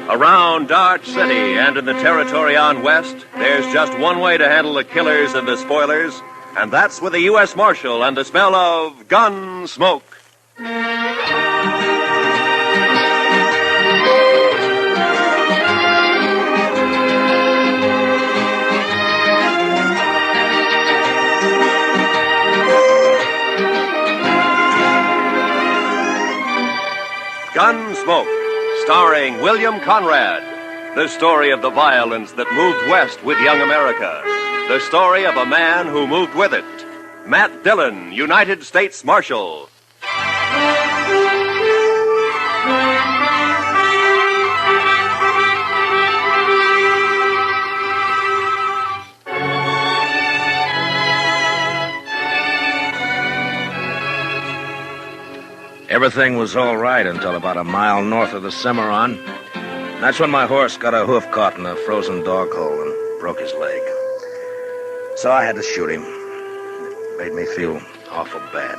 Around Dodge City and in the territory on West, there's just one way to handle the killers and the spoilers, and that's with a U.S. Marshal and the smell of Gunsmoke. Gunsmoke, starring William Conrad. The story of the violence that moved west with young America. The story of a man who moved with it. Matt Dillon, United States Marshal. Everything was all right until about a mile north of the Cimarron. That's when my horse got a hoof caught in a frozen dog hole and broke his leg. So I had to shoot him. It made me feel awful bad.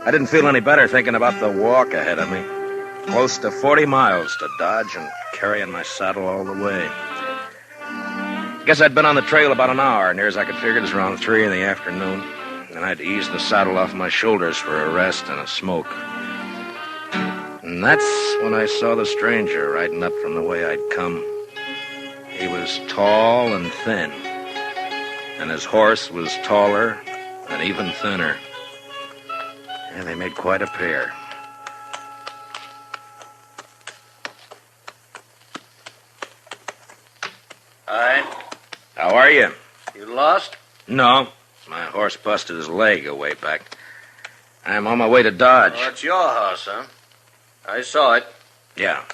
I didn't feel any better thinking about the walk ahead of me. Close to 40 miles to Dodge and carrying my saddle all the way. Guess I'd been on the trail about an hour, near as I could figure it was around 3 in the afternoon. And I'd ease the saddle off my shoulders for a rest and a smoke. And that's when I saw the stranger riding up from the way I'd come. He was tall and thin, and his horse was taller and even thinner. And they made quite a pair. Hi. How are you? You lost? No. My horse busted his leg a way back. I'm on my way to Dodge. Oh, that's your horse, huh? I saw it. Yeah.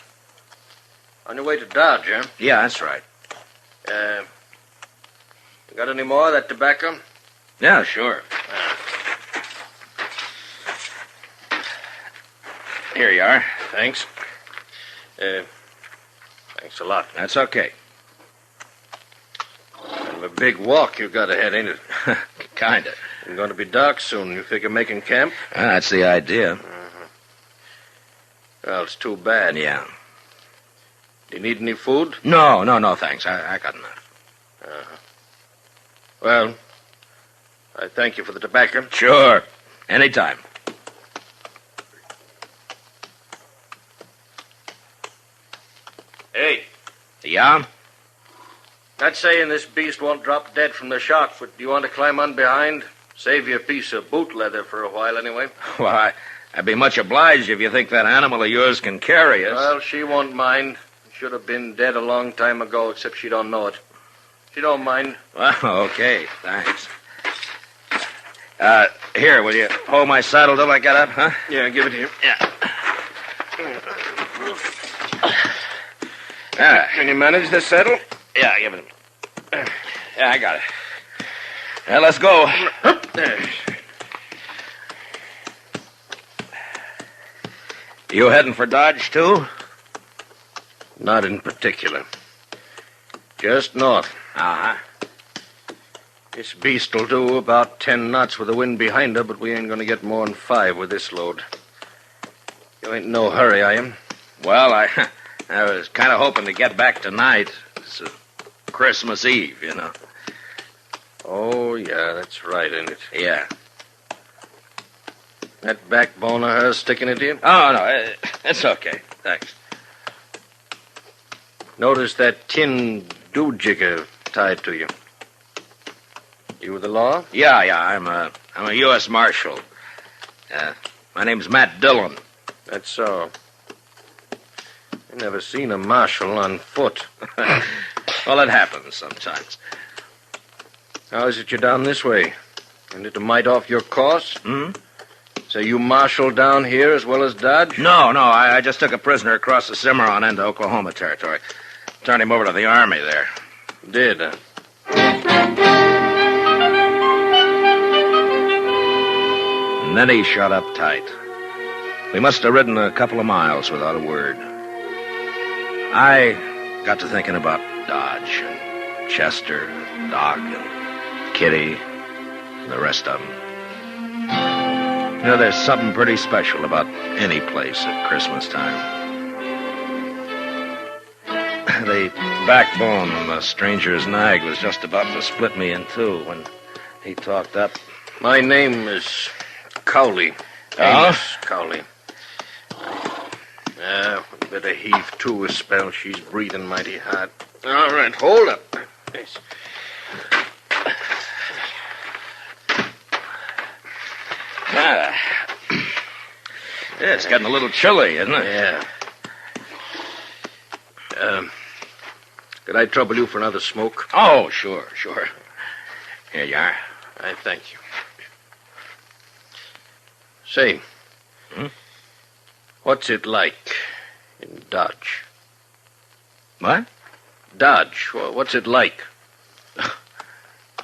On your way to Dodge, huh? Yeah, that's right. You got any more of that tobacco? Yeah, sure. Here you are. Thanks. Thanks a lot. That's okay. Kind of a big walk you got ahead, ain't it? Kinda. It's going to be dark soon. You figure making camp? That's the idea. Uh-huh. Well, it's too bad. Yeah. Do you need any food? No, thanks. I got enough. Uh-huh. Well, I thank you for the tobacco. Sure. Anytime. Hey. Yeah? Not saying this beast won't drop dead from the shock, but do you want to climb on behind? Save you a piece of boot leather for a while, anyway. Well, I'd be much obliged if you think that animal of yours can carry us. Well, she won't mind. Should have been dead a long time ago, except she don't know it. She don't mind. Well, okay, thanks. Here, will you hold my saddle till I get up, huh? Yeah, give it here. Yeah. All right. Can you manage the saddle? Yeah, give it to me. Yeah, I got it. Well, let's go. There. You heading for Dodge, too? Not in particular. Just north. Uh-huh. This beast'll do about 10 knots with the wind behind her, but we ain't gonna get more than 5 with this load. You ain't in no hurry, are you? Well, I was kind of hoping to get back tonight. It's Christmas Eve, you know. Oh, yeah, that's right, ain't it? Yeah. That backbone of hers sticking into you? Oh, no, it's okay. Thanks. Notice that tin do-jigger tied to you. You with the law? Yeah, I'm a U.S. Marshal. My name's Matt Dillon. That's so. I never seen a marshal on foot. Well, it happens sometimes. How is it you're down this way? Ain't it a mite off your course? Hmm? So you marshal down here as well as Dodge? No, I just took a prisoner across the Cimarron into Oklahoma territory. Turned him over to the Army there. Did, huh? And then he shut up tight. We must have ridden a couple of miles without a word. I got to thinking about Dodge and Chester, Doc, and Kitty, and the rest of them. You know, there's something pretty special about any place at Christmas time. The backbone on the stranger's nag was just about to split me in two when he talked up. My name is Cowley. Oh? Amos Cowley. Better heave to a spell. She's breathing mighty hard. All right, hold up. Yes. Yeah, it's getting a little chilly, isn't it? Yeah. Could I trouble you for another smoke? Oh, sure. Here you are. I thank you. Say, what's it like in Dodge? What? Dodge, what's it like?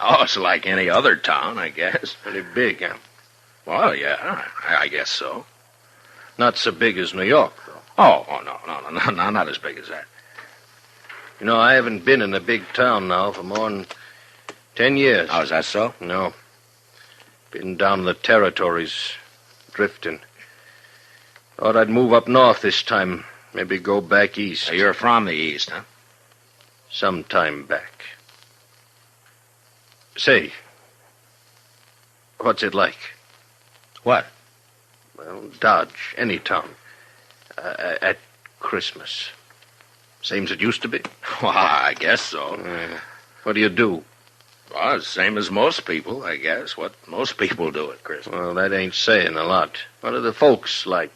Oh, it's like any other town, I guess. Pretty big, huh? Well, yeah, I guess so. Not so big as New York, though. Oh, no, not as big as that. You know, I haven't been in a big town now for more than 10 years. Oh, is that so? No. Been down the territories, drifting. Thought I'd move up north this time, maybe go back east. So you're from the east, huh? Some time back. Say, what's it like? What? Well, Dodge, any town. At Christmas. Same as it used to be? Well, I guess so. What do you do? Well, it's the same as most people, I guess. What most people do at Christmas. Well, that ain't saying a lot. What are the folks like?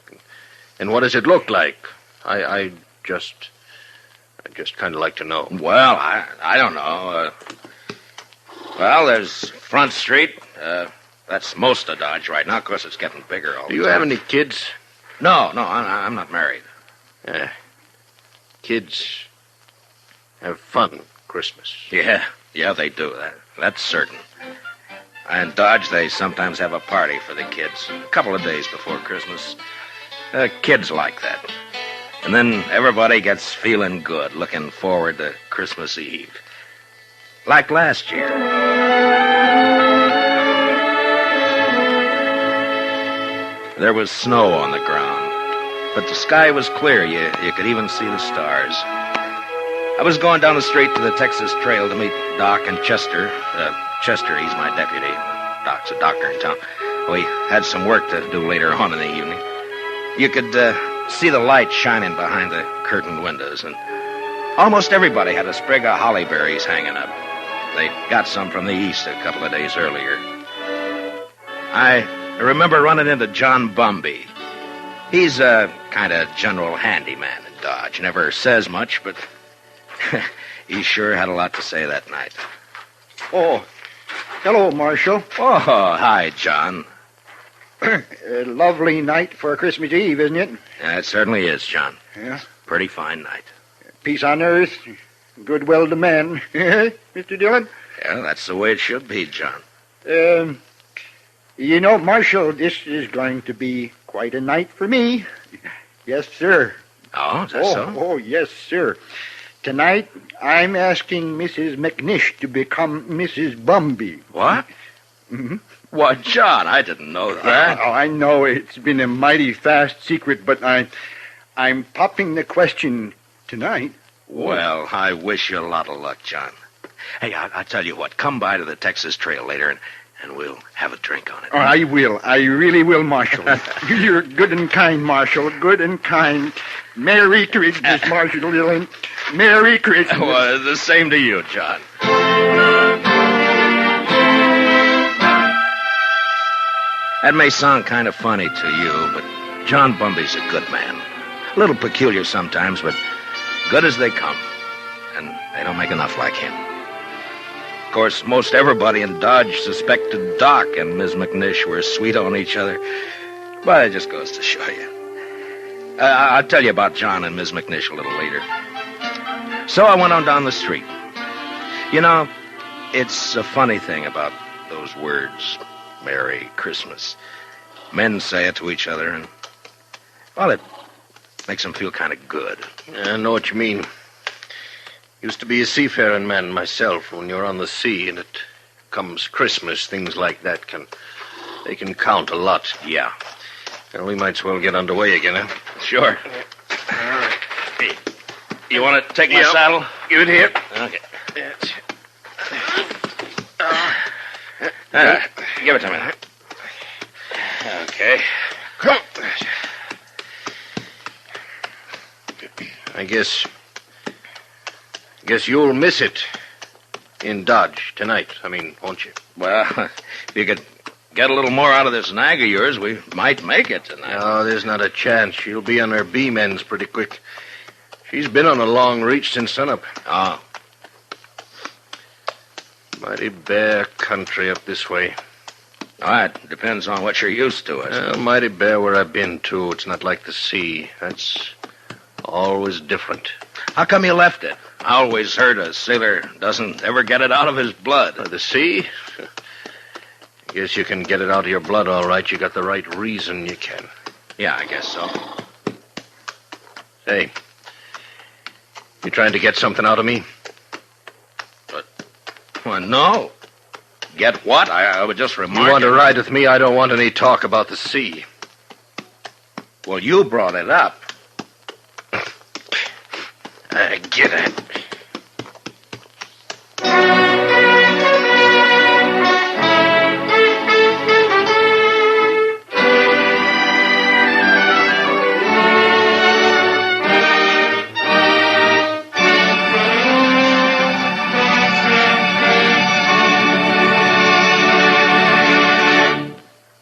And what does it look like? I just kind of like to know. Well, I don't know. Well, there's Front Street. That's most of Dodge right now. Of course, it's getting bigger all the time. Do you have any kids? No, I'm not married. Kids have fun Christmas. Yeah, they do. That's certain. In Dodge, they sometimes have a party for the kids. A couple of days before Christmas. Kids like that. And then everybody gets feeling good, looking forward to Christmas Eve. Like last year. There was snow on the ground, but the sky was clear. You could even see the stars. I was going down the street to the Texas Trail to meet Doc and Chester. Chester, he's my deputy. Doc's a doctor in town. We had some work to do later on in the evening. You could see the light shining behind the curtained windows, and almost everybody had a sprig of holly berries hanging up. They got some from the east a couple of days earlier. I remember running into John Bumby. He's a kind of general handyman in Dodge. Never says much, but he sure had a lot to say that night. Oh, hello, Marshal. Oh, hi, John. A lovely night for Christmas Eve, isn't it? Yeah, it certainly is, John. Yeah. Pretty fine night. Peace on earth, goodwill to men. Mr. Dillon? Yeah, that's the way it should be, John. You know, Marshal, this is going to be quite a night for me. Yes, sir. Oh, is that so? Oh, yes, sir. Tonight, I'm asking Mrs. McNish to become Mrs. Bumby. What? Mm-hmm. Why, John, I didn't know that. Oh, I know it's been a mighty fast secret, but I'm popping the question tonight. Well, I wish you a lot of luck, John. Hey, I'll tell you what. Come by to the Texas Trail later, and we'll have a drink on it. Oh, I will. I really will, Marshal. You're good and kind, Marshal. Good and kind. Merry Christmas, Marshal Dillon. Merry Christmas. Well, the same to you, John. That may sound kind of funny to you, but John Bumby's a good man. A little peculiar sometimes, but good as they come. And they don't make enough like him. Of course, most everybody in Dodge suspected Doc and Ms. McNish were sweet on each other. But it just goes to show you. I'll tell you about John and Ms. McNish a little later. So I went on down the street. You know, it's a funny thing about those words, Merry Christmas. Men say it to each other, and, well, it makes them feel kind of good. I know what you mean. Used to be a seafaring man myself. When you're on the sea and it comes Christmas, things like that can count a lot. Yeah. Well, we might as well get underway again, huh? Sure. All right. Hey. You want to take my saddle? Give it here. Okay. Yes. Give it to me. Okay. Come. I guess you'll miss it in Dodge tonight. Won't you? Well, if you could get a little more out of this nag of yours, we might make it tonight. No, there's not a chance. She'll be on her beam ends pretty quick. She's been on a long reach since sunup. Oh. Mighty bare country up this way. All right, depends on what you're used to, I suppose. Well, mighty bare where I've been, too. It's not like the sea. That's always different. How come you left it? I always heard a sailor doesn't ever get it out of his blood. The sea? Guess you can get it out of your blood, all right. You got the right reason you can. Yeah, I guess so. Hey, you trying to get something out of me? Well, no. Get what? I would just remark. You want to ride with me? I don't want any talk about the sea. Well, you brought it up. Get it.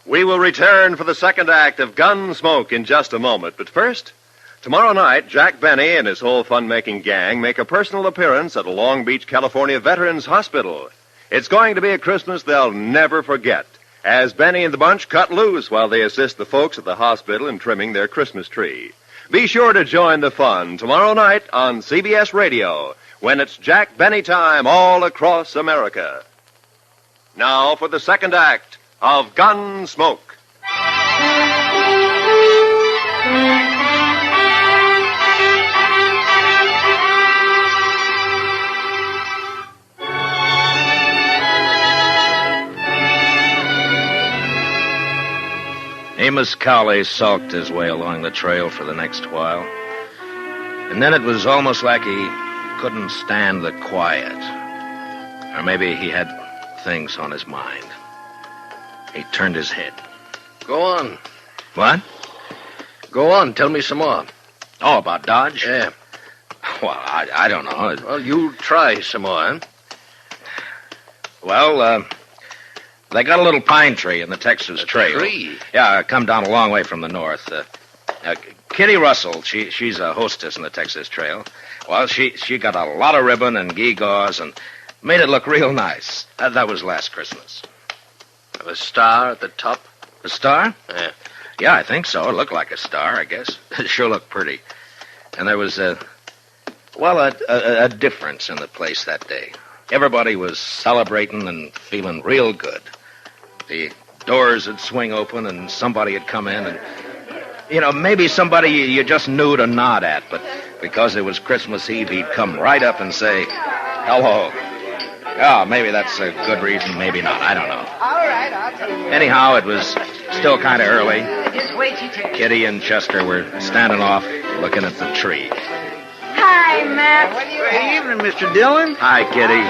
We will return for the second act of Gunsmoke in just a moment. But first, tomorrow night, Jack Benny and his whole fun-making gang make a personal appearance at a Long Beach, California Veterans Hospital. It's going to be a Christmas they'll never forget, as Benny and the bunch cut loose while they assist the folks at the hospital in trimming their Christmas tree. Be sure to join the fun tomorrow night on CBS Radio, when it's Jack Benny time all across America. Now for the second act of Gunsmoke. Amos Cowley sulked his way along the trail for the next while. And then it was almost like he couldn't stand the quiet. Or maybe he had things on his mind. He turned his head. Go on. What? Go on. Tell me some more. Oh, about Dodge? Yeah. Well, I don't know. Well, you try some more, huh? Well, they got a little pine tree in the Texas Trail. Tree? Yeah, come down a long way from the north. Kitty Russell, she's a hostess in the Texas Trail. Well, she got a lot of ribbon and gewgaws and made it look real nice. That was last Christmas. A star at the top? A star? Yeah. Yeah, I think so. It looked like a star, I guess. It sure looked pretty. And there was a difference in the place that day. Everybody was celebrating and feeling real good. The doors would swing open and somebody had come in and, maybe somebody you just knew to nod at, but because it was Christmas Eve, he'd come right up and say, hello. Oh, maybe that's a good reason, maybe not. I don't know. All right, I'll tell you. Anyhow, it was still kind of early. Just wait your turn. Kitty and Chester were standing off looking at the tree. Hi, Matt. Good evening, Mr. Dillon. Hi, Kitty.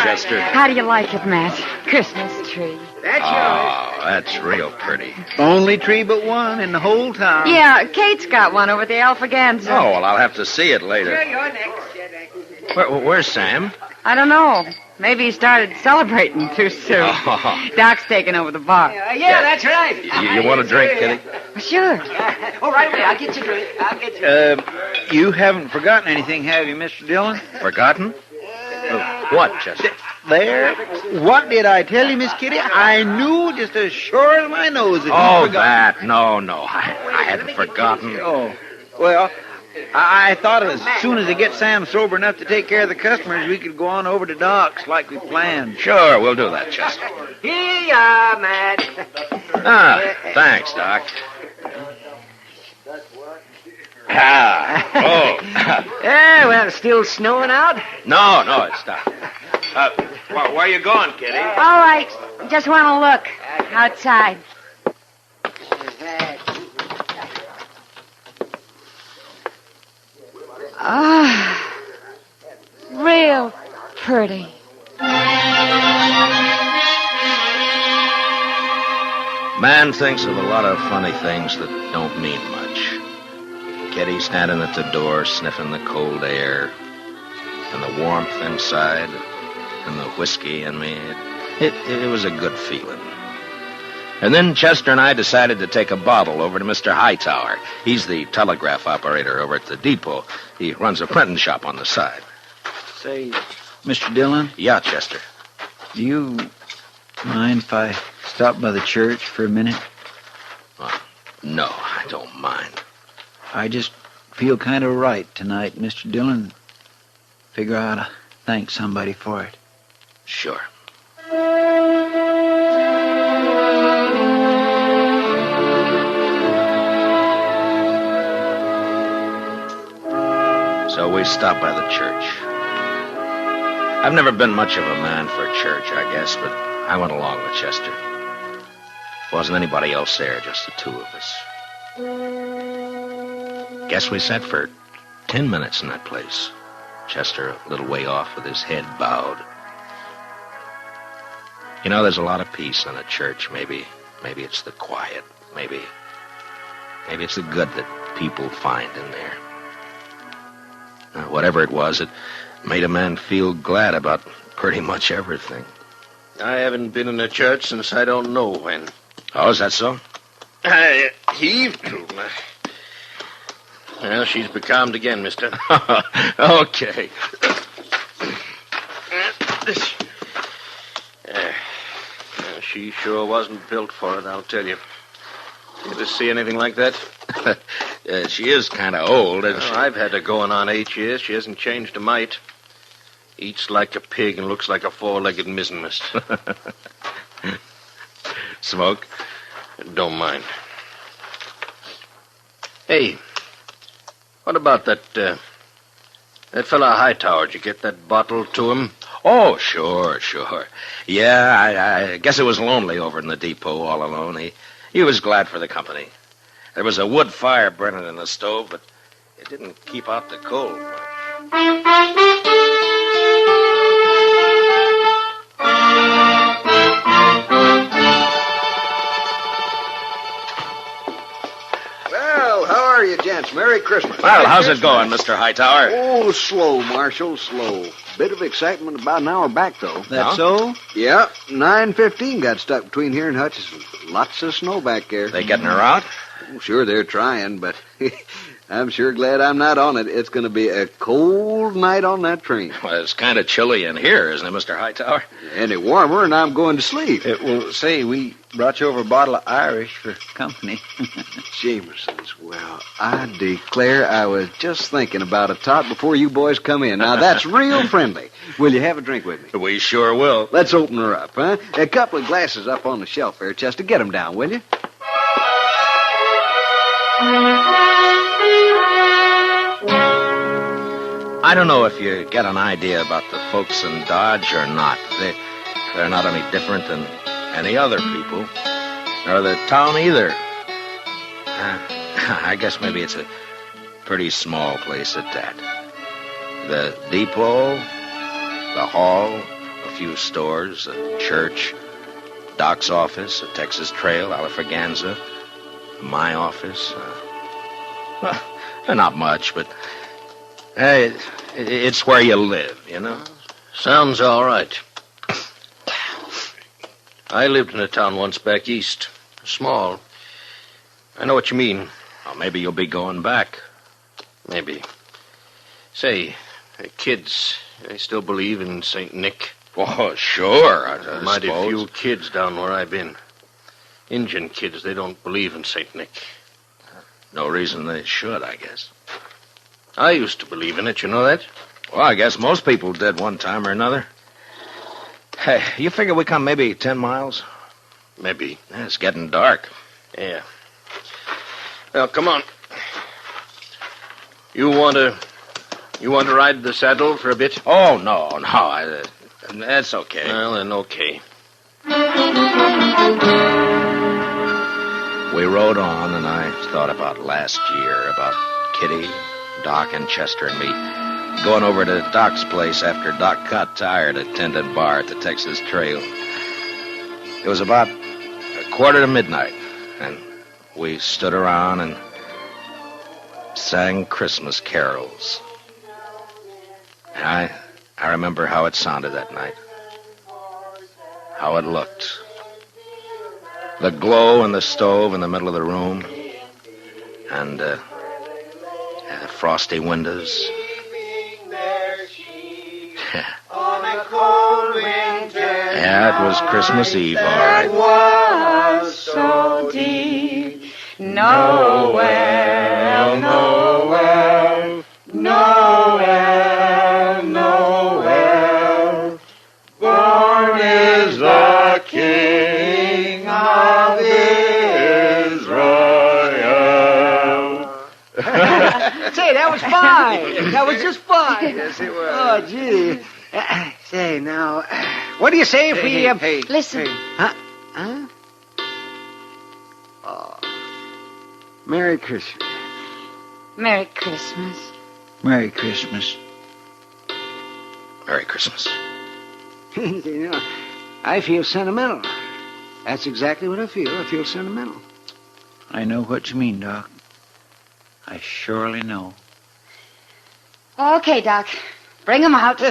Chester. How do you like it, Matt? Christmas tree. That's Oh, that's real pretty. Only tree but one in the whole town. Yeah, Kate's got one over at the Alfaganza. Oh, well, I'll have to see it later. You're next. Where's Sam? I don't know. Maybe he started celebrating too soon. Oh. Doc's taking over the bar. Yeah, that's right. You want a drink, Kitty? Sure. All right, I'll get you a drink. I'll get you. You haven't forgotten anything, have you, Mr. Dillon? Forgotten? What, Chester? There. What did I tell you, Miss Kitty? I knew just as sure as my nose that Oh, you forgot. that. No. I hadn't forgotten. Oh, well, I thought as soon as they get Sam sober enough to take care of the customers, we could go on over to Doc's like we planned. Sure, we'll do that, Chester. Here you are, Matt. Thanks, Doc. Yeah, well, it's still snowing out. No, it stopped. Where are you going, Kitty? All right. Just want to look outside. Ah, pretty. Man thinks of a lot of funny things that don't mean much. Kitty standing at the door, sniffing the cold air, and the warmth inside, and the whiskey in me. It was a good feeling. And then Chester and I decided to take a bottle over to Mr. Hightower. He's the telegraph operator over at the depot. He runs a printing shop on the side. Say, Mr. Dillon? Yeah, Chester. Do you mind if I stop by the church for a minute? No, I don't mind. I just feel kind of right tonight, Mr. Dillon. Figure I ought to thank somebody for it. Sure. So we stopped by the church. I've never been much of a man for church, I guess, but I went along with Chester. Wasn't anybody else there, just the two of us. Guess we sat for 10 minutes in that place. Chester a little way off with his head bowed. You know, there's a lot of peace in a church. Maybe it's the quiet. Maybe it's the good that people find in there. Whatever it was, it made a man feel glad about pretty much everything. I haven't been in a church since I don't know when. Oh, is that so? I heaved to. Well, she's becalmed again, mister. Okay. She sure wasn't built for it, I'll tell you. You ever see anything like that? She is kind of old, isn't she? I've had her going on 8 years. She hasn't changed a mite. Eats like a pig and looks like a four-legged mizzenmast. Smoke? Don't mind. Hey, what about that fella Hightower? Did you get that bottle to him? Oh, sure. Yeah, I guess it was lonely over in the depot all alone. He was glad for the company. There was a wood fire burning in the stove, but it didn't keep out the cold much. Well, how are you, gents? Merry Christmas. Well, how's it going, Mr. Hightower? Oh, slow, Marshal, slow. Bit of excitement about an hour back, though. That so? Yeah, 9:15 got stuck between here and Hutchison. Lots of snow back there. They getting her out? Oh, sure, they're trying, but I'm sure glad I'm not on it. It's going to be a cold night on that train. Well, it's kind of chilly in here, isn't it, Mr. Hightower? Any warmer, and I'm going to sleep. Well, say, we brought you over a bottle of Irish for company. Jameson's. Well, I declare I was just thinking about a tot before you boys come in. Now, that's real friendly. Will you have a drink with me? We sure will. Let's open her up, huh? A couple of glasses up on the shelf there, Chester. Get them down, will you? I don't know if you get an idea about the folks in Dodge or not. They're not any different than any other people, or the town either. I guess maybe it's a pretty small place at that. The depot, the hall, a few stores, a church, Doc's office, a Texas Trail, Alafraganza, my office. Not much, but it's where you live, you know? Sounds all right. I lived in a town once back east. Small. I know what you mean. Well, maybe you'll be going back. Maybe. Say, kids, they still believe in St. Nick? Oh, sure, I Mighty suppose. few kids down where I've been. Injun kids, they don't believe in St. Nick. No reason they should, I guess. I used to believe in it, you know that? Well, I guess most people did one time or another. Hey, you figure we come maybe 10 miles? Maybe. Yeah, it's getting dark. Yeah. Well, come on. You want to ride the saddle for a bit? Oh, no. That's okay. Well, then, okay. We rode on, and I thought about last year, about Kitty, Doc, and Chester, and me. going over to Doc's place after Doc got tired at Tendon Bar at the Texas Trail. It was about 1:45, and we stood around and sang Christmas carols. And I remember how it sounded that night, how it looked. The glow in the stove in the middle of the room, and frosty windows. Yeah, it was Christmas Eve, all right. Was so deep. Noel, Noel, Noel, Noel. Born is the King of Israel. Say, that was fine. That was just fine. Yes, it was. Oh, gee. Say, now, what do you say if we... Listen. Huh? Oh. Merry Christmas. Merry Christmas. Merry Christmas. Merry Christmas. You know, I feel sentimental. That's exactly what I feel. I feel sentimental. I know what you mean, Doc. I surely know. Okay, Doc. Bring him out.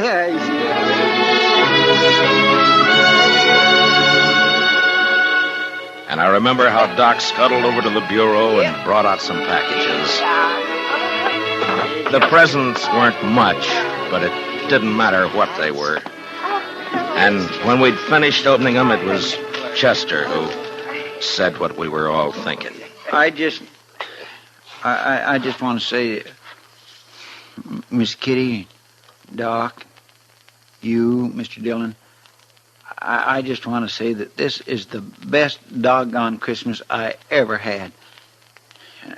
And I remember how Doc scuttled over to the bureau and brought out some packages. The presents weren't much, but it didn't matter what they were. And when we'd finished opening them, it was Chester who said what we were all thinking. I just want to say, Miss Kitty, Doc, you, Mr. Dillon, I just want to say that this is the best doggone Christmas I ever had.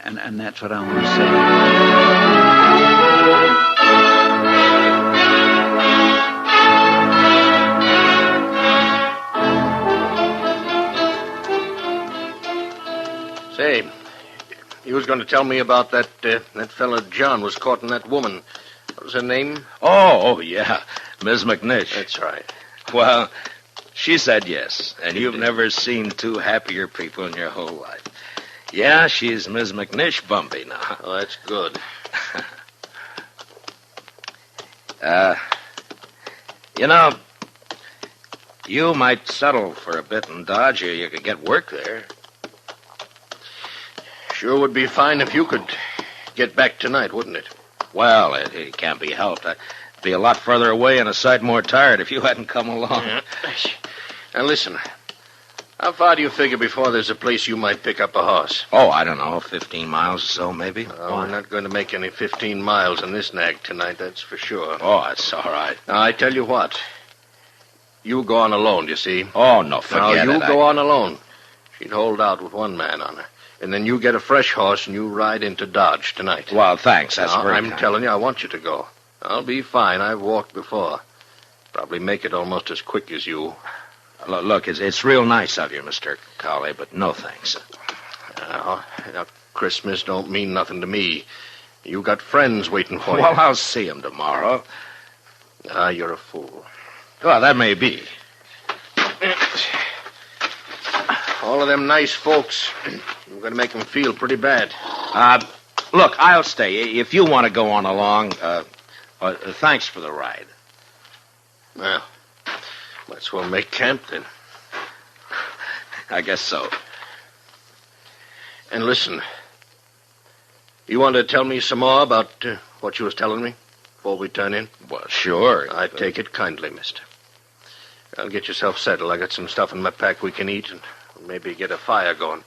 And that's what I want to say. Say, you was going to tell me about that fella John was courting that woman. What was her name? Oh, yeah, Ms. McNish. That's right. Well, she said yes, and you've never seen two happier people in your whole life. Yeah, she's Ms. McNish Bumpy now. Oh, that's good. You know, you might settle for a bit in Dodge, or you could get work there. Sure would be fine if you could get back tonight, wouldn't it? Well, it can't be helped. I'd be a lot further away and a sight more tired if you hadn't come along. Yeah. Now, listen. How far do you figure before there's a place you might pick up a horse? Oh, I don't know, 15 miles or so, maybe. Oh, we're not going to make any 15 miles in this nag tonight, that's for sure. Oh, that's all right. Now, I tell you what. You go on alone, you see. Oh, no, forget it. Now, you go on alone. She'd hold out with one man on her. And then you get a fresh horse and you ride into Dodge tonight. Well, thanks. That's very I'm kind. telling you, I want you to go. I'll be fine. I've walked before. Probably make it almost as quick as you. Look, it's real nice of you, Mr. Colley, but no thanks. Now, Christmas don't mean nothing to me. You got friends waiting for you. Well, I'll see him tomorrow. You're a fool. Well, that may be. All of them nice folks. You're going to make them feel pretty bad. Look, I'll stay. If you want to go on along, thanks for the ride. Well, might as well make camp then. I guess so. And listen, you want to tell me some more about what you was telling me before we turn in? Well, sure. I take it kindly, mister. I'll get yourself settled. I got some stuff in my pack we can eat and maybe get a fire going.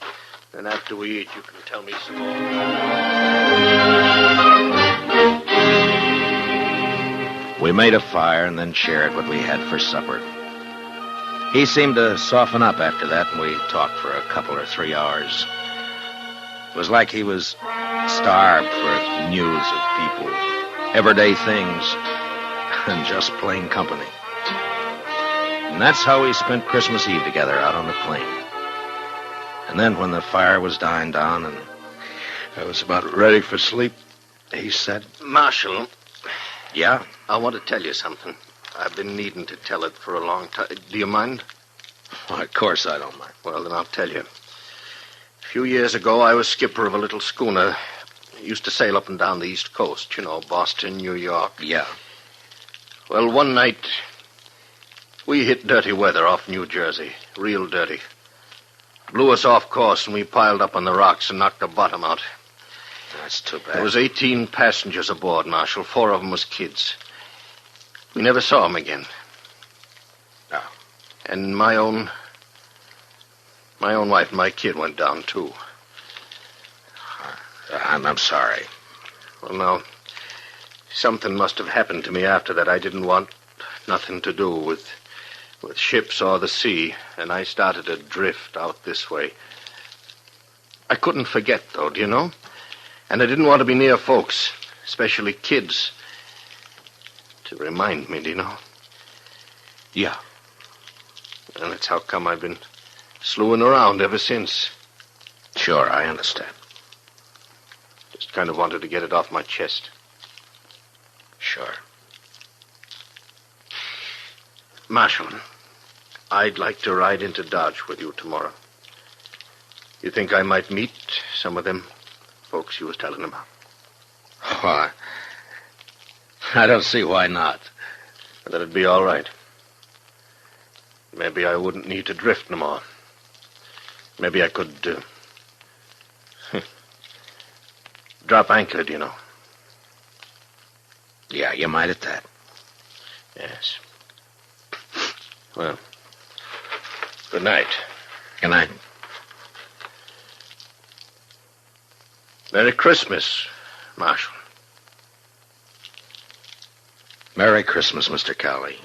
Then after we eat, you can tell me some more. We made a fire and then shared what we had for supper. He seemed to soften up after that, and we talked for a couple or 3 hours. It was like he was starved for news of people, everyday things, and just plain company. And that's how we spent Christmas Eve together out on the plain. And then when the fire was dying down and I was about ready for sleep, he said, Marshal, Yeah? I want to tell you something. I've been needing to tell it for a long time. Do you mind? Well, of course I don't mind. Well, then I'll tell you. A few years ago, I was skipper of a little schooner. Used to sail up and down the East Coast, Boston, New York. Yeah. Well, one night, we hit dirty weather off New Jersey. Real dirty. Blew us off course, and we piled up on the rocks and knocked the bottom out. That's too bad. There was 18 passengers aboard, Marshal. 4 of them was kids. We never saw them again. No. And my own wife and my kid went down, too. I'm sorry. Well, now, something must have happened to me after that. I didn't want nothing to do with ships or the sea, and I started to drift out this way. I couldn't forget, though, do you know? And I didn't want to be near folks, especially kids, to remind me, do you know? Yeah. And that's how come I've been slewing around ever since. Sure, I understand. Just kind of wanted to get it off my chest. Sure. Marshal, I'd like to ride into Dodge with you tomorrow. You think I might meet some of them folks you was telling about? Why? I don't see why not. That'd be all right. Maybe I wouldn't need to drift no more. Maybe I could, drop anchor, do you know? Yeah, you might at that. Yes. Well, good night. Good night. Merry Christmas, Marshal. Merry Christmas, Mr. Cowley.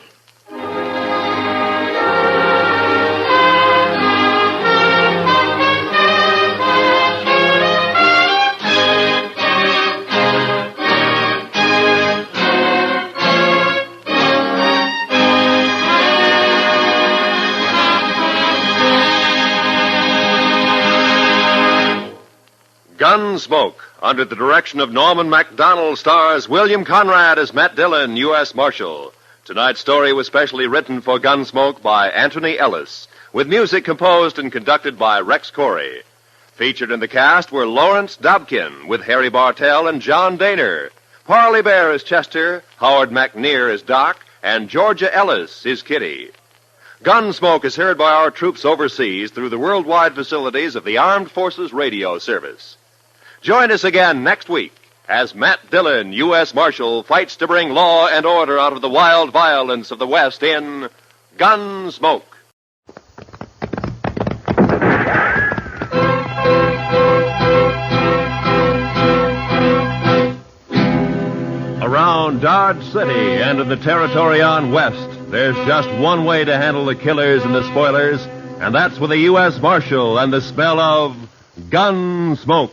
Gunsmoke, under the direction of Norman MacDonald, stars William Conrad as Matt Dillon, U.S. Marshal. Tonight's story was specially written for Gunsmoke by Anthony Ellis, with music composed and conducted by Rex Corey. Featured in the cast were Lawrence Dobkin, with Harry Bartell and John Daner, Parley Bear as Chester, Howard McNear as Doc, and Georgia Ellis is Kitty. Gunsmoke is heard by our troops overseas through the worldwide facilities of the Armed Forces Radio Service. Join us again next week as Matt Dillon, U.S. Marshal, fights to bring law and order out of the wild violence of the West in Gunsmoke. Around Dodge City and in the territory on West, there's just one way to handle the killers and the spoilers, and that's with a U.S. Marshal and the smell of Gunsmoke.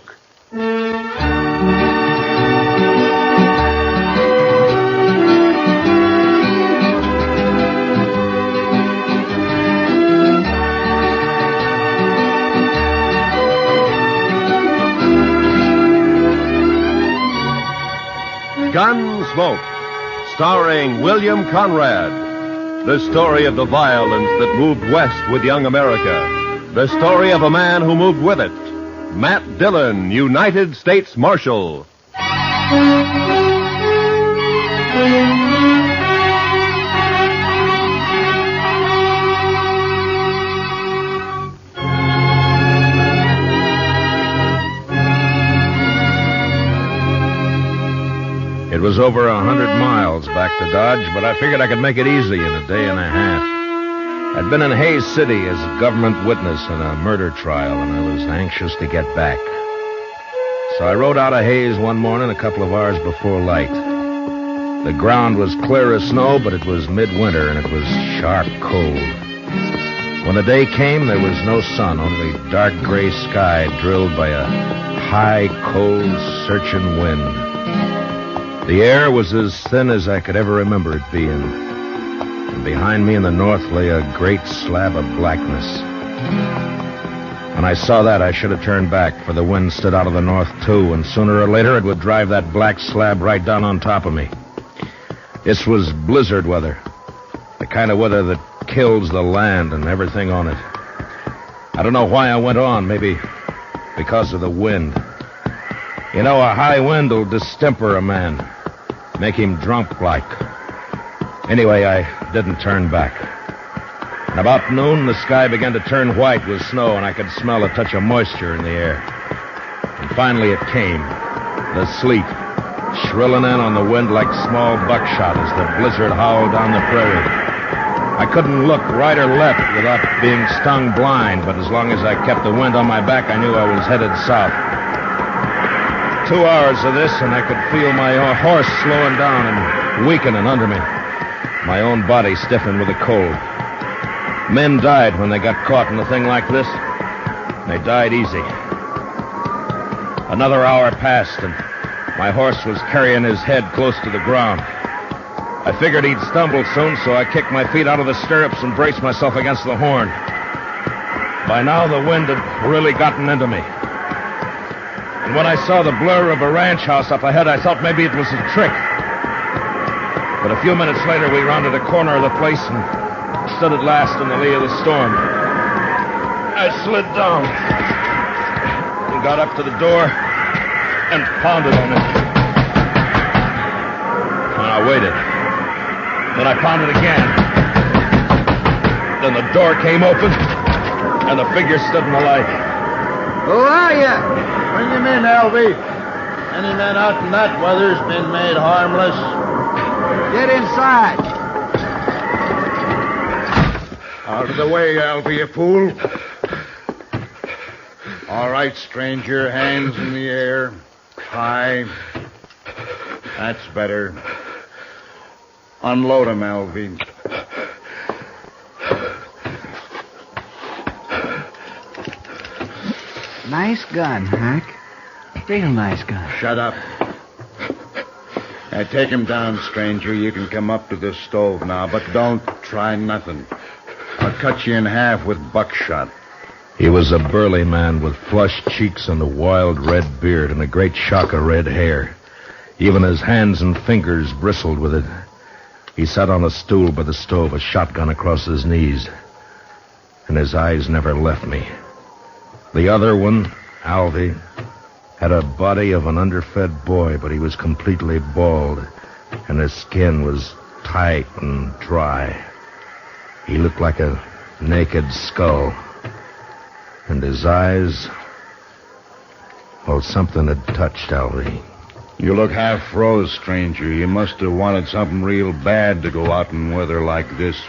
Gunsmoke, starring William Conrad. The story of the violence that moved west with young America. The story of a man who moved with it. Matt Dillon, United States Marshal. It was over 100 miles back to Dodge, but I figured I could make it easy in a day and a half. I'd been in Hays City as a government witness in a murder trial, and I was anxious to get back. So I rode out of Hays one morning a couple of hours before light. The ground was clear as snow, but it was midwinter, and it was sharp cold. When the day came, there was no sun, only dark gray sky drilled by a high, cold, searching wind. The air was as thin as I could ever remember it being. And behind me in the north lay a great slab of blackness. When I saw that, I should have turned back, for the wind stood out of the north, too, and sooner or later it would drive that black slab right down on top of me. This was blizzard weather. The kind of weather that kills the land and everything on it. I don't know why I went on. Maybe because of the wind. You know, a high wind will distemper a man. Make him drunk like. Anyway, I didn't turn back. And about noon, the sky began to turn white with snow, and I could smell a touch of moisture in the air. And finally it came. The sleet, shrilling in on the wind like small buckshot as the blizzard howled down the prairie. I couldn't look right or left without being stung blind, but as long as I kept the wind on my back, I knew I was headed south. 2 hours of this, and I could feel my horse slowing down and weakening under me. My own body stiffened with the cold. Men died when they got caught in a thing like this. They died easy. Another hour passed, and my horse was carrying his head close to the ground. I figured he'd stumble soon, so I kicked my feet out of the stirrups and braced myself against the horn. By now, the wind had really gotten into me. And when I saw the blur of a ranch house up ahead, I thought maybe it was a trick. But a few minutes later, we rounded a corner of the place and stood at last in the lee of the storm. I slid down and got up to the door and pounded on it. And I waited. Then I pounded again. Then the door came open, and the figure stood in the light. Who are you? Bring him in, Alvy. Any man out in that weather's been made harmless. Get inside. Out of the way, Alvy, you fool. All right, stranger, hands in the air. High. That's better. Unload him, Alvy. Nice gun, Hack. Real nice gun. Shut up. Now, take him down, stranger. You can come up to the stove now, but don't try nothing. I'll cut you in half with buckshot. He was a burly man with flushed cheeks and a wild red beard and a great shock of red hair. Even his hands and fingers bristled with it. He sat on a stool by the stove, a shotgun across his knees. And his eyes never left me. The other one, Alvy, had a body of an underfed boy, but he was completely bald, and his skin was tight and dry. He looked like a naked skull. And his eyes... well, something had touched Alvy. You look half froze, stranger. You must have wanted something real bad to go out in weather like this.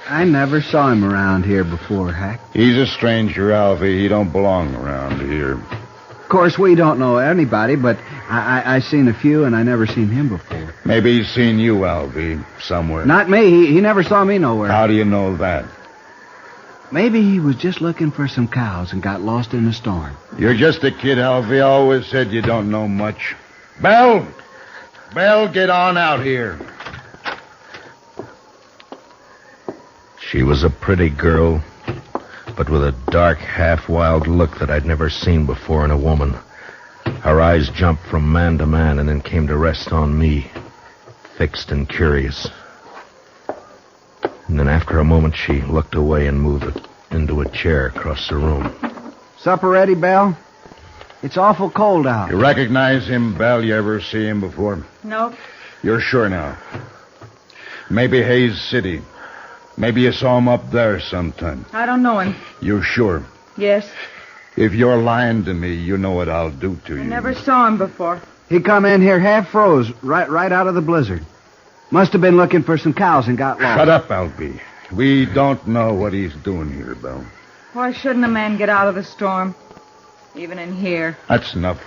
I never saw him around here before, Hack. He's a stranger, Alvy. He don't belong around here. Of course, we don't know anybody, but I seen a few, and I never seen him before. Maybe he's seen you, Alvy, somewhere. Not me. He never saw me nowhere. How do you know that? Maybe he was just looking for some cows and got lost in the storm. You're just a kid, Alvy. I always said you don't know much. Belle! Belle, get on out here. She was a pretty girl, but with a dark, half-wild look that I'd never seen before in a woman. Her eyes jumped from man to man and then came to rest on me, fixed and curious. And then after a moment, she looked away and moved into a chair across the room. Supper ready, Belle? It's awful cold out. You recognize him, Belle? You ever see him before? Nope. You're sure now? Maybe Hayes City. Maybe you saw him up there sometime. I don't know him. You're sure? Yes. If you're lying to me, you know what I'll do to you. I never saw him before. He come in here half froze, right out of the blizzard. Must have been looking for some cows and got lost. Shut up, Alvy. We don't know what he's doing here, Belle. Why shouldn't a man get out of the storm? Even in here. That's enough.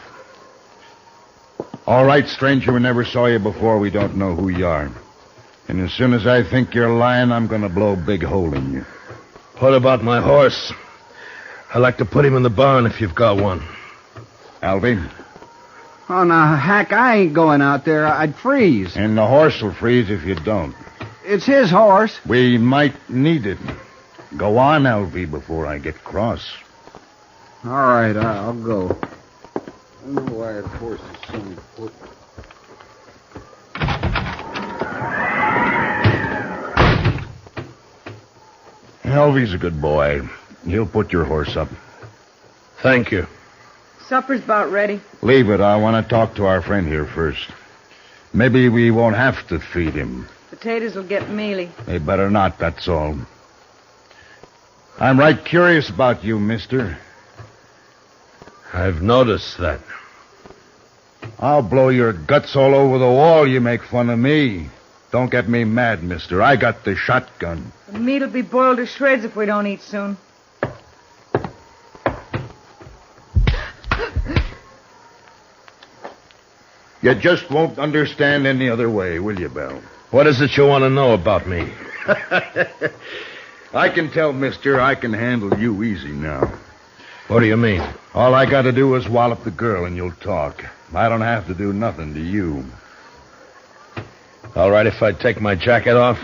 All right, stranger, we never saw you before. We don't know who you are. And as soon as I think you're lying, I'm going to blow a big hole in you. What about my horse? I'd like to put him in the barn if you've got one. Alvy? Oh, now, Hack, I ain't going out there. I'd freeze. And the horse will freeze if you don't. It's his horse. We might need it. Go on, Alvy, before I get cross. All right, I'll go. I don't know why the horse is so important. Elvie's a good boy. He'll put your horse up. Thank you. Supper's about ready. Leave it. I want to talk to our friend here first. Maybe we won't have to feed him. Potatoes will get mealy. They better not, that's all. I'm right curious about you, mister. I've noticed that. I'll blow your guts all over the wall. You make fun of me. Don't get me mad, mister. I got the shotgun. The meat'll be boiled to shreds if we don't eat soon. You just won't understand any other way, will you, Bell? What is it you want to know about me? I can tell, mister, I can handle you easy now. What do you mean? All I got to do is wallop the girl and you'll talk. I don't have to do nothing to you. All right if I take my jacket off?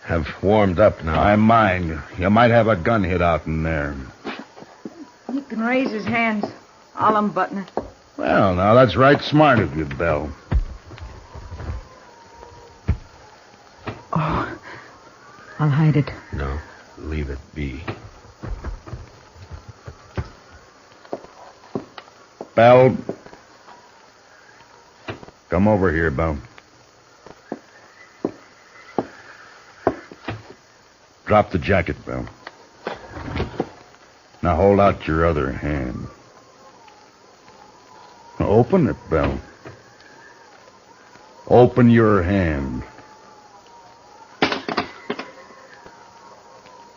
I've warmed up now. I mind. You might have a gun hid out in there. He can raise his hands. I'll unbutton it. Well, now, that's right smart of you, Belle. Oh, I'll hide it. No, leave it be. Belle. Come over here, Belle. Drop the jacket, Belle. Now hold out your other hand. Open it, Belle. Open your hand.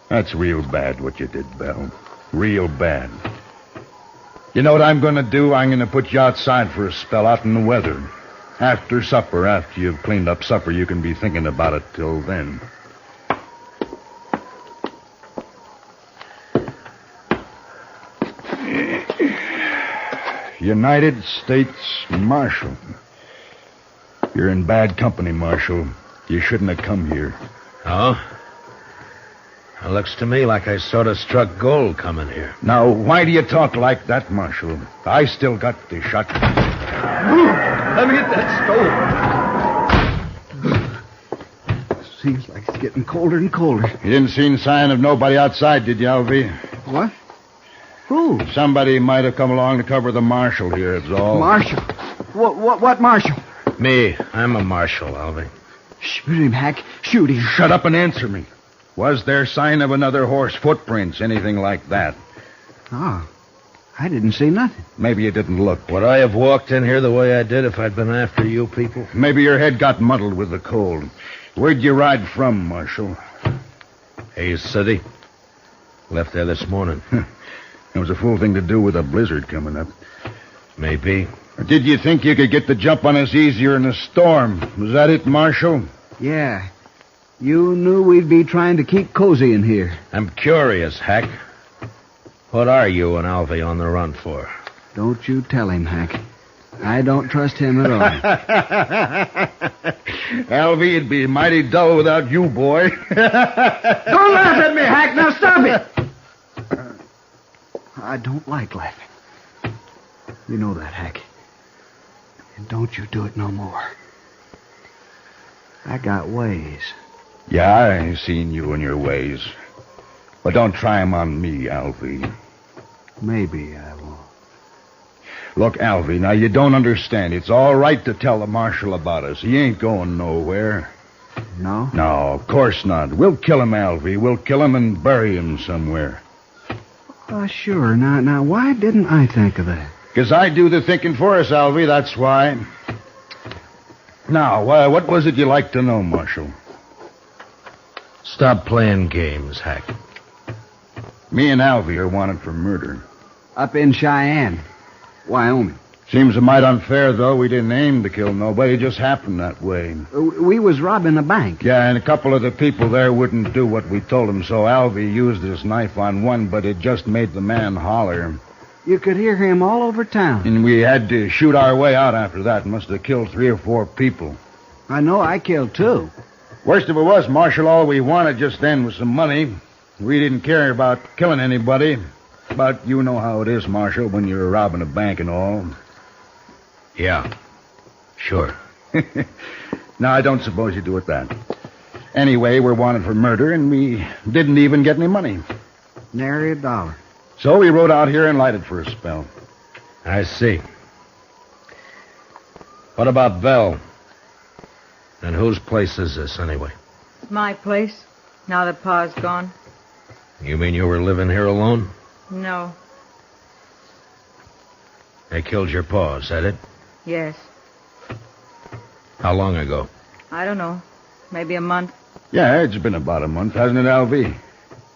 That's real bad what you did, Belle. Real bad. You know what I'm going to do? I'm going to put you outside for a spell out in the weather. After supper, after you've cleaned up supper, you can be thinking about it till then. United States Marshal. You're in bad company, Marshal. You shouldn't have come here. Oh? It looks to me like I sort of struck gold coming here. Now, why do you talk like that, Marshal? I still got the shotgun. Let me hit that stove. Seems like it's getting colder and colder. You didn't see any sign of nobody outside, did you, Alvy? What? Who? Somebody might have come along to cover the marshal here, that's all. Marshal? What marshal? Me. I'm a marshal, Alvy. Shoot him, Hack. Shoot him. Shut up and answer me. Was there sign of another horse, footprints, anything like that? Oh, I didn't see nothing. Maybe you didn't look. Would I have walked in here the way I did if I'd been after you people? Maybe your head got muddled with the cold. Where'd you ride from, Marshal? Hayes City. Left there this morning. It was a fool thing to do with a blizzard coming up. Maybe. Or did you think you could get the jump on us easier in a storm? Was that it, Marshal? Yeah. You knew we'd be trying to keep cozy in here. I'm curious, Hack. What are you and Alvy on the run for? Don't you tell him, Hack. I don't trust him at all. Alvy, it'd be mighty dull without you, boy. Don't laugh at me, Hack. Now stop it. I don't like laughing. You know that, Hack. And don't you do it no more. I got ways. Yeah, I seen you and your ways. But don't try 'em on me, Alvy. Maybe I won't. Look, Alvy, now you don't understand. It's all right to tell the marshal about us. He ain't going nowhere. No? No, of course not. We'll kill him, Alvy. We'll kill him and bury him somewhere. Oh, sure. Now, why didn't I think of that? 'Cause I do the thinking for us, Alvy, that's why. Now, what was it you like to know, Marshal? Stop playing games, Hack. Me and Alvy are wanted for murder. Up in Cheyenne, Wyoming. Seems a mite unfair, though. We didn't aim to kill nobody. It just happened that way. We was robbing a bank. Yeah, and a couple of the people there wouldn't do what we told them, so Alvy used his knife on one, but it just made the man holler. You could hear him all over town. And we had to shoot our way out after that. Must have killed 3 or 4 people. I know I killed 2. Worst of it was, Marshal, all we wanted just then was some money. We didn't care about killing anybody. But you know how it is, Marshal, when you're robbing a bank and all. Yeah, sure. Now, I don't suppose you do it that. Anyway, we're wanted for murder, and we didn't even get any money. Nary a dollar. So we rode out here and lighted for a spell. I see. What about Vel? And whose place is this, anyway? It's my place, now that Pa's gone. You mean you were living here alone? No. They killed your pa, is that it? Yes. How long ago? I don't know. Maybe a month. Yeah, it's been about a month, hasn't it, Alvy?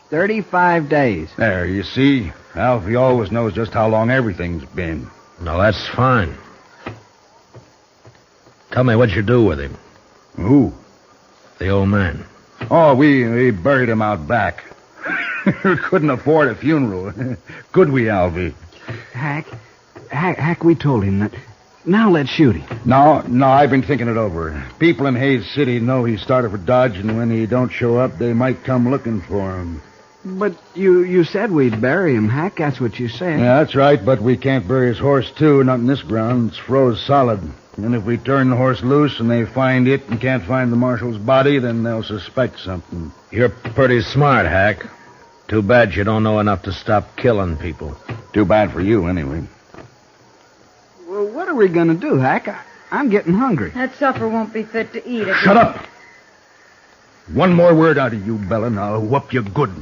35 days. There, you see? Alfie always knows just how long everything's been. No, that's fine. Tell me what you do with him. Who? The old man. Oh, we buried him out back. Couldn't afford a funeral. Could we, Alvy? Hack, we told him that. Now let's shoot him. No, I've been thinking it over. People in Hayes City know he started for Dodge, and when he don't show up, they might come looking for him. But you said we'd bury him, Hack. That's what you said. Yeah, that's right, but we can't bury his horse, too. Not in this ground. It's froze solid. And if we turn the horse loose and they find it and can't find the marshal's body, then they'll suspect something. You're pretty smart, Hack. Too bad you don't know enough to stop killing people. Too bad for you, anyway. Well, what are we going to do, Hack? I'm getting hungry. That supper won't be fit to eat. Shut up! One more word out of you, Bella, and I'll whoop you good.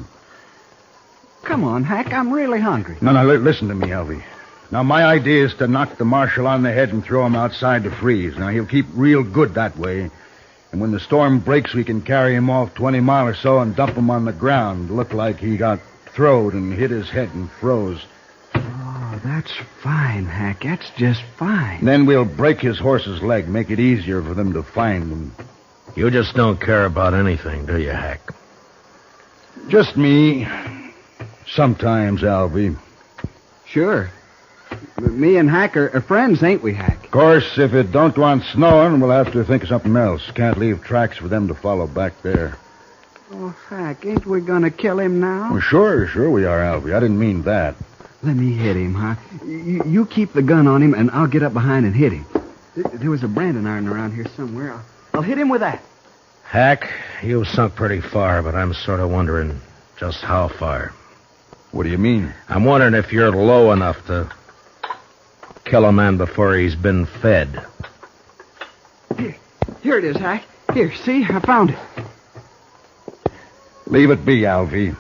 Come on, Hack. I'm really hungry. No, listen to me, Elvie. Now, my idea is to knock the marshal on the head and throw him outside to freeze. Now, he'll keep real good that way. And when the storm breaks, we can carry him off 20 miles or so and dump him on the ground. Look like he got throwed and hit his head and froze. Oh, that's fine, Hack. That's just fine. Then we'll break his horse's leg, make it easier for them to find him. You just don't care about anything, do you, Hack? Just me. Sometimes, Alvy. Sure. Me and Hack are friends, ain't we, Hack? Of course, if it don't want snowing, we'll have to think of something else. Can't leave tracks for them to follow back there. Oh, Hack, ain't we gonna kill him now? Well, sure we are, Alvy. I didn't mean that. Let me hit him, huh? You keep the gun on him, and I'll get up behind and hit him. There was a branding iron around here somewhere. I'll hit him with that. Hack, you've sunk pretty far, but I'm sort of wondering just how far. What do you mean? I'm wondering if you're low enough to kill a man before he's been fed. Here it is, Hack. Here, see? I found it. Leave it be, Alvy.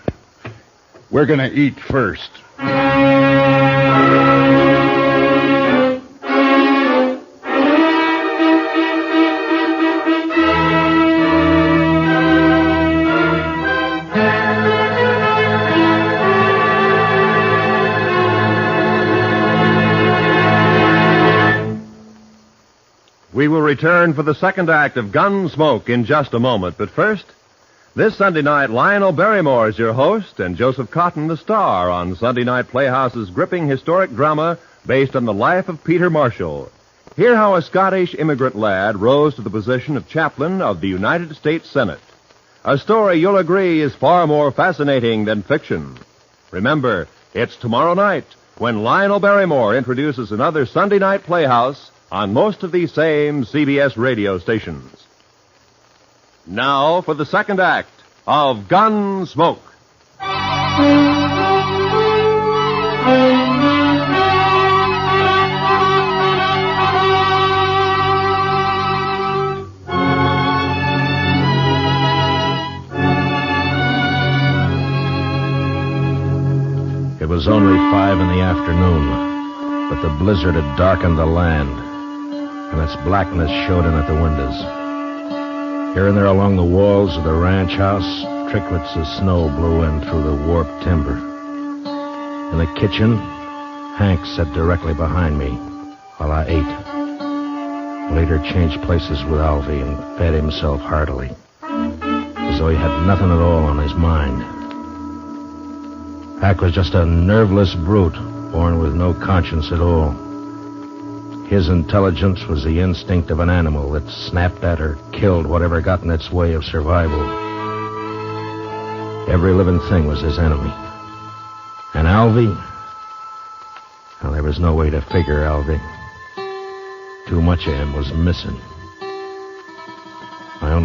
We're gonna eat first. We will return for the second act of Gunsmoke in just a moment. But first, this Sunday night, Lionel Barrymore is your host and Joseph Cotton the star on Sunday Night Playhouse's gripping historic drama based on the life of Peter Marshall. Hear how a Scottish immigrant lad rose to the position of chaplain of the United States Senate. A story you'll agree is far more fascinating than fiction. Remember, it's tomorrow night when Lionel Barrymore introduces another Sunday Night Playhouse on most of these same CBS radio stations. Now for the second act of Gunsmoke. It was only 5 in the afternoon, but the blizzard had darkened the land, and its blackness showed in at the windows. Here and there along the walls of the ranch house, tricklets of snow blew in through the warped timber. In the kitchen, Hank sat directly behind me while I ate. Later changed places with Alvy and fed himself heartily, as though he had nothing at all on his mind. Hank was just a nerveless brute, born with no conscience at all. His intelligence was the instinct of an animal that snapped at or killed whatever got in its way of survival. Every living thing was his enemy. And Alvy? Well, there was no way to figure Alvy. Too much of him was missing. I only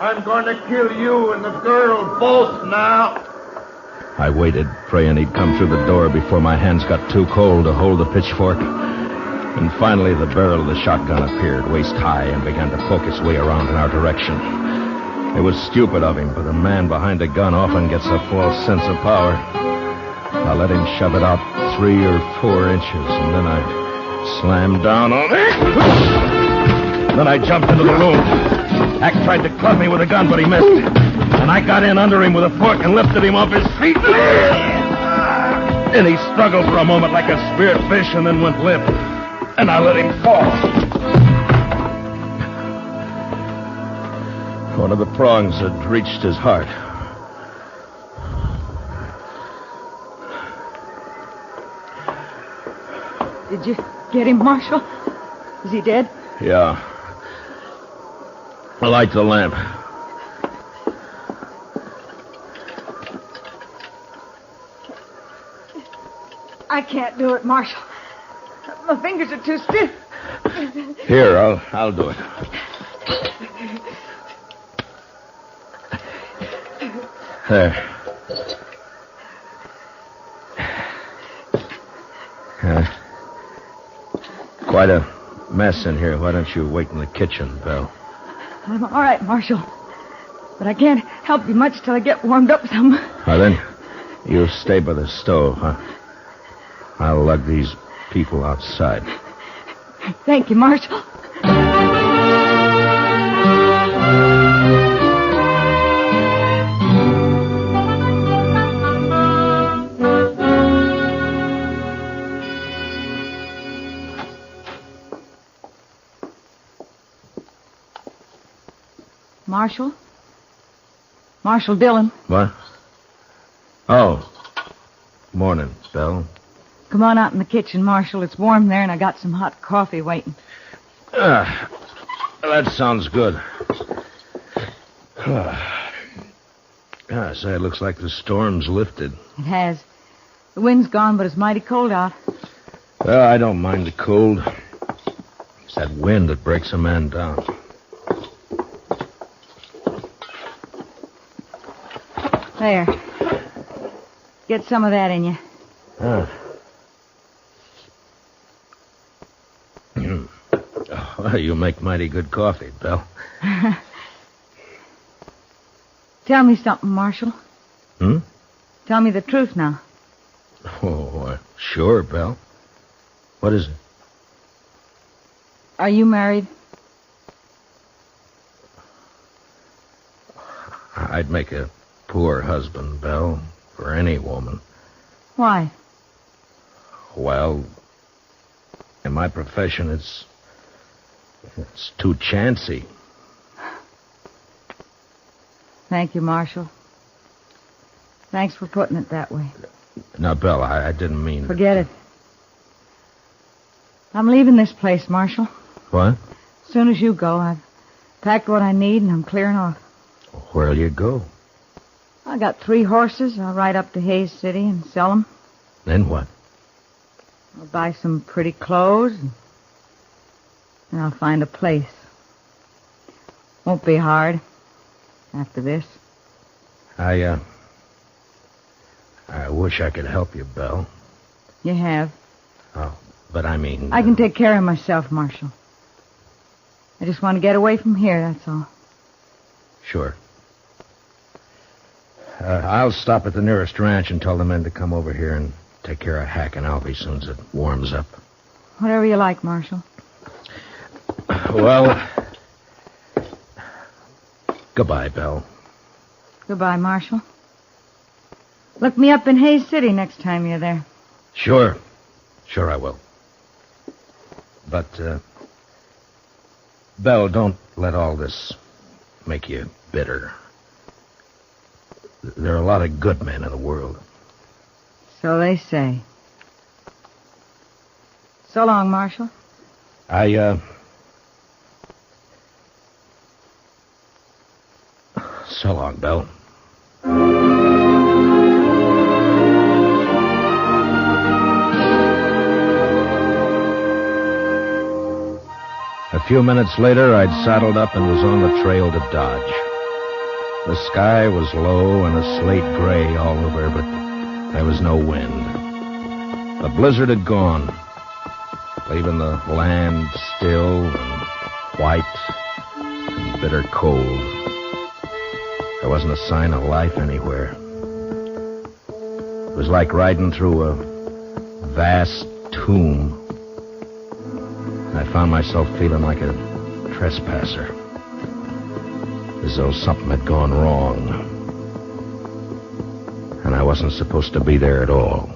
I'm going to kill you and the girl both now. I waited, praying he'd come through the door before my hands got too cold to hold the pitchfork. And finally, the barrel of the shotgun appeared, waist high, and began to poke its way around in our direction. It was stupid of him, but a man behind a gun often gets a false sense of power. I let him shove it out 3 or 4 inches, and then I slammed down on it. Then I jumped into the room. Hack tried to club me with a gun, but he missed. And I got in under him with a fork and lifted him off his feet. And he struggled for a moment like a speared fish and then went limp. And I let him fall. One of the prongs had reached his heart. Did you get him, Marshal? Is he dead? Yeah. Light the lamp. I can't do it, Marshal. My fingers are too stiff. Here, I'll do it. There. Quite a mess in here. Why don't you wait in the kitchen, Belle? I'm all right, Marshal. But I can't help you much till I get warmed up some. Now then, you stay by the stove, huh? I'll lug these people outside. Thank you, Marshal. Marshal? Marshal Dillon. What? Oh. Morning, Belle. Come on out in the kitchen, Marshal. It's warm there, and I got some hot coffee waiting. That sounds good. Say, it looks like the storm's lifted. It has. The wind's gone, but it's mighty cold out. Well, I don't mind the cold. It's that wind that breaks a man down. There. Get some of that in you. Well, you make mighty good coffee, Belle. Tell me something, Marshal. Hmm? Tell me the truth now. Oh, sure, Belle. What is it? Are you married? I'd make a poor husband, Belle, for any woman. Why? Well, in my profession, it's too chancy. Thank you, Marshal. Thanks for putting it that way. Now, Belle, I didn't mean... Forget it. I'm leaving this place, Marshal. What? As soon as you go, I've packed what I need and I'm clearing off. Where'll you go? I got 3 horses. I'll ride up to Hayes City and sell them. Then what? I'll buy some pretty clothes and I'll find a place. Won't be hard after this. I wish I could help you, Belle. You have. Oh, but I mean... I can take care of myself, Marshal. I just want to get away from here, that's all. Sure. I'll stop at the nearest ranch and tell the men to come over here and take care of Hack and Alfie as soon as it warms up. Whatever you like, Marshal. Well, goodbye, Belle. Goodbye, Marshal. Look me up in Hayes City next time you're there. Sure. Sure I will. But, Belle, don't let all this make you bitter. There are a lot of good men in the world. So they say. So long, Marshal. So long, Belle. A few minutes later, I'd saddled up and was on the trail to Dodge. The sky was low and a slate gray all over, but there was no wind. The blizzard had gone, leaving the land still and white and bitter cold. There wasn't a sign of life anywhere. It was like riding through a vast tomb. I found myself feeling like a trespasser, as though something had gone wrong, and I wasn't supposed to be there at all.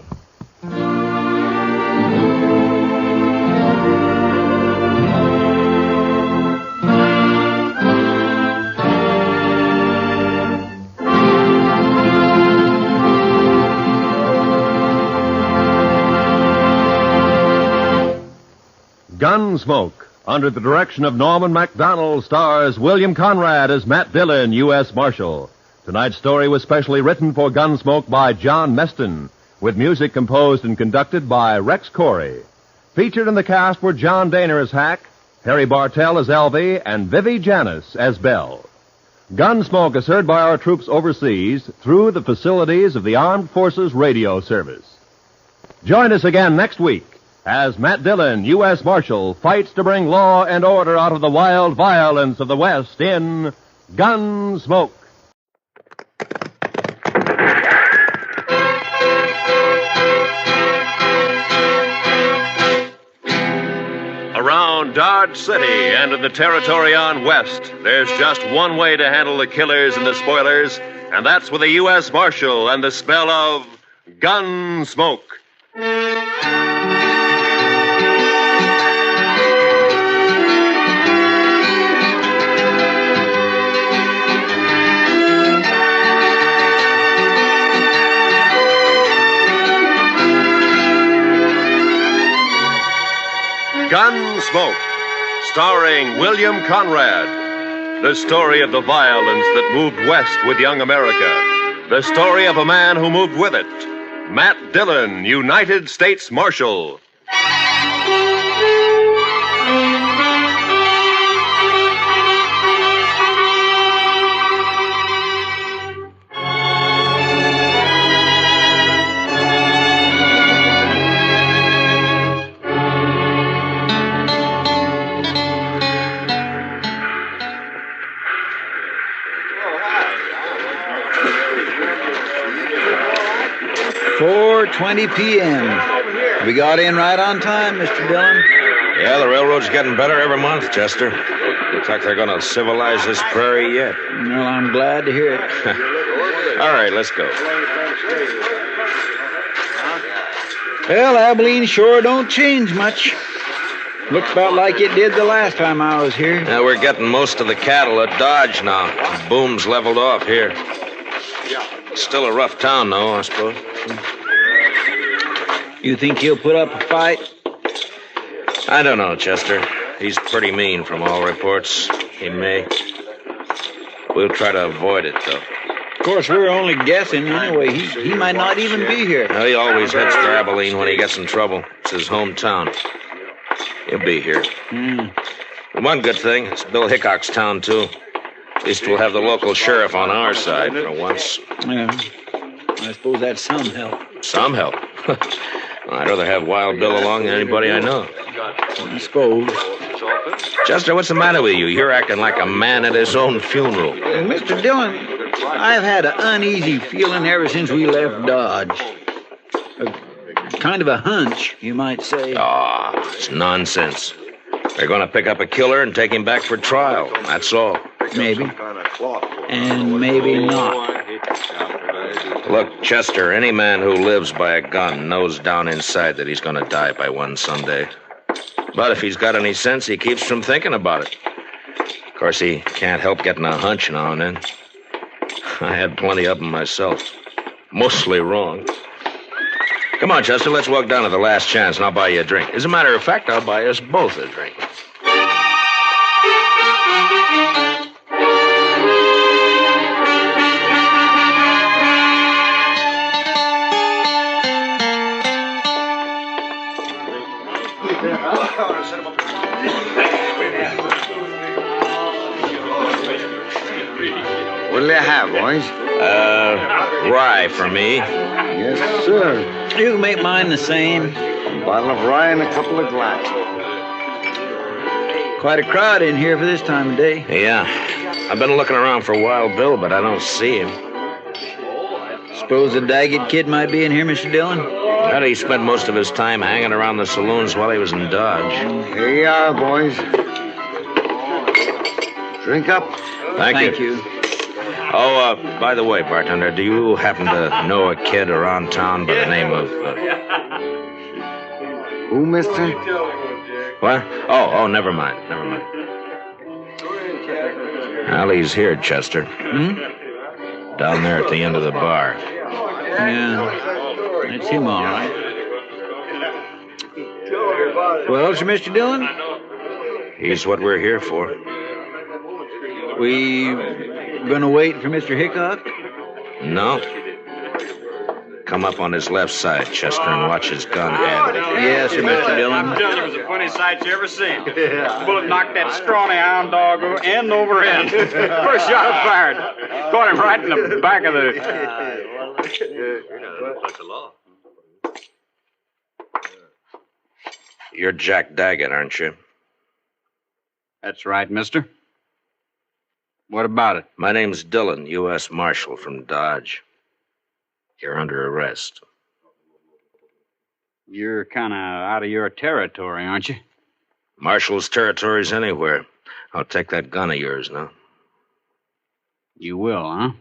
Gunsmoke, under the direction of Norman MacDonald, stars William Conrad as Matt Dillon, U.S. Marshal. Tonight's story was specially written for Gunsmoke by John Meston, with music composed and conducted by Rex Corey. Featured in the cast were John Daner as Hack, Harry Bartell as Elvie, and Vivi Janis as Belle. Gunsmoke is heard by our troops overseas through the facilities of the Armed Forces Radio Service. Join us again next week as Matt Dillon, U.S. Marshal, fights to bring law and order out of the wild violence of the West in Gunsmoke. Around Dodge City and in the territory on West, there's just one way to handle the killers and the spoilers, and that's with a U.S. Marshal and the smell of Gunsmoke. Gunsmoke, starring William Conrad. The story of the violence that moved west with young America. The story of a man who moved with it. Matt Dillon, United States Marshal. .20 p.m. We got in right on time, Mr. Dillon. Yeah, the railroad's getting better every month, Chester. Looks like they're going to civilize this prairie yet. Well, I'm glad to hear it. All right, let's go. Well, Abilene sure don't change much. Looks about like it did the last time I was here. Now, we're getting most of the cattle at Dodge now. The boom's leveled off here. Still a rough town, though, I suppose. You think he'll put up a fight? I don't know, Chester. He's pretty mean from all reports. He may. We'll try to avoid it, though. Of course, we're only guessing anyway. He might not even be here. Well, he always heads for Abilene when he gets in trouble. It's his hometown. He'll be here. And one good thing, it's Bill Hickok's town, too. At least we'll have the local sheriff on our side for once. Yeah. I suppose that's some help. Some help? I'd rather have Wild Bill along than anybody I know. I suppose. Chester, what's the matter with you? You're acting like a man at his own funeral. Mr. Dillon, I've had an uneasy feeling ever since we left Dodge. Kind of a hunch, you might say. It's nonsense. They're going to pick up a killer and take him back for trial. That's all. Maybe. And maybe not. Look, Chester, any man who lives by a gun knows down inside that he's going to die by one someday. But if he's got any sense, he keeps from thinking about it. Of course, he can't help getting a hunch now and then. I had plenty of them myself. Mostly wrong. Come on, Chester, let's walk down to the Last Chance and I'll buy you a drink. As a matter of fact, I'll buy us both a drink. What'll you have, boys? Rye for me. Yes, sir. You can make mine the same. A bottle of rye and a couple of glasses. Quite a crowd in here for this time of day. Yeah. I've been looking around for Wild Bill, but I don't see him. Suppose the Daggett kid might be in here, Mr. Dillon? Well, he spent most of his time hanging around the saloons while he was in Dodge. Here you are, boys. Drink up. Thank you. Oh, by the way, bartender, do you happen to know a kid around town by the name of... Who, mister? What? Oh, never mind. Well, he's here, Chester. Down there at the end of the bar. Yeah, that's him, all right. What else, Mr. Dillon? He's what we're here for. We gonna wait for Mr. Hickok? No. Come up on his left side, Chester, and watch his gun handle. Yes, sir, Mr. Dillon. I'm telling you, it was the funniest sight you ever seen. The bullet knocked that scrawny hound dog end over end. First shot fired. Caught him right in the back of the... You're Jack Daggett, aren't you? That's right, mister. What about it? My name's Dillon, U.S. Marshal from Dodge. You're under arrest. You're kind of out of your territory, aren't you? Marshal's territory's anywhere. I'll take that gun of yours now. You will, huh?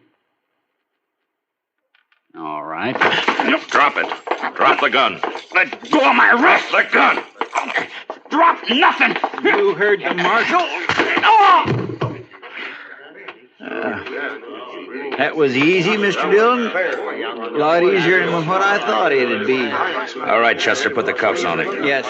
All right. Drop it. Drop the gun. Let go of my wrist! The gun! Drop nothing! You heard the marshal? That was easy, Mr. Dillon. A lot easier than what I thought it'd be. All right, Chester, put the cuffs on him. Yes.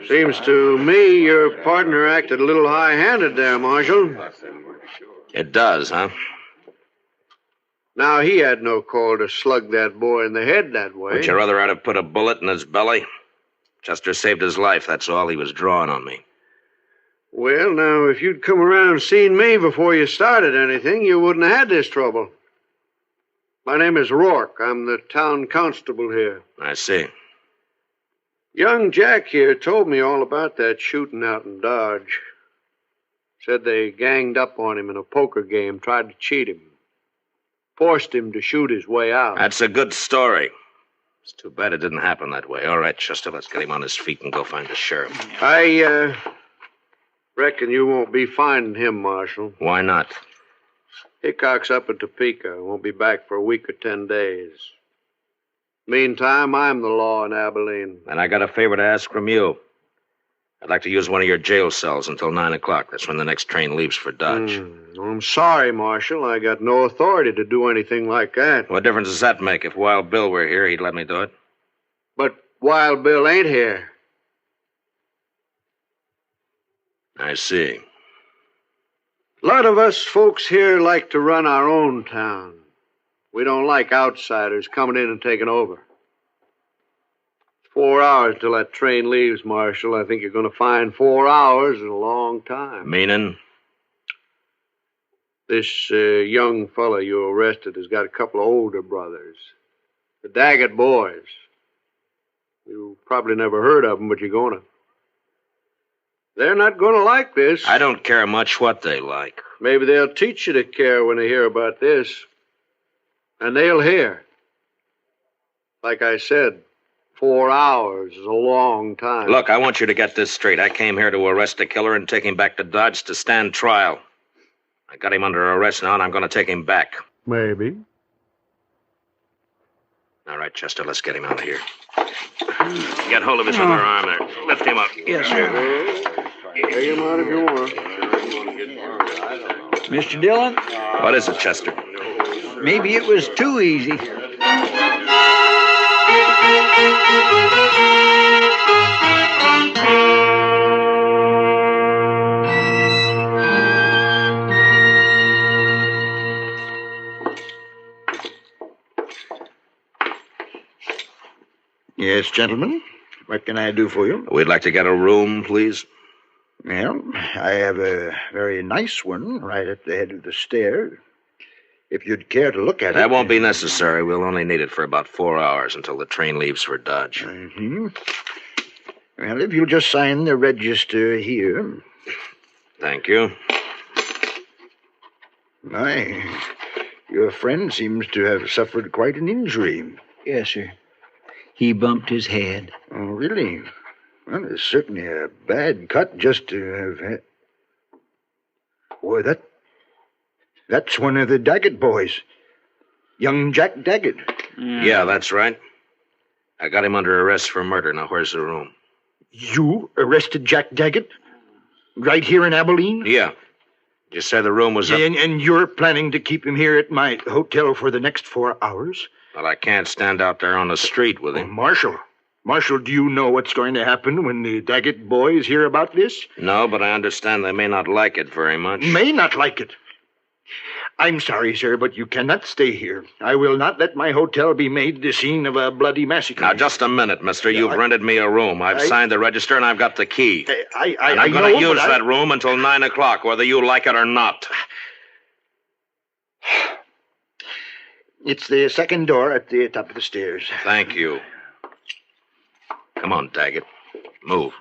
Seems to me your partner acted a little high-handed there, Marshal. It does, huh? Now, he had no call to slug that boy in the head that way. Would you rather I'd have put a bullet in his belly? Chester saved his life, that's all. He was drawing on me. Well, now, if you'd come around and seen me before you started anything, you wouldn't have had this trouble. My name is Rourke. I'm the town constable here. I see. Young Jack here told me all about that shooting out in Dodge. Said they ganged up on him in a poker game, tried to cheat him. Forced him to shoot his way out. That's a good story. It's too bad it didn't happen that way. All right, Chester, let's get him on his feet and go find the sheriff. I reckon you won't be finding him, Marshal. Why not? Hickok's up at Topeka. Won't be back for a week or 10 days. Meantime, I'm the law in Abilene. And I got a favor to ask from you. I'd like to use one of your jail cells until 9 o'clock. That's when the next train leaves for Dodge. I'm sorry, Marshal. I got no authority to do anything like that. What difference does that make? If Wild Bill were here, he'd let me do it. But Wild Bill ain't here. I see. A lot of us folks here like to run our own town. We don't like outsiders coming in and taking over. 4 hours till that train leaves, Marshal. I think you're going to find 4 hours is a long time. Meaning? This young fella you arrested has got a couple of older brothers. The Daggett boys. You probably never heard of them, but you're going to. They're not going to like this. I don't care much what they like. Maybe they'll teach you to care when they hear about this. And they'll hear. Like I said, 4 hours is a long time. Look, I want you to get this straight. I came here to arrest the killer and take him back to Dodge to stand trial. I got him under arrest now, and I'm going to take him back. Maybe. All right, Chester, let's get him out of here. Get hold of his other arm there. Lift him up. Yes, sir. Take him out if you want. Mr. Dillon? What is it, Chester? Maybe it was too easy. Yes, gentlemen. What can I do for you? We'd like to get a room, please. Well, I have a very nice one right at the head of the stair. If you'd care to look at it. That won't be necessary. We'll only need it for about 4 hours until the train leaves for Dodge. Mm-hmm. Well, if you'll just sign the register here. Thank you. My, your friend seems to have suffered quite an injury. Yes, sir. He bumped his head. Oh, really? Well, it's certainly a bad cut just to have had. Boy, that's one of the Daggett boys. Young Jack Daggett. Yeah, that's right. I got him under arrest for murder. Now, where's the room? You arrested Jack Daggett? Right here in Abilene? Yeah. You said the room was up. And you're planning to keep him here at my hotel for the next 4 hours? Well, I can't stand out there on the street with him. Marshal, do you know what's going to happen when the Daggett boys hear about this? No, but I understand they may not like it very much. May not like it. I'm sorry, sir, but you cannot stay here. I will not let my hotel be made the scene of a bloody massacre. Now, just a minute, mister. You've rented me a room. I've signed the register, and I've got the key. I'm going to use that room until 9 o'clock, whether you like it or not. It's the second door at the top of the stairs. Thank you. Come on, Daggett. Move.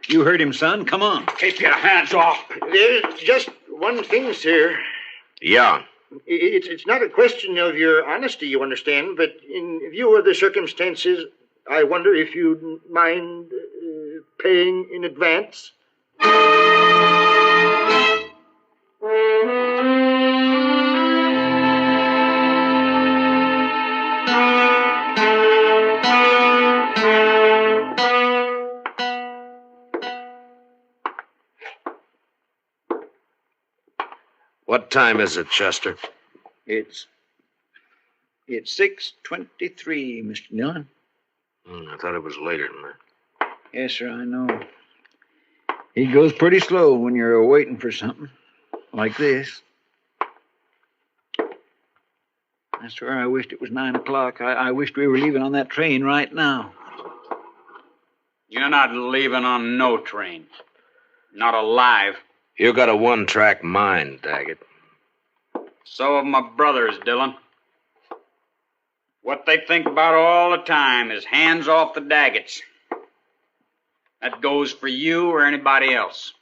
You heard him, son. Come on. Keep your hands off. There's just one thing, sir. Yeah. It's not a question of your honesty, you understand, but in view of the circumstances, I wonder if you'd mind paying in advance. What time is it, Chester? It's 6:23, Mr. Dillon. I thought it was later than that. Yes, sir, I know. He goes pretty slow when you're waiting for something like this. I swear I wished it was 9 o'clock. I wished we were leaving on that train right now. You're not leaving on no train. Not alive. You got a one-track mind, Daggett. So have my brothers, Dillon. What they think about all the time is hands off the Daggets. That goes for you or anybody else.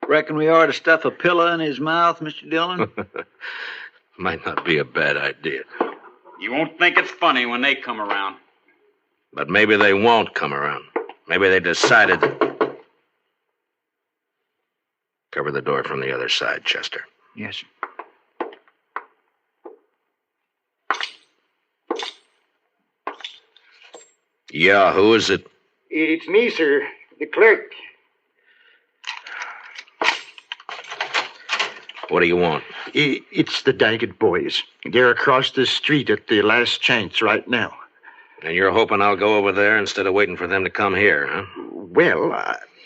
Reckon we ought to stuff a pillow in his mouth, Mr. Dillon? Might not be a bad idea. You won't think it's funny when they come around. But maybe they won't come around. Maybe they decided... Cover the door from the other side, Chester. Yes, sir. Yeah, who is it? It's me, sir. The clerk. What do you want? It's the Daggett boys. They're across the street at the last chance right now. And you're hoping I'll go over there instead of waiting for them to come here, huh? Well,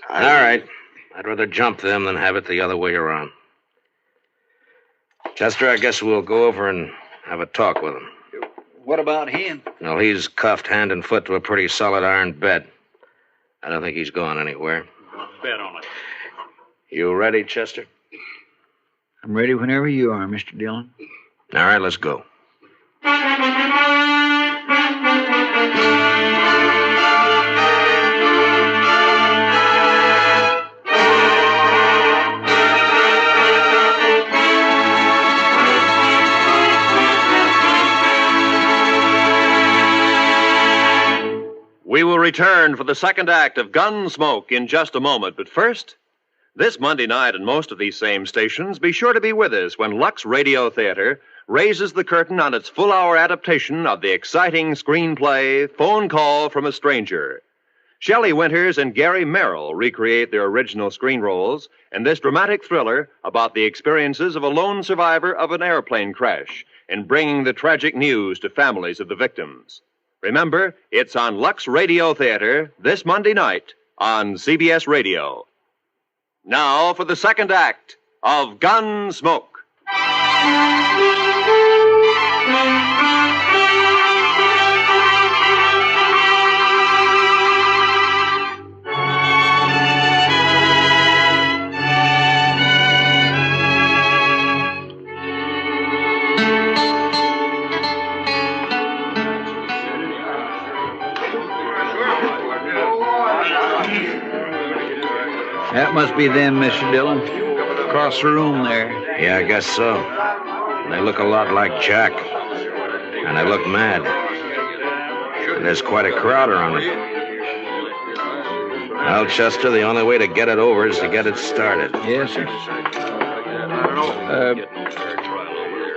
All right. I'd rather jump them than have it the other way around. Chester, I guess we'll go over and have a talk with him. What about him? Well, he's cuffed hand and foot to a pretty solid iron bed. I don't think he's going anywhere. Bet on it. You ready, Chester? I'm ready whenever you are, Mr. Dillon. All right, let's go. We will return for the second act of Gunsmoke in just a moment. But first, this Monday night on most of these same stations, be sure to be with us when Lux Radio Theater raises the curtain on its full-hour adaptation of the exciting screenplay Phone Call from a Stranger. Shelley Winters and Gary Merrill recreate their original screen roles in this dramatic thriller about the experiences of a lone survivor of an airplane crash in bringing the tragic news to families of the victims. Remember, it's on Lux Radio Theater this Monday night on CBS Radio. Now for the second act of Gunsmoke. That must be them, Mr. Dillon. Across the room there. Yeah, I guess so. They look a lot like Jack. And they look mad. And there's quite a crowd around them. Well, Chester, the only way to get it over is to get it started. Yes, sir.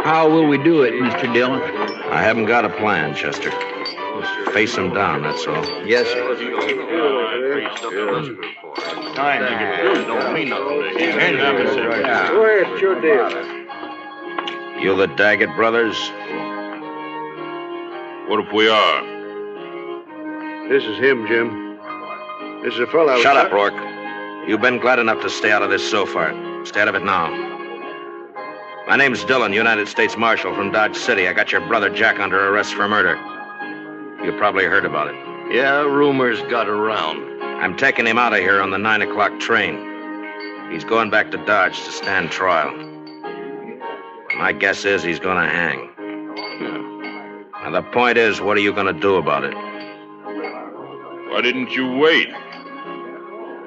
How will we do it, Mr. Dillon? I haven't got a plan, Chester. Just face them down, that's all. Yes, sir. Go ahead, it's your deal. You the Daggett brothers? What if we are? This is him, Jim. This is a fellow. Shut up, Rourke. You've been glad enough to stay out of this so far. Stay out of it now. My name's Dillon, United States Marshal from Dodge City. I got your brother Jack under arrest for murder. You probably heard about it. Yeah, rumors got around. I'm taking him out of here on the 9 o'clock train. He's going back to Dodge to stand trial. My guess is he's going to hang. Now, the point is, what are you going to do about it? Why didn't you wait?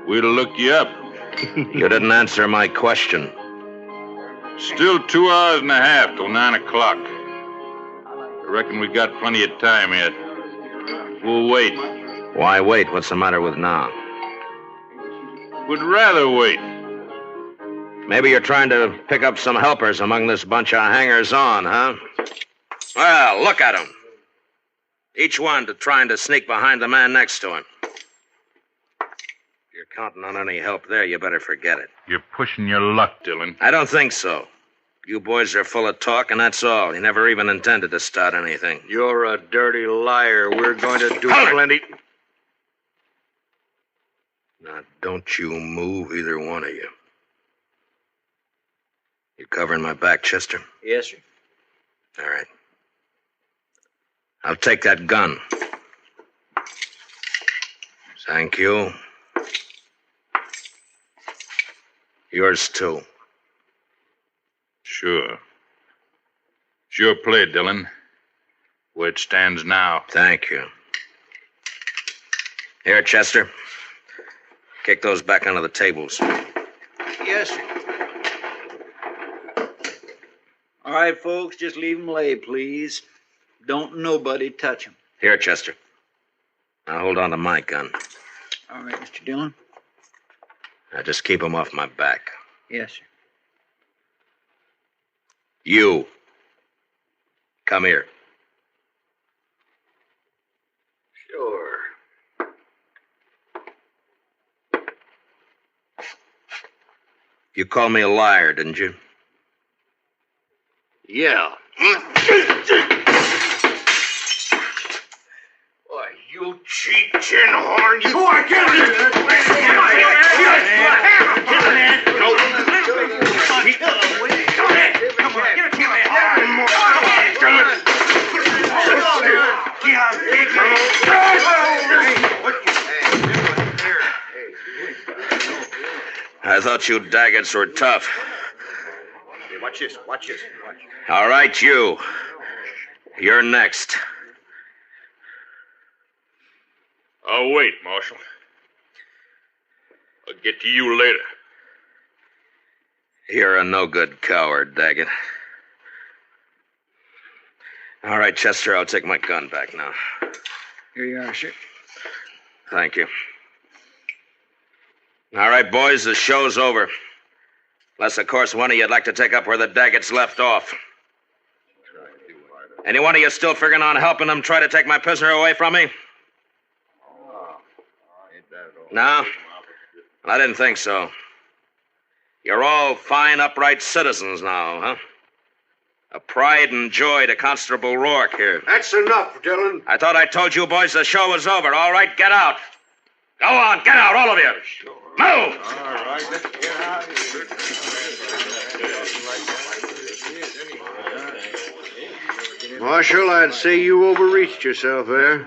We'd have looked you up. You didn't answer my question. Still 2 hours and a half till 9 o'clock. I reckon we got plenty of time yet. We'll wait. Why wait? What's the matter with now? We'd rather wait. Maybe you're trying to pick up some helpers among this bunch of hangers-on, huh? Well, look at them. Each one trying to sneak behind the man next to him. If you're counting on any help there, you better forget it. You're pushing your luck, Dillon. I don't think so. You boys are full of talk, and that's all. You never even intended to start anything. You're a dirty liar. We're going to do plenty. Now, don't you move, either one of you. You covering my back, Chester? Yes, sir. All right. I'll take that gun. Thank you. Yours, too. Sure. Sure play, Dillon. Where it stands now. Thank you. Here, Chester. Kick those back onto the tables. Yes, sir. All right, folks, just leave them lay, please. Don't nobody touch them. Here, Chester. Now hold on to my gun. All right, Mr. Dillon. Now just keep them off my back. Yes, sir. You. Come here. Sure. You called me a liar, didn't you? Yeah. Why, you cheap chin horn, you... I get it! I thought you Daggets were tough. Hey, watch this. All right, you. You're next. I'll wait, Marshal. I'll get to you later. You're a no-good coward, Daggett. All right, Chester, I'll take my gun back now. Here you are, sir. Thank you. All right, boys, the show's over. Unless, of course, one of you'd like to take up where the Daggets left off. Any one of you still figuring on helping them try to take my prisoner away from me? No? I didn't think so. You're all fine, upright citizens now, huh? A pride and joy to Constable Rourke here. That's enough, Dillon. I thought I told you boys the show was over. All right, get out. Go on, get out, all of you. Move! All right, let's get out of here. Marshal, I'd say you overreached yourself there.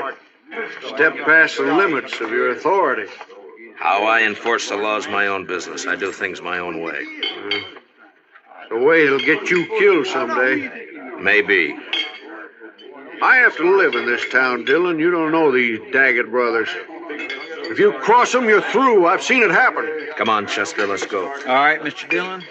Stepped past the limits of your authority. How I enforce the law's my own business. I do things my own way. The way it'll get you killed someday. Maybe. I have to live in this town, Dillon. You don't know these Daggett brothers. If you cross them, you're through. I've seen it happen. Come on, Chester, let's go. All right, Mr. Dillon.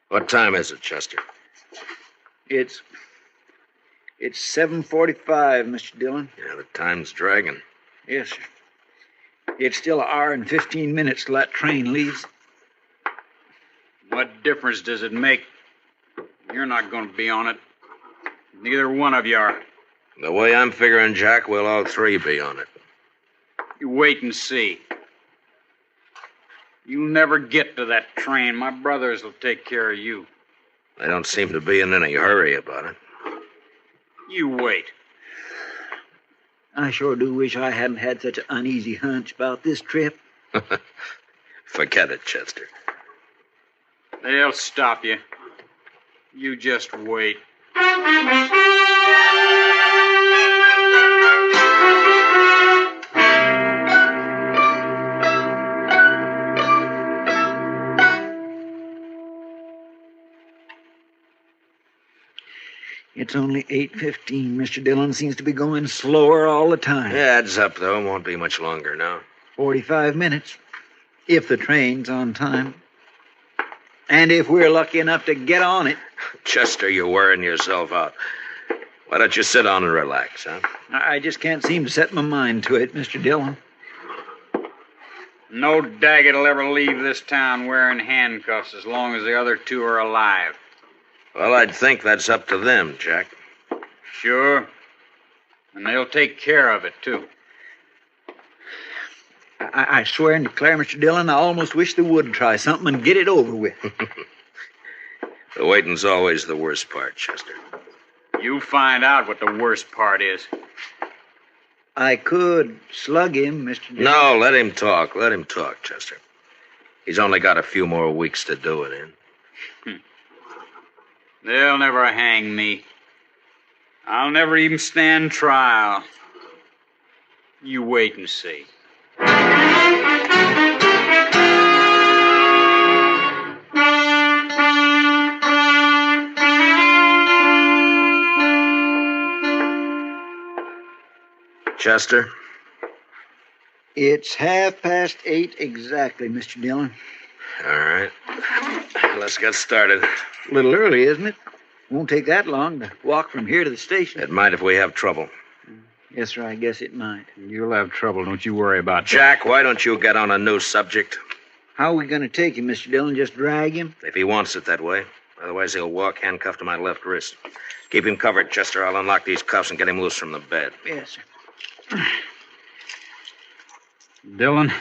What time is it, Chester? It's 7:45, Mr. Dillon. Yeah, the time's dragging. Yes, sir. It's still an hour and 15 minutes till that train leaves. What difference does it make? You're not going to be on it. Neither one of you are. The way I'm figuring, Jack, we'll all three be on it. You wait and see. You'll never get to that train. My brothers will take care of you. They don't seem to be in any hurry about it. You wait. I sure do wish I hadn't had such an uneasy hunch about this trip. Forget it, Chester. They'll stop you. You just wait. It's only 8:15. Mr. Dillon seems to be going slower all the time. Yeah, adds up, though. Won't be much longer now. 45 minutes, if the train's on time. And if we're lucky enough to get on it. Chester, you're wearing yourself out. Why don't you sit down and relax, huh? I just can't seem to set my mind to it, Mr. Dillon. No Daggett will ever leave this town wearing handcuffs as long as the other two are alive. Well, I'd think that's up to them, Jack. Sure. And they'll take care of it, too. I swear and declare, Mr. Dillon, I almost wish they would try something and get it over with. The waiting's always the worst part, Chester. You find out what the worst part is. I could slug him, Mr. Dillon. No, let him talk. Let him talk, Chester. He's only got a few more weeks to do it in. They'll never hang me. I'll never even stand trial. You wait and see. Chester? It's 8:30 exactly, Mr. Dillon. All right. Let's get started. A little early, isn't it? Won't take that long to walk from here to the station. It might if we have trouble. Yes, sir, I guess it might. You'll have trouble, don't you worry about that. Jack, why don't you get on a new subject? How are we going to take him, Mr. Dillon? Just drag him? If he wants it that way. Otherwise, he'll walk handcuffed to my left wrist. Keep him covered, Chester. I'll unlock these cuffs and get him loose from the bed. Yes, sir. Dillon,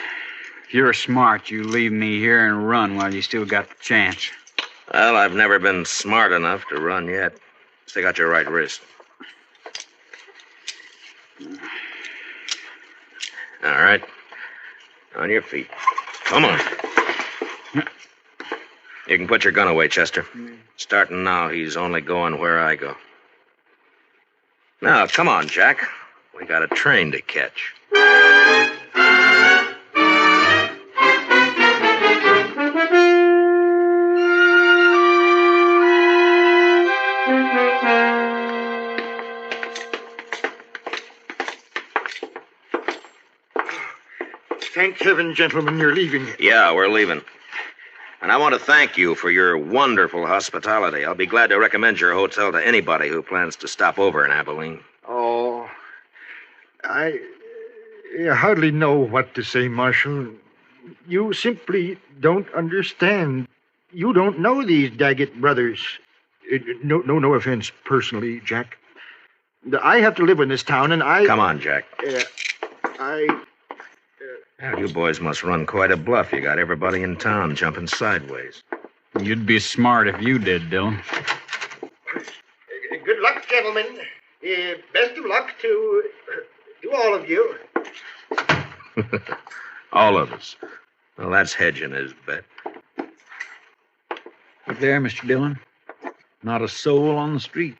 if you're smart, you leave me here and run while you still got the chance. Well, I've never been smart enough to run yet. Stick out your right wrist. All right. On your feet. Come on. You can put your gun away, Chester. Starting now, he's only going where I go. Now, come on, Jack. We got a train to catch. Thank heaven, gentlemen, you're leaving. Yeah, we're leaving. And I want to thank you for your wonderful hospitality. I'll be glad to recommend your hotel to anybody who plans to stop over in Abilene. Oh, I hardly know what to say, Marshal. You simply don't understand. You don't know these Daggett brothers. No offense personally, Jack. I have to live in this town, and I... Come on, Jack. Now, you boys must run quite a bluff. You got everybody in town jumping sideways. You'd be smart if you did, Dillon. Good luck, gentlemen. Best of luck to all of you. All of us. Well, that's hedging his bet. Look there, Mr. Dillon. Not a soul on the street.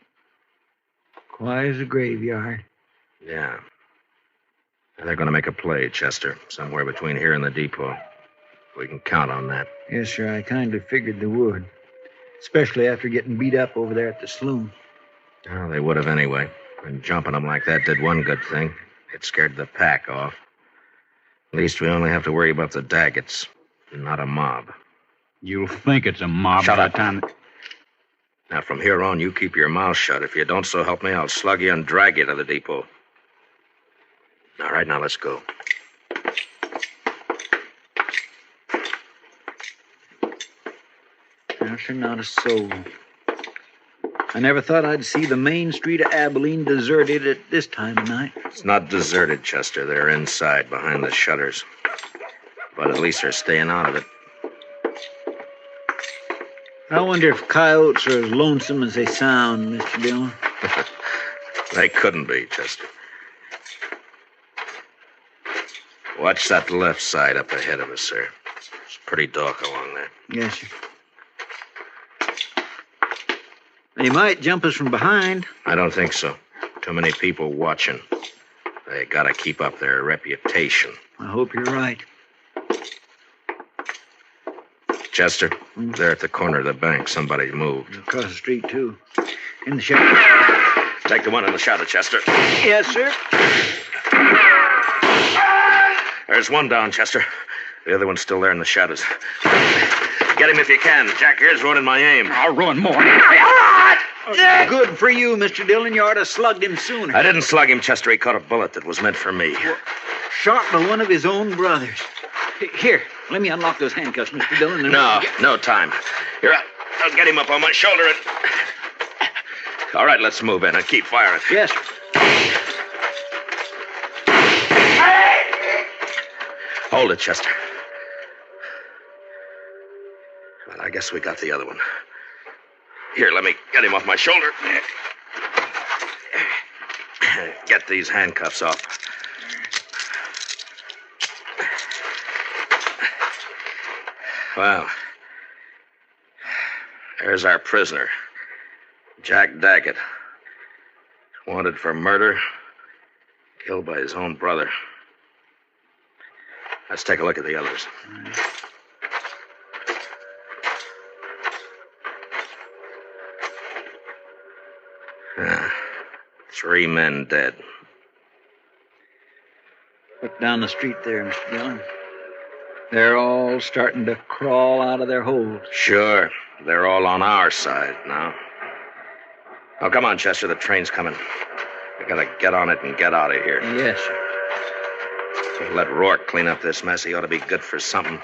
Quiet as a graveyard. Yeah. They're going to make a play, Chester, somewhere between here and the depot. We can count on that. Yes, sir, I kindly figured they would. Especially after getting beat up over there at the saloon. Well, they would have anyway. And jumping them like that did one good thing. It scared the pack off. At least we only have to worry about the Daggets, not a mob. You'll think it's a mob Shut by up. the time... Now, from here on, you keep your mouth shut. If you don't, so help me, I'll slug you and drag you to the depot. All right, now let's go. No, sir, not a soul. I never thought I'd see the main street of Abilene deserted at this time of night. It's not deserted, Chester. They're inside, behind the shutters. But at least they're staying out of it. I wonder if coyotes are as lonesome as they sound, Mr. Dillon. They couldn't be, Chester. Watch that left side up ahead of us, sir. It's pretty dark along there. Yes, sir. They might jump us from behind. I don't think so. Too many people watching. They gotta keep up their reputation. I hope you're right. Chester, they're at the corner of the bank. Somebody's moved. Across the street, too. In the shadow. Take the one in the shadow, Chester. Yes, sir. There's one down, Chester. The other one's still there in the shadows. Get him if you can. Jack here's ruining my aim. I'll ruin more. Good for you, Mr. Dillon. You ought to have slugged him sooner. I didn't slug him, Chester. He caught a bullet that was meant for me. Well, shot by one of his own brothers. Here, let me unlock those handcuffs, Mr. Dillon. No time. Here, I'll get him up on my shoulder and... All right, let's move in and keep firing. Yes, sir. Hold it, Chester. Well, I guess we got the other one. Here, let me get him off my shoulder. Get these handcuffs off. Well, there's our prisoner, Jack Daggett. Wanted for murder, killed by his own brother. Let's take a look at the others. Three men dead. Look down the street there, Mr. Dillon. They're all starting to crawl out of their holes. Sure. They're all on our side now. Oh, come on, Chester. The train's coming. We gotta get on it and get out of here. Yes, sir. Let Rourke clean up this mess. He ought to be good for something.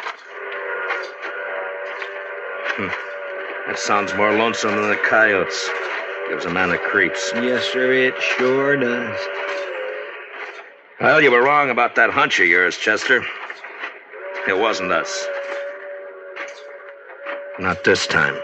That sounds more lonesome than the coyotes. Gives a man the creeps. Yes, sir, it sure does. Well, you were wrong about that hunch of yours, Chester. It wasn't us. Not this time.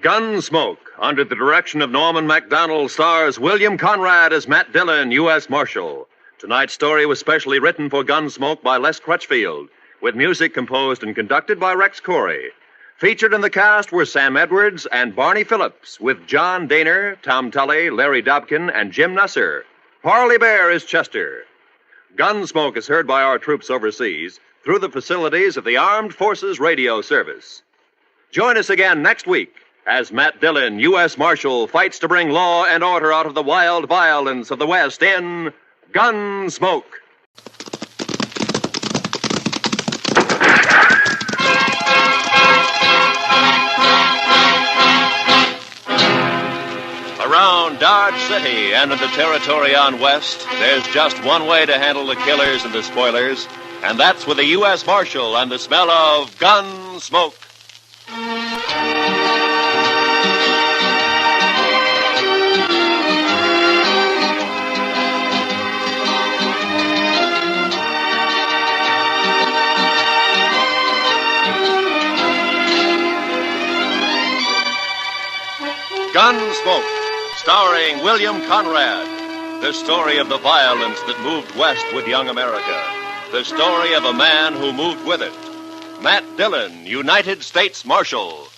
Gunsmoke, under the direction of Norman MacDonald, stars William Conrad as Matt Dillon, U.S. Marshal. Tonight's story was specially written for Gunsmoke by Les Crutchfield, with music composed and conducted by Rex Corey. Featured in the cast were Sam Edwards and Barney Phillips, with John Daner, Tom Tully, Larry Dobkin, and Jim Nusser. Parley Bear is Chester. Gunsmoke is heard by our troops overseas through the facilities of the Armed Forces Radio Service. Join us again next week as Matt Dillon, U.S. Marshal, fights to bring law and order out of the wild violence of the West in Gunsmoke. Around Dodge City and in the territory on West, there's just one way to handle the killers and the spoilers, and that's with the U.S. Marshal and the smell of gun smoke. Gunsmoke, starring William Conrad. The story of the violence that moved west with young America. The story of a man who moved with it. Matt Dillon, United States Marshal.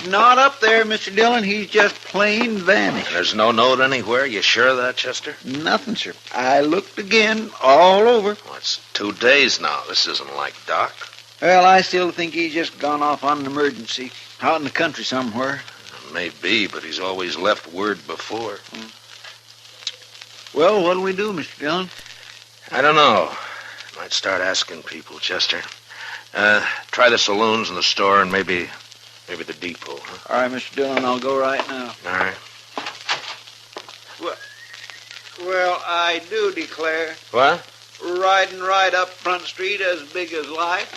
Not up there, Mr. Dillon. He's just plain vanished. There's no note anywhere? You sure of that, Chester? Nothing, sir. I looked again, all over. Well, it's 2 days now. This isn't like Doc. Well, I still think he's just gone off on an emergency. Out in the country somewhere. Maybe, but he's always left word before. Well, what'll we do, Mr. Dillon? I don't know. Might start asking people, Chester. Try the saloons and the store and maybe the depot, huh? All right, Mr. Dillon, I'll go right now. All right. Well, I do declare. What? Riding right up Front Street as big as life.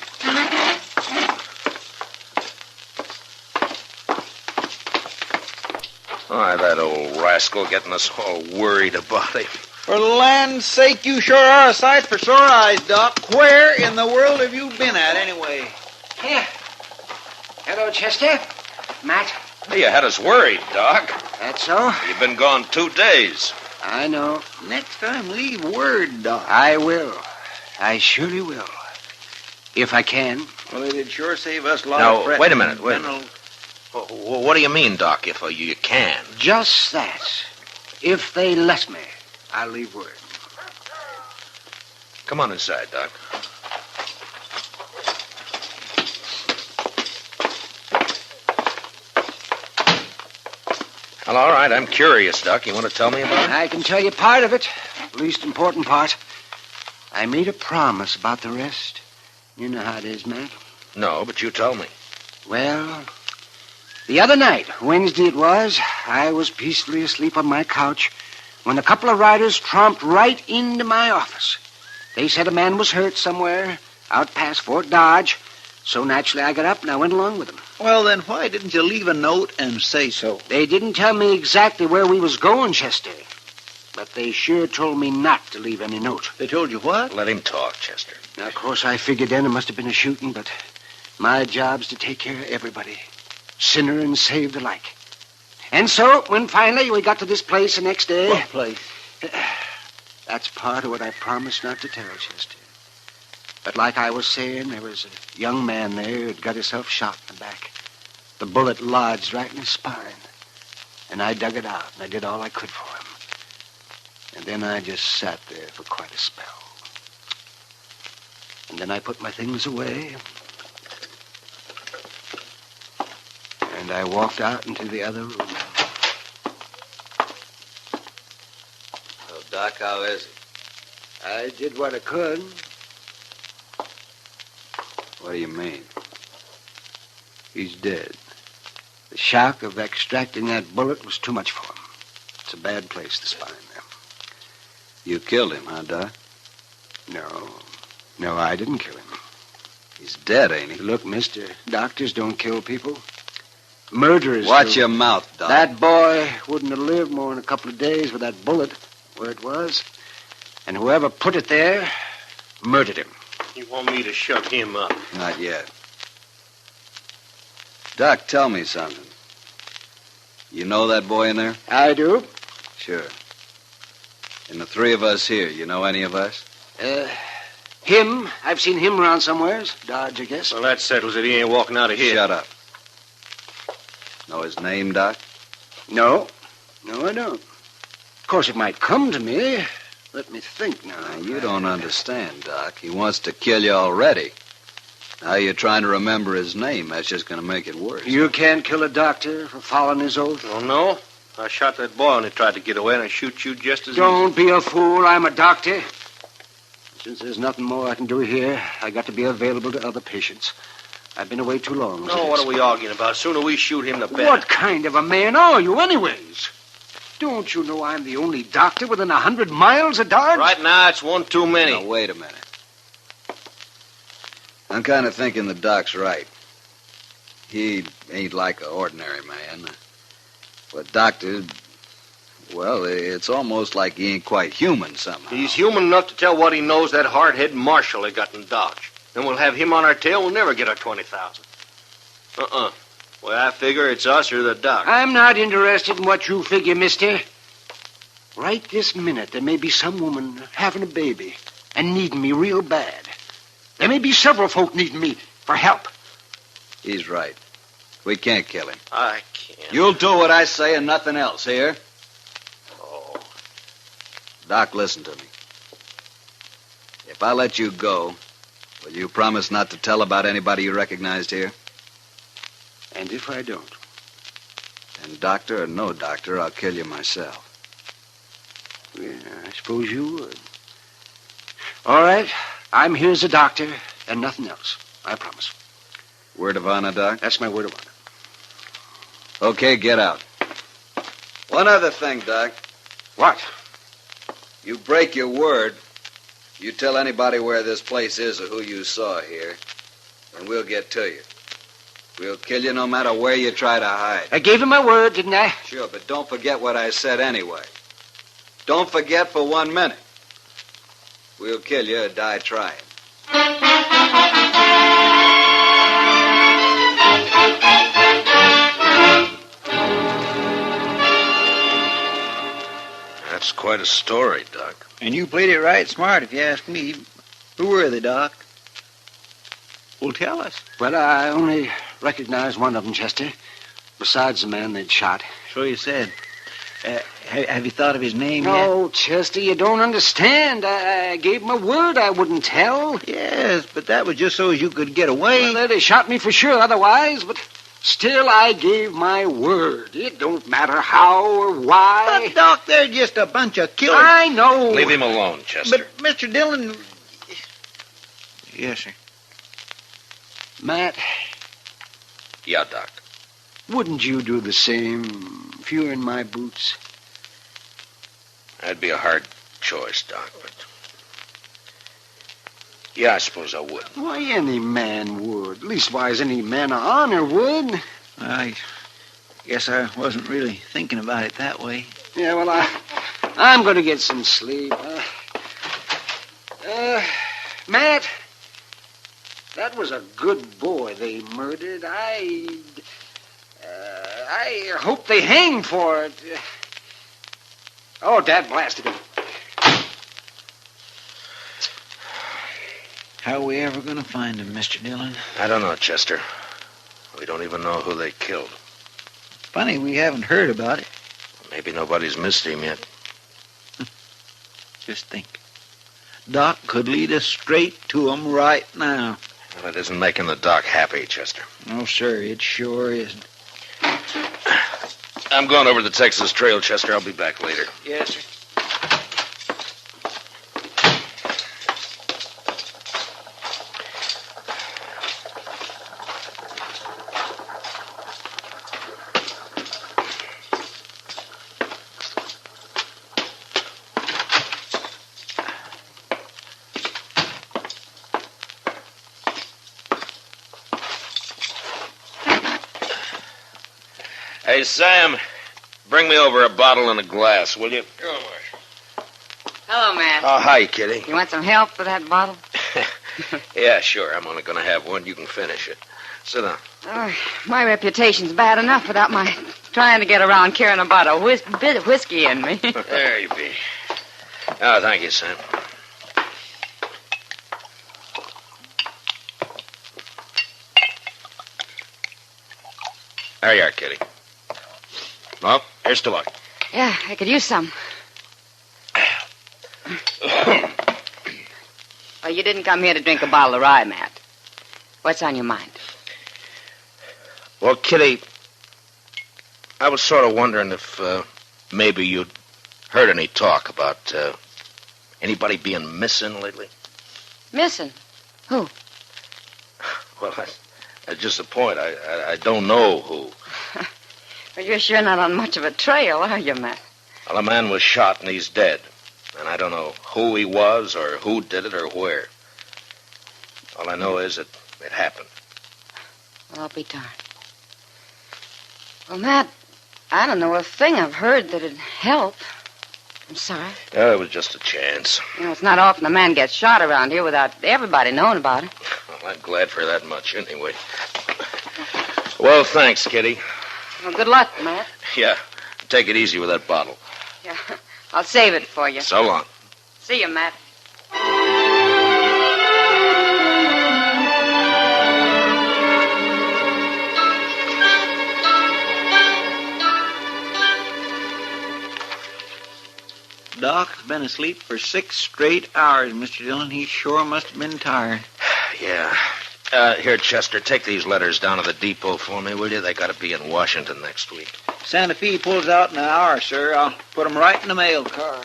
Why, that old rascal getting us all worried about him. For the land's sake, you sure are a sight for sore eyes, Doc. Where in the world have you been at, anyway? Here. Hello, Chester. Matt. Hey, you had us worried, Doc. That's so? You've been gone 2 days. I know. Next time, leave word, Doc. I will. I surely will. If I can. Well, it'd sure save us a lot of fretting. Now, wait a minute. What do you mean, Doc, if you can? Just that. If they let me, I'll leave word. Come on inside, Doc. Well, all right, I'm curious, Doc. You want to tell me about it? I can tell you part of it, least important part. I made a promise about the rest. You know how it is, Matt. No, but you tell me. Well, the other night, Wednesday it was, I was peacefully asleep on my couch when a couple of riders tromped right into my office. They said a man was hurt somewhere out past Fort Dodge, so naturally I got up and I went along with them. Well, then why didn't you leave a note and say so? They didn't tell me exactly where we was going, Chester. But they sure told me not to leave any note. They told you what? Let him talk, Chester. Now, of course, I figured then it must have been a shooting, but my job's to take care of everybody, sinner and saved alike. And so, when finally we got to this place the next day... What place? That's part of what I promised not to tell, Chester. But like I was saying, there was a young man there who'd got himself shot in the back. The bullet lodged right in his spine. And I dug it out, and I did all I could for him. And then I just sat there for quite a spell. And then I put my things away. And I walked out into the other room. So, Doc, how is he? I did what I could. What do you mean? He's dead. The shock of extracting that bullet was too much for him. It's a bad place, the spine there. You killed him, huh, Doc? No, I didn't kill him. He's dead, ain't he? Look, mister, doctors don't kill people. Murderers Watch do. your mouth, Doc. That boy wouldn't have lived more than a couple of days with that bullet where it was. And whoever put it there murdered him. You want me to shut him up? Not yet. Doc, tell me something. You know that boy in there? I do. Sure. And the three of us here, you know any of us? Him. I've seen him around somewheres. Dodge, I guess. Well, that settles it. He ain't walking out of here. Shut up. Know his name, Doc? No, I don't. Of course, it might come to me. Let me think now. You don't understand, Doc. He wants to kill you already. Now you're trying to remember his name. That's just going to make it worse. You can't kill a doctor for following his oath. Oh, no? I shot that boy when he tried to get away, and I shoot you just as Don't be a fool. I'm a doctor. Since there's nothing more I can do here, I got to be available to other patients. I've been away too long. No, what are we arguing about? Sooner we shoot him, the better. What kind of a man are you, anyways? Don't you know I'm the only doctor within 100 miles of Dodge? Right now, it's one too many. Now, wait a minute. I'm kind of thinking the doc's right. He ain't like an ordinary man. But doctor, well, it's almost like he ain't quite human somehow. He's human enough to tell what he knows that hard-headed Marshal they got in Dodge. Then we'll have him on our tail. We'll never get our 20,000. Well, I figure it's us or the doc. I'm not interested in what you figure, mister. Right this minute, there may be some woman having a baby and needing me real bad. There may be several folk needing me for help. He's right. We can't kill him. I can't. You'll do what I say and nothing else, here? Oh. Doc, listen to me. If I let you go, will you promise not to tell about anybody you recognized here? And if I don't? And doctor or no doctor, I'll kill you myself. Yeah, I suppose you would. All right. I'm here as a doctor and nothing else. I promise. Word of honor, Doc? That's my word of honor. Okay, get out. One other thing, Doc. What? You break your word. You tell anybody where this place is or who you saw here, and we'll get to you. We'll kill you no matter where you try to hide. I gave him my word, didn't I? Sure, but don't forget what I said anyway. Don't forget for 1 minute. We'll kill you or die trying. That's quite a story, Doc. And you played it right smart, if you ask me. Who were they, Doc? Well, tell us. Well, I only recognized one of them, Chester, besides the man they'd shot. So you said. Have you thought of his name No, Chester, you don't understand. I gave him a word I wouldn't tell. yet? Yes, but that was just so as you could get away. Well, they'd have shot me for sure otherwise, but still I gave my word. It don't matter how or why. But, Doc, they're just a bunch of killers. I know. Leave him alone, Chester. But, Mr. Dillon... Yes, sir. Matt, Yeah, Doc. wouldn't you do the same if you were in my boots? That'd be a hard choice, Doc, but... Yeah, I suppose I would. Why, any man would. Leastwise, any man of honor would. I guess I wasn't really thinking about it that way. Yeah, well, I'm going to get some sleep. Matt, that was a good boy they murdered. I hope they hang for it. Oh, Dad blasted him. How are we ever going to find him, Mr. Dillon? I don't know, Chester. We don't even know who they killed. Funny, we haven't heard about it. Maybe nobody's missed him yet. Just think. Doc could lead us straight to him right now. Well, it isn't making the Doc happy, Chester. No, sir, it sure isn't. I'm going over the Texas Trail, Chester. I'll be back later. Yes, sir. Hey, Sam, bring me over a bottle and a glass, will you? Sure, Marshal. Hello, Matt. Oh, hi, Kitty. You want some help with that bottle? Yeah, sure. I'm only going to have one. You can finish it. Sit down. Oh, my reputation's bad enough without my trying to get around carrying about a bit of whiskey in me. There you be. Oh, thank you, Sam. There you are, Kitty. Well, here's to luck. Yeah, I could use some. Well, you didn't come here to drink a bottle of rye, Matt. What's on your mind? Well, Kitty, I was sort of wondering if maybe you'd heard any talk about anybody being missing lately. Missing? Who? Well, that's just the point. I don't know who. Well, you're sure not on much of a trail, are you, Matt? Well, a man was shot and he's dead. And I don't know who he was or who did it or where. All I know is that it happened. Well, I'll be darned. Well, Matt, I don't know a thing I've heard that'd help. I'm sorry. Yeah, it was just a chance. You know, it's not often a man gets shot around here without everybody knowing about it. Well, I'm glad for that much anyway. Well, thanks, Kitty. Well, good luck, Matt. Yeah, take it easy with that bottle. Yeah, I'll save it for you. So long. See you, Matt. Doc's been asleep for 6 straight hours, Mr. Dillon. He sure must have been tired. Yeah. Here, Chester, take these letters down to the depot for me, will you? They got to be in Washington next week. Santa Fe pulls out in an hour, sir. I'll put 'em right in the mail car.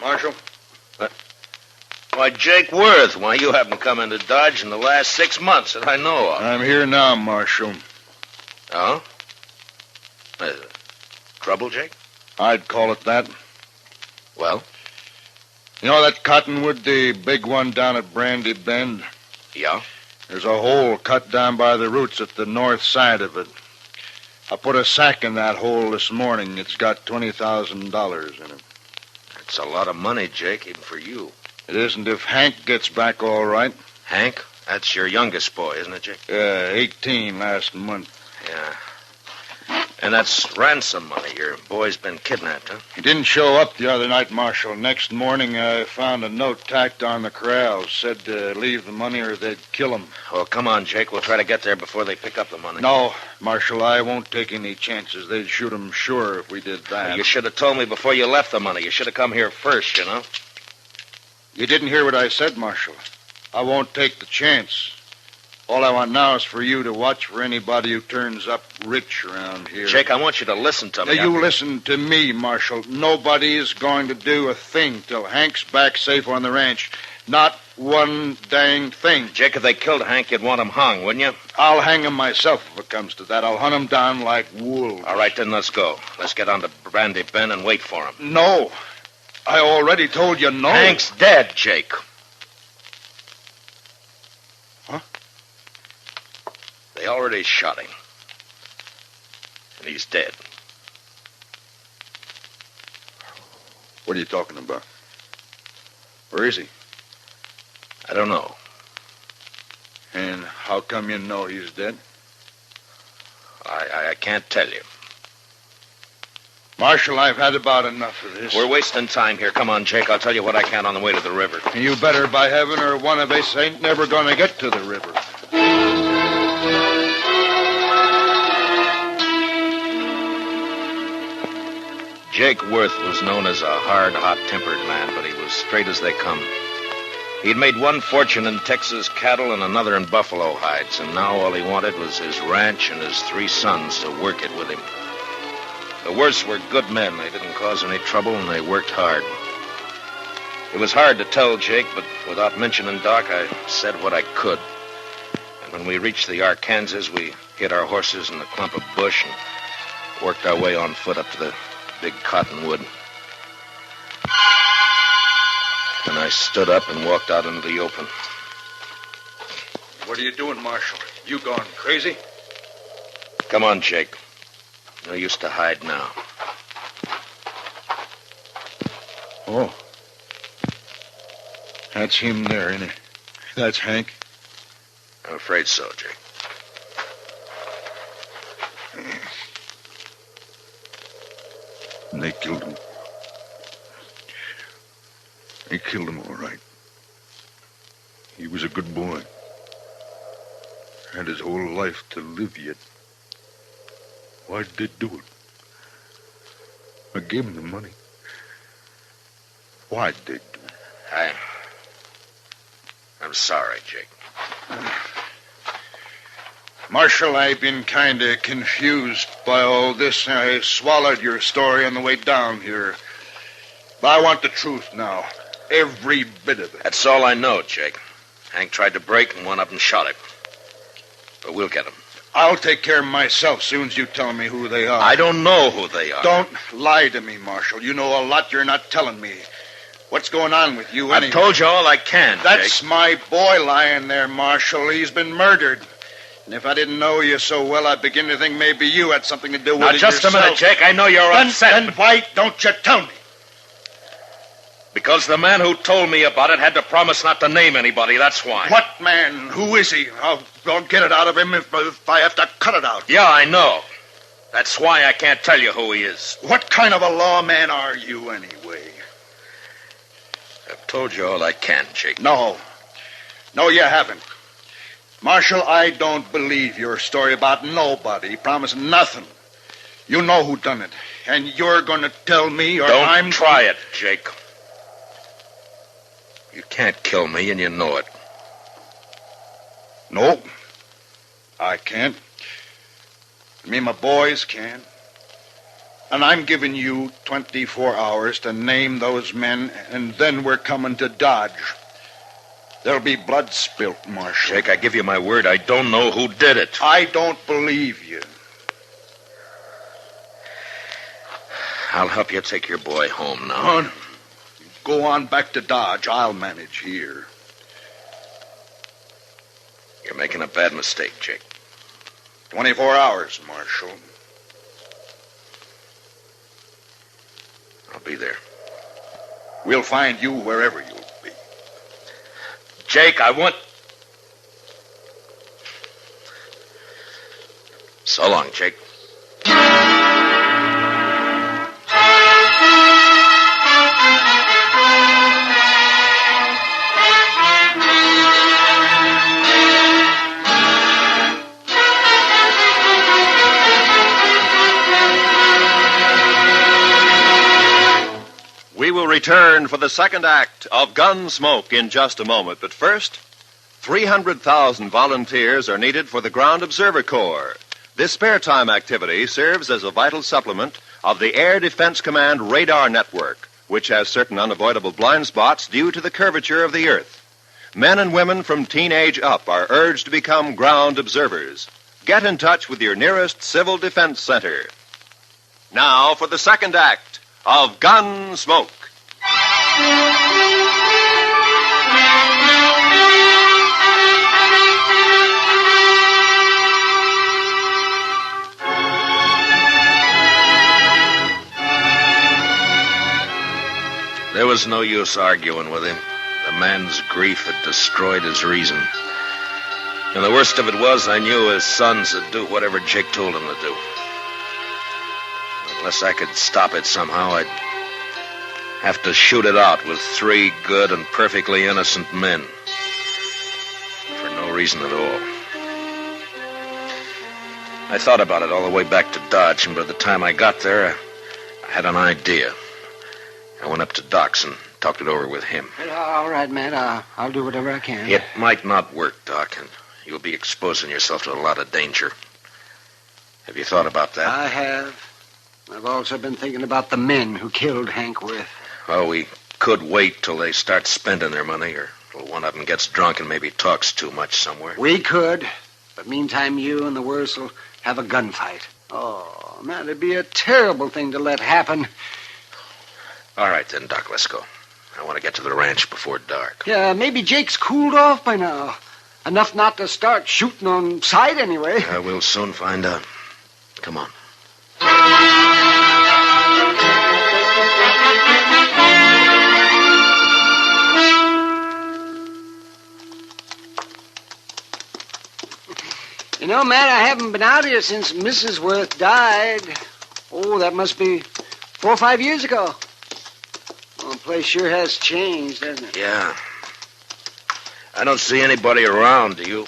Marshal? Why, Jake Worth, why, you haven't come into Dodge in the last 6 months that I know of. I'm here now, Marshal. Oh? Trouble, Jake? I'd call it that. Well? You know that cottonwood, the big one down at Brandy Bend? Yeah? There's a hole cut down by the roots at the north side of it. I put a sack in that hole this morning. It's got $20,000 in it. That's a lot of money, Jake, even for you. It isn't if Hank gets back all right. Hank? That's your youngest boy, isn't it, Jake? 18 last month. Yeah. And that's ransom money. Your boy's been kidnapped, huh? He didn't show up the other night, Marshal. Next morning, I found a note tacked on the corral. Said to leave the money or they'd kill him. Well, come on, Jake. We'll try to get there before they pick up the money. No, Marshal, I won't take any chances. They'd shoot him sure if we did that. You should have told me before you left the money. You should have come here first, you know. You didn't hear what I said, Marshal. I won't take the chance. All I want now is for you to watch for anybody who turns up rich around here. Jake, I want you to listen to me. Now, you listen to me, Marshal. Nobody is going to do a thing till Hank's back safe on the ranch. Not one dang thing. Jake, if they killed Hank, you'd want him hung, wouldn't you? I'll hang him myself if it comes to that. I'll hunt him down like wolves. All right, then let's go. Let's get on to Brandy Bend and wait for him. No. I already told you no. Hank's dead, Jake. Huh? They already shot him. And he's dead. What are you talking about? Where is he? I don't know. And how come you know he's dead? I can't tell you. Marshal, I've had about enough of this. We're wasting time here. Come on, Jake. I'll tell you what I can on the way to the river. You better, by heaven, or one of us ain't never going to get to the river. Jake Worth was known as a hard, hot-tempered man, but he was straight as they come. He'd made one fortune in Texas cattle and another in buffalo hides, and now all he wanted was his ranch and his 3 sons to work it with him. The Worths were good men. They didn't cause any trouble, and they worked hard. It was hard to tell Jake, but without mentioning Doc, I said what I could. And when we reached the Arkansas, we hid our horses in a clump of bush and worked our way on foot up to the big cottonwood. And I stood up and walked out into the open. What are you doing, Marshal? You gone crazy? Come on, Jake. No use to hide now. Oh. That's him there, isn't it? That's Hank? I'm afraid so, Jake. And they killed him. They killed him all right. He was a good boy. Had his whole life to live yet. Why'd they do it? I gave him the money. Why'd they do it? I'm sorry, Jake. Marshal, I've been kind of confused by all this. I swallowed your story on the way down here. I want the truth now. Every bit of it. That's all I know, Jake. Hank tried to break, and one of them shot him. But we'll get him. I'll take care of myself soon as you tell me who they are. I don't know who they are. Don't lie to me, Marshal. You know a lot you're not telling me. What's going on with you anyway? I've told you all I can, That's Jake. my boy lying there, Marshal. He's been murdered. And if I didn't know you so well, I'd begin to think maybe you had something to do with Now, it just yourself. a minute, Jake. I know you're upset. Then why don't you tell me? Because the man who told me about it had to promise not to name anybody, that's why. What man? Who is he? I'll get it out of him if I have to cut it out. Yeah, I know. That's why I can't tell you who he is. What kind of a lawman are you, anyway? I've told you all I can, Jake. No, you haven't. Marshal, I don't believe your story about nobody promising nothing. You know who done it, and you're going to tell me or Don't try it, Jake. You can't kill me, and you know it. No, I can't. Me and my boys can. And I'm giving you 24 hours to name those men, and then we're coming to Dodge. There'll be blood spilt, Marshal. Jake, I give you my word, I don't know who did it. I don't believe you. I'll help you take your boy home now. No, go on back to Dodge. I'll manage here. You're making a bad mistake, Jake. 24 hours, Marshal. I'll be there. We'll find you wherever you'll be. Jake, I want... So long, Jake. We will return for the second act of Gunsmoke in just a moment. But first, 300,000 volunteers are needed for the Ground Observer Corps. This spare time activity serves as a vital supplement of the Air Defense Command radar network, which has certain unavoidable blind spots due to the curvature of the Earth. Men and women from teenage up are urged to become ground observers. Get in touch with your nearest Civil Defense Center. Now for the second act of Gunsmoke. There was no use arguing with him. The man's grief had destroyed his reason. And the worst of it was, I knew his sons would do whatever Jake told him to do. Unless I could stop it somehow, I'd have to shoot it out with 3 good and perfectly innocent men. For no reason at all. I thought about it all the way back to Dodge, and by the time I got there, I had an idea. I went up to Doc's and talked it over with him. All right, Matt. I'll do whatever I can. It might not work, Doc, and you'll be exposing yourself to a lot of danger. Have you thought about that? I have. I've also been thinking about the men who killed Hank Worth. Well, we could wait till they start spending their money, or till one of them gets drunk and maybe talks too much somewhere. We could. But meantime, you and the Worths will have a gunfight. Oh, man, it'd be a terrible thing to let happen. All right, then, Doc, let's go. I want to get to the ranch before dark. Yeah, maybe Jake's cooled off by now. Enough not to start shooting on sight anyway. We'll soon find out. Come on. You know, Matt, I haven't been out here since Mrs. Worth died. Oh, that must be 4 or 5 years ago. Well, the place sure has changed, hasn't it? Yeah. I don't see anybody around, do you?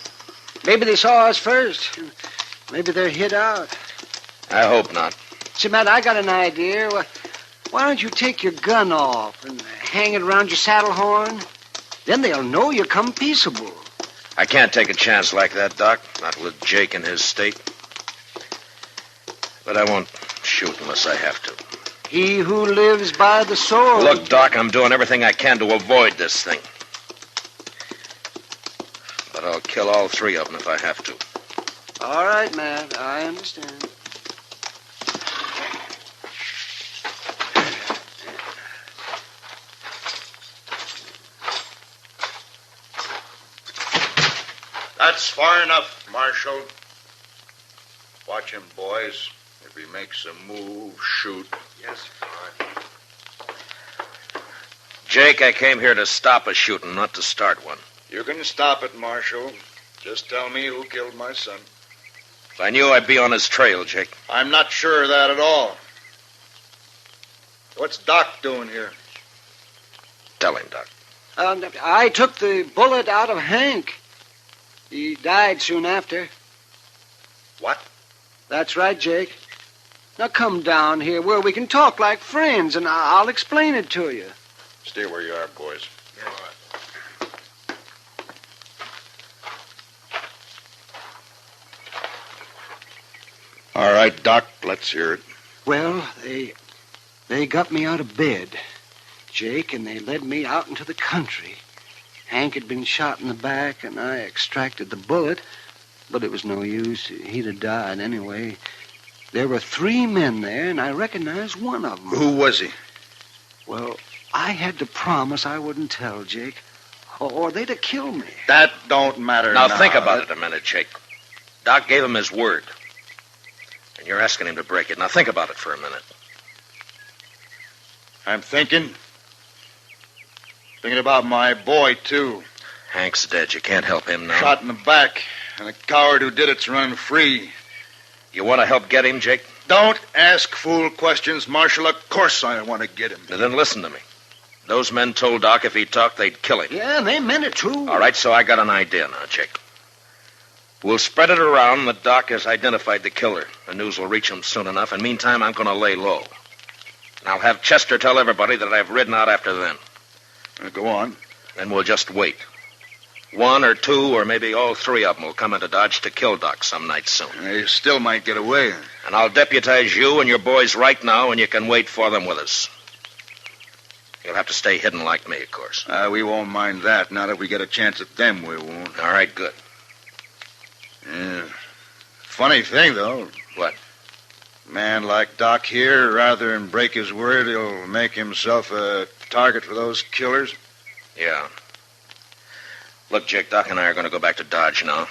Maybe they saw us first. Maybe they're hid out. I hope not. See, Matt, I got an idea. Why don't you take your gun off and hang it around your saddle horn? Then they'll know you come peaceable. I can't take a chance like that, Doc. Not with Jake in his state. But I won't shoot unless I have to. He who lives by the sword. Look, Doc, I'm doing everything I can to avoid this thing. But I'll kill all three of them if I have to. All right, Matt. I understand. That's far enough, Marshal. Watch him, boys. If he makes a move, shoot. Yes, sir. All right. Jake, I came here to stop a shooting, not to start one. You can stop it, Marshal. Just tell me who killed my son. If I knew, I'd be on his trail, Jake. I'm not sure of that at all. What's Doc doing here? Tell him, Doc. I took the bullet out of Hank. He died soon after. What? That's right, Jake. Now come down here where we can talk like friends, and I'll explain it to you. Stay where you are, boys. Yes. All right, Doc, let's hear it. Well, they got me out of bed, Jake, and they led me out into the country. Hank had been shot in the back, and I extracted the bullet, but it was no use. He'd have died anyway. There were 3 men there, and I recognized one of them. Who was he? Well, I had to promise I wouldn't tell, Jake, or they'd have killed me. That don't matter now. Think about it a minute, Jake. Doc gave him his word, and you're asking him to break it. Now think about it for a minute. I'm thinking about my boy, too. Hank's dead. You can't help him now. Shot in the back, and the coward who did it's running free. You want to help get him, Jake? Don't ask fool questions, Marshal. Of course I want to get him. Now then listen to me. Those men told Doc if he talked, they'd kill him. Yeah, and they meant it, too. All right, so I got an idea now, Jake. We'll spread it around that Doc has identified the killer. The news will reach him soon enough, and meantime, I'm going to lay low. And I'll have Chester tell everybody that I've ridden out after them. Go on. Then we'll just wait. 1 or 2 or maybe all 3 of them will come into Dodge to kill Doc some night soon. They still might get away. And I'll deputize you and your boys right now, and you can wait for them with us. You'll have to stay hidden like me, of course. We won't mind that. Not if we get a chance at them, we won't. All right, good. Yeah. Funny thing, though. What? A man like Doc here, rather than break his word, he'll make himself a target for those killers. Yeah. Look, Jake, Doc and I are going to go back to Dodge now.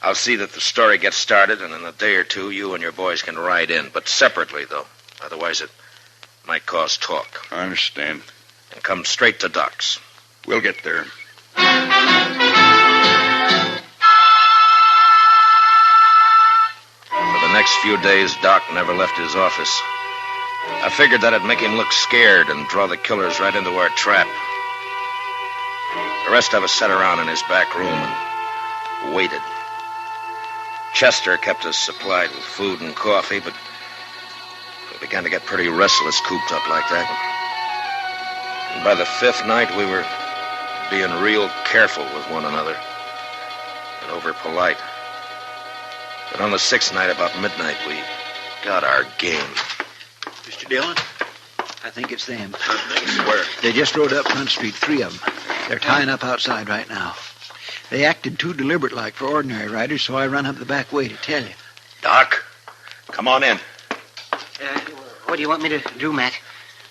I'll see that the story gets started, and in a day or 2, you and your boys can ride in. But separately, though. Otherwise, it might cause talk. I understand. And come straight to Doc's. We'll get there. For the next few days, Doc never left his office. I figured that'd make him look scared and draw the killers right into our trap. The rest of us sat around in his back room and waited. Chester kept us supplied with food and coffee, but we began to get pretty restless cooped up like that. And by the 5th night, we were being real careful with one another and over-polite. But on the 6th night, about midnight, we got our game. Mr. Dillon, I think it's them. Where? They just rode up Front Street, 3 of them. They're tying up outside right now. They acted too deliberate-like for ordinary riders, so I run up the back way to tell you. Doc, come on in. What do you want me to do, Matt?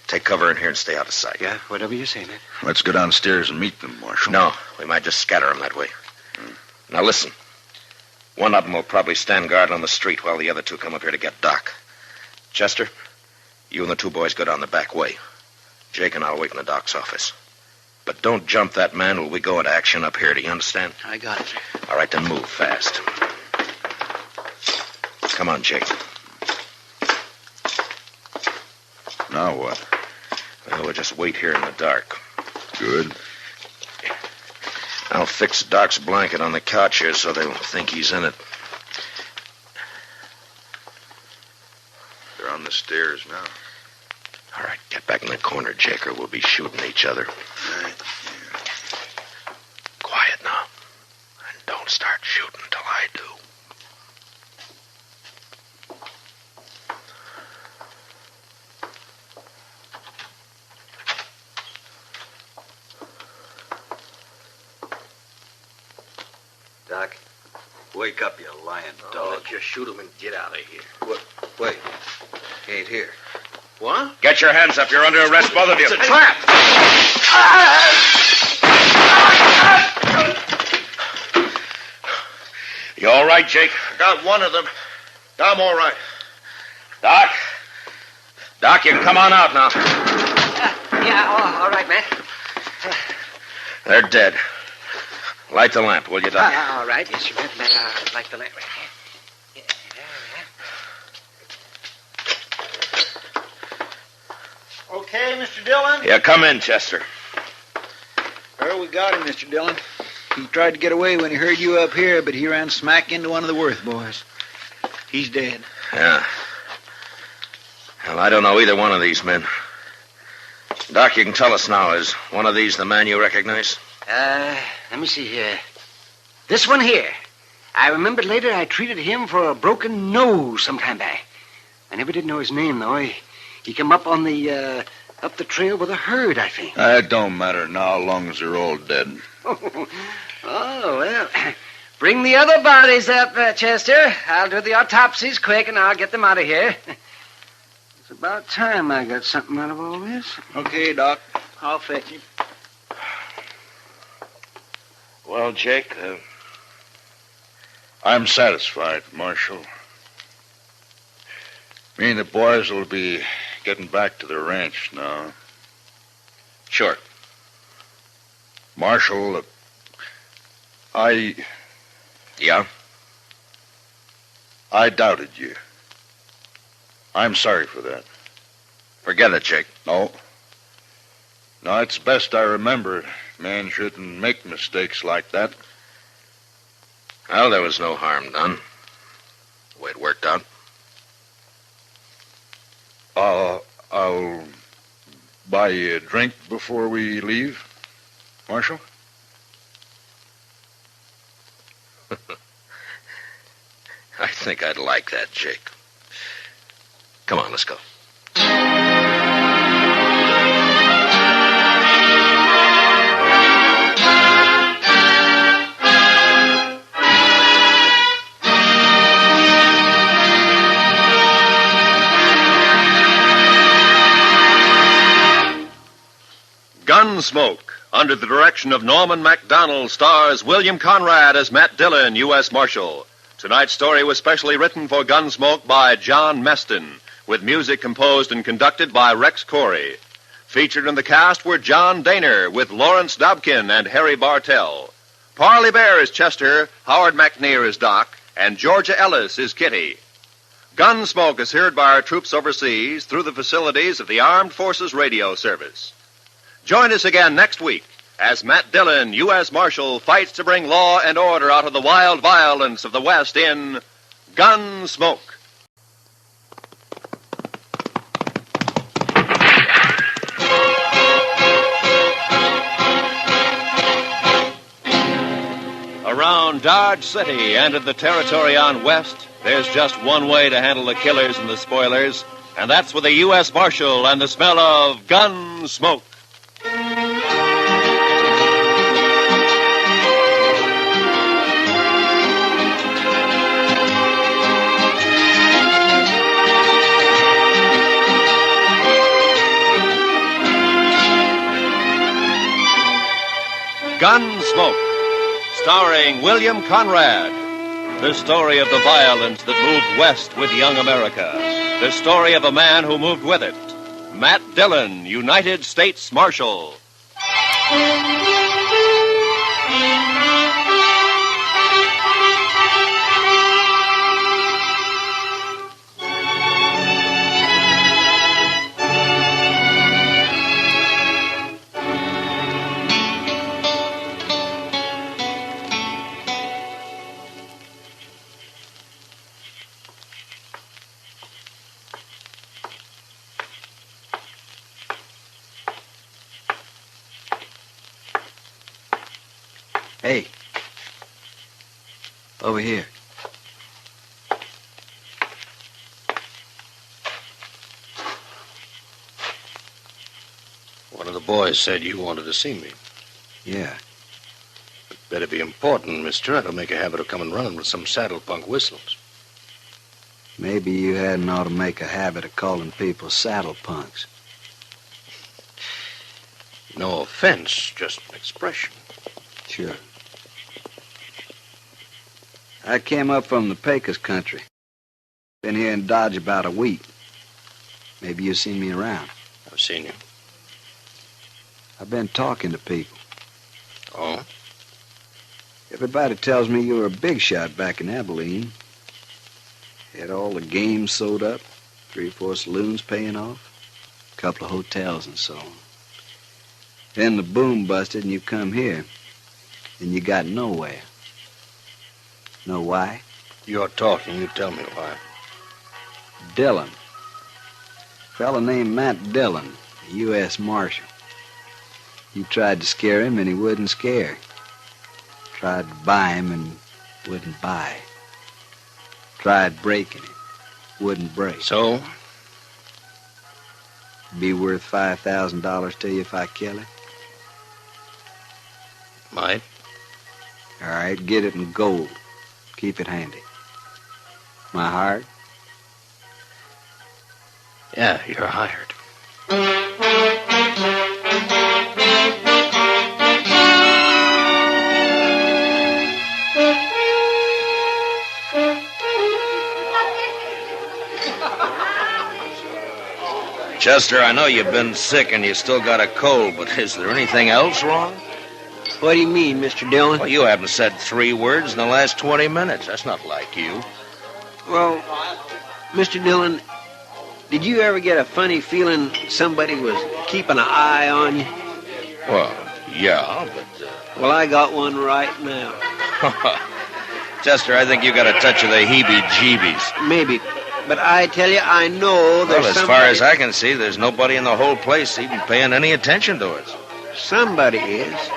Take cover in here and stay out of sight. Yeah, whatever you say, Matt. Let's go downstairs and meet them, Marshal. No, we might just scatter them that way. Now listen. One of them will probably stand guard on the street while the other 2 come up here to get Doc. Chester, you and the 2 boys go down the back way. Jake and I'll wait in the Doc's office. But don't jump that man while we go into action up here. Do you understand? I got it, sir. All right, then move fast. Come on, Jake. Now what? Well, we'll just wait here in the dark. Good. I'll fix Doc's blanket on the couch here so they'll think he's in it. They're on the stairs now. All right, get back in the corner, Jake, or we'll be shooting each other. All right. Quiet now. And don't start shooting till I do. Doc. Wake up, you lying dog. Let's just shoot him and get out of here. What? Wait. He ain't here. What? Get your hands up. You're under arrest, both of you. It's a trap! You all right, Jake? I got one of them. I'm all right. Doc? Doc, you can come on out now. Yeah, all right, man. They're dead. Light the lamp, will you, Doc? All right. Yes, you better light the lamp right here. Okay, Mr. Dillon? Yeah, come in, Chester. Well, we got him, Mr. Dillon. He tried to get away when he heard you up here, but he ran smack into one of the Worth boys. He's dead. Yeah. Well, I don't know either one of these men. Doc, you can tell us now. Is one of these the man you recognize? Let me see here. This one here. I remembered later I treated him for a broken nose some time back. I never did know his name, though. He come up on the, up the trail with a herd, I think. It don't matter now, long as they're all dead. Oh, well. Bring the other bodies up, Chester. I'll do the autopsies quick, and I'll get them out of here. It's about time I got something out of all this. Okay, Doc. I'll fetch him. Well, Jake, I'm satisfied, Marshal. Me and the boys will be getting back to the ranch now. Sure. Marshal, Yeah? I doubted you. I'm sorry for that. Forget it, Jake. No. No, it's best I remember. Man shouldn't make mistakes like that. Well, there was no harm done. The way it worked out. I'll buy you a drink before we leave, Marshal. I think I'd like that, Jake. Come on, let's go. Gunsmoke, under the direction of Norman MacDonald, stars William Conrad as Matt Dillon, U.S. Marshal. Tonight's story was specially written for Gunsmoke by John Meston, with music composed and conducted by Rex Corey. Featured in the cast were John Daner, with Lawrence Dobkin and Harry Bartell. Parley Bear is Chester, Howard McNear is Doc, and Georgia Ellis is Kitty. Gunsmoke is heard by our troops overseas through the facilities of the Armed Forces Radio Service. Join us again next week as Matt Dillon, U.S. Marshal, fights to bring law and order out of the wild violence of the West in Gunsmoke. Around Dodge City and in the territory on West, there's just one way to handle the killers and the spoilers, and that's with a U.S. Marshal and the smell of gun smoke. Gunsmoke, starring William Conrad. The story of the violence that moved west with young America. The story of a man who moved with it. Matt Dillon, United States Marshal. Hey. Over here. One of the boys said you wanted to see me. Yeah. Better be important, mister. I don't make a habit of coming running with some saddle punk whistles. Maybe you hadn't ought to make a habit of calling people saddle punks. No offense, just an expression. Sure. I came up from the Pecos country. Been here in Dodge about a week. Maybe you've seen me around. I've seen you. I've been talking to people. Oh? Everybody tells me you were a big shot back in Abilene. Had all the games sewed up, 3 or 4 saloons paying off, a couple of hotels and so on. Then the boom busted and you come here, and you got nowhere. Know why? You're talking, you tell me why. Dillon. Fella named Matt Dillon, U.S. Marshal. You tried to scare him and he wouldn't scare. Tried to buy him and wouldn't buy. Tried breaking him, wouldn't break. So? Be worth $5,000 to you if I kill him? Might. All right, get it in gold. Keep it handy. My heart? Yeah, you're hired. Chester, I know you've been sick and you still got a cold, but is there anything else wrong? What do you mean, Mr. Dillon? Well, you haven't said 3 words in the last 20 minutes. That's not like you. Well, Mr. Dillon, did you ever get a funny feeling somebody was keeping an eye on you? Well, yeah, but... Well, I got one right now. Chester, I think you got a touch of the heebie-jeebies. Maybe. But I tell you, I know there's Well, as far as I can see, there's nobody in the whole place even paying any attention to us. Somebody is.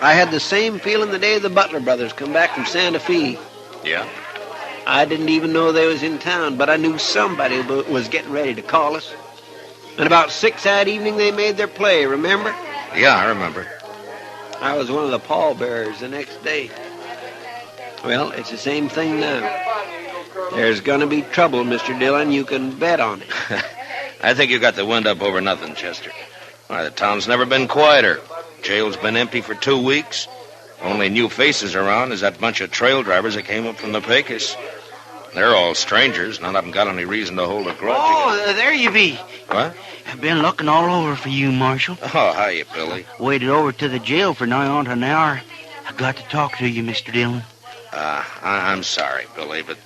I had the same feeling the day the Butler brothers come back from Santa Fe. Yeah? I didn't even know they was in town, but I knew somebody was getting ready to call us. And about 6 that evening, they made their play, remember? Yeah, I remember. I was one of the pallbearers the next day. Well, it's the same thing now. There's gonna be trouble, Mr. Dillon. You can bet on it. I think you got the wind up over nothing, Chester. Why, the town's never been quieter. Jail's been empty for 2 weeks. Only new faces around is that bunch of trail drivers that came up from the Pecos. They're all strangers. None of them got any reason to hold a grudge. Oh, there you be. What? I've been looking all over for you, Marshal. Oh, hiya, Billy. Waited over to the jail for nigh on to an hour. I got to talk to you, Mr. Dillon. I'm sorry, Billy, but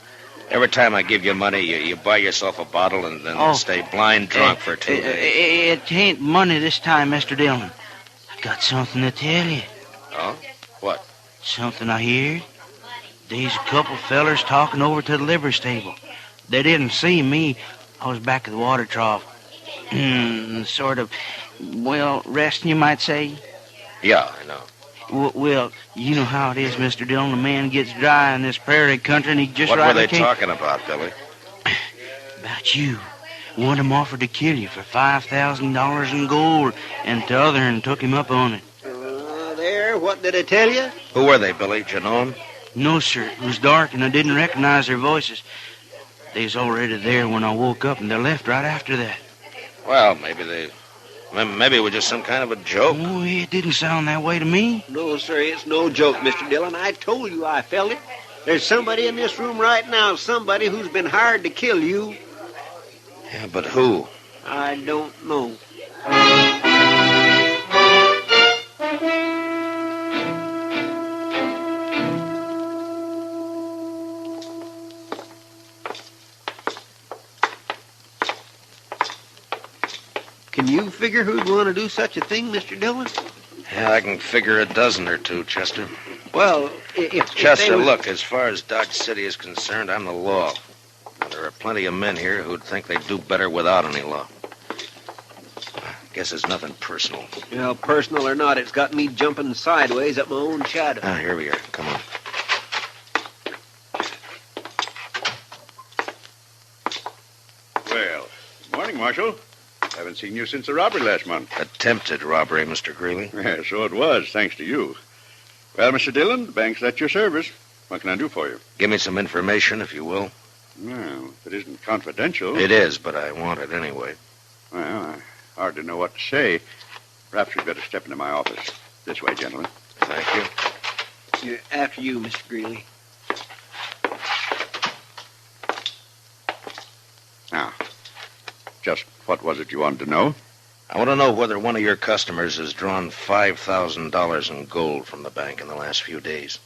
every time I give you money, you buy yourself a bottle and then stay blind drunk for 2 days. It ain't money this time, Mr. Dillon. I got something to tell you. Oh? What? Something I heard. There's a couple fellers talking over to the livery stable. They didn't see me. I was back at the water trough. Sort of, well, resting, you might say. Yeah, I know. Well, you know how it is, Mr. Dillon. A man gets dry in this prairie country and he just What were they talking about, Billy? About you. One of them offered to kill you for $5,000 in gold, and the other one took him up on it. There, what did I tell you? Who were they, Billy? Did you know them? No, sir. It was dark and I didn't recognize their voices. They was already there when I woke up and they left right after that. Well, maybe it was just some kind of a joke. Oh, it didn't sound that way to me. No, sir, it's no joke, Mr. Dillon. I told you I felt it. There's somebody in this room right now, somebody who's been hired to kill you. Yeah, but who? I don't know. Can you figure who'd want to do such a thing, Mr. Dillon? Yeah, I can figure a dozen or two, Chester. Well, if Chester, they look, as far as Dodge City is concerned, I'm the law. And there are plenty of men here who'd think they'd do better without any law. Guess it's nothing personal. Well, personal or not, it's got me jumping sideways at my own shadow. Here we are. Come on. Well, good morning, Marshal. Haven't seen you since the robbery last month. Attempted robbery, Mr. Greeley. Yeah, so it was, thanks to you. Well, Mr. Dillon, the bank's at your service. What can I do for you? Give me some information, if you will. Well, if it isn't confidential... It is, but I want it anyway. Well, I hardly know what to say. Perhaps you'd better step into my office. This way, gentlemen. Thank you. After you, Mr. Greeley. Now, just what was it you wanted to know? I want to know whether one of your customers has drawn $5,000 in gold from the bank in the last few days.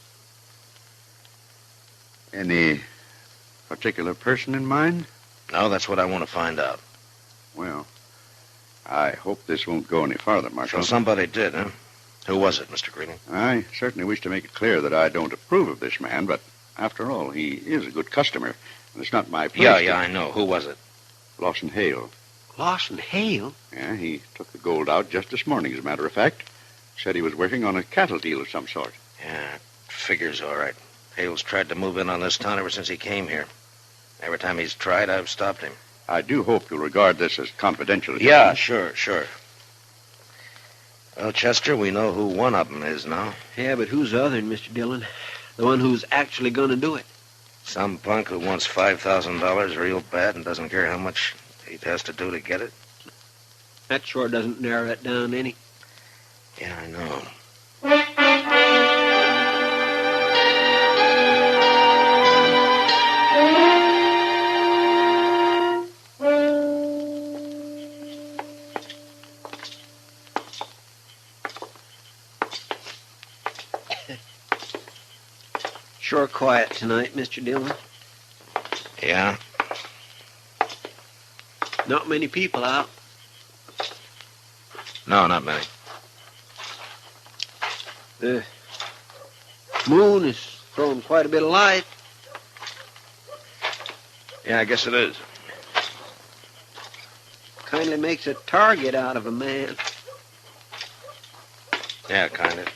Any particular person in mind? No, that's what I want to find out. Well, I hope this won't go any farther, Marshal. So somebody did, huh? Who was it, Mr. Greeley? I certainly wish to make it clear that I don't approve of this man, but after all, he is a good customer, and it's not my place Yeah, I know. Who was it? Lawson Hale. Lawson Hale? Yeah, he took the gold out just this morning, as a matter of fact. Said he was working on a cattle deal of some sort. Yeah, figures all right. Hale's tried to move in on this town ever since he came here. Every time he's tried, I've stopped him. I do hope you'll regard this as confidential. Yeah, sure. Well, Chester, we know who one of them is now. Yeah, but who's the other, Mr. Dillon? The one who's actually going to do it. Some punk who wants $5,000 real bad and doesn't care how much he has to do to get it. That sure doesn't narrow it down any. Yeah, I know. Sure quiet tonight, Mr. Dillon. Yeah? Not many people out. No, not many. The moon is throwing quite a bit of light. Yeah, I guess it is. Kindly makes a target out of a man. Yeah, kind of.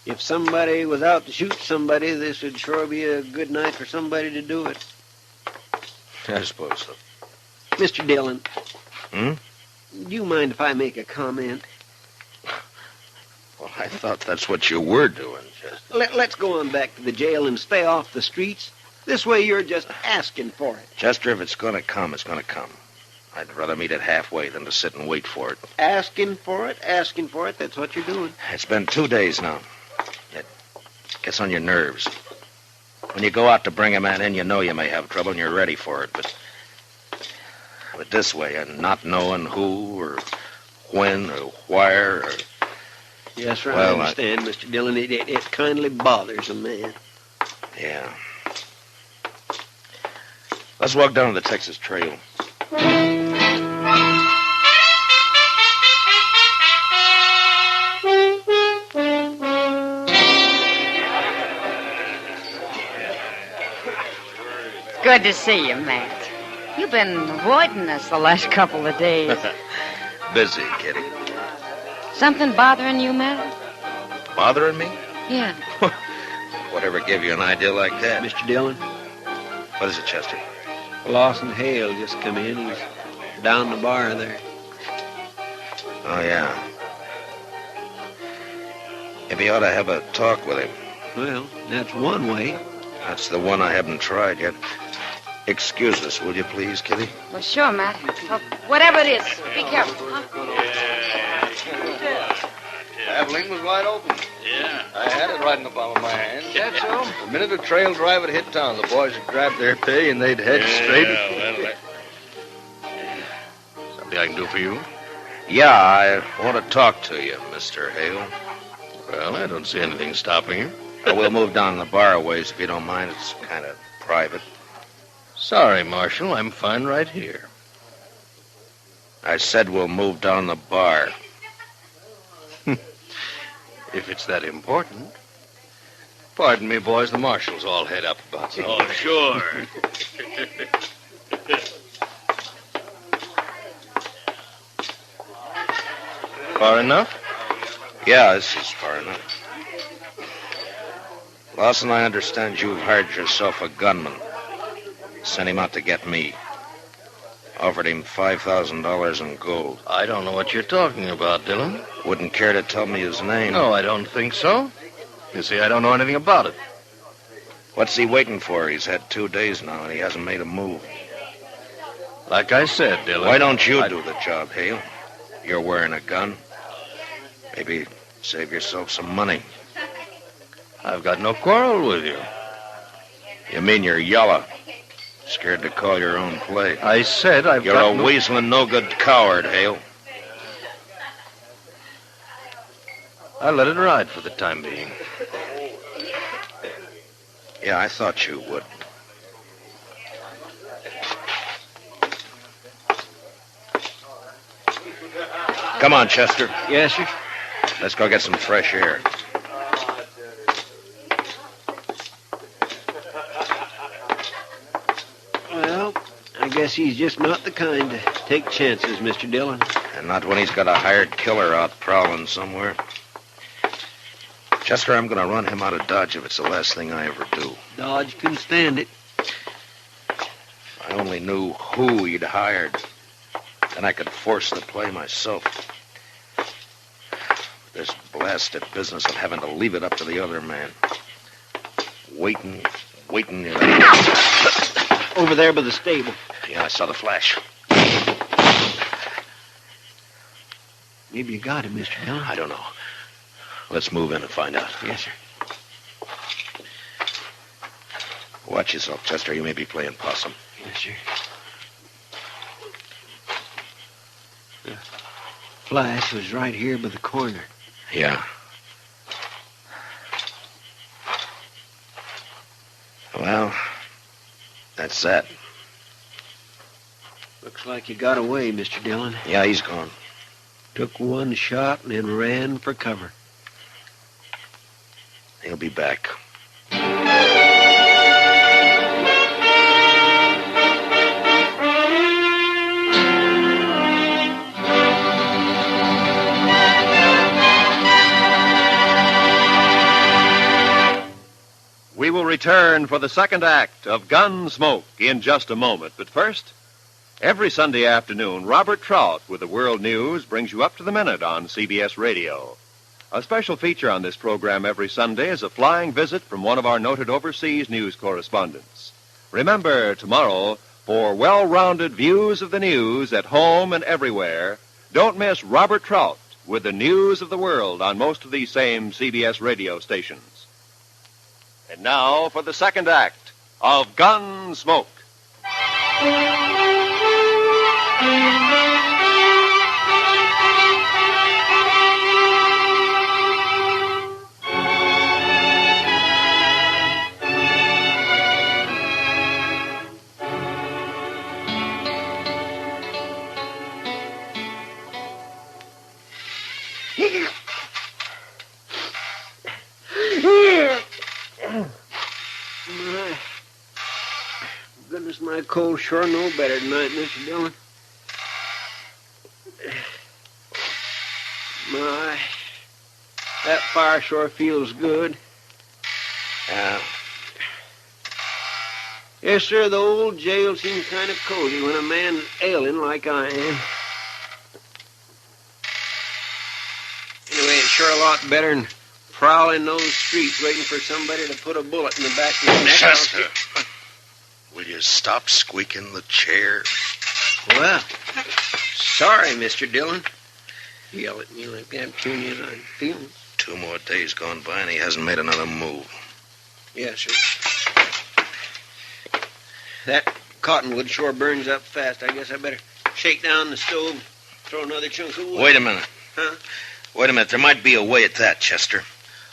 If somebody was out to shoot somebody, this would sure be a good night for somebody to do it. I suppose so. Mr. Dillon. Hmm? Do you mind if I make a comment? Well, I thought that's what you were doing, Chester. Let's go on back to the jail and stay off the streets. This way you're just asking for it. Chester, if it's going to come, it's going to come. I'd rather meet it halfway than to sit and wait for it. Asking for it, that's what you're doing. It's been 2 days now. It gets on your nerves. When you go out to bring a man in, you know you may have trouble and you're ready for it, but this way, and not knowing who or when or where or... Yes, sir, well, I understand, Mr. Dillon. It kindly bothers a man. Yeah. Let's walk down the Texas Trail. Good to see you, Matt. You've been avoiding us the last couple of days. Busy, Kitty. Something bothering you, Matt? Bothering me? Yeah. Whatever gave you an idea like that? Mr. Dillon? What is it, Chester? Lawson Hale just come in. He's down the bar there. Oh, yeah. Maybe you ought to have a talk with him. Well, that's one way. That's the one I haven't tried yet. Excuse us, will you please, Kitty? Well, sure, Matt. Well, whatever it is, be careful, huh? Traveling was wide open. Yeah. I had it right in the palm of my hand. That's so? The minute a trail driver hit town, the boys would grab their pay and they'd head straight. Something I can do for you? Yeah, I want to talk to you, Mr. Hale. Well, I don't see anything stopping you. We'll move down the bar a ways if you don't mind. It's kind of private. Sorry, Marshal. I'm fine right here. I said we'll move down the bar. If it's that important. Pardon me, boys. The Marshal's all head up about you. Oh, sure. Far enough? Yeah, this is far enough. Lawson, I understand you've hired yourself a gunman. Sent him out to get me. Offered him $5,000 in gold. I don't know what you're talking about, Dillon. Wouldn't care to tell me his name. No, I don't think so. You see, I don't know anything about it. What's he waiting for? He's had 2 days now, and he hasn't made a move. Like I said, Dillon. Why don't you do the job, Hale? You're wearing a gun. Maybe save yourself some money. I've got no quarrel with you. You mean you're yellow? Scared to call your own play. I said You're a weaseling, no-good coward, Hale. I'll let it ride for the time being. Yeah, I thought you would. Come on, Chester. Yes, sir. Let's go get some fresh air. Well, I guess he's just not the kind to take chances, Mr. Dillon. And not when he's got a hired killer out prowling somewhere. Chester, I'm going to run him out of Dodge if it's the last thing I ever do. Dodge can stand it. If I only knew who he'd hired, then I could force the play myself. This blasted business of having to leave it up to the other man. Waiting. Over there by the stable. Yeah, I saw the flash. Maybe you got him, Mr. Dillon. I don't know. Let's move in and find out. Yes, sir. Watch yourself, Chester. You may be playing possum. Yes, sir. The flash was right here by the corner. Yeah. Well, that's that. Looks like you got away, Mr. Dillon. Yeah, he's gone. Took one shot and then ran for cover. He'll be back. We will return for the second act of Gunsmoke in just a moment. But first, every Sunday afternoon, Robert Trout with the World News brings you up to the minute on CBS Radio. A special feature on this program every Sunday is a flying visit from one of our noted overseas news correspondents. Remember, tomorrow, for well-rounded views of the news at home and everywhere, don't miss Robert Trout with the news of the world on most of these same CBS radio stations. And now for the second act of Gunsmoke. Goodness, my cold sure know better tonight, Mr. Dillon. My, that fire sure feels good. Yeah. Yes, sir, the old jail seems kind of cozy when a man's ailing like I am. Anyway, it's sure a lot better than prowling those streets waiting for somebody to put a bullet in the back of your neck. Chester, will you stop squeaking the chair? Well, sorry, Mr. Dillon. You yell at me like that, tune you as I'm feeling. 2 more days gone by and he hasn't made another move. Yes, sir. That cottonwood sure burns up fast. I guess I better shake down the stove, throw another chunk of wood. Wait a minute. Huh? Wait a minute. There might be a way at that, Chester.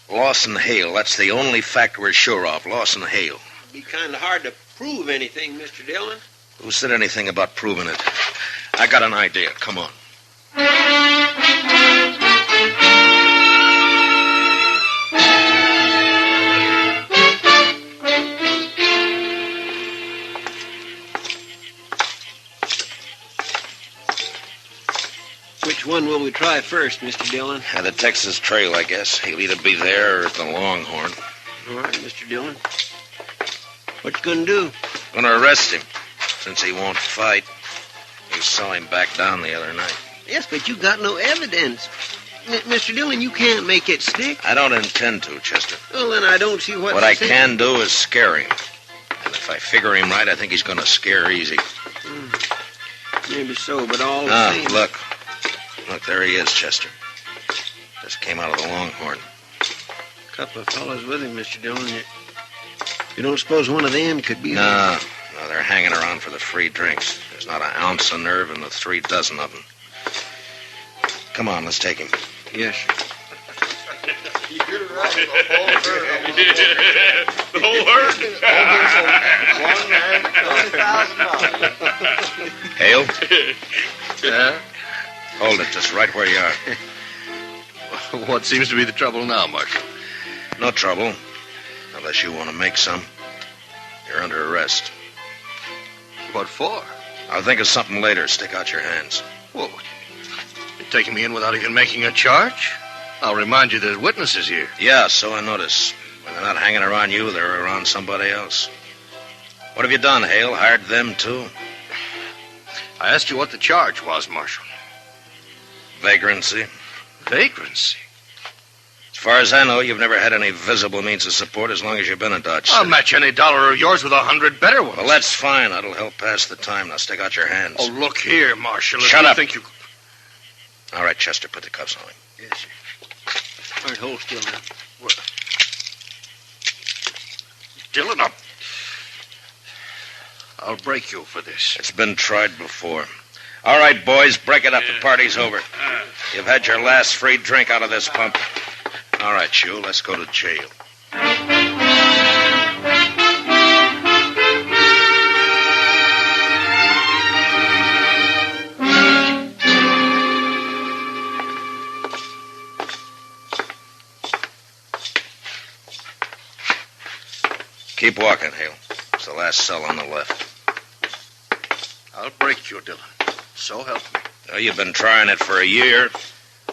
Loss and hail. That's the only fact we're sure of. Loss and hail. It'd be kind of hard to prove anything, Mr. Dillon. Who said anything about proving it? I got an idea. Come on. Which one will we try first, Mr. Dillon? The Texas Trail, I guess. He'll either be there or at the Longhorn. All right, Mr. Dillon. What you gonna do? Gonna arrest him, since he won't fight. saw him back down the other night. Yes, but you got no evidence. Mr. Dillon, you can't make it stick. I don't intend to, Chester. Well, then I don't see what I can do is scare him. And if I figure him right, I think he's going to scare easy. Maybe so, but all the same. Look. Look, there he is, Chester. Just came out of the Longhorn. A couple of fellows with him, Mr. Dillon. You don't suppose one of them could be... No, they're hanging around for the free drinks. There's not an ounce of nerve in the 3 dozen of them. Come on, let's take him. Yes, sir. You're right. The whole herd? $1,000. Hale? Yeah? Hold it just right where you are. What seems to be the trouble now, Marshal? No trouble. Unless you want to make some. You're under arrest. What for? I'll think of something later. Stick out your hands. Whoa. You're taking me in without even making a charge? I'll remind you there's witnesses here. Yeah, so I notice. When they're not hanging around you, they're around somebody else. What have you done, Hale? Hired them, too? I asked you what the charge was, Marshal. Vagrancy. Vagrancy? As far as I know, you've never had any visible means of support as long as you've been in Dodge City. I'll match any dollar of yours with 100 better ones. Well, that's fine. That'll help pass the time. Now, stick out your hands. Oh, look here, Marshal. Shut up. Think you... All right, Chester, put the cuffs on him. Yes, sir. All right, hold still now. What? Dillon, up. I'll break you for this. It's been tried before. All right, boys, break it up. The party's over. You've had your last free drink out of this pump. All right, Shue, let's go to jail. Keep walking, Hale. It's the last cell on the left. I'll break you, Dillon. So help me. Well, you've been trying it for a year.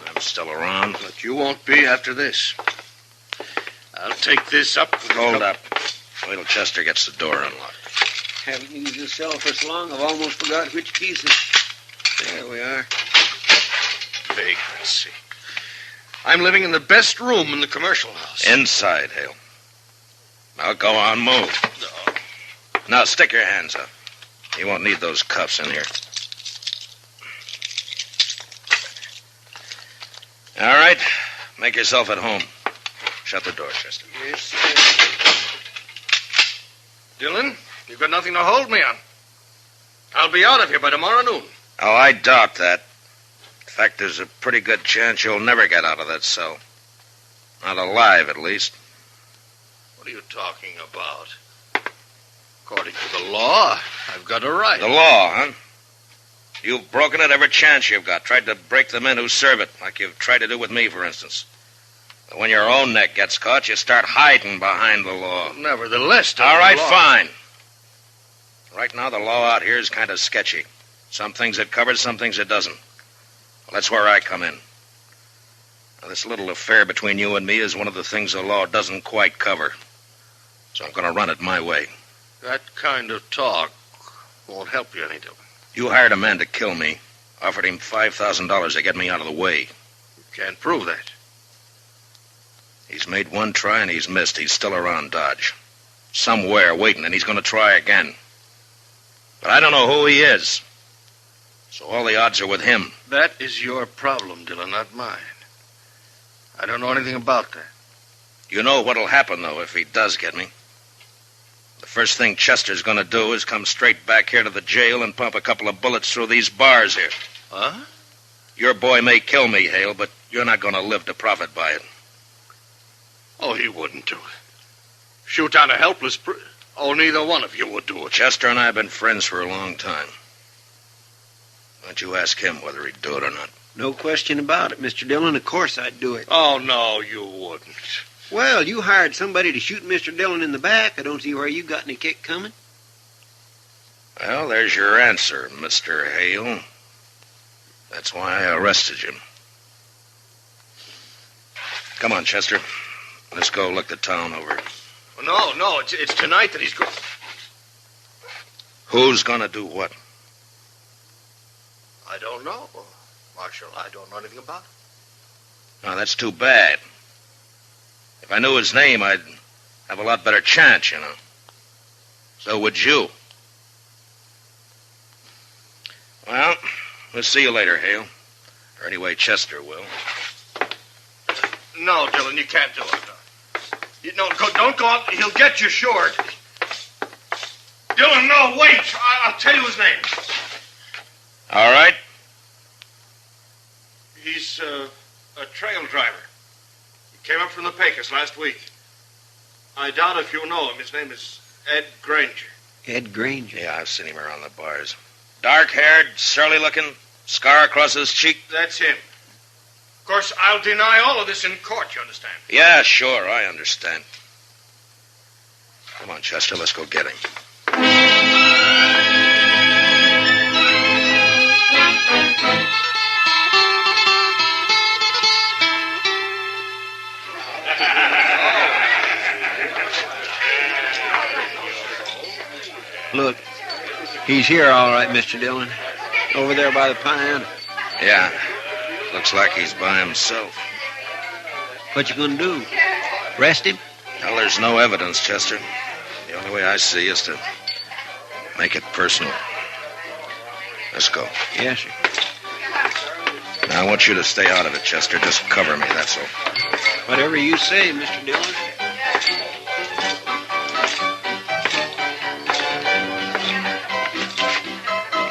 I'm still around. But you won't be after this. I'll take this up. Hold up. Wait till Chester gets the door unlocked. Haven't used this cell for so long, I've almost forgot which pieces. There we are. Vagrancy. I'm living in the best room in the commercial house. Inside, Hale. Now go on, move. No. Now stick your hands up. You won't need those cuffs in here. All right. Make yourself at home. Shut the door, Chester. Yes, sir. Dillon, you've got nothing to hold me on. I'll be out of here by tomorrow noon. Oh, I doubt that. In fact, there's a pretty good chance you'll never get out of that cell. Not alive, at least. What are you talking about? According to the law, I've got a right. The law, huh? You've broken it every chance you've got. Tried to break the men who serve it, like you've tried to do with me, for instance. But when your own neck gets caught, you start hiding behind the law. Nevertheless, all right, fine. Right now, the law out here is kind of sketchy. Some things it covers, some things it doesn't. Well, that's where I come in. Now, this little affair between you and me is one of the things the law doesn't quite cover. So I'm going to run it my way. That kind of talk won't help you any, Dillon. You hired a man to kill me. Offered him $5,000 to get me out of the way. You can't prove that. He's made one try and he's missed. He's still around Dodge. Somewhere waiting, and he's going to try again. But I don't know who he is. So all the odds are with him. That is your problem, Dillon, not mine. I don't know anything about that. You know what'll happen, though, if he does get me. The first thing Chester's going to do is come straight back here to the jail and pump a couple of bullets through these bars here. Huh? Your boy may kill me, Hale, but you're not going to live to profit by it. Oh, he wouldn't do it. Shoot down a helpless... Oh, neither one of you would do it. Chester and I have been friends for a long time. Why don't you ask him whether he'd do it or not? No question about it, Mr. Dillon. Of course I'd do it. Oh, no, you wouldn't. Well, you hired somebody to shoot Mr. Dillon in the back. I don't see where you got any kick coming. Well, there's your answer, Mr. Hale. That's why I arrested you. Come on, Chester. Let's go look the town over. No, it's tonight that he's going... Who's gonna do what? I don't know, Marshal. I don't know anything about it. No, that's too bad. If I knew his name, I'd have a lot better chance, you know. So would you. Well, we'll see you later, Hale. Or anyway, Chester will. No, Dillon, you can't do it. Don't go out. He'll get you short. Dillon, no, wait. I'll tell you his name. All right. He's a trail driver. He came up from the Pecos last week. I doubt if you know him. His name is Ed Granger. Ed Granger? Yeah, I've seen him around the bars. Dark-haired, surly-looking, scar across his cheek. That's him. Of course, I'll deny all of this in court, you understand? Yeah, sure, I understand. Come on, Chester, let's go get him. Look, he's here all right, Mr. Dillon. Over there by the pine. Yeah, looks like he's by himself. What you gonna do? Arrest him? Well, there's no evidence, Chester. The only way I see is to make it personal. Let's go. Yes, sir. Now, I want you to stay out of it, Chester. Just cover me, that's all. Whatever you say, Mr. Dillon.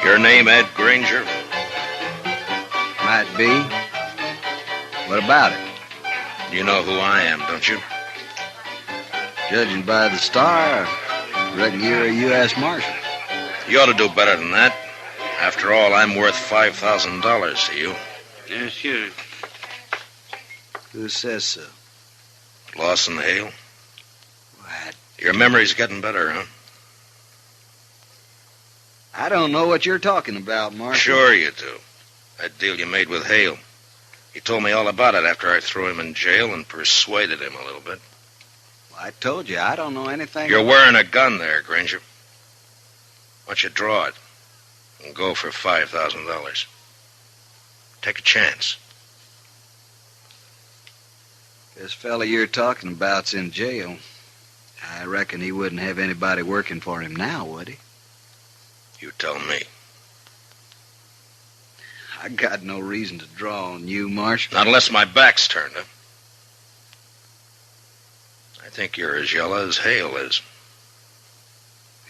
Your name, Ed Granger? Might be. What about it? You know who I am, don't you? Judging by the star, I reckon you're a U.S. Marshal. You ought to do better than that. After all, I'm worth $5,000 to you. Yes, sir. Who says so? Lawson Hale. What? Your memory's getting better, huh? I don't know what you're talking about, Marshal. Sure you do. That deal you made with Hale. He told me all about it after I threw him in jail and persuaded him a little bit. Well, I told you, I don't know anything. You're wearing a gun there, Granger. Why don't you draw it and go for $5,000? Take a chance. This fella you're talking about's in jail. I reckon he wouldn't have anybody working for him now, would he? You tell me. I got no reason to draw on you, Marshal. Not unless my back's turned, huh? I think you're as yellow as Hale is.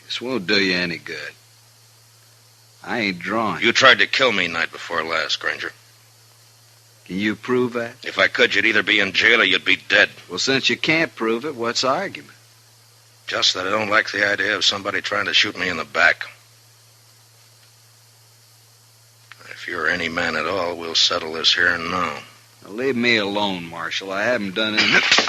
This won't do you any good. I ain't drawing. You tried to kill me night before last, Granger. Can you prove that? If I could, you'd either be in jail or you'd be dead. Well, since you can't prove it, what's the argument? Just that I don't like the idea of somebody trying to shoot me in the back. If you're any man at all, we'll settle this here and now. Now, leave me alone, Marshal. I haven't done anything.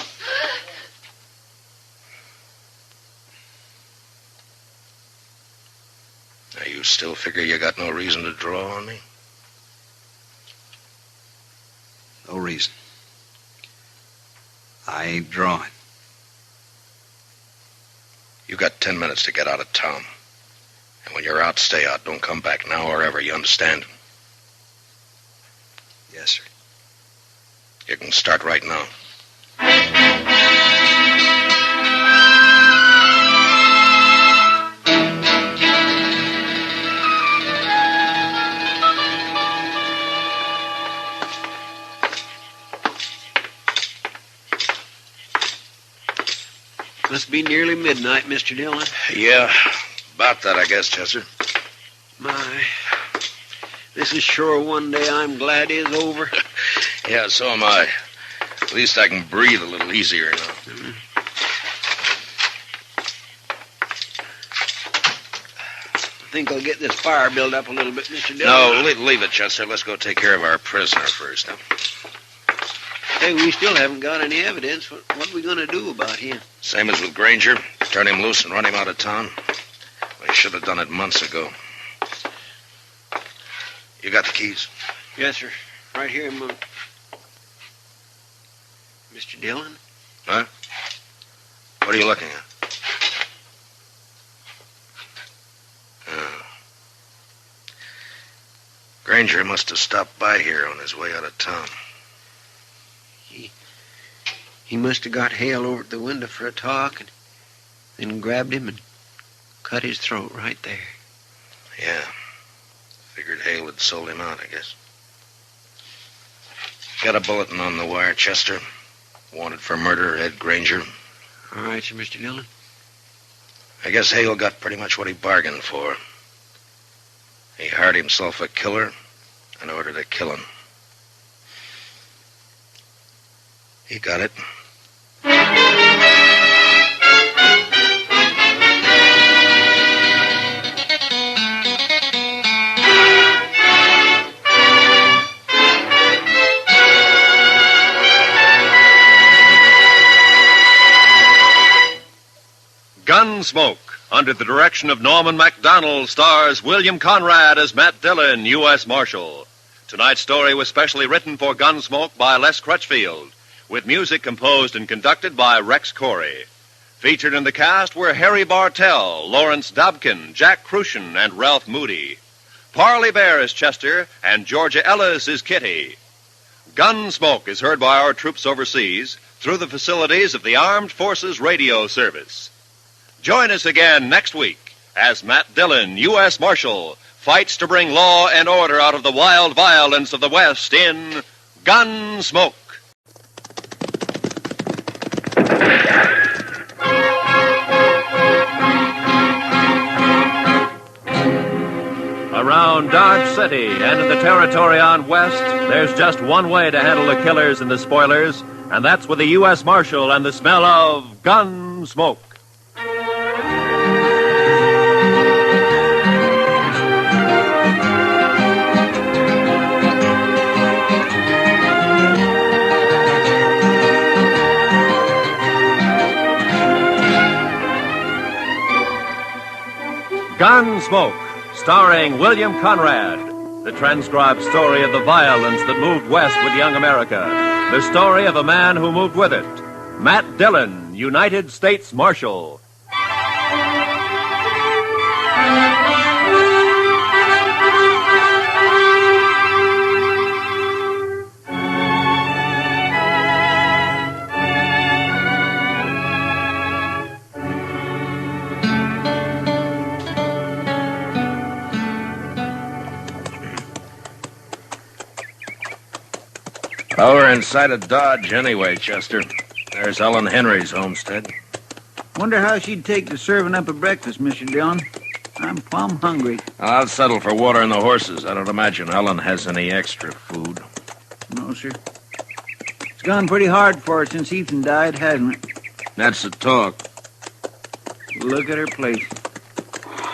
Now, you still figure you got no reason to draw on me? No reason. I ain't drawing. You got 10 minutes to get out of town. And when you're out, stay out. Don't come back now or ever, you understand? Yes, sir. You can start right now. Must be nearly midnight, Mr. Dillon. Yeah, about that, I guess, Chester. My, this is sure one day I'm glad is over. Yeah, so am I. At least I can breathe a little easier now. Mm-hmm. I think I'll get this fire built up a little bit, Mr. Dillon. No, leave it, Chester. Let's go take care of our prisoner first. Huh? Hey, we still haven't got any evidence. What are we going to do about him? Same as with Granger. Turn him loose and run him out of town. We should have done it months ago. You got the keys? Yes, sir. Right here, Mr. Dillon? Huh? What are you looking at? Granger must have stopped by here on his way out of town. He must have got Hale over at the window for a talk and then grabbed him and cut his throat right there. Yeah. Figured Hale had sold him out, I guess. Got a bulletin on the wire, Chester. Wanted for murder, Ed Granger. All right, sir, Mr. Dillon. I guess Hale got pretty much what he bargained for. He hired himself a killer in order to kill him. He got it. Gunsmoke, under the direction of Norman MacDonald, stars William Conrad as Matt Dillon, U.S. Marshal. Tonight's story was specially written for Gunsmoke by Les Crutchfield, with music composed and conducted by Rex Corey. Featured in the cast were Harry Bartell, Lawrence Dobkin, Jack Crucian, and Ralph Moody. Parley Bear is Chester, and Georgia Ellis is Kitty. Gunsmoke is heard by our troops overseas through the facilities of the Armed Forces Radio Service. Join us again next week as Matt Dillon, U.S. Marshal, fights to bring law and order out of the wild violence of the West in Gunsmoke. Around Dodge City and in the territory on West, there's just one way to handle the killers and the spoilers, and that's with the U.S. Marshal and the smell of Gunsmoke. Gunsmoke, starring William Conrad. The transcribed story of the violence that moved west with young America. The story of a man who moved with it. Matt Dillon, United States Marshal. Well, we're inside of Dodge anyway, Chester. There's Ellen Henry's homestead. Wonder how she'd take to serving up a breakfast, Mr. Dillon. I'm plumb hungry. I'll settle for water and the horses. I don't imagine Ellen has any extra food. No, sir. It's gone pretty hard for her since Ethan died, hasn't it? That's the talk. Look at her place.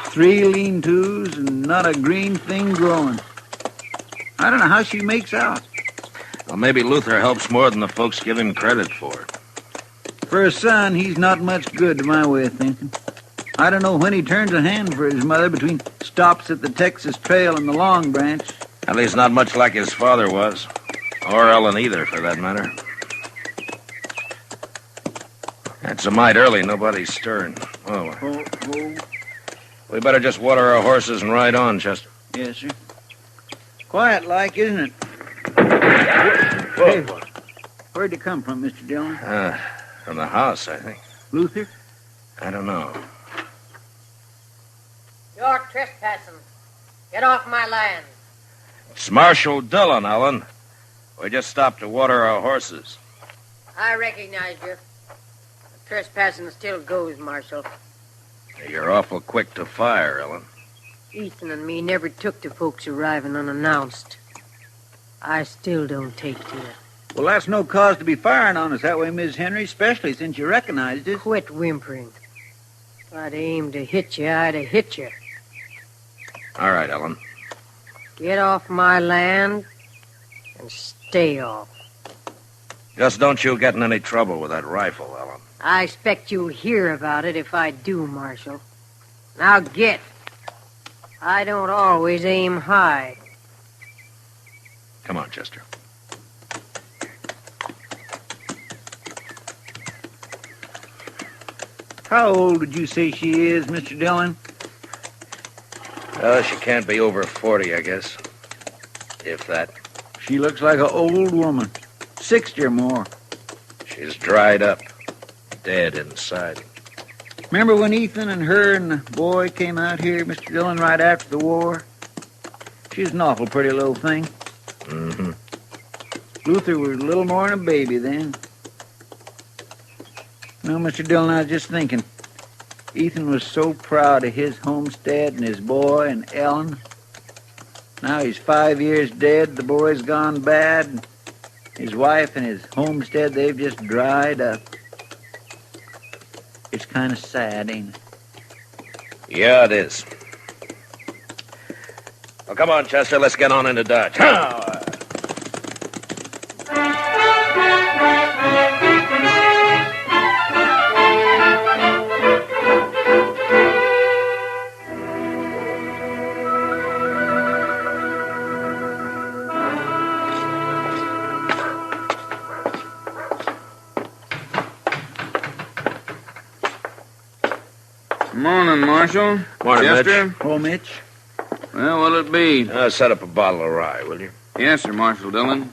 3 lean-tos and not a green thing growing. I don't know how she makes out. Well, maybe Luther helps more than the folks give him credit for. For a son, he's not much good to my way of thinking. I don't know when he turns a hand for his mother between stops at the Texas Trail and the Long Branch. At least not much like his father was. Or Ellen either, for that matter. It's a mite early. Nobody's stirring. Oh. We better just water our horses and ride on, Chester. Yes, sir. Quiet like, isn't it? Hey, where'd it come from, Mr. Dillon? From the house, I think. Luther? I don't know. You're trespassing. Get off my land. It's Marshal Dillon, Ellen. We just stopped to water our horses. I recognize you. Trespassing still goes, Marshal. You're awful quick to fire, Ellen. Ethan and me never took to folks arriving unannounced. I still don't take to it. Well, that's no cause to be firing on us that way, Miss Henry, especially since you recognized it. Quit whimpering. If I'd aimed to hit you, I'd have hit you. All right, Ellen. Get off my land and stay off. Just don't you get in any trouble with that rifle, Ellen. I expect you'll hear about it if I do, Marshal. Now get. I don't always aim high. Come on, Chester. How old did you say she is, Mr. Dillon? She can't be over 40, I guess. If that. She looks like an old woman. 60 or more. She's dried up. Dead inside. Remember when Ethan and her and the boy came out here, Mr. Dillon, right after the war? She's an awful pretty little thing. Mm-hmm. Luther was a little more than a baby then. No, Mr. Dillon, I was just thinking. Ethan was so proud of his homestead and his boy and Ellen. Now he's 5 years dead, the boy's gone bad. His wife and his homestead, they've just dried up. It's kind of sad, ain't it? Yeah, it is. Well, come on, Chester, let's get on into Dodge. Morning, Marshal. Morning, Chester. Mitch. Oh, Mitch. Well, what'll it be? Set up a bottle of rye, will you? Yes, sir, Marshal Dillon.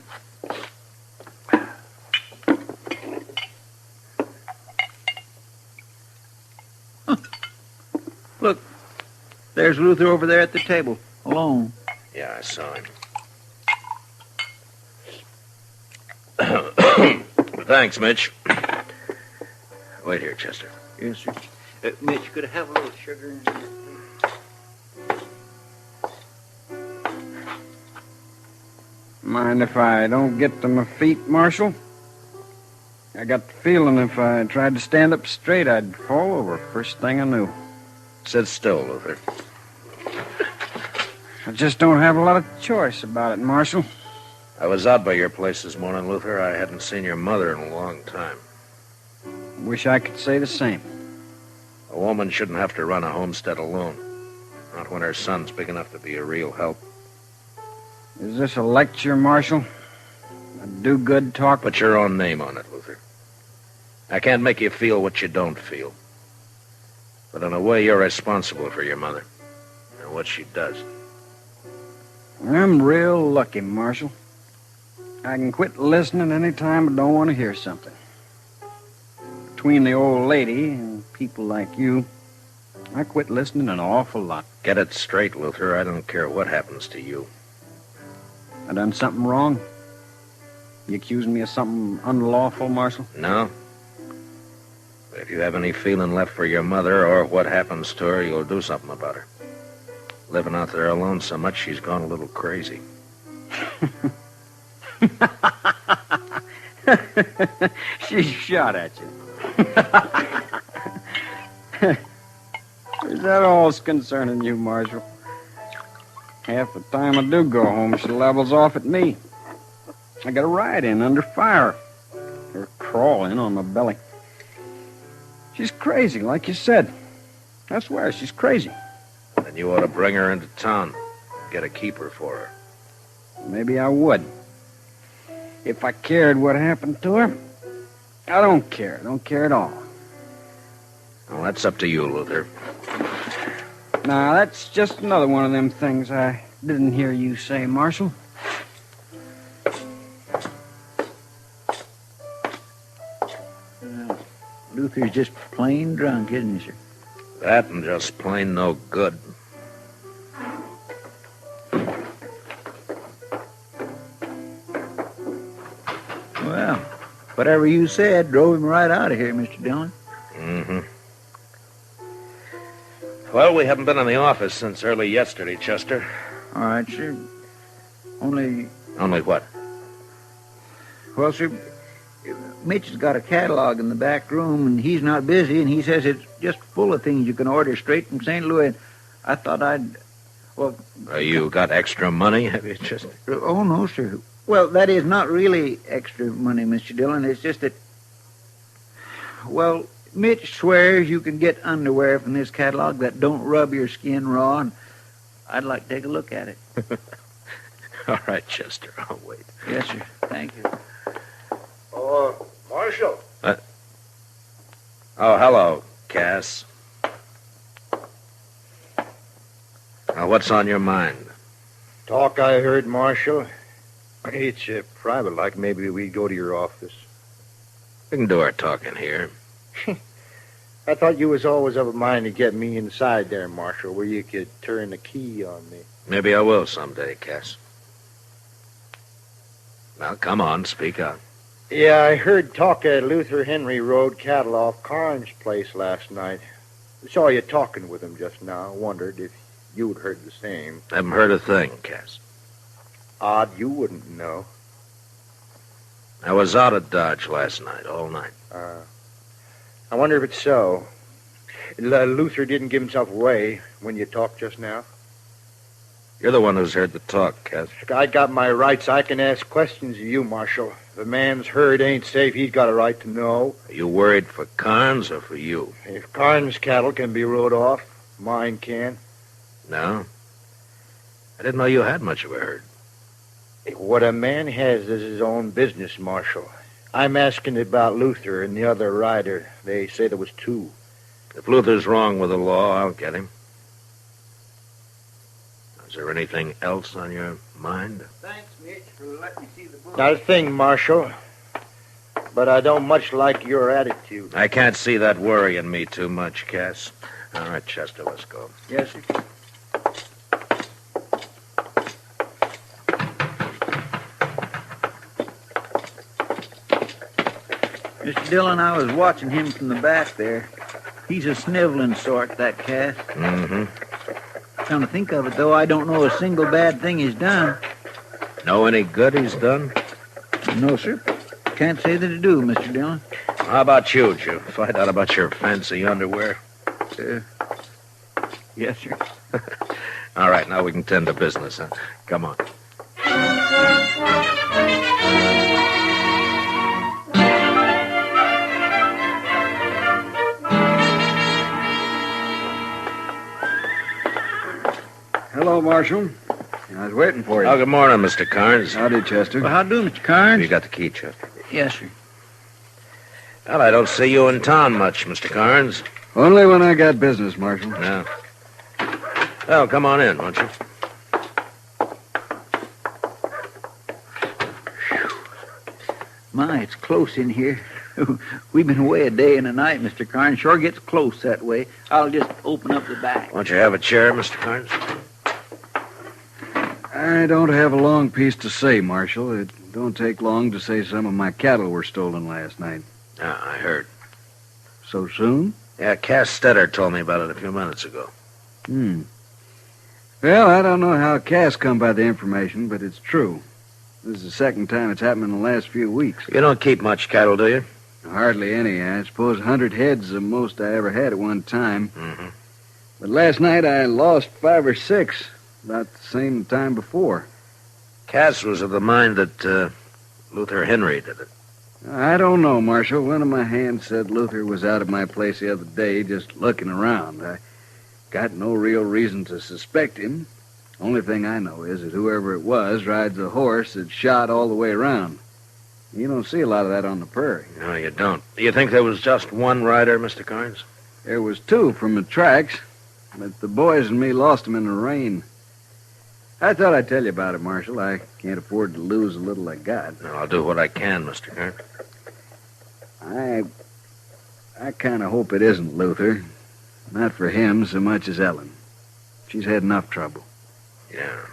Look, there's Luther over there at the table, alone. Yeah, I saw him. Thanks, Mitch. Wait here, Chester. Yes, sir. Mitch, could I have a little sugar in here? Mind if I don't get to my feet, Marshal? I got the feeling if I tried to stand up straight, I'd fall over first thing I knew. Sit still, Luther. I just don't have a lot of choice about it, Marshal. I was out by your place this morning, Luther. I hadn't seen your mother in a long time. Wish I could say the same. A woman shouldn't have to run a homestead alone. Not when her son's big enough to be a real help. Is this a lecture, Marshal? A do-good talk? Put your own name on it, Luther. I can't make you feel what you don't feel. But in a way, you're responsible for your mother and what she does. I'm real lucky, Marshal. I can quit listening any time I don't want to hear something. Between the old lady and people like you, I quit listening an awful lot. Get it straight, Luther. I don't care what happens to you. I done something wrong? You accusing me of something unlawful, Marshal? No. But if you have any feeling left for your mother or what happens to her, you'll do something about her. Living out there alone so much, she's gone a little crazy. She shot at you. Is that all's concerning you, Marshal? Half the time I do go home, she levels off at me. I got a ride in under fire. Or crawling on my belly. She's crazy, like you said. I swear, she's crazy. Then you ought to bring her into town. Get a keeper for her. Maybe I would. If I cared what happened to her. I don't care. I don't care at all. Well, that's up to you, Luther. Now, that's just another one of them things I didn't hear you say, Marshal. Luther's just plain drunk, isn't he, sir? That and just plain no good. Well, whatever you said drove him right out of here, Mr. Dillon. Mm-hmm. Well, we haven't been in the office since early yesterday, Chester. All right, sir. Only what? Well, sir, Mitch has got a catalog in the back room, and he's not busy, and he says it's just full of things you can order straight from St. Louis. I thought well... You got extra money, have you, Chester? Oh, no, sir. Well, that is not really extra money, Mr. Dillon. It's just that... Well, Mitch swears you can get underwear from this catalog that don't rub your skin raw, and I'd like to take a look at it. All right, Chester, I'll wait. Yes, sir. Thank you. Oh, Marshal. Oh, hello, Cass. Now, what's on your mind? Talk I heard, Marshal. It's private, like maybe we go to your office. We can do our talking here. I thought you was always of a mind to get me inside there, Marshal, where you could turn the key on me. Maybe I will someday, Cass. Now, come on, speak out. Yeah, I heard talk at Luther Henry rode cattle off Carnes' place last night. Saw you talking with him just now. Wondered if you'd heard the same. Haven't heard a thing, Cass. Odd you wouldn't know. I was out at Dodge last night, all night. I wonder if it's so. Luther didn't give himself away when you talked just now. You're the one who's heard the talk, Cass. I got my rights. I can ask questions of you, Marshal. If a man's herd ain't safe, he's got a right to know. Are you worried for Carnes or for you? If Carnes' cattle can be rode off, mine can. No? I didn't know you had much of a herd. What a man has is his own business, Marshal. I'm asking about Luther and the other rider. They say there was two. If Luther's wrong with the law, I'll get him. Is there anything else on your mind? Thanks, Mitch, for letting me see the book. Not a thing, Marshal. But I don't much like your attitude. I can't see that worrying me too much, Cass. All right, Chester, let's go. Yes, sir. Mr. Dillon, I was watching him from the back there. He's a sniveling sort, that Cass. Mm-hmm. Come to think of it, though, I don't know a single bad thing he's done. Know any good he's done? No, sir. Can't say that I do, Mr. Dillon. How about you? Did you find out about your fancy underwear? Yes, sir. All right, now we can tend to business, huh? Come on. Hello, Marshal. I was waiting for you. Oh, good morning, Mr. Carnes. Howdy, Chester. Well, how do, Mr. Carnes? You got the key, Chester? Yes, sir. Well, I don't see you in town much, Mr. Carnes. Only when I got business, Marshal. No. Well, come on in, won't you? My, it's close in here. We've been away a day and a night, Mr. Carnes. Sure gets close that way. I'll just open up the back. Won't you have a chair, Mr. Carnes? I don't have a long piece to say, Marshal. It don't take long to say some of my cattle were stolen last night. I heard. So soon? Yeah, Cass Stetter told me about it a few minutes ago. Well, I don't know how Cass come by the information, but it's true. This is the second time it's happened in the last few weeks. You don't keep much cattle, do you? Hardly any. I suppose 100 heads is the most I ever had at one time. Mm-hmm. But last night I lost 5 or 6, about the same time before. Cass was of the mind that Luther Henry did it. I don't know, Marshal. One of my hands said Luther was out at my place the other day just looking around. I got no real reason to suspect him. Only thing I know is that whoever it was rides a horse that's shot all the way around. You don't see a lot of that on the prairie. No, you don't. Do you think there was just one rider, Mr. Carnes? There was 2 from the tracks, but the boys and me lost them in the rain. I thought I'd tell you about it, Marshal. I can't afford to lose the little I got. No, I'll do what I can, Mr. Carnes. I kind of hope it isn't Luther. Not for him so much as Ellen. She's had enough trouble. Yeah.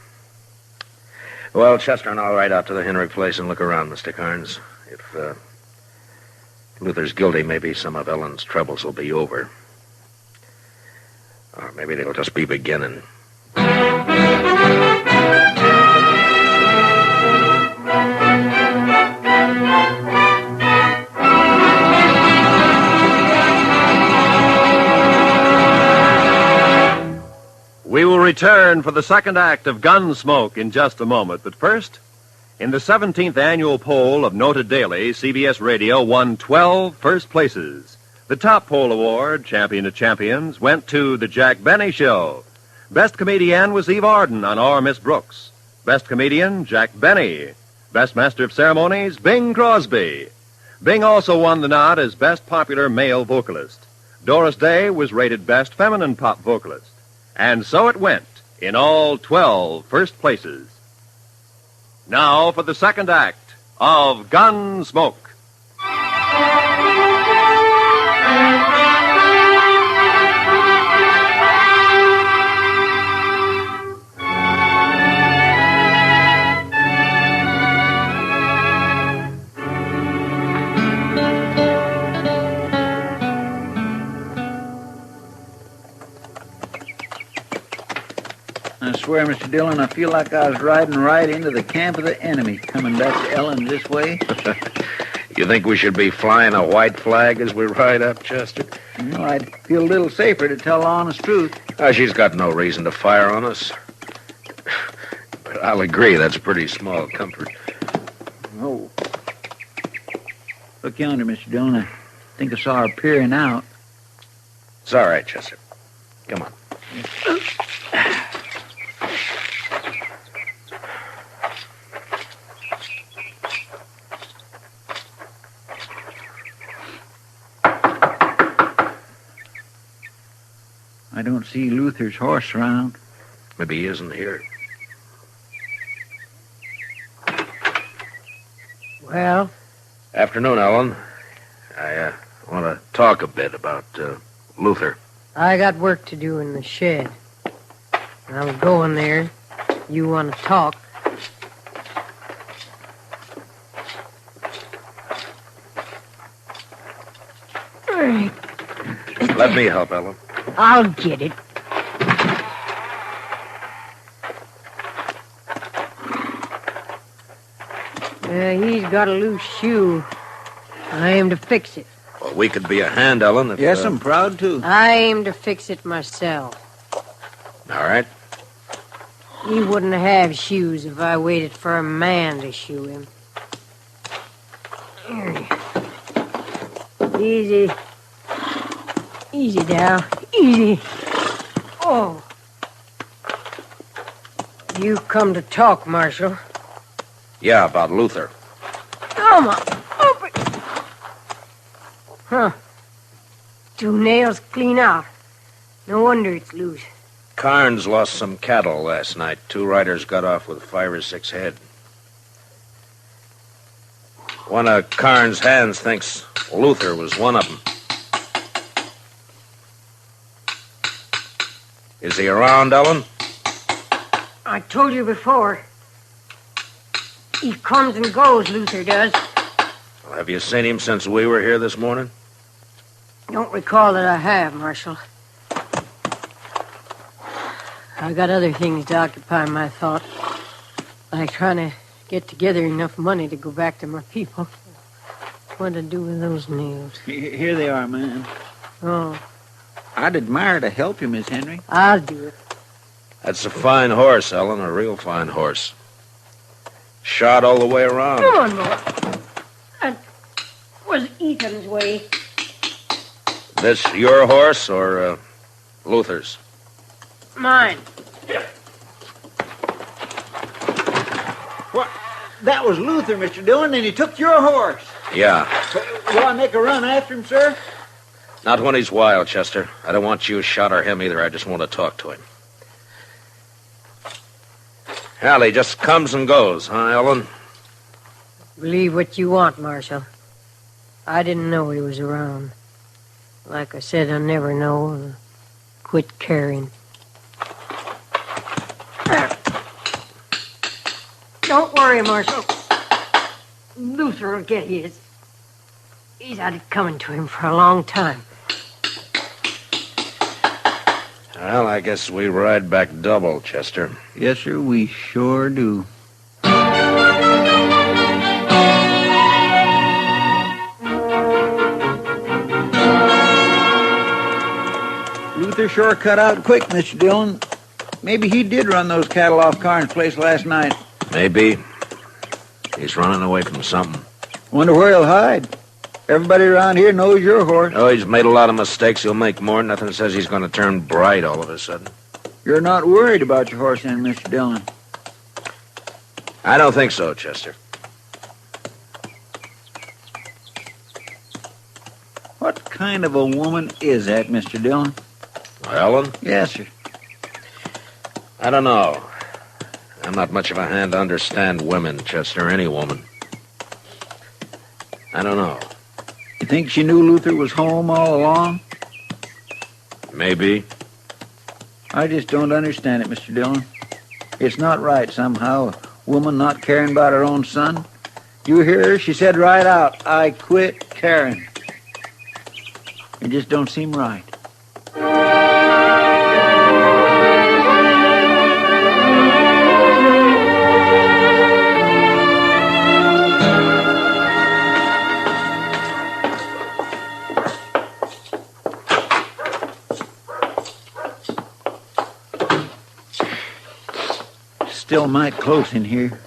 Well, Chester and I'll ride out to the Henry place and look around, Mr. Carnes. If Luther's guilty, maybe some of Ellen's troubles will be over. Or maybe they'll just be beginning. We will return for the second act of Gunsmoke in just a moment. But first, in the 17th annual poll of Noted Daily, CBS Radio won 12 first places. The top poll award, Champion of Champions, went to The Jack Benny Show. Best comedian was Eve Arden on Our Miss Brooks. Best comedian, Jack Benny. Best Master of Ceremonies, Bing Crosby. Bing also won the nod as Best Popular Male Vocalist. Doris Day was rated Best Feminine Pop Vocalist. And so it went in all 12 first places. Now for the second act of Gunsmoke. I swear, Mr. Dillon, I feel like I was riding right into the camp of the enemy, coming back to Ellen this way. You think we should be flying a white flag as we ride up, Chester? No, I'd feel a little safer to tell the honest truth. She's got no reason to fire on us. But I'll agree, that's a pretty small comfort. Oh. Look yonder, Mr. Dillon. I think I saw her peering out. It's all right, Chester. Come on. I don't see Luther's horse around. Maybe he isn't here. Well? Afternoon, Ellen. I want to talk a bit about Luther. I got work to do in the shed. I was going there. You want to talk? Let me help, Ellen. I'll get it. He's got a loose shoe. I aim to fix it. Well, we could be a hand, Ellen. If, yes, I'm proud to. I aim to fix it myself. All right. He wouldn't have shoes if I waited for a man to shoe him. Easy. Easy now. Easy. Oh. You come to talk, Marshal. Yeah, about Luther. Come on. Open. Huh. 2 nails clean out. No wonder it's loose. Carnes lost some cattle last night. 2 riders got off with 5 or 6 head. One of Carnes' hands thinks Luther was one of them. Is he around, Ellen? I told you before. He comes and goes, Luther does. Well, have you seen him since we were here this morning? Don't recall that I have, Marshal. I got other things to occupy my thought. Like trying to get together enough money to go back to my people. What to do with those nails? Here they are, man. Oh. I'd admire to help you, Miss Henry. I'll do it. That's a fine horse, Ellen, a real fine horse. Shot all the way around. Come on, boy. That was Ethan's way. This your horse or Luther's? Mine. What? That was Luther, Mr. Dillon, and he took your horse. Yeah. Will I make a run after him, sir? Not when he's wild, Chester. I don't want you shot or him either. I just want to talk to him. Well, he just comes and goes, huh, Ellen? Believe what you want, Marshal. I didn't know he was around. Like I said, I never know. Quit caring. Don't worry, Marshal. Luther will get his. He's had it coming to him for a long time. Well, I guess we ride back double, Chester. Yes, sir, we sure do. Luther sure cut out quick, Mr. Dillon. Maybe he did run those cattle off Carnes' place last night. Maybe. He's running away from something. Wonder where he'll hide. Everybody around here knows your horse. Oh, he's made a lot of mistakes. He'll make more. Nothing says he's going to turn bright all of a sudden. You're not worried about your horse then, Mr. Dillon? I don't think so, Chester. What kind of a woman is that, Mr. Dillon? Ellen? Yes, sir. I don't know. I'm not much of a hand to understand women, Chester, any woman. I don't know. You think she knew Luther was home all along? Maybe. I just don't understand it, Mr. Dillon. It's not right, somehow, a woman not caring about her own son. You hear her? She said right out, I quit caring. It just don't seem right. Still might close in here.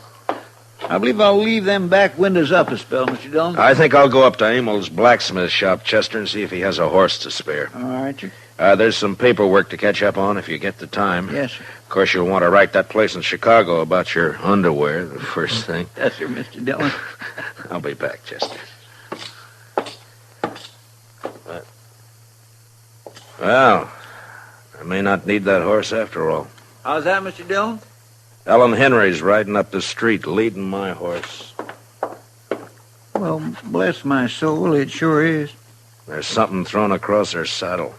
I believe I'll leave them back windows up a spell, Mr. Dillon. I think I'll go up to Emil's blacksmith shop, Chester, and see if he has a horse to spare. All right, sir. There's some paperwork to catch up on if you get the time. Yes, sir. Of course, you'll want to write that place in Chicago about your underwear, the first thing. Yes, sir, Mr. Dillon. I'll be back, Chester. Well, I may not need that horse after all. How's that, Mr. Dillon? Ellen Henry's riding up the street, leading my horse. Well, bless my soul, it sure is. There's something thrown across her saddle.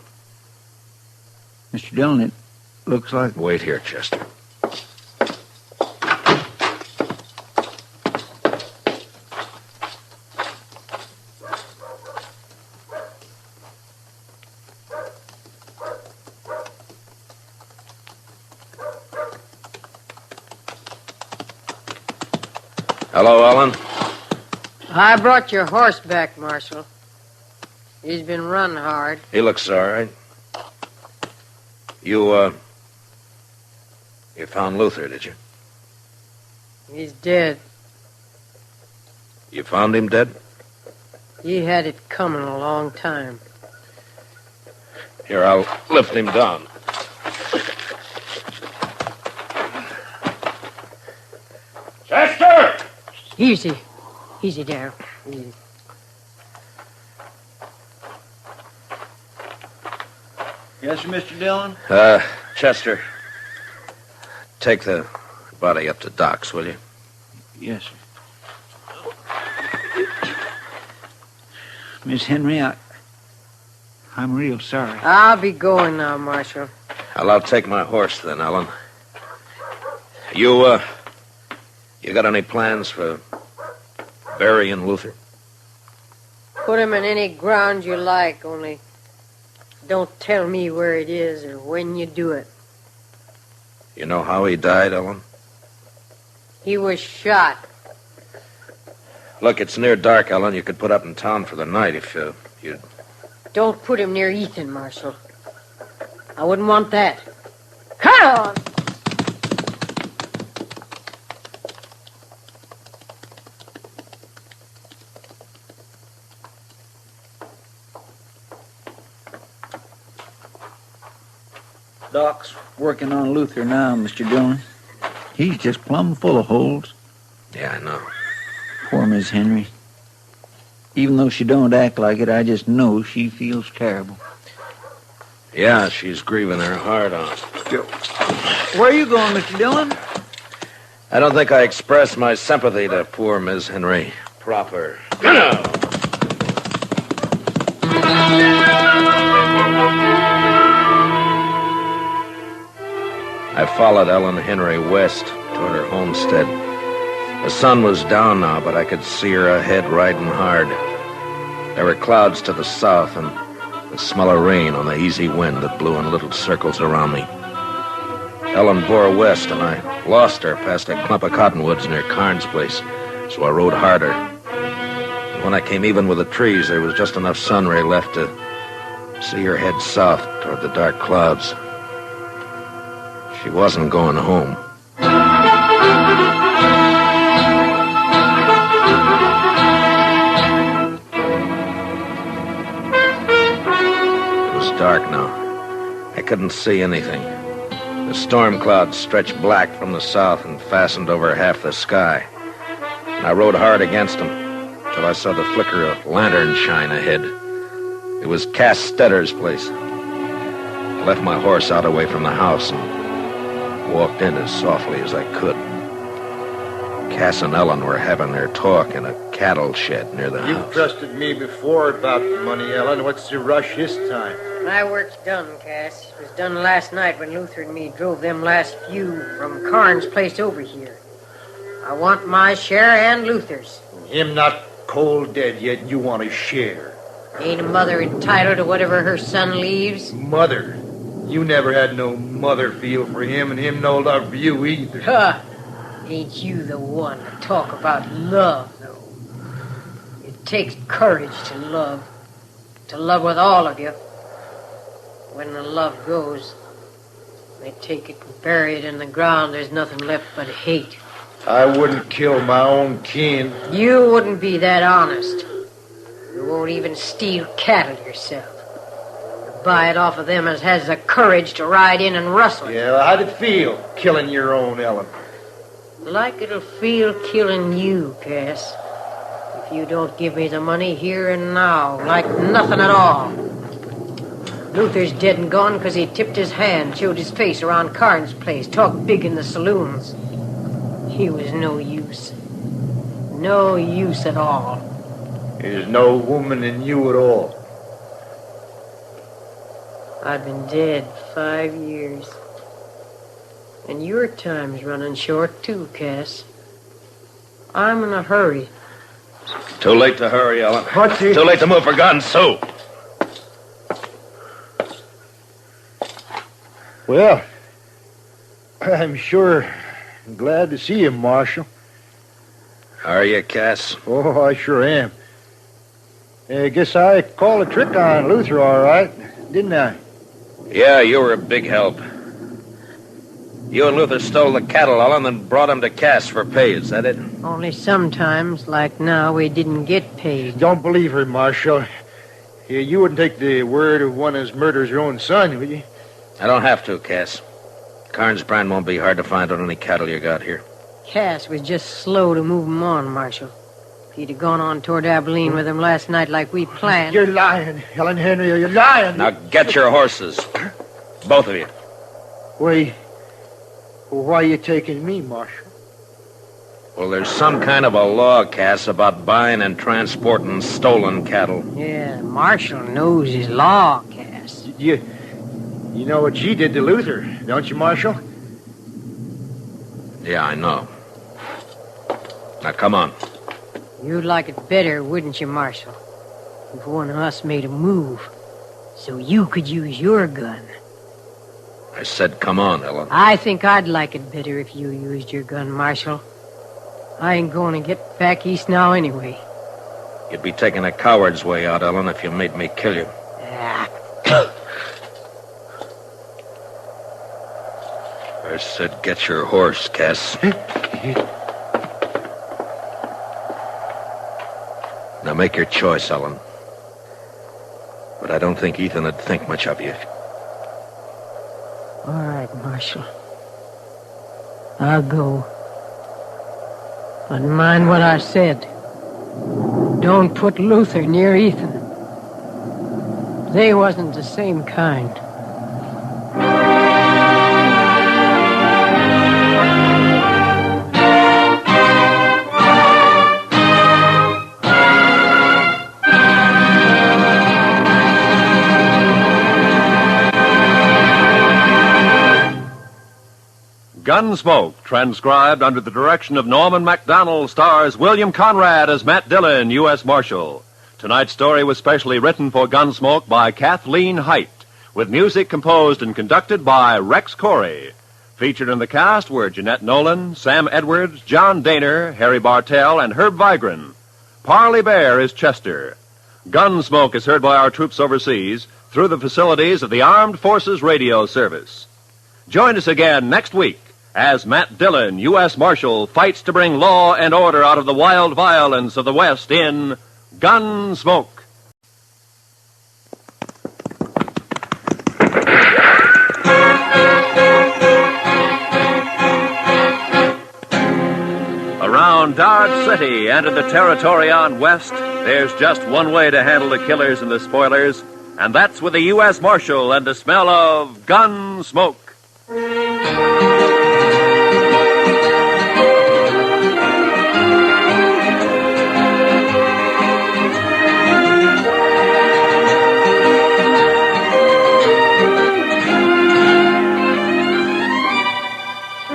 Mr. Dillon, it looks like... Wait here, Chester. Hello, Ellen. I brought your horse back, Marshal. He's been run hard. He looks all right. You found Luther, did you? He's dead. You found him dead? He had it coming a long time. Here, I'll lift him down. Chester! Easy. Easy, Darrell. Easy. Yes, sir, Mr. Dillon? Chester, take the body up to Doc's, will you? Yes, sir. Miss Henry, I'm real sorry. I'll be going now, Marshal. Well, I'll take my horse then, Ellen. You got any plans for burying Luther? Put him in any ground you like, only don't tell me where it is or when you do it. You know how he died, Ellen? He was shot. Look, it's near dark, Ellen. You could put up in town for the night if you'd... Don't put him near Ethan, Marshal. I wouldn't want that. Come on! Doc's working on Luther now, Mr. Dillon. He's just plumb full of holes. Yeah, I know. Poor Miss Henry. Even though she don't act like it, I just know she feels terrible. Yeah, she's grieving her heart out. Where are you going, Mr. Dillon? I don't think I expressed my sympathy to poor Miss Henry proper. I followed Ellen Henry west toward her homestead. The sun was down now, but I could see her ahead riding hard. There were clouds to the south and the smell of rain on the easy wind that blew in little circles around me. Ellen bore west, and I lost her past a clump of cottonwoods near Carnes' place, so I rode harder. And when I came even with the trees, there was just enough sun ray left to see her head south toward the dark clouds. She wasn't going home. It was dark now. I couldn't see anything. The storm clouds stretched black from the south and fastened over half the sky. And I rode hard against them till I saw the flicker of lantern shine ahead. It was Cass Stetter's place. I left my horse out away from the house and Walked in as softly as I could. Cass and Ellen were having their talk in a cattle shed near the You've house. trusted me before about the money, Ellen. What's the rush this time? My work's done, Cass. It was done last night when Luther and me drove them last few from Karn's place over here. I want my share and Luther's. Him not cold dead yet, and you want to share. Ain't a mother entitled to whatever her son leaves? Mother? You never had no mother feel for him, and him no love for you either. Huh. Ain't you the one to talk about love, though? It takes courage to love with all of you. When the love goes, they take it and bury it in the ground. There's nothing left but hate. I wouldn't kill my own kin. You wouldn't be that honest. You won't even steal cattle yourself. You buy it off of them as has the courage to ride in and rustle. Yeah, well, how'd it feel, killing your own, Ellen? Like it'll feel killing you, Cass. If you don't give me the money here and now, like nothing at all. Luther's dead and gone because he tipped his hand, showed his face around Karn's place, talked big in the saloons. He was no use. No use at all. There's no woman in you at all. I've been dead 5 years. And your time's running short, too, Cass. I'm in a hurry. Too late to hurry, Ellen. What's he? Too late to move for guns, Sue. Well, I'm sure glad to see you, Marshal. Are you, Cass? Oh, I sure am. I guess I called a trick on Luther all right, didn't I? Yeah, you were a big help. You and Luther stole the cattle, Ellen, and brought them to Cass for pay. Is that it? Only sometimes, like now, we didn't get paid. Don't believe her, Marshal. You wouldn't take the word of one as murders your own son, would you? I don't have to, Cass. Karn's brand won't be hard to find on any cattle you got here. Cass was just slow to move 'em on, Marshal. If he'd have gone on toward Abilene with him last night like we planned... You're lying, Helen Henry. You're lying. Now get your horses. Both of you. Why are you taking me, Marshal? Well, there's some kind of a law, Cass, about buying and transporting stolen cattle. Yeah, Marshal knows his law, Cass. You know what she did to Luther, don't you, Marshal? Yeah, I know. Now, come on. You'd like it better, wouldn't you, Marshal? If one of us made a move, so you could use your gun. I said, come on, Ellen. I think I'd like it better if you used your gun, Marshal. I ain't going to get back east now anyway. You'd be taking a coward's way out, Ellen, if you made me kill you. I said, get your horse, Cass. Now make your choice, Ellen. But I don't think Ethan would think much of you. All right, Marshal. I'll go. But mind what I said. Don't put Luther near Ethan. They wasn't the same kind. Gunsmoke, transcribed under the direction of Norman MacDonald, stars William Conrad as Matt Dillon, U.S. Marshal. Tonight's story was specially written for Gunsmoke by Kathleen Height, with music composed and conducted by Rex Corey. Featured in the cast were Jeanette Nolan, Sam Edwards, John Daner, Harry Bartell, and Herb Vigran. Parley Bear is Chester. Gunsmoke is heard by our troops overseas through the facilities of the Armed Forces Radio Service. Join us again next week as Matt Dillon, U.S. Marshal, fights to bring law and order out of the wild violence of the West in Gunsmoke. Around Dodge City and in the territory on West, there's just one way to handle the killers and the spoilers, and that's with the U.S. Marshal and the smell of gun smoke.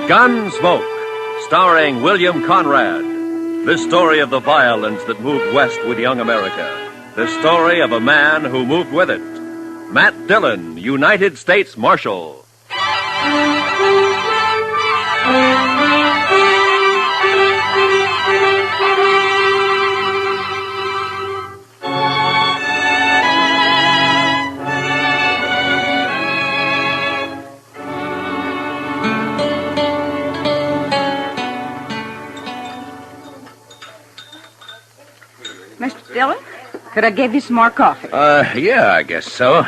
Gunsmoke, starring William Conrad. The story of the violence that moved west with young America. The story of a man who moved with it. Matt Dillon, United States Marshal. Mr. Dillon, could I give you some more coffee? Yeah, I guess so.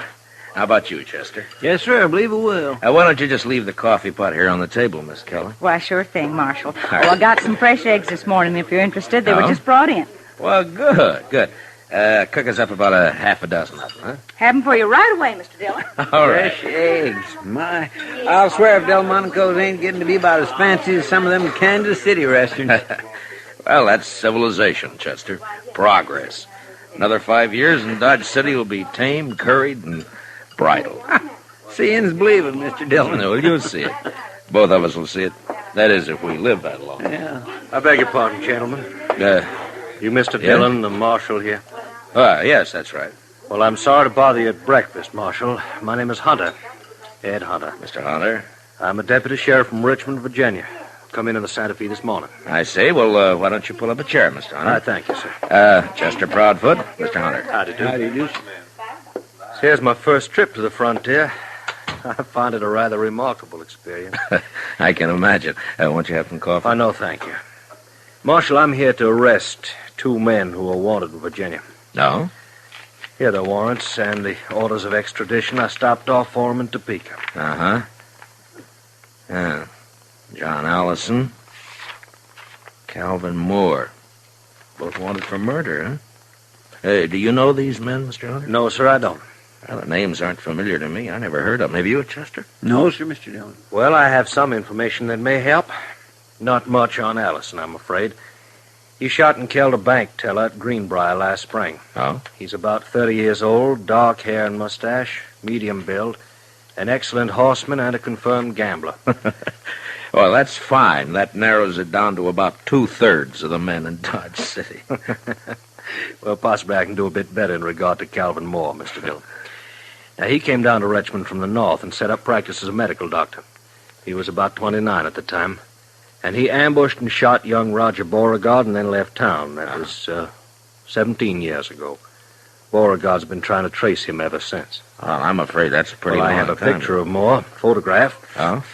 How about you, Chester? Yes, sir, I believe it will. Why don't you just leave the coffee pot here on the table, Miss Keller? Why, sure thing, Marshal. Well, I got some fresh eggs this morning, if you're interested. They were just brought in. Well, good. Cook us up about a half a dozen of them, huh? Have them for you right away, Mr. Dillon. All right. Fresh eggs. My, I'll swear if Delmonico's ain't getting to be about as fancy as some of them Kansas City restaurants. Well, that's civilization, Chester. Progress. Another 5 years and Dodge City will be tamed, curried, and bridled. Seeing's believing, Mr. Dillon. No, you'll see it. Both of us will see it. That is, if we live that long. Yeah. I beg your pardon, gentlemen. You Mr. Yeah? Dillon, the marshal here? Yes, that's right. Well, I'm sorry to bother you at breakfast, Marshal. My name is Hunter. Ed Hunter. Mr. Hunter? I'm a deputy sheriff from Richmond, Virginia. Come in the Santa Fe this morning. I see. Well, why don't you pull up a chair, Mr. Hunter? I thank you, sir. Chester Proudfoot, Mr. Hunter. Howdy do. Howdy do. Here's my first trip to the frontier. I find it a rather remarkable experience. I can imagine. Won't you have some coffee? No, thank you. Marshal, I'm here to arrest 2 men who are wanted in Virginia. No? Here are the warrants and the orders of extradition. I stopped off for them in Topeka. Uh-huh. Yeah. John Allison, Calvin Moore. Both wanted for murder, huh? Hey, do you know these men, Mr. Hunter? No, sir, I don't. Well, the names aren't familiar to me. I never heard of them. Have you, Chester? No, sir, Mr. Dillon. Well, I have some information that may help. Not much on Allison, I'm afraid. He shot and killed a bank teller at Greenbrier last spring. Oh? He's about 30 years old, dark hair and mustache, medium build, an excellent horseman and a confirmed gambler. Well, that's fine. That narrows it down to about 2/3 of the men in Dodge City. Well, possibly I can do a bit better in regard to Calvin Moore, Mr. Dillon. Now, he came down to Richmond from the north and set up practice as a medical doctor. He was about 29 at the time. And he ambushed and shot young Roger Beauregard and then left town. That was 17 years ago. Beauregard's been trying to trace him ever since. Well, I'm afraid that's a pretty long time. I have a time. picture of Moore, photograph. Oh?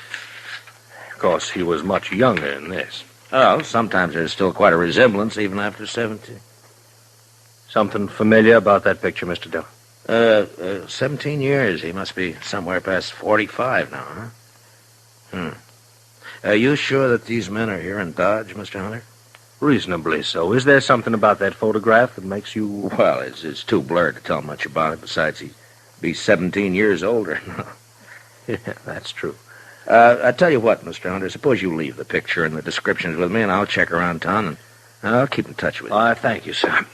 Of course, he was much younger than this. Oh, sometimes there's still quite a resemblance, even after 17. Something familiar about that picture, Mr. Dillon? 17 years. He must be somewhere past 45 now, huh? Are you sure that these men are here in Dodge, Mr. Hunter? Reasonably so. Is there something about that photograph that makes you... Well, it's too blurred to tell much about it. Besides, he'd be 17 years older. Yeah, that's true. I tell you what, Mr. Hunter, suppose you leave the picture and the descriptions with me, and I'll check around town, and I'll keep in touch with you. Thank you, sir.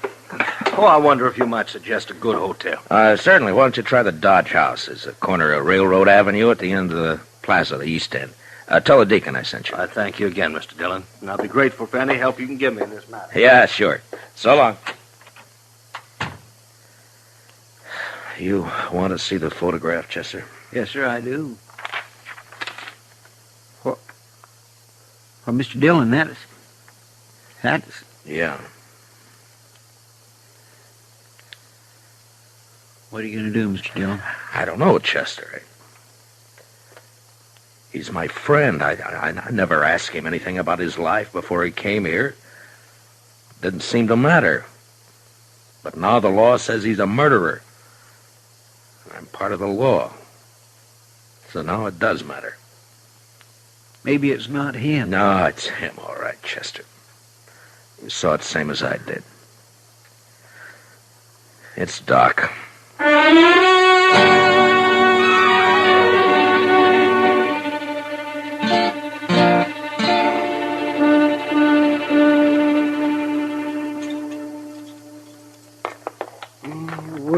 Oh, I wonder if you might suggest a good hotel. Certainly. Why don't you try the Dodge House? It's a corner of Railroad Avenue at the end of the plaza, the East End. Tell the deacon I sent you. I thank you again, Mr. Dillon, and I'll be grateful for any help you can give me in this matter. Yeah, sure. So long. You want to see the photograph, Chester? Yes, sir, I do. Well, Mr. Dillon, that is... Yeah. What are you going to do, Mr. Dillon? I don't know, Chester. He's my friend. I never asked him anything about his life before he came here. Didn't seem to matter. But now the law says he's a murderer. I'm part of the law. So now it does matter. Maybe it's not him. No, it's him, all right, Chester. You saw it same as I did. It's Doc.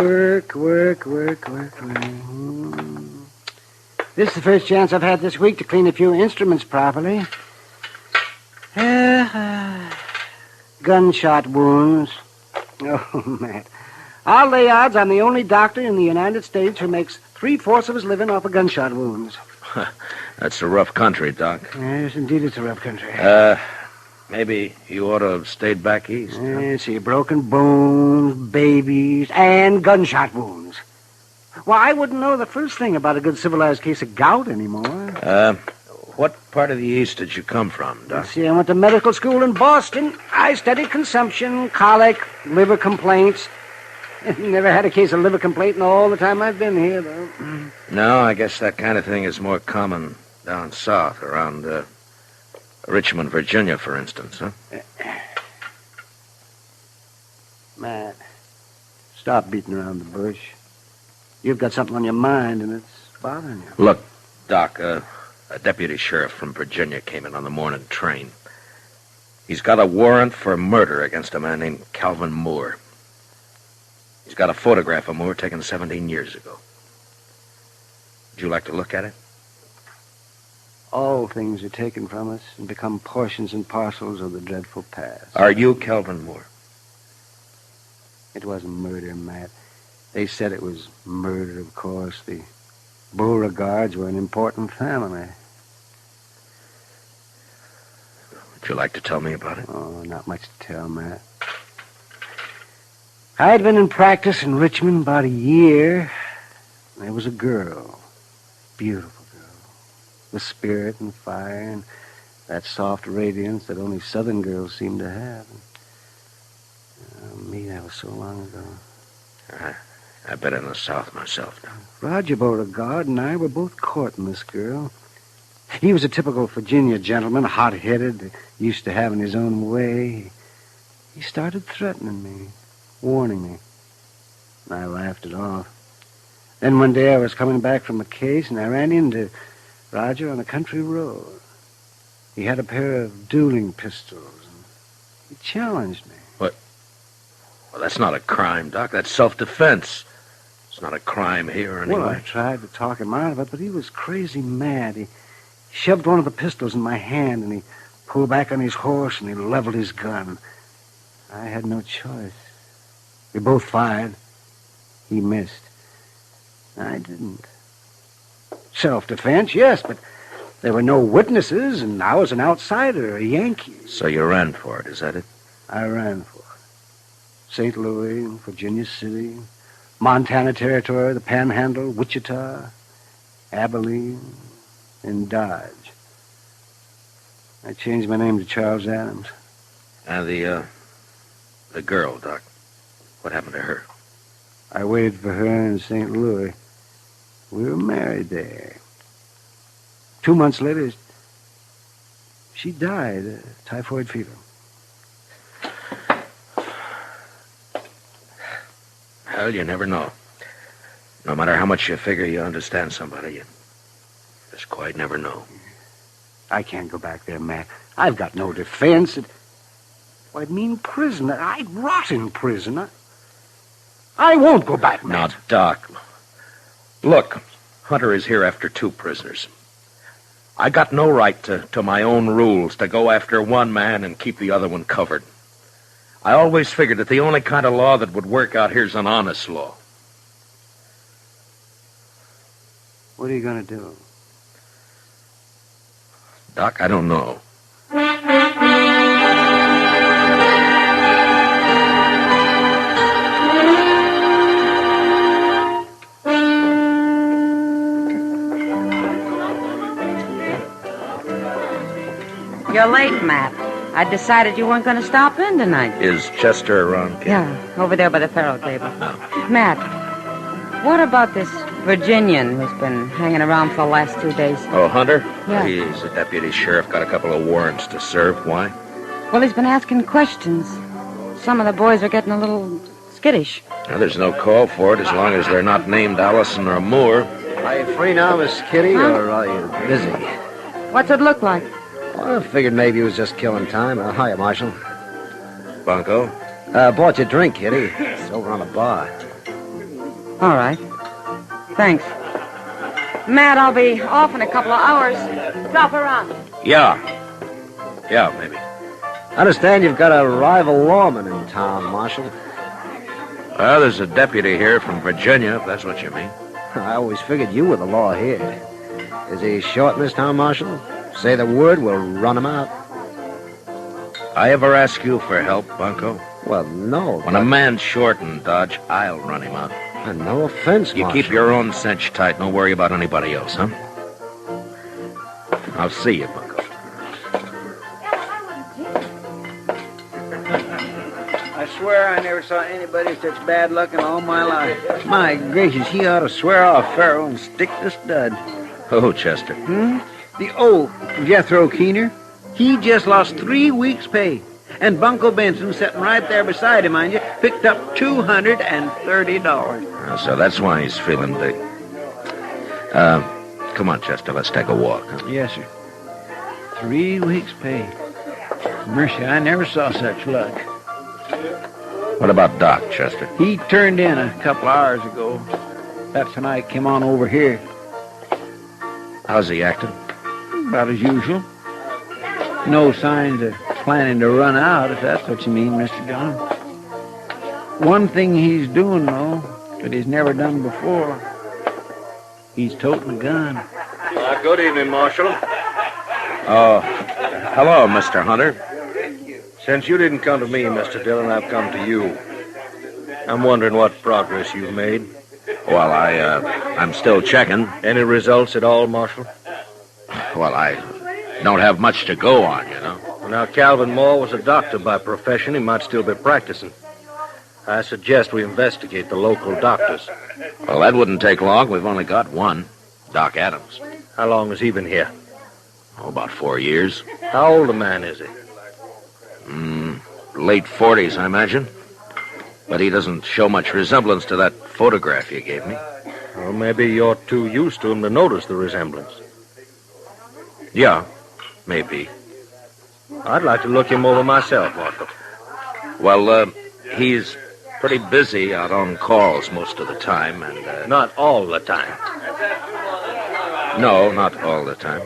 Work. This is the first chance I've had this week to clean a few instruments properly. Gunshot wounds. Oh, Matt. I'll lay odds I'm the only doctor in the United States who makes 3/4 of his living off of gunshot wounds. That's a rough country, Doc. Yes, indeed, it's a rough country. Maybe you ought to have stayed back east. See, broken bones, babies, and gunshot wounds. Well, I wouldn't know the first thing about a good civilized case of gout anymore. What part of the east did you come from, Doc? See, I went to medical school in Boston. I studied consumption, colic, liver complaints. Never had a case of liver complaint in all the time I've been here, though. No, I guess that kind of thing is more common down south, around Richmond, Virginia, for instance, huh? Matt, stop beating around the bush. You've got something on your mind, and it's bothering you. Look, Doc, a deputy sheriff from Virginia came in on the morning train. He's got a warrant for murder against a man named Calvin Moore. He's got a photograph of Moore taken 17 years ago. Would you like to look at it? All things are taken from us and become portions and parcels of the dreadful past. Are you Calvin Moore? It wasn't murder, Matt. They said it was murder, of course. The Beauregards were an important family. Would you like to tell me about it? Oh, not much to tell, Matt. I'd been in practice in Richmond about a year. There was a girl. Beautiful girl. With spirit and fire and that soft radiance that only southern girls seem to have. Me, that was so long ago. I've been in the South myself now. Roger Beauregard and I were both courting this girl. He was a typical Virginia gentleman, hot-headed, used to having his own way. He started threatening me, warning me. And I laughed it off. Then one day I was coming back from a case, and I ran into Roger on a country road. He had a pair of dueling pistols, and he challenged me. What? Well, that's not a crime, Doc. That's self-defense. It's not a crime here anyway. Well, I tried to talk him out of it, but he was crazy mad. He shoved one of the pistols in my hand, and he pulled back on his horse, and he leveled his gun. I had no choice. We both fired. He missed. I didn't. Self-defense, yes, but there were no witnesses, and I was an outsider, a Yankee. So you ran for it, is that it? I ran for it. St. Louis, Virginia City, Montana Territory, the Panhandle, Wichita, Abilene, and Dodge. I changed my name to Charles Adams. And the girl, Doc. What happened to her? I waited for her in St. Louis. We were married there. 2 months later, she died of typhoid fever. Well, you never know. No matter how much you figure you understand somebody, you just quite never know. I can't go back there, Matt. I've got no defense. I'd mean prison. I'd rot in prison. I won't go back, Matt. Now, Doc, look, Hunter is here after 2 prisoners. I got no right to my own rules, to go after one man and keep the other one covered. I always figured that the only kind of law that would work out here is an honest law. What are you going to do? Doc, I don't know. You're late, Matt. I decided you weren't going to stop in tonight. Is Chester around, Kid? Yeah, over there by the faro table. Oh. Matt, what about this Virginian who's been hanging around for the last 2 days? Oh, Hunter? Yeah. He's a deputy sheriff, got a couple of warrants to serve. Why? Well, he's been asking questions. Some of the boys are getting a little skittish. Well, there's no call for it as long as they're not named Allison or Moore. Are you free now, Miss Kitty, or are you busy? What's it look like? Well, I figured maybe he was just killing time. Hiya, Marshal. Bunko? Bought you a drink, Kitty. It's over on the bar. All right. Thanks. Matt, I'll be off in a couple of hours. Drop around. Yeah, maybe. I understand you've got a rival lawman in town, Marshal. Well, there's a deputy here from Virginia, if that's what you mean. I always figured you were the law here. Is he short in this town, Marshal? Say the word, we'll run him out. I ever ask you for help, Bunko? Well, no. When a man's short in Dodge, I'll run him out. No offense, You Marshal. keep your own cinch tight. Don't worry about anybody else, huh? I'll see you, Bunko. I swear I never saw anybody with such bad luck in all my life. My gracious, he ought to swear off Pharaoh and stick the stud. Oh, Chester. The old Jethro Keener. He just lost 3 weeks' pay. And Bunko Benson, sitting right there beside him, mind you, picked up $230. So that's why he's feeling big. Come on, Chester, let's take a walk. Huh? Yes, sir. 3 weeks' pay. Mercy, I never saw such luck. What about Doc, Chester? He turned in a couple hours ago. That's when I came on over here. How's he acting? About as usual. No signs of planning to run out, if that's what you mean, Mr. Dillon. One thing he's doing, though, that he's never done before. He's toting a gun. Good evening, Marshal. Oh, hello, Mr. Hunter. Since you didn't come to me, Mr. Dillon, I've come to you. I'm wondering what progress you've made. Well, I'm still checking. Any results at all, Marshal? Well, I don't have much to go on, you know. Now, Calvin Moore was a doctor by profession. He might still be practicing. I suggest we investigate the local doctors. Well, that wouldn't take long. We've only got one, Doc Adams. How long has he been here? Oh, about 4 years. How old a man is he? Late 40s, I imagine. But he doesn't show much resemblance to that photograph you gave me. Well, maybe you're too used to him to notice the resemblance. Yeah, maybe. I'd like to look him over myself, Marshal. Well, he's pretty busy out on calls most of the time, and... Not all the time. No, not all the time.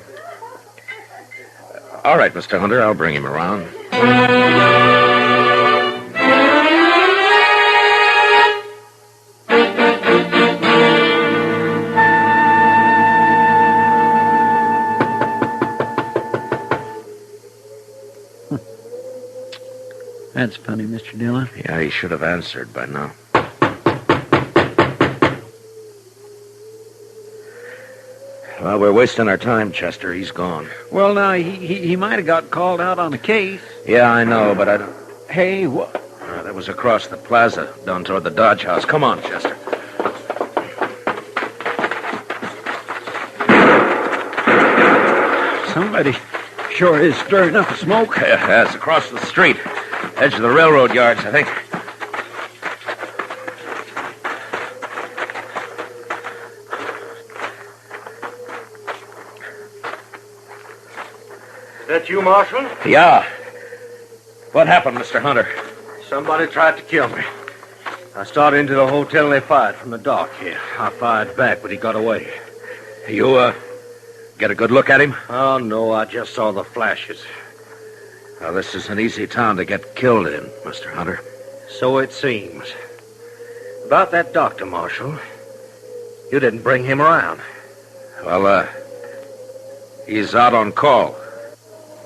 All right, Mr. Hunter, I'll bring him around. That's funny, Mr. Dillon. Yeah, he should have answered by now. Well, we're wasting our time, Chester. He's gone. Well, now, he might have got called out on a case. Yeah, I know, but I don't... Hey, what? That was across the plaza, down toward the Dodge House. Come on, Chester. Somebody sure is stirring up the smoke. Yeah, it's across the street. Edge of the railroad yards, I think. Is that you, Marshal? Yeah. What happened, Mr. Hunter? Somebody tried to kill me. I started into the hotel and they fired from the dock here. I fired back, but he got away. You, get a good look at him? Oh, no, I just saw the flashes. Well, this is an easy town to get killed in, Mr. Hunter. So it seems. About that doctor, Marshal. You didn't bring him around. Well, he's out on call.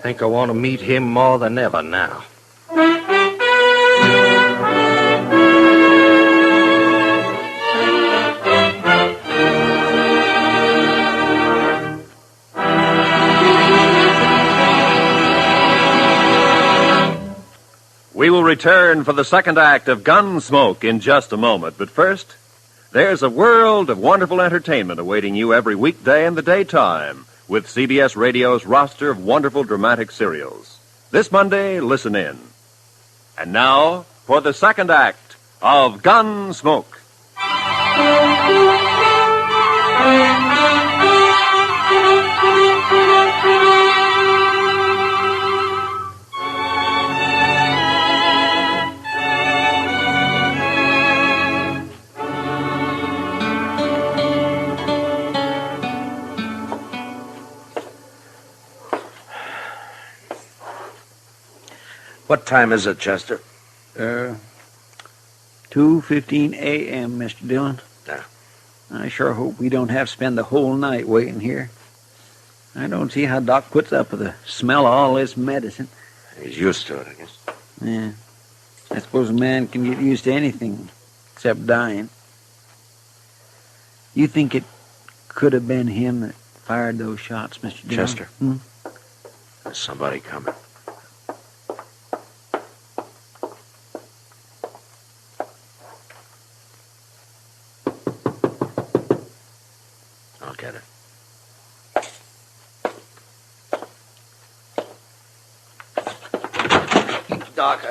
Think I want to meet him more than ever now. We will return for the second act of Gunsmoke in just a moment. But first, there's a world of wonderful entertainment awaiting you every weekday in the daytime with CBS Radio's roster of wonderful dramatic serials. This Monday, listen in. And now, for the second act of Gunsmoke. What time is it, Chester? 2:15 a.m., Mr. Dillon. Yeah. I sure hope we don't have to spend the whole night waiting here. I don't see how Doc puts up with the smell of all this medicine. He's used to it, I guess. Yeah. I suppose a man can get used to anything except dying. You think it could have been him that fired those shots, Mr. Dillon? Chester? There's somebody coming. I'll get it. Doc,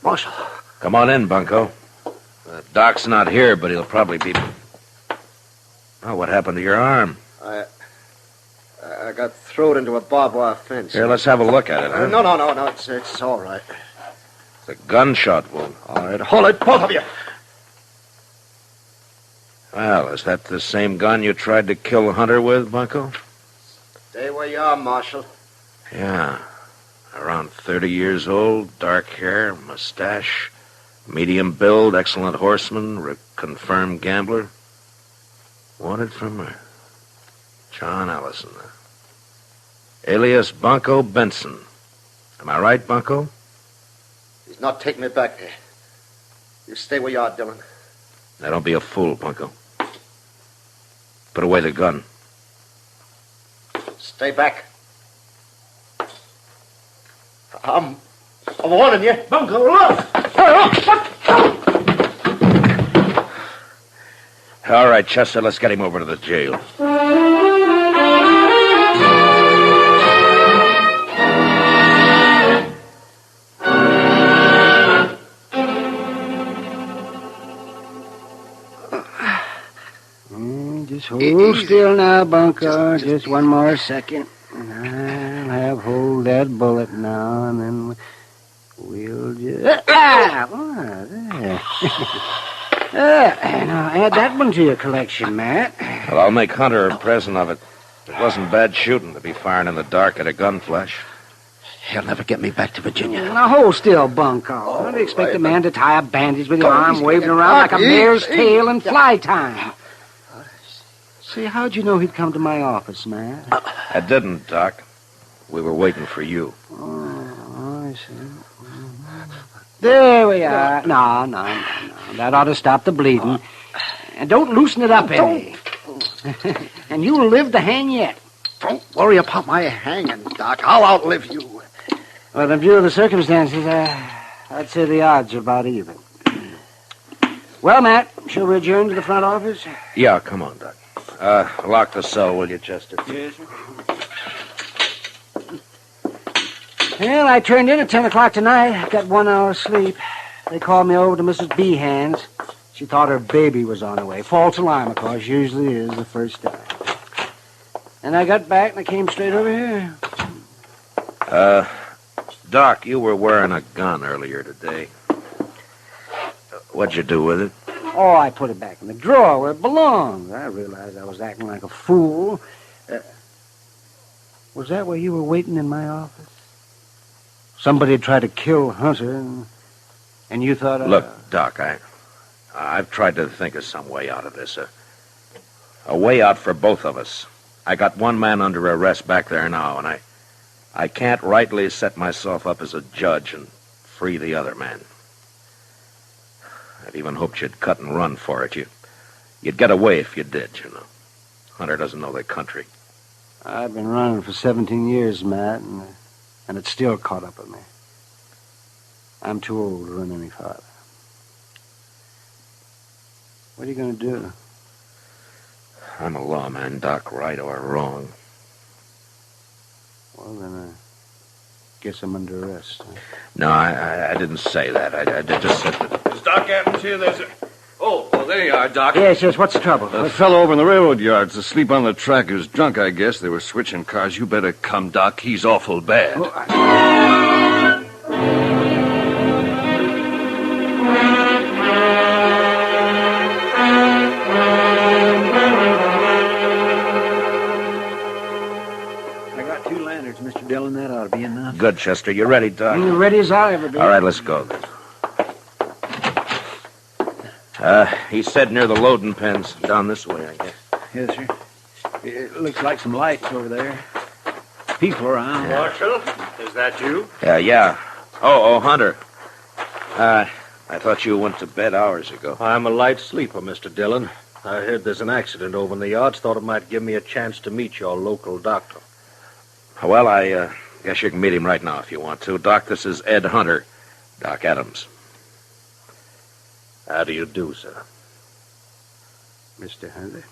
Marshal. Come on in, Bunko. Doc's not here, but he'll probably be... Oh, what happened to your arm? I got thrown into a barbed wire fence. Here, let's have a look at it, huh? No. It's all right. It's a gunshot wound. All right, hold it, both of you. Well, is that the same gun you tried to kill Hunter with, Bunko? Stay where you are, Marshal. Yeah. Around 30 years old, dark hair, mustache, medium build, excellent horseman, confirmed gambler. Wanted for murder. John Allison. Alias Bunko Benson. Am I right, Bunko? He's not taking me back there. You stay where you are, Dillon. Now, don't be a fool, Bunko. Put away the gun. Stay back. I'm warning you. Bunko, look! All right, Chester, let's get him over to the jail. Just hold still now, Bunko. Just one more second. I'll have hold that bullet now, and then we'll just... Now, add that one to your collection, Matt. Well, I'll make Hunter a present of it. It wasn't bad shooting to be firing in the dark at a gun flash. He'll never get me back to Virginia. Now, hold still, Bunko. Don't expect a man to tie a bandage with your arm waving around like a mare's tail in fly time. See, how'd you know he'd come to my office, Matt? I didn't, Doc. We were waiting for you. Oh, I see. There we are. No. That ought to stop the bleeding. And don't loosen it up any. And you'll live to hang yet. Don't worry about my hanging, Doc. I'll outlive you. Well, in view of the circumstances, I'd say the odds are about even. Well, Matt, shall we adjourn to the front office? Yeah, come on, Doc. Lock the cell, will you, Chester? Yes, sir. Well, I turned in at 10 o'clock tonight. Got 1 hour's sleep. They called me over to Mrs. Behan's. She thought her baby was on the way. False alarm, of course. Usually is the first time. And I got back and I came straight over here. Doc, you were wearing a gun earlier today. What'd you do with it? Oh, I put it back in the drawer where it belonged. I realized I was acting like a fool. Was that where you were waiting in my office? Somebody had tried to kill Hunter, and you thought... Look, Doc, I've tried to think of some way out of this. A way out for both of us. I got one man under arrest back there now, and I can't rightly set myself up as a judge and free the other man. I'd even hoped you'd cut and run for it. You'd get away if you did, you know. Hunter doesn't know the country. I've been running for 17 years, Matt, and it's still caught up with me. I'm too old to run any farther. What are you going to do? I'm a lawman, Doc, right or wrong. Well, then I guess I'm under arrest. Huh? No, I didn't say that. I just said that... Is Doc Adams here? Oh, well, there you are, Doc. Yes, what's the trouble? A fellow over in the railroad yard's asleep on the track. He was drunk, I guess. They were switching cars. You better come, Doc. He's awful bad. 2 lanterns, Mr. Dillon. That ought to be enough. Good, Chester. You ready, Doc? I'm ready as I'll ever be. All right, let's go. He said near the loading pens. Down this way, I guess. Yes, sir. It looks like some lights over there. People around. Marshal, is that you? Yeah. Oh, Hunter. I thought you went to bed hours ago. I'm a light sleeper, Mr. Dillon. I heard there's an accident over in the yards. Thought it might give me a chance to meet your local doctor. Well, I guess you can meet him right now if you want to. Doc, this is Ed Hunter. Doc Adams. How do you do, sir? Mr. Hunter?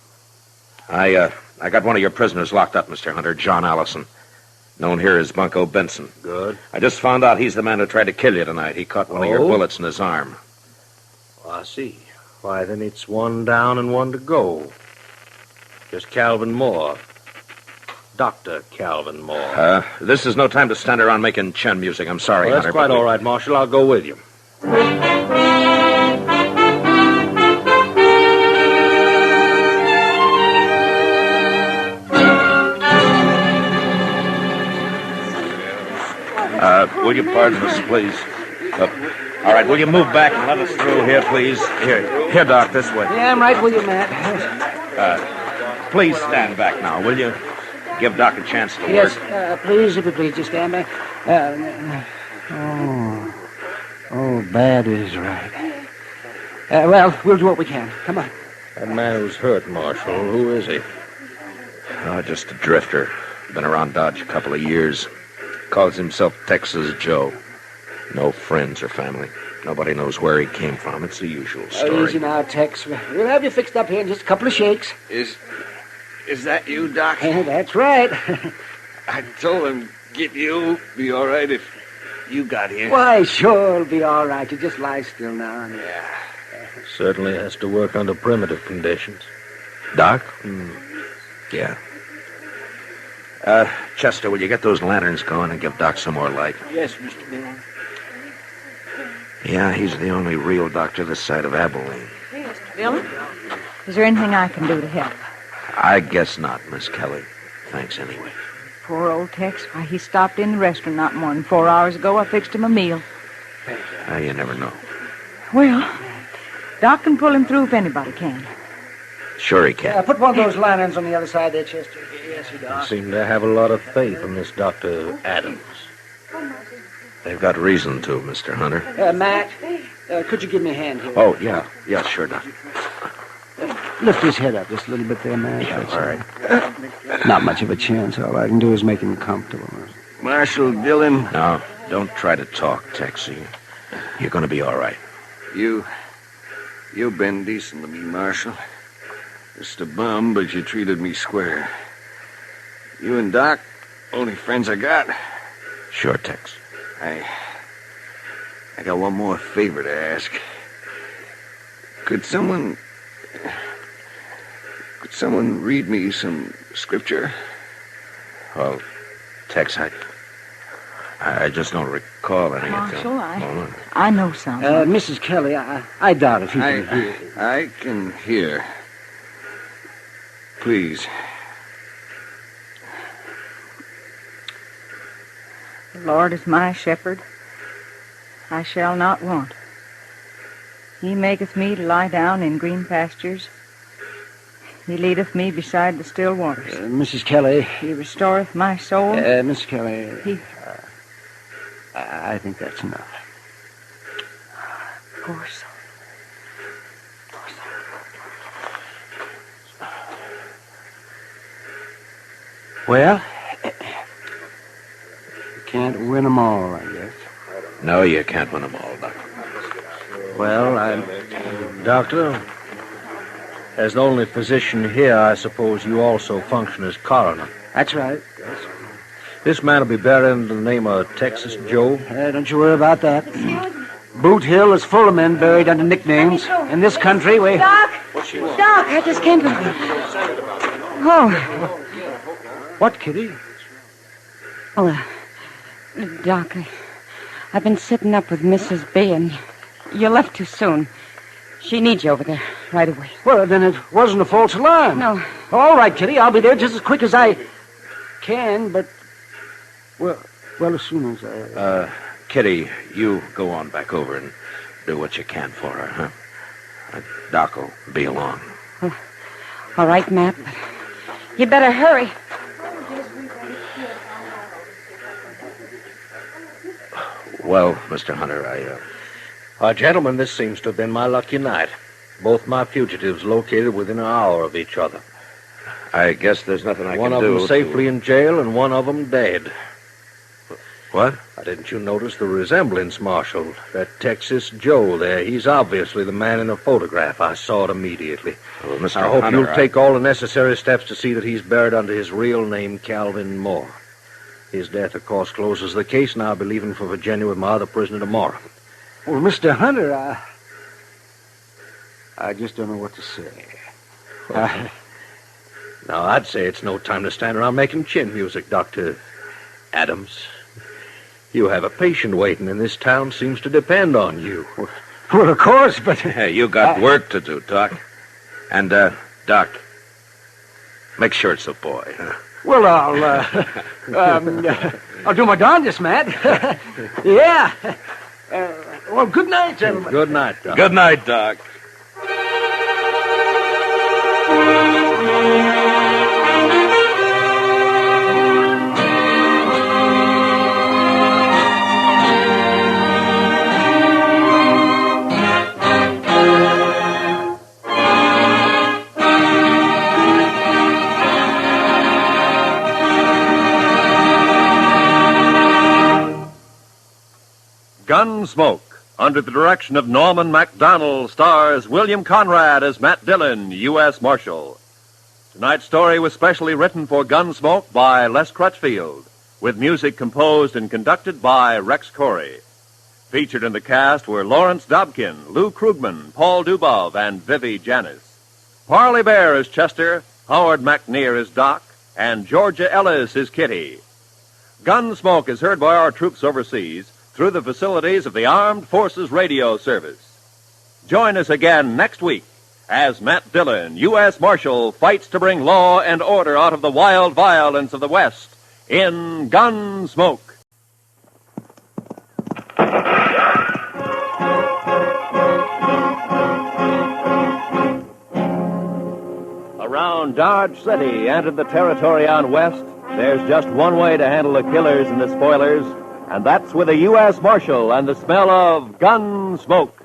I got one of your prisoners locked up, Mr. Hunter, John Allison. Known here as Bunko Benson. Good. I just found out he's the man who tried to kill you tonight. He caught one of your bullets in his arm. Oh, I see. Why, then it's one down and one to go. Just Calvin Moore. Dr. Calvin Moore. This is no time to stand around making chin music. I'm sorry, Well, that's Hunter. quite all right, Marshal. I'll go with you. Will you pardon us, please? All right, will you move back and let us through here, please? Here, Doc, this way. Yeah, I'm right with you, Matt. Please stand back now, will you? Give Doc a chance to work. Yes, please, if you please, just stand back. Bad is right. Well, we'll do what we can. Come on. That man who's hurt, Marshal, who is he? Oh, just a drifter. Been around Dodge a couple of years. Calls himself Texas Joe. No friends or family. Nobody knows where he came from. It's the usual story. Easy now, Tex. We'll have you fixed up here in just a couple of shakes. Is that you, Doc? That's right. I told him, get you. Be all right if you got here. Why, sure, it'll be all right. You just lie still now. Yeah. Certainly has to work under primitive conditions. Doc? Yeah. Chester, will you get those lanterns going and give Doc some more light? Yes, Mr. Dillon. Yeah, he's the only real doctor this side of Abilene. Mr. Dillon, is there anything I can do to help? I guess not, Miss Kelly. Thanks anyway. Poor old Tex. Why, he stopped in the restaurant not more than 4 hours ago. I fixed him a meal. You never know. Well, Doc can pull him through if anybody can. Sure he can. Put one of those lanterns on the other side there, Chester. Yes, you They Doc. seem to have a lot of faith in this Dr. Adams. They've got reason to, Mr. Hunter. Matt, could you give me a hand here? Oh, yeah. Yeah, sure, Doc. Lift his head up just a little bit there, Matt. Yeah, all right. Not much of a chance. All I can do is make him comfortable. Marshal Dillon. Now, don't try to talk, Texie. You're going to be all right. You've been decent to me, Marshal. Just a bum, but you treated me square. You and Doc, only friends I got. Sure, Tex. I got one more favor to ask. Could someone read me some scripture? Well, Tex, I just don't recall any of that. Marshal, I know some. Mrs. Kelly, I doubt if you can hear. I can hear. Please. The Lord is my shepherd. I shall not want. He maketh me to lie down in green pastures. He leadeth me beside the still waters. Mrs. Kelly. He restoreth my soul. Mrs. Kelly. I think that's enough. Poor soul. Well, you can't win them all, I guess. No, you can't win them all, Doctor. Well, Doctor, as the only physician here, I suppose you also function as coroner. That's right. This man will be buried in the name of Texas Joe. Don't you worry about that. Boot Hill is full of men buried under nicknames. In this country, we... Doc! Doc, I just came from... Oh. What, Kitty? Oh, Doc, I've been sitting up with Mrs. B, and you left too soon. She needs you over there right away. Well, then it wasn't a false alarm. No. All right, Kitty, I'll be there just as quick as I can, but Well, as soon as I... Kitty, you go on back over and do what you can for her, huh? Doc will be along. All right, Matt. You better hurry. Well, Mr. Hunter, Gentlemen, this seems to have been my lucky night. Both my fugitives located within an hour of each other. I guess there's nothing I one can of do. them safely in jail and one of them dead. What? Didn't you notice the resemblance, Marshal? That Texas Joe there, he's obviously the man in the photograph. I saw it immediately. Well, Mr. I hope Hunter, you'll take all the necessary steps to see that he's buried under his real name, Calvin Moore. His death, of course, closes the case, and I'll be leaving for Virginia with my other prisoner tomorrow. Well, Mr. Hunter, I just don't know what to say. Now, I'd say it's no time to stand around making chin music, Dr. Adams. You have a patient waiting, and this town seems to depend on you. Well, of course, but... Hey, you got work to do, Doc. And, Doc, make sure it's a boy. Well, I'll do my darndest, Matt. Yeah. Well, good night, gentlemen. Good night, Doc. Good night, Doc. Gunsmoke, under the direction of Norman MacDonald, stars William Conrad as Matt Dillon, U.S. Marshal. Tonight's story was specially written for Gunsmoke by Les Crutchfield, with music composed and conducted by Rex Corey. Featured in the cast were Lawrence Dobkin, Lou Krugman, Paul Dubov, and Vivi Janis. Parley Bear is Chester, Howard McNear is Doc, and Georgia Ellis is Kitty. Gunsmoke is heard by our troops overseas through the facilities of the Armed Forces Radio Service. Join us again next week as Matt Dillon, U.S. Marshal, fights to bring law and order out of the wild violence of the West in Gunsmoke. Around Dodge City and in the territory on West, there's just one way to handle the killers and the spoilers, and that's with a U.S. Marshal and the smell of gun smoke.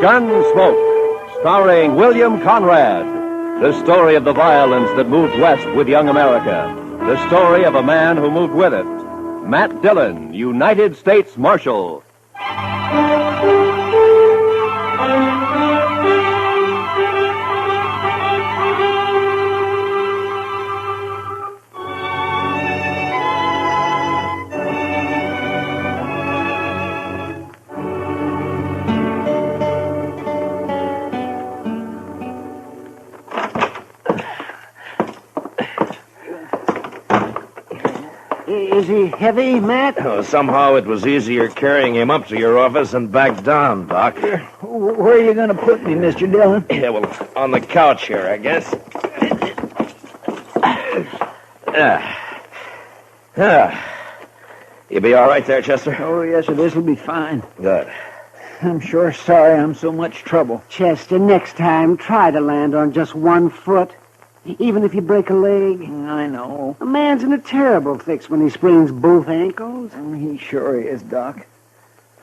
Gunsmoke, starring William Conrad. The story of the violence that moved west with young America. The story of a man who moved with it. Matt Dillon, United States Marshal. Is he heavy, Matt? Oh, somehow it was easier carrying him up to your office and back down, Doc. Where are you going to put me, Mr. Dillon? Yeah, well, on the couch here, I guess. You be all right there, Chester? Oh, yes, sir. This'll be fine. Good. I'm sure sorry I'm so much trouble. Chester, next time, try to land on just one foot. Even if you break a leg. I know. A man's in a terrible fix when he sprains both ankles. He sure is, Doc.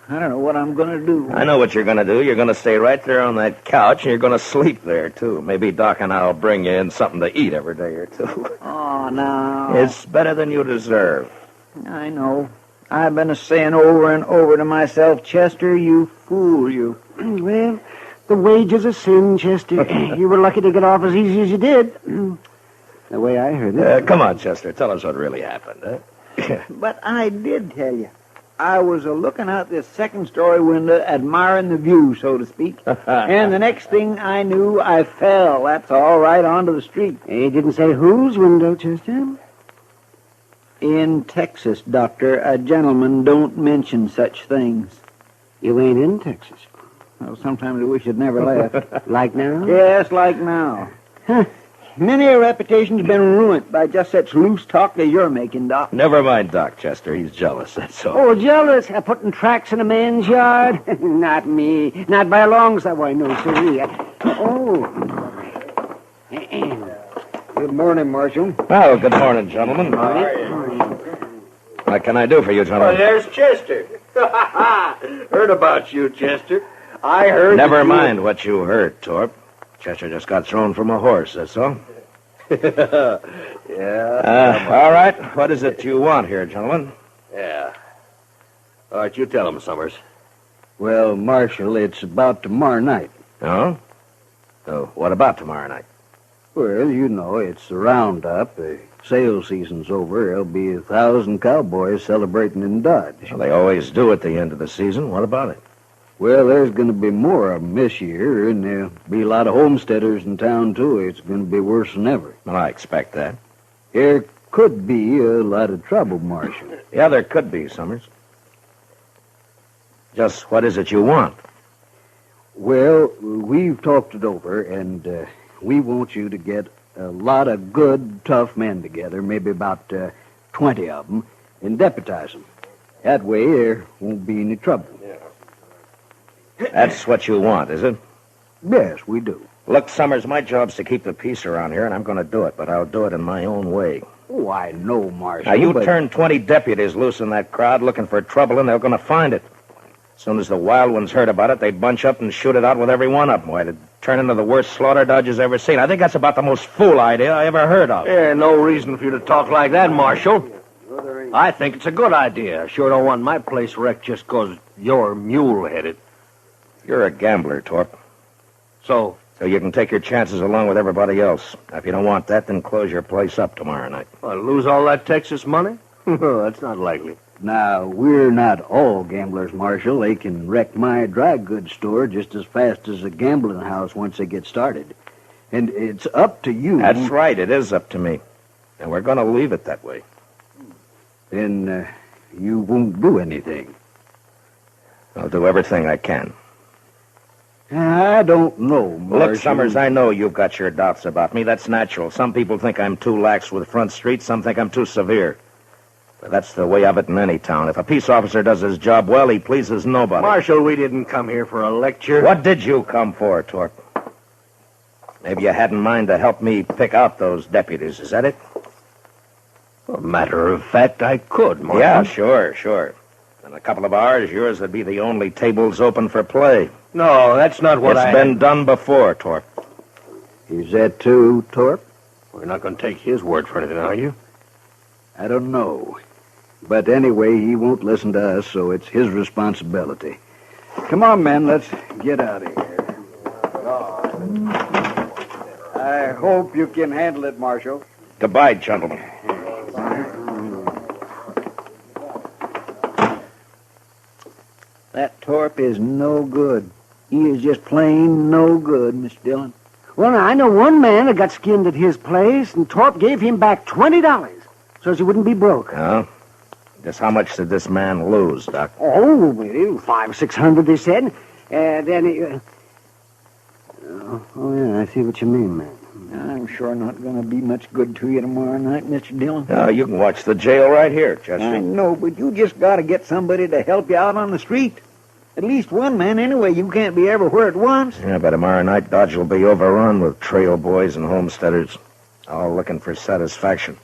I don't know what I'm going to do. I know what you're going to do. You're going to stay right there on that couch, and you're going to sleep there, too. Maybe Doc and I'll bring you in something to eat every day or two. Oh, no. It's better than you deserve. I know. I've been saying over and over to myself, Chester, you fool, you. Well, the wages of sin, Chester. You were lucky to get off as easy as you did. The way I heard it. Come on, Chester. Tell us what really happened. But I did tell you. I was looking out this second-story window, admiring the view, so to speak. And the next thing I knew, I fell. That's all right onto the street. He didn't say whose window, Chester. In Texas, Doctor, a gentleman don't mention such things. You ain't in Texas. Well, sometimes I wish I'd never left. Like now? Yes, like now. Huh. Many a reputation's been ruined by just such loose talk that you're making, Doc. Never mind Doc, Chester. He's jealous, that's all. Oh, jealous? Putting tracks in a man's yard? Not me. Not by a long shot. Why, no, sirree. Good morning, Marshal. Well, good morning, gentlemen. What can I do for you, Oh, gentlemen? there's Chester. Heard about you, Chester. I heard. Never mind what you heard, Torp. Chester just got thrown from a horse, that's all. Yeah. All right. What is it you want here, gentlemen? Yeah. All right, you tell him, Summers. Well, Marshal, it's about tomorrow night. Oh? So, what about tomorrow night? Well, you know, it's the roundup. The sale season's over. There'll be 1,000 cowboys celebrating in Dodge. Well, they always do at the end of the season. What about it? Well, there's going to be more of them this year, and there'll be a lot of homesteaders in town, too. It's going to be worse than ever. Well, I expect that. There could be a lot of trouble, Marshal. Yeah, there could be, Summers. Just what is it you want? Well, we've talked it over, and we want you to get a lot of good, tough men together, maybe about 20 of them, and deputize them. That way, there won't be any trouble. That's what you want, is it? Yes, we do. Look, Summers, my job's to keep the peace around here, and I'm going to do it, but I'll do it in my own way. Oh, I know, Marshal. Now, you but... turn 20 deputies loose in that crowd looking for trouble, and they're going to find it. As soon as the wild ones heard about it, they'd bunch up and shoot it out with every one of them. Why, it'd turn into the worst slaughter Dodge's ever seen. I think that's about the most fool idea I ever heard of. Yeah, no reason for you to talk like that, Marshal. I think it's a good idea. I sure don't want my place wrecked just 'cause you're mule-headed. You're a gambler, Torp. So you can take your chances along with everybody else. Now, if you don't want that, then close your place up tomorrow night. Lose all that Texas money? That's not likely. Now, we're not all gamblers, Marshal. They can wreck my dry goods store just as fast as a gambling house once they get started. And it's up to you. That's right. It is up to me. And we're going to leave it that way. Then you won't do anything. I'll do everything I can. I don't know, Marshal. Look, Summers, I know you've got your doubts about me. That's natural. Some people think I'm too lax with Front Street. Some think I'm too severe. But that's the way of it in any town. If a peace officer does his job well, he pleases nobody. Marshal, we didn't come here for a lecture. What did you come for, Torp? Maybe you had in mind to help me pick out those deputies. Is that it? A matter of fact, I could, Marshal. Yeah, sure. In a couple of hours, yours would be the only tables open for play. No, that's not what It's been done before, Torp. Is that true, Torp? We're not going to take his word for anything, are you? I don't know. But anyway, he won't listen to us, so it's his responsibility. Come on, men, let's get out of here. I hope you can handle it, Marshal. Goodbye, gentlemen. That Torp is no good. He is just plain no good, Mr. Dillon. Well, now, I know one man that got skinned at his place, and Torp gave him back $20 so he wouldn't be broke. Oh? Just how much did this man lose, Doc? Oh, well, $500-600, they said. Then he... Oh, yeah, I see what you mean, man. I'm sure not going to be much good to you tomorrow night, Mr. Dillon. No, you can watch the jail right here, Chester. I know, but you just got to get somebody to help you out on the street. At least one man, anyway. You can't be everywhere at once. Yeah, by tomorrow night, Dodge will be overrun with trail boys and homesteaders, all looking for satisfaction.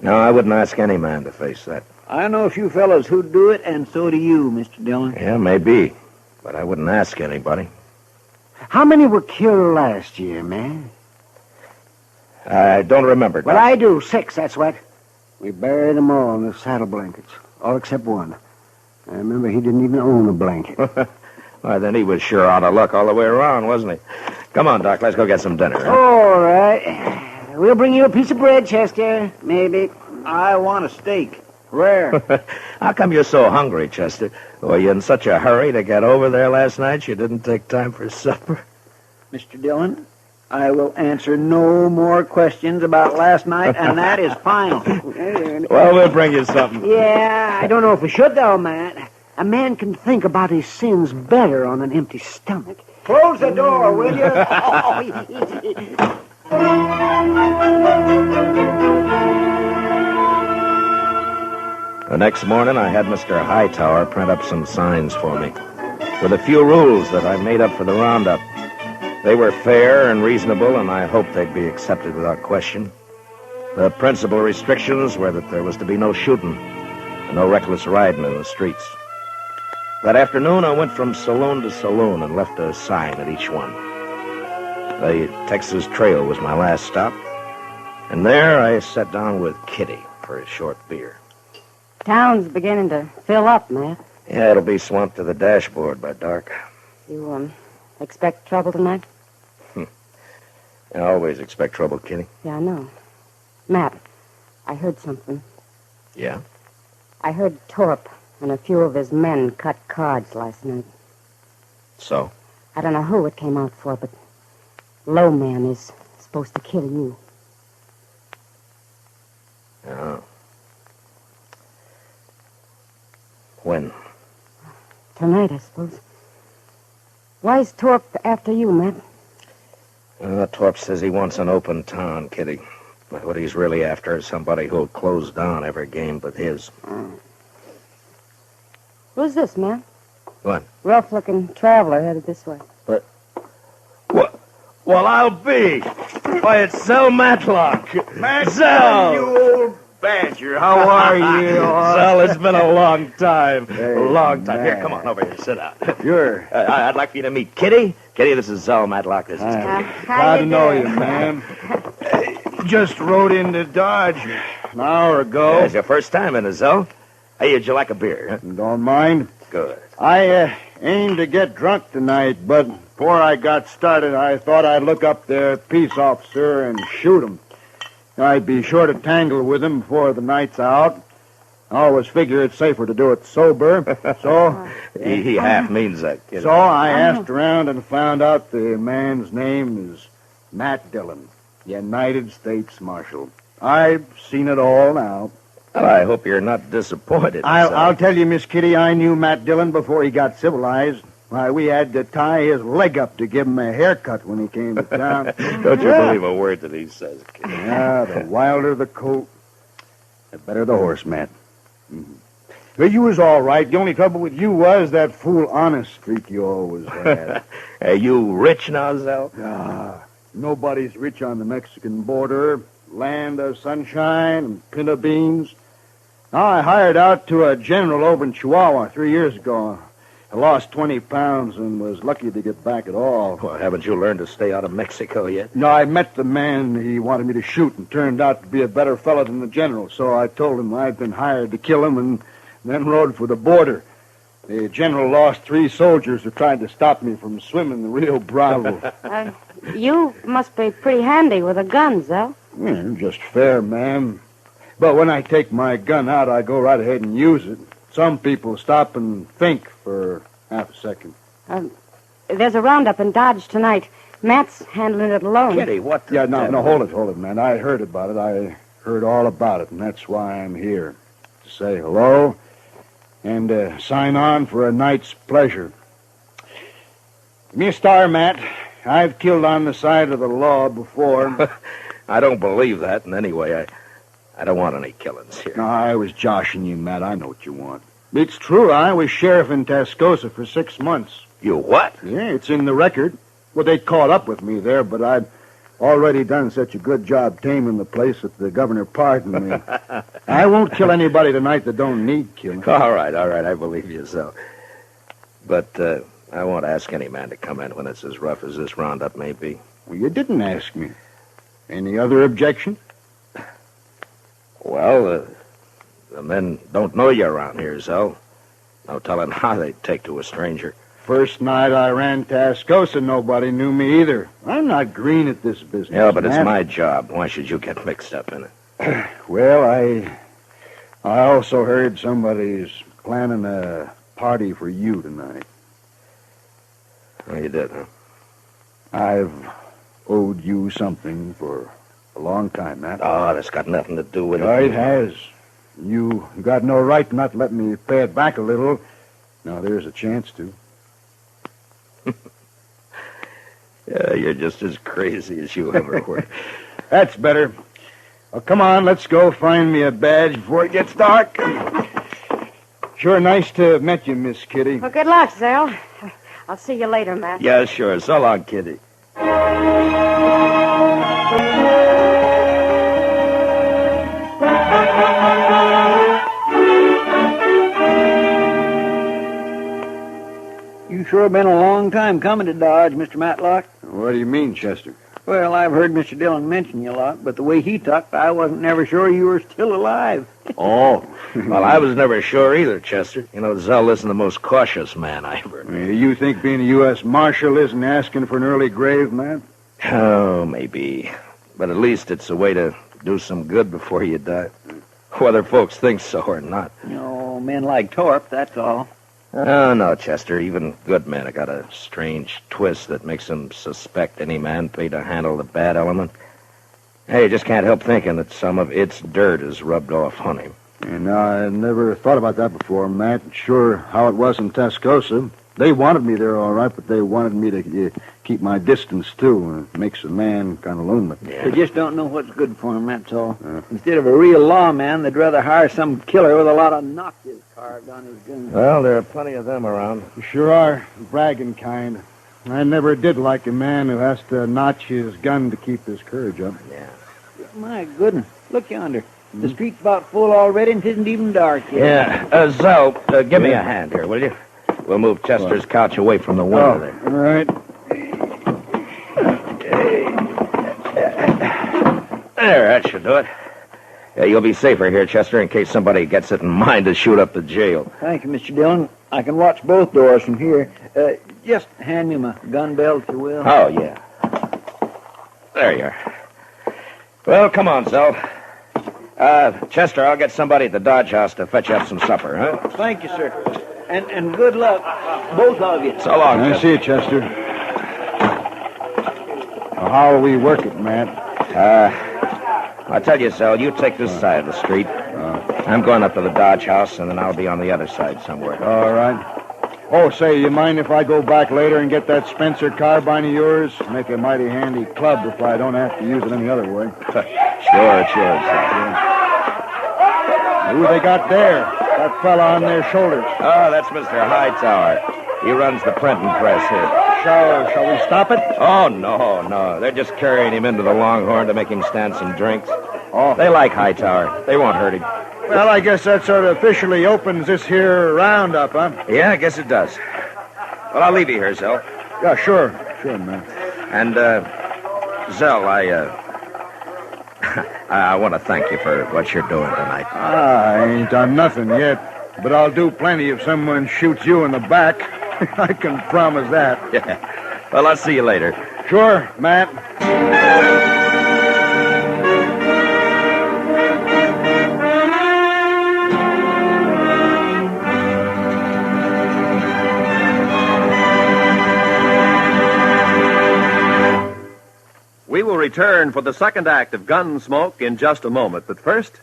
No, I wouldn't ask any man to face that. I know a few fellows who'd do it, and so do you, Mr. Dillon. Yeah, maybe, but I wouldn't ask anybody. How many were killed last year, man? I don't remember, Doc. Well, I do. 6, that's what. We buried them all in the saddle blankets, all except one. I remember he didn't even own a blanket. Why, then he was sure out of luck all the way around, wasn't he? Come on, Doc, let's go get some dinner. Huh? All right. We'll bring you a piece of bread, Chester. Maybe. I want a steak. Rare. How come you're so hungry, Chester? Were you in such a hurry to get over there last night you didn't take time for supper? Mr. Dillon, I will answer no more questions about last night, and that is final. Well, we'll bring you something. Yeah, I don't know if we should, though, Matt. A man can think about his sins better on an empty stomach. Close the door, will you? The next morning, I had Mr. Hightower print up some signs for me with a few rules that I made up for the roundup. They were fair and reasonable, and I hoped they'd be accepted without question. The principal restrictions were that there was to be no shooting and no reckless riding in the streets. That afternoon, I went from saloon to saloon and left a sign at each one. The Texas Trail was my last stop, and there I sat down with Kitty for a short beer. Town's beginning to fill up, Matt. Yeah, it'll be swamped to the dashboard by dark. You, expect trouble tonight? I always expect trouble, Kitty. Yeah, I know. Matt, I heard something. Yeah? I heard Torp and a few of his men cut cards last night. So? I don't know who it came out for, but Low Man is supposed to kill you. Oh. When? Tonight, I suppose. Why's Torp after you, Matt? Torp says he wants an open town, Kitty. But what he's really after is somebody who'll close down every game but his. Who's this, man? What? Rough-looking traveler headed this way. Well, I'll be. Why, it's Zell Matlock. Zell! You old badger. How are you? Zell, it's been a long time. Hey, a long time. Here, man. come on over here. Sit down. Sure. I'd like for you to meet Kitty. Kitty, this is Zell Matlock. This is Kitty. Glad to know you, man. Just rode into Dodge an hour ago. Yeah, it's your first time in it, Zell. Hey, would you like a beer? Huh? Don't mind. Good. I aimed to get drunk tonight, but before I got started, I thought I'd look up the peace officer and shoot him. I'd be sure to tangle with him before the night's out. I always figure it's safer to do it sober, so... he half means that, kid. So I asked around and found out the man's name is Matt Dillon, United States Marshal. I've seen it all now. Well, I hope you're not disappointed. I'll tell you, Miss Kitty, I knew Matt Dillon before he got civilized. Why, we had to tie his leg up to give him a haircut when he came to town. Don't you believe a word that he says, kid. Yeah, the wilder the coat, the better the horse, Matt. Mm-hmm. But you was all right. The only trouble with you was that fool honest streak you always had. Are you rich now, Zell? Nobody's rich on the Mexican border. Land of sunshine and pinto beans. I hired out to a general over in Chihuahua 3 years ago. I lost 20 pounds and was lucky to get back at all. Well, haven't you learned to stay out of Mexico yet? No, I met the man he wanted me to shoot and turned out to be a better fellow than the general. So I told him I'd been hired to kill him and then rode for the border. The general lost 3 soldiers who tried to stop me from swimming the Rio Bravo. You must be pretty handy with a gun, Zell. Yeah, just fair, ma'am. But when I take my gun out, I go right ahead and use it. Some people stop and think for half a second. There's a roundup in Dodge tonight. Matt's handling it alone. Kitty, what the... Yeah, no, hold it, man. I heard about it. I heard all about it, and that's why I'm here. To say hello and sign on for a night's pleasure. Give me a star, Matt. I've killed on the side of the law before. I don't believe that, and anyway, I don't want any killings here. No, I was joshing you, Matt. I know what you want. It's true. I was sheriff in Tascosa for 6 months. You what? Yeah, it's in the record. Well, they caught up with me there, but I'd already done such a good job taming the place that the governor pardoned me. I won't kill anybody tonight that don't need killing. All right, I believe you so. But I won't ask any man to come in when it's as rough as this roundup may be. Well, you didn't ask me. Any other objection? Well, the men don't know you around here, Zell. No telling how they'd take to a stranger. First night I ran Tascosa, nobody knew me either. I'm not green at this business. Yeah, but man. It's my job. Why should you get mixed up in it? Well, I also heard somebody's planning a party for you tonight. Oh, you did, huh? I've owed you something for a long time, Matt. Oh, that's got nothing to do with Yeah, it. it has. You got no right not to let me pay it back a little. Now there's a chance to. Yeah, you're just as crazy as you ever were. That's better. Well, come on, let's go find me a badge before it gets dark. Sure nice to have met you, Miss Kitty. Well, good luck, Zell. I'll see you later, Matt. Yeah, sure. So long, Kitty. You sure been a long time coming to Dodge, Mr. Matlock. What do you mean, Chester? Well, I've heard Mr. Dillon mention you a lot, but the way he talked, I wasn't never sure you were still alive. Oh. Well, I was never sure either, Chester. You know, Zell isn't the most cautious man I ever knew. You think being a U.S. Marshal isn't asking for an early grave, Matt? Oh, maybe. But at least it's a way to do some good before you die. Whether folks think so or not. No, men like Torp, that's all. Oh, no, Chester. Even good men have got a strange twist that makes them suspect any man paid to handle the bad element. Hey, you just can't help thinking that some of its dirt is rubbed off on him. And I never thought about that before, Matt. Sure how it was in Tascosa. They wanted me there all right, but they wanted me to keep my distance, too. It makes a man kind of lonely. They just don't know what's good for him, that's all. Instead of a real lawman, they'd rather hire some killer with a lot of notches carved on his gun. Well, there are plenty of them around. Sure are. Bragging kind. I never did like a man who has to notch his gun to keep his courage up. Yeah. My goodness, look yonder. The street's about full already and it isn't even dark yet. Yeah. Zell, give me a hand here, will you? We'll move Chester's couch away from the window there. All right. There, that should do it. Yeah, you'll be safer here, Chester, in case somebody gets it in mind to shoot up the jail. Thank you, Mr. Dillon. I can watch both doors from here. Just hand me my gun belt, if you will. Oh, yeah. There you are. Well, come on, Zell. Chester, I'll get somebody at the Dodge House to fetch you up some supper, huh? Thank you, sir. And good luck, both of you. So long, I see you, Chester. Well, how will we work it, Matt? I tell you, Zell, you take this side of the street. I'm going up to the Dodge House, and then I'll be on the other side somewhere. All right. Oh, say, you mind if I go back later and get that Spencer carbine of yours? Make a mighty handy club if I don't have to use it any other way. Sure, Zell. Who they got there? That fella on their shoulders. Oh, that's Mr. Hightower. He runs the printing press here. Shall we stop it? Oh, no. They're just carrying him into the Longhorn to make him stand some drinks. Oh. They like Hightower. They won't hurt him. Well, I guess that sort of officially opens this here roundup, huh? Yeah, I guess it does. Well, I'll leave you here, Zell. Yeah, sure, man. And, Zell, I want to thank you for what you're doing tonight. I ain't done nothing yet, but I'll do plenty if someone shoots you in the back. I can promise that. Yeah. Well, I'll see you later. Sure, Matt. We will return for the second act of Gunsmoke in just a moment. But first,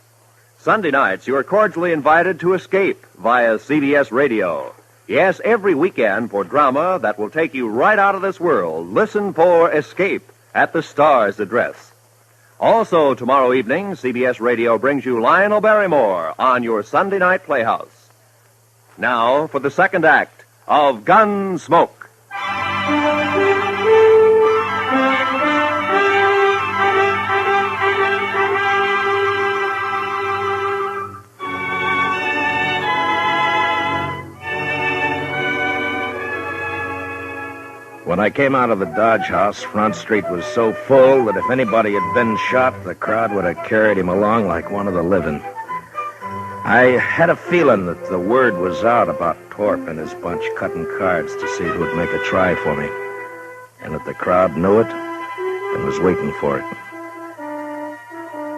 Sunday nights, you are cordially invited to Escape via CBS Radio. Yes, every weekend for drama that will take you right out of this world. Listen for Escape at the Star's address. Also, tomorrow evening, CBS Radio brings you Lionel Barrymore on your Sunday night playhouse. Now, for the second act of Gunsmoke. When I came out of the Dodge House, Front Street was so full that if anybody had been shot, the crowd would have carried him along like one of the living. I had a feeling that the word was out about Torp and his bunch cutting cards to see who'd make a try for me, and that the crowd knew it and was waiting for it.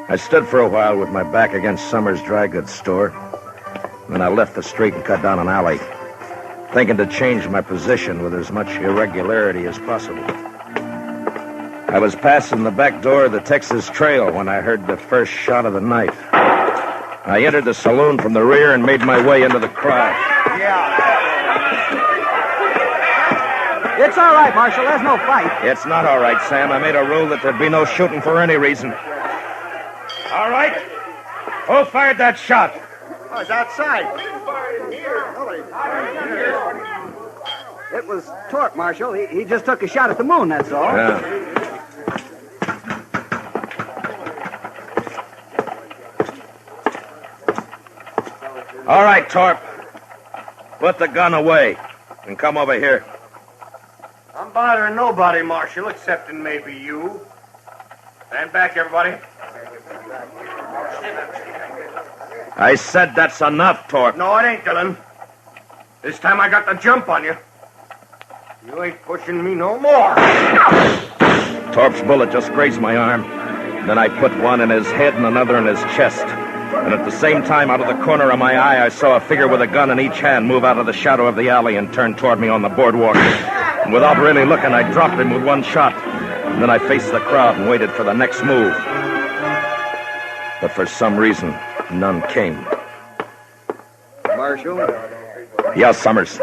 I stood for a while with my back against Summers' dry goods store. Then I left the street and cut down an alley, thinking to change my position with as much irregularity as possible. I was passing the back door of the Texas Trail when I heard the first shot of the night. I entered the saloon from the rear and made my way into the crowd. It's all right, Marshal. There's no fight. It's not all right, Sam. I made a rule that there'd be no shooting for any reason. All right. Who fired that shot? Oh, it's outside. It was Torp, Marshal. He just took a shot at the moon, that's all. Yeah. All right, Torp. Put the gun away and come over here. I'm bothering nobody, Marshal, excepting maybe you. Stand back, everybody. I said that's enough, Torp. No, it ain't, Dillon. This time I got the jump on you. You ain't pushing me no more. Torp's bullet just grazed my arm. Then I put one in his head and another in his chest. And at the same time, out of the corner of my eye, I saw a figure with a gun in each hand move out of the shadow of the alley and turn toward me on the boardwalk. And without really looking, I dropped him with one shot. And then I faced the crowd and waited for the next move. But for some reason, none came. Marshal? Yes, Summers.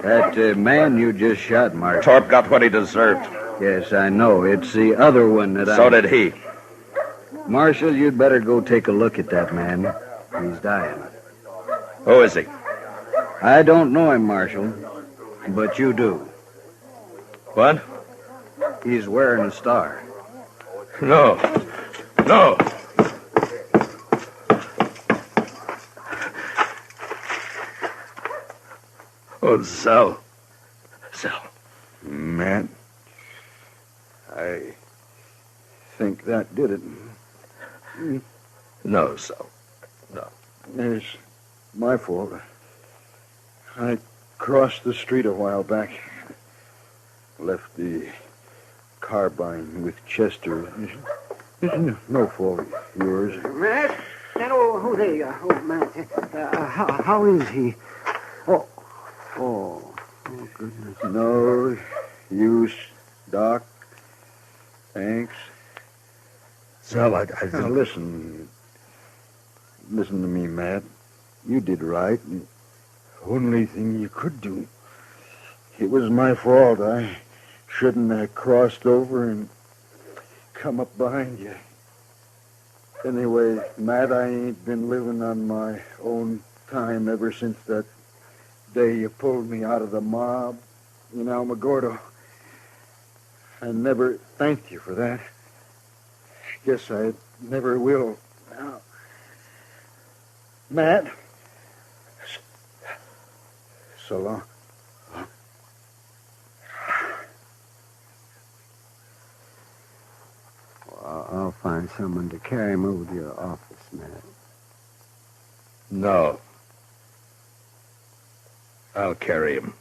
That man you just shot, Marshal. Torp got what he deserved. Yes, I know. It's the other one that So did he. Marshal, you'd better go take a look at that man. He's dying. Who is he? I don't know him, Marshal, but you do. What? He's wearing a star. No. No. Oh, Sal. Sal. Man, I think that did it. No, Sal. No. It's my fault. I crossed the street a while back. Left the carbine with Chester. It's no fault of yours. Matt? Oh, there you are. Oh, Matt. How is he? Oh, goodness. No use, Doc. Thanks. Sal, I Now, listen. Listen to me, Matt. You did right. The only thing you could do. It was my fault. I shouldn't have crossed over and come up behind you. Anyway, Matt, I ain't been living on my own time ever since that day you pulled me out of the mob in Alamogordo. I never thanked you for that. Guess I never will. Now, Matt, so long. Well, I'll find someone to carry him over to your office, Matt. No. I'll carry him.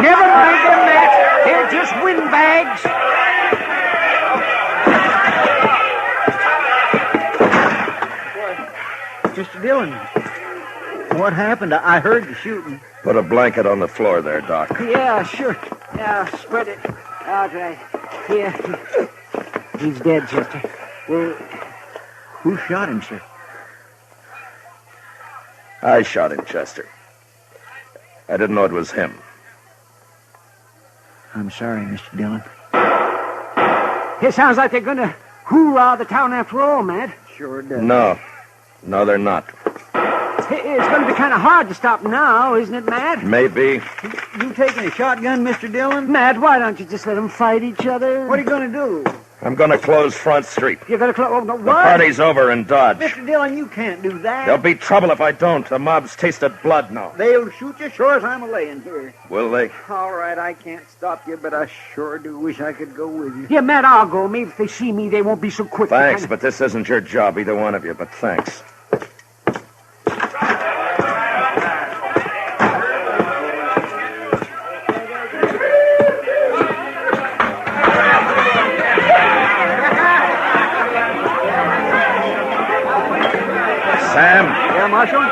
Never mind them, Matt. They're just windbags. Mr. Dillon, what happened? I heard the shooting. Put a blanket on the floor there, Doc. Yeah, sure. Yeah, spread it out right here. He's dead, Chester. Well, who shot him, sir? I shot him, Chester. I didn't know it was him. I'm sorry, Mr. Dillon. It sounds like they're going to hoorah the town after all, Matt. Sure does. No, they're not. It's going to be kind of hard to stop now, isn't it, Matt? Maybe. You taking a shotgun, Mr. Dillon? Matt, why don't you just let them fight each other? What are you going to do? I'm going to close Front Street. You're going to close... Oh, no, The what? party's over in Dodge. Mr. Dillon, you can't do that. There'll be trouble if I don't. The mob's tasted blood now. They'll shoot you sure as I'm a-laying here. Will they? All right, I can't stop you, but I sure do wish I could go with you. Yeah, Matt, I'll go. Maybe if they see me, they won't be so quick. Thanks, but this isn't your job, either one of you, but thanks. Marshal?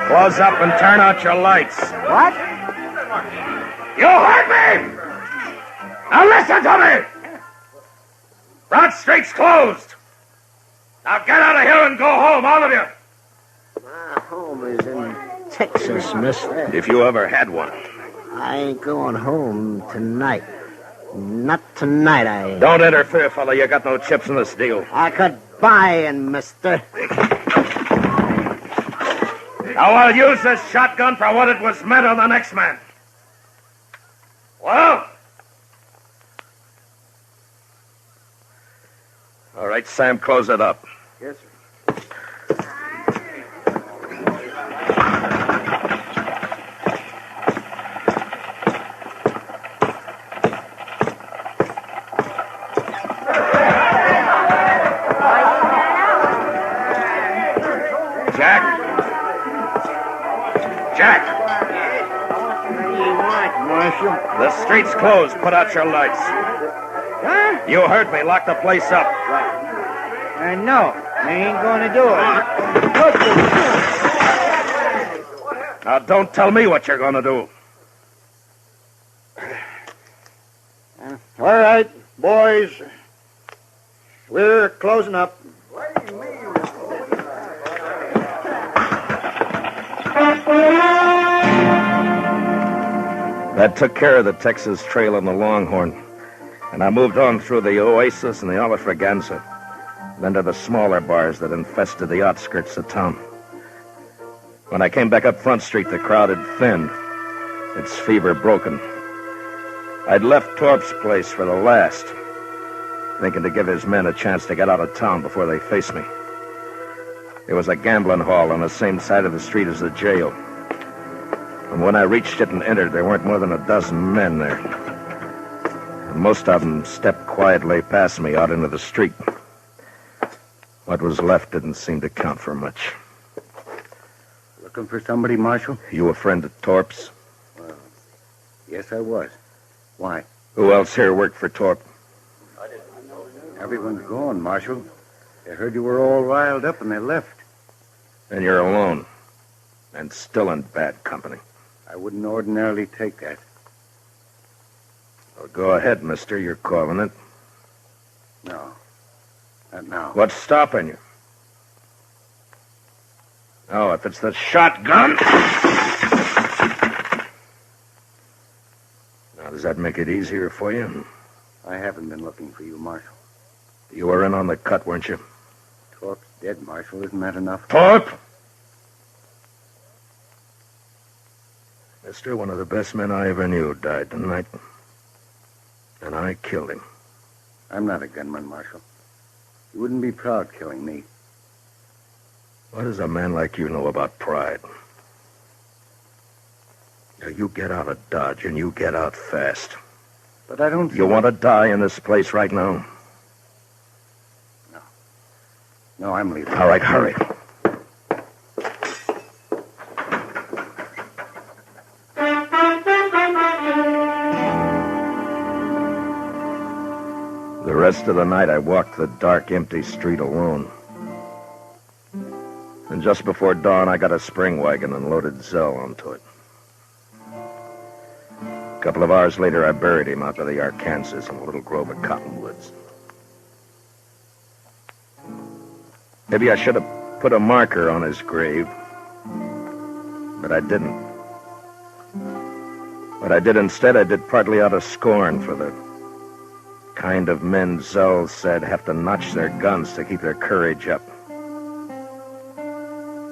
Close up and turn out your lights. What? You heard me! Now listen to me! Broad Street's closed. Now get out of here and go home, all of you. My home is in Texas, mister. If you ever had one. I ain't going home tonight. Not tonight, I ain't. Don't interfere, fella. You got no chips in this deal. I could buy in, mister. Now I'll use this shotgun for what it was meant on the next man. Well? All right, Sam, close it up. Yes, sir. Jack! What do you want, Marshal? The street's closed. Put out your lights. Huh? You heard me. Lock the place up. No, I ain't gonna do it. Now, don't tell me what you're gonna do. All right, boys. We're closing up. That took care of the Texas Trail and the Longhorn, and I moved on through the Oasis and the Olive Fraganza, then to the smaller bars that infested the outskirts of town. When I came back up Front Street, the crowd had thinned, its fever broken. I'd left Torp's place for the last, thinking to give his men a chance to get out of town before they faced me. There was a gambling hall on the same side of the street as the jail. And when I reached it and entered, there weren't more than a dozen men there. And most of them stepped quietly past me out into the street. What was left didn't seem to count for much. Looking for somebody, Marshal? You a friend of Torp's? Well, yes, I was. Why? Who else here worked for Torp? Everyone's gone, Marshal. They heard you were all riled up and they left. And you're alone. And still in bad company. I wouldn't ordinarily take that. Well, go ahead, mister. You're calling it. No. Not now. What's stopping you? Oh, if it's the shotgun. Now, does that make it easier for you? I haven't been looking for you, Marshal. You were in on the cut, weren't you? Torp's dead, Marshal. Isn't that enough? Torp! Mister, one of the best men I ever knew died tonight. And I killed him. I'm not a gunman, Marshal. You wouldn't be proud killing me. What does a man like you know about pride? Now, you get out of Dodge, and you get out fast. But I don't... You want to die in this place right now? No, I'm leaving. All right, hurry. The rest of the night, I walked the dark, empty street alone. And just before dawn, I got a spring wagon and loaded Zell onto it. A couple of hours later, I buried him out by the Arkansas in a little grove of cottonwoods. Maybe I should have put a marker on his grave, but I didn't. What I did instead, I did partly out of scorn for the kind of men Zell said have to notch their guns to keep their courage up.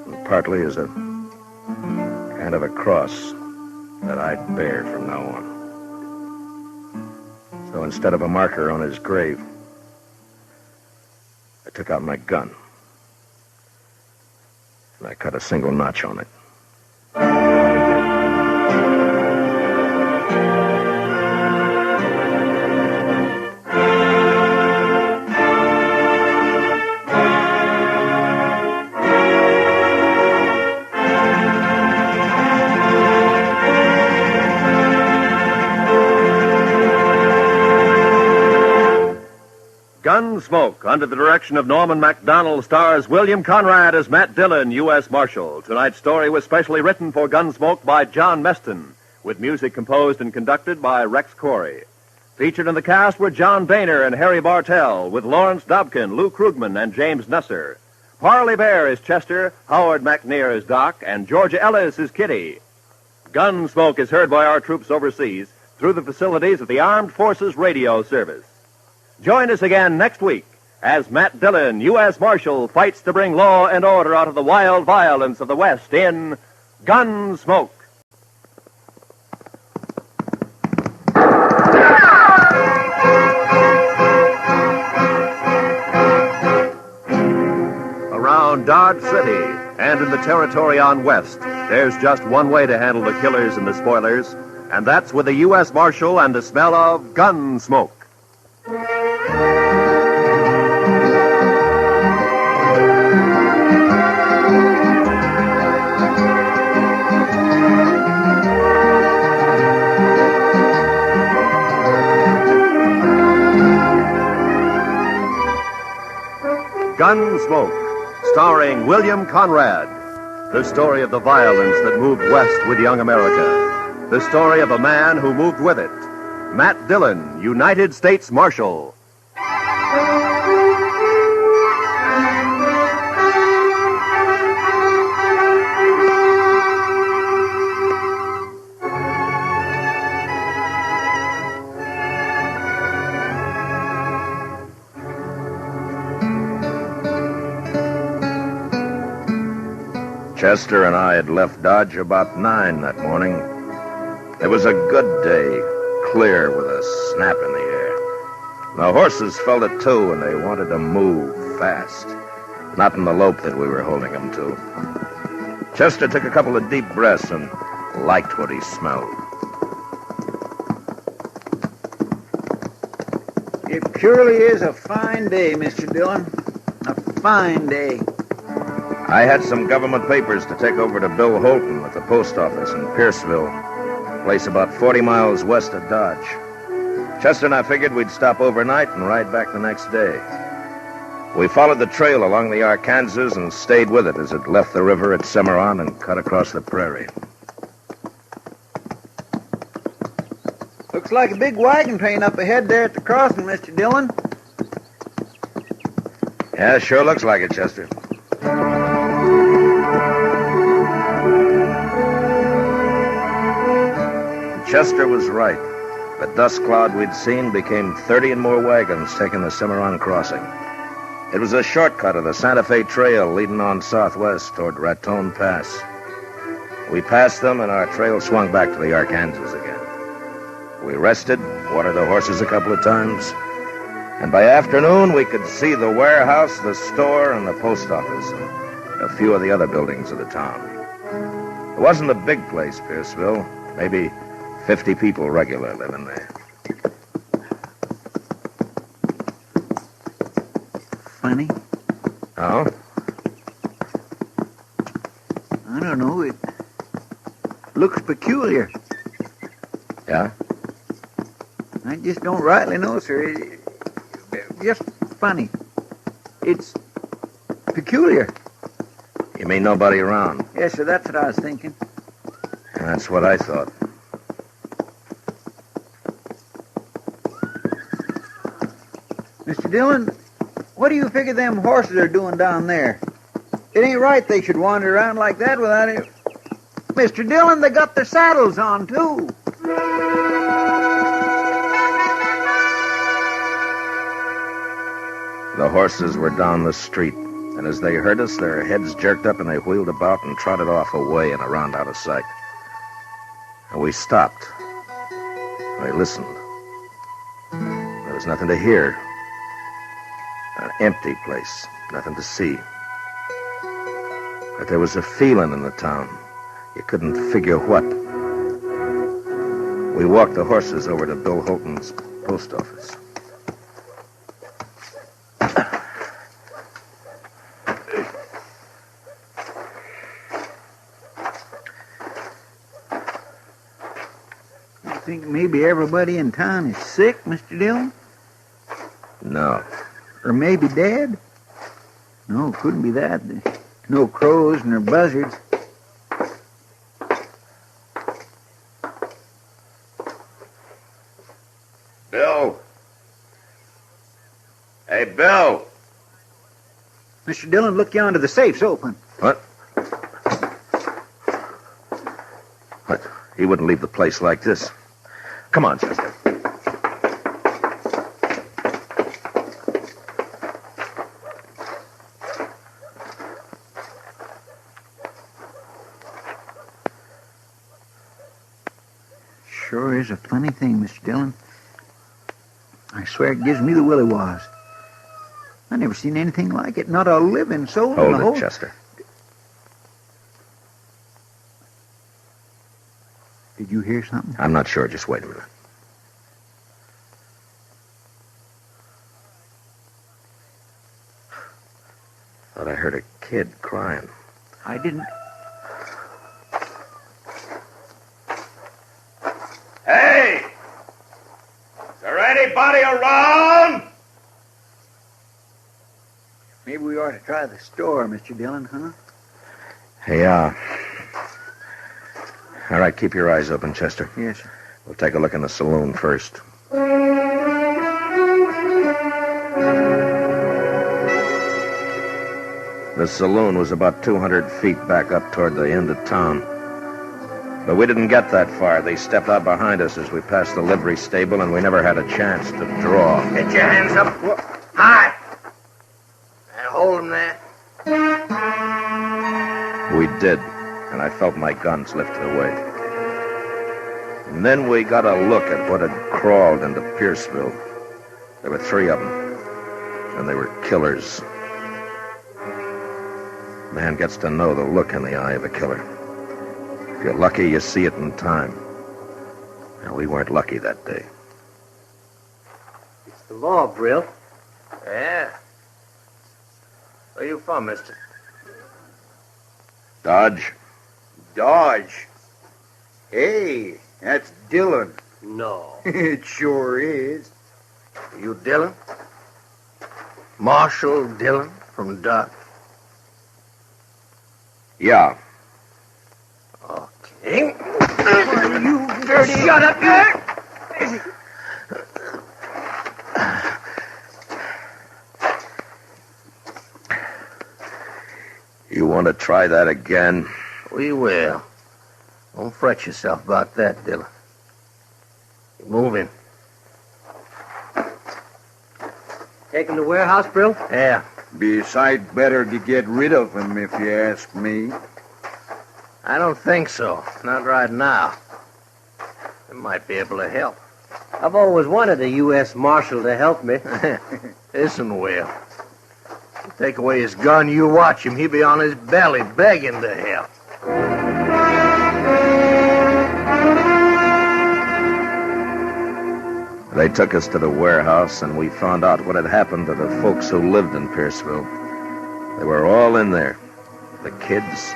And partly as a kind of a cross that I'd bear from now on. So instead of a marker on his grave, I took out my gun. And I cut a single notch on it. Gunsmoke, under the direction of Norman MacDonald, stars William Conrad as Matt Dillon, U.S. Marshal. Tonight's story was specially written for Gunsmoke by John Meston, with music composed and conducted by Rex Corey. Featured in the cast were John Boehner and Harry Bartell, with Lawrence Dobkin, Lou Krugman, and James Nusser. Parley Bear is Chester, Howard McNear is Doc, and Georgia Ellis is Kitty. Gunsmoke is heard by our troops overseas through the facilities of the Armed Forces Radio Service. Join us again next week as Matt Dillon, U.S. Marshal, fights to bring law and order out of the wild violence of the West in Gunsmoke. Around Dodge City and in the territory on West, there's just one way to handle the killers and the spoilers, and that's with a U.S. Marshal and the smell of Gunsmoke. Gunsmoke, starring William Conrad. The story of the violence that moved west with young America. The story of a man who moved with it. Matt Dillon, United States Marshal. Chester and I had left Dodge about 9 that morning. It was a good day, clear with a snap in the air. The horses felt it too, and they wanted to move fast. Not in the lope that we were holding them to. Chester took a couple of deep breaths and liked what he smelled. It surely is a fine day, Mr. Dillon. A fine day. I had some government papers to take over to Bill Holton at the post office in Pierceville, a place about 40 miles west of Dodge. Chester and I figured we'd stop overnight and ride back the next day. We followed the trail along the Arkansas and stayed with it as it left the river at Cimarron and cut across the prairie. Looks like a big wagon train up ahead there at the crossing, Mr. Dillon. Yeah, sure looks like it, Chester. Chester was right. The dust cloud we'd seen became 30 and more wagons taking the Cimarron crossing. It was a shortcut of the Santa Fe Trail leading on southwest toward Raton Pass. We passed them, and our trail swung back to the Arkansas again. We rested, watered the horses a couple of times, and by afternoon we could see the warehouse, the store, and the post office, and a few of the other buildings of the town. It wasn't a big place, Pierceville. Maybe 50 people regular living there. Funny? Oh? I don't know. It looks peculiar. Yeah? I just don't rightly know, sir. Just funny. It's peculiar. You mean nobody around? Yes, sir, that's what I was thinking. That's what I thought. Mr. Dillon, what do you figure them horses are doing down there? It ain't right they should wander around like that without it. Mr. Dillon, they got their saddles on, too. The horses were down the street, and as they heard us, their heads jerked up and they wheeled about and trotted off away and around out of sight. And we stopped. I listened. There was nothing to hear. An empty place, nothing to see. But there was a feeling in the town. You couldn't figure what. We walked the horses over to Bill Holton's post office. You think maybe everybody in town is sick, Mr. Dillon? No. Or maybe dead? No, couldn't be that. No crows nor buzzards. Bill. Hey, Bill. Mr. Dillon, look yonder. The safe's open. What? What? He wouldn't leave the place like this. Come on, Chester. Sure is a funny thing, Mr. Dillon. I swear it gives me the willy-was. I never seen anything like it. Not a living soul in the Hold whole... it, Chester. Did you hear something? I'm not sure. Just wait a minute. Thought I heard a kid crying. I didn't... Hey! Is there anybody around? Maybe we ought to try the store, Mr. Dillon, huh? Hey, all right, keep your eyes open, Chester. Yes, sir. We'll take a look in the saloon first. The saloon was about 200 feet back up toward the end of town. But we didn't get that far. They stepped out behind us as we passed the livery stable, and we never had a chance to draw. Get your hands up. High. And hold them there. We did, and I felt my guns lifted away. And then we got a look at what had crawled into Pierceville. There were 3 of them, and they were killers. Man gets to know the look in the eye of a killer. If you're lucky, you see it in time. Well, we weren't lucky that day. It's the law, Brill. Yeah. Where you from, mister? Dodge? Dodge. Hey, that's Dillon. No. It sure is. You Dillon? Marshal Dillon from Dodge? Yeah. Okay. You dirty... Shut up, you... You want to try that again? We will. Don't fret yourself about that, Dillon. You move in. Take him to warehouse, Brill? Yeah. Be a sight better to get rid of him, if you ask me. I don't think so. Not right now. They might be able to help. I've always wanted a U.S. Marshal to help me. Listen, Will. You take away his gun, you watch him. He'll be on his belly begging to help. They took us to the warehouse, and we found out what had happened to the folks who lived in Pierceville. They were all in there. The kids,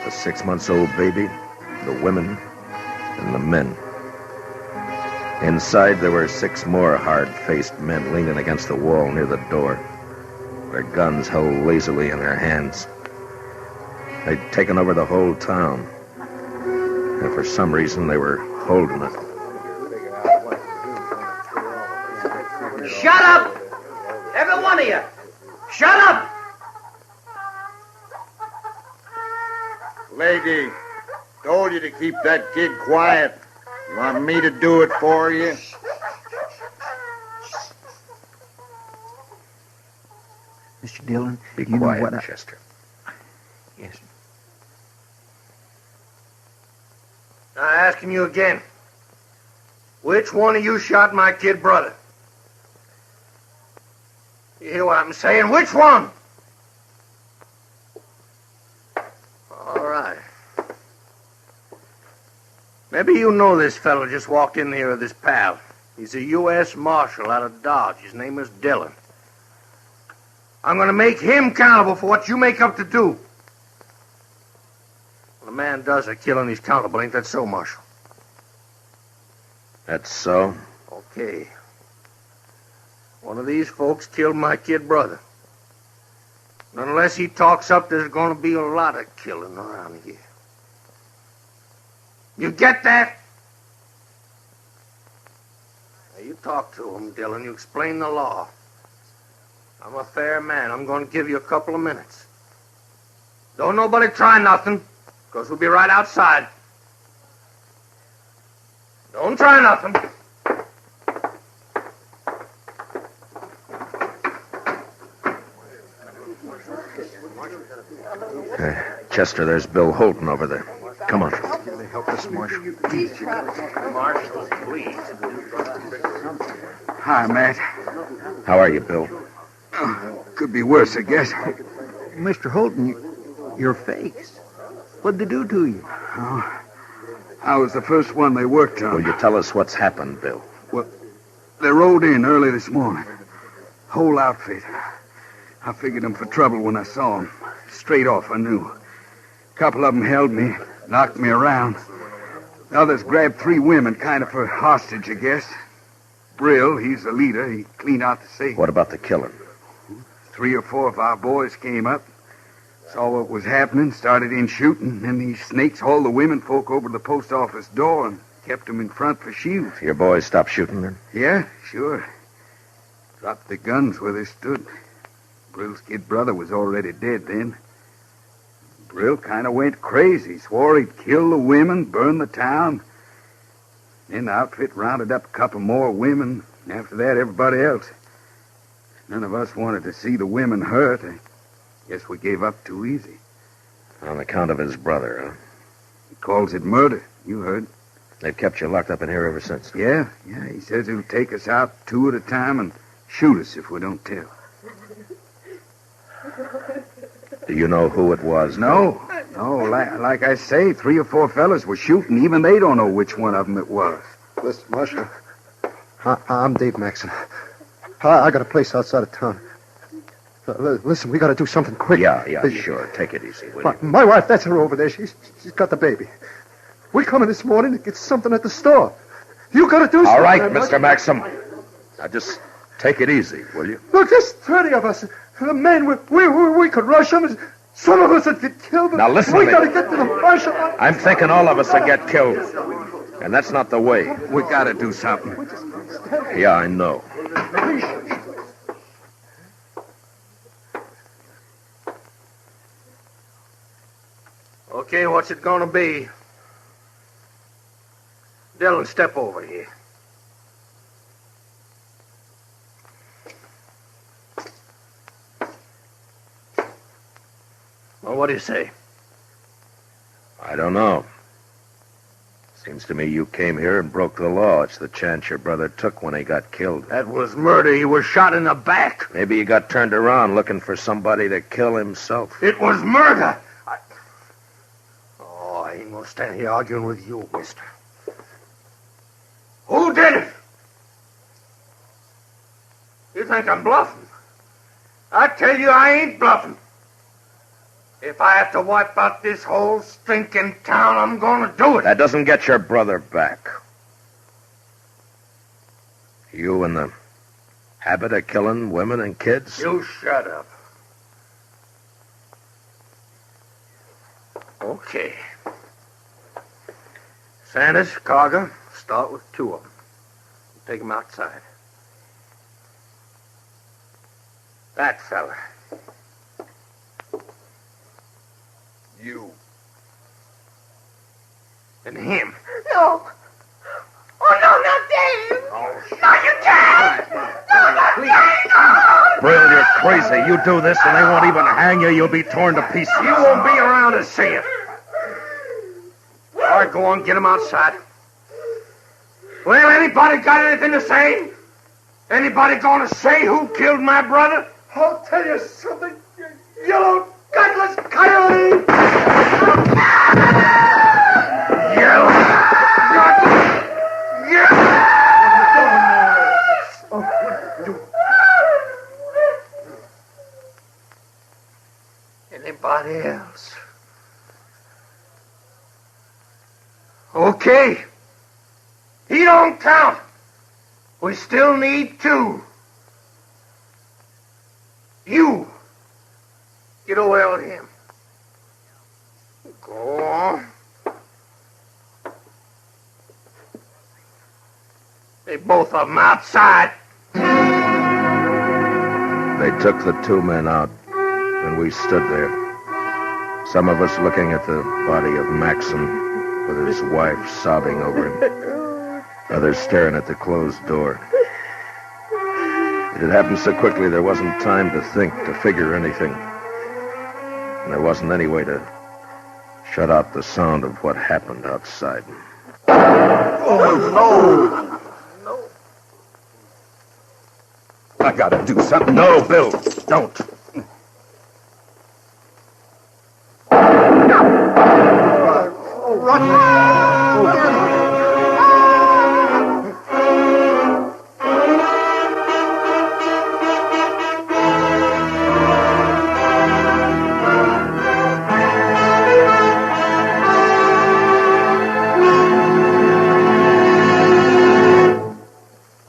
the 6-month-old baby, the women, and the men. Inside, there were 6 more hard-faced men leaning against the wall near the door, their guns held lazily in their hands. They'd taken over the whole town, and for some reason, they were holding it. Shut up! Every one of you! Shut up! Lady, told you to keep that kid quiet. You want me to do it for you? Mr. Dillon, Be you quiet, know what Chester. Yes. Now, asking you again. Which one of you shot my kid brother? You hear what I'm saying? Which one? All right. Maybe you know this fellow just walked in here with his pal. He's a U.S. Marshal out of Dodge. His name is Dillon. I'm going to make him accountable for what you make up to do. When a man does a killing, he's accountable. Ain't that so, Marshal? That's so? Okay. One of these folks killed my kid brother. And unless he talks up, there's going to be a lot of killing around here. You get that? Now, you talk to him, Dillon. You explain the law. I'm a fair man. I'm going to give you a couple of minutes. Don't nobody try nothing, because we'll be right outside. Don't try nothing. Chester, there's Bill Holton over there. Come on. Help us, Marshal. Marshal, please. Hi, Matt. How are you, Bill? Could be worse, I guess. Mr. Holton, your face. What'd they do to you? Oh, I was the first one they worked on. Will you tell us what's happened, Bill? Well, they rode in early this morning. Whole outfit. I figured them for trouble when I saw them. Straight off, I knew. A couple of them held me, knocked me around. The others grabbed 3 women, kind of for hostage, I guess. Brill, he's the leader. He cleaned out the safe. What about the killing? 3 or 4 of our boys came up, saw what was happening, started in shooting. Then these snakes hauled the women folk over to the post office door and kept them in front for shields. Your boys stopped shooting then? Yeah, sure. Dropped the guns where they stood. Brill's kid brother was already dead then. Brill kind of went crazy, swore he'd kill the women, burn the town. Then the outfit rounded up a couple more women. After that, everybody else. None of us wanted to see the women hurt. I guess we gave up too easy. On account of his brother, huh? He calls it murder. You heard. They've kept you locked up in here ever since? Yeah. He says he'll take us out 2 at a time and shoot us if we don't tell. Do you know who it was? No. Like I say, 3 or 4 fellas were shooting. Even they don't know which one of them it was. Listen, Marshal. I'm Dave Maxon. I got a place outside of town. Listen, we got to do something quick. Yeah, sure. Take it easy, will you? My wife, that's her over there. She's got the baby. We come in this morning to get something at the store. You got to do something. All right, Mr. Maxim. Now just take it easy, will you? Look, there's 30 of us. The men, we could rush them. Some of us would get killed. Now listen we to me. got to get to the marshal. I'm thinking all of us will get killed. And that's not the way. We got to do something. Yeah, I know. Okay, what's it gonna be? Dillon, step over here. Well, what do you say? I don't know. Seems to me you came here and broke the law. It's the chance your brother took when he got killed. That was murder. He was shot in the back. Maybe he got turned around looking for somebody to kill himself. It was murder. I ain't gonna stand here arguing with you, mister. Who did it? You think I'm bluffing? I tell you I ain't bluffing. If I have to wipe out this whole stinking town, I'm gonna do it. That doesn't get your brother back. You in the habit of killing women and kids? You shut up. Okay. Sanders, Carger, start with 2 of them. Take them outside. That fella. You. And him. No. Oh, no, not Dave. Oh, no, you can't. No, not Dave. No. Brill, you're crazy. You do this and they won't even hang you. You'll be torn to pieces. You won't be around to see it. All right, go on, get him outside. Well, anybody got anything to say? Anybody gonna say who killed my brother? I'll tell you something, you yellow, gutless coyote! Anybody else? Okay. He don't count. We still need 2. You! Get away with him. Go on. They both of them outside. They took the two men out, and we stood there. Some of us looking at the body of Maxim with his wife sobbing over him. Others staring at the closed door. It had happened so quickly there wasn't time to think, to figure anything. And there wasn't any way to shut out the sound of what happened outside. Oh, no. I gotta do something. No, Bill, don't.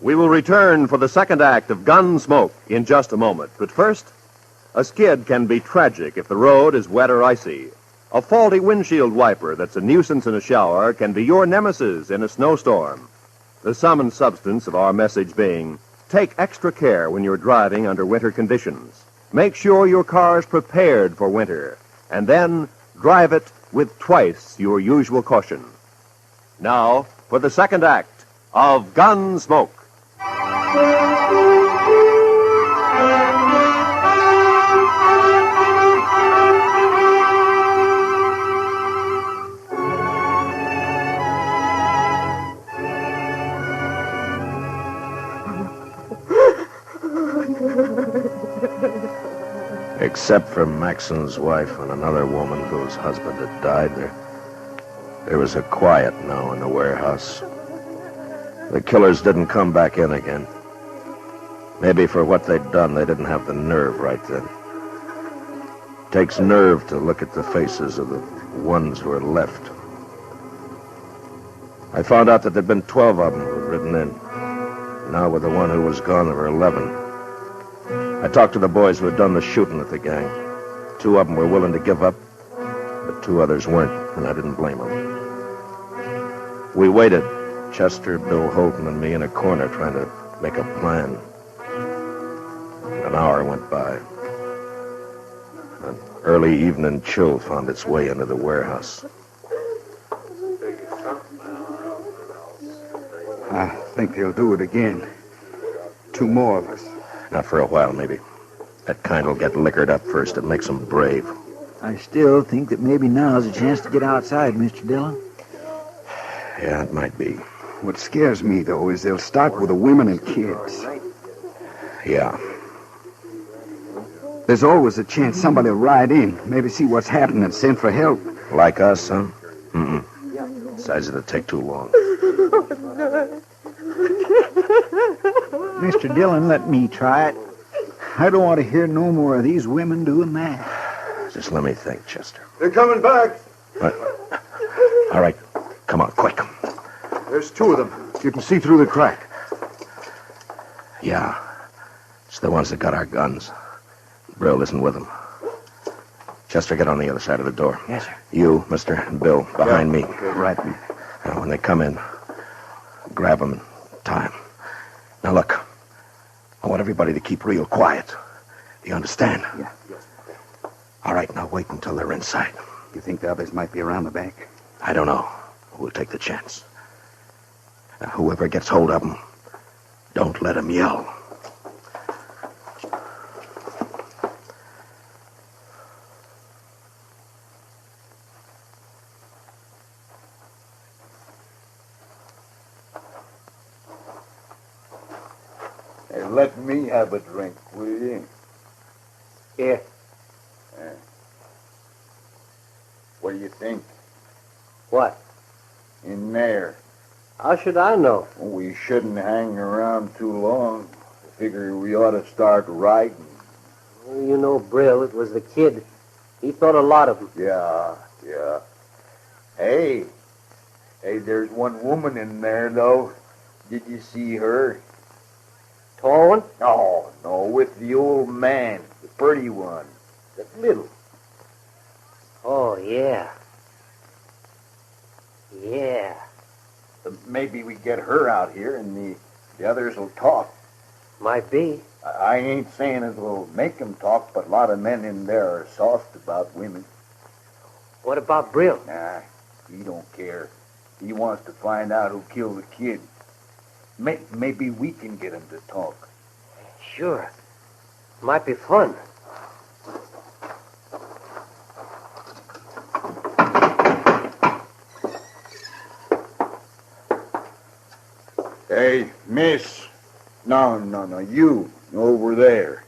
We will return for the second act of Gunsmoke in just a moment. But first, a skid can be tragic if the road is wet or icy. A faulty windshield wiper that's a nuisance in a shower can be your nemesis in a snowstorm. The sum and substance of our message being, take extra care when you're driving under winter conditions. Make sure your car is prepared for winter, and then drive it with twice your usual caution. Now, for the second act of Gunsmoke. Except for Maxon's wife and another woman whose husband had died, there was a quiet now in the warehouse. The killers didn't come back in again. Maybe for what they'd done, they didn't have the nerve right then. Takes nerve to look at the faces of the ones who are left. I found out that there'd been 12 of them who'd ridden in. Now with the one who was gone, there were 11. I talked to the boys who had done the shooting at the gang. 2 of them were willing to give up, but 2 others weren't, and I didn't blame them. We waited, Chester, Bill Holton, and me in a corner trying to make a plan. An hour went by. An early evening chill found its way into the warehouse. I think they'll do it again. 2 more of us. Not for a while, maybe. That kind will get liquored up first. It makes them brave. I still think that maybe now's a chance to get outside, Mr. Dillon. Yeah, it might be. What scares me, though, is they'll start with the women and kids. Yeah. There's always a chance somebody will ride in, maybe see what's happening and send for help. Like us, huh? Mm-mm. Besides, it'll take too long. Mr. Dillon, let me try it. I don't want to hear no more of these women doing that. Just let me think, Chester. They're coming back. What? All right. Come on, quick. There's 2 of them. You can see through the crack. Yeah. It's the ones that got our guns. Brill isn't with them. Chester, get on the other side of the door. Yes, sir. You, Mister, and Bill, behind me. Okay, right. Now, when they come in, grab them and tie 'em. Now, look. I want everybody to keep real quiet. Do you understand? Yeah. All right, now wait until they're inside. You think the others might be around the back? I don't know. We'll take the chance. Now, whoever gets hold of them, don't let them yell. Hey, let me have a drink, will you? Here. What do you think? What? In there. How should I know? We shouldn't hang around too long. I figure we ought to start riding. Well, you know Brill. It was the kid. He thought a lot of them. Yeah. Hey, there's one woman in there, though. Did you see her? Tall one? No, with the old man. pretty one. The little. Oh, yeah. Yeah. Maybe we get her out here and the others will talk. Might be. I ain't saying it'll make them talk, but a lot of men in there are soft about women. What about Brill? Nah, he don't care. He wants to find out who killed the kid. Maybe we can get him to talk. Sure. Might be fun. Hey, miss. No, you. Over there.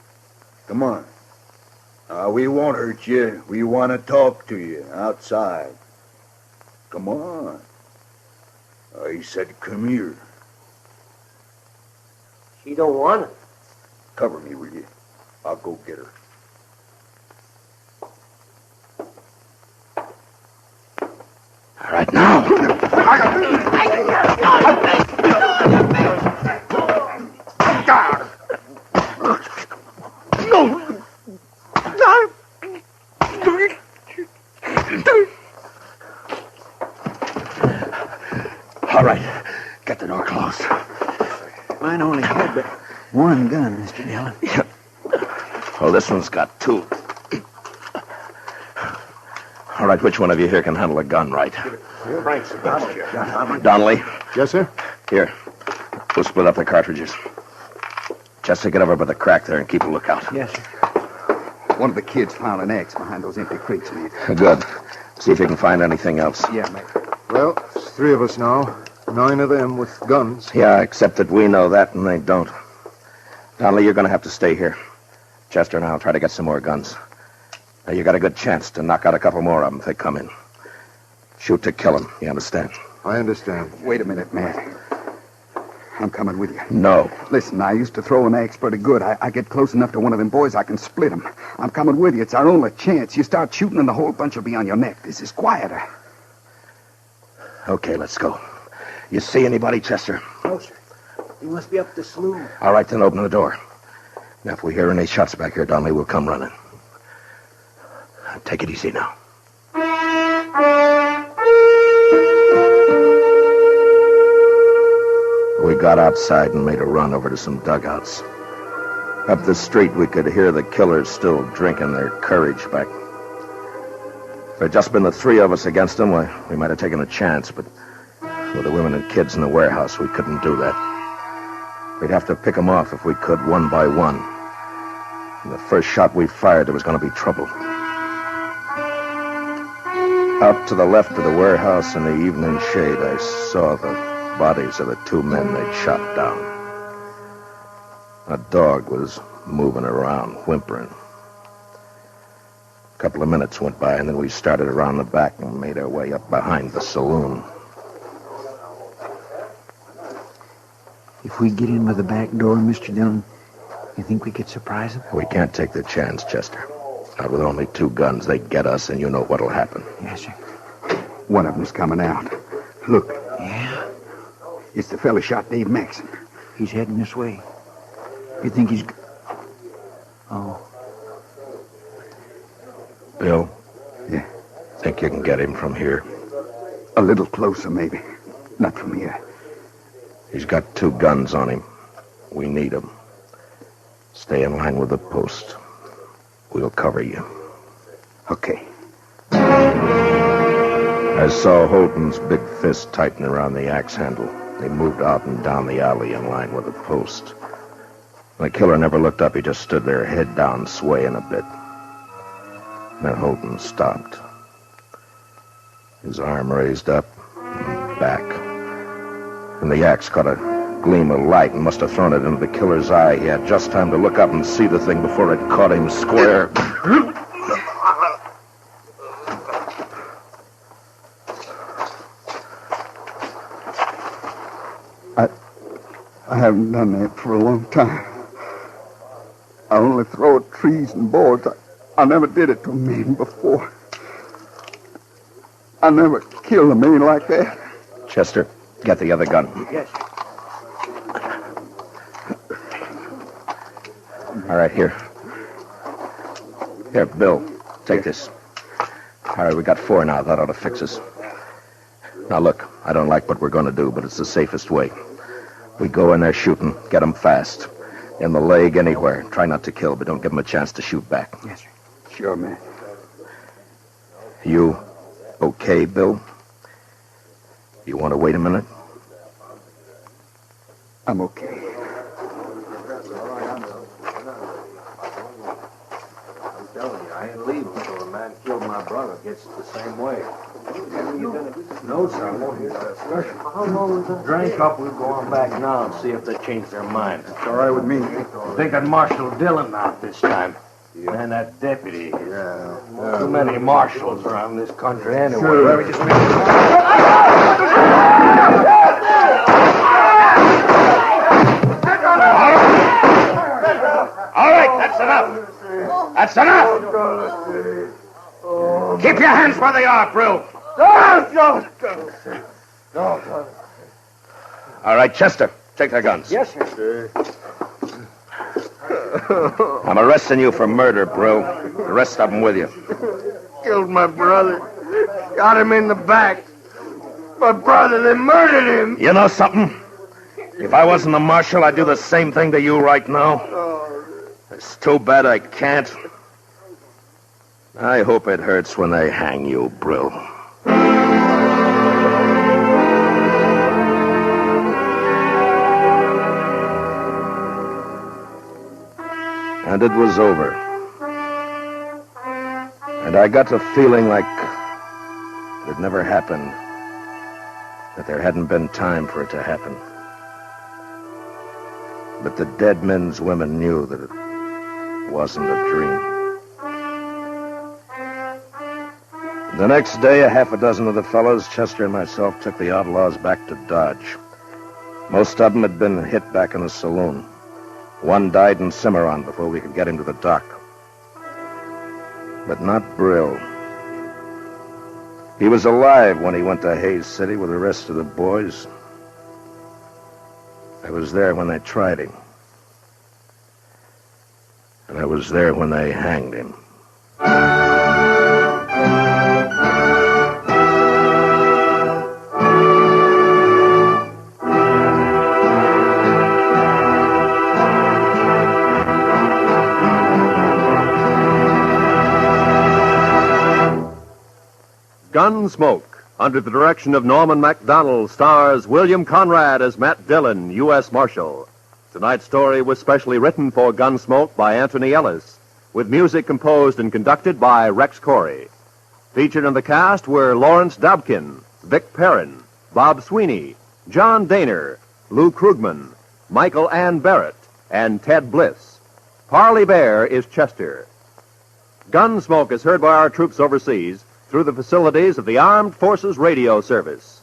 Come on. We won't hurt you. We want to talk to you outside. Come on. He said come here. She don't want it. Cover me, will you? I'll go get her. All right, now. All right, get the door closed. Mine only had but one gun, Mr. Dillon. Yeah. Well, this one's got two. All right, which one of you here can handle a gun right? Frank's the best here. Donnelly? Yes, sir? Here. We'll split up the cartridges. Chester, get over by the crack there and keep a lookout. Yes, sir. One of the kids found an axe behind those empty crates, mate. Good. See if you can find anything else. Yeah, mate. Well, it's 3 of us now. 9 of them with guns. Yeah, except that we know that and they don't. Donnelly, you're going to have to stay here. Chester and I'll try to get some more guns. Now, you got a good chance to knock out a couple more of them if they come in. Shoot to kill them, you understand? I understand. Wait a minute, Matt. I'm coming with you. No. Listen, I used to throw an axe pretty good. I get close enough to one of them boys, I can split him. I'm coming with you. It's our only chance. You start shooting and the whole bunch will be on your neck. This is quieter. Okay, let's go. You see anybody, Chester? No, sir. He must be up the slough. All right, then open the door. Now, if we hear any shots back here, Donnelly, we'll come running. Take it easy now. We got outside and made a run over to some dugouts. Up the street, we could hear the killers still drinking their courage back. If there'd just been the 3 of us against them, we might have taken a chance, but with the women and kids in the warehouse, we couldn't do that. We'd have to pick them off if we could, one by one. And the first shot we fired, there was going to be trouble. Out to the left of the warehouse in the evening shade, I saw the bodies of the 2 men they'd shot down. A dog was moving around, whimpering. A couple of minutes went by, and then we started around the back and made our way up behind the saloon. If we get in by the back door, Mr. Dillon, you think we could surprise them? We can't take the chance, Chester. Not with only 2 guns. They get us, and you know what'll happen. Yes, sir. One of them's coming out. Look. Yeah? It's the fella shot Dave Maxon. He's heading this way. You think he's... Oh. Bill? Yeah? Think you can get him from here? A little closer, maybe. Not from here. He's got 2 guns on him. We need them. Stay in line with the post. We'll cover you. Okay. I saw Holden's big fist tighten around the axe handle. They moved out and down the alley in line with the post. The killer never looked up. He just stood there, head down, swaying a bit. Then Holden stopped. His arm raised up and back. And the axe caught a gleam of light and must have thrown it into the killer's eye. He had just time to look up and see the thing before it caught him square. I haven't done that for a long time. I only throw at trees and boards. I never did it to a man before. I never killed a man like that. Chester, get the other gun. Yes. All right, here. Here, Bill, take this. All right, we got 4 now. That ought to fix us. Now, look, I don't like what we're going to do, but it's the safest way. We go in there shooting, get them fast. In the leg, anywhere. Try not to kill, but don't give them a chance to shoot back. Yes, sir. Sure, man. You okay, Bill? You want to wait a minute? I'm okay. I'm telling you, I ain't leaving until the man killed my brother gets it the same way. No, sir, I won't hear that discussion. How long was that? Drink up, we'll go on back now and see if they change their mind. It's all right with me. They got Marshal Dillon out this time. Yeah. And that deputy. Yeah. Too many marshals around this country anyway. Sure. Where we just All right, that's enough. That's enough. Keep your hands where they are, Brill. All right, Chester, take their guns. Yes, sir. I'm arresting you for murder, Brill. The rest of them with you. Killed my brother. Got him in the back. My brother, they murdered him. You know something? If I wasn't a marshal, I'd do the same thing to you right now. It's too bad I can't. I hope it hurts when they hang you, Brill. And it was over. And I got the feeling like it never happened. That there hadn't been time for it to happen. But the dead men's women knew that it wasn't a dream. The next day, a half a dozen of the fellows, Chester and myself, took the outlaws back to Dodge. Most of them had been hit back in the saloon. One died in Cimarron before we could get him to the dock. But not Brill. He was alive when he went to Hayes City with the rest of the boys. I was there when they tried him. And I was there when they hanged him. Gunsmoke, under the direction of Norman MacDonald, stars William Conrad as Matt Dillon, U.S. Marshal. Tonight's story was specially written for Gunsmoke by Anthony Ellis, with music composed and conducted by Rex Corey. Featured in the cast were Lawrence Dobkin, Vic Perrin, Bob Sweeney, John Daner, Lou Krugman, Michael Ann Barrett, and Ted Bliss. Parley Bear is Chester. Gunsmoke is heard by our troops overseas through the facilities of the Armed Forces Radio Service.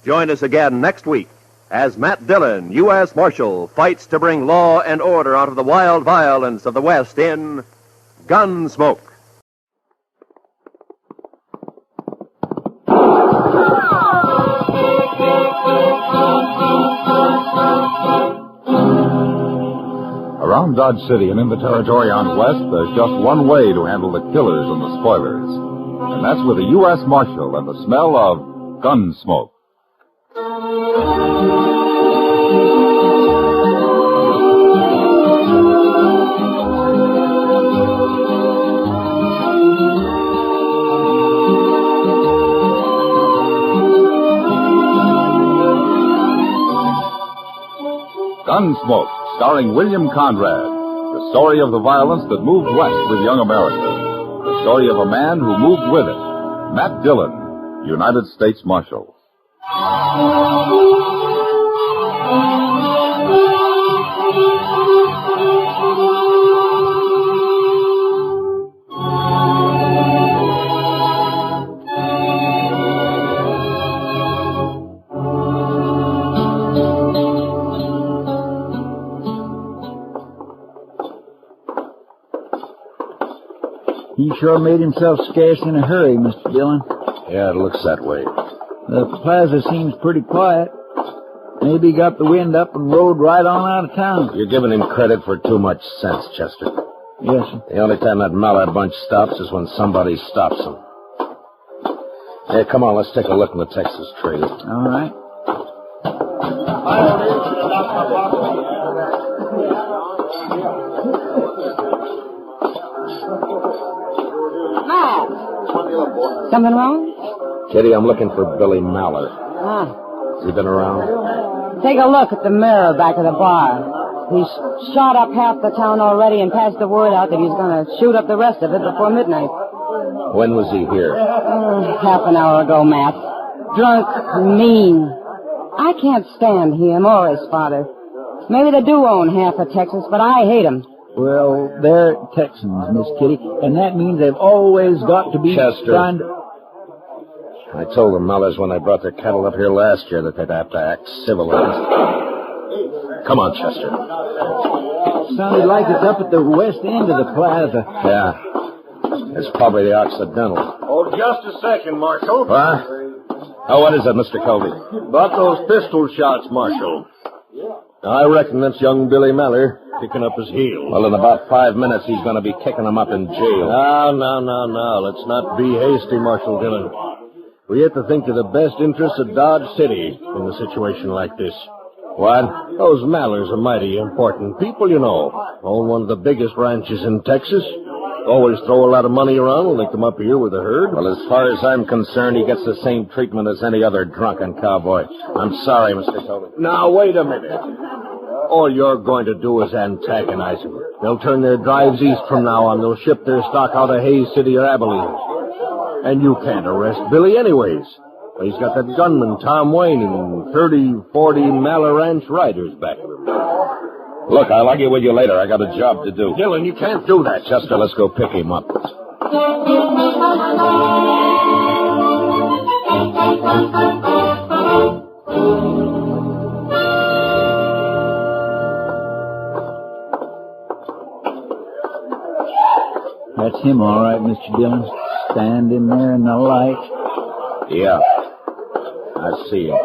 Join us again next week as Matt Dillon, U.S. Marshal, fights to bring law and order out of the wild violence of the West in Gunsmoke. Around Dodge City and in the territory on West, there's just one way to handle the killers and the spoilers. And that's with a U.S. Marshal and the smell of Gunsmoke. Gunsmoke, starring William Conrad. The story of the violence that moved west with young America. The story of a man who moved with it. Matt Dillon, United States Marshal. He sure made himself scarce in a hurry, Mr. Dillon. Yeah, it looks that way. The plaza seems pretty quiet. Maybe he got the wind up and rode right on out of town. You're giving him credit for too much sense, Chester. Yes, sir. The only time that mallard bunch stops is when somebody stops them. Hey, come on, let's take a look in the Texas trail. All right. Something wrong? Kitty, I'm looking for Billy Mallard. Ah. Has he been around? Take a look at the mirror back of the bar. He's shot up half the town already and passed the word out that he's going to shoot up the rest of it before midnight. When was he here? Half an hour ago, Matt. Drunk, mean. I can't stand him or his father. Maybe they do own half of Texas, but I hate them. Well, they're Texans, Miss Kitty, and that means they've always got to be Chester. I told the Mellors when they brought their cattle up here last year that they'd have to act civilized. Come on, Chester. Sounded like it's up at the west end of the plaza. Yeah. It's probably the Occidental. Oh, just a second, Marshal. What? Oh, what is it, Mr. Colby? About those pistol shots, Marshal. I reckon that's young Billy Mallard kicking up his heels. Well, in about 5 minutes, he's going to be kicking them up in jail. No. Let's not be hasty, Marshal Dillon. We have to think of the best interests of Dodge City in a situation like this. What? Those Mallards are mighty important people, you know. Own one of the biggest ranches in Texas. Always throw a lot of money around when they come up here with a herd. Well, as far as I'm concerned, he gets the same treatment as any other drunken cowboy. I'm sorry, Mr. Colby. Now, wait a minute. All you're going to do is antagonize them. They'll turn their drives east from now on. They'll ship their stock out of Hays City or Abilene. And you can't arrest Billy anyways. He's got that gunman, Tom Wayne, and 30, 40 Mallard Ranch riders back of him. Look, I'll argue with you later. I got a job to do. Dillon, you can't do that. Chester, let's go pick him up. That's him, all right, Mr. Dillon. Standing there in the light. Yeah. I see him.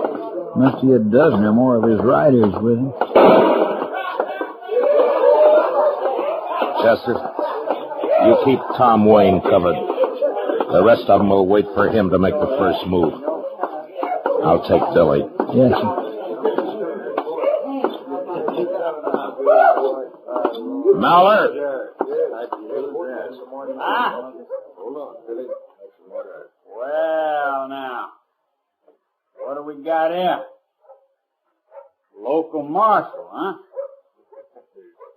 Must be a dozen or more of his riders with him. Chester, you keep Tom Wayne covered. The rest of them will wait for him to make the first move. I'll take Billy. Yes, sir. Mallard! Ah. Well, now, what do we got here? Local marshal, huh?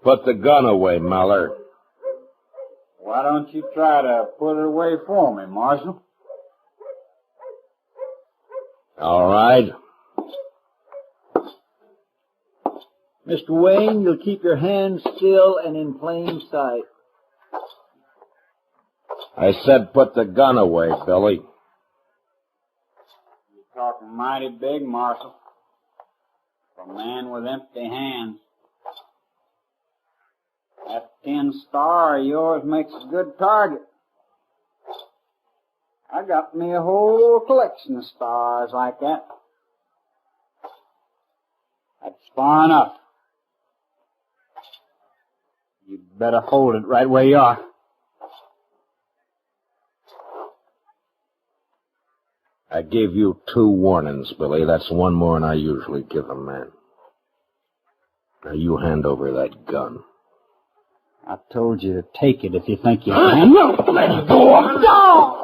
Put the gun away, Mallard. Why don't you try to put it away for me, Marshal? All right. Mr. Wayne, you'll keep your hands still and in plain sight. I said put the gun away, Billy. You're talking mighty big, Marshal. For a man with empty hands. That 10 star of yours makes a good target. I got me a whole collection of stars like that. That's far enough. You better hold it right where you are. I gave you 2 warnings, Billy. That's one more than I usually give a man. Now you hand over that gun. I told you to take it if you think you can. Let it go. No!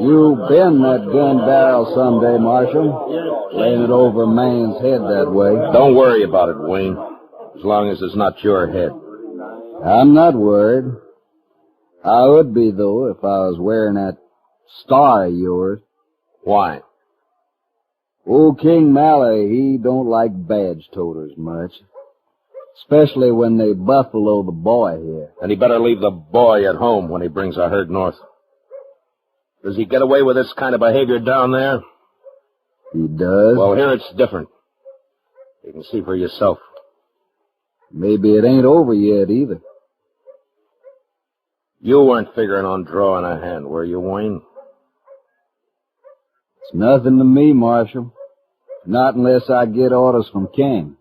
You bend that gun barrel someday, Marshal. Laying it over a man's head that way. Don't worry about it, Wayne. As long as it's not your head. I'm not worried. I would be, though, if I was wearing that star of yours. Why? Old King Malley, he don't like badge toters much. Especially when they buffalo the boy here. And he better leave the boy at home when he brings a herd north. Does he get away with this kind of behavior down there? He does. Well, here it's different. You can see for yourself. Maybe it ain't over yet, either. You weren't figuring on drawing a hand, were you, Wayne? It's nothing to me, Marshal. Not unless I get orders from King.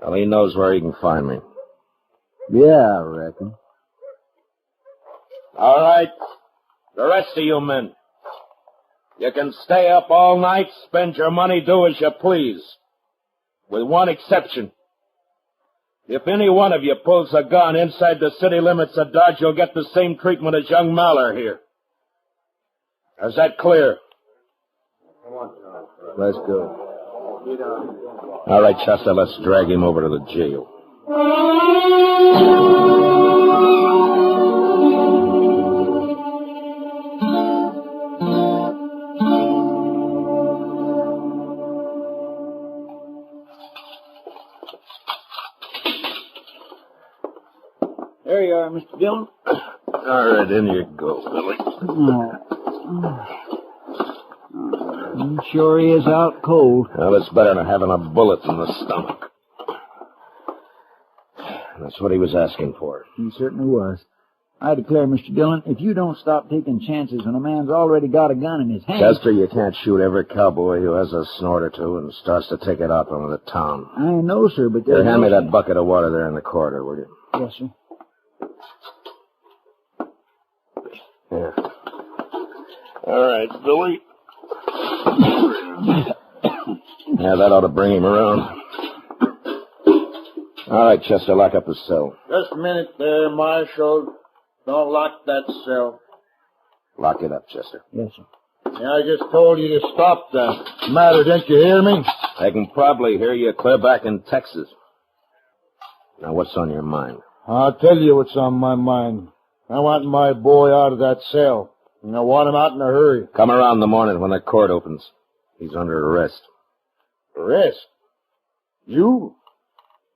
Well, he knows where he can find me. Yeah, I reckon. All right. The rest of you men. You can stay up all night, spend your money, do as you please. With one exception. If any one of you pulls a gun inside the city limits of Dodge, you'll get the same treatment as young Maller here. Is that clear? Let's go. All right, Chester, let's drag him over to the jail. There you are, Mr. Dillon. All right, in you go, Billy. Sure he is out cold. Well, it's better than having a bullet in the stomach. That's what he was asking for. He certainly was. I declare, Mr. Dillon, if you don't stop taking chances when a man's already got a gun in his hand... Chester, you can't shoot every cowboy who has a snort or two and starts to take it out on the town. I know, sir, but... Here, hand me that bucket of water there in the corridor, will you? Yes, sir. Yeah. All right, Billy. Yeah, that ought to bring him around. All right, Chester, lock up his cell. Just a minute there, Marshal. Don't lock that cell. Lock it up, Chester. Yes, sir. Yeah, I just told you to stop that. Matter, didn't you hear me? I can probably hear you clear back in Texas. Now, what's on your mind? I'll tell you what's on my mind. I want my boy out of that cell. And I want him out in a hurry. Come around in the morning when the court opens. He's under arrest. Arrest? You?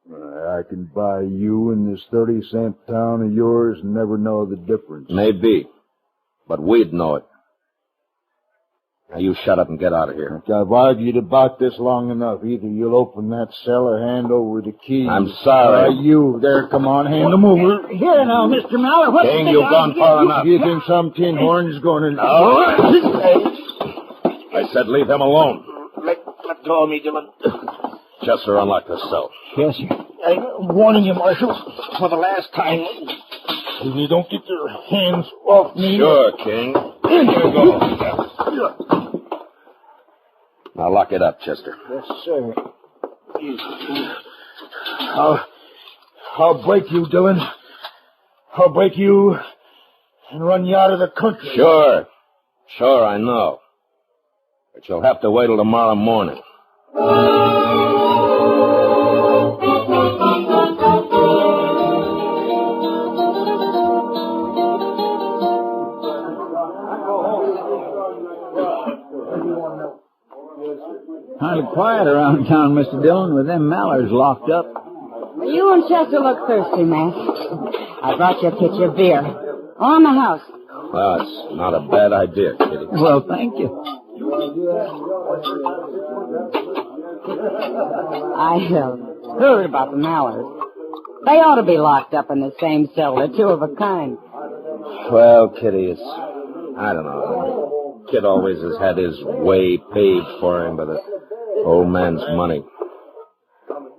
I can buy you in this 30-cent town of yours and never know the difference. Maybe. But we'd know it. Now, you shut up and get out of here. I've argued about this long enough. Either you'll open that cell or hand over the key. I'm sorry. You there, come on, hand them over. Here now, Mr. Maller, what King, you've gone far enough. You think some tin horn's going to... I said leave him alone. Let go of me, Dillon. Chester, unlock the cell. Yes, sir. I'm warning you, Marshal, for the last time. If you don't get your hands off me... Sure, King. Here you go. Now lock it up, Chester. Yes, sir. I'll break you, Dillon. I'll break you and run you out of the country. Sure. Sure, I know. But you'll have to wait till tomorrow morning. Kind of quiet around town, Mr. Dillon, with them Mallers locked up. You and Chester look thirsty, Matt. I brought you a pitcher of beer. On the house. Well, it's not a bad idea, Kitty. Well, thank you. I heard about the Mallers. They ought to be locked up in the same cell. They're two of a kind. Well, Kitty, I don't know. Kid always has had his way paid for him by the old man's money.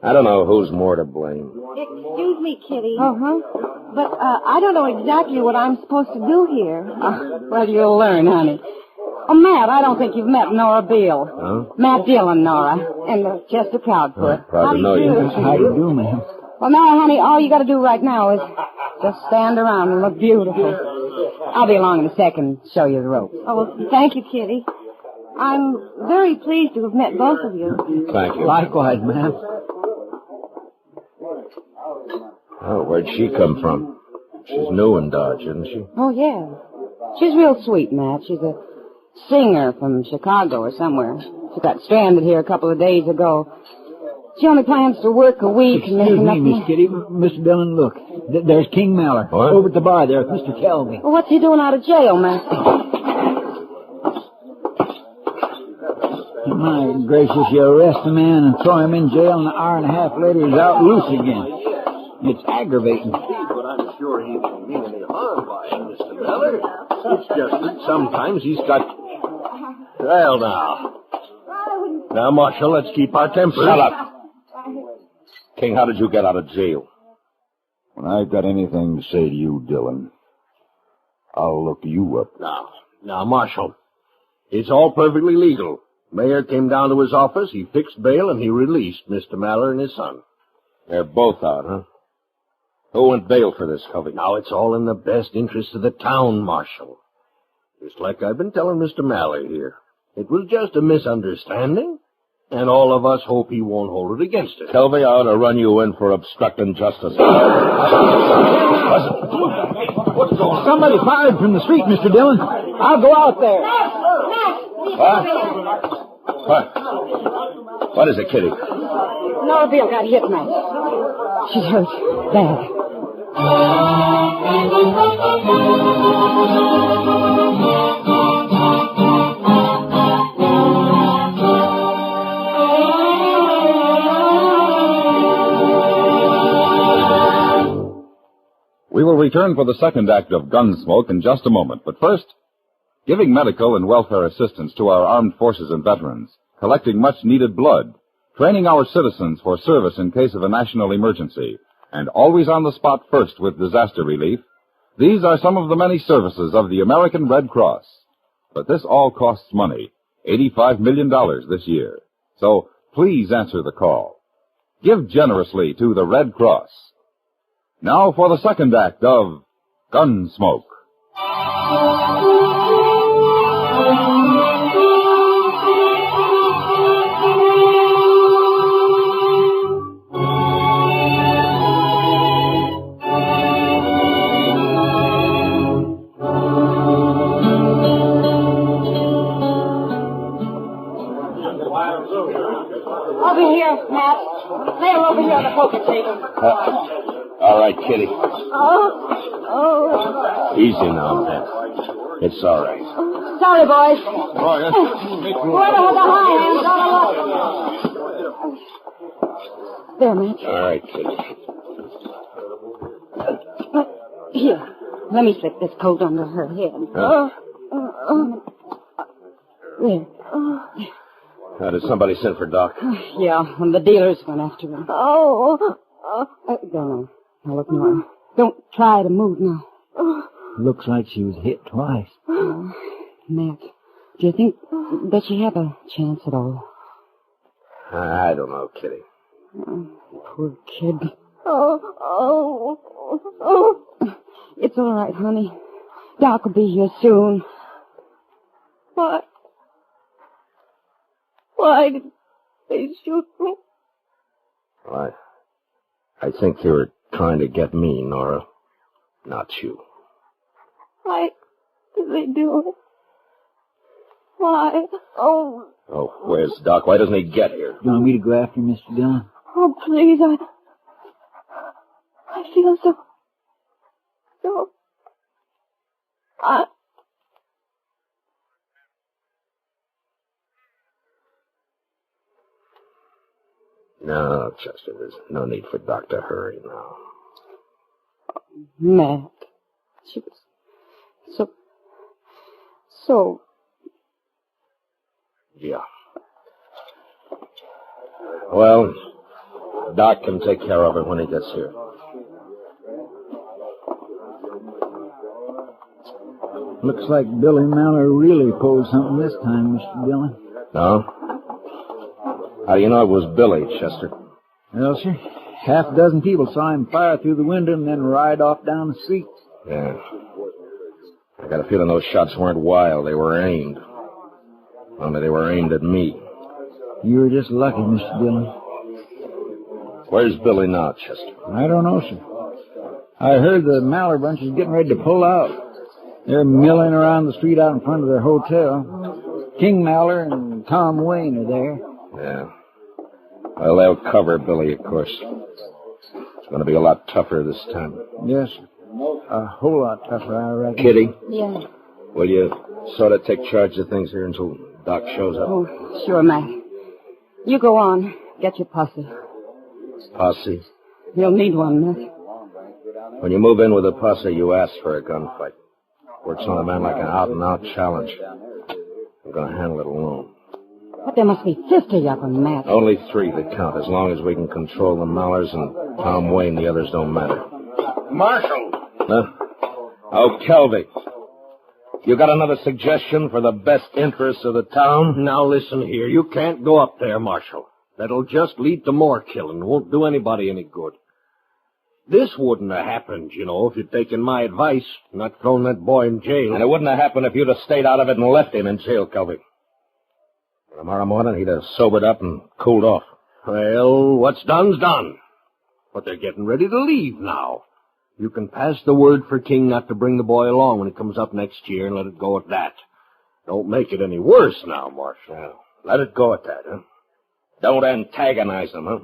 I don't know who's more to blame. Excuse me, Kitty. Uh-huh. But I don't know exactly what I'm supposed to do here. Well, you'll learn, honey. Oh, Matt, I don't think you've met Nora Beale. Huh? Matt Dillon, Nora, in the Chester Proudfoot. Proud to know you. How do you do, ma'am? Well, now, honey, all you got to do right now is just stand around and look beautiful. I'll be along in a second and show you the ropes. Oh, well, thank you, Kitty. I'm very pleased to have met both of you. Thank you. Likewise, ma'am. Oh, where'd she come from? She's new in Dodge, isn't she? Oh, yeah. She's real sweet, Matt. She's a singer from Chicago or somewhere. She got stranded here a couple of days ago. She only plans to work a week. Excuse me, Miss Kitty. Mr. Dillon, look. There's King Maller. What? Over at the bar there with Mr. Kelby. Well, what's he doing out of jail, Matt? My gracious, you arrest a man and throw him in jail, and an hour and a half later he's out loose again. It's aggravating. But I'm sure he didn't mean any harm by it, Mr. Miller. It's just that sometimes he's got... Well, now. Now, Marshal, let's keep our tempers. Shut up. King, how did you get out of jail? When I've got anything to say to you, Dillon, I'll look you up. Now, Marshal, it's all perfectly legal. Mayor came down to his office, he fixed bail, and he released Mr. Maller and his son. They're both out, huh? Who went bail for this, Covey? Now, it's all in the best interest of the town, Marshal. Just like I've been telling Mr. Maller here. It was just a misunderstanding, and all of us hope he won't hold it against us. Covey, I ought to run you in for obstructing justice. Somebody fired from the street, Mr. Dillon. I'll go out there. What is it, Kitty? Nora Bill got hit, Matt. She's hurt. Bad. We will return for the second act of Gunsmoke in just a moment, but first, giving medical and welfare assistance to our armed forces and veterans, collecting much-needed blood, training our citizens for service in case of a national emergency, and always on the spot first with disaster relief, these are some of the many services of the American Red Cross. But this all costs money, $85 million this year. So please answer the call. Give generously to the Red Cross. Now for the second act of Gunsmoke. Over here, Matt. Lay her over here on the poker table. All right, Kitty. Oh. Easy now, Matt. It's all right. Sorry, boys. Whoever has a high hand, there, Matt. All right, Kitty. Here, let me slip this coat under her head. There. Did somebody send for Doc? Yeah, when the dealers went after him. Go on. Now, look, Nora. Don't try to move now. Looks like she was hit twice. Matt, do you think that she have a chance at all? I don't know, Kitty. Poor kid. It's all right, honey. Doc will be here soon. Why did they shoot me? Well, I think they were trying to get me, Nora. Not you. Why did they do it? Why? Oh, Where's Doc? Why doesn't he get here? You want me to go after him, Mr. Dillon? oh, please, I feel so... No, Chester, there's no need for Doc to hurry now. Matt, she was so... Yeah. Well, Doc can take care of it when he gets here. Looks like Billy Maller really pulled something this time, Mr. Dillon. No? How do you know it was Billy, Chester? Well, sir, half a dozen people saw him fire through the window and then ride off down the street. Yeah. I got a feeling those shots weren't wild. They were aimed. Only they were aimed at me. You were just lucky, Mr. Dillon. Where's Billy now, Chester? I don't know, sir. I heard the Maller bunch is getting ready to pull out. They're milling around the street out in front of their hotel. King Maller and Tom Wayne are there. Yeah. Well, they'll cover Billy, of course. It's going to be a lot tougher this time. Yes, sir. A whole lot tougher, I reckon. Kitty? Yeah. Will you sort of take charge of things here until Doc shows up? Oh, sure, Matt. You go on. Get your posse. Posse? You'll need one, Matt. When you move in with a posse, you ask for a gunfight. Works on a man like an out-and-out challenge. I'm going to handle it alone. But there must be 50 of them, Matt. Only 3 that count. As long as we can control the Mallers and Tom Wayne, the others don't matter. Marshal! Huh? Oh, Kelvy. You got another suggestion for the best interests of the town? Now listen here. You can't go up there, Marshal. That'll just lead to more killing. Won't do anybody any good. This wouldn't have happened, you know, if you'd taken my advice, not thrown that boy in jail. And it wouldn't have happened if you'd have stayed out of it and left him in jail, Kelvy. Tomorrow morning, he'd have sobered up and cooled off. Well, what's done's done. But they're getting ready to leave now. You can pass the word for King not to bring the boy along when he comes up next year and let it go at that. Don't make it any worse now, Marshal. Let it go at that, huh? Don't antagonize him, huh?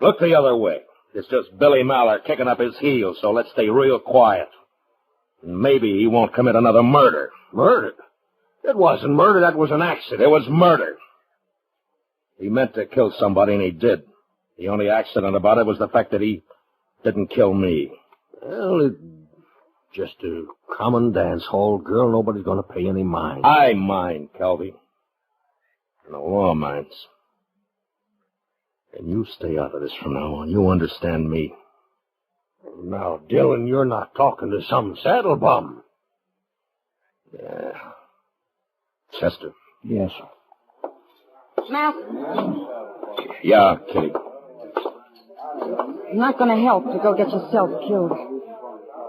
Look the other way. It's just Billy Maller kicking up his heels, so let's stay real quiet. And maybe he won't commit another murder. Murder? It wasn't murder, that was an accident. It was murder. He meant to kill somebody, and he did. The only accident about it was the fact that he didn't kill me. Well, it's just a common dance hall girl. Nobody's going to pay any mind. I mind, Kelvy. And the law minds. And you stay out of this from now on. You understand me. Now, Dillon, you're not talking to some saddle bum. Yeah. Chester. Yes. Matt, Yeah, Kitty. you're not going to help to go get yourself killed.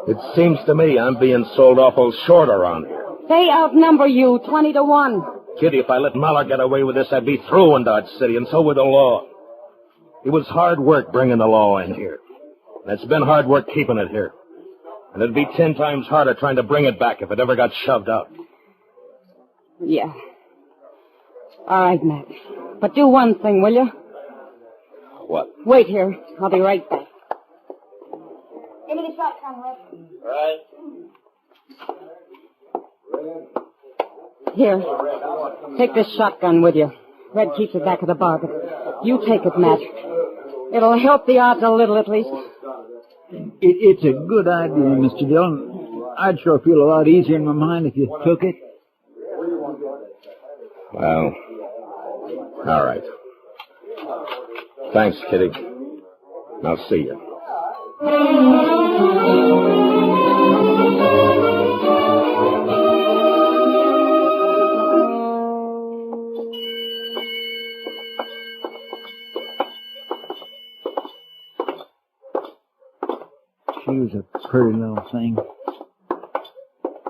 It seems to me I'm being sold awful short around here. They outnumber you 20-1. Kitty, if I let Maller get away with this, I'd be through in Dodge City, and so would the law. It was hard work bringing the law in here. And it's been hard work keeping it here. And it'd be 10 times harder trying to bring it back if it ever got shoved out. Yeah. All right, Matt. But do one thing, will you? What? Wait here. I'll be right back. Give me the shotgun, Red. Right. Here. Take this shotgun with you. Red keeps it back of the bar, but you take it, Matt. It'll help the odds a little, at least. It's a good idea, Mr. Dillon. I'd sure feel a lot easier in my mind if you took it. Well, all right. Thanks, Kitty. I'll see you. She was a pretty little thing.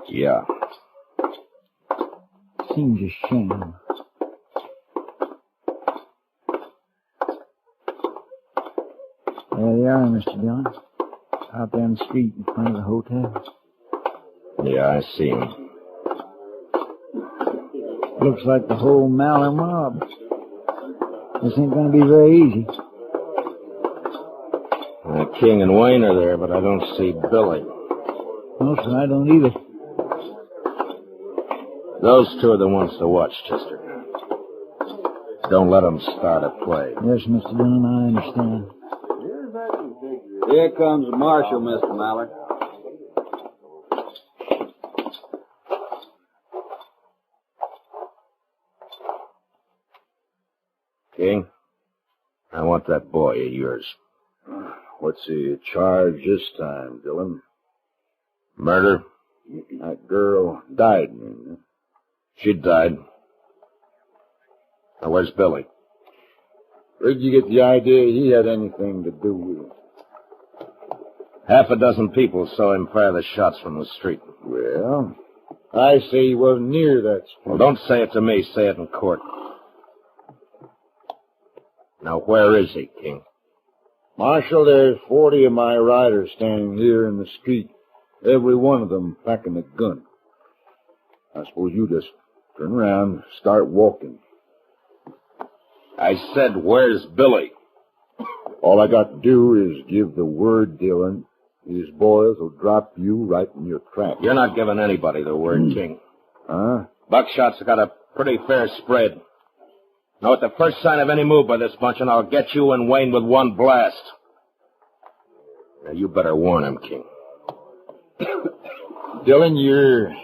Yeah. Seems a shame. There they are, Mr. Dillon. Out there on the street in front of the hotel. Yeah, I see him. Looks like the whole Maller mob. This ain't gonna be very easy. King and Wayne are there, but I don't see Billy. No, sir, I don't either. Those 2 are the ones to watch, Chester. Don't let them start a play. Yes, Mr. Dillon, I understand. Here comes Marshal, Mr. Maller. King, I want that boy of yours. What's he charged this time, Dillon? Murder? That girl died, man. She died. Now, where's Billy? Where'd you get the idea he had anything to do with it? Half a dozen people saw him fire the shots from the street. Well, I say he wasn't near that spot. Well, don't say it to me. Say it in court. Now, where is he, King? Marshal, there's 40 of my riders standing here in the street. Every one of them packing a gun. I suppose you just turn around and start walking. I said, where's Billy? All I got to do is give the word, Dillon. These boys will drop you right in your tracks. You're not giving anybody the word, King. Huh? Buckshot's got a pretty fair spread. Now, at the first sign of any move by this bunch, and I'll get you and Wayne with one blast. Now, you better warn him, King. Dillon, you're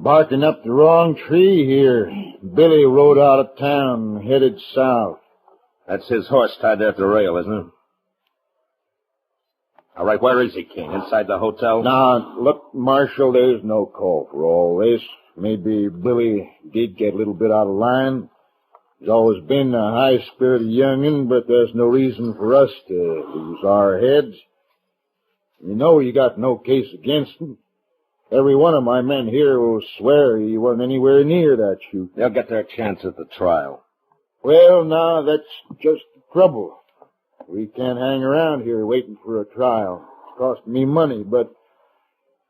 barking up the wrong tree here. Billy rode out of town, headed south. That's his horse tied there at the rail, isn't it? All right, where is he, King? Inside the hotel? Now, look, Marshal, there's no call for all this. Maybe Billy did get a little bit out of line. He's always been a high-spirited young'un, but there's no reason for us to lose our heads. You know you got no case against him. Every one of my men here will swear he wasn't anywhere near that shoot. They'll get their chance at the trial. Well, now, that's just the trouble. We can't hang around here waiting for a trial. It's costing me money, but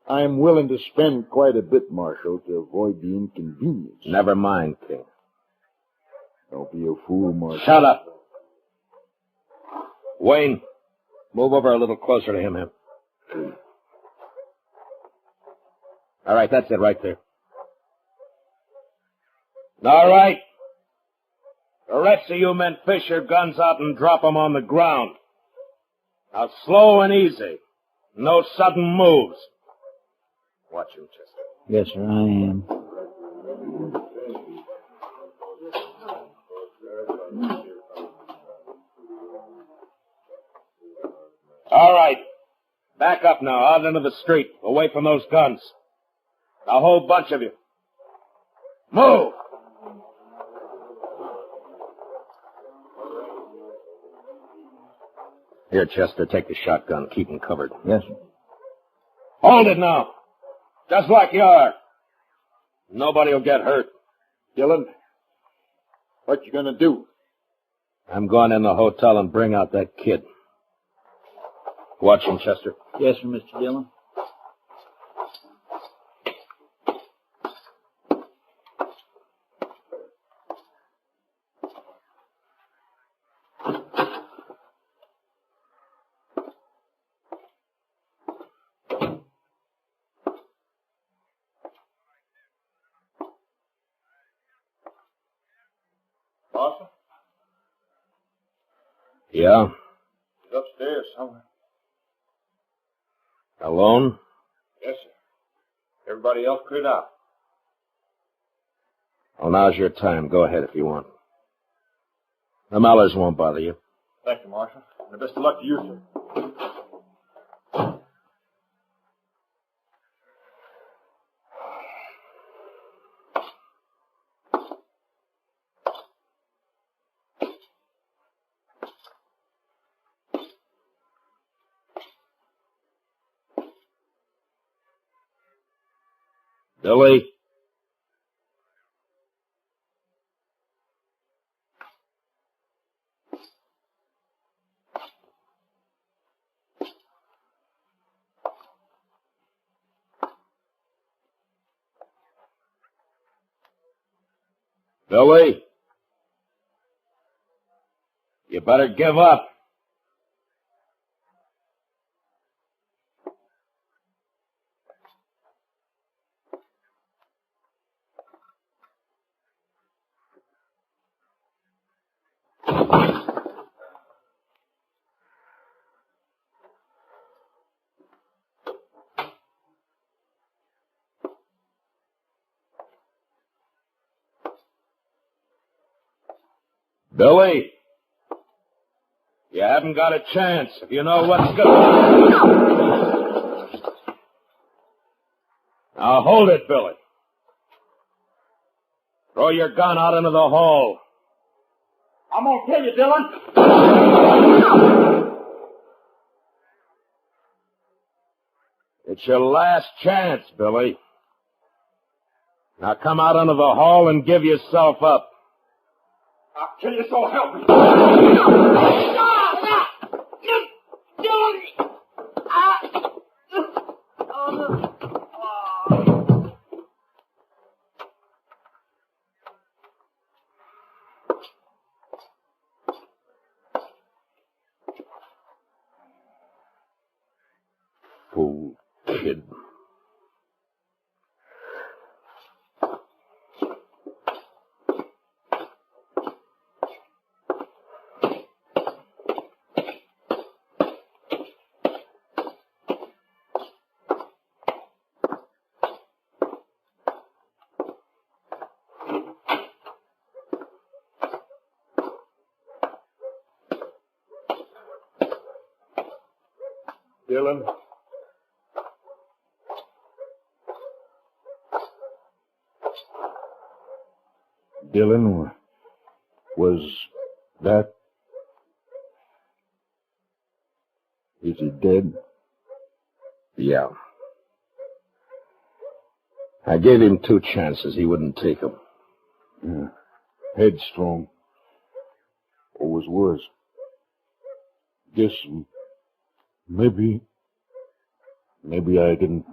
I'm willing to spend quite a bit, Marshal, to avoid the inconvenience. Never mind, King. Don't be a fool, Marshal. Shut up. Wayne, move over a little closer to him. All right, that's it right there. All right. The rest of you men fish your guns out and drop them on the ground. Now, slow and easy. No sudden moves. Watch him, Chester. Yes, sir, I am. All right. Back up now, out into the street, away from those guns. A whole bunch of you. Move! Here, Chester, take the shotgun. Keep him covered. Yes, sir. Hold it now. Just like you are. Nobody will get hurt. Dillon, what you gonna do? I'm going in the hotel and bring out that kid. Watch him, Chester. Yes, sir, Mr. Dillon. Marshal? Yeah? He's upstairs somewhere. Alone? Yes, sir. Everybody else cleared out. Well, now's your time. Go ahead if you want. The Mallers won't bother you. Thank you, Marshal. And the best of luck to you, sir. Billy? Billy? You better give up. Billy, you haven't got a chance if you know what's going. Now hold it, Billy. Throw your gun out into the hall. I'm gonna kill you, Dillon. It's your last chance, Billy. Now come out into the hall and give yourself up. I'll kill you, so help me. Fool kid. Dillon? Dillon, was that... Is he dead? Yeah. I gave him 2 chances. He wouldn't take them. Yeah. Headstrong. Or was worse. Guess maybe I didn't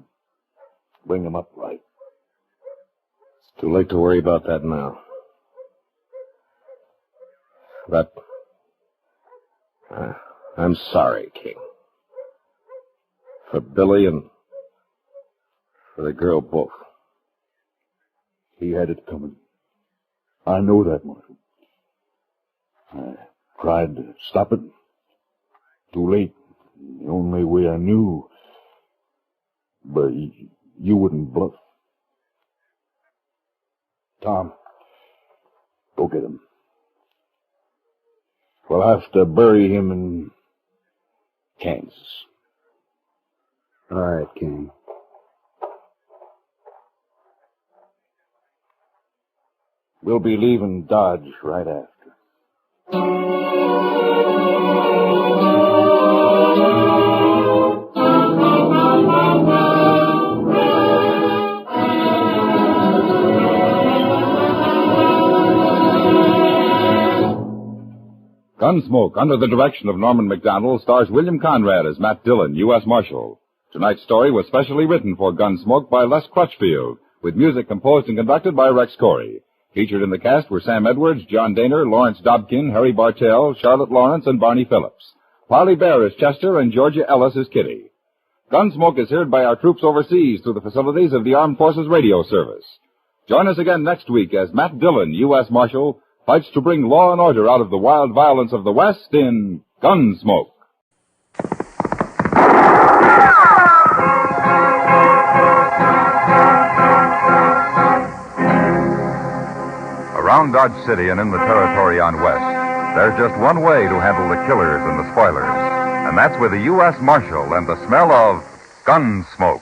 bring him up right. It's too late to worry about that now. But I'm sorry, King. For Billy and for the girl both. He had it coming. I know that, Marshal. I tried to stop it. Too late. The only way I knew. But you wouldn't bluff. Tom, go get him. We'll have to bury him in Kansas. All right, King. We'll be leaving Dodge right after. Gunsmoke, under the direction of Norman Macdonald, stars William Conrad as Matt Dillon, U.S. Marshal. Tonight's story was specially written for Gunsmoke by Les Crutchfield, with music composed and conducted by Rex Corey. Featured in the cast were Sam Edwards, John Daner, Lawrence Dobkin, Harry Bartell, Charlotte Lawrence, and Barney Phillips. Parley Bear is Chester, and Georgia Ellis is Kitty. Gunsmoke is heard by our troops overseas through the facilities of the Armed Forces Radio Service. Join us again next week as Matt Dillon, U.S. Marshal, fights to bring law and order out of the wild violence of the West in Gunsmoke. Around Dodge City and in the territory on West, there's just one way to handle the killers and the spoilers, and that's with the U.S. Marshal and the smell of Gunsmoke.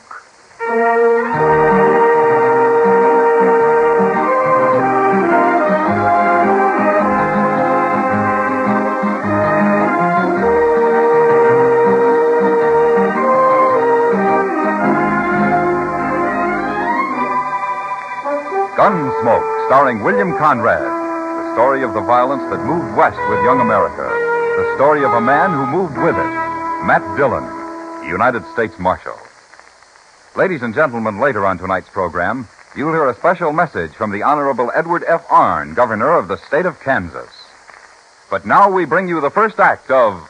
Gunsmoke, starring William Conrad. The story of the violence that moved west with young America. The story of a man who moved with it. Matt Dillon, United States Marshal. Ladies and gentlemen, later on tonight's program, you'll hear a special message from the Honorable Edward F. Arnn, Governor of the state of Kansas. But now we bring you the first act of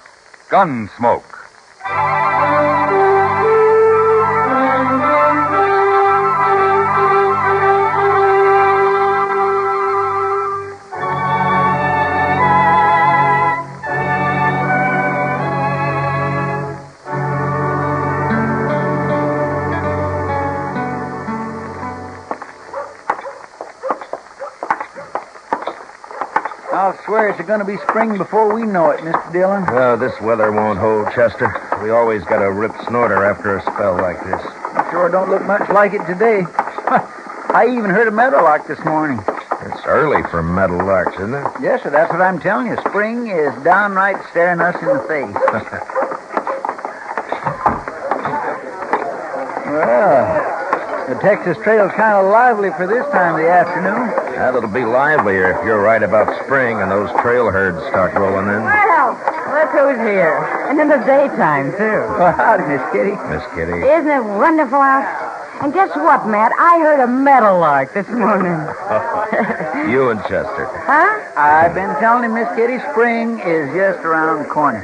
Gunsmoke. I'll swear it's going to be spring before we know it, Mr. Dillon. Well, this weather won't hold, Chester. We always got a rip snorter after a spell like this. It sure don't look much like it today. I even heard a meadowlark this morning. It's early for meadowlarks, isn't it? Yes, sir, that's what I'm telling you. Spring is downright staring us in the face. Well, the Texas Trail's kind of lively for this time of the afternoon. Well, it'll be livelier if you're right about spring and those trail herds start rolling in. Well, look who's here. And in the daytime, too. Well, howdy, Miss Kitty. Miss Kitty. Isn't it wonderful out? And guess what, Matt? I heard a meadowlark this morning. You and Chester. Huh? I've been telling him, Miss Kitty, spring is just around the corner.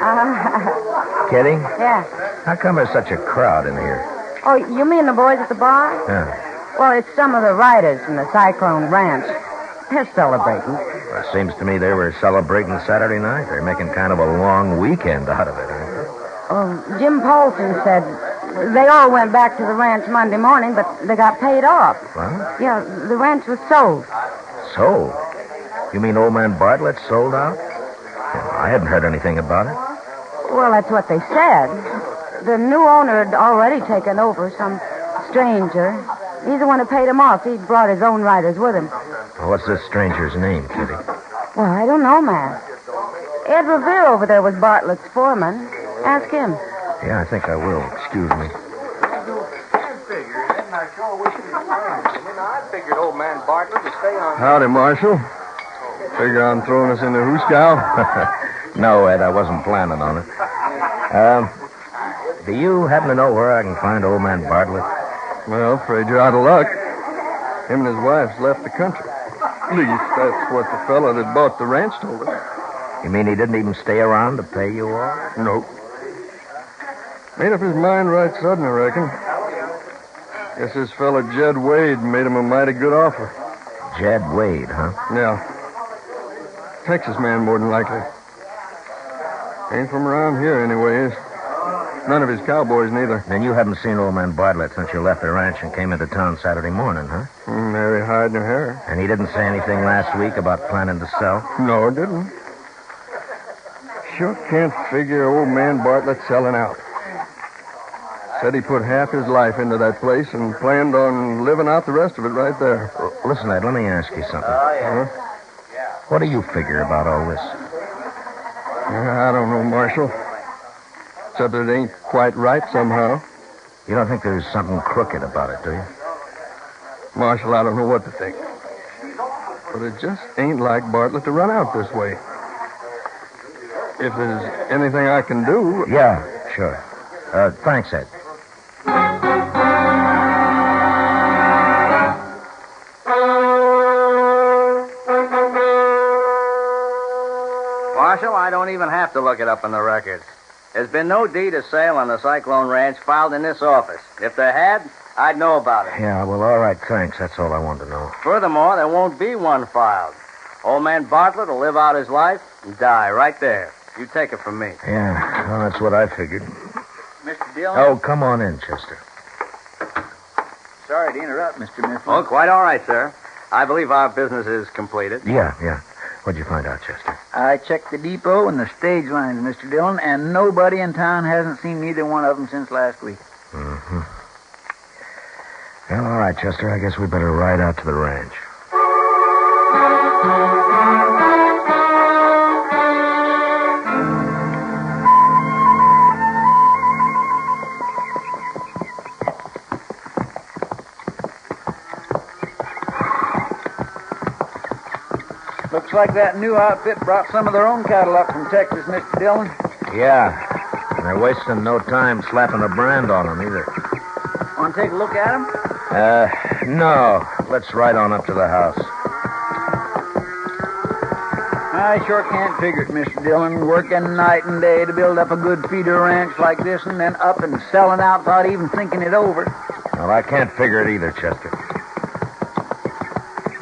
Kitty? Yeah. How come there's such a crowd in here? Oh, you mean the boys at the bar? Yeah. Well, it's some of the riders from the Cyclone Ranch. They're celebrating. Well, it seems to me they were celebrating Saturday night. They're making kind of a long weekend out of it, aren't they? Oh, Jim Polson said they all went back to the ranch Monday morning, but they got paid off. What? Yeah, the ranch was sold. Sold? You mean old man Bartlett sold out? Well, I hadn't heard anything about it. Well, that's what they said. The new owner had already taken over, some stranger. He's the one who paid him off. He brought his own riders with him. Well, what's this stranger's name, Kitty? Well, I don't know, Matt. Ed Revere over there was Bartlett's foreman. Ask him. Yeah, I think I will. Excuse me. I figured old man Bartlett would stay on. Howdy, Marshal. Figure on throwing us in the hoosegow? No, Ed, I wasn't planning on it. Do you happen to know where I can find old man Bartlett? Well, afraid you're out of luck. Him and his wife's left the country. At least that's what the fella that bought the ranch told us. You mean he didn't even stay around to pay you all? Nope. Made up his mind right sudden, I reckon. Guess this fella Jed Wade made him a mighty good offer. Jed Wade, huh? Yeah. Texas man, more than likely. Ain't from around here, anyways. None of his cowboys, neither. Then you haven't seen old man Bartlett since you left the ranch and came into town Saturday morning, huh? Nary hide nor hair. And he didn't say anything last week about planning to sell? No, didn't. Sure can't figure old man Bartlett selling out. Said he put half his life into that place and planned on living out the rest of it right there. Listen, Ed, let me ask you something. Huh? What do you figure about all this? I don't know, Marshal. Except that it ain't quite right somehow. You don't think there's something crooked about it, do you? Marshal, I don't know what to think. But it just ain't like Bartlett to run out this way. If there's anything I can do... Yeah, sure. Thanks, Ed. Marshal, I don't even have to look it up in the records. There's been no deed of sale on the Cyclone Ranch filed in this office. If there had, I'd know about it. Yeah, well, all right, thanks. That's all I wanted to know. Furthermore, there won't be one filed. Old man Bartlett will live out his life and die right there. You take it from me. Yeah, well, that's what I figured. Mr. Dillon? Oh, come on in, Chester. Sorry to interrupt, Mr. Mifflin. Oh, quite all right, sir. I believe our business is completed. Yeah. What'd you find out, Chester? I checked the depot and the stage lines, Mr. Dillon, and nobody in town hasn't seen neither one of them since last week. Mm-hmm. Well, all right, Chester. I guess we better ride out to the ranch. Looks like that new outfit brought some of their own cattle up from Texas, Mr. Dillon. Yeah. And they're wasting no time slapping a brand on them, either. Want to take a look at them? No. Let's ride on up to the house. I sure can't figure it, Mr. Dillon. Working night and day to build up a good feeder ranch like this and then up and selling out without even thinking it over. Well, I can't figure it either, Chester.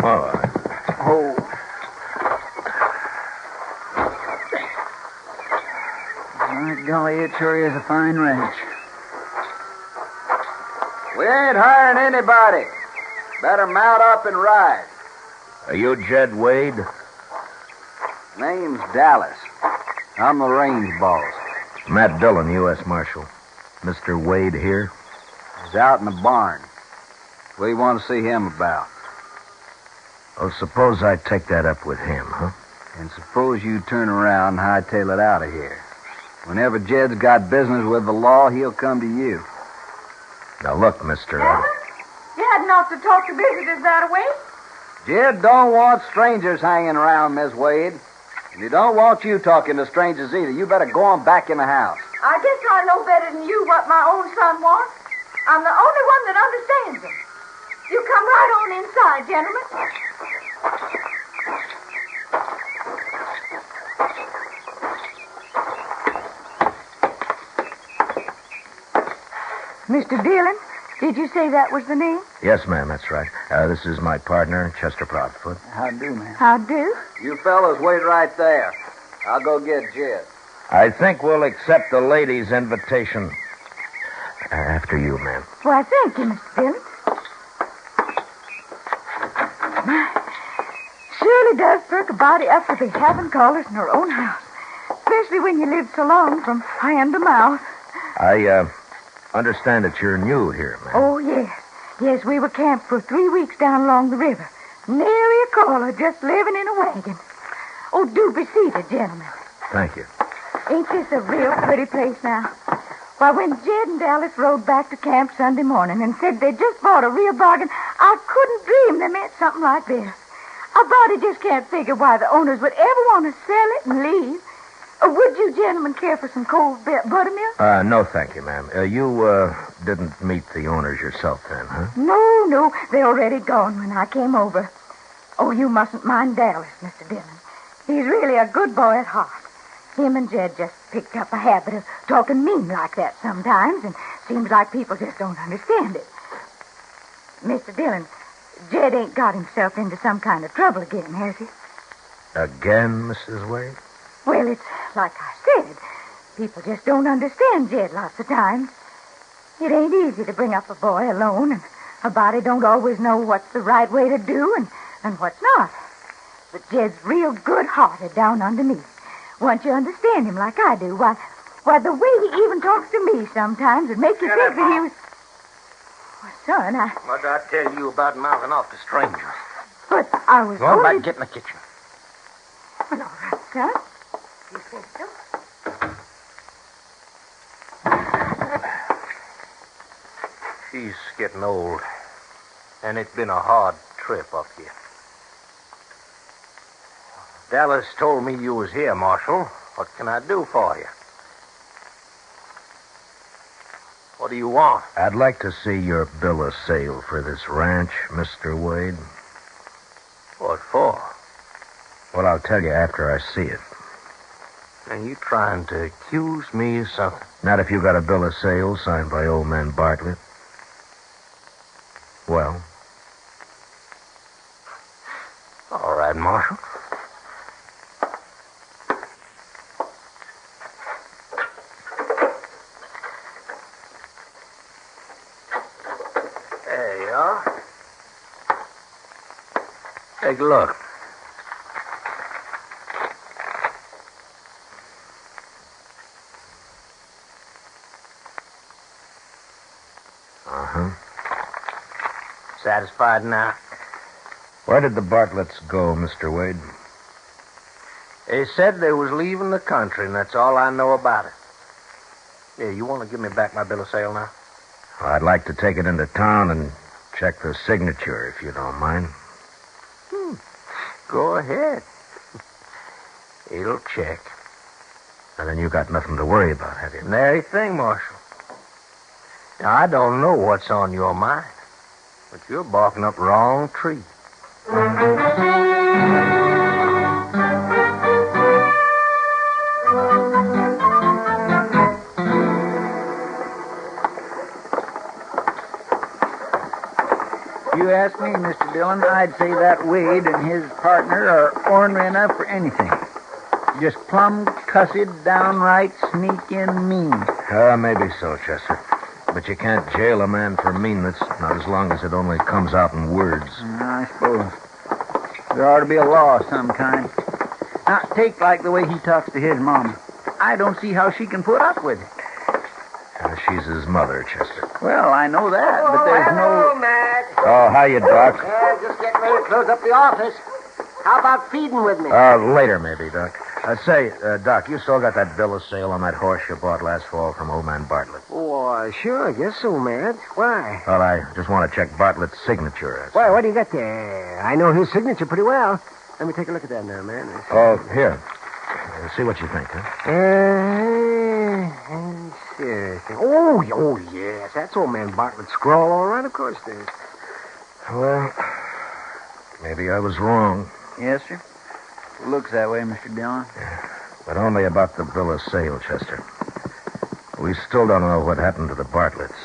All right. Oh. My golly, it sure is a fine ranch. We ain't hiring anybody. Better mount up and ride. Are you Jed Wade? Name's Dallas. I'm the range boss. Matt Dillon, U.S. Marshal. Mr. Wade here? He's out in the barn. What do you want to see him about? Well, suppose I take that up with him, huh? And suppose you turn around and hightail it out of here. Whenever Jed's got business with the law, he'll come to you. Now, look, mister. You hadn't ought to talk to visitors that way. Jed don't want strangers hanging around, Miss Wade. And he don't want you talking to strangers either. You better go on back in the house. I guess I know better than you what my own son wants. I'm the only one that understands him. You come right on inside, gentlemen. Mr. Dillon, did you say that was the name? Yes, ma'am, that's right. This is my partner, Chester Proudfoot. How do, ma'am? How do? You fellas wait right there. I'll go get Jed. I think we'll accept the lady's invitation. After you, ma'am. Why, thank you, Mr. Dillon. Surely does perk a body up to be having callers in her own house. Especially when you live so long from hand to mouth. I understand that you're new here, man. Oh, yes. Yes, we were camped for 3 weeks down along the river. Nary a caller, just living in a wagon. Oh, do be seated, gentlemen. Thank you. Ain't this a real pretty place now? Why, when Jed and Dallas rode back to camp Sunday morning and said they just bought a real bargain, I couldn't dream they meant something like this. A body just can't figure why the owners would ever want to sell it and leave. Would you gentlemen care for some cold buttermilk? No, thank you, ma'am. You didn't meet the owners yourself then, huh? No. They're already gone when I came over. Oh, you mustn't mind Dallas, Mr. Dillon. He's really a good boy at heart. Him and Jed just picked up a habit of talking mean like that sometimes, and seems like people just don't understand it. Mr. Dillon, Jed ain't got himself into some kind of trouble again, has he? Again, Mrs. Wade? Well, it's like I said. People just don't understand Jed lots of times. It ain't easy to bring up a boy alone, and a body don't always know what's the right way to do and what's not. But Jed's real good-hearted down underneath. Once you understand him like I do, why, the way he even talks to me sometimes would make you think that he was... Well, son, What did I tell you about mouthing off to strangers? But I was Go back, get in the kitchen. Well, all right, son. You say so? She's getting old, and it's been a hard trip up here. Dallas told me you was here, Marshal. What can I do for you? What do you want? I'd like to see your bill of sale for this ranch, Mr. Wade. What for? Well, I'll tell you after I see it. Are you trying to accuse me of something? Not if you got a bill of sale signed by old man Bartlett. Well? All right, Marshal. There you are. Take a look. Satisfied now? Where did the Bartletts go, Mr. Wade? They said they was leaving the country, and that's all I know about it. Yeah, you want to give me back my bill of sale now? Well, I'd like to take it into town and check the signature, if you don't mind. Go ahead. It'll check. And then you got nothing to worry about, have you? Nary thing, Marshal. Now, I don't know what's on your mind. But you're barking up the wrong tree. You ask me, Mr. Dillon, I'd say that Wade and his partner are ornery enough for anything. Just plumb cussed, downright sneaking mean. Maybe so, Chester. But you can't jail a man for meanness, not as long as it only comes out in words. I suppose. There ought to be a law of some kind. Now, take like the way he talks to his mom. I don't see how she can put up with it. She's his mother, Chester. Well, I know that, but there's Hello, Matt. Oh, hiya, Doc. Yeah, just getting ready to close up the office. How about feeding with me? Later, maybe, Doc. Say, Doc, you still got that bill of sale on that horse you bought last fall from old man Bartlett? Oh, sure, I guess so, Matt. Why? Well, I just want to check Bartlett's signature. Why, what do you got there? I know his signature pretty well. Let me take a look at that now, man. Oh, here. See what you think, huh? Sure. Oh, yes. That's old man Bartlett's scrawl, all right, of course it is. Well, maybe I was wrong. Yes, sir. It looks that way, Mr. Dillon. But only about the bill of sale, Chester. We still don't know what happened to the Bartletts.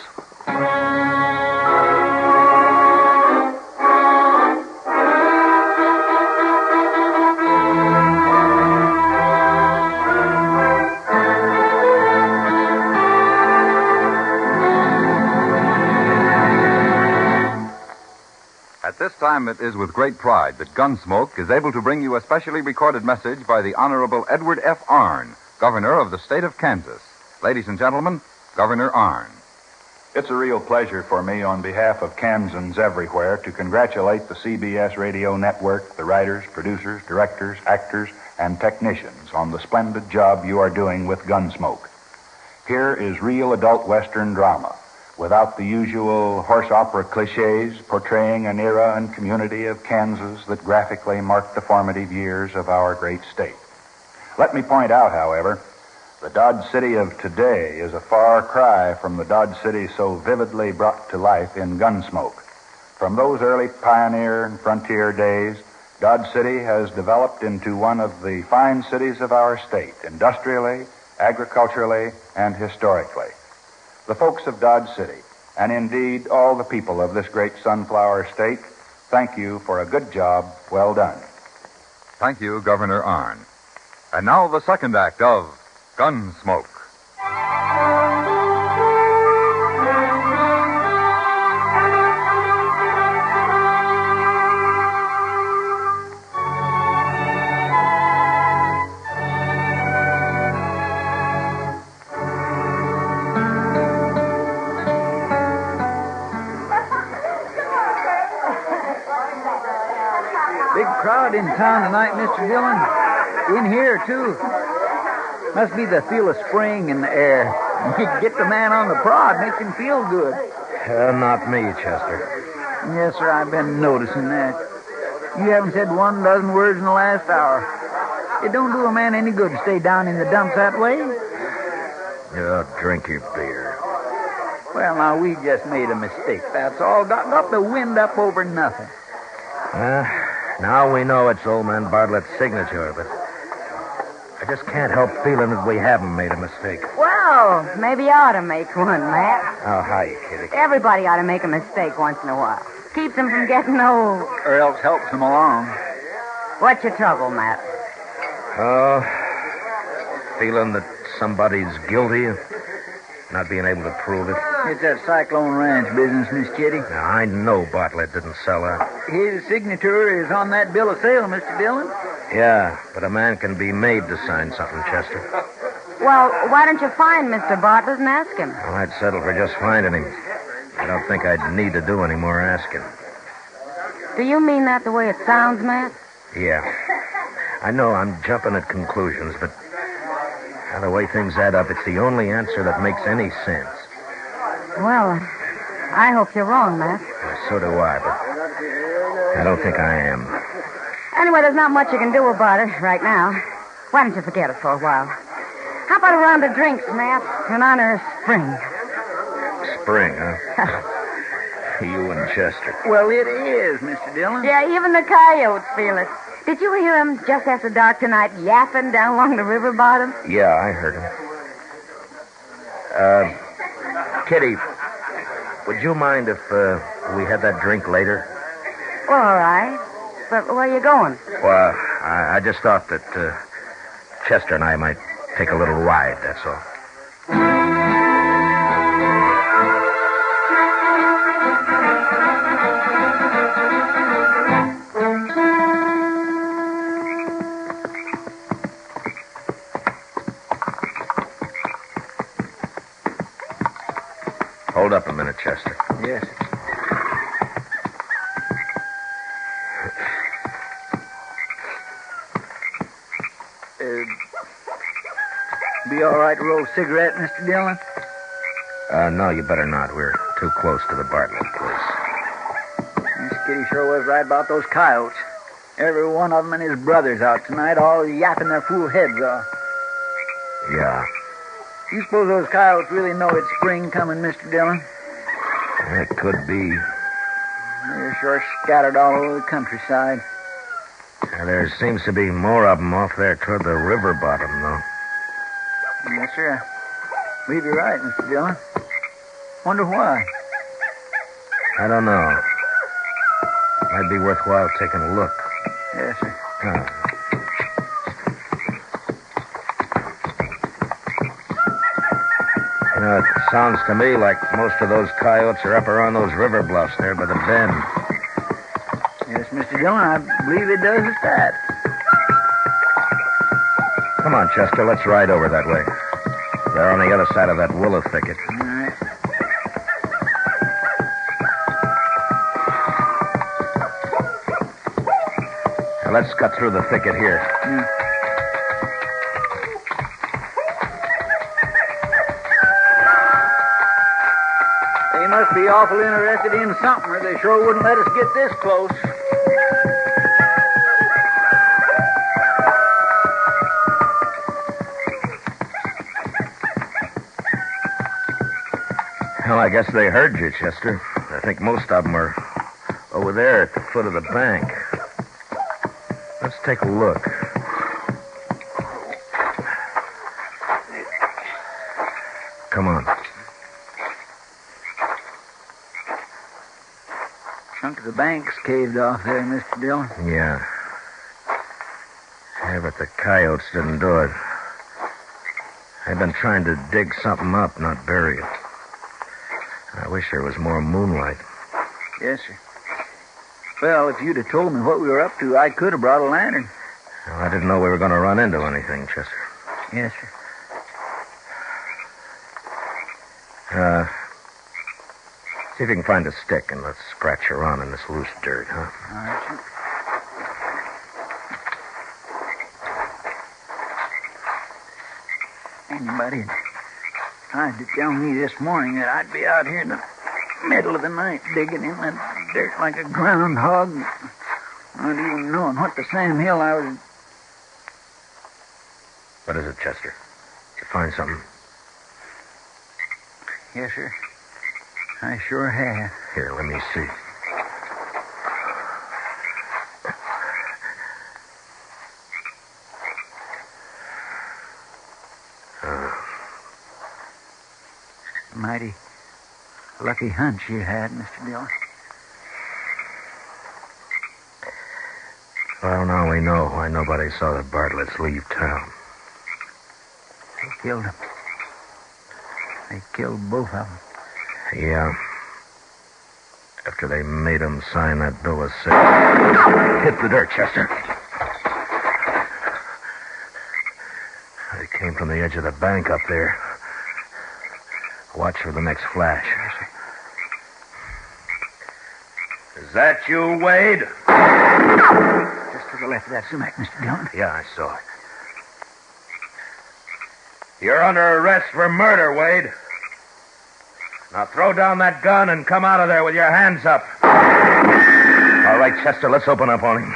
At this time, it is with great pride that Gunsmoke is able to bring you a specially recorded message by the Honorable Edward F. Arnn, Governor of the state of Kansas. Ladies and gentlemen, Governor Arn. It's a real pleasure for me on behalf of Kansans everywhere to congratulate the CBS radio network, the writers, producers, directors, actors, and technicians on the splendid job you are doing with Gunsmoke. Here is real adult Western drama, without the usual horse opera cliches portraying an era and community of Kansas that graphically marked the formative years of our great state. Let me point out, however, the Dodge City of today is a far cry from the Dodge City so vividly brought to life in Gunsmoke. From those early pioneer and frontier days, Dodge City has developed into one of the fine cities of our state, industrially, agriculturally, and historically. The folks of Dodge City, and indeed all the people of this great sunflower state, thank you for a good job well done. Thank you, Governor Arn. And now the second act of Gunsmoke. Big crowd in town tonight, Mr. Dillon. In here, too. Must be the feel of spring in the air. Get the man on the prod, makes him feel good. Not me, Chester. Yes, sir, I've been noticing that. You haven't said 1 dozen words in the last hour. It don't do a man any good to stay down in the dumps that way. Drink your beer. Well, now, we just made a mistake, that's all. Got the wind up over nothing. Now we know it's old man Bartlett's signature, but I just can't help feeling that we haven't made a mistake. Well, maybe you ought to make one, Matt. Oh, hi, Kitty. Everybody ought to make a mistake once in a while. Keeps them from getting old. Or else helps them along. What's your trouble, Matt? Oh, feeling that somebody's guilty of not being able to prove it. It's that Cyclone Ranch business, Miss Kitty. Now, I know Bartlett didn't sell out. His signature is on that bill of sale, Mr. Dillon. Yeah, but a man can be made to sign something, Chester. Well, why don't you find Mr. Bartlett and ask him? Well, I'd settle for just finding him. I don't think I'd need to do any more asking. Do you mean that the way it sounds, Matt? Yeah. I know I'm jumping at conclusions, but the way things add up, it's the only answer that makes any sense. Well, I hope you're wrong, Matt. So do I, but I don't think I am. Anyway, there's not much you can do about it right now. Why don't you forget it for a while? How about a round of drinks, Matt, in honor of spring? Spring, huh? You and Chester. Well, it is, Mr. Dillon. Yeah, even the coyotes feel it. Did you hear him just after dark tonight yapping down along the river bottom? Yeah, I heard him. Kitty, would you mind if we had that drink later? Well, all right. But where are you going? Well, I just thought that Chester and I might take a little ride, that's all. Hold up a minute, Chester. Yes. Be all right to roll a cigarette, Mr. Dillon? No, you better not. We're too close to the Bartlett place. Miss Kitty sure was right about those coyotes. Every one of them and his brothers out tonight, all yapping their fool heads off. Yeah. You suppose those coyotes really know it's spring coming, Mr. Dillon? It could be. They're sure scattered all over the countryside. There seems to be more of them off there toward the river bottom, though. Yes, sir. Believe you're right, Mr. Dillon. Wonder why. I don't know. Might be worthwhile taking a look. Yes, sir. You know, it sounds to me like most of those coyotes are up around those river bluffs there by the bend. Yes, Mr. Dillon, I believe it does just that. Come on, Chester, let's ride over that way. They're on the other side of that willow thicket. All right. Now, let's cut through the thicket here. Yeah. They must be awful interested in something, or they sure wouldn't let us get this close. Well, I guess they heard you, Chester. I think most of them are over there at the foot of the bank. Let's take a look. Come on. Chunk of the bank's caved off there, Mr. Dillon. Yeah. Yeah, but the coyotes didn't do it. They've been trying to dig something up, not bury it. I wish there was more moonlight. Yes, sir. Well, if you'd have told me what we were up to, I could have brought a lantern. Well, I didn't know we were going to run into anything, Chester. Yes, sir. See if you can find a stick and let's scratch around in this loose dirt, huh? All right, sir. Anybody tried to tell me this morning that I'd be out here in the middle of the night digging in that dirt like a groundhog, not even knowing what the Sam Hill I was... What is it, Chester? Did you find something? Yes, sir. I sure have. Here, let me see. Mighty lucky hunch you had, Mr. Dillon. Well, now we know why nobody saw the Bartletts leave town. They killed him. They killed both of them. Yeah. After they made him sign that bill of sale. Hit the dirt, Chester. They came from the edge of the bank up there. Watch for the next flash. Is that you, Wade? Just to the left of that sumac, Mr. Dillon. Yeah, I saw it. You're under arrest for murder, Wade. Now throw down that gun and come out of there with your hands up. All right, Chester, let's open up on him.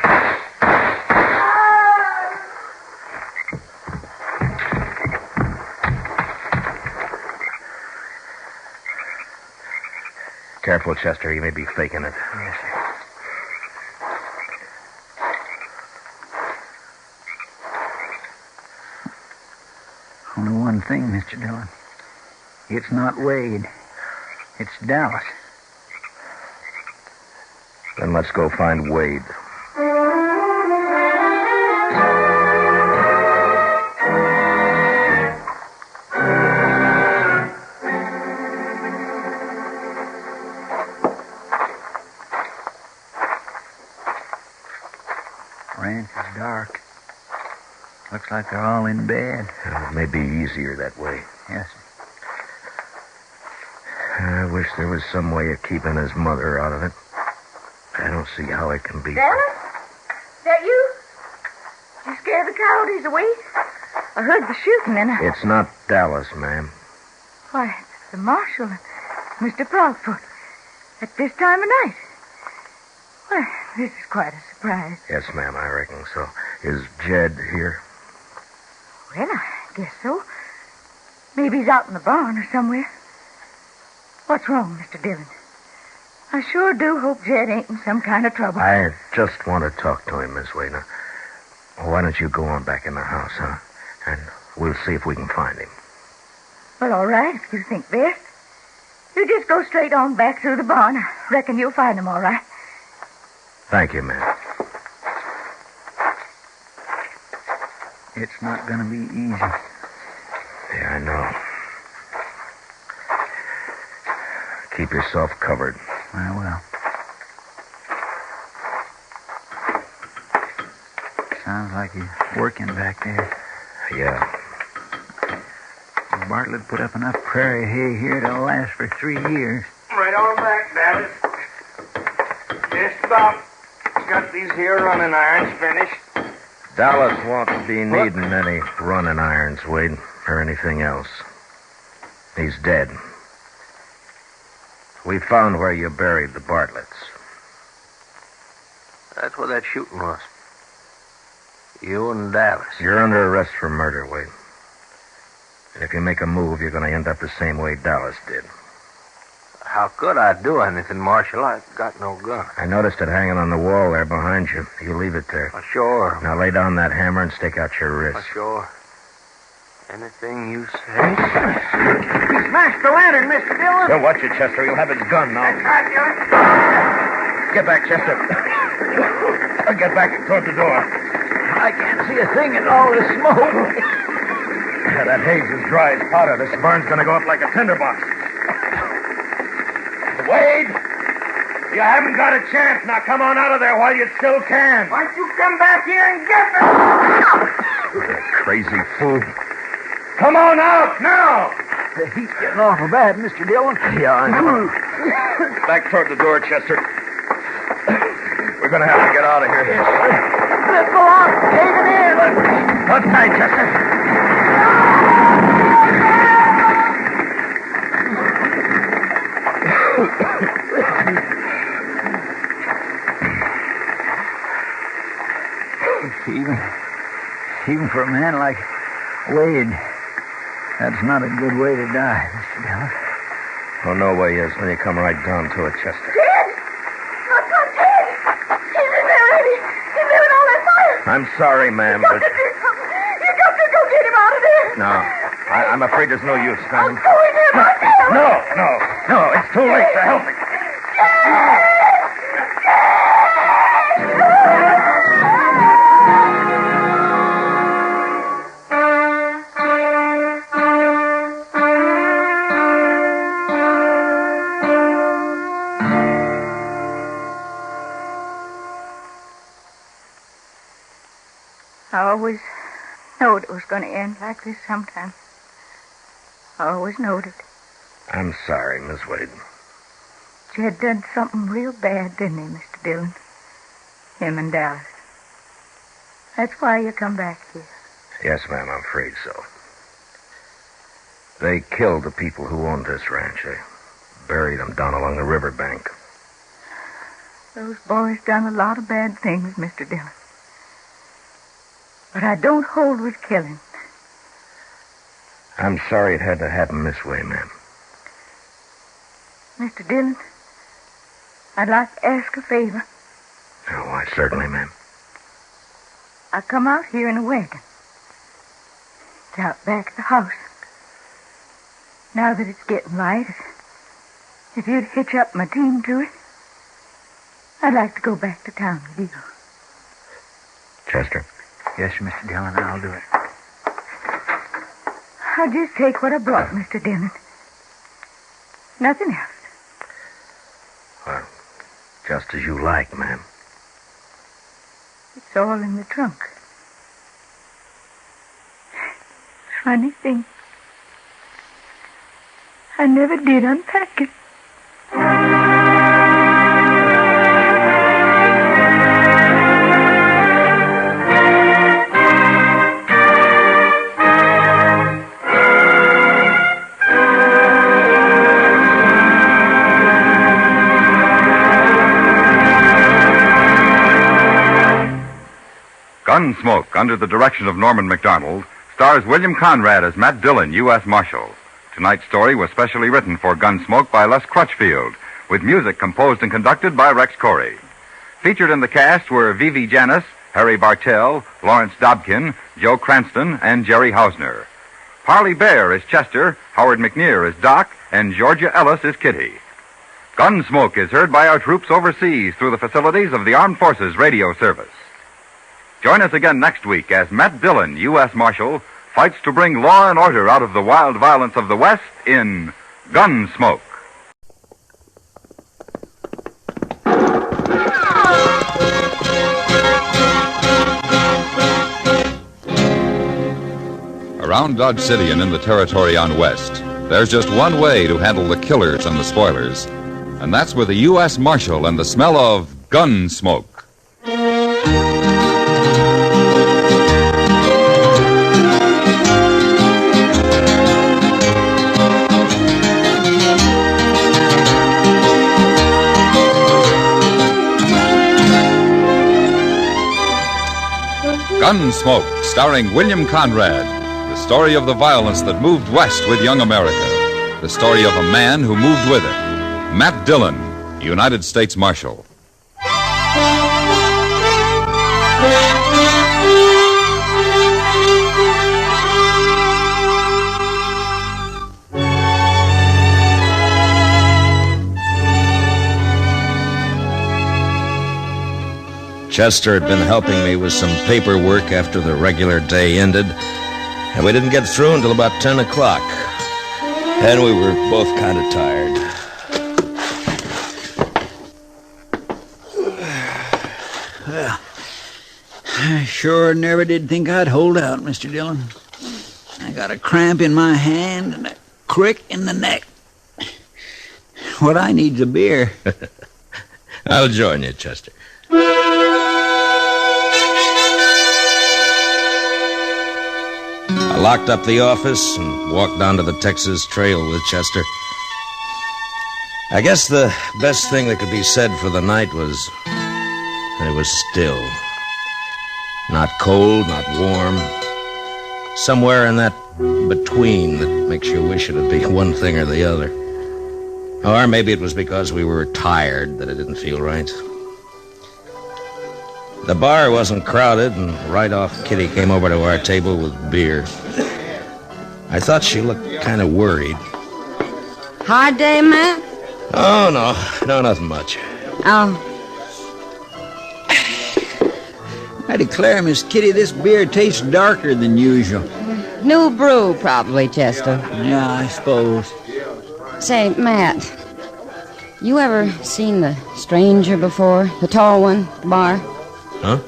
Careful, Chester. He may be faking it. Yes, sir. Only one thing, Mr. Dillon. It's not Wade. It's Dallas. Then let's go find Wade. Ranch is dark. Looks like they're all in bed. It may be easier that way. Yes, sir. I wish there was some way of keeping his mother out of it. I don't see how it can be. Dallas? Is that you? Did you scare the coyotes away? I heard the shooting and I... It's not Dallas, ma'am. Why, it's the marshal and Mr. Proudfoot. At this time of night. Well, this is quite a surprise. Yes, ma'am, I reckon so. Is Jed here? Well, I guess so. Maybe he's out in the barn or somewhere. What's wrong, Mr. Dillon? I sure do hope Jed ain't in some kind of trouble. I just want to talk to him, Miss Wade. Now, why don't you go on back in the house, huh? And we'll see if we can find him. Well, all right, if you think best. You just go straight on back through the barn. I reckon you'll find him all right. Thank you, ma'am. It's not going to be easy. Yeah, I know. Keep yourself covered. I will. Sounds like he's working back there. Yeah. Bartlett put up enough prairie hay here to last for 3 years. Right on back, Dallas. Just about got these here running irons finished. Dallas won't be needing any running irons, Wade, or anything else. He's dead. We found where you buried the Bartletts. That's where that shooting was. You and Dallas. You're under arrest for murder, Wade. And if you make a move, you're going to end up the same way Dallas did. How could I do anything, Marshal? I got no gun. I noticed it hanging on the wall there behind you. You leave it there. Sure. Now lay down that hammer and stick out your wrist. Sure. Anything you say. He smashed the lantern, Mr. Dillon. Don't watch it, Chester. He'll have his gun now. Get back, Chester. Get back toward the door. I can't see a thing in all this smoke. That haze is dry as powder. This burn's going to go up like a tinderbox. Wade, you haven't got a chance. Now come on out of there while you still can. Why don't you come back here and get me? You crazy fool. Come on out now. The heat's getting awful bad, Mr. Dillon. Yeah, I know. Back toward the door, Chester. We're going to have to get out of here. Let's go on. Take it in. Hold tight, Chester. Even for a man like Wade, that's not a good way to die, Mr. Dillon. Oh, no way is when you come right down to it, Chester. Dead? Not dead. He's in there, Eddie. He's there in all that fire. I'm sorry, ma'am, You got but... to do something. You got to go get him out of there. No, I'm afraid there's no use, I'll ma'am. go in there myself. No, it's too late to help me. I always knowed it was going to end like this sometime. I always knowed it. I'm sorry, Miss Wade. Jed done something real bad, didn't he, Mr. Dillon? Him and Dallas. That's why you come back here. Yes, ma'am, I'm afraid so. They killed the people who owned this ranch. They buried them down along the riverbank. Those boys done a lot of bad things, Mr. Dillon. But I don't hold with killing. I'm sorry it had to happen this way, ma'am. Mr. Dillon, I'd like to ask a favor. Oh, why, certainly, ma'am. I come out here in a wagon. It's out back of the house. Now that it's getting light, if you'd hitch up my team to it, I'd like to go back to town with you. Chester? Yes, Mr. Dillon, I'll do it. I'll just take what I brought, Mr. Dillon. Nothing else. Well, just as you like, ma'am. It's all in the trunk. Funny thing. I never did unpack it. Gunsmoke, under the direction of Norman MacDonald, stars William Conrad as Matt Dillon, U.S. Marshal. Tonight's story was specially written for Gunsmoke by Les Crutchfield, with music composed and conducted by Rex Corey. Featured in the cast were Vivi Janis, Harry Bartell, Lawrence Dobkin, Joe Cranston, and Jerry Hausner. Parley Bear is Chester, Howard McNear is Doc, and Georgia Ellis is Kitty. Gunsmoke is heard by our troops overseas through the facilities of the Armed Forces Radio Service. Join us again next week as Matt Dillon, U.S. Marshal, fights to bring law and order out of the wild violence of the West in Gunsmoke. Around around Dodge City and in the territory on West, there's just one way to handle the killers and the spoilers, and that's with a U.S. Marshal and the smell of Gunsmoke. Gunsmoke, starring William Conrad. The story of the violence that moved west with young America. The story of a man who moved with it. Matt Dillon, United States Marshal. Chester had been helping me with some paperwork after the regular day ended, and we didn't get through until about 10 o'clock. And we were both kind of tired. Well, I sure never did think I'd hold out, Mr. Dillon. I got a cramp in my hand and a crick in the neck. What I need's a beer. I'll join you, Chester. I locked up the office and walked down to the Texas Trail with Chester. I guess the best thing that could be said for the night was that it was still. Not cold, not warm. Somewhere in that between that makes you wish it'd be one thing or the other. Or maybe it was because we were tired that it didn't feel right. The bar wasn't crowded, and right off, Kitty came over to our table with beer. I thought she looked kind of worried. Hard day, Matt? Oh, no, nothing much. Oh. I declare, Miss Kitty, this beer tastes darker than usual. New brew, probably, Chester. Yeah, I suppose. Say, Matt, you ever seen the stranger before? The tall one, the bar? Huh?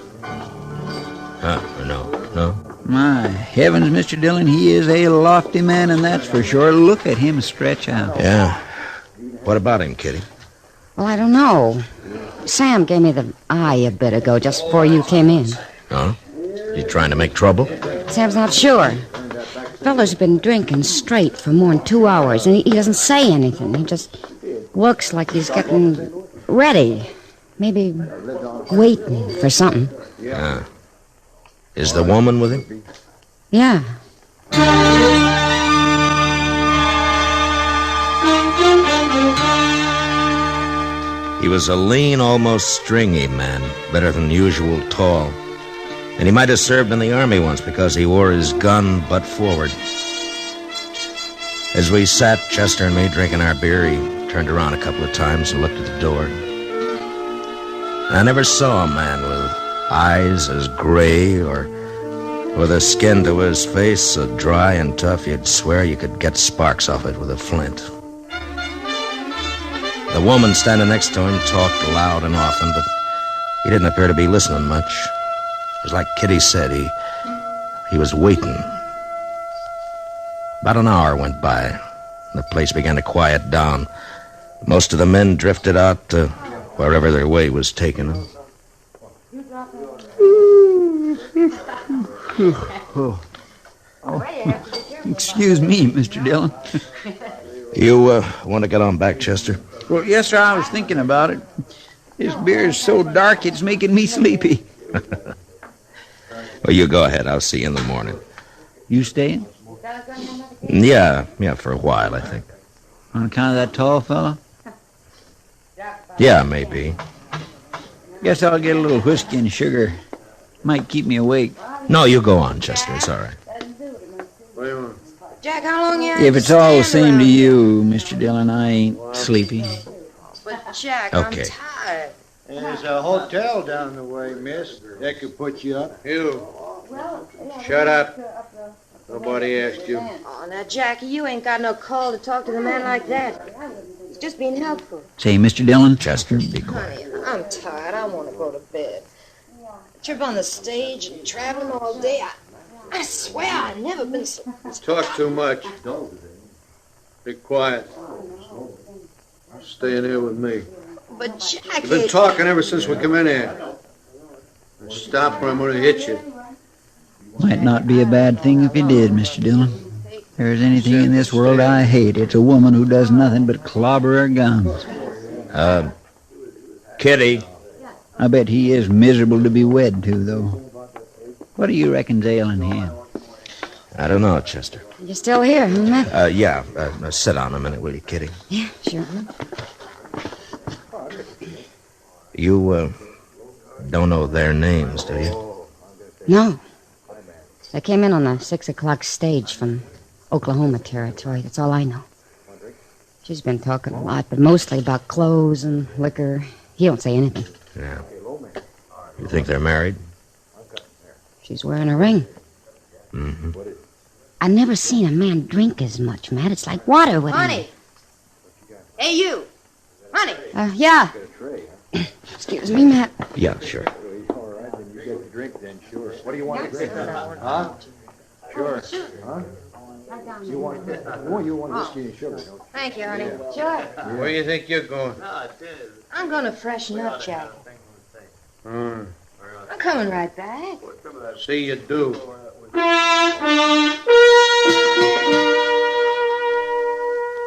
No. My heavens, Mr. Dillon, he is a lofty man, and that's for sure. Look at him stretch out. Yeah. What about him, Kitty? Well, I don't know. Sam gave me the eye a bit ago, just before you came in. Huh? You trying to make trouble? Sam's not sure. Fella's been drinking straight for more than 2 hours, and he doesn't say anything. He just looks like he's getting ready. Maybe waiting for something. Yeah. Is the woman with him? Yeah. He was a lean, almost stringy man, better than usual tall. And he might have served in the army once because he wore his gun butt forward. As we sat, Chester and me, drinking our beer, he turned around a couple of times and looked at the door. I never saw a man with eyes as gray or with a skin to his face so dry and tough you'd swear you could get sparks off it with a flint. The woman standing next to him talked loud and often, but he didn't appear to be listening much. It was like Kitty said, he was waiting. About an hour went by, and the place began to quiet down. Most of the men drifted out to wherever their way was taking them. Excuse me, Mr. Dillon. You want to get on back, Chester? Well, yes, sir, I was thinking about it. This beer is so dark, it's making me sleepy. Well, you go ahead. I'll see you in the morning. You staying? Yeah, for a while, I think. On account of that tall fella? Yeah, maybe. Guess I'll get a little whiskey and sugar. Might keep me awake. No, you go on, Chester. It's all right. Jack, how long you If it's all the same to you, Mr. Dillon, I ain't sleepy. But, Jack, Okay. I'm tired. There's a hotel down the way, miss. That could put you up. You. Shut up. Nobody asked you. Oh, now, Jackie, you ain't got no call to talk to the man like that. He's just being helpful. Say, Mr. Dillon. Chester, be quiet. Honey, I'm tired. I want to go to bed. Trip on the stage and traveling all day. I swear I've never been so... Talk too much. Be quiet. Stay in here with me. But Jack... You've been talking ever since we come in here. Stop or I'm going to hit you. Might not be a bad thing if you did, Mr. Dillon. If there's anything in this world I hate, it's a woman who does nothing but clobber her guns. Kitty. I bet he is miserable to be wed to, though. What do you reckon's ailing him? I don't know, Chester. You're still here, huh, Matt? Yeah. Sit down a minute, will you, Kitty? Yeah, sure. You, don't know their names, do you? No. They came in on the 6 o'clock stage from Oklahoma territory. That's all I know. She's been talking a lot, but mostly about clothes and liquor. He don't say anything. Yeah. You think they're married? She's wearing a ring. Mm-hmm. I've never seen a man drink as much, Matt. It's like water with him. Honey. Hey, you. Honey. Yeah. Excuse me, Matt. Yeah, sure. What do you want to drink? Huh? Sure. Huh? You want whiskey and sugar, don't you? Thank you, honey. Sure. Where do you think you're going? I'm going to freshen up, Jack. Hmm. I'm coming right back. See you do.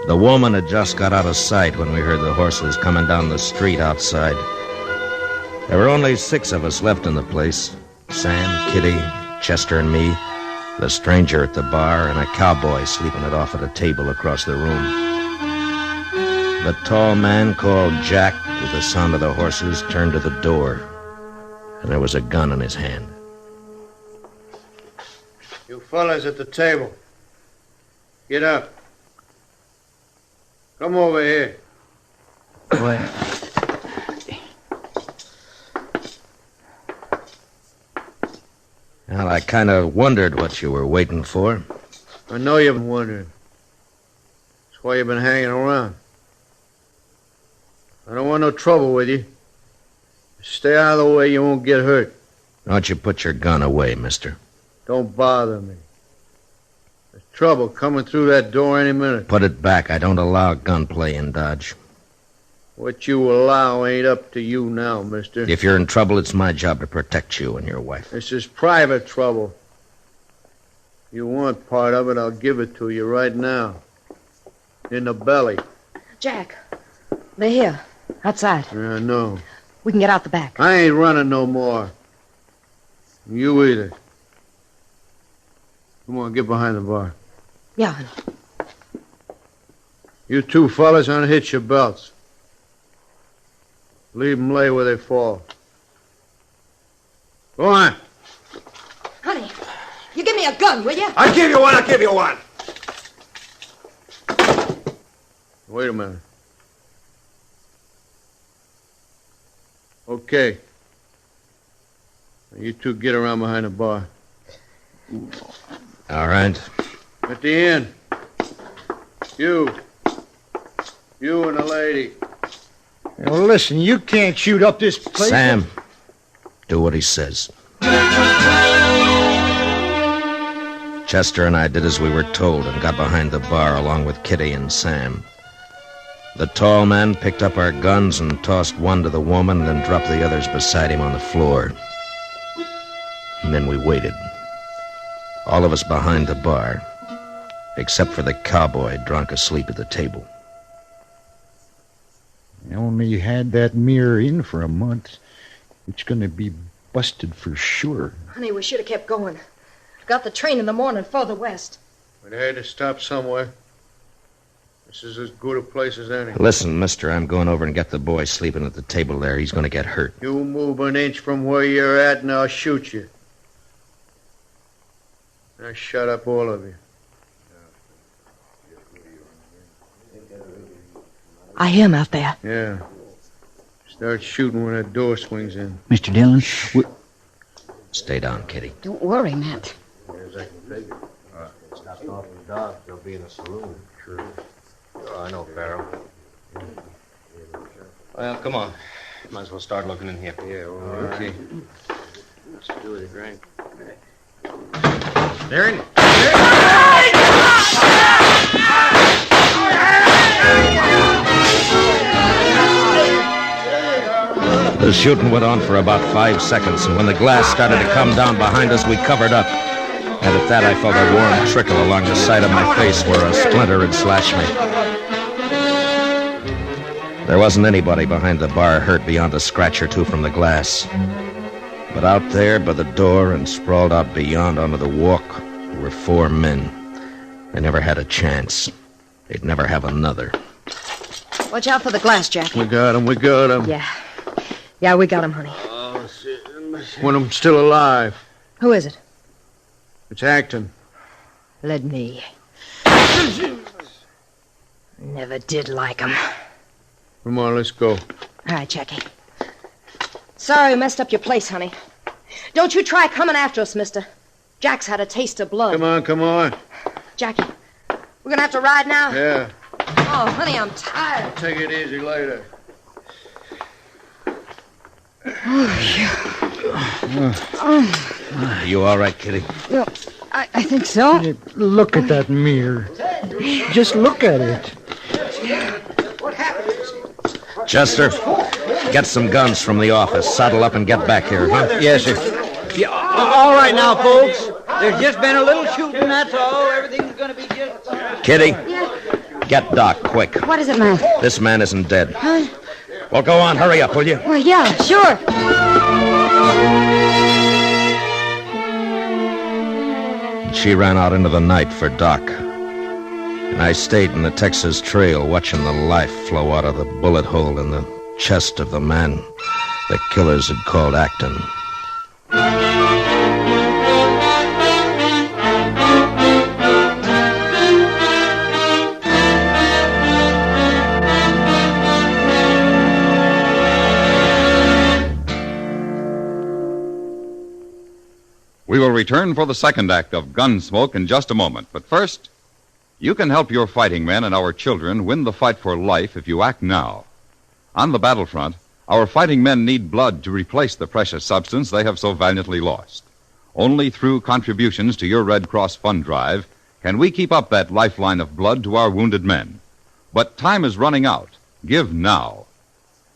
The woman had just got out of sight when we heard the horses coming down the street outside. There were only 6 of us left in the place. Sam, Kitty, Chester, and me, the stranger at the bar, and a cowboy sleeping it off at a table across the room. The tall man called Jack, with the sound of the horses, turned to the door, and there was a gun in his hand. You fellas at the table. Get up. Come over here. What? Well, I kind of wondered what you were waiting for. I know you've been wondering. That's why you've been hanging around. I don't want no trouble with you. Stay out of the way, you won't get hurt. Why don't you put your gun away, mister? Don't bother me. There's trouble coming through that door any minute. Put it back. I don't allow gunplay in Dodge. What you allow ain't up to you now, mister. If you're in trouble, it's my job to protect you and your wife. This is private trouble. You want part of it, I'll give it to you right now. In the belly. Jack, they're here, outside. Yeah, I know. We can get out the back. I ain't running no more. You either. Come on, get behind the bar. Yeah, honey. You 2 fellas unhitch your belts. Leave them lay where they fall. Go on. Honey, you give me a gun, will you? I'll give you one. Wait a minute. Okay. You 2 get around behind the bar. All right. At the end. You and the lady. Well, listen, you can't shoot up this place. Sam, do what he says. Chester and I did as we were told and got behind the bar along with Kitty and Sam. The tall man picked up our guns and tossed one to the woman, then dropped the others beside him on the floor. And then we waited. All of us behind the bar, except for the cowboy drunk asleep at the table. I only had that mirror in for a month. It's going to be busted for sure. Honey, we should have kept going. Got the train in the morning further west. We had to stop somewhere. This is as good a place as any. Listen, mister, I'm going over and get the boy sleeping at the table there. He's going to get hurt. You move an inch from where you're at and I'll shoot you. Now shut up, all of you. I hear him out there. Yeah. Start shooting when that door swings in. Mr. Dillon, Stay down, Kitty. Don't worry, Matt. As I can figure. Stopped off the dog. They'll be in the saloon. Sure. Oh, I know, Farrell. Well, come on. Might as well start looking in here. Yeah, Okay. Let's do it, right? There it is. The shooting went on for about 5 seconds, and when the glass started to come down behind us, we covered up. And at that, I felt a warm trickle along the side of my face where a splinter had slashed me. There wasn't anybody behind the bar hurt beyond a scratch or two from the glass. But out there by the door and sprawled out beyond onto the walk were 4 men. They never had a chance. They'd never have another. Watch out for the glass, Jack. We got him. Yeah, we got him, honey. Oh, shit. One of them's still alive. Who is it? It's Acton. Let me. Never did like him. Come on, let's go. All right, Jackie. Sorry we messed up your place, honey. Don't you try coming after us, mister. Jack's had a taste of blood. Come on. Jackie, we're gonna have to ride now? Yeah. Oh, honey, I'm tired. Take it easy later. Are you all right, Kitty? No, I think so. Look at that mirror. Just look at it. Chester, get some guns from the office. Saddle up and get back here, huh? Yes, sir. Yeah, all right now, folks. There's just been a little shooting, that's all. Everything's going to be just... Kitty, get Doc, quick. What is it, Matt? This man isn't dead. Huh? Well, go on. Hurry up, will you? Well, yeah, sure. She ran out into the night for Doc. And I stayed in the Texas Trail watching the life flow out of the bullet hole in the chest of the man the killers had called Acton. We will return for the second act of Gunsmoke in just a moment. But first, you can help your fighting men and our children win the fight for life if you act now. On the battlefront, our fighting men need blood to replace the precious substance they have so valiantly lost. Only through contributions to your Red Cross fund drive can we keep up that lifeline of blood to our wounded men. But time is running out. Give now.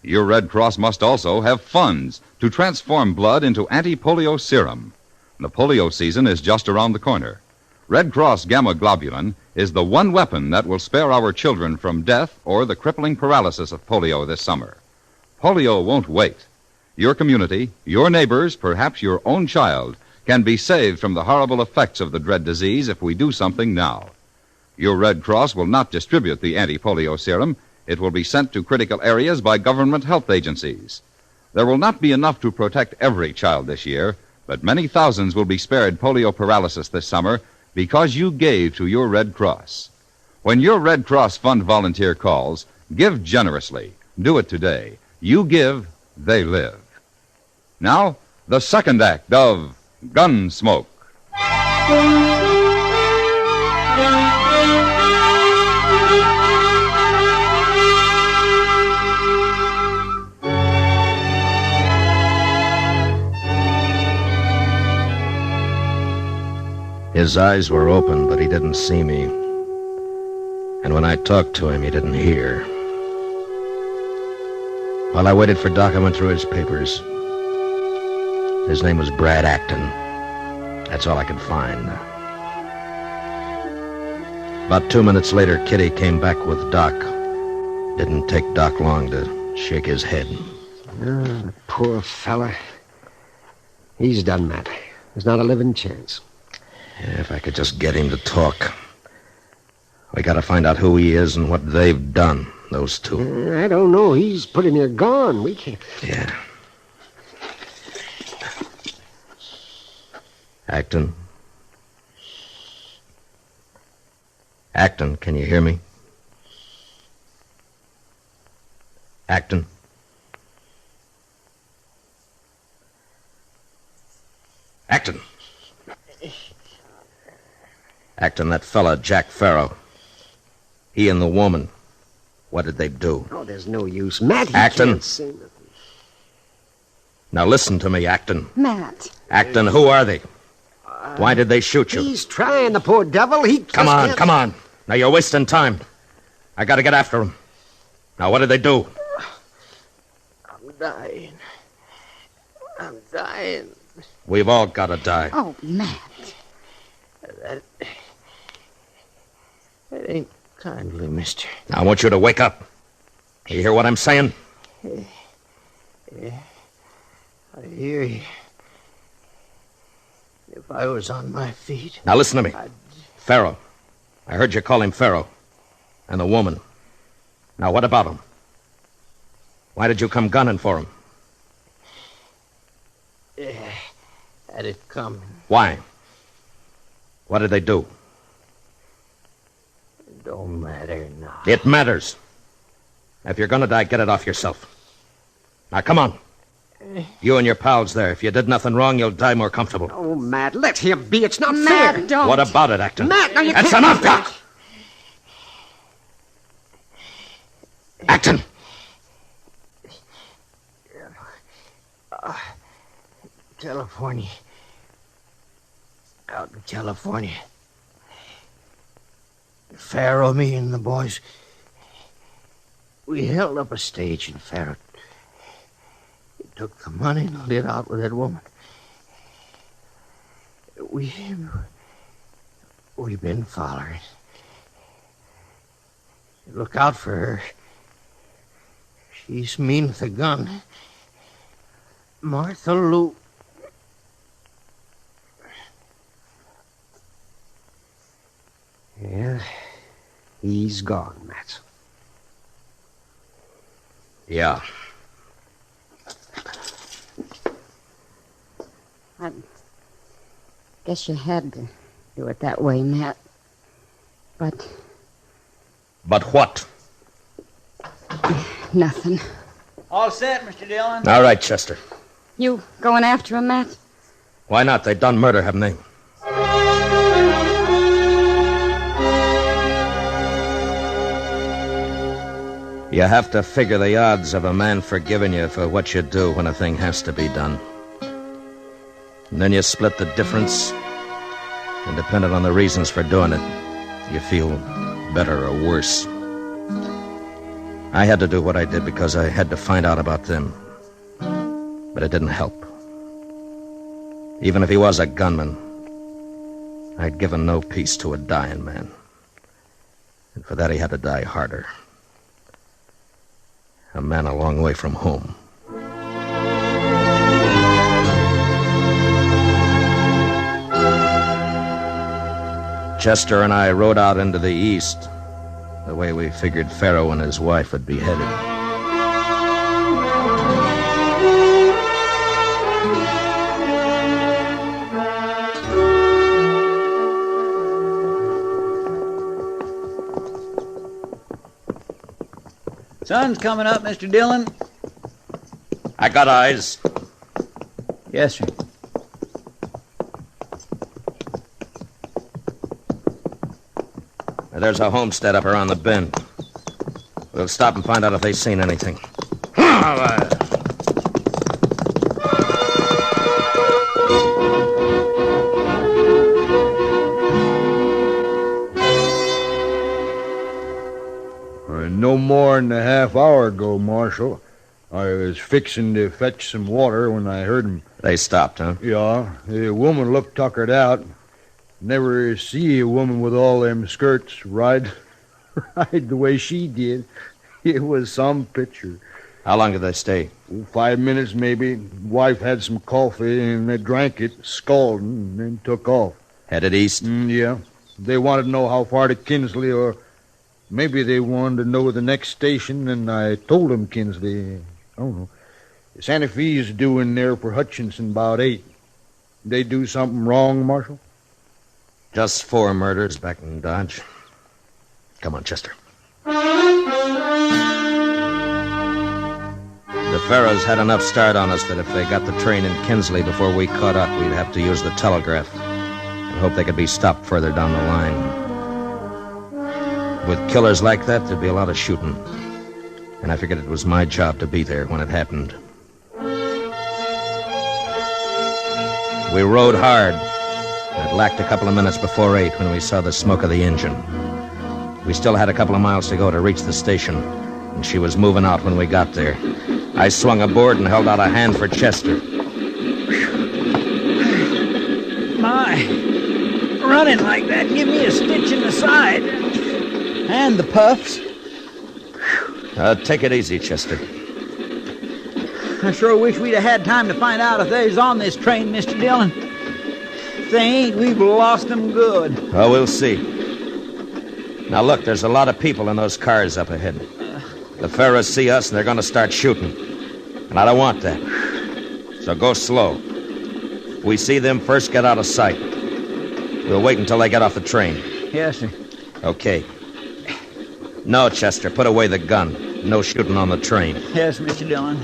Your Red Cross must also have funds to transform blood into anti-polio serum. The polio season is just around the corner. Red Cross Gamma Globulin is the one weapon that will spare our children from death or the crippling paralysis of polio this summer. Polio won't wait. Your community, your neighbors, perhaps your own child, can be saved from the horrible effects of the dread disease if we do something now. Your Red Cross will not distribute the anti-polio serum. It will be sent to critical areas by government health agencies. There will not be enough to protect every child this year, but many thousands will be spared polio paralysis this summer because you gave to your Red Cross. When your Red Cross Fund volunteer calls, give generously. Do it today. You give, they live. Now, the second act of Gunsmoke. His eyes were open, but he didn't see me. And when I talked to him, he didn't hear. While I waited for Doc, I went through his papers. His name was Brad Acton. That's all I could find. About 2 minutes later, Kitty came back with Doc. Didn't take Doc long to shake his head. Oh, poor fella. He's done, Matt. There's not a living chance. Yeah, if I could just get him to talk. We gotta find out who he is and what they've done, those two. I don't know. He's pretty near gone. We can't... Yeah. Acton? Acton, can you hear me? Acton? Acton! Acton, that fella, Jack Farrow. He and the woman. What did they do? Oh, there's no use. Matt, he Acton. can't say nothing. Now listen to me, Acton. Matt. Acton, who are they? Why did they shoot you? He's trying, the poor devil. He Come on. Now, you're wasting time. I gotta get after him. Now, what did they do? I'm dying. We've all gotta die. Oh, Matt. That ain't kindly, mister. Now, I want you to wake up. You hear what I'm saying? Yeah. I hear you. If I was on my feet... Now, listen to me. Pharaoh. I heard you call him Pharaoh. And the woman. Now, what about him? Why did you come gunning for him? Had it coming. Why? What did they do? It don't matter now. It matters. If you're gonna die, get it off yourself. Now, come on. You and your pals there. If you did nothing wrong, you'll die more comfortable. Oh, Matt, let him be. It's not Matt, fair. don't. What about it, Acton? Matt, now you That's can't... enough, Doc! Acton! California. Out in California. Pharaoh, me and the boys, we held up a stage in Pharaoh. He took the money and lit out with that woman. We've been following. Look out for her. She's mean with a gun. Martha Lou. Yeah, he's gone, Matt. Yeah. I guess you had to do it that way, Matt. But... But what? Nothing. All set, Mr. Dillon. All right, Chester. You going after him, Matt? Why not? They done murder, haven't they? You have to figure the odds of a man forgiving you for what you do when a thing has to be done. And then you split the difference, and depending on the reasons for doing it, you feel better or worse. I had to do what I did because I had to find out about them. But it didn't help. Even if he was a gunman, I'd given no peace to a dying man. And for that he had to die harder. A man a long way from home. Chester and I rode out into the east, the way we figured Pharaoh and his wife would be headed. Sun's coming up, Mr. Dillon. I got eyes. Yes, sir. There's a homestead up around the bend. We'll stop and find out if they've seen anything. No more than a half hour ago, Marshal. I was fixing to fetch some water when I heard them. They stopped, huh? Yeah. The woman looked tuckered out. Never see a woman with all them skirts ride the way she did. It was some picture. How long did they stay? 5 minutes, maybe. Wife had some coffee, and they drank it, scalding, and then took off. Headed east? Yeah. They wanted to know how far to Kinsley, or maybe they wanted to know the next station, and I told them Kinsley. I don't know. Santa Fe's due in there for Hutchinson about 8. They do something wrong, Marshal? Just 4 murders back in Dodge. Come on, Chester. The Pharaohs had enough start on us that if they got the train in Kinsley before we caught up, we'd have to use the telegraph and hope they could be stopped further down the line. With killers like that, there'd be a lot of shooting. And I figured it was my job to be there when it happened. We rode hard. It lacked a couple of minutes before 8 when we saw the smoke of the engine. We still had a couple of miles to go to reach the station, and she was moving out when we got there. I swung aboard and held out a hand for Chester. My, running like that give me a stitch in the side. And the puffs. Take it easy, Chester. I sure wish we'd have had time to find out if they's on this train, Mr. Dillon. If they ain't, we've lost them good. Oh, we'll see. Now, look, there's a lot of people in those cars up ahead. The Pharaohs see us, and they're going to start shooting. And I don't want that. So go slow. If we see them first, get out of sight. We'll wait until they get off the train. Yes, sir. Okay. No, Chester, put away the gun. No shooting on the train. Yes, Mr. Dillon.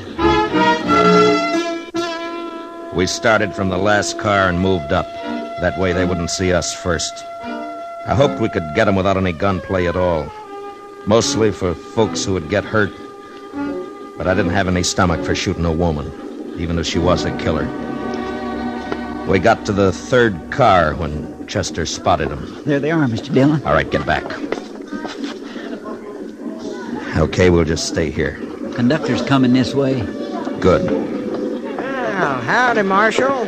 We started from the last car and moved up. That way they wouldn't see us first. I hoped we could get them without any gunplay at all. Mostly for folks who would get hurt. But I didn't have any stomach for shooting a woman, even if she was a killer. We got to the third car when Chester spotted them. There they are, Mr. Dillon. All right, get back. Okay, we'll just stay here. Conductor's coming this way. Good. Well, howdy, Marshal.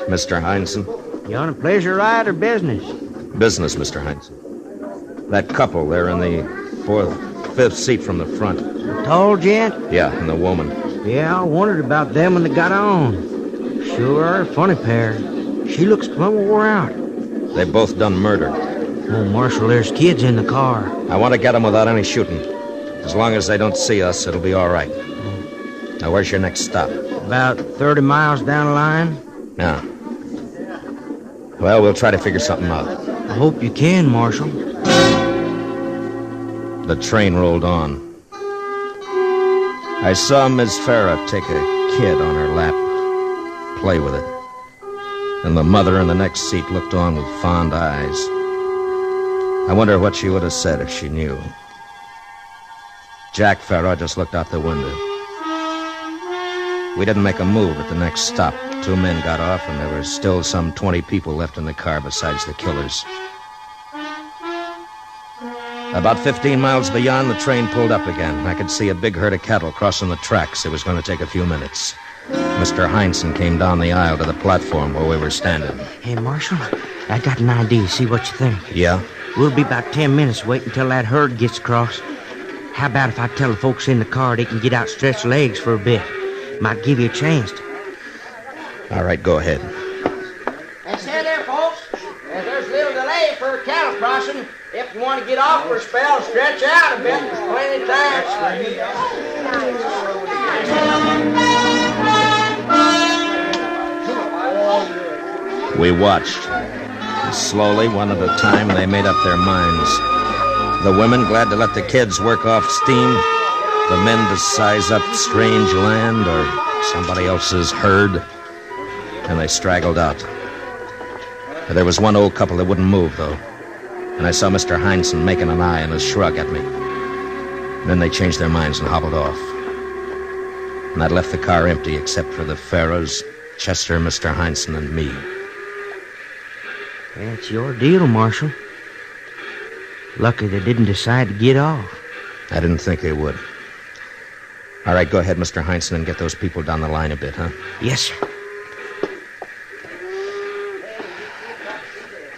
Mr. Heinzen? You on a pleasure ride or business? Business, Mr. Heinzen. That couple, they're in the fifth seat from the front. The tall gent? Yeah, and the woman. Yeah, I wondered about them when they got on. Sure are a funny pair. She looks plumb wore out. They both done murder. Oh, Marshal, there's kids in the car. I want to get them without any shooting. As long as they don't see us, it'll be all right. Now, where's your next stop? About 30 miles down the line. Yeah. Well, we'll try to figure something out. I hope you can, Marshal. The train rolled on. I saw Miss Farah take a kid on her lap, play with it. And the mother in the next seat looked on with fond eyes. I wonder what she would have said if she knew. Jack Farah just looked out the window. We didn't make a move at the next stop. 2 men got off, and there were still some 20 people left in the car besides the killers. About 15 miles beyond, the train pulled up again. I could see a big herd of cattle crossing the tracks. It was going to take a few minutes. Mr. Heinzen came down the aisle to the platform where we were standing. Hey, Marshal, I got an idea. See what you think. Yeah? We'll be about 10 minutes waiting until that herd gets across. How about if I tell the folks in the car they can get out stretched legs for a bit? Might give you a chance to. All right, go ahead. And say there, folks, there's a little delay for cattle crossing. If you want to get off for a spell, stretch out a bit. There's plenty of time. We watched. Slowly, one at a time, they made up their minds. The women glad to let the kids work off steam. The men to size up strange land or somebody else's herd. And they straggled out. There was one old couple that wouldn't move, though. And I saw Mr. Heinzen making an eye and a shrug at me. And then they changed their minds and hobbled off. And I'd left the car empty except for the Pharaohs, Chester, Mr. Heinzen, and me. That's your deal, Marshal. Lucky they didn't decide to get off. I didn't think they would. All right, go ahead, Mr. Heinzen, and get those people down the line a bit, huh? Yes, sir.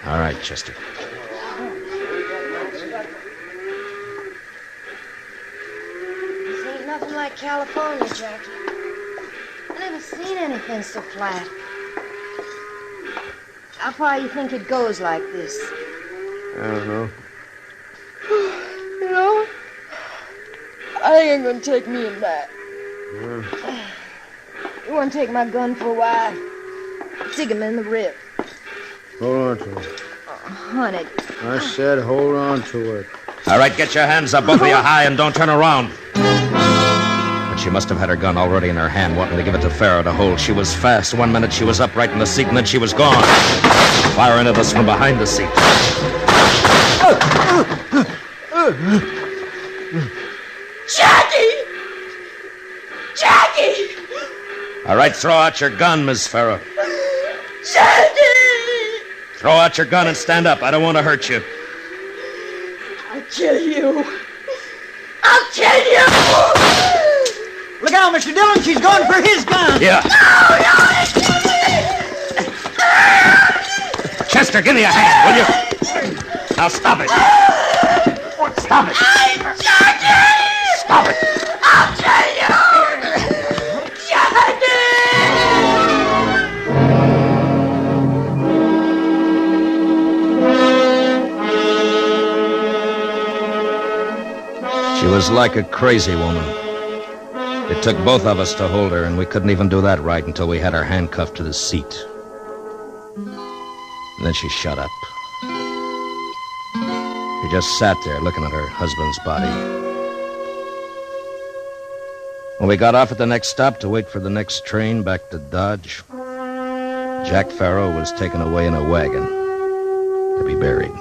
All right, Chester. This ain't nothing like California, Jackie. I never seen anything so flat. How far you think it goes like this? I don't know. You know, I think I'm gonna take me a nap. You wanna take my gun for a while? Dig him in the rib. Hold on to it. Oh, honey. I said hold on to it. All right, get your hands up, both of you high, and don't turn around. But she must have had her gun already in her hand, wanting to give it to Farah to hold. She was fast. 1 minute she was upright in the seat, and then she was gone. Firing at us from behind the seat. Jackie! Jackie! All right, throw out your gun, Miss Farah. Jackie! Throw out your gun and stand up. I don't want to hurt you. I'll kill you. I'll kill you! Look out, Mr. Dillon. She's going for his gun. Yeah. No! Chester, give me a hand, will you? Now stop it. Stop it. I'm Johnny! Stop it. I'll kill you! Johnny! She was like a crazy woman. It took both of us to hold her, and we couldn't even do that right until we had her handcuffed to the seat. And then she shut up. She just sat there looking at her husband's body. When we got off at the next stop to wait for the next train back to Dodge, Jack Farrow was taken away in a wagon to be buried.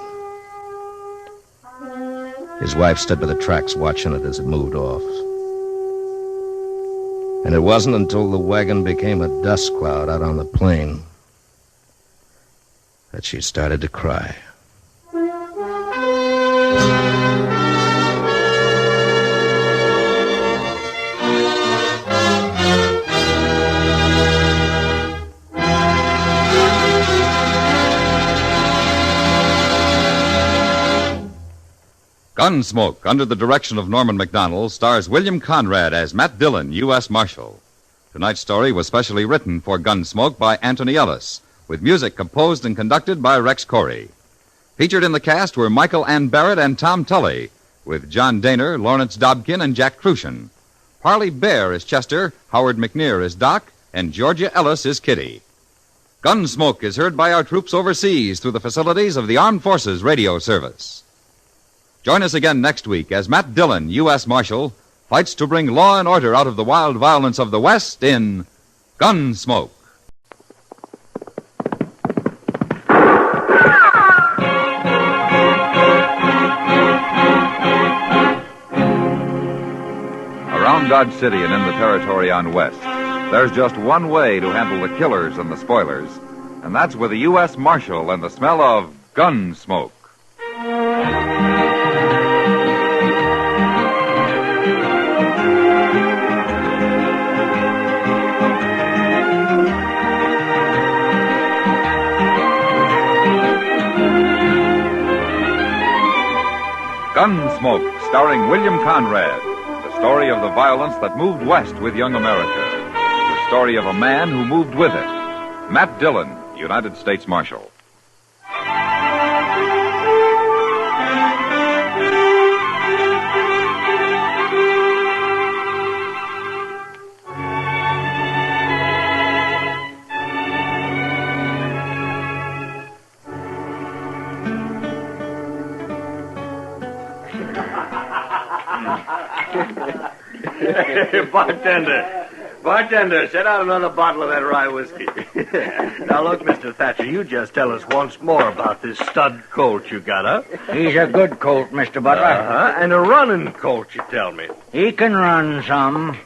His wife stood by the tracks watching it as it moved off. And it wasn't until the wagon became a dust cloud out on the plain that she started to cry. Gunsmoke, under the direction of Norman Macdonald, stars William Conrad as Matt Dillon, U.S. Marshal. Tonight's story was specially written for Gunsmoke by Anthony Ellis, with music composed and conducted by Rex Corey. Featured in the cast were Michael Ann Barrett and Tom Tully, with John Daner, Lawrence Dobkin, and Jack Crucian. Parley Bear is Chester, Howard McNear is Doc, and Georgia Ellis is Kitty. Gunsmoke is heard by our troops overseas through the facilities of the Armed Forces Radio Service. Join us again next week as Matt Dillon, U.S. Marshal, fights to bring law and order out of the wild violence of the West in Gunsmoke. Around Dodge City and in the territory on West, there's just one way to handle the killers and the spoilers, and that's with a U.S. Marshal and the smell of Gunsmoke. Gunsmoke, starring William Conrad, the story of the violence that moved west with young America, the story of a man who moved with it, Matt Dillon, United States Marshal. Bartender, set out another bottle of that rye whiskey. Now, look, Mr. Thatcher, you just tell us once more about this stud colt you got, huh? He's a good colt, Mr. Butler. And a running colt, you tell me. He can run some.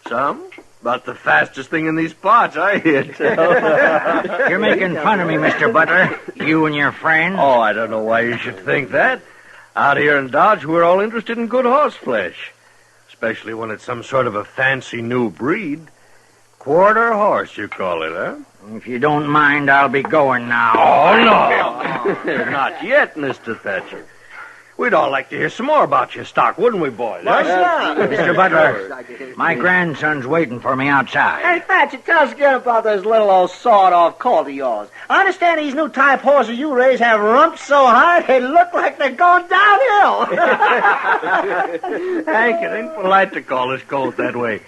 Some? About the fastest thing in these parts, I hear tell. You're making fun of me, Mr. Butler. You and your friends. Oh, I don't know why you should think that. Out here in Dodge, we're all interested in good horse flesh. Especially when it's some sort of a fancy new breed. Quarter horse, you call it, huh? If you don't mind, I'll be going now. Oh, no. Not yet, Mr. Thatcher. We'd all like to hear some more about your stock, wouldn't we, boys? Mr. Butler, my grandson's waiting for me outside. Hey, Thatcher, tell us again about this little old sawed-off colt of yours. I understand these new type horses you raise have rumps so high they look like they're going downhill. Hank, it ain't polite to call this colt that way.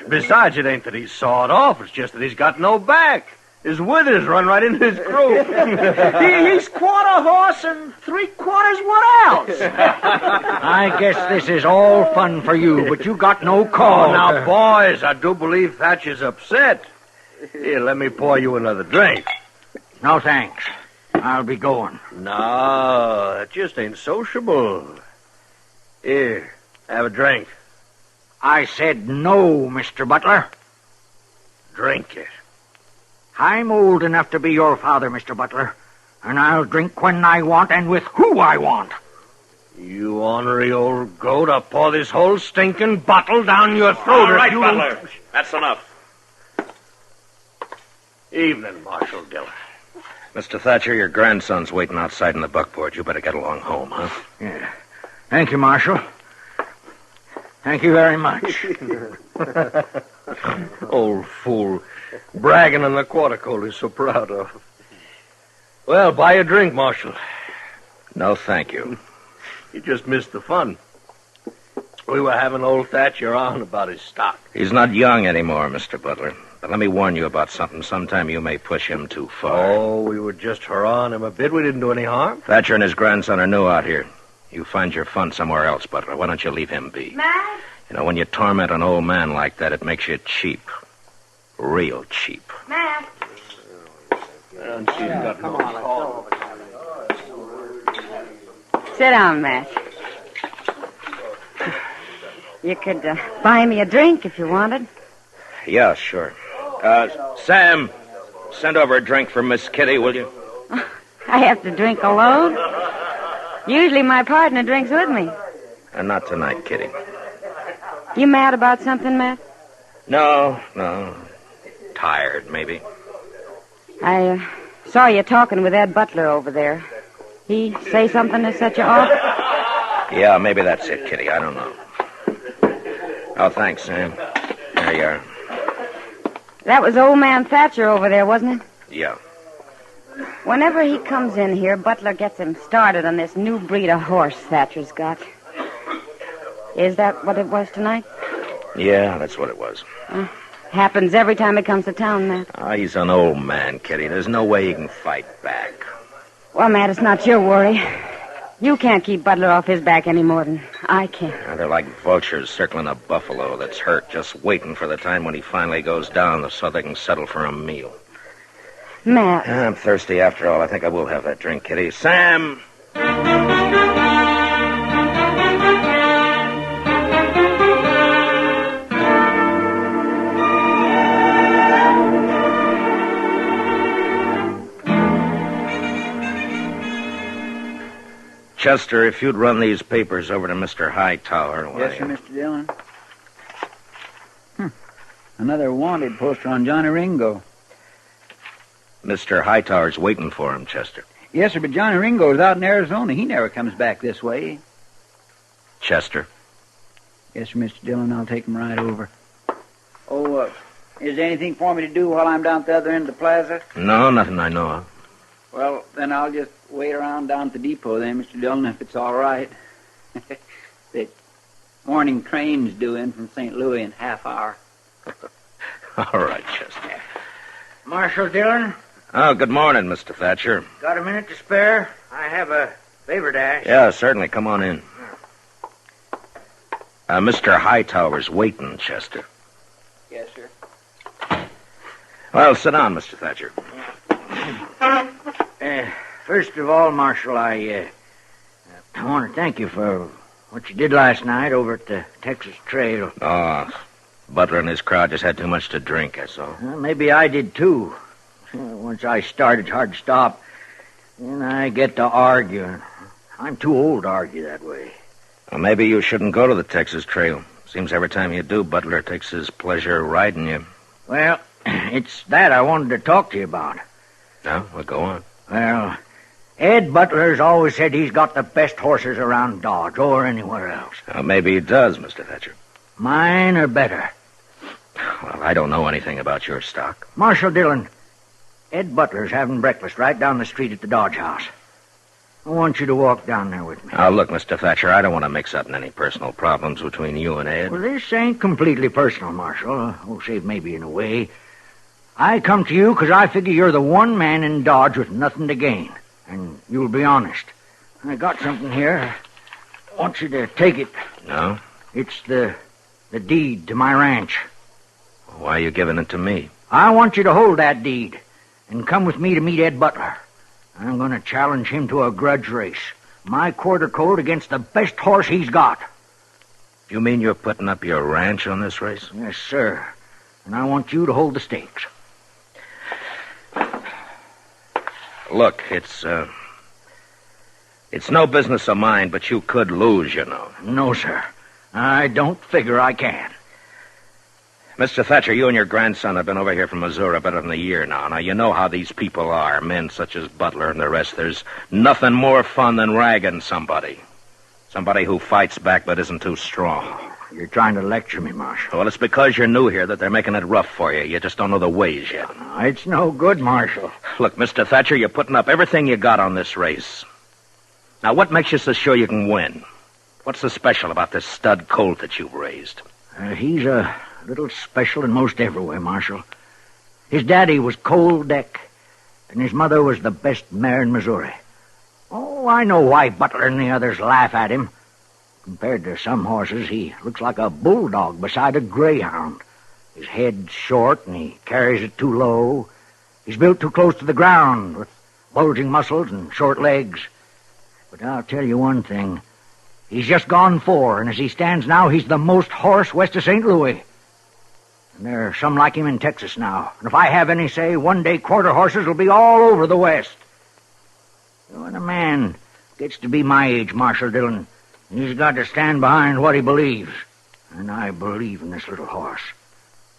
Besides, it ain't that he's sawed off. It's just that he's got no back. His withers run right into his croup. He's quarter horse and 3/4 what else? I guess this is all fun for you, but you got no call. Oh, now, boys, I do believe Thatcher's upset. Here, let me pour you another drink. No, thanks. I'll be going. No, that just ain't sociable. Here, have a drink. I said no, Mr. Butler. Drink it. I'm old enough to be your father, Mr. Butler. And I'll drink when I want and with who I want. You ornery old goat, I'll pour this whole stinking bottle down your throat. All right, you Butler. That's enough. Evening, Marshal Dillon. Mr. Thatcher, your grandson's waiting outside in the buckboard. You better get along home, huh? Yeah. Thank you, Marshal. Thank you very much. Old fool. Bragging on the quarter coat he's so proud of. Well, buy a drink, Marshal. No, thank you. You just missed the fun. We were having old Thatcher on about his stock. He's not young anymore, Mr. Butler. But let me warn you about something. Sometime you may push him too far. Oh, we were just hurrahing him a bit. We didn't do any harm. Thatcher and his grandson are new out here. You find your fun somewhere else, Butler. Why don't you leave him be? Matt? You know, when you torment an old man like that, it makes you cheap. Real cheap. Matt? Sit down, Matt. You could buy me a drink if you wanted. Yeah, sure. Sam, send over a drink for Miss Kitty, will you? I have to drink alone. Usually my partner drinks with me. And not tonight, Kitty. You mad about something, Matt? No. Tired, maybe. I saw you talking with Ed Butler over there. He say something to set you off? Yeah, maybe that's it, Kitty. I don't know. Oh, thanks, Sam. There you are. That was old man Thatcher over there, wasn't it? Yeah. Whenever he comes in here, Butler gets him started on this new breed of horse Thatcher's got. Is that what it was tonight? Yeah, that's what it was. Happens every time he comes to town, Matt. He's an old man, Kitty. There's no way he can fight back. Well, Matt, it's not your worry. You can't keep Butler off his back any more than I can. They're like vultures circling a buffalo that's hurt, just waiting for the time when he finally goes down so they can settle for a meal. Matt. I'm thirsty after all. I think I will have that drink, Kitty. Sam! Chester, if you'd run these papers over to Mr. Hightower. Yes, sir, Mr. Dillon. Another wanted poster on Johnny Ringo. Mr. Hightower's waiting for him, Chester. Yes, sir, but Johnny Ringo's out in Arizona. He never comes back this way. Chester? Yes, sir, Mr. Dillon. I'll take him right over. Oh, is there anything for me to do while I'm down at the other end of the plaza? No, nothing I know of. Well, then I'll just wait around down at the depot then, Mr. Dillon, if it's all right. The morning train's due in from St. Louis in half hour. All right, Chester. Marshal Dillon? Oh, good morning, Mr. Thatcher. Got a minute to spare? I have a favor to ask. Yeah, certainly. Come on in. Mr. Hightower's waiting, Chester. Yes, sir. Well, sit down, Mr. Thatcher. First of all, Marshal, I want to thank you for what you did last night over at the Texas Trail. Oh, Butler and his crowd just had too much to drink, that's all. Well, maybe I did, too. Once I start, it's hard to stop. Then I get to arguing. I'm too old to argue that way. Well, maybe you shouldn't go to the Texas Trail. Seems every time you do, Butler takes his pleasure riding you. Well, it's that I wanted to talk to you about. No? Well, go on. Well, Ed Butler's always said he's got the best horses around Dodge or anywhere else. Well, maybe he does, Mr. Thatcher. Mine are better. Well, I don't know anything about your stock. Marshal Dillon, Ed Butler's having breakfast right down the street at the Dodge House. I want you to walk down there with me. Now, look, Mr. Thatcher, I don't want to mix up in any personal problems between you and Ed. Well, this ain't completely personal, Marshal. Save maybe in a way. I come to you because I figure you're the one man in Dodge with nothing to gain. And you'll be honest. I got something here. I want you to take it. No? It's the deed to my ranch. Why are you giving it to me? I want you to hold that deed and come with me to meet Ed Butler. I'm going to challenge him to a grudge race. My quarter coat against the best horse he's got. You mean you're putting up your ranch on this race? Yes, sir. And I want you to hold the stakes. Look, it's no business of mine, but you could lose, you know. No, sir. I don't figure I can. Mr. Thatcher, you and your grandson have been over here from Missouri better than a year now. Now, you know how these people are, men such as Butler and the rest. There's nothing more fun than ragging somebody. Somebody who fights back but isn't too strong. You're trying to lecture me, Marshal. Well, it's because you're new here that they're making it rough for you. You just don't know the ways yet. It's no good, Marshal. Look, Mr. Thatcher, you're putting up everything you got on this race. Now, what makes you so sure you can win? What's so special about this stud colt that you've raised? He's a little special in most every way, Marshal. His daddy was Cold Deck, and his mother was the best mare in Missouri. Oh, I know why Butler and the others laugh at him. Compared to some horses, he looks like a bulldog beside a greyhound. His head's short, and he carries it too low. He's built too close to the ground, with bulging muscles and short legs. But I'll tell you one thing. He's just gone 4, and as he stands now, he's the most horse west of St. Louis. And there are some like him in Texas now. And if I have any say, one day quarter horses will be all over the West. When a man gets to be my age, Marshal Dillon, he's got to stand behind what he believes. And I believe in this little horse.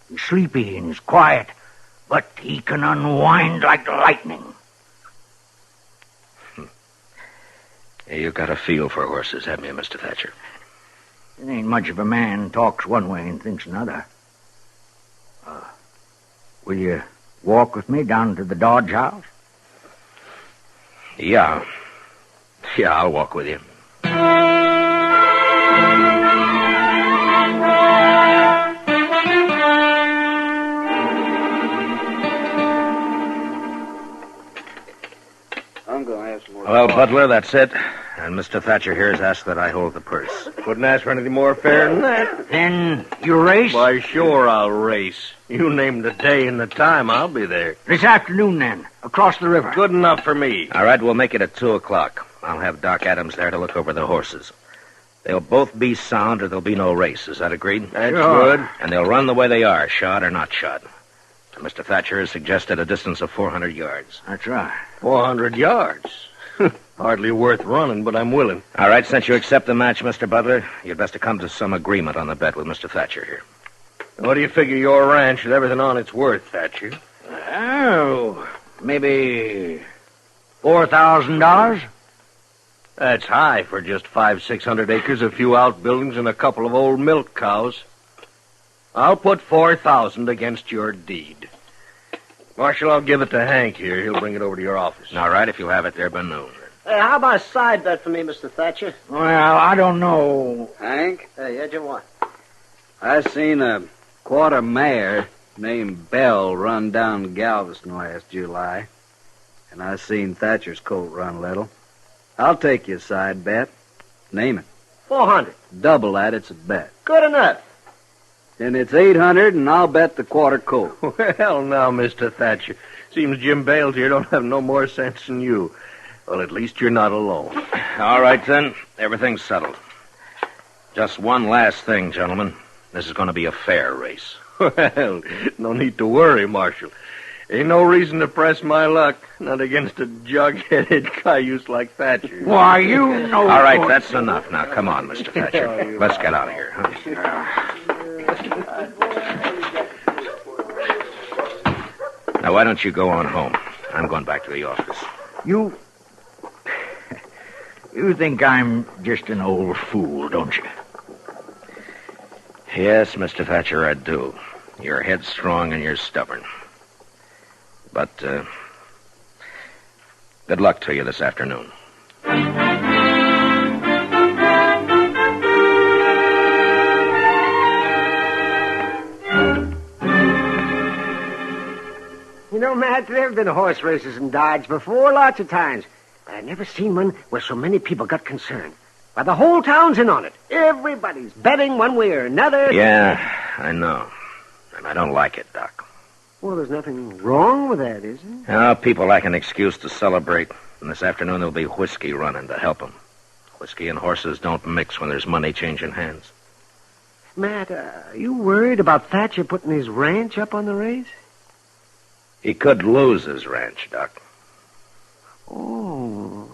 He's sleepy and he's quiet, but he can unwind like lightning. Yeah, you got a feel for horses, haven't you, Mr. Thatcher? It ain't much of a man talks one way and thinks another. Will you walk with me down to the Dodge house? Yeah. Yeah, I'll walk with you. I'm going to have some more. Well, Butler, that's it. And Mr. Thatcher here has asked that I hold the purse. Couldn't ask for anything more fair than that. Then you race? Why, sure I'll race. You name the day and the time, I'll be there. This afternoon, then, across the river. Good enough for me. All right, we'll make it at 2 o'clock. I'll have Doc Adams there to look over the horses. They'll both be sound or there'll be no race. Is that agreed? That's good. And they'll run the way they are, shod or not shod. Mr. Thatcher has suggested a distance of 400 yards. That's right. 400 yards. Hardly worth running, but I'm willing. All right, since you accept the match, Mr. Butler, you'd best to come to some agreement on the bet with Mr. Thatcher here. What do you figure your ranch with everything on it's worth, Thatcher? Oh, maybe $4,000? That's high for just 500-600 acres, a few outbuildings, and a couple of old milk cows. I'll put 4,000 against your deed. Marshal, I'll give it to Hank here. He'll bring it over to your office. All right, if you'll have it there by noon. Hey, how about a side bet for me, Mr. Thatcher? Well, I don't know. Hank, Hey, how'd you want? I seen a quarter mare named Belle run down Galveston last July. And I seen Thatcher's colt run little. I'll take you a side bet. Name it. 400. Double that, it's a bet. Good enough. Then it's 800, and I'll bet the quarter colt. Well, now, Mr. Thatcher. Seems Jim Bales here don't have no more sense than you. Well, at least you're not alone. All right, then. Everything's settled. Just one last thing, gentlemen. This is going to be a fair race. Well, no need to worry, Marshal. Ain't no reason to press my luck. Not against a jug-headed cayuse like Thatcher. Why, you know... All right, that's enough. Now, come on, Mr. Thatcher. Let's get out of here, huh? Now, why don't you go on home? I'm going back to the office. You think I'm just an old fool, don't you? Yes, Mr. Thatcher, I do. You're headstrong and you're stubborn. But, good luck to you this afternoon. You know, Matt, there have been horse races in Dodge before, lots of times. But I've never seen one where so many people got concerned. Why, the whole town's in on it. Everybody's betting one way or another. Yeah, I know. And I don't like it, Doc. Well, there's nothing wrong with that, is there? Now, people lack an excuse to celebrate. And this afternoon there'll be whiskey running to help them. Whiskey and horses don't mix when there's money changing hands. Matt, are you worried about Thatcher putting his ranch up on the race? He could lose his ranch, Doc. Oh.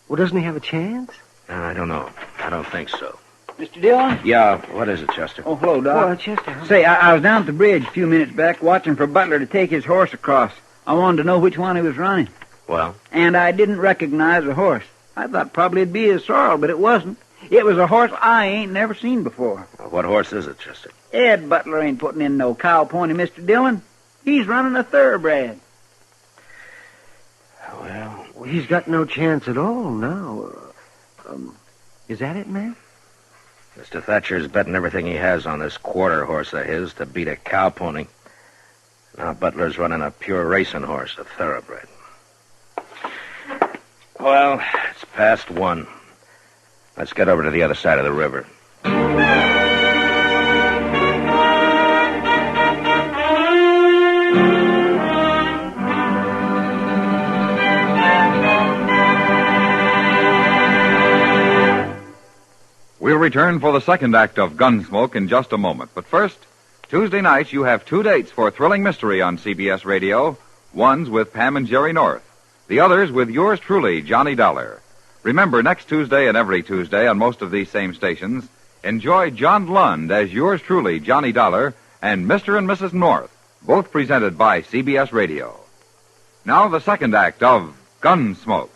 Well, doesn't he have a chance? I don't know. I don't think so. Mr. Dillon? Yeah, what is it, Chester? Oh, hello, Doc. Well, Chester, huh? Say, I was down at the bridge a few minutes back watching for Butler to take his horse across. I wanted to know which one he was running. Well? And I didn't recognize the horse. I thought probably it'd be his sorrel, but it wasn't. It was a horse I ain't never seen before. What horse is it, Chester? Ed Butler ain't putting in no cow pony, Mr. Dillon. He's running a thoroughbred. Well, he's got no chance at all now. Is that it, man? Mr. Thatcher's betting everything he has on this quarter horse of his to beat a cow pony. Now Butler's running a pure racing horse, a thoroughbred. Well, it's past 1. Let's get over to the other side of the river. We'll return for the second act of Gunsmoke in just a moment. But first, Tuesday nights you have 2 dates for thrilling mystery on CBS Radio. One's with Pam and Jerry North. The other's with yours truly, Johnny Dollar. Remember, next Tuesday and every Tuesday on most of these same stations, enjoy John Lund as yours truly, Johnny Dollar, and Mr. and Mrs. North, both presented by CBS Radio. Now the second act of Gunsmoke.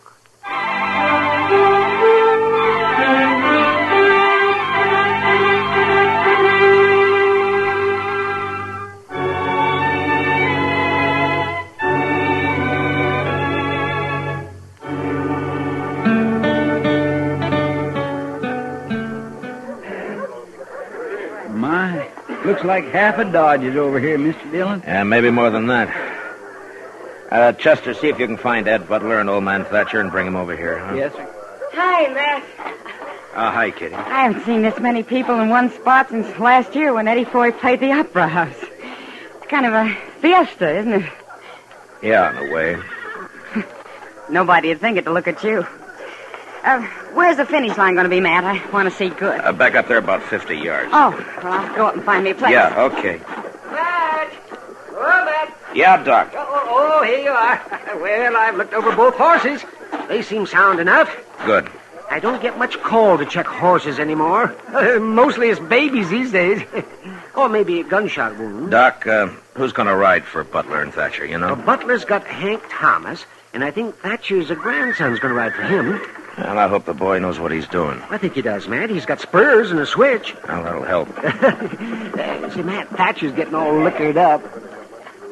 Looks like half a Dodge is over here, Mr. Dillon. Yeah, maybe more than that. Chester, see if you can find Ed Butler and old man Thatcher and bring him over here, huh? Yes, sir. Hi, Matt. Hi, Kitty. I haven't seen this many people in one spot since last year when Eddie Foy played the Opera House. It's kind of a fiesta, isn't it? Yeah, in a way. Nobody'd think it to look at you. Where's the finish line going to be, Matt? I want to see good. Back up there about 50 yards. Oh, well, I'll go up and find me a place. Yeah, okay. Matt! Oh, Matt! Yeah, Doc. Oh, here you are. Well, I've looked over both horses. They seem sound enough. Good. I don't get much call to check horses anymore. Mostly it's babies these days. Or maybe a gunshot wound. Doc, who's going to ride for Butler and Thatcher, you know? Well, Butler's got Hank Thomas, and I think Thatcher's grandson's going to ride for him. Well, I hope the boy knows what he's doing. I think he does, Matt. He's got spurs and a switch. Well, that'll help. See, Matt, Thatcher's getting all liquored up.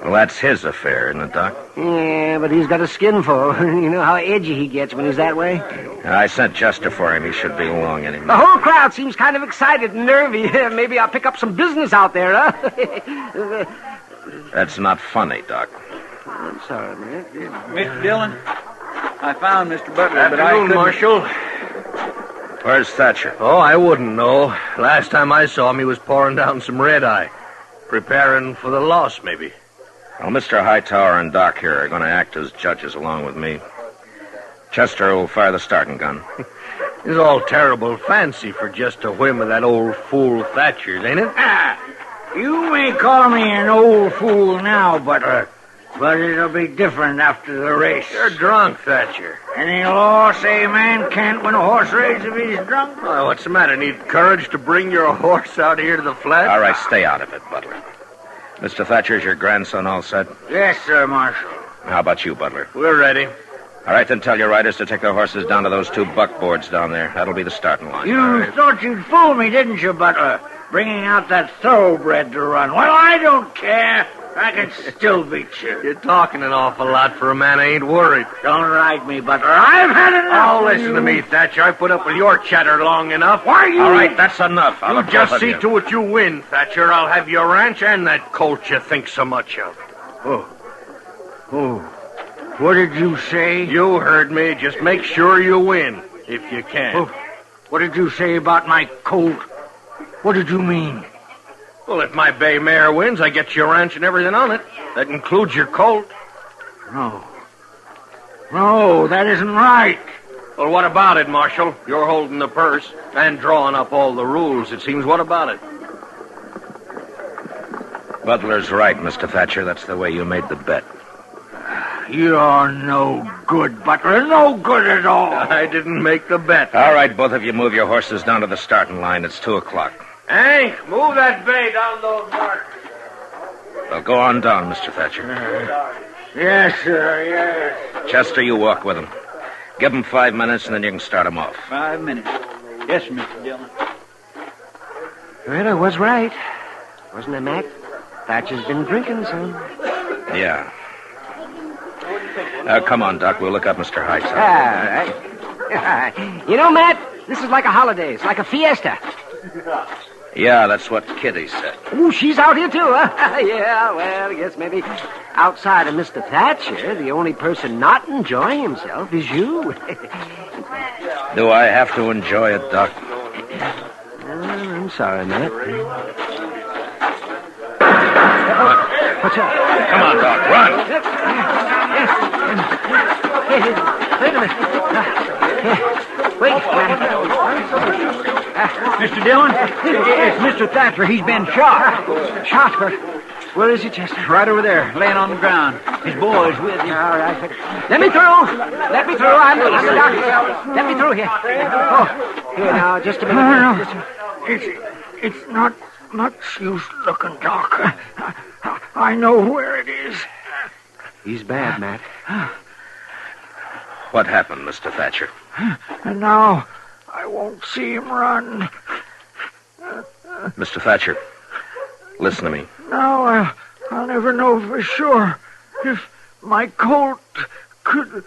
Well, that's his affair, isn't it, Doc? Yeah, but he's got a skinful. You know how edgy he gets when he's that way? I sent Chester for him. He should be along any minute. The whole crowd seems kind of excited and nervy. Maybe I'll pick up some business out there, huh? That's not funny, Doc. I'm sorry, man. Mr. Dillon, I found Mr. Butler, but I couldn't... Marshal. Where's Thatcher? Oh, I wouldn't know. Last time I saw him, he was pouring down some red-eye. Preparing for the loss, maybe. Well, Mr. Hightower and Doc here are going to act as judges along with me. Chester will fire the starting gun. It's all terrible fancy for just a whim of that old fool Thatcher's, ain't it? You may call me an old fool now, Butler, but it'll be different after the race. You're drunk, Thatcher. Any law say a man can't win a horse race if he's drunk? Oh, what's the matter? Need courage to bring your horse out here to the flat? All right, stay out of it, Butler. Mr. Thatcher's your grandson all set? Yes, sir, Marshal. How about you, Butler? We're ready. All right, then tell your riders to take their horses down to those 2 buckboards down there. That'll be the starting line. You thought you'd fool me, didn't you, Butler? Bringing out that thoroughbred to run. Well, I don't care. I can still beat you. You're talking an awful lot for a man who ain't worried. Don't ride me, Butler. I've had enough. Oh, listen to me, Thatcher. I put up with your chatter long enough. Why you... All right, that's enough. You just see to it you win, Thatcher. I'll have your ranch and that colt you think so much of. Oh. What did you say? You heard me. Just make sure you win, if you can. Oh. What did you say about my colt? What did you mean? Well, if my bay mare wins, I get your ranch and everything on it. That includes your colt. No, that isn't right. Well, what about it, Marshal? You're holding the purse and drawing up all the rules, it seems. What about it? Butler's right, Mr. Thatcher. That's the way you made the bet. You're no good, Butler. No good at all. I didn't make the bet. All right, both of you move your horses down to the starting line. It's 2 o'clock. Hank, move that bay down those marks. Well, go on down, Mr. Thatcher. Yes, sir, yes. Chester, you walk with him. Give him 5 minutes, and then you can start him off. 5 minutes. Yes, Mr. Dillon. Well, I was right. Wasn't I, Mac? Thatcher's been drinking some. Yeah. Come on, Doc. We'll look up Mr. Hightower. All right. You know, Matt, this is like a holiday. It's like a fiesta. Yeah, that's what Kitty said. Ooh, she's out here, too, huh? Yeah, well, I guess maybe outside of Mr. Thatcher, the only person not enjoying himself is you. Do I have to enjoy it, Doc? I'm sorry, Matt. What's up? Come on, Doc, run! Hey, wait a minute. Wait, Mr. Dillon, it's Mr. Thatcher. He's been shot. Shot? Where is he, Chester? Right over there, laying on the ground. His boy's with him. All right. Let me through. Let me through. I'm the doctor. Let me through here. Oh, here now, just a minute. No. It's not much use looking, Doc. I know where it is. He's bad, Matt. What happened, Mr. Thatcher? And now I won't see him run. Mr. Thatcher, listen to me. Now I'll never know for sure if my colt could...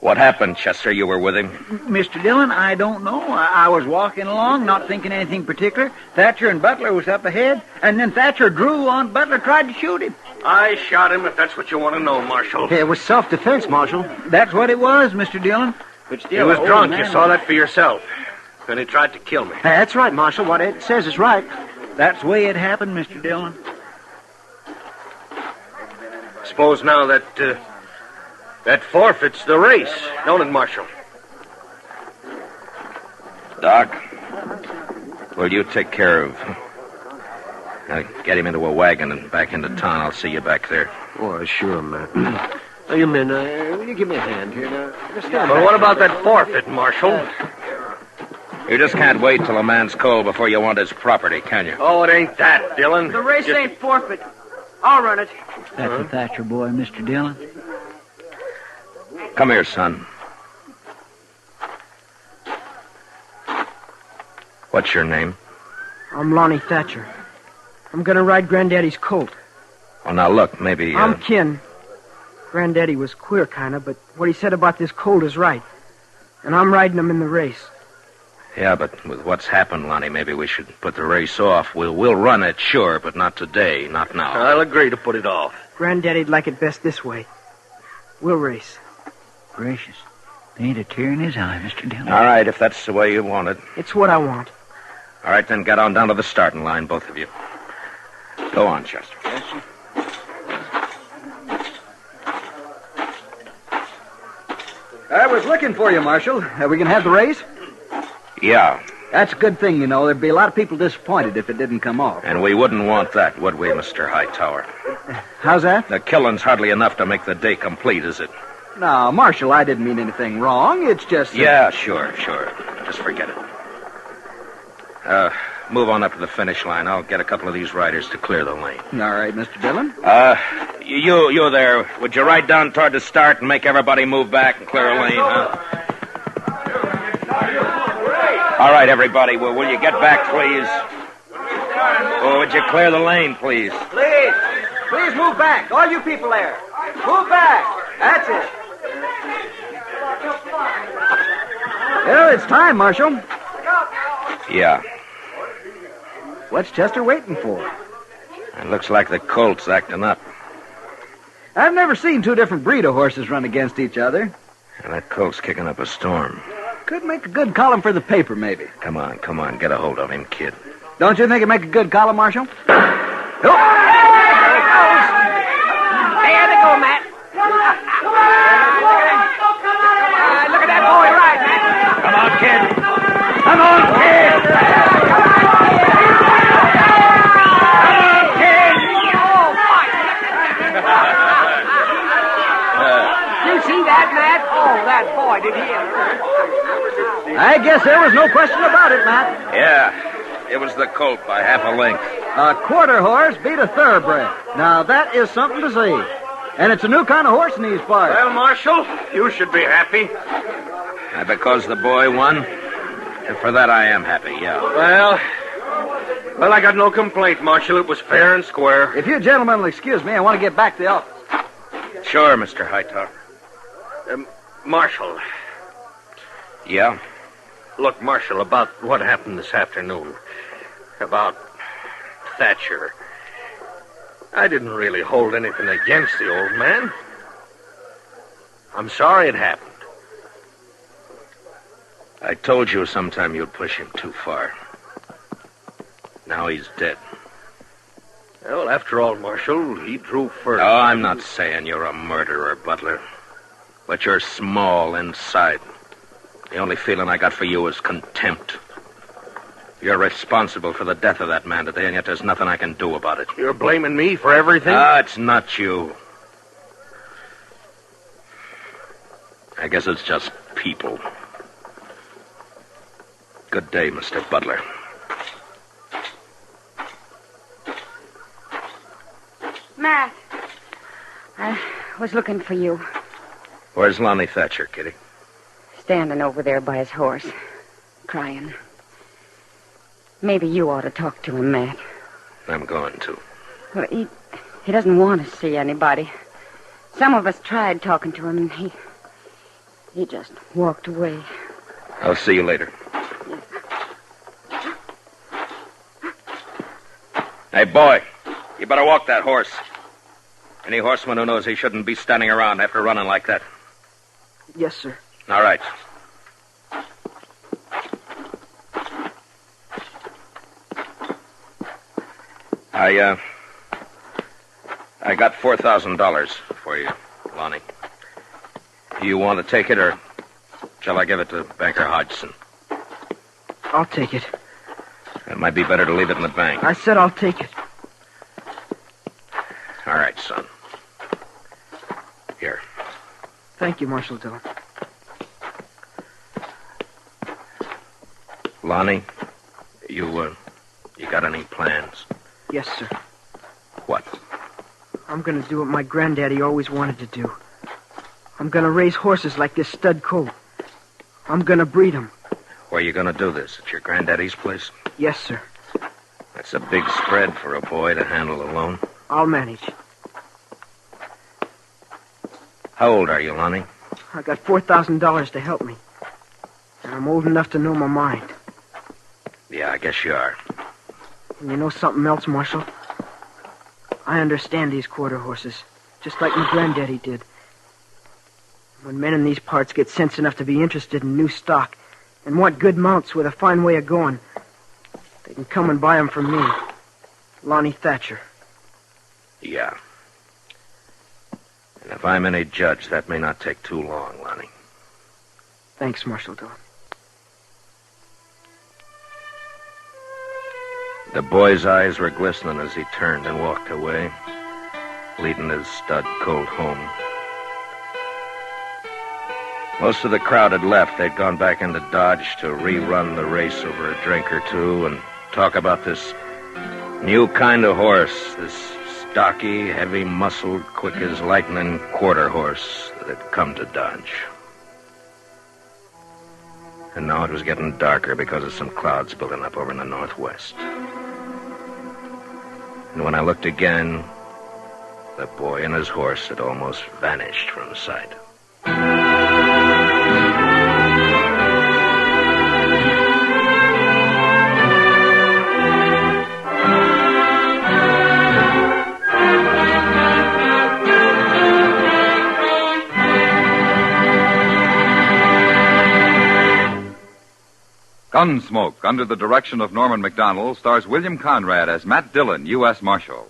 What happened, Chester? You were with him? Mr. Dillon, I don't know. I was walking along, not thinking anything particular. Thatcher and Butler was up ahead, and then Thatcher drew on Butler, tried to shoot him. I shot him, if that's what you want to know, Marshal. It was self-defense, Marshal. That's what it was, Mr. Dillon. But still, He was drunk. man, You saw that for yourself. Then he tried to kill me. That's right, Marshal. What it says is right. That's the way it happened, Mr. Dillon. Suppose now that forfeits the race, don't it, Marshal? Doc, will you take care of... get him into a wagon and back into town. I'll see you back there. Oh, sure, Matt. Now, you men, will you give me a hand here now? Well, what about that forfeit, Marshal? You just can't wait till a man's cold before you want his property, can you? Oh, it ain't that, Dillon. The race ain't forfeit. I'll run it. That's a Thatcher boy, Mr. Dillon. Come here, son. What's your name? I'm Lonnie Thatcher. I'm gonna ride Granddaddy's colt. Oh, now look, maybe... I'm Ken. Granddaddy was queer, kind of, but what he said about this colt is right. And I'm riding him in the race. Yeah, but with what's happened, Lonnie, maybe we should put the race off. We'll run it, sure, but not today, not now. I'll agree to put it off. Granddaddy'd like it best this way. We'll race. Gracious. There ain't a tear in his eye, Mr. Dillon. All right, if that's the way you want it. It's what I want. All right, then get on down to the starting line, both of you. Go on, Chester. Yes, sir. I was looking for you, Marshal. Are we going to have the race? Yeah. That's a good thing, you know. There'd be a lot of people disappointed if it didn't come off. And we wouldn't want that, would we, Mr. Hightower? How's that? The killing's hardly enough to make the day complete, is it? No, Marshal, I didn't mean anything wrong. It's just... Yeah, sure. Just forget it. Move on up to the finish line. I'll get a couple of these riders to clear the lane. All right, Mr. Dillon. You there. Would you ride down toward the start and make everybody move back and clear a lane, huh? All right, everybody. Well, will you get back, please? Or would you clear the lane, please? Please move back. All you people there. Move back. That's it. Well, it's time, Marshal. Yeah. What's Chester waiting for? It looks like the colt's acting up. I've never seen two different breed of horses run against each other. And that colt's kicking up a storm. Could make a good column for the paper, maybe. Come on. Get a hold of him, kid. Don't you think it'd make a good column, Marshal? Hey, there they go, Matt. Look at that boy ride, Matt. Come on, kid. guess there was no question about it, Matt. Yeah, it was the colt by half a length. A quarter horse beat a thoroughbred. Now, that is something to see. And it's a new kind of horse in these parts. Well, Marshal, you should be happy. Because the boy won? And for that I am happy, yeah. Well, I got no complaint, Marshal. It was fair and square. If you gentlemen will excuse me, I want to get back to the office. Sure, Mr. Hightower. Marshal. Yeah? Look, Marshal, about what happened this afternoon. About Thatcher. I didn't really hold anything against the old man. I'm sorry it happened. I told you sometime you'd push him too far. Now he's dead. Well, after all, Marshal, he drew first. Oh, I'm not saying you're a murderer, Butler. But you're small inside. The only feeling I got for you is contempt. You're responsible for the death of that man today, and yet there's nothing I can do about it. You're blaming me for everything? It's not you. I guess it's just people. Good day, Mr. Butler. Matt, I was looking for you. Where's Lonnie Thatcher, Kitty? Standing over there by his horse, crying. Maybe you ought to talk to him, Matt. I'm going to. Well, he doesn't want to see anybody. Some of us tried talking to him, and he just walked away. I'll see you later. Hey, boy, you better walk that horse. Any horseman who knows he shouldn't be standing around after running like that. Yes, sir. All right. I got $4,000 for you, Lonnie. You want to take it, or shall I give it to Banker Hodgson? I'll take it. It might be better to leave it in the bank. I said I'll take it. All right, son. Here. Thank you, Marshal Dillon. Lonnie, you got any plans? Yes, sir. What? I'm going to do what my granddaddy always wanted to do. I'm going to raise horses like this stud colt. I'm going to breed them. Where are you going to do this? At your granddaddy's place? Yes, sir. That's a big spread for a boy to handle alone. I'll manage. How old are you, Lonnie? I got $4,000 to help me. And I'm old enough to know my mind. Yeah, I guess you are. And you know something else, Marshal? I understand these quarter horses, just like my granddaddy did. When men in these parts get sense enough to be interested in new stock and want good mounts with a fine way of going, they can come and buy them from me, Lonnie Thatcher. Yeah. And if I'm any judge, that may not take too long, Lonnie. Thanks, Marshal Dillon. The boy's eyes were glistening as he turned and walked away, leading his stud colt home. Most of the crowd had left. They'd gone back into Dodge to rerun the race over a drink or two and talk about this new kind of horse, this stocky, heavy-muscled, quick-as-lightning quarter horse that had come to Dodge. And now it was getting darker because of some clouds building up over in the northwest. And when I looked again, the boy and his horse had almost vanished from sight. Gunsmoke, under the direction of Norman MacDonald, stars William Conrad as Matt Dillon, U.S. Marshal.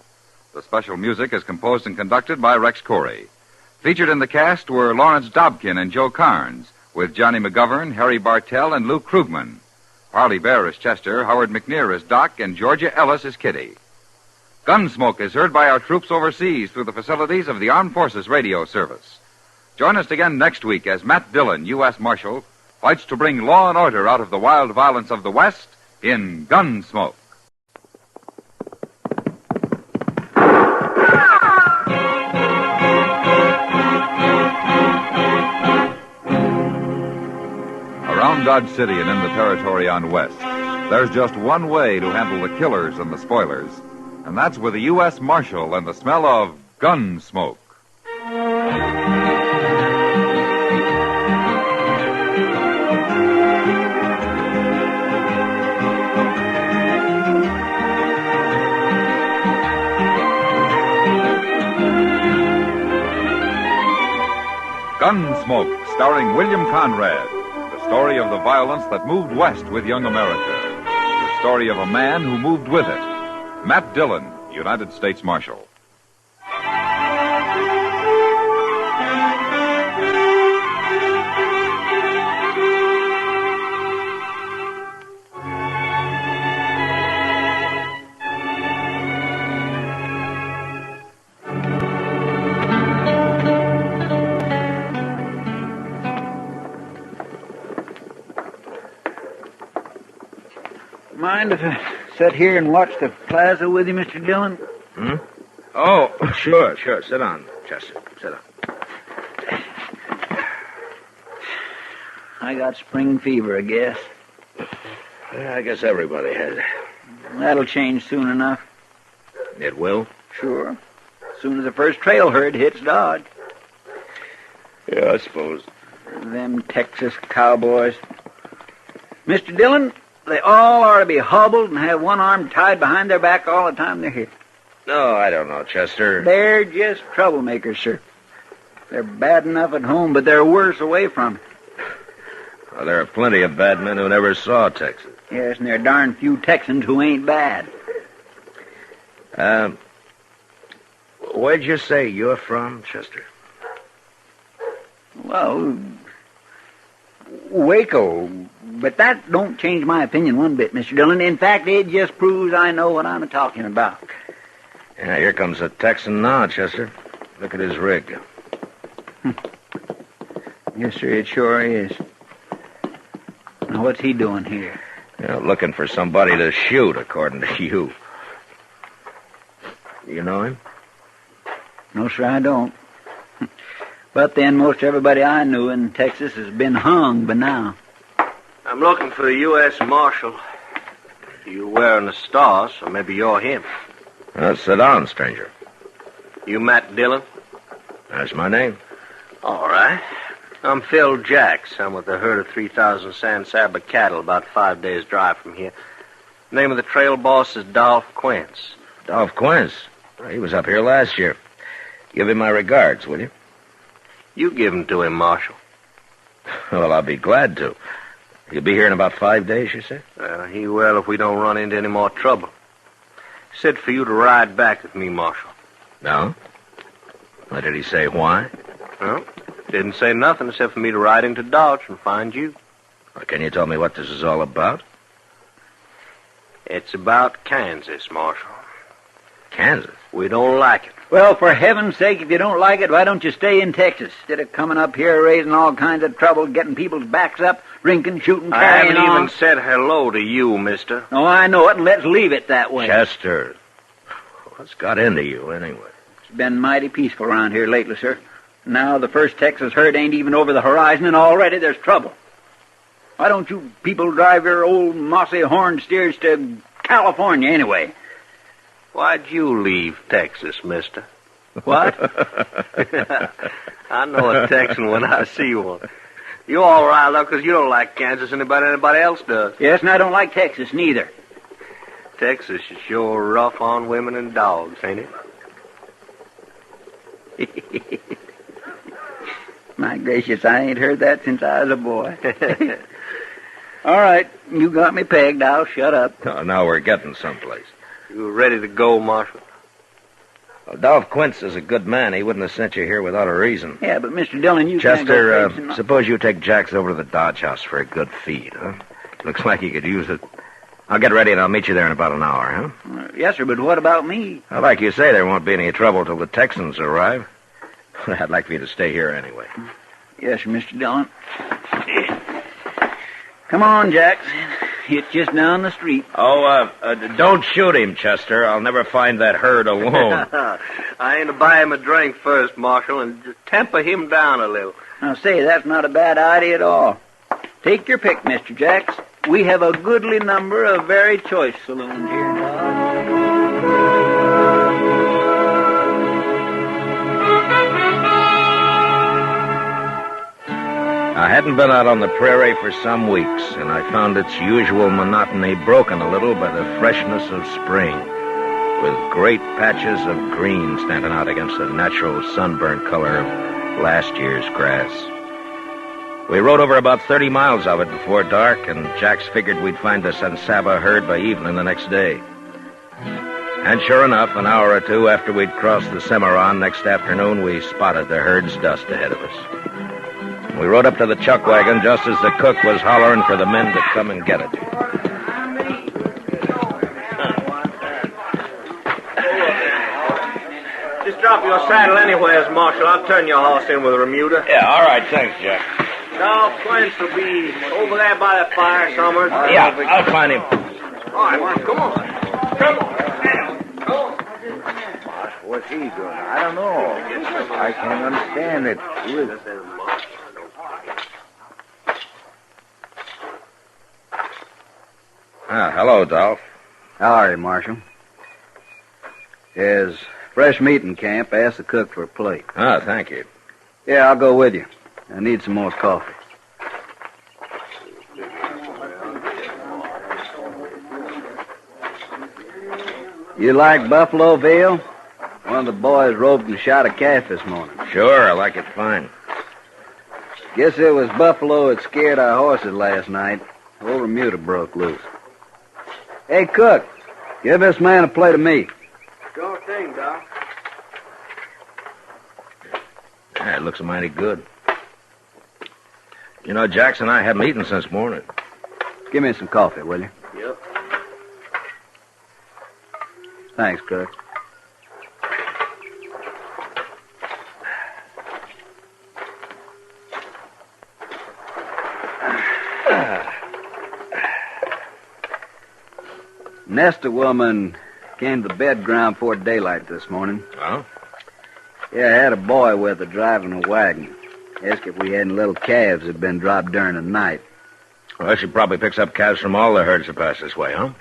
The special music is composed and conducted by Rex Corey. Featured in the cast were Lawrence Dobkin and Joe Carnes, with Johnny McGovern, Harry Bartell, and Luke Krugman. Harley Bear as Chester, Howard McNear as Doc, and Georgia Ellis as Kitty. Gunsmoke is heard by our troops overseas through the facilities of the Armed Forces Radio Service. Join us again next week as Matt Dillon, U.S. Marshal, fights to bring law and order out of the wild violence of the West in Gunsmoke. Around Dodge City and in the territory on West, there's just one way to handle the killers and the spoilers, and that's with a U.S. Marshal and the smell of Gunsmoke. Gunsmoke, starring William Conrad. The story of the violence that moved west with young America. The story of a man who moved with it. Matt Dillon, United States Marshal. Mind if I sit here and watch the plaza with you, Mr. Dillon? Hmm? Oh, sure. Sit down, Chester. Sit down. I got spring fever, I guess. Yeah, I guess everybody has it. That'll change soon enough. It will? Sure. As soon as the first trail herd hits Dodge. Yeah, I suppose. Them Texas cowboys. Mr. Dillon, they all ought to be hobbled and have one arm tied behind their back all the time they're here. No, I don't know, Chester. They're just troublemakers, sir. They're bad enough at home, but they're worse away from it. Well, there are plenty of bad men who never saw Texas. Yes, and there are darn few Texans who ain't bad. Where'd you say you're from, Chester? Well, Waco. But that don't change my opinion one bit, Mr. Dillon. In fact, it just proves I know what I'm talking about. Yeah, here comes a Texan now, Chester. Look at his rig. Yes, sir, it sure is. Now, what's he doing here? Looking for somebody to shoot, according to you. You know him? No, sir, I don't. But then most everybody I knew in Texas has been hung by now. I'm looking for the U.S. Marshal. You're wearing a star, so maybe you're him. Sit down, stranger. You Matt Dillon? That's my name. All right. I'm Phil Jacks. I'm with a herd of 3,000 San Saba cattle about 5 days' drive from here. Name of the trail boss is Dolph Quince. Dolph Quince? He was up here last year. Give him my regards, will you? You give them to him, Marshal. Well, I'll be glad to. He'll be here in about 5 days, you say? He will if we don't run into any more trouble. Said for you to ride back with me, Marshal. No? Well, did he say why? No. Didn't say nothing except for me to ride into Dodge and find you. Well, can you tell me what this is all about? It's about Kansas, Marshal. Kansas? We don't like it. Well, for heaven's sake, if you don't like it, why don't you stay in Texas? Instead of coming up here raising all kinds of trouble, getting people's backs up, drinking, shooting, carrying I haven't on. even said hello to you, mister. Oh, I know it, and let's leave it that way. Chester, what's got into you, anyway? It's been mighty peaceful around here lately, sir. Now the first Texas herd ain't even over the horizon, and already there's trouble. Why don't you people drive your old mossy horned steers to California, anyway? Why'd you leave Texas, mister? What? I know a Texan when I see one. You all riled up because you don't like Kansas anybody else does. Yes, and I don't like Texas, neither. Texas is sure rough on women and dogs, ain't it? My gracious, I ain't heard that since I was a boy. All right, you got me pegged. I'll shut up. Oh, now we're getting someplace. You ready to go, Marshal? Well, Dolph Quince is a good man. He wouldn't have sent you here without a reason. Yeah, but Mr. Dillon, you Chester, can't go suppose you take Jacks over to the Dodge House for a good feed, huh? Looks like he could use it. I'll get ready and I'll meet you there in about an hour, huh? Yes, sir, but what about me? Well, like you say, there won't be any trouble till the Texans arrive. I'd like for you to stay here anyway. Yes, sir, Mr. Dillon. Come on, Jax. It's just down the street. Oh, don't shoot him, Chester. I'll never find that herd alone. I ain't to buy him a drink first, Marshal, and just temper him down a little. Now, say, that's not a bad idea at all. Take your pick, Mr. Jax. We have a goodly number of very choice saloons here in Dodge. I hadn't been out on the prairie for some weeks, and I found its usual monotony broken a little by the freshness of spring, with great patches of green standing out against the natural sunburnt color of last year's grass. We rode over about 30 miles of it before dark, and Jax figured we'd find the San Saba herd by evening the next day. And sure enough, an hour or two after we'd crossed the Cimarron next afternoon, we spotted the herd's dust ahead of us. We rode up to the chuck wagon just as the cook was hollering for the men to come and get it. Just drop your saddle anywheres, Marshal. I'll turn your horse in with Remuda. Yeah, all right, thanks, Jack. No, Quince will be over there by the fire somewhere. Yeah, I'll find him. All right, Marshal, come on. Come on. What's he doing? I don't know. I can't understand it. Hello, Dolph. How are you, Marshal? There's fresh meat in camp. Ask the cook for a plate. Thank you. Yeah, I'll go with you. I need some more coffee. You like buffalo veal? One of the boys roped and shot a calf this morning. Sure, I like it fine. Guess it was buffalo that scared our horses last night. Old Remuda broke loose. Hey, cook, give this man a plate of meat. Sure thing, Doc. Yeah, it looks mighty good. You know, Jax and I haven't eaten since morning. Give me some coffee, will you? Yep. Thanks, cook. Nesta woman came to the bed ground before daylight this morning. Oh? Yeah, I had a boy with her driving a wagon. Asked if we had any little calves that had been dropped during the night. Well, she probably picks up calves from all the herds that pass this way, huh?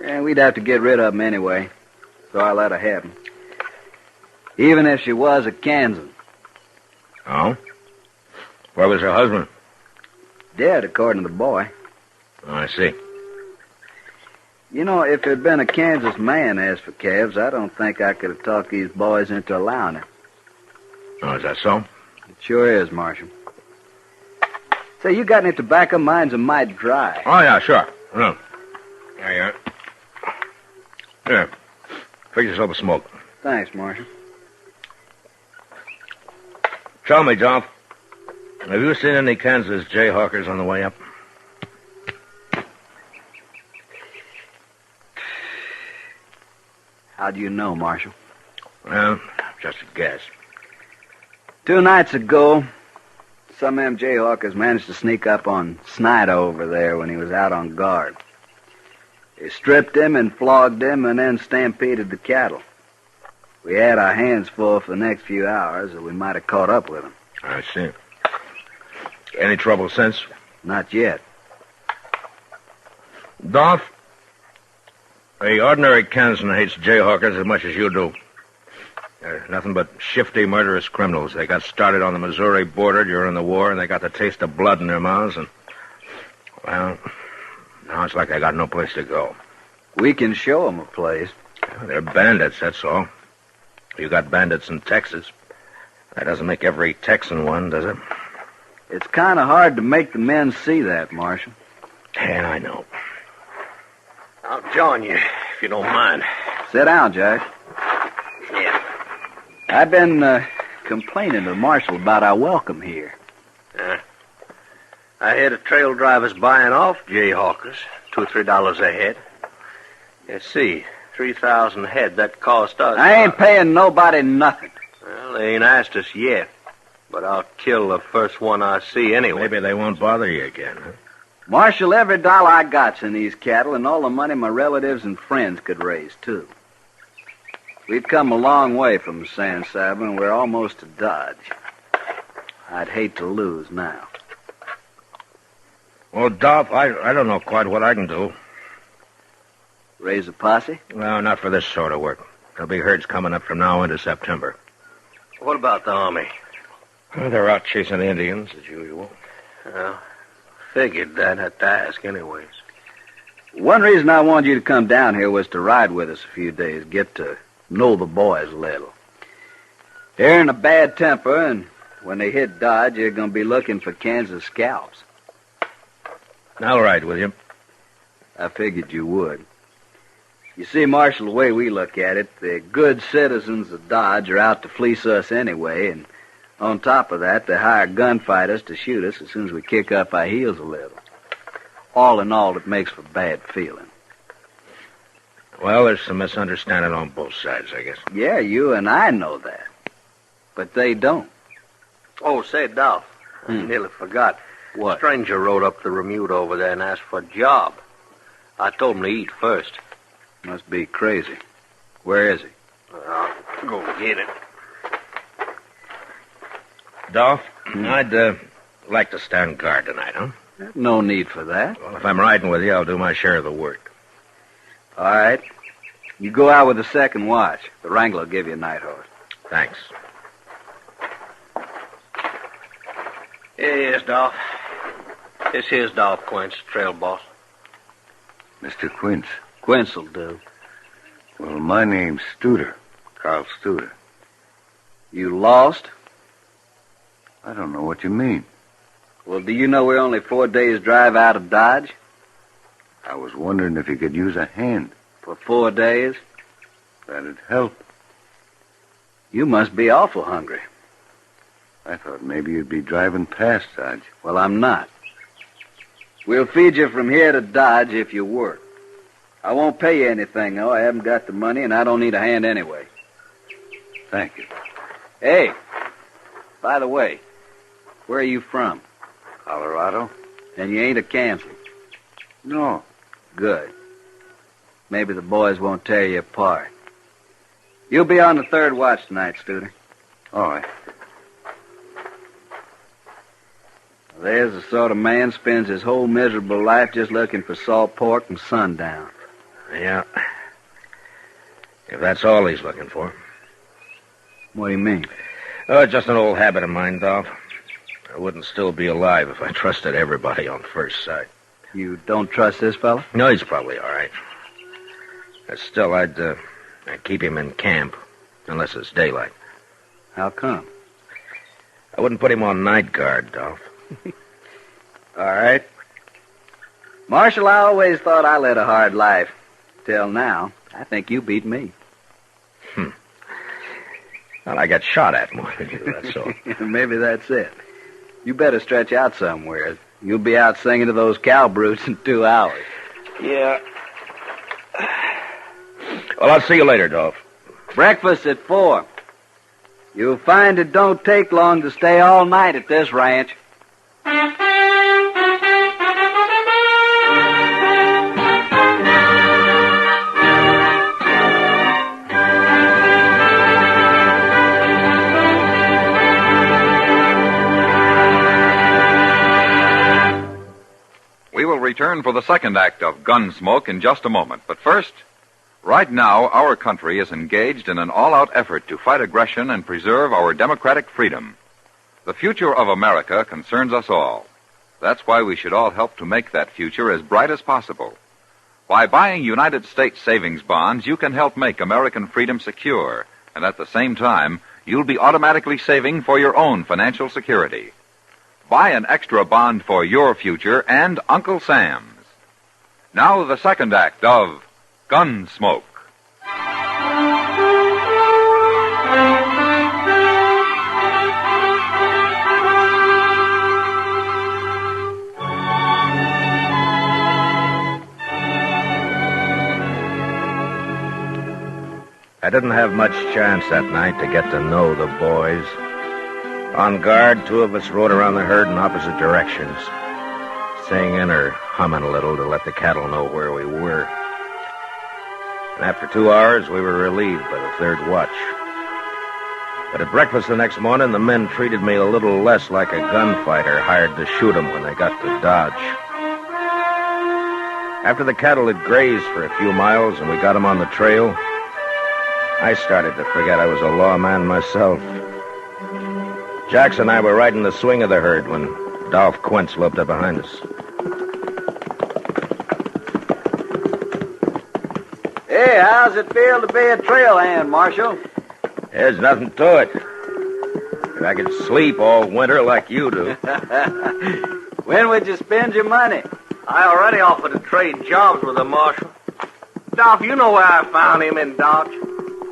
Yeah, we'd have to get rid of them anyway, so I let her have them. Even if she was a Kansan. Oh? Where was her husband? Dead, according to the boy. Oh, I see. You know, if there'd been a Kansas man asked for calves, I don't think I could have talked these boys into allowing it. Oh, is that so? It sure is, Marshal. Say, you got any tobacco? Mine's a mite dry. Oh, yeah, sure. Oh. There you are. Here. Fix yourself a smoke. Thanks, Marshal. Tell me, Dolph, have you seen any Kansas Jayhawkers on the way up? How do you know, Marshal? Well, just a guess. 2 nights ago, some of them Jayhawkers managed to sneak up on Snyder over there when he was out on guard. They stripped him and flogged him and then stampeded the cattle. We had our hands full for the next few hours, or we might have caught up with him. I see. Any trouble since? Not yet. Dolph, the ordinary Kansan hates Jayhawkers as much as you do. They're nothing but shifty, murderous criminals. They got started on the Missouri border during the war, and they got the taste of blood in their mouths, and, well, now it's like they got no place to go. We can show them a place. Well, they're bandits, that's all. You got bandits in Texas. That doesn't make every Texan one, does it? It's kind of hard to make the men see that, Marshal. Yeah, I know. I'll join you, if you don't mind. Sit down, Jack. Yeah. I've been complaining to the Marshal about our welcome here. I hear the trail drivers buying off Jayhawkers, $2 or $3 a head. Let's see, 3,000 head, that cost us. I ain't paying nobody nothing. Well, they ain't asked us yet, but I'll kill the first one I see anyway. Maybe they won't bother you again, huh? Marshal, every dollar I got's in these cattle and all the money my relatives and friends could raise, too. We've come a long way from San Saba, and we're almost to Dodge. I'd hate to lose now. Well, Dolph, I don't know quite what I can do. Raise a posse? No, not for this sort of work. There'll be herds coming up from now into September. What about the army? Well, they're out chasing the Indians, as usual. Well, figured that had to ask anyways. One reason I wanted you to come down here was to ride with us a few days, get to know the boys a little. They're in a bad temper, and when they hit Dodge, they're going to be looking for Kansas scalps. I'll ride with you. I figured you would. You see, Marshal, the way we look at it, the good citizens of Dodge are out to fleece us anyway, and on top of that, they hire gunfighters to shoot us as soon as we kick up our heels a little. All in all, it makes for bad feeling. Well, there's some misunderstanding on both sides, I guess. Yeah, you and I know that. But they don't. Oh, say, Dolph, I nearly forgot. What? A stranger rode up the Remuda over there and asked for a job. I told him to eat first. Must be crazy. Where is he? I'll go get it. Dolph, I'd like to stand guard tonight, huh? No need for that. Well, if I'm riding with you, I'll do my share of the work. All right. You go out with the second watch. The Wrangler will give you a night horse. Thanks. Here he is, Dolph. This here's Dolph Quince, trail boss. Mr. Quince. Quince'll do. Well, my name's Studer. Carl Studer. You lost? I don't know what you mean. Well, do you know we're only 4 days' drive out of Dodge? I was wondering if you could use a hand. For 4 days? That'd help. You must be awful hungry. I thought maybe you'd be driving past Dodge. Well, I'm not. We'll feed you from here to Dodge if you work. I won't pay you anything, though. I haven't got the money, and I don't need a hand anyway. Thank you. Hey, by the way, where are you from? Colorado? And you ain't a Kansas? No. Good. Maybe the boys won't tear you apart. You'll be on the third watch tonight, Studer. All right. There's the sort of man spends his whole miserable life just looking for salt pork and sundown. Yeah. If that's all he's looking for. What do you mean? Oh, it's just an old habit of mine, Dolph. I wouldn't still be alive if I trusted everybody on first sight. You don't trust this fella? No, he's probably all right. But still, I'd keep him in camp, unless it's daylight. How come? I wouldn't put him on night guard, Dolph. All right. Marshal, I always thought I led a hard life. Till now, I think you beat me. Well, I got shot at more than you, that's all. Maybe that's it. You better stretch out somewhere. You'll be out singing to those cow brutes in 2 hours. Yeah. Well, I'll see you later, Dolph. Breakfast at 4. You'll find it don't take long to stay all night at this ranch. We will return for the second act of Gunsmoke in just a moment. But first, right now, our country is engaged in an all-out effort to fight aggression and preserve our democratic freedom. The future of America concerns us all. That's why we should all help to make that future as bright as possible. By buying United States savings bonds, you can help make American freedom secure, and at the same time, you'll be automatically saving for your own financial security. Buy an extra bond for your future and Uncle Sam's. Now the second act of Gunsmoke. I didn't have much chance that night to get to know the boys. On guard, 2 of us rode around the herd in opposite directions. singing or humming a little to let the cattle know where we were. And after 2 hours, we were relieved by the third watch. But at breakfast the next morning, the men treated me a little less like a gunfighter hired to shoot them when they got to Dodge. After the cattle had grazed for a few miles and we got them on the trail, I started to forget I was a lawman myself. Jax and I were right in the swing of the herd when Dolph Quint loped up behind us. Hey, how's it feel to be a trail hand, Marshal? There's nothing to it. If I could sleep all winter like you do. When would you spend your money? I already offered to trade jobs with the Marshal. Dolph, you know where I found him in Dodge.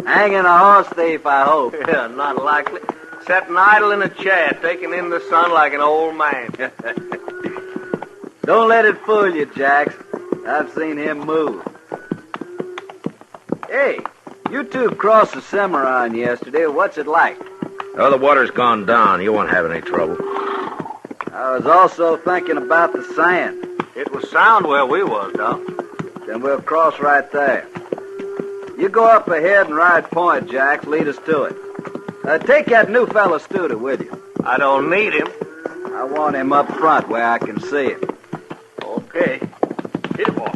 Hanging a horse thief, I hope. Yeah, not likely. Sitting idle in a chair, taking in the sun like an old man. Don't let it fool you, Jax. I've seen him move. Hey, you two crossed the Cimarron yesterday. What's it like? Oh, the water's gone down. You won't have any trouble. I was also thinking about the sand. It was sound where we was, Doc. Then we'll cross right there. You go up ahead and ride point, Jax. Lead us to it. Take that new fella Studer with you. I don't need him. I want him up front where I can see him. Okay. Hit him off.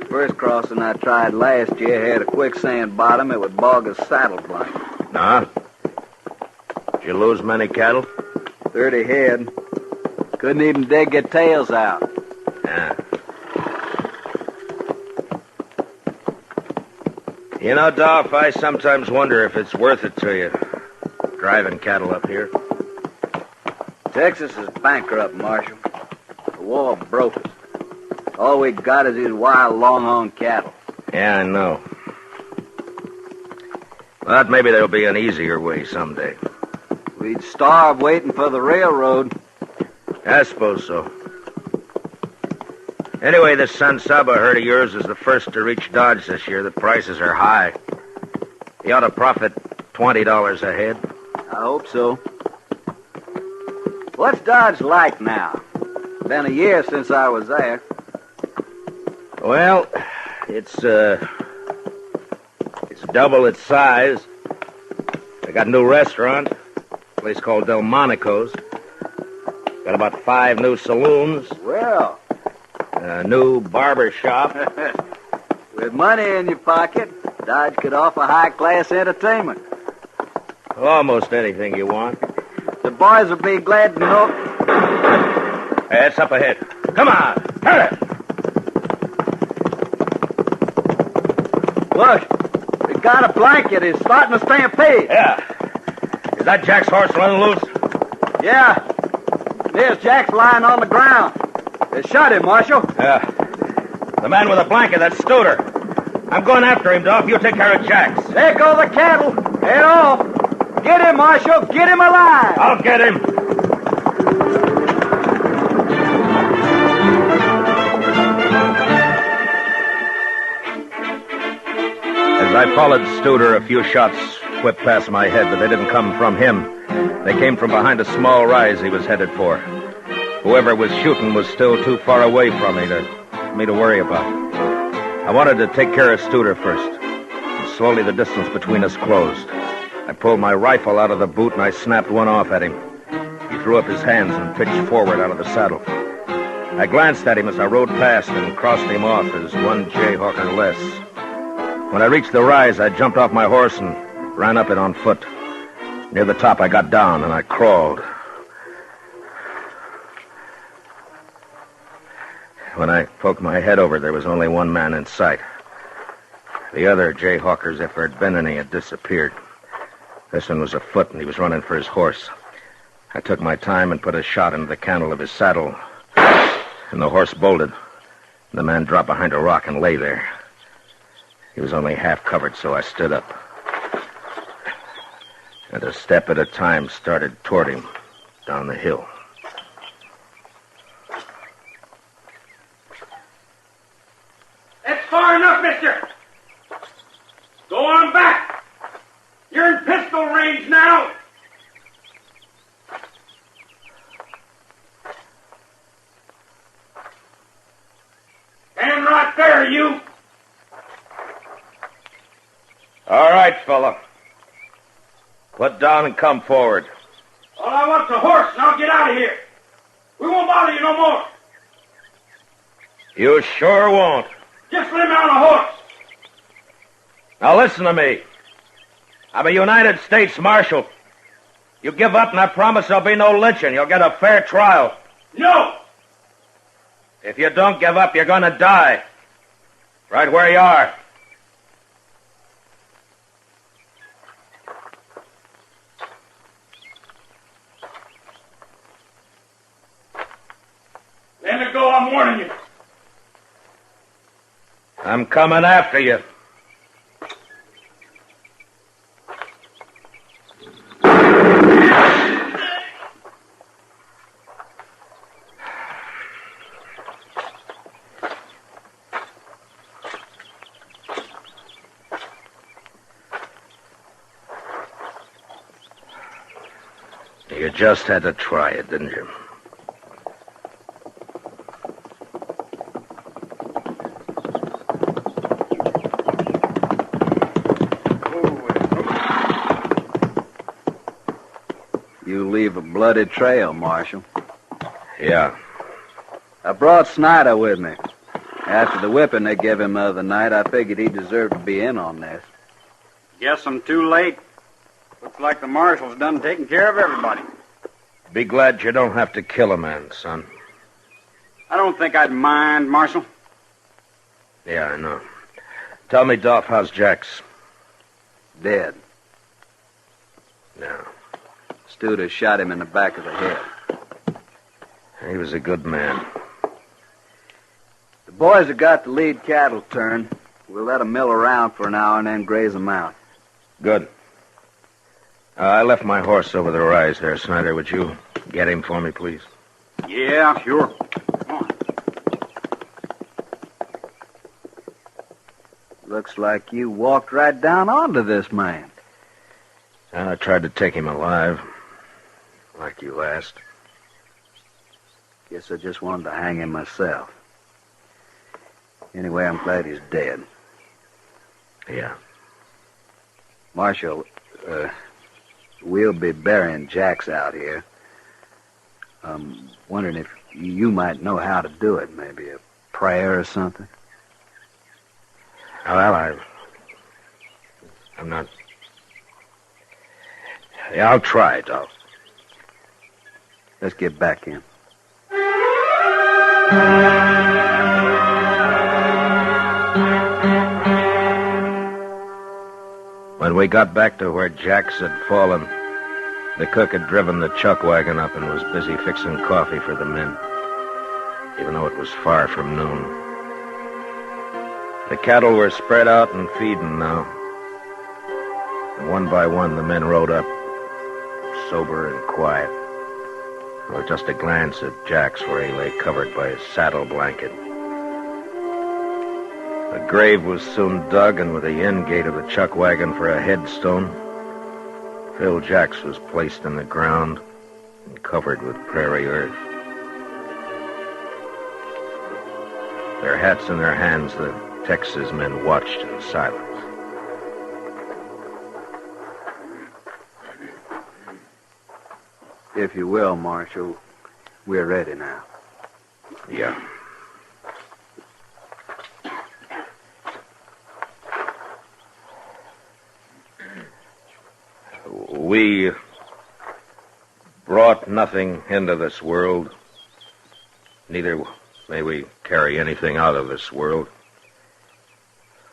First crossing I tried last year had a quicksand bottom. It would bog a saddle blank. Nah. Did you lose many cattle? 30 head. Couldn't even dig their tails out. Yeah. You know, Dolph, I sometimes wonder if it's worth it to you, driving cattle up here. Texas is bankrupt, Marshal. The war broke us. All we got is these wild longhorn cattle. Yeah, I know. But maybe there'll be an easier way someday. We'd starve waiting for the railroad. I suppose so. Anyway, this San Saba herd of yours is the first to reach Dodge this year. The prices are high. You ought to profit $20 a head. I hope so. What's Dodge like now? Been a year since I was there. Well, it's double its size. They got a new restaurant, a place called Delmonico's. Got about 5 new saloons. Well. A new barber shop. With money in your pocket, Dodge could offer high-class entertainment. Almost anything you want. The boys will be glad to know. Hey, it's up ahead. Come on, hurry! Look, we got a blanket. It's starting to stampede. Yeah. Is that Jack's horse running loose? Yeah. There's Jack's lying on the ground. They shot him, Marshal. Yeah. The man with the blanket, that's Studer. I'm going after him, Dolph. You take care of Jack's. There go the cattle. Head off. Get him, Marshal. Get him alive. I'll get him. As I followed Studer, a few shots whipped past my head, but they didn't come from him. They came from behind a small rise he was headed for. Whoever was shooting was still too far away from me to worry about. I wanted to take care of Studer first. And slowly the distance between us closed. I pulled my rifle out of the boot and I snapped one off at him. He threw up his hands and pitched forward out of the saddle. I glanced at him as I rode past and crossed him off as one Jayhawker less. When I reached the rise, I jumped off my horse and ran up it on foot. Near the top, I got down and I crawled. When I poked my head over, there was only one man in sight. The other Jayhawkers, if there had been any, had disappeared. This one was afoot, and he was running for his horse. I took my time and put a shot into the cantle of his saddle, and the horse bolted. The man dropped behind a rock and lay there. He was only half covered, so I stood up. And a step at a time started toward him down the hill. That's far enough, mister. Go on back. You're in pistol range now. fair, you. All right, fella. Put down and come forward. All I want's a horse, and I'll get out of here. We won't bother you no more. You sure won't. Just let me on a horse. Now listen to me. I'm a United States Marshal. You give up and I promise there'll be no lynching. You'll get a fair trial. No. If you don't give up, you're gonna die. Right where you are. Let it go, I'm warning you. I'm coming after you. You just had to try it, didn't you? You leave a bloody trail, Marshal. Yeah. I brought Snyder with me. After the whipping they gave him the other night, I figured he deserved to be in on this. Guess I'm too late. Looks like the marshal's done taking care of everybody. Be glad you don't have to kill a man, son. I don't think I'd mind, Marshal. Yeah, I know. Tell me, Dolph, how's Jax? Dead. No. Studer shot him in the back of the head. He was a good man. The boys have got the lead cattle turned. We'll let them mill around for an hour and then graze them out. Good. I left my horse over the rise there, Snyder. Would you get him for me, please? Yeah, sure. Looks like you walked right down onto this man. I tried to take him alive, like you asked. Guess I just wanted to hang him myself. Anyway, I'm glad he's dead. Yeah. Marshal, we'll be burying Jax out here. I'm wondering if you might know how to do it. Maybe a prayer or something. Well, I'm not... Yeah, I'll try, Dolph. Let's get back in. When we got back to where Jax had fallen, the cook had driven the chuck wagon up and was busy fixing coffee for the men, even though it was far from noon. The cattle were spread out and feeding now. And one by one, the men rode up, sober and quiet, with just a glance at Jax where he lay covered by his saddle blanket. A grave was soon dug, and with the end gate of the chuck wagon for a headstone, Phil Jax was placed in the ground and covered with prairie earth. Their hats in their hands, the Texas men watched in silence. If you will, Marshal, we're ready now. Yeah. We brought nothing into this world. Neither may we carry anything out of this world.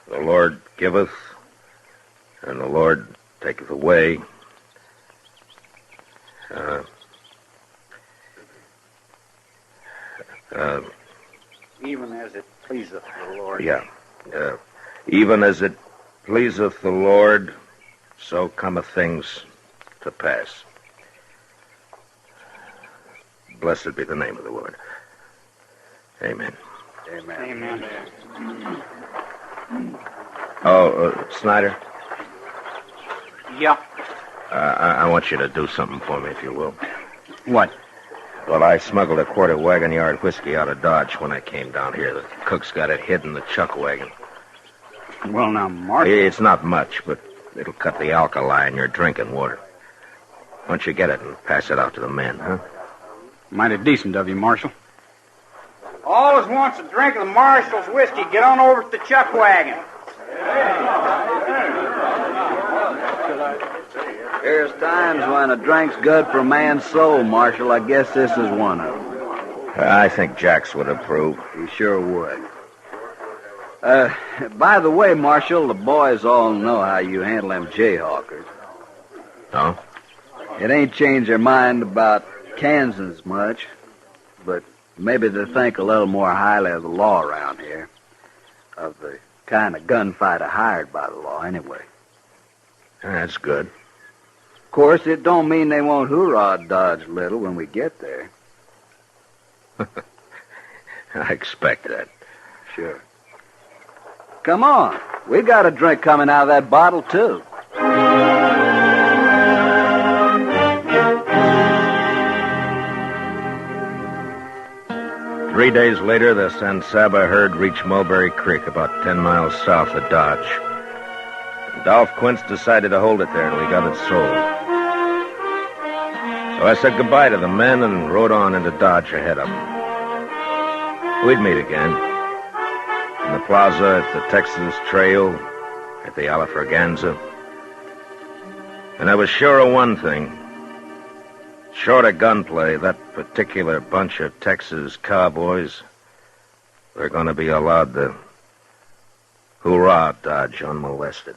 The Lord giveth, and the Lord taketh away. Even as it pleaseth the Lord. Yeah. Even as it pleaseth the Lord, so cometh things to pass. Blessed be the name of the Lord. Amen. Amen. Oh, Snyder? Yeah. I want you to do something for me, if you will. What? Well, I smuggled a quarter wagon yard whiskey out of Dodge when I came down here. The cook's got it hid in the chuck wagon. Well, now, Marshal... It's not much, but it'll cut the alkali in your drinking water. Why don't you get it and pass it out to the men, huh? Mighty decent of you, Marshal. All as wants a drink of the Marshal's whiskey, get on over to the chuck wagon. There's times when a drink's good for a man's soul, Marshal. I guess this is one of them. I think Jax would approve. He sure would. By the way, Marshal, the boys all know how you handle them Jayhawkers. Oh? It ain't changed their mind about Kansas much, but maybe they think a little more highly of the law around here. Of the kind of gunfighter hired by the law, anyway. That's good. Of course, it don't mean they won't hoorah Dodge little when we get there. I expect that. Sure. Come on. We got a drink coming out of that bottle, too. 3 days later, the San Saba herd reached Mulberry Creek, about 10 miles south of Dodge. Dolph Quince decided to hold it there, and we got it sold. So I said goodbye to the men and rode on into Dodge ahead of them. We'd meet again. In the plaza, at the Texas Trail, at the Alafraganza. And I was sure of one thing. Short of gunplay, that particular bunch of Texas cowboys, they're going to be allowed to hoorah Dodge unmolested.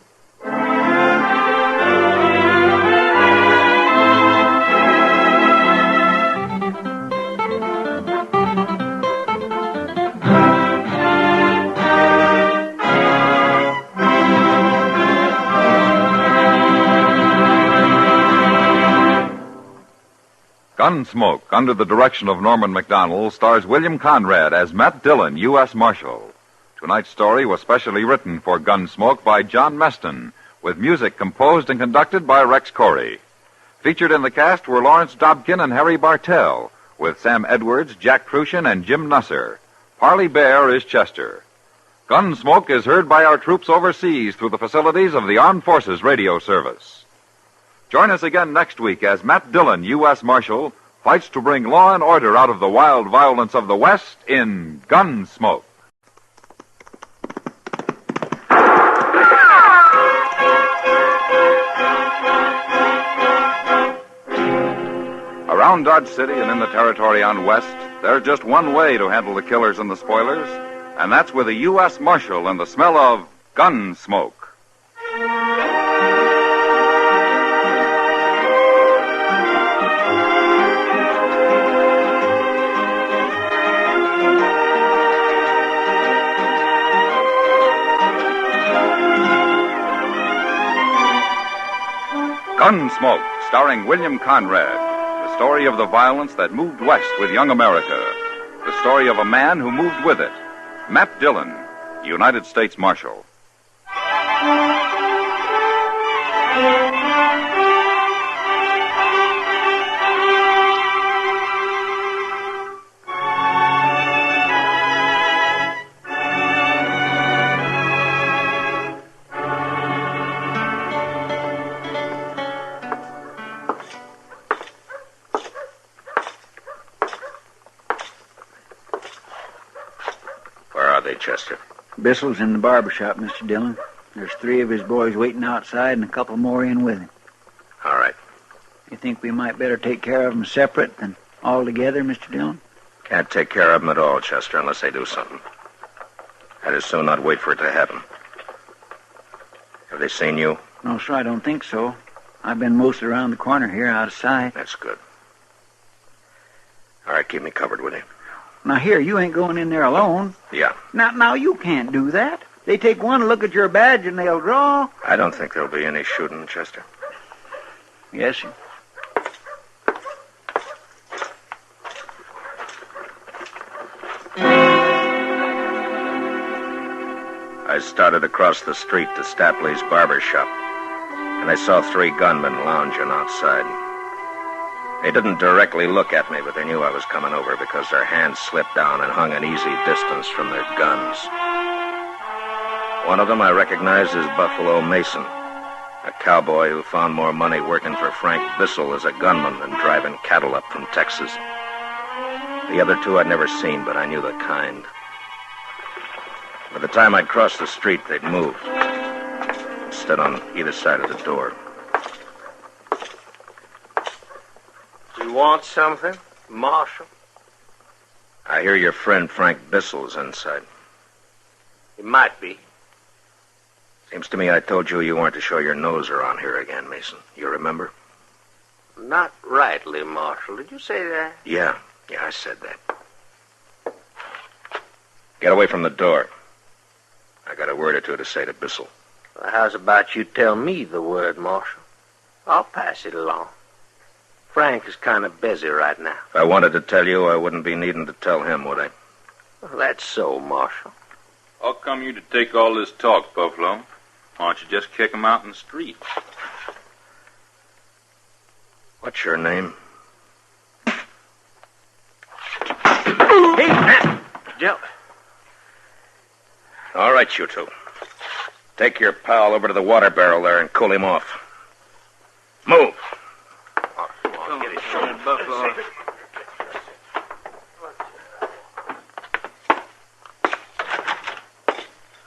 Gunsmoke, under the direction of Norman MacDonald, stars William Conrad as Matt Dillon, U.S. Marshal. Tonight's story was specially written for Gunsmoke by John Meston, with music composed and conducted by Rex Corey. Featured in the cast were Lawrence Dobkin and Harry Bartell, with Sam Edwards, Jack Crucian, and Jim Nusser. Parley Bear is Chester. Gunsmoke is heard by our troops overseas through the facilities of the Armed Forces Radio Service. Join us again next week as Matt Dillon, U.S. Marshal, fights to bring law and order out of the wild violence of the West in Gunsmoke. Around Dodge City and in the territory on West, there's just one way to handle the killers and the spoilers, and that's with a U.S. Marshal and the smell of Gunsmoke. Gunsmoke, starring William Conrad. The story of the violence that moved west with young America. The story of a man who moved with it. Matt Dillon, United States Marshal. Chester. Bissell's in the barber shop, Mr. Dillon. There's 3 of his boys waiting outside and a couple more in with him. All right. You think we might better take care of them separate than all together, Mr. Dillon? Can't take care of them at all, Chester, unless they do something. I'd as soon not wait for it to happen. Have they seen you? No, sir, I don't think so. I've been mostly around the corner here, out of sight. That's good. All right, keep me covered, will you? Now, here, you ain't going in there alone. Yeah. Now, you can't do that. They take one look at your badge and they'll draw. I don't think there'll be any shooting, Chester. Yes, sir. I started across the street to Stapley's barber shop, and I saw 3 gunmen lounging outside. They didn't directly look at me, but they knew I was coming over because their hands slipped down and hung an easy distance from their guns. One of them I recognized as Buffalo Mason, a cowboy who found more money working for Frank Bissell as a gunman than driving cattle up from Texas. The other two I'd never seen, but I knew the kind. By the time I'd crossed the street, they'd moved. Stood on either side of the door. You want something, Marshal? I hear your friend Frank Bissell's inside. It might be. Seems to me I told you weren't to show your nose around here again, Mason. You remember? Not rightly, Marshal. Did you say that? Yeah, I said that. Get away from the door. I got a word or two to say to Bissell. Well, how's about you tell me the word, Marshal? I'll pass it along. Frank is kind of busy right now. If I wanted to tell you, I wouldn't be needing to tell him, would I? Well, that's so, Marshal. How come you to take all this talk, Buffalo? Why don't you just kick him out in the street? What's your name? Hey, man! Joe. All right, you two. Take your pal over to the water barrel there and cool him off. Move. Come get his shoulder, Buffalo.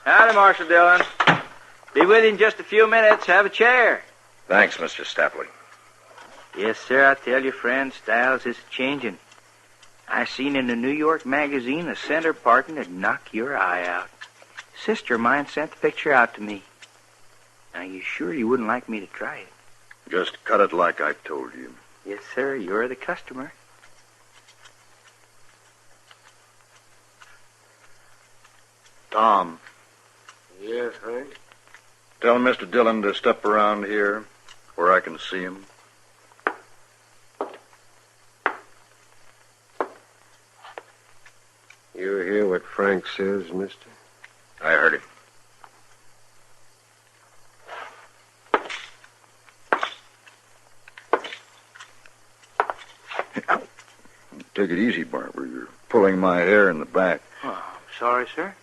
Howdy, Marshal Dillon. Be with you in just a few minutes. Have a chair. Thanks, Mr. Stapley. Yes, sir. I tell you, friend, styles is changing. I seen in a New York magazine a center parting that'd knock your eye out. Sister of mine sent the picture out to me. Now, you sure you wouldn't like me to try it? Just cut it like I told you. Yes, sir. You're the customer. Tom, Yes, Frank? tell Mr. Dillon to step around here where I can see him. You hear what Frank says, mister? I heard him. Take it easy, Barber. You're pulling my hair in the back. Oh, I'm sorry, sir.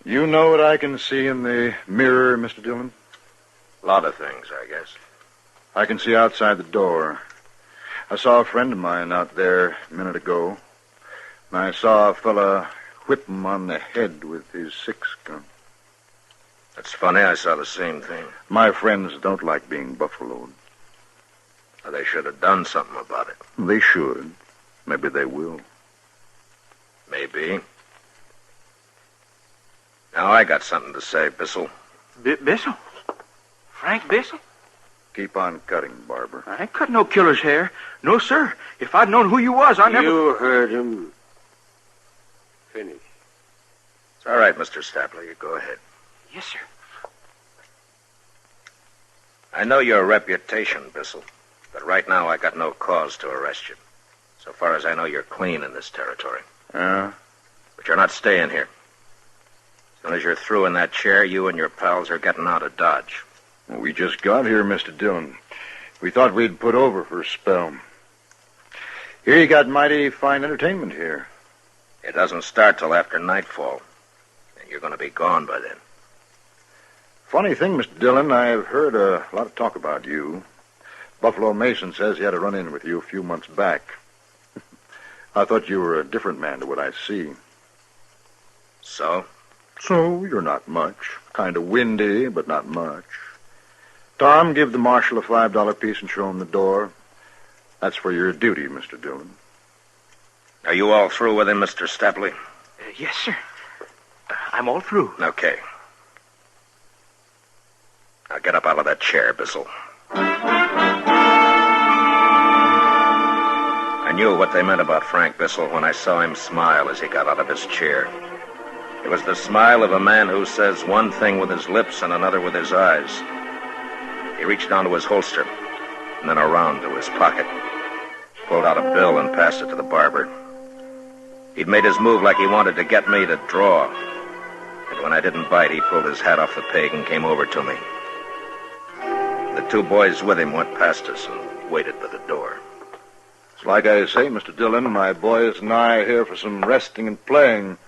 You know what I can see in the mirror, Mr. Dillon? A lot of things, I guess. I can see outside the door. I saw a friend of mine out there a minute ago. And I saw a fella whip him on the head with his 6-gun. That's funny. I saw the same thing. My friends don't like being buffaloed. Well, they should have done something about it. They should. Maybe they will. Maybe. Now, I got something to say, Bissell. Bissell? Frank Bissell? Keep on cutting, Barber. I ain't cut no killer's hair. No, sir. If I'd known who you was, I never... You heard him. Finish. It's all right, Mr. Stapley. You go ahead. Yes, sir. I know your reputation, Bissell, but right now I got no cause to arrest you. So far as I know, you're clean in this territory. Yeah? But you're not staying here. As soon as you're through in that chair, you and your pals are getting out of Dodge. Well, we just got here, Mr. Dillon. We thought we'd put over for a spell. Here you got mighty fine entertainment here. It doesn't start till after nightfall, and you're going to be gone by then. Funny thing, Mr. Dillon, I've heard a lot of talk about you. Buffalo Mason says he had a run-in with you a few months back. I thought you were a different man to what I see. So? So, you're not much. Kind of windy, but not much. Tom, give the marshal a $5 piece and show him the door. That's for your duty, Mr. Dillon. Are you all through with him, Mr. Stapley? Yes, sir. I'm all through. Okay. Now get up out of that chair, Bissell. I knew what they meant about Frank Bissell when I saw him smile as he got out of his chair. It was the smile of a man who says one thing with his lips and another with his eyes. He reached down to his holster and then around to his pocket, pulled out a bill and passed it to the barber. He'd made his move like he wanted to get me to draw. And when I didn't bite, he pulled his hat off the peg and came over to me. The two boys with him went past us, and waited by the door. It's like I say, Mr. Dillon, my boys and I are here for some resting and playing.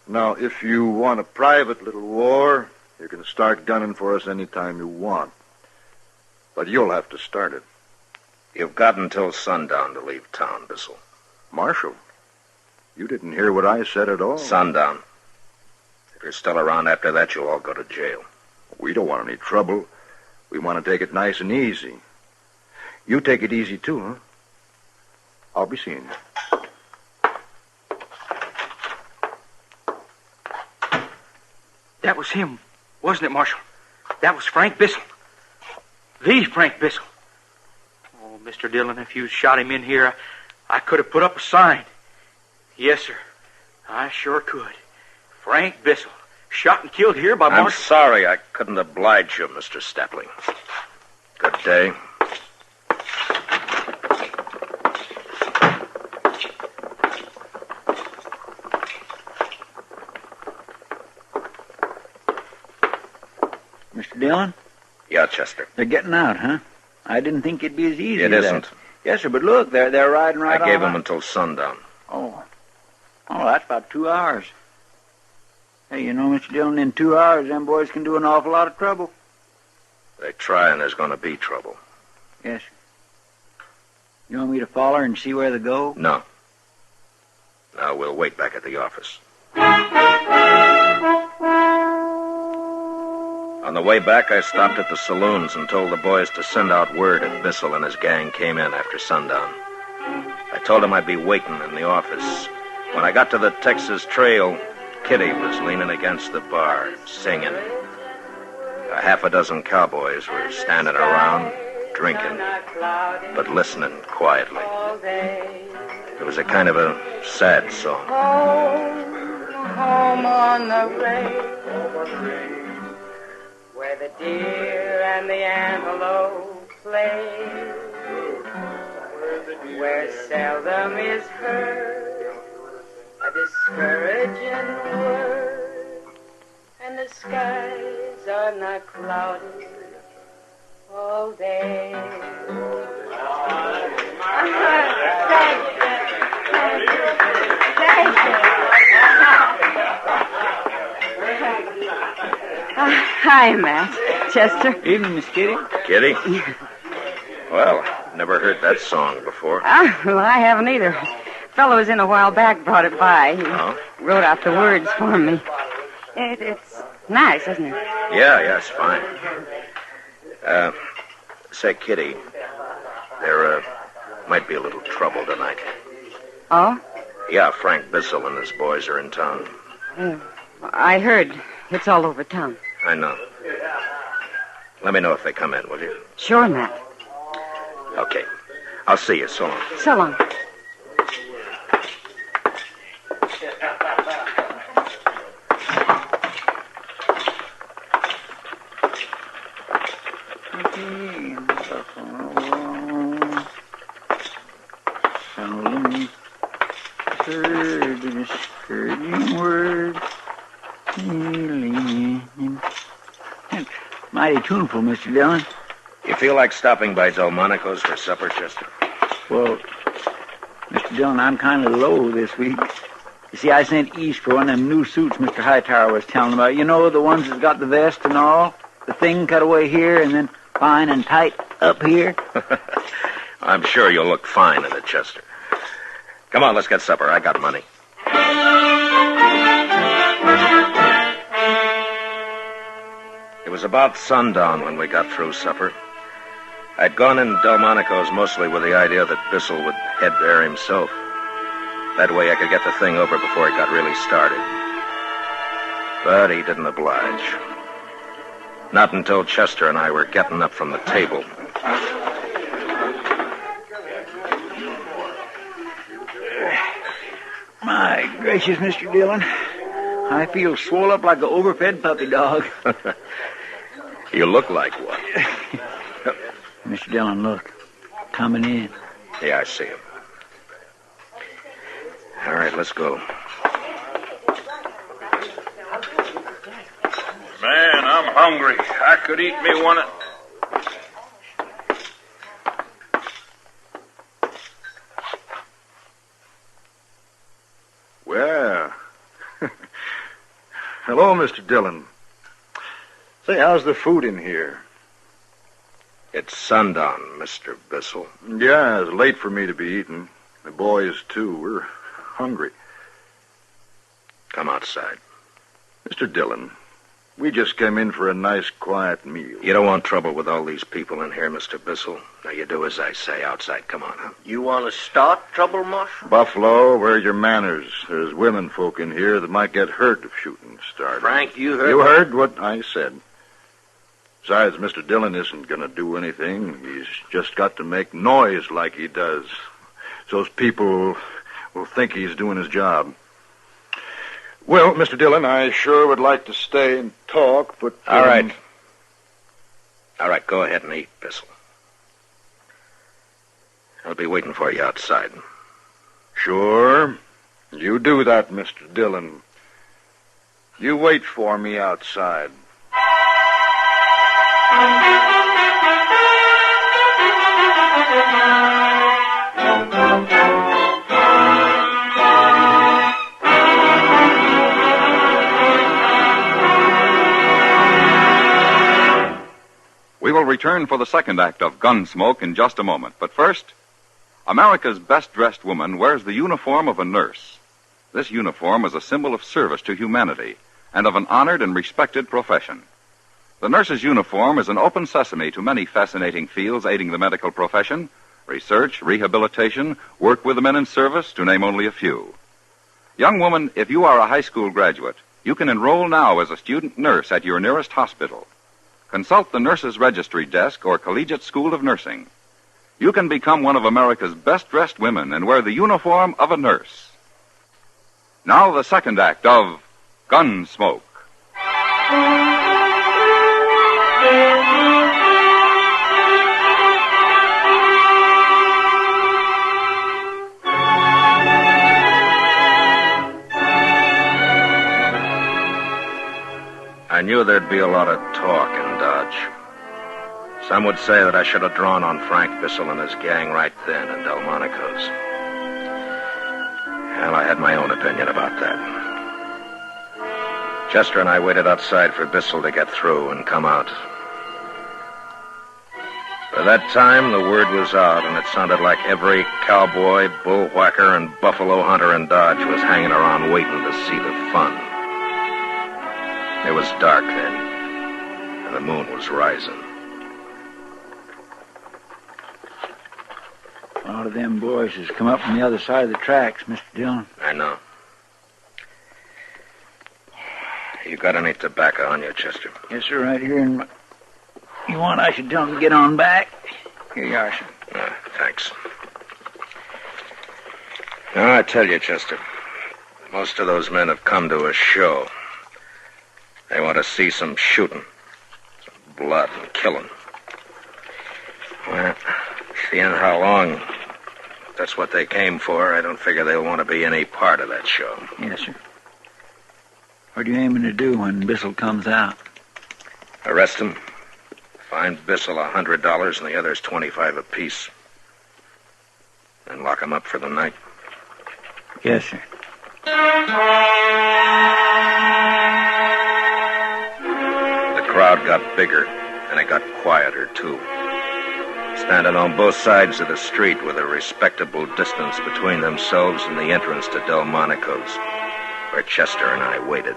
Now, if you want a private little war, you can start gunning for us any time you want. But you'll have to start it. You've got until sundown to leave town, Bissell. Marshal, you didn't hear what I said at all. Sundown. If you're still around after that, you'll all go to jail. We don't want any trouble. We want to take it nice and easy. You take it easy, too, huh? I'll be seeing you. That was him, wasn't it, Marshal? That was Frank Bissell. The Frank Bissell. Oh, Mr. Dillon, if you shot him in here, I could have put up a sign. Yes, sir. I sure could. Frank Bissell, shot and killed here by Marshal... I'm sorry I couldn't oblige you, Mr. Stapling. Good day. Mr. Dillon? Yeah, Chester. They're getting out, huh? I didn't think it'd be as easy It as isn't. that. Yes, sir, but look, they're riding right I gave on. them until sundown. Oh, that's about 2 hours. Hey, you know, Mr. Dillon, in 2 hours, them boys can do an awful lot of trouble. They try and there's going to be trouble. Yes, sir. You want me to follow her and see where they go? No. Now, we'll wait back at the office. On the way back, I stopped at the saloons and told the boys to send out word if Bissell and his gang came in after sundown. I told them I'd be waiting in the office. When I got to the Texas Trail, Kitty was leaning against the bar, singing. A half a dozen cowboys were standing around, drinking, but listening quietly. It was a kind of a sad song. Home on the range, where the deer and the antelope play, where seldom is heard a discouraging word, and the skies are not cloudy all day. Thank you. Hi, Matt. Chester. Evening, Miss Kitty. Kitty? Well, never heard that song before. Well, I haven't either. Fellow was in a while back, brought it by. He wrote out the words for me. It's nice, isn't it? Yeah, it's fine. Say, Kitty, there might be a little trouble tonight. Oh? Yeah, Frank Bissell and his boys are in town. I heard. It's all over town. I know. Let me know if they come in, will you? Sure, Matt. Okay. I'll see you. So long. So long. Mighty tuneful, Mr. Dillon. You feel like stopping by Delmonico's for supper, Chester? Well, Mr. Dillon, I'm kind of low this week. You see, I sent east for one of them new suits Mr. Hightower was telling about. You know, the ones that's got the vest and all? The thing cut away here and then fine and tight up here. I'm sure you'll look fine in it, Chester. Come on, let's get supper. I got money. It was about sundown when we got through supper. I'd gone in Delmonico's mostly with the idea that Bissell would head there himself. That way I could get the thing over before it got really started. But he didn't oblige. Not until Chester and I were getting up from the table. My gracious, Mr. Dillon. I feel swole up like an overfed puppy dog. You look like one. Mr. Dillon, look. Coming in. Yeah, I see him. All right, let's go. Man, I'm hungry. I could eat me one of... Hello, Mr. Dillon. Say, how's the food in here? It's sundown, Mr. Bissell. Yeah, it's late for me to be eating. The boys, too. We're hungry. Come outside. Mr. Dillon, we just came in for a nice, quiet meal. You don't want trouble with all these people in here, Mr. Bissell. Now, you do as I say. Outside, come on, huh? You want to start trouble, Marshal? Buffalo, where's your manners? There's women folk in here that might get hurt if shooting started. Frank, you heard... You heard what I said. Besides, Mr. Dillon isn't going to do anything. He's just got to make noise like he does. So those people will think he's doing his job. Well, Mr. Dillon, I sure would like to stay and talk, but... All right. All right, go ahead and eat, Bissell. I'll be waiting for you outside. Sure. You do that, Mr. Dillon. You wait for me outside. We will return for the second act of Gunsmoke in just a moment. But first, America's best-dressed woman wears the uniform of a nurse. This uniform is a symbol of service to humanity and of an honored and respected profession. The nurse's uniform is an open sesame to many fascinating fields aiding the medical profession: research, rehabilitation, work with the men in service, to name only a few. Young woman, if you are a high school graduate, you can enroll now as a student nurse at your nearest hospital. Consult the Nurses Registry Desk or Collegiate School of Nursing. You can become one of America's best-dressed women and wear the uniform of a nurse. Now the second act of Gunsmoke. I knew there'd be a lot of talk in Dodge. Some would say that I should have drawn on Frank Bissell and his gang right then in Delmonico's. Well, I had my own opinion about that. Chester and I waited outside for Bissell to get through and come out. By that time, the word was out, and it sounded like every cowboy, bullwhacker, and buffalo hunter in Dodge was hanging around waiting to see the fun. It was dark then, and the moon was rising. A lot of them boys has come up from the other side of the tracks, Mr. Dillon. I know. You got any tobacco on you, Chester? Yes, sir, right here in my... You want I should tell them to get on back? Here you are, sir. Thanks. Now, I tell you, Chester, most of those men have come to a show. They want to see some shooting, some blood and killing. Well, seeing how long that's what they came for, I don't figure they'll want to be any part of that show. Yes, sir. What are you aiming to do when Bissell comes out? Arrest him. Fine Bissell $100 and the others $25 apiece. Then lock him up for the night. Yes, sir. The crowd got bigger, and it got quieter, too. Standing on both sides of the street with a respectable distance between themselves and the entrance to Delmonico's, where Chester and I waited.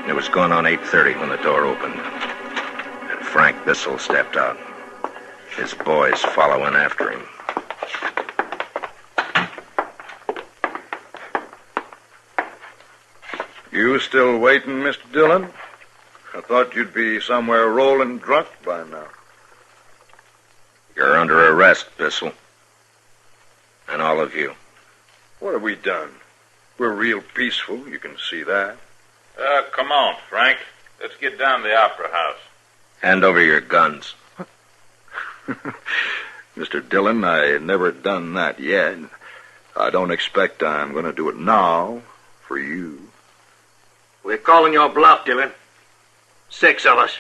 It was going on 8:30 when the door opened, and Frank Bissell stepped out, his boys following after him. You still waiting, Mr. Dillon? I thought you'd be somewhere rolling drunk by now. You're under arrest, Bissell. And all of you. What have we done? We're real peaceful, you can see that. Come on, Frank. Let's get down to the Opera House. Hand over your guns. Mr. Dillon, I never done that yet. I don't expect I'm going to do it now for you. We're calling your bluff, Dillon. 6 of us.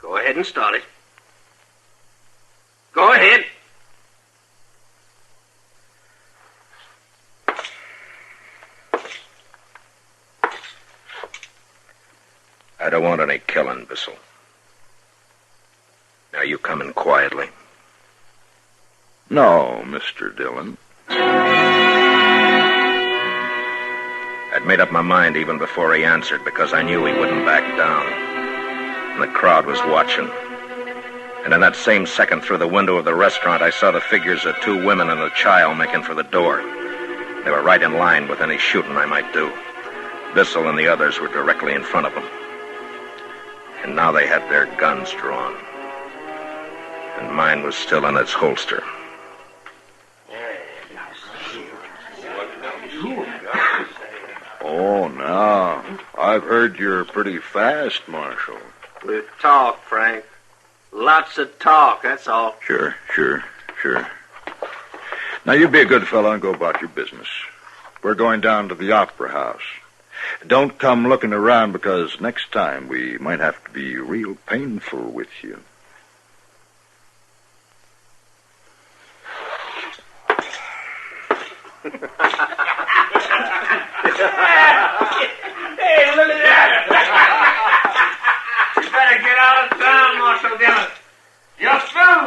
Go ahead and start it. Go ahead. I don't want any killing, Bissell. Now you come in quietly. No, Mr. Dillon. I'd made up my mind even before he answered because I knew he wouldn't back down. And the crowd was watching. And in that same second, through the window of the restaurant, I saw the figures of 2 women and a child making for the door. They were right in line with any shooting I might do. Bissell and the others were directly in front of them. And now they had their guns drawn. And mine was still in its holster. Oh, now, I've heard you're pretty fast, Marshal. With talk, Frank. Lots of talk, that's all. Sure. Now, you be a good fellow and go about your business. We're going down to the Opera House. Don't come looking around because next time we might have to be real painful with you. Hey, look at that! You better get out of town, Marshal Dillon. You're through!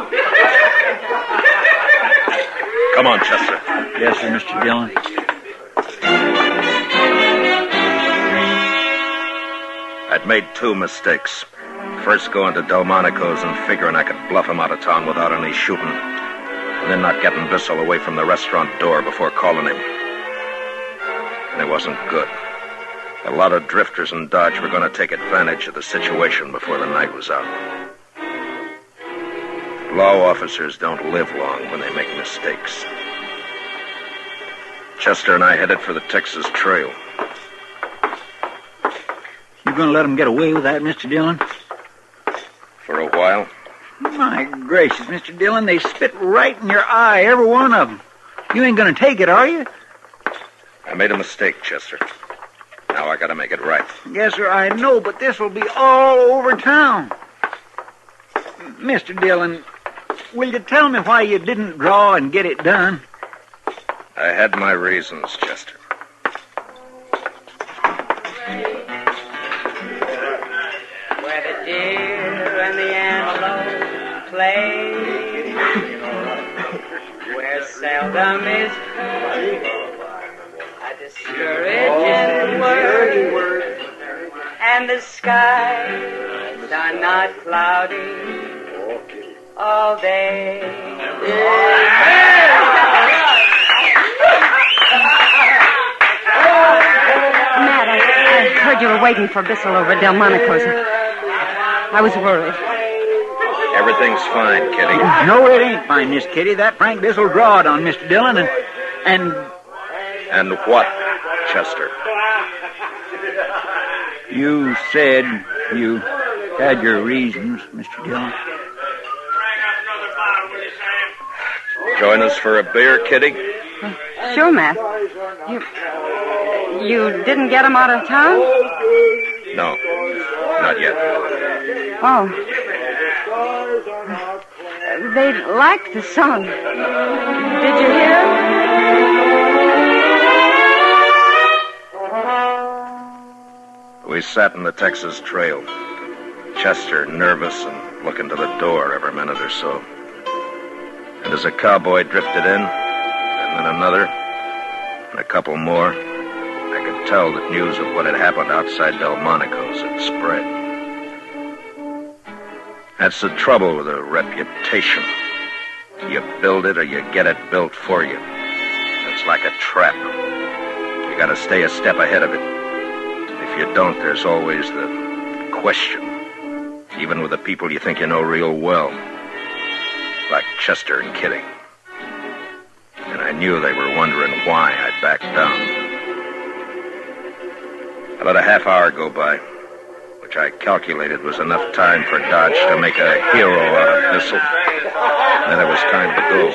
Come on, Chester. Yes, sir, Mr. Dillon. I'd made 2 mistakes. First going to Delmonico's and figuring I could bluff him out of town without any shooting. And then not getting Bissell away from the restaurant door before calling him. And it wasn't good. A lot of drifters in Dodge were going to take advantage of the situation before the night was out. Law officers don't live long when they make mistakes. Chester and I headed for the Texas Trail. You gonna let them get away with that, Mr. Dillon? For a while. My gracious, Mr. Dillon, they spit right in your eye, every one of them. You ain't gonna take it, are you? I made a mistake, Chester. Now I gotta make it right. Yes, sir, I know, but this will be all over town. Mr. Dillon, will you tell me why you didn't draw and get it done? I had my reasons, Chester. Where the deer and the antelope play, where seldom is a discouraging word, and the skies are not cloudy all day. Matt, I heard you were waiting for Bissell over at Delmonico's. I was worried. Everything's fine, Kitty. No, it ain't fine, Miss Kitty. That Frank Bissell drawed on Mr. Dillon and... And what, Chester? You said you had your reasons, Mr. Dillon. Join us for a beer, Kitty? Sure, Matt. You didn't get him out of town? No, not yet. Oh. They liked the song. Did you hear? We sat in the Texas Trail. Chester nervous and looking to the door every minute or so. And as a cowboy drifted in, and then another, and a couple more, I could tell that news of what had happened outside Delmonico's had spread. That's the trouble with a reputation. You build it or you get it built for you. It's like a trap. You gotta stay a step ahead of it. If you don't, there's always the question. Even with the people you think you know real well. Like Chester and Kitty. And I knew they were wondering why I'd backed down. I let a half hour go by, which I calculated was enough time for Dodge to make a hero out of Bissell. Then it was time to go.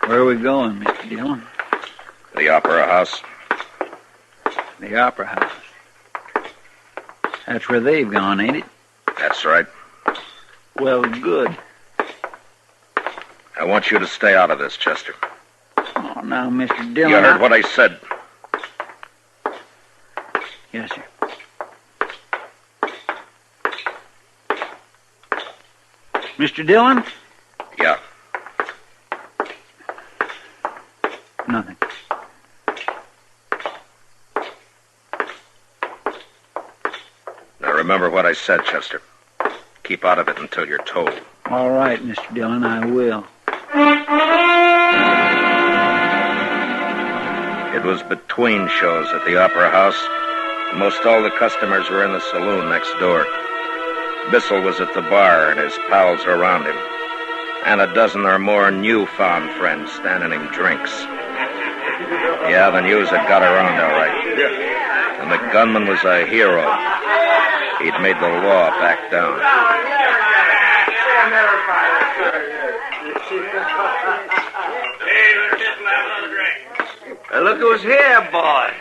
Where are we going, Mr. Dillon? The Opera House. The Opera House. That's where they've gone, ain't it? That's right. Well, good. I want you to stay out of this, Chester. Oh, now, Mr. Dillon. You heard what I said. Yes, sir. Mr. Dillon? Yeah. Nothing. Now remember what I said, Chester. Keep out of it until you're told. All right, Mr. Dillon, I will. It was between shows at the Opera House, and most all the customers were in the saloon next door. Bissell was at the bar, and his pals around him, and a dozen or more newfound friends standing him drinks. Yeah, the news had got around all right. And the gunman was a hero. He'd made the law back down. Look who's here, boys.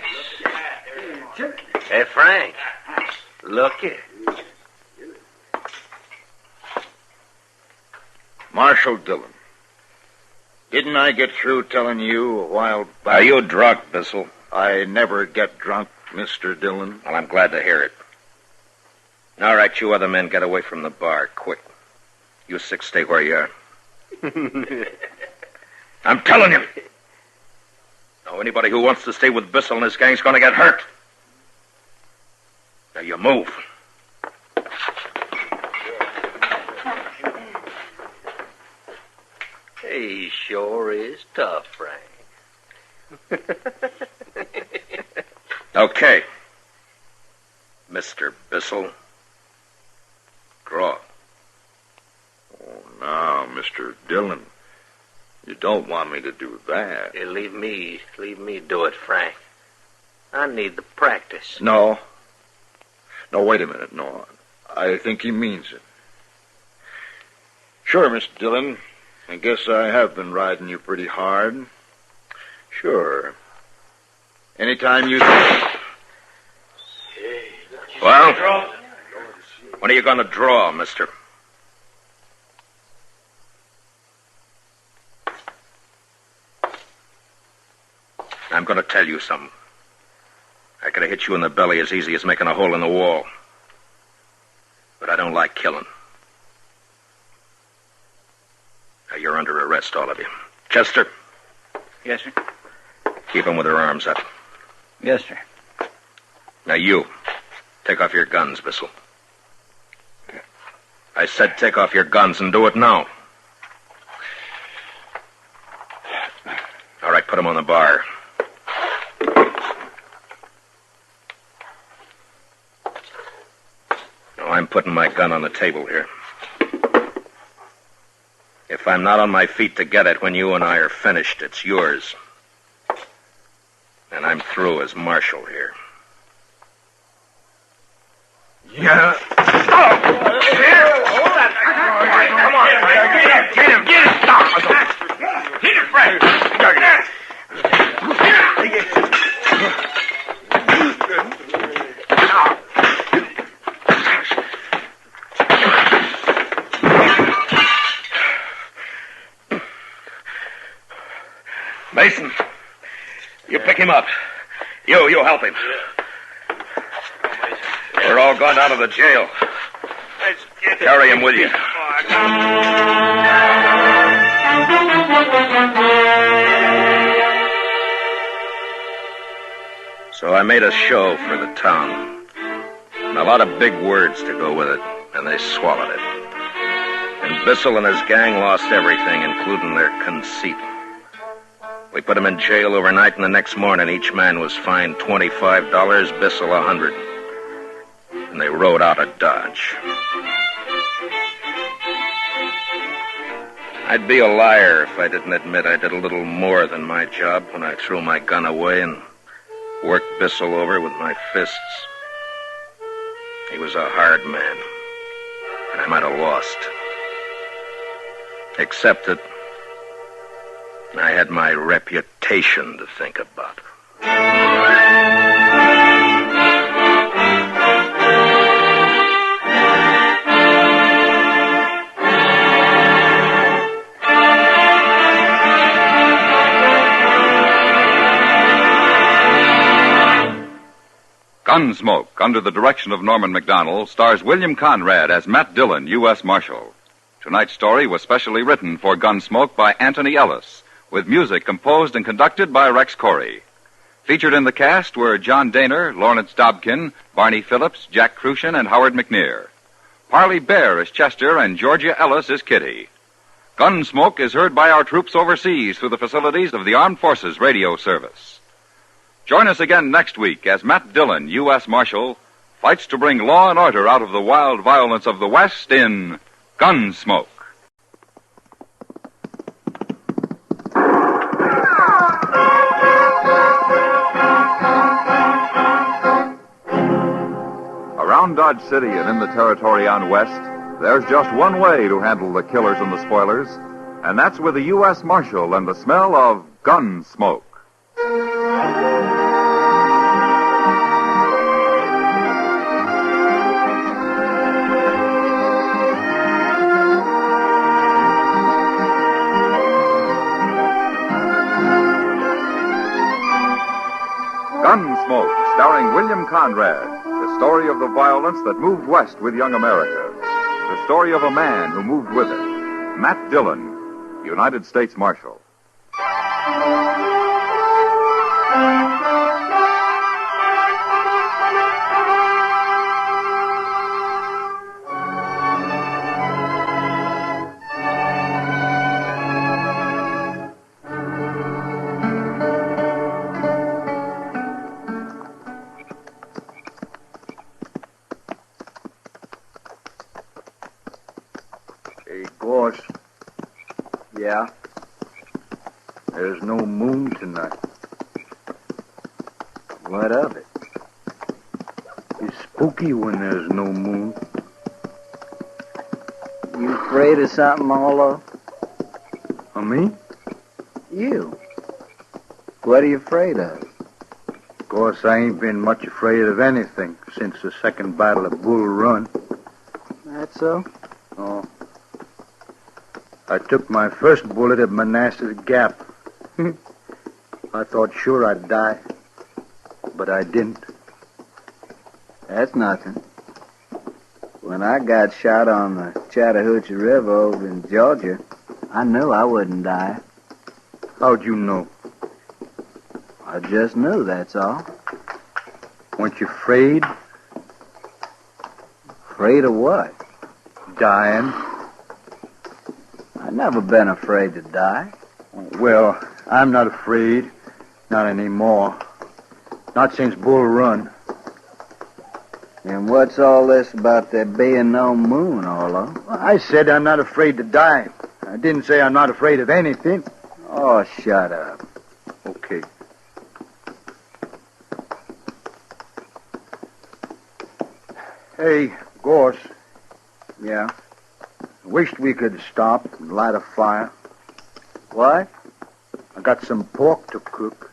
Hey, Frank. Look here. Marshal Dillon. Didn't I get through telling you a while back? Are you drunk, Bissell? I never get drunk, Mr. Dillon. Well, I'm glad to hear it. All right, you other men, get away from the bar, quick. You six stay where you are. I'm telling you. Now, anybody who wants to stay with Bissell and his gang's going to get hurt. Now, you move. He sure is tough, Frank. Okay. Mr. Bissell. Draw. Oh, now, Mr. Dillon. You don't want me to do that. Hey, leave me do it, Frank. I need the practice. No. No, wait a minute. No, I think he means it. Sure, Mr. Dillon. I guess I have been riding you pretty hard. Sure. Anytime you... Well, when are you going to draw, mister? I'm going to tell you something. I could have hit you in the belly as easy as making a hole in the wall. But I don't like killing. Now, you're under arrest, all of you. Chester. Yes, sir. Keep them with their arms up. Yes, sir. Now, you. Take off your guns, Bissell. I said take off your guns and do it now. All right, put them on the bar. Now, I'm putting my gun on the table here. If I'm not on my feet to get it when you and I are finished, it's yours. And I'm through as marshal here. Yeah. Oh! Here! Hold that! Come on, Frank. Get him! Get him! Stop! Hit it, Frank! Mason, you pick him up. You help him. We're all going down to the jail. Carry him with you. So I made a show for the town. And a lot of big words to go with it, and they swallowed it. And Bissell and his gang lost everything, including their conceit. We put them in jail overnight, and the next morning each man was fined $25, Bissell $100. And they rode out of Dodge. I'd be a liar if I didn't admit I did a little more than my job when I threw my gun away and worked Bissell over with my fists. He was a hard man, and I might have lost. Except that I had my reputation to think about. Gunsmoke, under the direction of Norman MacDonald, stars William Conrad as Matt Dillon, U.S. Marshal. Tonight's story was specially written for Gunsmoke by Anthony Ellis, with music composed and conducted by Rex Corey. Featured in the cast were John Daner, Lawrence Dobkin, Barney Phillips, Jack Crucian, and Howard McNear. Parley Bear is Chester, and Georgia Ellis is Kitty. Gunsmoke is heard by our troops overseas through the facilities of the Armed Forces Radio Service. Join us again next week as Matt Dillon, U.S. Marshal, fights to bring law and order out of the wild violence of the West in Gunsmoke. Around Dodge City and in the territory on West, there's just one way to handle the killers and the spoilers, and that's with the U.S. Marshal and the smell of gun smoke. Gunsmoke, starring William Conrad, the story of the violence that moved west with young America. The story of a man who moved with it. Matt Dillon, United States Marshal. Boss. Yeah? There's no moon tonight. What of it? It's spooky when there's no moon. You afraid of something, Orlo? Of me? You. What are you afraid of? Of course, I ain't been much afraid of anything since the Second Battle of Bull Run. That so? Oh. I took my first bullet at Manassas Gap. I thought sure I'd die, but I didn't. That's nothing. When I got shot on the Chattahoochee River over in Georgia, I knew I wouldn't die. How'd you know? I just knew, that's all. Weren't you afraid? Afraid of what? Dying. I've never been afraid to die. Well, I'm not afraid. Not anymore. Not since Bull Run. And what's all this about there being no moon, Orlo? I said I'm not afraid to die. I didn't say I'm not afraid of anything. Oh, shut up. Okay. Hey, Gorse. Yeah? Wished we could stop and light a fire. What? I got some pork to cook.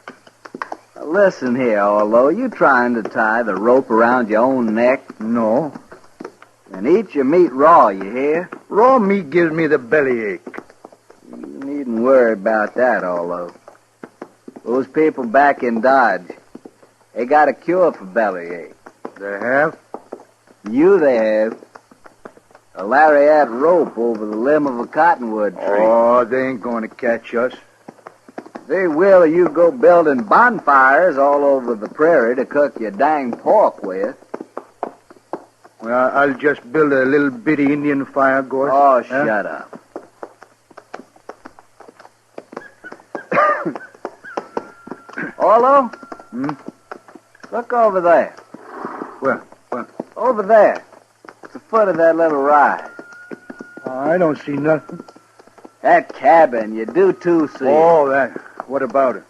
Now listen here, Orlo. You trying to tie the rope around your own neck? No. And eat your meat raw, you hear? Raw meat gives me the bellyache. You needn't worry about that, Orlo. Those people back in Dodge, they got a cure for bellyache. They have? They have. A lariat rope over the limb of a cottonwood tree. Oh, they ain't going to catch us. They will if you go building bonfires all over the prairie to cook your dang pork with. Well, I'll just build a little bitty Indian fire, Gorse. Oh, shut up. Orlo? Look over there. Where? Over there. At the foot of that little rise. I don't see nothing. That cabin, you do too see. Oh, that. What about it?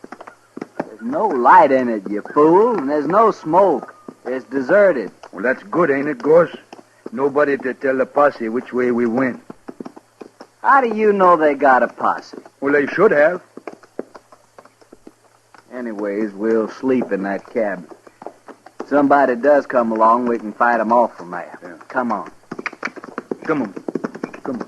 There's no light in it, you fool, and there's no smoke. It's deserted. Well, that's good, ain't it, Gorse? Nobody to tell the posse which way we went. How do you know they got a posse? Well, they should have. Anyways, we'll sleep in that cabin. If somebody does come along, we can fight them off from there. Yeah. Come on. Come on. Come on.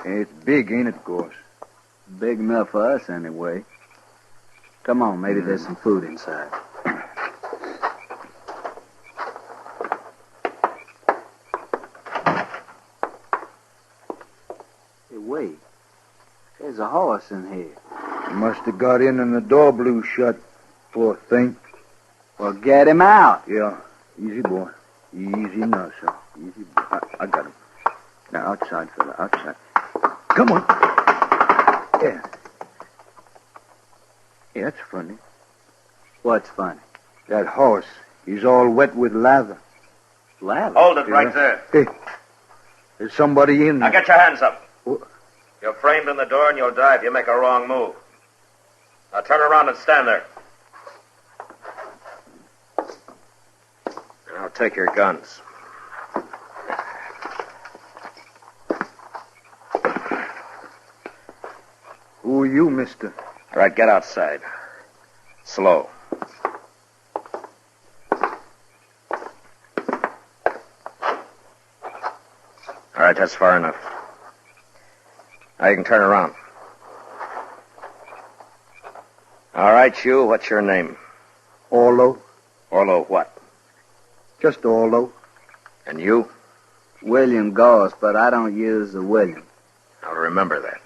It's big, ain't it, Gorse? Big enough for us, anyway. Come on, maybe there's some food inside. Hey, wait. There's a horse in here. He must have got in and the door blew shut, poor thing. Well, get him out. Yeah, easy, boy. Easy now, sir. Easy. I got him. Now, outside, fella, outside. Come on. Yeah. Yeah, that's funny. What's funny? That horse, he's all wet with lather. Lather? Hold it right there. Hey, there's somebody in there. Now get your hands up. What? You're framed in the door and you'll die if you make a wrong move. Now turn around and stand there. Now take your guns. Who are you, mister? All right, get outside. Slow. All right, that's far enough. Now you can turn around. All right, you, what's your name? Orlo. Orlo what? Just Orlo. And you? William Goss, but I don't use the William. I'll remember that.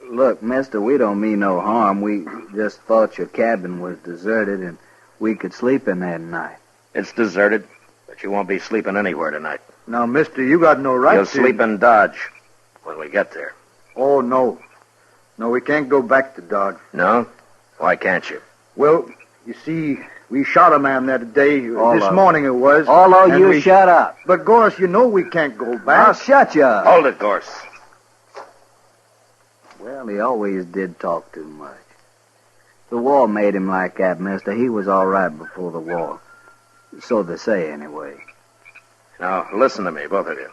Look, mister, we don't mean no harm. We just thought your cabin was deserted and we could sleep in there tonight. It's deserted, but you won't be sleeping anywhere tonight. Now, mister, you got no right You'll to... sleep in Dodge when we get there. Oh, no. No, we can't go back to Dodge. No? Why can't you? Well, you see, we shot a man that day. Orlo. This morning it was. Orlo, you shut up. But, Gorse, you know we can't go back. I'll shut you up. Hold it, Gorse. Well, he always did talk too much. The war made him like that, mister. He was all right before the war. So they say, anyway. Now, listen to me, both of you.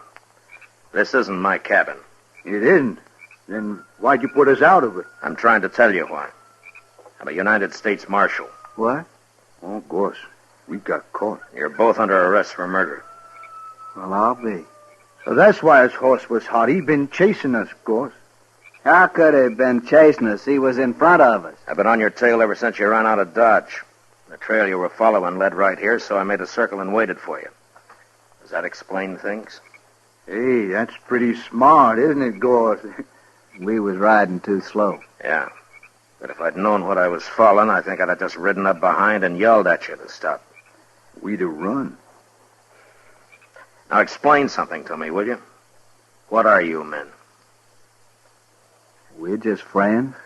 This isn't my cabin. It isn't? Then why'd you put us out of it? I'm trying to tell you why. I'm a United States Marshal. What? Oh, Gorse, we got caught. You're both under arrest for murder. Well, I'll be. So that's why his horse was hot. He been chasing us, Gorse. How could he have been chasing us? He was in front of us. I've been on your tail ever since you ran out of Dodge. The trail you were following led right here, so I made a circle and waited for you. Does that explain things? Hey, that's pretty smart, isn't it, Gorse? We was riding too slow. Yeah. But if I'd known what I was following, I think I'd have just ridden up behind and yelled at you to stop. We'd have run. Now explain something to me, will you? What are you men? We're just friends.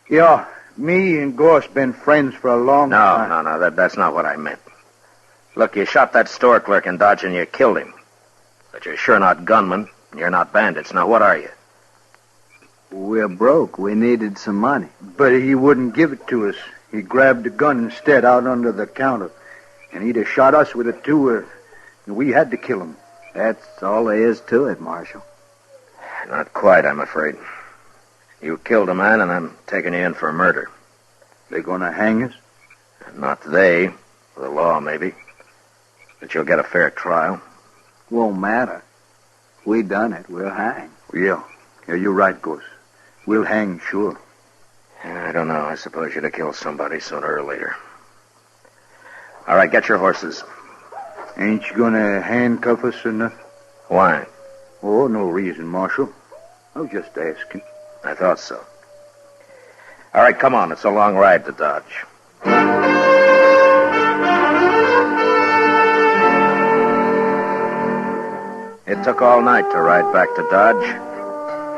Yeah, me and Gorse been friends for a long time. No, that's not what I meant. Look, you shot that store clerk in Dodge and you killed him. But you're sure not gunmen, and you're not bandits. Now, what are you? We're broke. We needed some money. But he wouldn't give it to us. He grabbed the gun instead out under the counter. And he'd have shot us with it, too. We had to kill him. That's all there is to it, Marshal. Not quite, I'm afraid. You killed a man, and I'm taking you in for murder. They gonna hang us? Not they. The law, maybe. But you'll get a fair trial. Won't matter. We done it. We'll hang. Yeah, you're right, Gorse. We'll hang, sure. I don't know. I suppose you'd have killed somebody sooner or later. All right, get your horses. Ain't you gonna handcuff us or nothing? Why? Oh, no reason, Marshal. I was just asking. I thought so. All right, come on. It's a long ride to Dodge. It took all night to ride back to Dodge,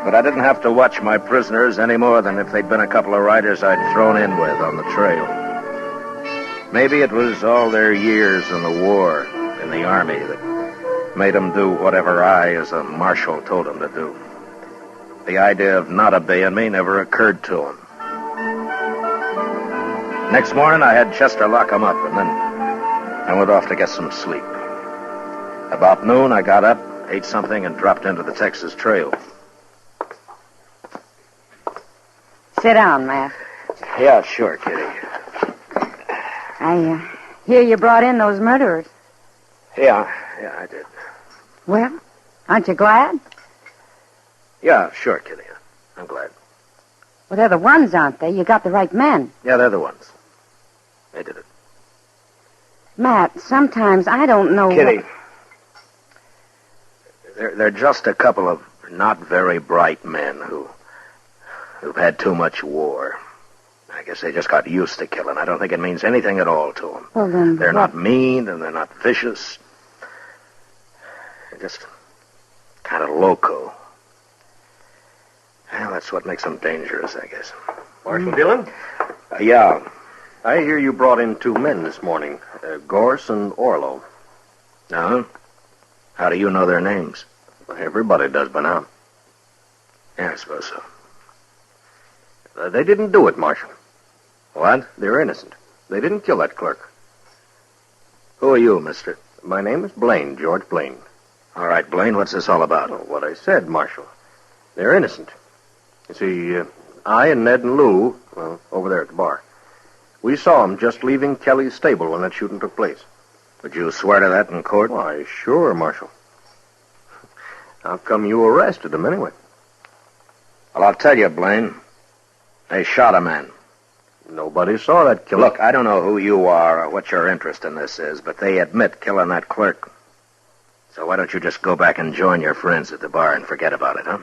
but I didn't have to watch my prisoners any more than if they'd been a couple of riders I'd thrown in with on the trail. Maybe it was all their years in the war, in the army, that made them do whatever I, as a marshal, told them to do. The idea of not obeying me never occurred to them. Next morning, I had Chester lock them up, and then I went off to get some sleep. About noon, I got up, ate something, and dropped into the Texas Trail. Sit down, Matt. Yeah, sure, Kitty. I hear you brought in those murderers. Yeah, I did. Well, aren't you glad? Yeah, sure, Kitty. I'm glad. Well, they're the ones, aren't they? You got the right men. Yeah, they're the ones. They did it. Matt, sometimes I don't know Kitty, they're just a couple of not very bright men who've had too much war. I guess they just got used to killing. I don't think it means anything at all to them. Well, then They're not mean, and they're not vicious. They're just kind of loco. Well, that's what makes them dangerous, I guess. Marshal Dillon? Yeah. I hear you brought in 2 men this morning, Gorse and Orlo. No? How do you know their names? Well, everybody does by now. Yeah, I suppose so. They didn't do it, Marshal. What? They're innocent. They didn't kill that clerk. Who are you, mister? My name is Blaine, George Blaine. All right, Blaine, what's this all about? Oh, what I said, Marshal. They're innocent. You see, I and Ned and Lou, over there at the bar, we saw them just leaving Kelly's stable when that shooting took place. Would you swear to that in court? Why, sure, Marshal. How come you arrested them anyway? Well, I'll tell you, Blaine. They shot a man. Nobody saw that killing. Look, I don't know who you are or what your interest in this is, but they admit killing that clerk. So why don't you just go back and join your friends at the bar and forget about it, huh?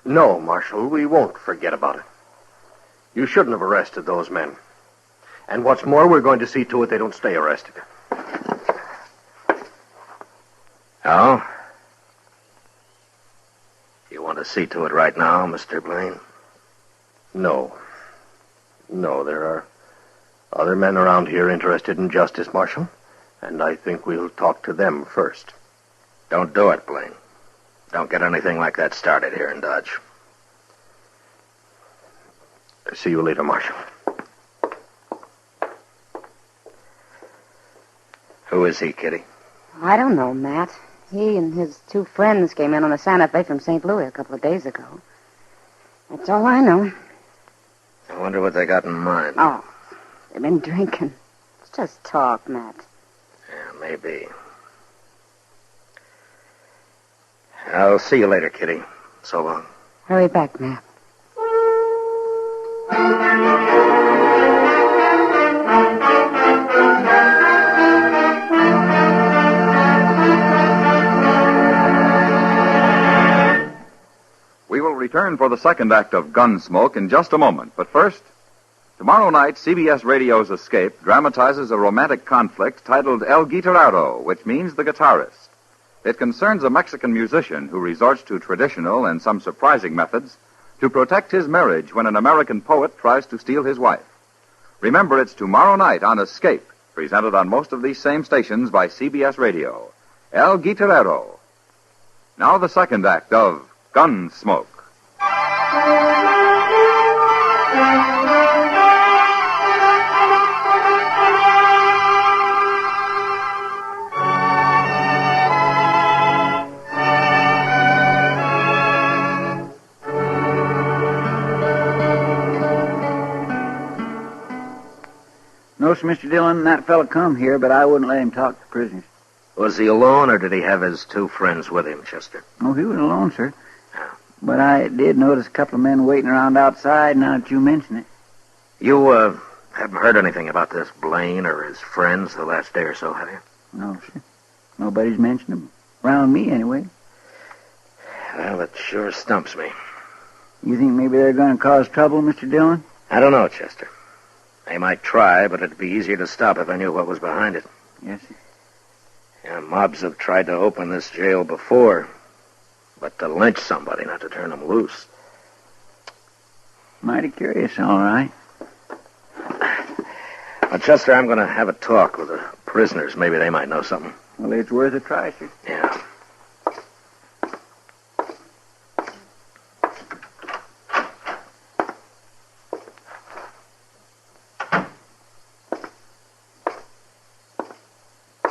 No, Marshal, we won't forget about it. You shouldn't have arrested those men. And what's more, we're going to see to it they don't stay arrested. Oh? You want to see to it right now, Mr. Blaine? No. No, there are other men around here interested in justice, Marshal. And I think we'll talk to them first. Don't do it, Blaine. Don't get anything like that started here in Dodge. See you later, Marshal. Who is he, Kitty? I don't know, Matt. He and his 2 friends came in on a Santa Fe from St. Louis a couple of days ago. That's all I know. I wonder what they got in mind. Oh, they've been drinking. It's just talk, Matt. Yeah, maybe. I'll see you later, Kitty. So long. Hurry back, Matt. We will return for the second act of Gunsmoke in just a moment. But first, tomorrow night, CBS Radio's Escape dramatizes a romantic conflict titled El Guitarrero, which means the guitarist. It concerns a Mexican musician who resorts to traditional and some surprising methods to protect his marriage when an American poet tries to steal his wife. Remember, it's tomorrow night on Escape, presented on most of these same stations by CBS Radio. El Guitarrero. Now the second act of Gunsmoke. No, sir, Mr. Dillon, that fella come here, but I wouldn't let him talk to prisoners. Was he alone, or did he have his 2 friends with him, Chester? Oh, he was alone, sir. But I did notice a couple of men waiting around outside now that you mention it. You, haven't heard anything about this Blaine or his friends the last day or so, have you? No, sir. Nobody's mentioned them. Around me, anyway. Well, it sure stumps me. You think maybe they're going to cause trouble, Mr. Dillon? I don't know, Chester. They might try, but it'd be easier to stop if I knew what was behind it. Yes, sir. Yeah, mobs have tried to open this jail before, but to lynch somebody, not to turn them loose. Mighty curious, all right. Well, Chester, I'm going to have a talk with the prisoners. Maybe they might know something. Well, it's worth a try, sir. Yeah.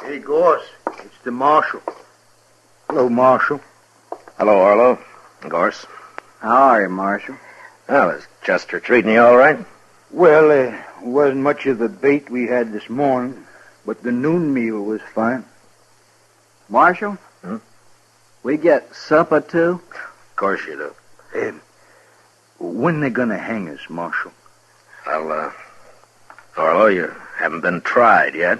Hey, Gorse, it's the Marshal. Hello, Marshal. Hello, Orlo. Gorse. How are you, Marshal? Well, is Chester treating you all right? Well, wasn't much of the bait we had this morning, but the noon meal was fine. Marshal? We get supper, too? Of course you do. When they gonna hang us, Marshal? Well, Orlo, you haven't been tried yet.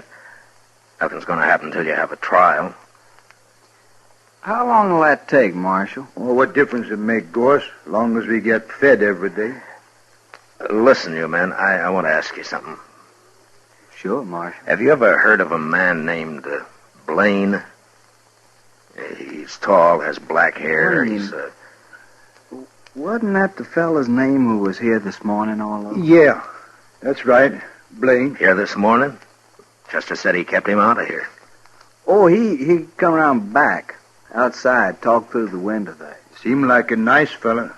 Nothing's going to happen until you have a trial. How long will that take, Marshal? Well, what difference it make, Gorse, as long as we get fed every day? Listen, you men, I want to ask you something. Sure, Marshal. Have you ever heard of a man named Blaine? He's tall, has black hair. Wasn't that the fella's name who was here this morning, Orlo? Yeah, that's right. Blaine. Here this morning? Chester said he kept him out of here. Oh, he come around back, outside, talked through the window there. Seemed like a nice fella.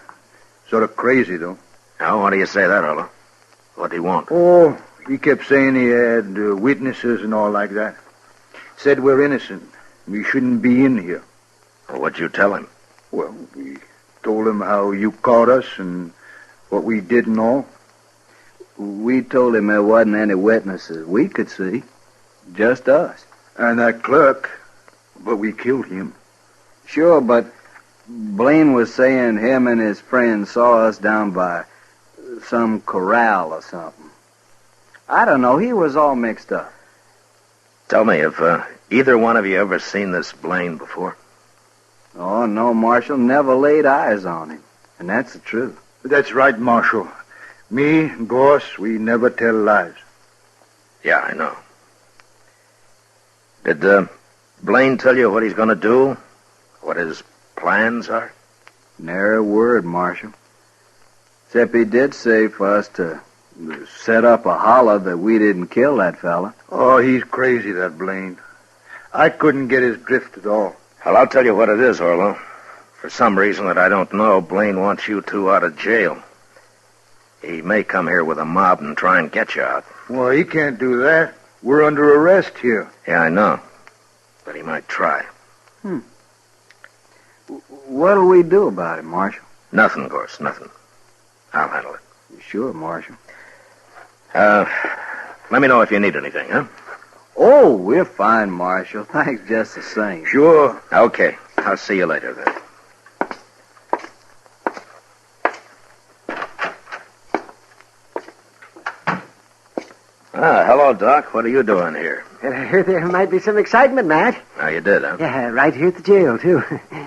Sort of crazy, though. Now, why do you say that, Orlo? What'd he want? Oh, he kept saying he had witnesses and all like that. Said we're innocent. We shouldn't be in here. Well, what'd you tell him? Well, we told him how you caught us and what we did and all. We told him there wasn't any witnesses we could see. Just us. And that clerk. But we killed him. Sure, but Blaine was saying him and his friends saw us down by some corral or something. I don't know. He was all mixed up. Tell me, have either one of you ever seen this Blaine before? Oh, no, Marshal. Never laid eyes on him. And that's the truth. That's right, Marshal. Me and Gorse, we never tell lies. Yeah, I know. Did Blaine tell you what he's going to do? What his plans are? Nary a word, Marshal. Except he did say for us to set up a holler that we didn't kill that fella. Oh, he's crazy, that Blaine. I couldn't get his drift at all. Well, I'll tell you what it is, Orlo. For some reason that I don't know, Blaine wants you two out of jail. He may come here with a mob and try and get you out. Well, he can't do that. We're under arrest here. Yeah, I know. But he might try. What'll we do about it, Marshal? Nothing, Gorse, nothing. I'll handle it. Sure, Marshal. Let me know if you need anything, huh? Oh, we're fine, Marshal. Thanks just the same. Sure. Okay. I'll see you later, then. Hello, Doc. What are you doing here? I heard there might be some excitement, Matt. Oh, you did, huh? Yeah, right here at the jail, too.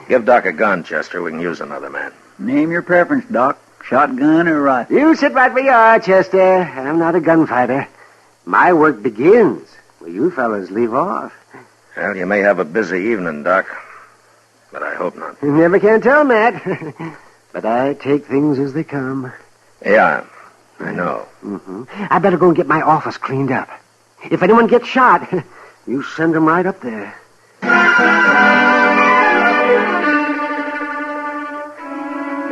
Give Doc a gun, Chester. We can use another man. Name your preference, Doc. Shotgun or rifle? You sit right where you are, Chester. I'm not a gunfighter. My work begins where you fellas leave off. Well, you may have a busy evening, Doc. But I hope not. You never can tell, Matt. But I take things as they come. Yeah, I know. Mm-hmm. I better go and get my office cleaned up. If anyone gets shot, you send them right up there.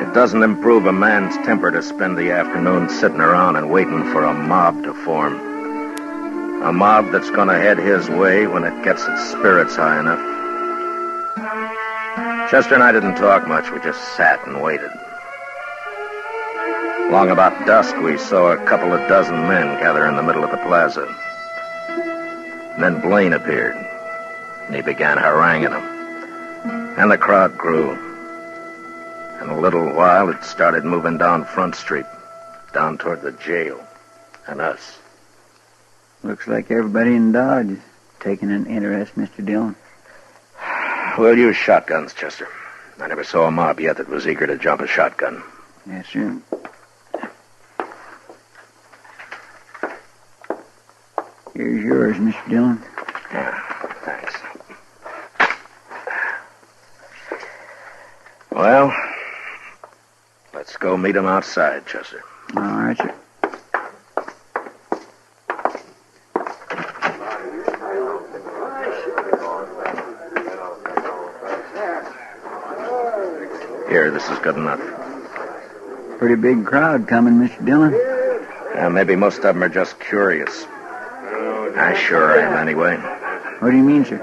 It doesn't improve a man's temper to spend the afternoon sitting around and waiting for a mob to form. A mob that's going to head his way when it gets its spirits high enough. Chester and I didn't talk much. We just sat and waited. Long about dusk, we saw a couple of dozen men gather in the middle of the plaza. Then Blaine appeared, and he began haranguing them. And the crowd grew. In a little while, it started moving down Front Street, down toward the jail, and us. Looks like everybody in Dodge is taking an interest, Mr. Dillon. We'll use shotguns, Chester. I never saw a mob yet that was eager to jump a shotgun. Yes, sir. Here's yours, Mr. Dillon. Thanks. Well, let's go meet him outside, Chester. All right, sir. Here, this is good enough. Pretty big crowd coming, Mr. Dillon. Maybe most of them are just curious. I sure am, anyway. What do you mean, sir?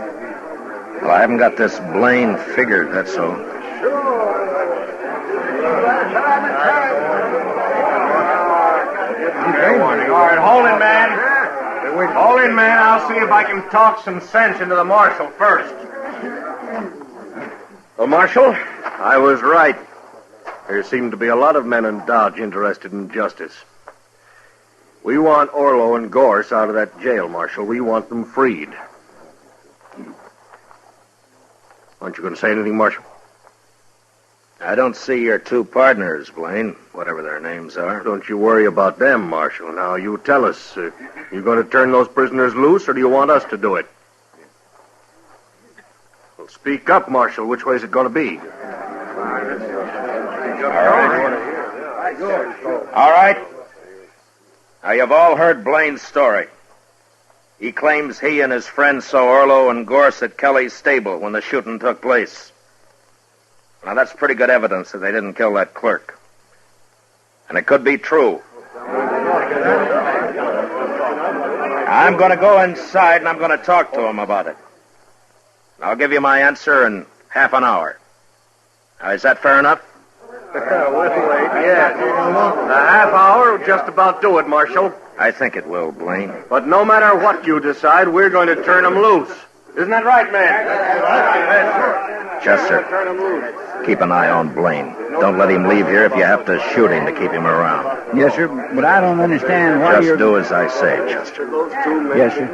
Well, I haven't got this Blaine figured, that's all. All right, hold in, man. Hold in, man. I'll see if I can talk some sense into the marshal first. Well, Marshal, I was right. There seem to be a lot of men in Dodge interested in justice. We want Orlo and Gorse out of that jail, Marshal. We want them freed. Aren't you going to say anything, Marshal? I don't see your two partners, Blaine, whatever their names are. Don't you worry about them, Marshal. Now, you tell us. You going to turn those prisoners loose, or do you want us to do it? Well, speak up, Marshal. Which way is it going to be? All right. Now, you've all heard Blaine's story. He claims he and his friends saw Orlo and Gorse at Kelly's stable when the shooting took place. Now, that's pretty good evidence that they didn't kill that clerk. And it could be true. I'm going to go inside and I'm going to talk to him about it. I'll give you my answer in half an hour. Now, is that fair enough? Yes. A half hour will just about do it, Marshal. I think it will, Blaine. But no matter what you decide, we're going to turn them loose. Isn't that right, man? Chester, keep an eye on Blaine. Don't let him leave here if you have to shoot him to keep him around. Yes, sir, but I don't understand why Just you're... do as I say, Chester. Yes, sir.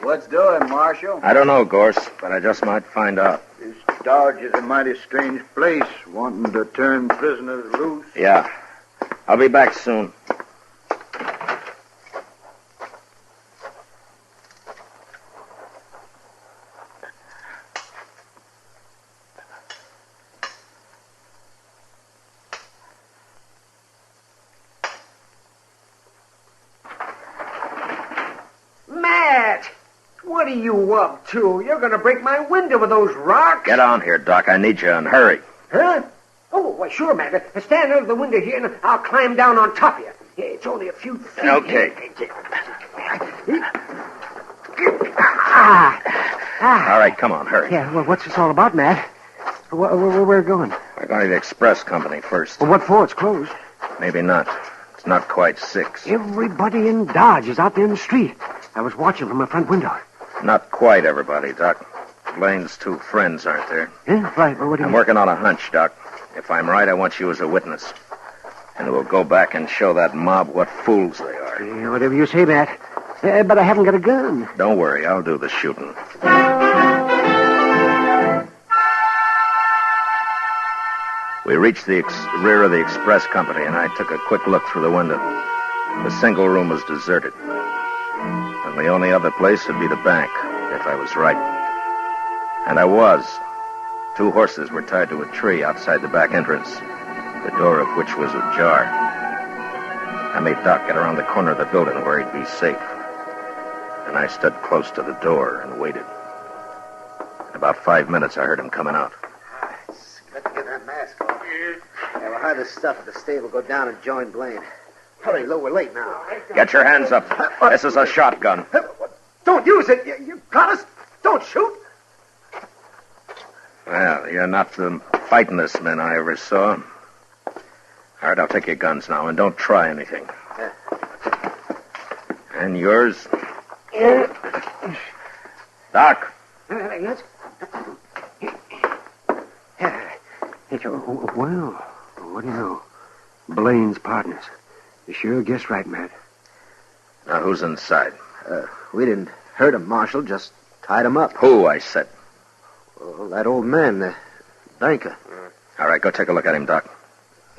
What's doing, Marshal? I don't know, Gorse, but I just might find out. This Dodge is a mighty strange place, wanting to turn prisoners loose. Yeah. I'll be back soon. Matt! What are you up to? You're going to break my window with those rocks. Get on here, Doc. I need you and hurry. Huh? Oh, why, sure, Matt. Stand out of the window here, and I'll climb down on top of you. It's only a few feet. Okay. All right, come on, hurry. Yeah, well, what's this all about, Matt? Where we're going? We're going to the express company first. Well, what for? It's closed. Maybe not. It's not quite 6. Everybody in Dodge is out there in the street. I was watching from my front window. Not quite everybody, Doc. Blaine's 2 friends aren't there. Yeah, right. Well, what do you I'm mean? working on a hunch, Doc. If I'm right, I want you as a witness. And we'll go back and show that mob what fools they are. Yeah, whatever you say, Matt. But I haven't got a gun. Don't worry, I'll do the shooting. We reached the rear of the express company, and I took a quick look through the window. The single room was deserted. And the only other place would be the bank, if I was right. And I was. 2 horses were tied to a tree outside the back entrance, the door of which was ajar. I made Doc get around the corner of the building where he'd be safe. And I stood close to the door and waited. In about 5 minutes, I heard him coming out. Got to get that mask off. Yeah, we'll hide this stuff at the stable, go down and join Blaine. Hurry, Lou, we're late now. Get your hands up. This is a shotgun. Don't use it. You got us. Don't shoot. Well, you're not the fightingest men I ever saw. All right, I'll take your guns now, and don't try anything. And yours? Doc. Yes? Well, what do you know? Blaine's partners. You sure guessed right, Matt. Now, who's inside? We didn't hurt him, Marshal, just tied him up. Who, I said? Well, that old man, the banker. All right, go take a look at him, Doc.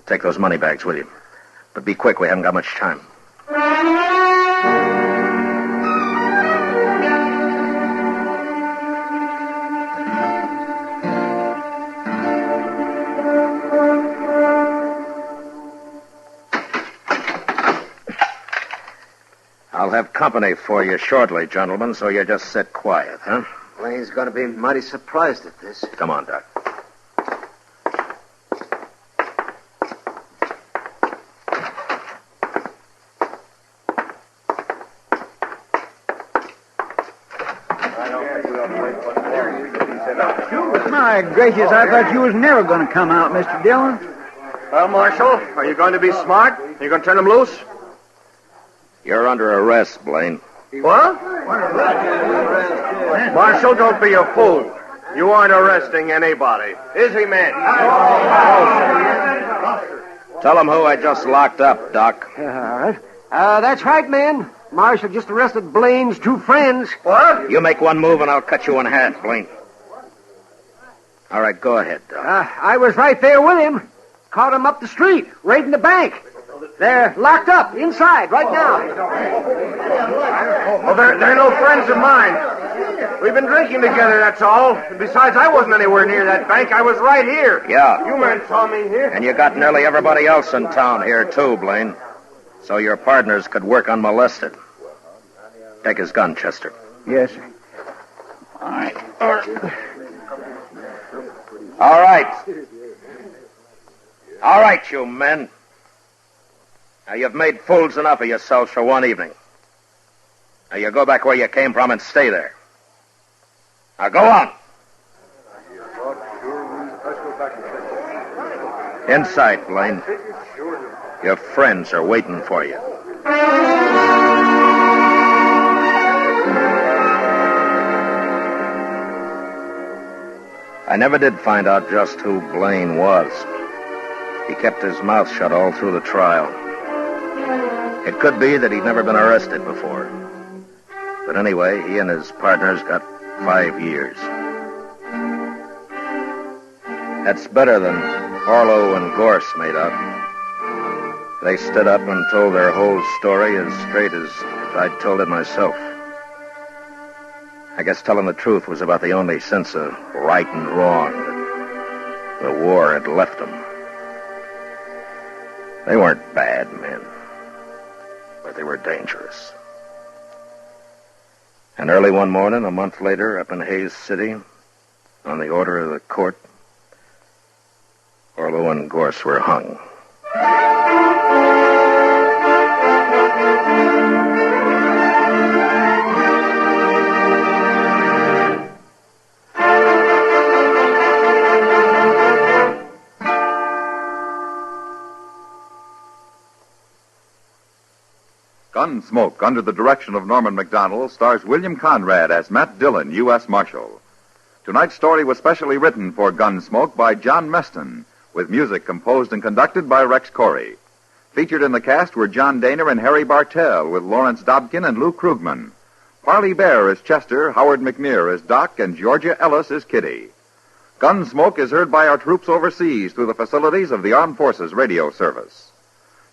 Take those money bags with you. But be quick, we haven't got much time. I'll have company for you shortly, gentlemen, so you just sit quiet, huh? Blaine's going to be mighty surprised at this. Come on, Doc. My gracious, I thought you was never going to come out, Mr. Dillon. Well, Marshal, are you going to be smart? Are you going to turn them loose? You're under arrest, Blaine. What? Marshal, don't be a fool. You aren't arresting anybody. Is he, man? Tell him who I just locked up, Doc. All right. That's right, man. Marshal just arrested Blaine's two friends. What? You make one move and I'll cut you in half, Blaine. All right, go ahead, Doc. I was right there with him. Caught him up the street, raiding the bank. They're locked up inside right now. Well, they're no friends of mine. We've been drinking together, that's all. And besides, I wasn't anywhere near that bank. I was right here. Yeah. You men saw me here. And you got nearly everybody else in town here, too, Blaine. So your partners could work unmolested. Take his gun, Chester. Yes, sir. All right. All right. All right, you men. Now, you've made fools enough of yourselves for one evening. Now, you go back where you came from and stay there. Now, go on. Inside, Blaine. Your friends are waiting for you. I never did find out just who Blaine was. He kept his mouth shut all through the trial. It could be that he'd never been arrested before. But anyway, he and his partners got 5 years. That's better than Orlo and Gorse made out. They stood up and told their whole story as straight as if I'd told it myself. I guess telling the truth was about the only sense of right and wrong that the war had left them. They weren't bad men, but they were dangerous. And early one morning, a month later, up in Hayes City, on the order of the court, Orlo and Gorse were hung. Gunsmoke, under the direction of Norman MacDonald, stars William Conrad as Matt Dillon, U.S. Marshal. Tonight's story was specially written for Gunsmoke by John Meston, with music composed and conducted by Rex Corey. Featured in the cast were John Daner and Harry Bartell, with Lawrence Dobkin and Lou Krugman. Parley Bear as Chester, Howard McNear as Doc, and Georgia Ellis as Kitty. Gunsmoke is heard by our troops overseas through the facilities of the Armed Forces Radio Service.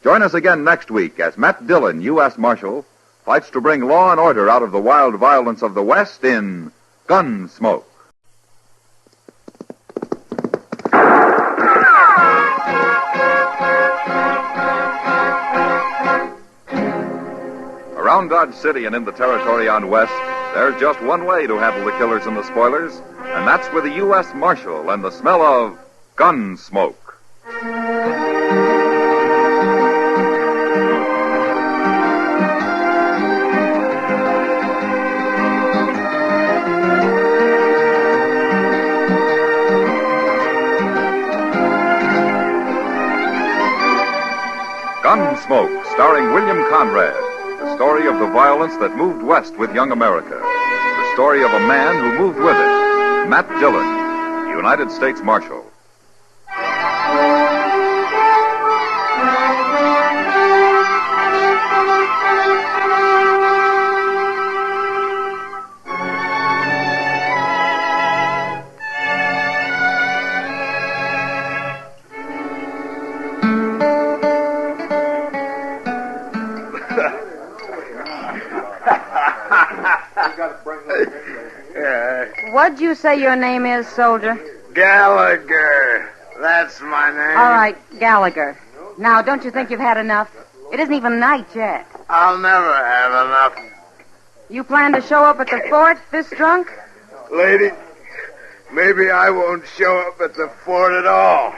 Join us again next week as Matt Dillon, U.S. Marshal, fights to bring law and order out of the wild violence of the West in Gunsmoke. Around Dodge City and in the territory on West, there's just one way to handle the killers and the spoilers, and that's with the U.S. Marshal and the smell of Gunsmoke. Gunsmoke, starring William Conrad, the story of the violence that moved west with young America. The story of a man who moved with it, Matt Dillon, United States Marshal. What'd you say your name is, soldier? Gallagher. That's my name. All right, Gallagher. Now, don't you think you've had enough? It isn't even night yet. I'll never have enough. You plan to show up at the fort this drunk? Lady, maybe I won't show up at the fort at all.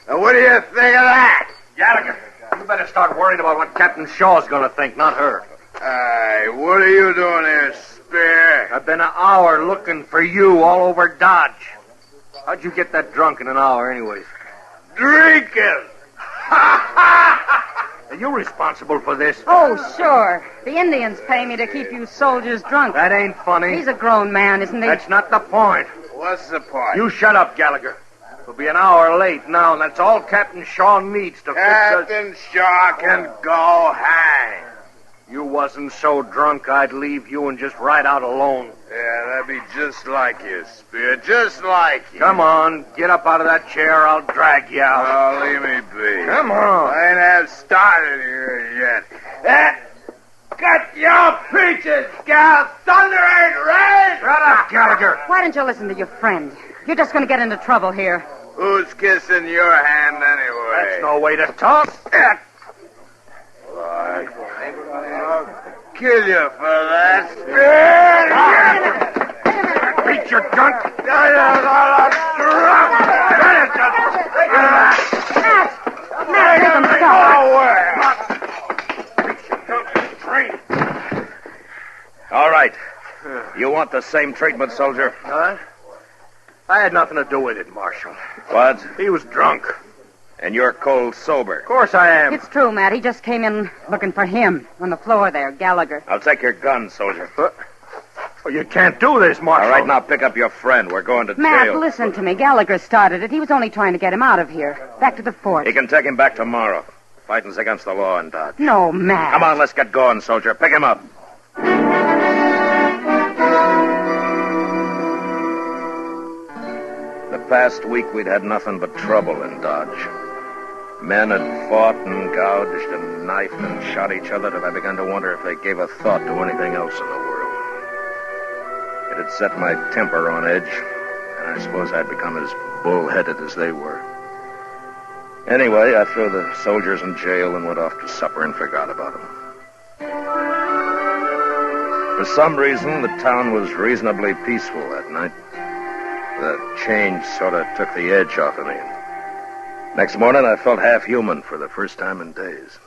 Now, what do you think of that? Gallagher, you better start worrying about what Captain Shaw's going to think, not her. Hey, what are you doing here, Spear? I've been an hour looking for you all over Dodge. How'd you get that drunk in an hour, anyways? Drinking! Are you responsible for this? Oh, sure. The Indians pay me to keep you soldiers drunk. That ain't funny. He's a grown man, isn't he? That's not the point. What's the point? You shut up, Gallagher. We'll be an hour late now, and that's all Captain Shaw needs to fix us. Captain Shaw can go hang. You wasn't so drunk I'd leave you and just ride out alone. Yeah, that'd be just like you, Spear. Just like you. Come on, get up out of that chair. I'll drag you out. Oh, leave me be. Come on. I ain't have started here yet. Cut your peaches, gal. Thunder ain't rain. Shut up, Gallagher. Why don't you listen to your friend? You're just going to get into trouble here. Who's kissing your hand anyway? That's no way to talk. I'll kill you for that, Spear. Beat your gun. Matt, make him stop. All right. You want the same treatment, soldier? Huh? I had nothing to do with it, Marshal. What? He was drunk. And you're cold sober. Of course I am. It's true, Matt. He just came in looking for him on the floor there, Gallagher. I'll take your gun, soldier. Well, you can't do this, Marshal. All right, now pick up your friend. We're going to Matt, jail. listen to me. Gallagher started it. He was only trying to get him out of here. Back to the fort. He can take him back tomorrow. Fighting's against the law in Dodge. No, Matt. Come on, let's get going, soldier. Pick him up. The past week, we'd had nothing but trouble in Dodge. Men had fought and gouged and knifed and shot each other till I began to wonder if they gave a thought to anything else in the world. It had set my temper on edge, and I suppose I'd become as bull-headed as they were. Anyway, I threw the soldiers in jail and went off to supper and forgot about them. For some reason, the town was reasonably peaceful that night. The change sort of took the edge off of me. Next morning, I felt half human for the first time in days.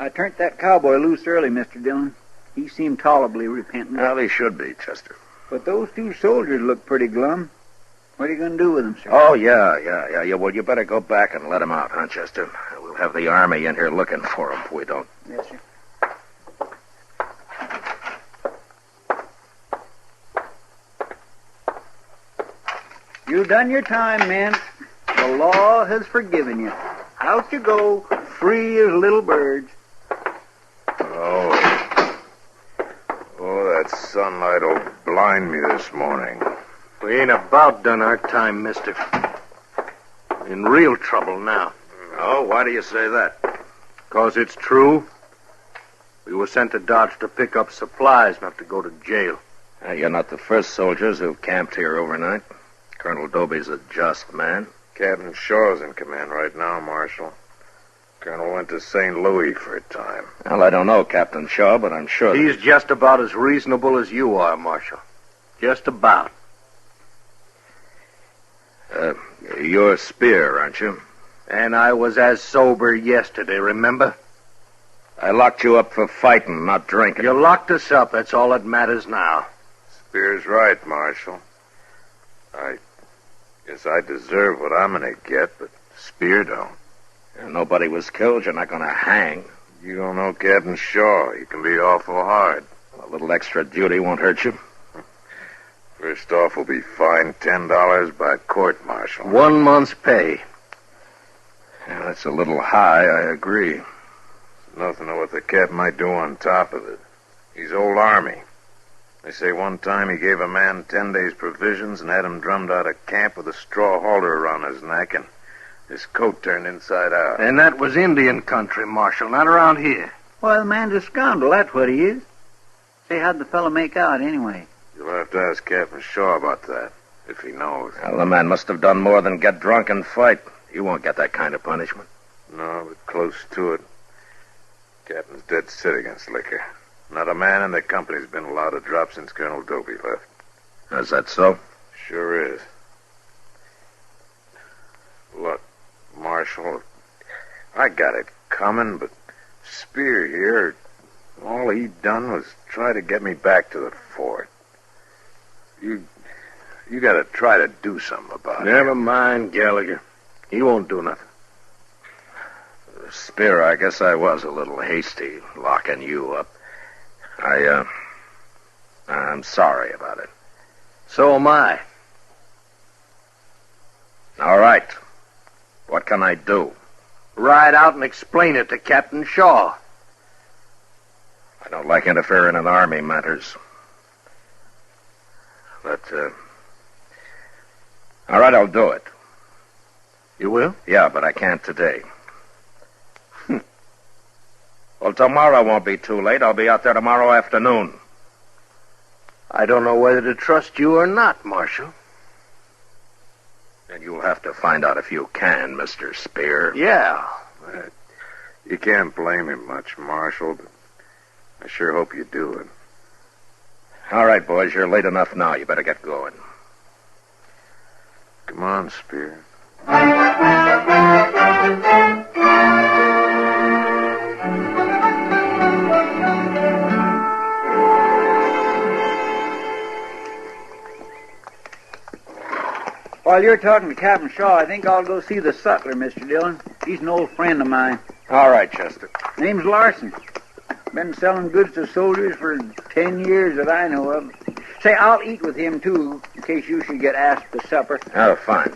I turned that cowboy loose early, Mr. Dillon. He seemed tolerably repentant. Well, he should be, Chester. But those two soldiers look pretty glum. What are you going to do with them, sir? Oh, yeah. Well, you better go back and let him out, huh, Chester? We'll have the army in here looking for him if we don't. Yes, sir. You've done your time, men. The law has forgiven you. Out you go, free as little birds. Oh, that sunlight will blind me this morning. We ain't about done our time, mister. In real trouble now. Oh, why do you say that? 'Cause it's true. We were sent to Dodge to pick up supplies, not to go to jail. You're not the first soldiers who've camped here overnight. Colonel Dobie's a just man. Captain Shaw's in command right now, Marshal. Colonel went to St. Louis for a time. Well, I don't know Captain Shaw, but I'm sure... He's just about as reasonable as you are, Marshal. Just about. You're Spear, aren't you? And I was as sober yesterday, remember? I locked you up for fighting, not drinking. You locked us up, that's all that matters now. Spear's right, Marshal. I guess I deserve what I'm gonna get, but Spear don't. Nobody was killed. You're not gonna hang. You don't know Captain Shaw. He can be awful hard. A little extra duty won't hurt you. First off, we'll be fined $10 by court martial. 1 month's pay. Yeah, that's a little high, I agree. There's nothing to what the Cap might do on top of it. He's old Army. They say one time he gave a man 10 days' provisions and had him drummed out of camp with a straw halter around his neck and his coat turned inside out. And that was Indian country, Marshal, not around here. Well, the man's a scoundrel, that's what he is. Say, how'd the fellow make out, anyway? You'll have to ask Captain Shaw about that, if he knows. Well, the man must have done more than get drunk and fight. He won't get that kind of punishment. No, but close to it. Captain's dead set against liquor. Not a man in the company's been allowed to drop since Colonel Dobie left. Is that so? Sure is. Look, Marshal, I got it coming, but Spear here, all he done was try to get me back to the fort. You gotta try to do something about it. Never mind, Gallagher. He won't do nothing. Spear, I guess I was a little hasty locking you up. I'm sorry about it. So am I. All right. What can I do? Ride out and explain it to Captain Shaw. I don't like interfering in Army matters. But, all right, I'll do it. You will? Yeah, but I can't today. Well, tomorrow won't be too late. I'll be out there tomorrow afternoon. I don't know whether to trust you or not, Marshal. And you'll have to find out if you can, Mr. Spear. Yeah. You can't blame him much, Marshal, but I sure hope you do it. All right, boys, you're late enough now. You better get going. Come on, Spear. While you're talking to Captain Shaw, I think I'll go see the sutler, Mr. Dillon. He's an old friend of mine. All right, Chester. Name's Larson. Been selling goods to soldiers for 10 years that I know of. Say, I'll eat with him, too, in case you should get asked to supper. Oh, fine.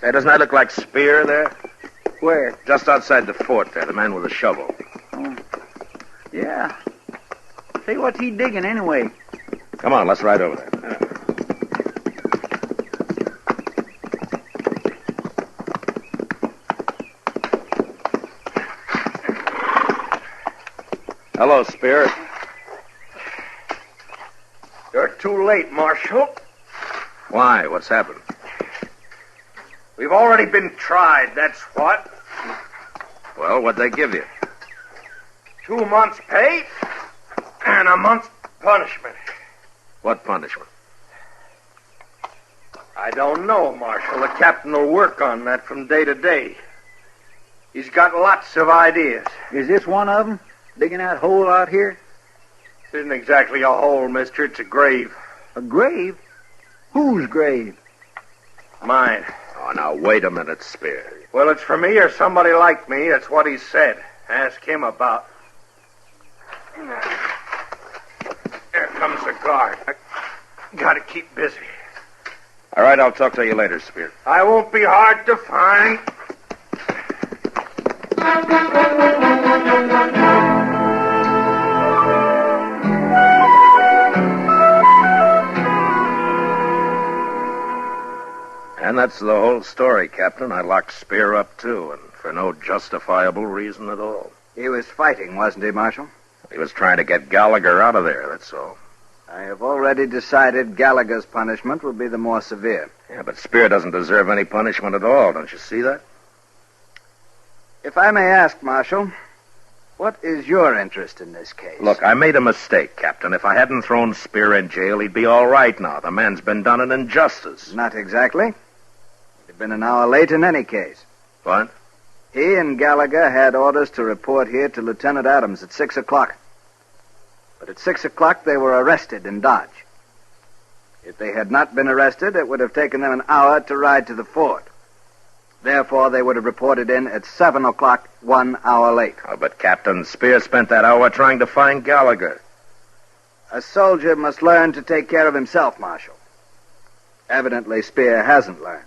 Say, doesn't that look like Spear there? Where? Just outside the fort there, the man with the shovel. Oh, yeah. Say, what's he digging anyway? Come on, let's ride over there. Hello, Spear. You're too late, Marshal. Why? What's happened? We've already been tried, that's what. Well, what'd they give you? 2 months' pay and a month's punishment. What punishment? I don't know, Marshal. The captain will work on that from day to day. He's got lots of ideas. Is this one of them? Digging that hole out here? It isn't exactly a hole, mister. It's a grave. A grave? Whose grave? Mine. Oh, now, wait a minute, Spear. Well, it's for me or somebody like me. That's what he said. Ask him about. There comes the guard. I gotta keep busy. All right, I'll talk to you later, Spear. I won't be hard to find. And that's the whole story, Captain. I locked Spear up, too, and for no justifiable reason at all. He was fighting, wasn't he, Marshal? He was trying to get Gallagher out of there, that's all. I have already decided Gallagher's punishment will be the more severe. Yeah, but Spear doesn't deserve any punishment at all. Don't you see that? If I may ask, Marshal, what is your interest in this case? Look, I made a mistake, Captain. If I hadn't thrown Spear in jail, he'd be all right now. The man's been done an injustice. Not exactly. He'd been an hour late in any case. What? He and Gallagher had orders to report here to Lieutenant Adams at 6 o'clock. But at 6 o'clock, they were arrested in Dodge. If they had not been arrested, it would have taken them an hour to ride to the fort. Therefore, they would have reported in at 7 o'clock, 1 hour late. Oh, but Captain, Spear spent that hour trying to find Gallagher. A soldier must learn to take care of himself, Marshal. Evidently, Spear hasn't learned.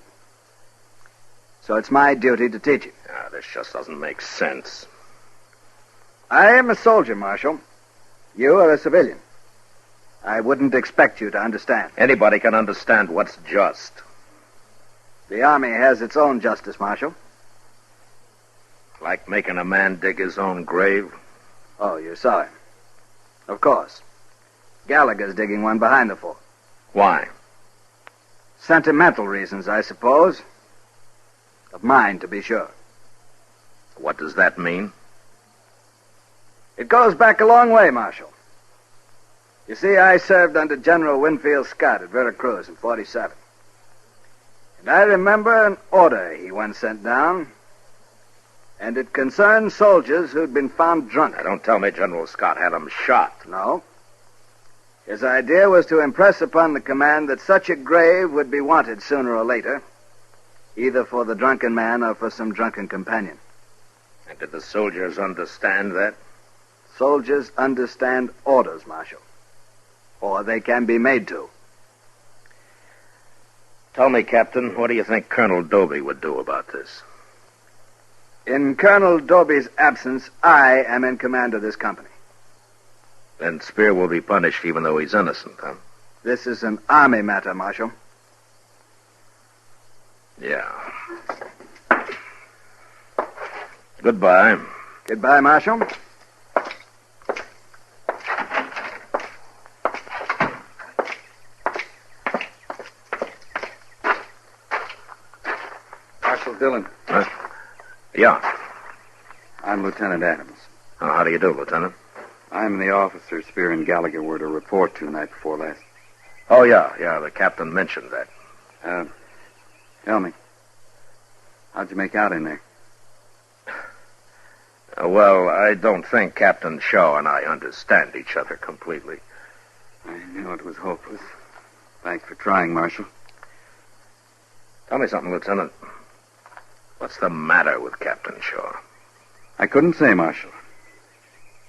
So it's my duty to teach him. Ah, this just doesn't make sense. I am a soldier, Marshal. You are a civilian. I wouldn't expect you to understand. Anybody can understand what's just. The Army has its own justice, Marshal. Like making a man dig his own grave? Oh, you saw him. Of course. Gallagher's digging one behind the fort. Why? Sentimental reasons, I suppose. Of mine, to be sure. What does that mean? It goes back a long way, Marshal. You see, I served under General Winfield Scott at Veracruz in 47. And I remember an order he once sent down, and it concerned soldiers who'd been found drunk. Now, don't tell me General Scott had them shot. No. His idea was to impress upon the command that such a grave would be wanted sooner or later, either for the drunken man or for some drunken companion. And did the soldiers understand that? Soldiers understand orders, Marshal. Or they can be made to. Tell me, Captain, what do you think Colonel Dobie would do about this? In Colonel Dobie's absence, I am in command of this company. Then Spear will be punished even though he's innocent, huh? This is an army matter, Marshal. Yeah. Goodbye. Goodbye, Marshal. Marshal Dillon. Huh? Yeah. I'm Lieutenant Adams. Oh, how do you do, Lieutenant? I'm the officer Spear and Gallagher were to report to night before last. Oh, yeah, the captain mentioned that. Tell me, how'd you make out in there? Well, I don't think Captain Shaw and I understand each other completely. I knew it was hopeless. Thanks for trying, Marshal. Tell me something, Lieutenant. What's the matter with Captain Shaw? I couldn't say, Marshal.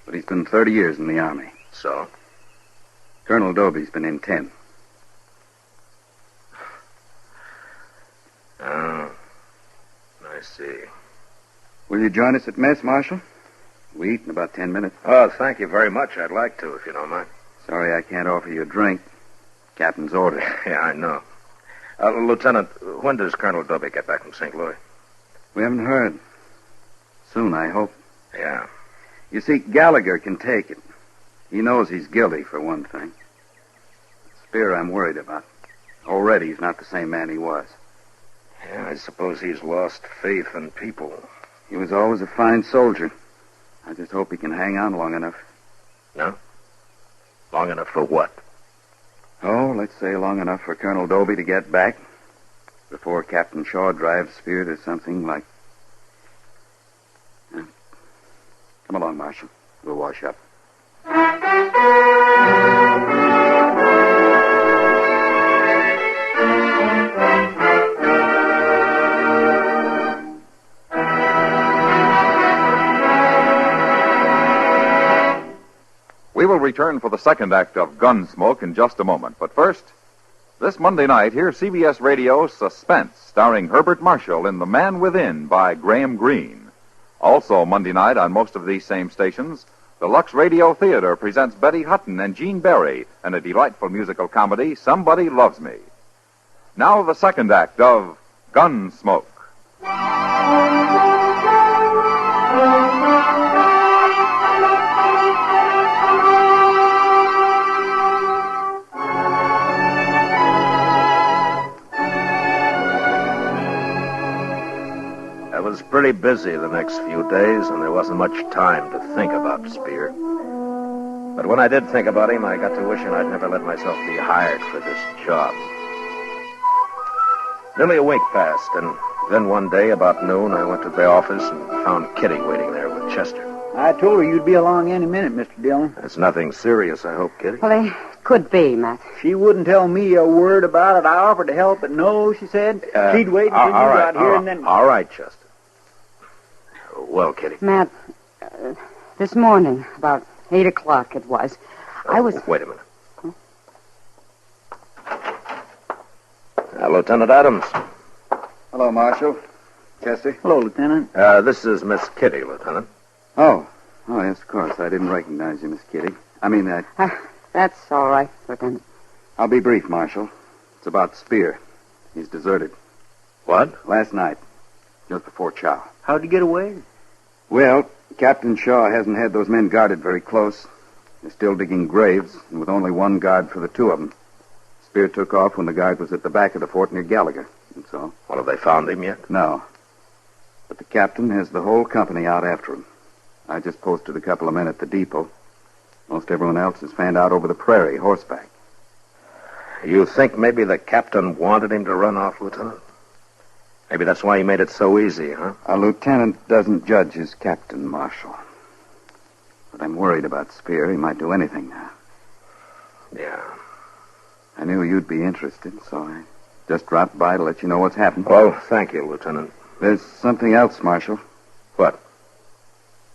But he's been 30 years in the Army. So? Colonel Dobie's been in 10. Oh, I see. Will you join us at mess, Marshal? We eat in about 10 minutes. Oh, thank you very much. I'd like to, if you don't mind. Sorry I can't offer you a drink. Captain's orders. Yeah, I know. Lieutenant, when does Colonel Dobie get back from St. Louis? We haven't heard. Soon, I hope. Yeah. You see, Gallagher can take it. He knows he's guilty, for one thing. Spear, I'm worried about. Already, he's not the same man he was. Yeah, I suppose he's lost faith in people. He was always a fine soldier. I just hope he can hang on long enough. No? Long enough for what? Oh, let's say long enough for Colonel Dobie to get back before Captain Shaw drives Spear to something like... Come along, Marshal. We'll wash up. We will return for the second act of Gunsmoke in just a moment. But first, this Monday night, hear CBS Radio's Suspense, starring Herbert Marshall in The Man Within by Graham Greene. Also Monday night on most of these same stations, the Lux Radio Theater presents Betty Hutton and Gene Barry in a delightful musical comedy, Somebody Loves Me. Now the second act of Gunsmoke. I was pretty busy the next few days, and there wasn't much time to think about Spear. But when I did think about him, I got to wishing I'd never let myself be hired for this job. Nearly a week passed, and then one day, about noon, I went to the office and found Kitty waiting there with Chester. I told her you'd be along any minute, Mr. Dillon. It's nothing serious, I hope, Kitty. Well, it could be, Matt. She wouldn't tell me a word about it. I offered to help, but no, she said. She'd wait until you got here and then... All right, Chester. Well, Kitty. Matt, this morning, about 8 o'clock it was, I was... Wait a minute. Lieutenant Adams. Hello, Marshal. Chester. Hello, Lieutenant. This is Miss Kitty, Lieutenant. Oh, yes, of course. I didn't recognize you, Miss Kitty. That's all right, Lieutenant. I'll be brief, Marshal. It's about Spear. He's deserted. What? Last night, just before chow. How'd he get away? Well, Captain Shaw hasn't had those men guarded very close. They're still digging graves, and with only one guard for the two of them. Spear took off when the guard was at the back of the fort near Gallagher, and so... Well, have they found him yet? No. But the captain has the whole company out after him. I just posted a couple of men at the depot. Most everyone else is fanned out over the prairie, horseback. You think maybe the captain wanted him to run off, Lieutenant? Maybe that's why he made it so easy, huh? A lieutenant doesn't judge his captain, Marshal. But I'm worried about Spear. He might do anything now. Yeah. I knew you'd be interested, so I just dropped by to let you know what's happened. Well, thank you, Lieutenant. There's something else, Marshal. What?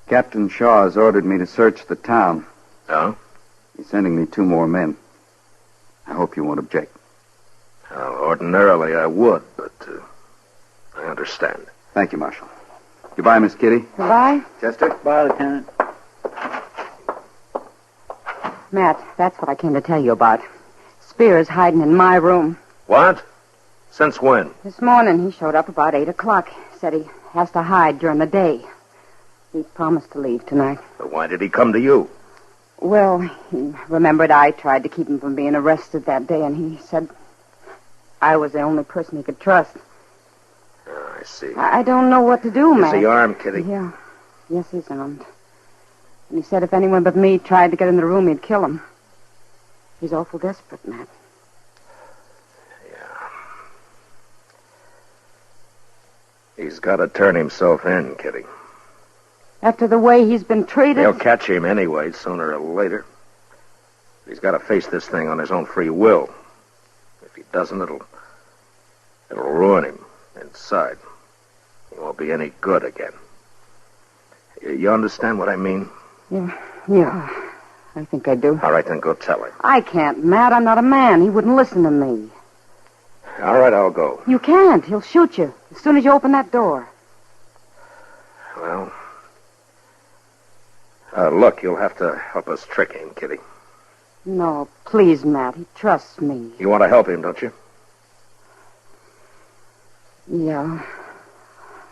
Captain Shaw has ordered me to search the town. Oh? He's sending me 2 more men. I hope you won't object. Well, ordinarily I would, but I understand. Thank you, Marshal. Goodbye, Miss Kitty. Goodbye. Chester? Bye, Lieutenant. Matt, that's what I came to tell you about. Spear's hiding in my room. What? Since when? This morning he showed up about 8 o'clock. Said he has to hide during the day. He promised to leave tonight. But why did he come to you? Well, he remembered I tried to keep him from being arrested that day, and he said I was the only person he could trust. Oh, I see. I don't know what to do, Matt. Is he armed, Kitty? Yeah. Yes, he's armed. And he said if anyone but me tried to get in the room, he'd kill him. He's awful desperate, Matt. He's got to turn himself in, Kitty. After the way he's been treated... They'll catch him anyway, sooner or later. He's got to face this thing on his own free will. If he doesn't, it'll ruin him inside. He won't be any good again. You understand what I mean? Yeah, I think I do. All right, then go tell him. I can't, Matt. I'm not a man. He wouldn't listen to me. All right, I'll go. You can't. He'll shoot you as soon as you open that door. Well, look, you'll have to help us trick him, Kitty. No, please, Matt. He trusts me. You want to help him, don't you? Yeah.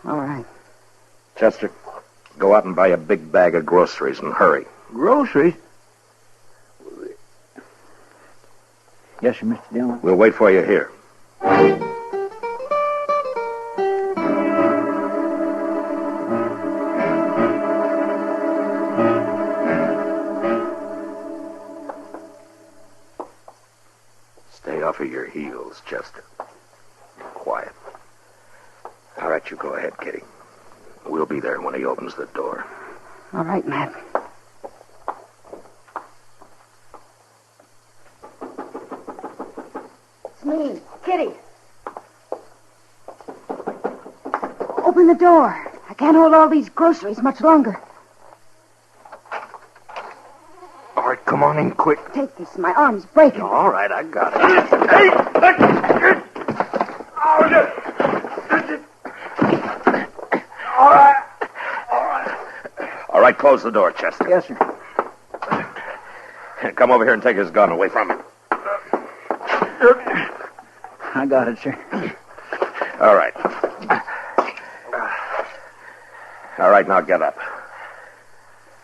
All right. Chester, go out and buy a big bag of groceries and hurry. Groceries? Yes, sir, Mr. Dillon. We'll wait for you here. Stay off of your heels, Chester. Quiet. All right, you go ahead, Kitty. We'll be there when he opens the door. All right, Matt. It's me, Kitty. Open the door. I can't hold all these groceries much longer. All right, come on in quick. Take this. My arm's breaking. All right, I got it. Hey! All right, close the door, Chester. Yes, sir. Come over here and take his gun away from him. I got it, sir. All right. All right, now get up.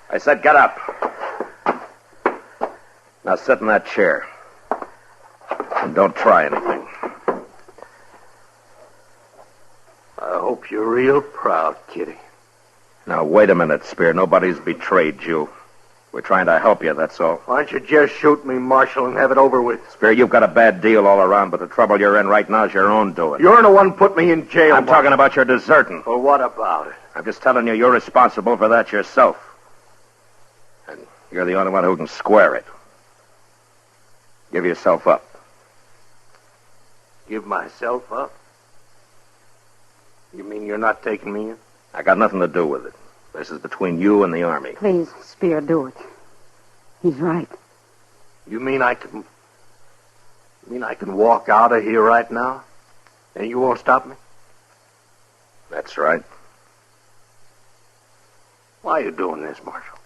I said get up. Now sit in that chair. And don't try anything. I hope you're real proud, Kitty. Now, wait a minute, Spear. Nobody's betrayed you. We're trying to help you, that's all. Why don't you just shoot me, Marshal, and have it over with? Spear, you've got a bad deal all around, but the trouble you're in right now is your own doing. You're the one put me in jail. I'm talking about your deserting. Well, what about it? I'm just telling you, you're responsible for that yourself. And you're the only one who can square it. Give yourself up. Give myself up? You mean you're not taking me in? I got nothing to do with it. This is between you and the Army. Please, Spear, do it. He's right. You mean I can walk out of here right now? And you won't stop me? That's right. Why are you doing this, Marshal?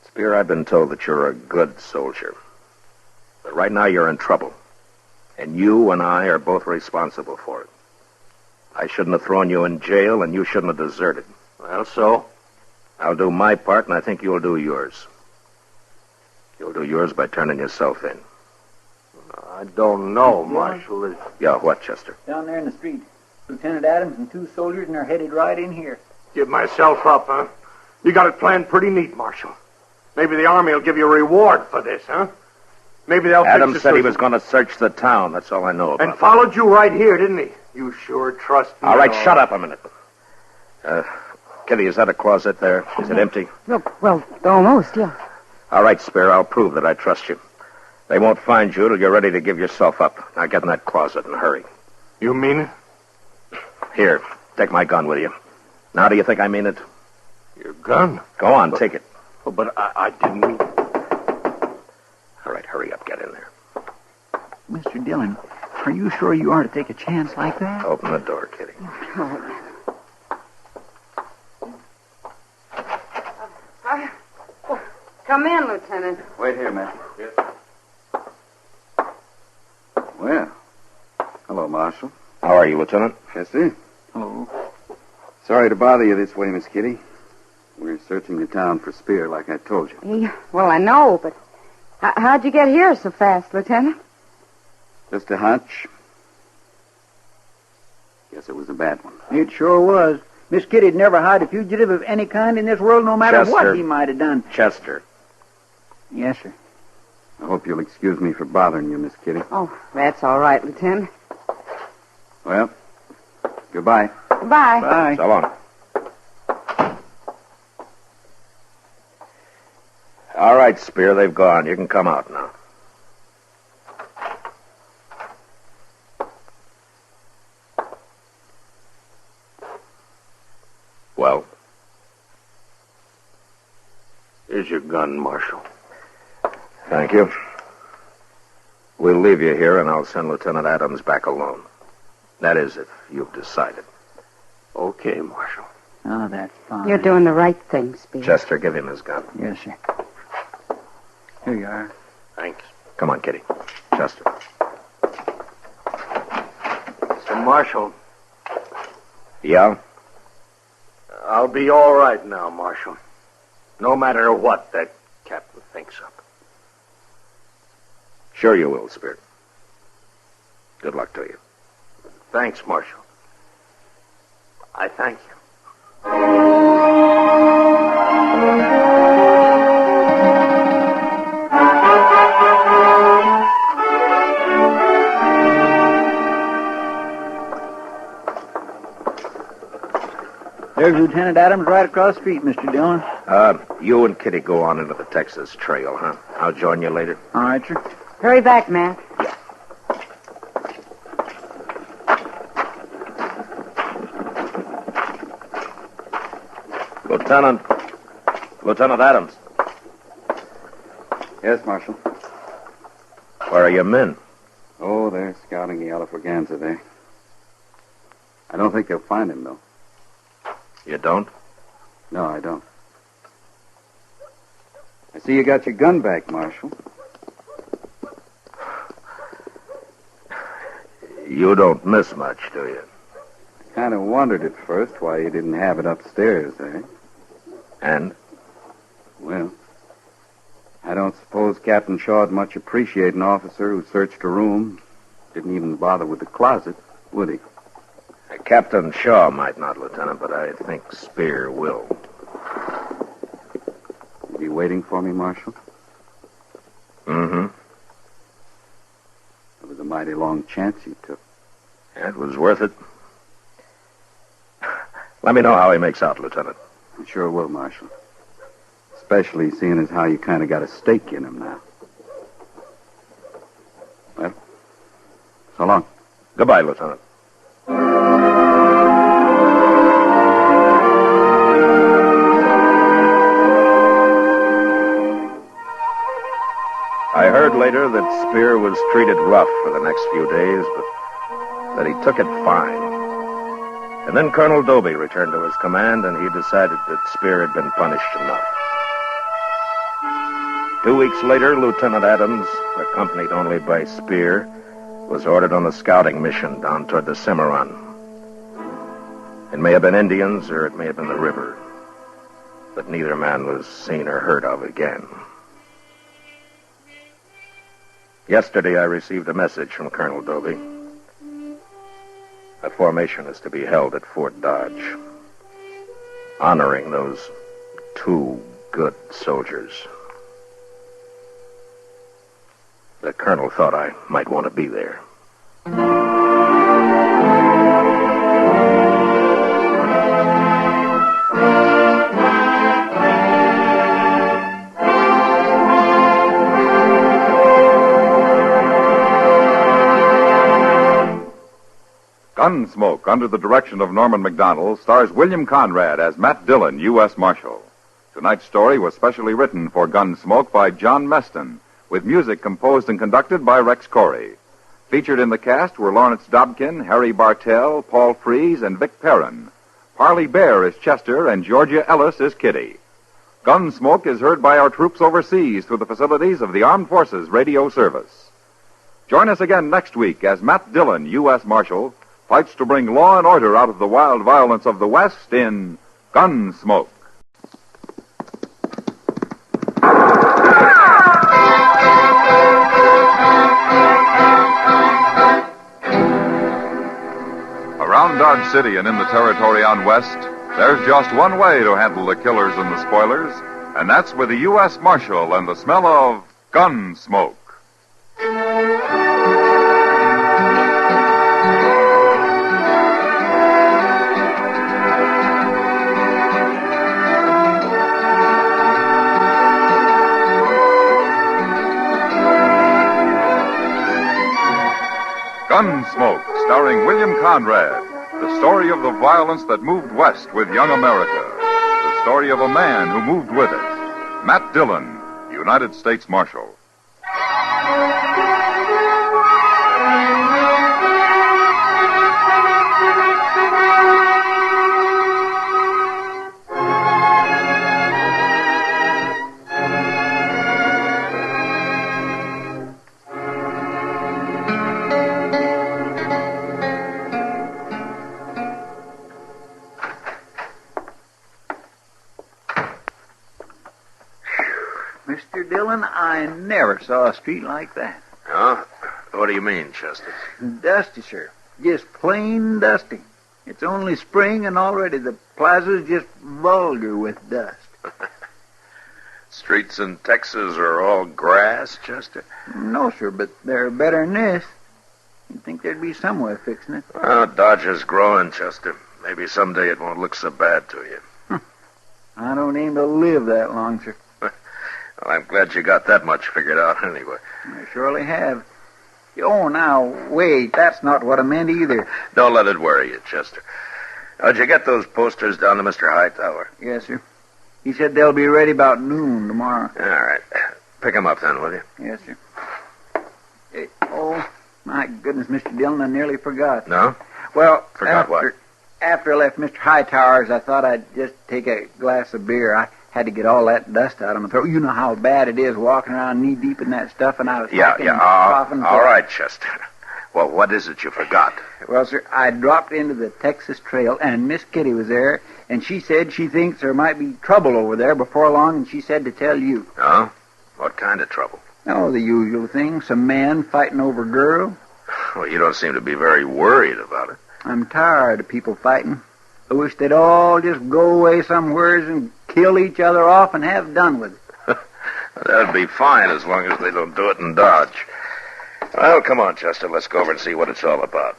Spear, I've been told that you're a good soldier. But right now you're in trouble. And you and I are both responsible for it. I shouldn't have thrown you in jail, and you shouldn't have deserted. Well, so? I'll do my part, and I think you'll do yours. You'll do yours by turning yourself in. I don't know, Marshal. Yeah, what, Chester? Down there in the street. Lieutenant Adams and 2 soldiers, and they're headed right in here. Give myself up, huh? You got it planned pretty neat, Marshal. Maybe the Army will give you a reward for this, huh? Maybe they'll Adams fix said he was going to search the town. That's all I know about. And followed you right here, didn't he? You sure trust me. All right, shut up a minute. Kitty, is that a closet there? Is it empty? Look, well, almost, yeah. All right, Spear, I'll prove that I trust you. They won't find you till you're ready to give yourself up. Now get in that closet and hurry. You mean it? Here, take my gun with you. Now do you think I mean it? Your gun? Go on, take it. Oh, but I didn't mean... All right, hurry up, get in there. Mr. Dillon, are you sure you are to take a chance like that? Open the door, Kitty. Come in, Lieutenant. Wait here, man. Yes. Well, hello, Marshal. How are you, Lieutenant? Yes, sir. Hello. Sorry to bother you this way, Miss Kitty. We're searching the town for Spear, like I told you. Yeah, well, I know, but how'd you get here so fast, Lieutenant? Just a hunch. Guess it was a bad one. It sure was. Miss Kitty'd never hide a fugitive of any kind in this world, no matter Chester. what he might have done. Chester. Yes, sir. I hope you'll excuse me for bothering you, Miss Kitty. Oh, that's all right, Lieutenant. Well, goodbye. Bye. Bye. So long. All right, Spear, they've gone. You can come out now. Well? Here's your gun, Marshal. Thank you. We'll leave you here, and I'll send Lieutenant Adams back alone. That is, if you've decided. Okay, Marshal. Oh, that's fine. You're doing the right thing, Spear. Chester, give him his gun. Yes, sir. Here you are. Thanks. Come on, Kitty. Chester. Mr. Marshal. Yeah? I'll be all right now, Marshal. No matter what that captain thinks of. Sure you will, Spear. Good luck to you. Thanks, Marshal. I thank you. There's Lieutenant Adams right across the street, Mr. Dillon. You and Kitty go on into the Texas Trail, huh? I'll join you later. All right, sir. Hurry back, Matt. Lieutenant Adams. Yes, Marshal. Where are your men? Oh, they're scouting the Alafraganza there. I don't think they'll find him, though. You don't? No, I don't. I see you got your gun back, Marshal. You don't miss much, do you? I kind of wondered at first why you didn't have it upstairs there. And? Well, I don't suppose Captain Shaw'd much appreciate an officer who searched a room, didn't even bother with the closet, would he? Captain Shaw might not, Lieutenant, but I think Spear will. You be waiting for me, Marshal? Mm-hmm. It was a mighty long chance you took. Yeah, it was worth it. Let me know how he makes out, Lieutenant. I sure will, Marshal. Especially seeing as how you kind of got a stake in him now. Well, so long. Goodbye, Lieutenant. I heard later that Spear was treated rough for the next few days, but that he took it fine. And then Colonel Doby returned to his command, and he decided that Spear had been punished enough. 2 weeks later, Lieutenant Adams, accompanied only by Spear, was ordered on a scouting mission down toward the Cimarron. It may have been Indians, or it may have been the river, but neither man was seen or heard of again. Yesterday, I received a message from Colonel Doby. A formation is to be held at Fort Dodge, honoring those 2 good soldiers. The colonel thought I might want to be there. Gunsmoke, under the direction of Norman Macdonald, stars William Conrad as Matt Dillon, U.S. Marshal. Tonight's story was specially written for Gunsmoke by John Meston, with music composed and conducted by Rex Corey. Featured in the cast were Lawrence Dobkin, Harry Bartell, Paul Frees, and Vic Perrin. Parley Bear is Chester, and Georgia Ellis is Kitty. Gunsmoke is heard by our troops overseas through the facilities of the Armed Forces Radio Service. Join us again next week as Matt Dillon, U.S. Marshal, fights to bring law and order out of the wild violence of the West in Gunsmoke. Around Dodge City and in the territory on West, there's just one way to handle the killers and the spoilers, and that's with the U.S. Marshal and the smell of Gunsmoke. Gunsmoke, starring William Conrad. The story of the violence that moved west with young America. The story of a man who moved with it. Matt Dillon, United States Marshal. Mr. Dillon, I never saw a street like that. Huh? What do you mean, Chester? Dusty, sir. Just plain dusty. It's only spring and already the plaza's just vulgar with dust. Streets in Texas are all grass, Chester? No, sir, but they're better than this. You'd think there'd be some way of fixing it. Well, Dodge is growing, Chester. Maybe someday it won't look so bad to you. I don't aim to live that long, sir. Well, I'm glad you got that much figured out anyway. I surely have. Oh, now, wait, that's not what I meant either. Don't let it worry you, Chester. Did you get those posters down to Mr. Hightower? Yes, sir. He said they'll be ready about noon tomorrow. All right. Pick them up then, will you? Yes, sir. Hey, oh, my goodness, Mr. Dillon, I nearly forgot. No? Well, Forgot what? After I left Mr. Hightower's, I thought I'd just take a glass of beer. I had to get all that dust out of my throat. You know how bad it is walking around knee-deep in that stuff, and I was coughing and coughing. All right, Chester. Well, what is it you forgot? Well, sir, I dropped into the Texas Trail, and Miss Kitty was there, and she said she thinks there might be trouble over there before long, and she said to tell you. Oh? What kind of trouble? Oh, the usual thing. Some man fighting over a girl. Well, you don't seem to be very worried about it. I'm tired of people fighting. I wish they'd all just go away somewheres and kill each other off and have done with it. That'd be fine as long as they don't do it in Dodge. Well, come on, Chester. Let's go over and see what it's all about.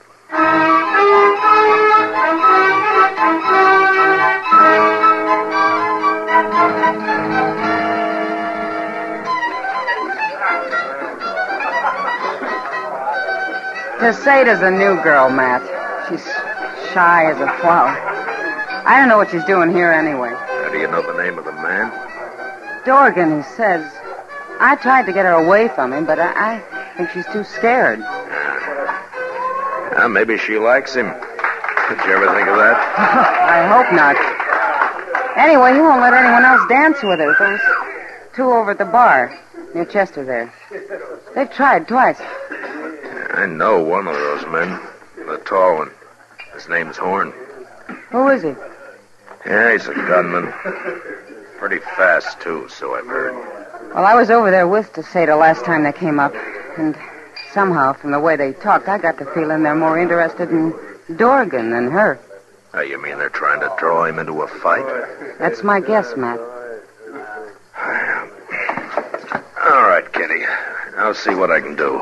Tacetta's a new girl, Matt. She's shy as a flower. I don't know what she's doing here anyway. How do you know the name of the man? Dorgan, he says. I tried to get her away from him, but I think she's too scared. Maybe she likes him. Did you ever think of that? I hope not. Anyway, he won't let anyone else dance with her. Those two over at the bar near Chester there. They've tried twice. I know one of those men. The tall one. His name's Horn. Who is he? Yeah, he's a gunman. Pretty fast, too, so I've heard. Well, I was over there with Tacetta last time they came up, and somehow, from the way they talked, I got the feeling they're more interested in Dorgan than her. Oh, you mean they're trying to draw him into a fight? That's my guess, Matt. All right, Kitty. I'll see what I can do.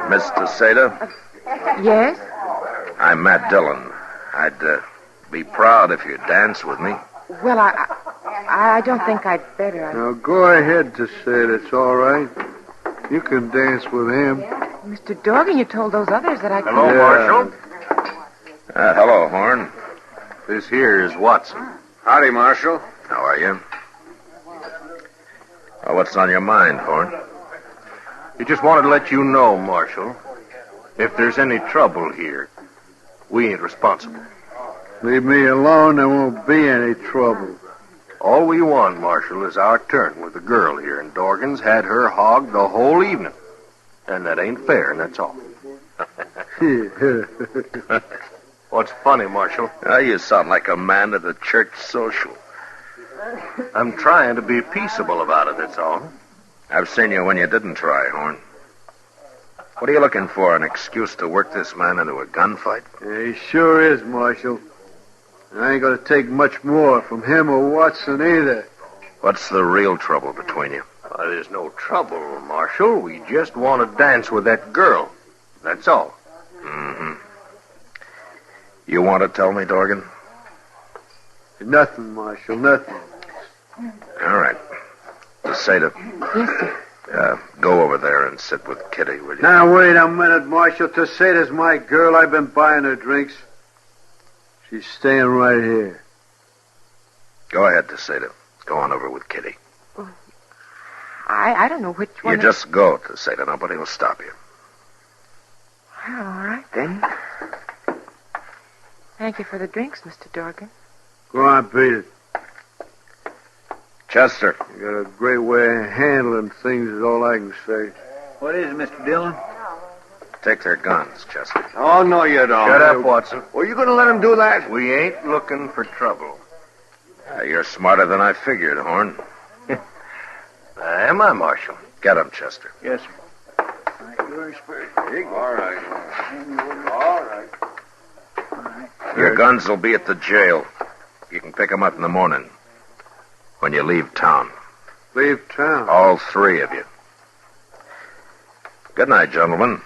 Miss Tacetta? Yes? I'm Matt Dillon. I'd be proud if you'd dance with me. Well, I don't think I'd better. Now, go ahead to say it. It's all right. You can dance with him. Mr. Dorgan, you told those others that I could. Hello, Marshal. Hello, Horn. This here is Watson. Howdy, Marshal. How are you? Well, what's on your mind, Horn? He just wanted to let you know, Marshal, if there's any trouble here, we ain't responsible. Leave me alone, there won't be any trouble. All we want, Marshal, is our turn with the girl here, and Dorgan's had her hogged the whole evening. And that ain't fair, and that's all. What's funny, Marshal? You sound like a man at a church social. I'm trying to be peaceable about it, that's all. I've seen you when you didn't try, Horn. What are you looking for, an excuse to work this man into a gunfight? Yeah, he sure is, Marshal. I ain't gonna take much more from him or Watson either. What's the real trouble between you? There's no trouble, Marshal. We just want to dance with that girl. That's all. Mm-hmm. You want to tell me, Dorgan? Nothing, Marshal, nothing. All right. Tacetta. Yes, sir. Go over there and sit with Kitty, will you? Now, wait a minute, Marshal. Tacetta's my girl. I've been buying her drinks. She's staying right here. Go ahead, Tacetta. Go on over with Kitty. I don't know which one. You just go, Tacetta. Nobody will stop you. Well, all right, then. Thank you for the drinks, Mr. Dorgan. Go on, beat it. Chester. You got a great way of handling things is all I can say. What is it, Mr. Dillon? Take their guns, Chester. Oh, no, you don't. Shut up, Watson. Were you going to let him do that? We ain't looking for trouble. You're smarter than I figured, Horn. Am I, Marshal? Get him, Chester. Yes, sir. All right. Your guns will be at the jail. You can pick them up in the morning when you leave town. Leave town? All three of you. Good night, gentlemen.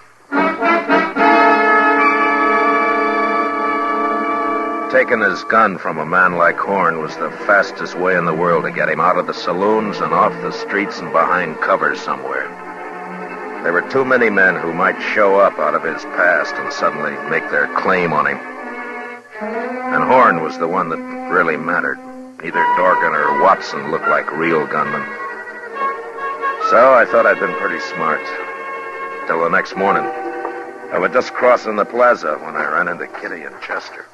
Taking his gun from a man like Horn was the fastest way in the world to get him out of the saloons and off the streets and behind cover somewhere. There were too many men who might show up out of his past and suddenly make their claim on him. And Horn was the one that really mattered. Neither Dorgan or Watson looked like real gunmen. So I thought I'd been pretty smart. Till the next morning. I was just crossing the plaza when I ran into Kitty and Chester.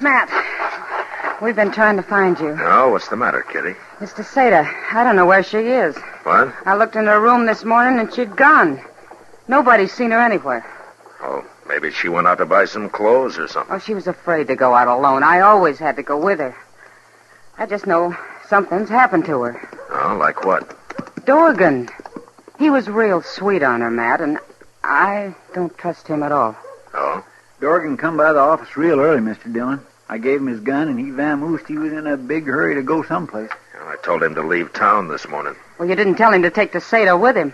Matt, we've been trying to find you. Oh, what's the matter, Kitty? It's Tacetta. I don't know where she is. What? I looked in her room this morning and she'd gone. Nobody's seen her anywhere. Oh, maybe she went out to buy some clothes or something. Oh, she was afraid to go out alone. I always had to go with her. I just know something's happened to her. Oh, like what? Dorgan. He was real sweet on her, Matt, and I don't trust him at all. Oh? Dorgan come by the office real early, Mr. Dillon. I gave him his gun, and he vamoosed. He was in a big hurry to go someplace. I told him to leave town this morning. Well, you didn't tell him to take Tacetta with him.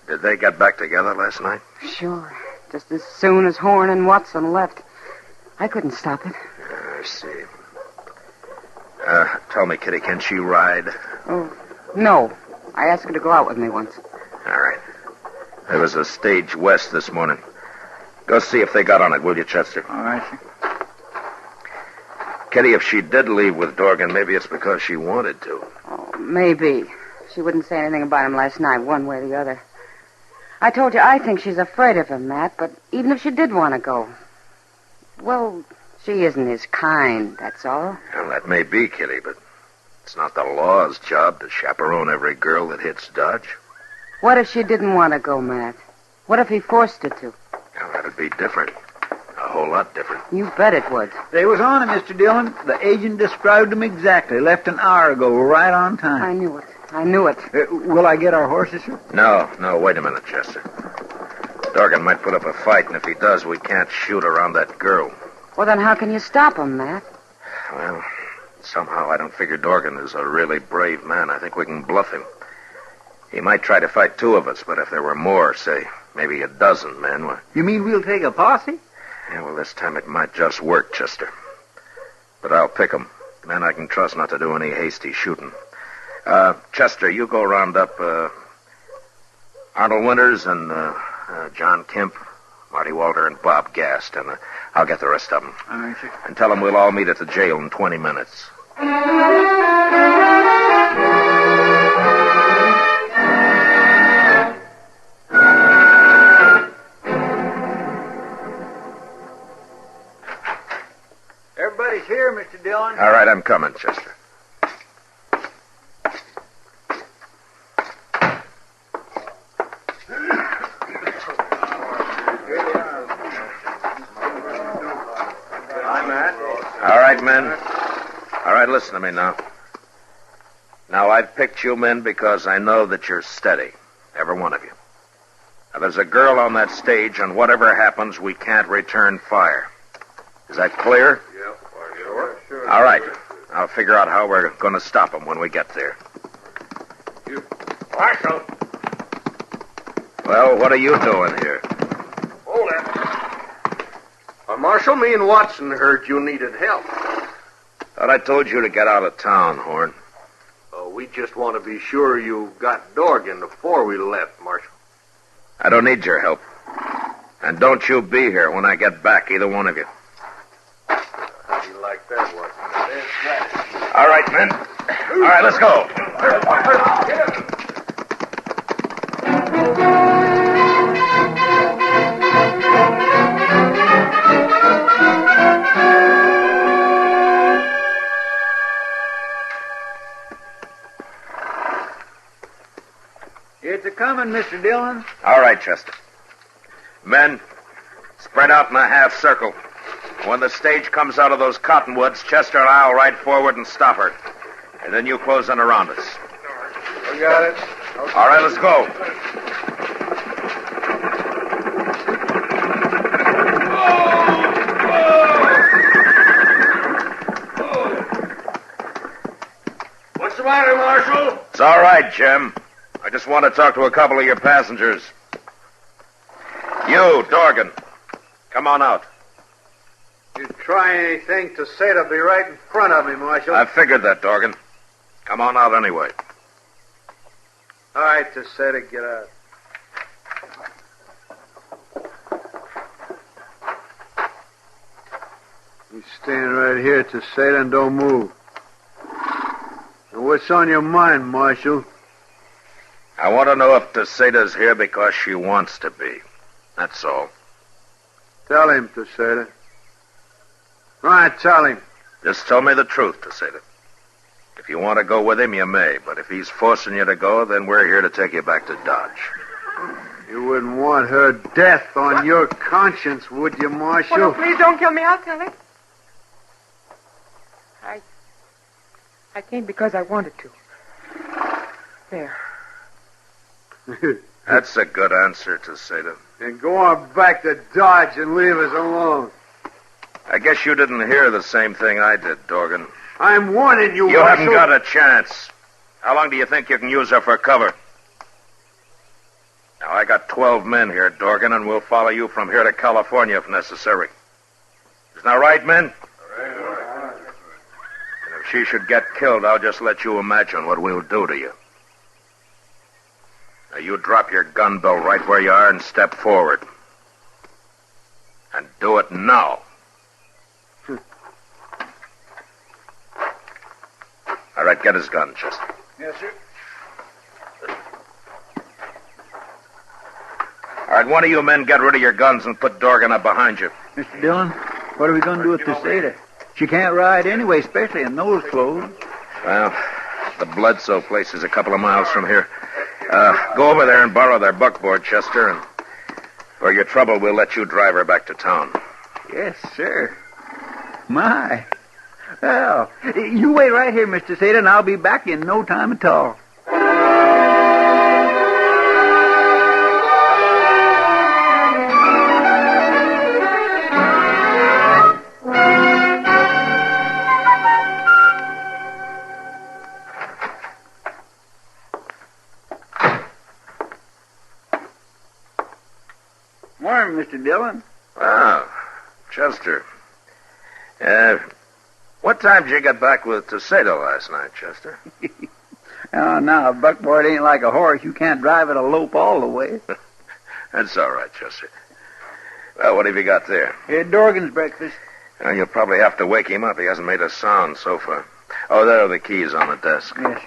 Did they get back together last night? Sure. Just as soon as Horn and Watson left. I couldn't stop it. I see. Tell me, Kitty, can she ride? Oh, no. I asked her to go out with me once. All right. There was a stage west this morning. Go see if they got on it, will you, Chester? All right, sir. Kitty, if she did leave with Dorgan, maybe it's because she wanted to. Oh, maybe. She wouldn't say anything about him last night, one way or the other. I told you I think she's afraid of him, Matt, but even if she did want to go, well, she isn't his kind, that's all. Well, that may be, Kitty, but it's not the law's job to chaperone every girl that hits Dodge. What if she didn't want to go, Matt? What if he forced her to? Well, that'd be different. A whole lot different. You bet it would. They was on it, Mr. Dillon. The agent described them exactly. Left an hour ago, right on time. I knew it. Will I get our horses, sir? No, wait a minute, Chester. Dorgan might put up a fight, and if he does, we can't shoot around that girl. Well, then how can you stop him, Matt? Well, somehow I don't figure Dorgan is a really brave man. I think we can bluff him. He might try to fight two of us, but if there were more, say, maybe a dozen men... Well... You mean we'll take a posse? Yeah, well, this time it might just work, Chester. But I'll pick 'em. Men I can trust not to do any hasty shooting. Chester, you go round up Arnold Winters and John Kemp, Marty Walter, and Bob Gast, and I'll get the rest of them. All right, sir. And tell them we'll all meet at the jail in 20 minutes. Everybody's here, Mr. Dillon. All right, I'm coming, Chester. All right, men. All right, listen to me now. Now, I've picked you men because I know that you're steady, every one of you. Now, there's a girl on that stage, and whatever happens, we can't return fire. Is that clear? Yep. Sure. All right. I'll figure out how we're going to stop them when we get there. Marshal! Well, what are you doing here? Hold it. Marshal, me and Watson heard you needed help. Thought I told you to get out of town, Horn. We just want to be sure you got Dorgan before we left, Marshal. I don't need your help. And don't you be here when I get back, either one of you. How do you like that, Watson? All right, men. All right, let's go. It's a-coming, Mr. Dillon. All right, Chester. Men, spread out in a half circle. When the stage comes out of those cottonwoods, Chester and I'll ride forward and stop her. And then you close in around us. We got it. All right, let's go. What's the matter, Marshal? It's all right, Jim. I just want to talk to a couple of your passengers. You, Dorgan, come on out. You try anything to say to be right in front of me, Marshal. I figured that, Dorgan. Come on out anyway. All right, Tacetta, get out. You stand right here, Tacetta, and don't move. Now, what's on your mind, Marshal? I want to know if Tacetta's here because she wants to be. That's all. Tell him, Tacetta. Right, tell him. Just tell me the truth, Tacetta. If you want to go with him, you may. But if he's forcing you to go, then we're here to take you back to Dodge. You wouldn't want her death on your conscience, would you, Marshal? Oh, no, please don't kill me. I'll tell it. I came because I wanted to. There. That's a good answer, Tacetta. And go on back to Dodge and leave us alone. I guess you didn't hear the same thing I did, Dorgan. I'm warning you, You Marshal. haven't got a chance. How long do you think you can use her for cover? Now, I got 12 men here, Dorgan, and we'll follow you from here to California if necessary. Isn't that right, men? And if she should get killed, I'll just let you imagine what we'll do to you. Now, you drop your gun belt right where you are and step forward. And do it now. All right, get his gun, Chester. Yes, sir. All right, one of you men get rid of your guns and put Dorgan up behind you. Mr. Dillon, what are we going to do with Tacetta? She can't ride anyway, especially in those clothes. Well, the Bledsoe place is a couple of miles from here. Go over there and borrow their buckboard, Chester, and for your trouble, we'll let you drive her back to town. Yes, sir. My. Well, you wait right here, Mr. Tacetta, and I'll be back in no time at all. Morning, Mr. Dillon. Oh, Chester. What time did you get back with Tacetta last night, Chester? Oh, now, buckboard ain't like a horse. You can't drive it a lope all the way. That's all right, Chester. Well, what have you got there? Dorgan's breakfast. You'll probably have to wake him up. He hasn't made a sound so far. Oh, there are the keys on the desk. Yes.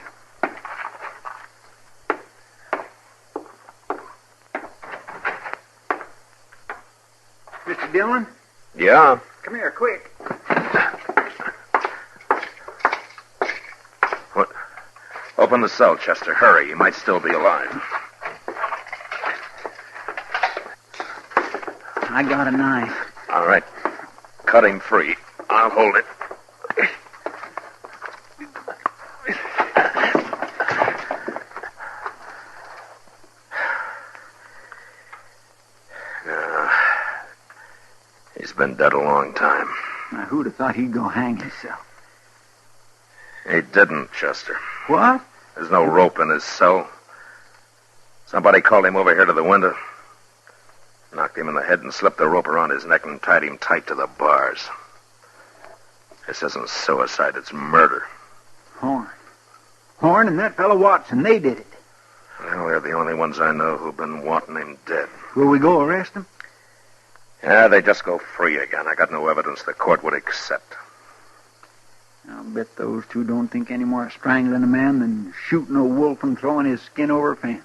Mr. Dillon? Yeah? Come here, quick. What? Open the cell, Chester. Hurry. He might still be alive. I got a knife. All right. Cut him free. I'll hold it. He's been dead a long time. Now, who'd have thought he'd go hang himself? He didn't, Chester. What? There's no rope in his cell. Somebody called him over here to the window. Knocked him in the head and slipped the rope around his neck and tied him tight to the bars. This isn't suicide, it's murder. Horn and that fellow Watson, they did it. Well, they're the only ones I know who've been wanting him dead. Will we go arrest him? Yeah, they just go free again. I got no evidence the court would accept. I'll bet those two don't think any more of strangling a man than shooting a wolf and throwing his skin over a fence.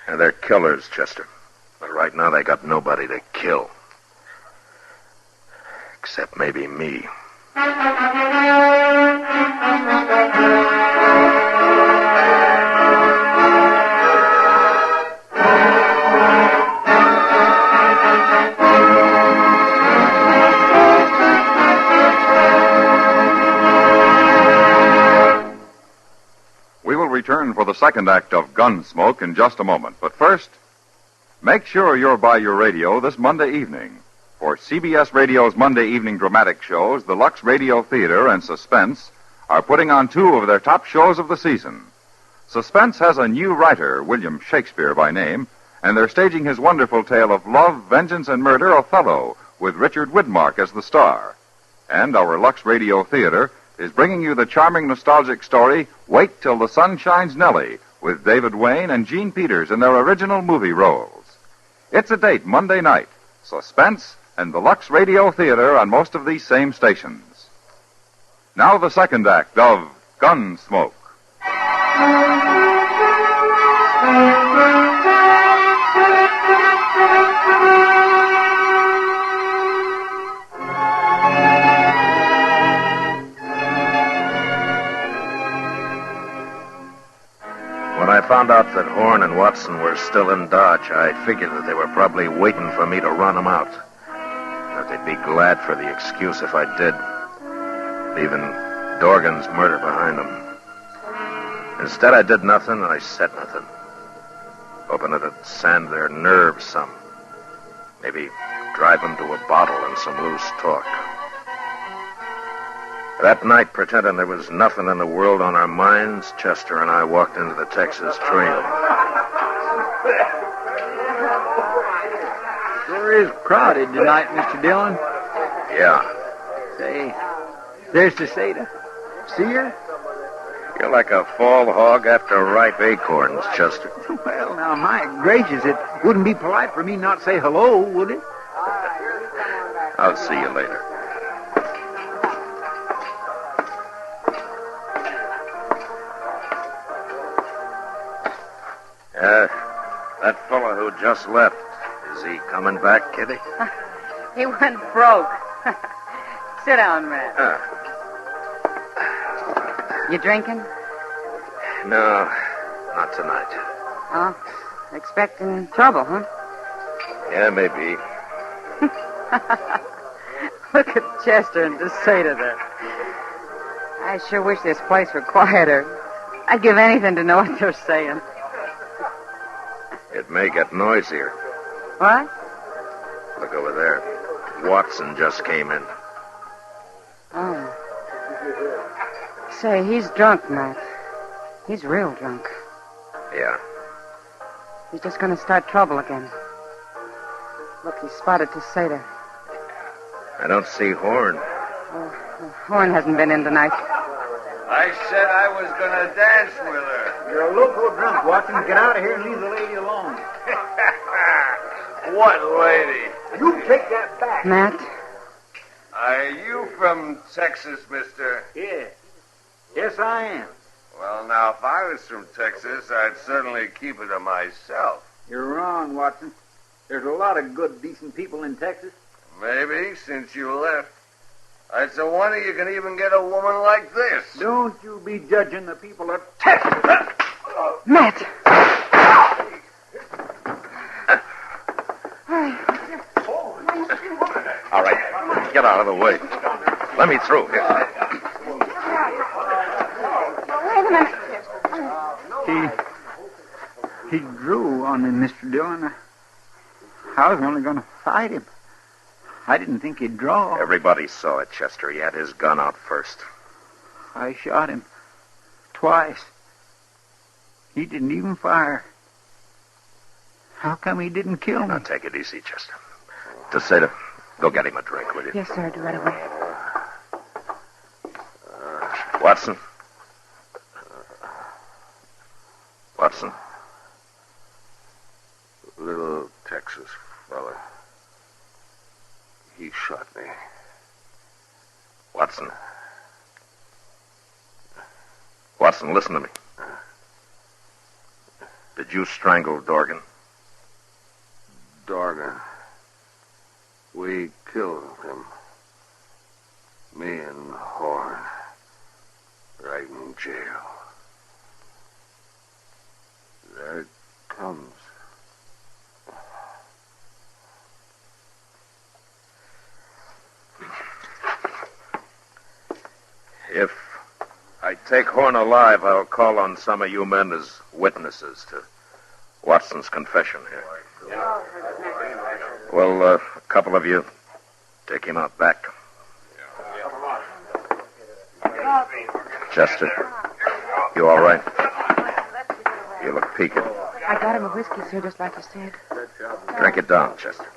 Yeah, they're killers, Chester. But right now they got nobody to kill. Except maybe me. We will return for the second act of Gunsmoke in just a moment. But first, make sure you're by your radio this Monday evening. For CBS Radio's Monday evening dramatic shows, the Lux Radio Theater and Suspense are putting on two of their top shows of the season. Suspense has a new writer, William Shakespeare by name, and they're staging his wonderful tale of love, vengeance, and murder, Othello, with Richard Widmark as the star. And our Lux Radio Theater is bringing you the charming nostalgic story, Wait Till the Sun Shines Nellie, with David Wayne and Gene Peters in their original movie roles. It's a date Monday night. Suspense and the Lux Radio Theater on most of these same stations. Now the second act of Gunsmoke. When I found out that Horn and Watson were still in Dodge, I figured that they were probably waiting for me to run them out. That they'd be glad for the excuse if I did. Leaving Dorgan's murder behind them. Instead, I did nothing and I said nothing. Hoping it'd sand their nerves some. Maybe drive them to a bottle and some loose talk. That night, pretending there was nothing in the world on our minds, Chester and I walked into the Texas Trail. Sure is crowded tonight, Mr. Dillon. Yeah. Say, there's Tacetta. See her? You're like a fall hog after ripe acorns, Chester. Well, now, my gracious, it wouldn't be polite for me not to say hello, would it? I'll see you later. That fellow who just left, is he coming back, Kitty? He went broke. Sit down, Matt. You drinking? No, not tonight. Oh, expecting trouble, huh? Yeah, maybe. Look at Chester and Tacetta there. I sure wish this place were quieter. I'd give anything to know what they're saying. It may get noisier. What? Look over there. Watson just came in. Oh. Say, he's drunk, Matt. He's real drunk. Yeah. He's just going to start trouble again. Look, he spotted Tacetta. I don't see Horn. Horn hasn't been in tonight. I said I was gonna dance with her. You're a loco drunk, Watson. Get out of here and leave the lady alone. What lady? You take that back. Matt? Are you from Texas, mister? Yeah. Yes, I am. Well, now, if I was from Texas, I'd certainly keep it to myself. You're wrong, Watson. There's a lot of good, decent people in Texas. Maybe, since you left. It's a wonder you can even get a woman like this. Don't you be judging the people of Texas. Matt! All right, get out of the way. Let me through here. Wait a minute. He drew on me, Mr. Dillon. I was only going to fight him. I didn't think he'd draw. Everybody saw it, Chester. He had his gun out first. I shot him twice. He didn't even fire. How come he didn't kill me? Now, take it easy, Chester. Tacetta, go get him a drink, will you? Yes, sir. I'll do right away. Watson. Watson. Little Texas fella. He shot me. Watson. Watson, listen to me. Did you strangle Dorgan? Dorgan. We killed him. Me and Horn. Right in jail. There it comes. If I take Horn alive, I'll call on some of you men as witnesses to Watson's confession here. Well, a couple of you take him out back. Chester, you all right? You look peaked. I got him a whiskey, sir, just like you said. Drink it down, Chester.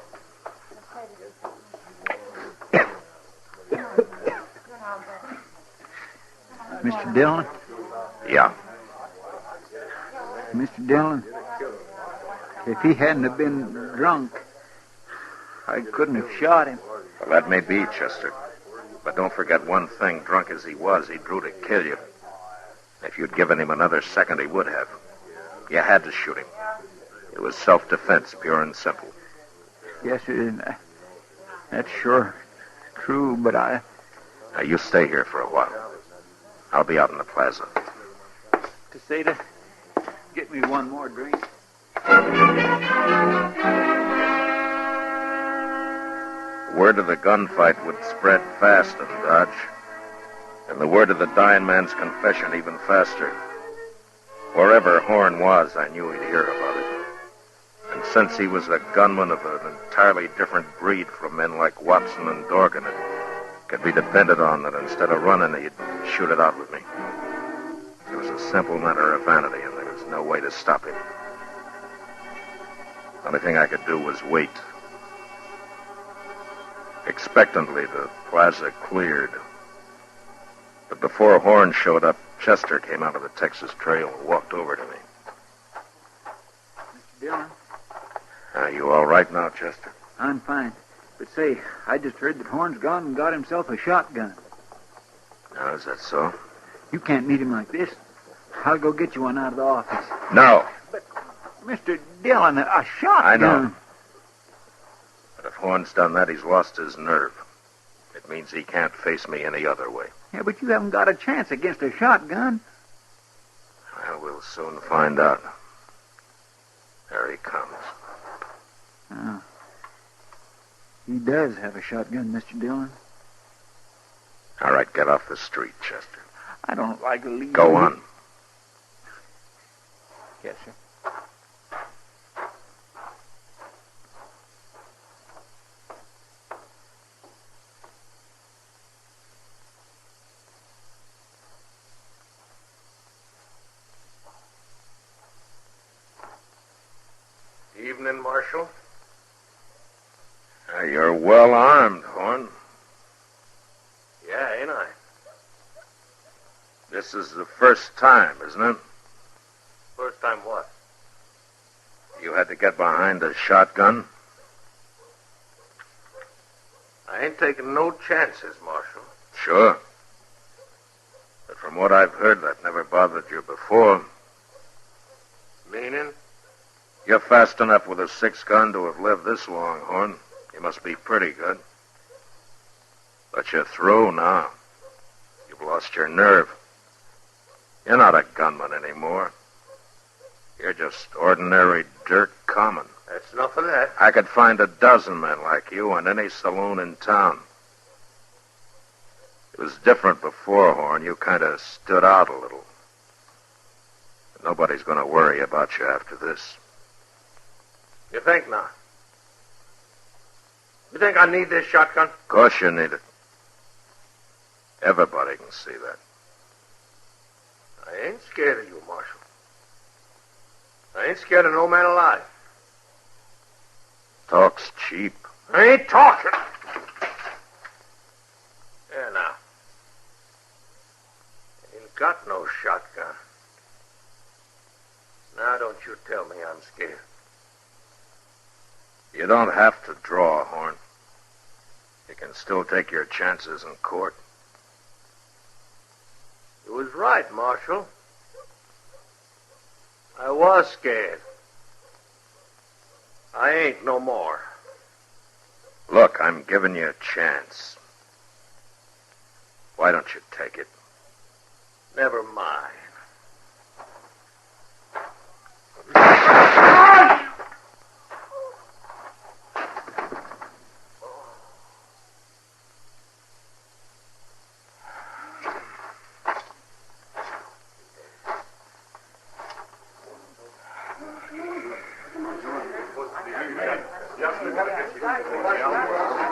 Mr. Dillon? Yeah. Mr. Dillon, if he hadn't have been drunk, I couldn't have shot him. Well, that may be, Chester. But don't forget one thing. Drunk as he was, he drew to kill you. If you'd given him another second, he would have. You had to shoot him. It was self-defense, pure and simple. Yes, sir. That's sure true, but Now, you stay here for a while. I'll be out in the plaza. Tacetta, get me one more drink. Word of the gunfight would spread fast in Dodge, and the word of the dying man's confession even faster. Wherever Horn was, I knew he'd hear about it. And since he was a gunman of an entirely different breed from men like Watson and Dorgan, it could be depended on that instead of running, he'd shoot it out with me. It was a simple matter of vanity, and there was no way to stop him. The only thing I could do was wait. Expectantly, the plaza cleared. But before Horn showed up, Chester came out of the Texas Trail and walked over to me. Mr. Dillon? Are you all right now, Chester? I'm fine. But say, I just heard that Horn's gone and got himself a shotgun. Now, is that so? You can't meet him like this. I'll go get you one out of the office. No. But, Mr. Dillon, a shotgun. I know. But if Horn's done that, he's lost his nerve. It means he can't face me any other way. Yeah, but you haven't got a chance against a shotgun. Well, we'll soon find out. There he comes. Oh. He does have a shotgun, Mr. Dillon. All right, get off the street, Chester. I don't like to leave. Go on. Yes, sir. Evening, Marshal. You're well armed, Horn. Yeah, ain't I? This is the first time, isn't it? First time what? You had to get behind a shotgun? I ain't taking no chances, Marshal. Sure. But from what I've heard, that never bothered you before. Meaning? You're fast enough with a 6-gun to have lived this long, Horn. You must be pretty good. But you're through now. You've lost your nerve. You're not a gunman anymore. You're just ordinary dirt common. That's enough of that. I could find a dozen men like you in any saloon in town. It was different before, Horn. You kind of stood out a little. But nobody's going to worry about you after this. You think not? You think I need this shotgun? Of course you need it. Everybody can see that. I ain't scared of you, Marshal. I ain't scared of no man alive. Talk's cheap. I ain't talking. There now. Ain't got no shotgun. Now don't you tell me I'm scared. You don't have to draw, Horn. You can still take your chances in court. You was right, Marshal. I was scared. I ain't no more. Look, I'm giving you a chance. Why don't you take it? Never mind.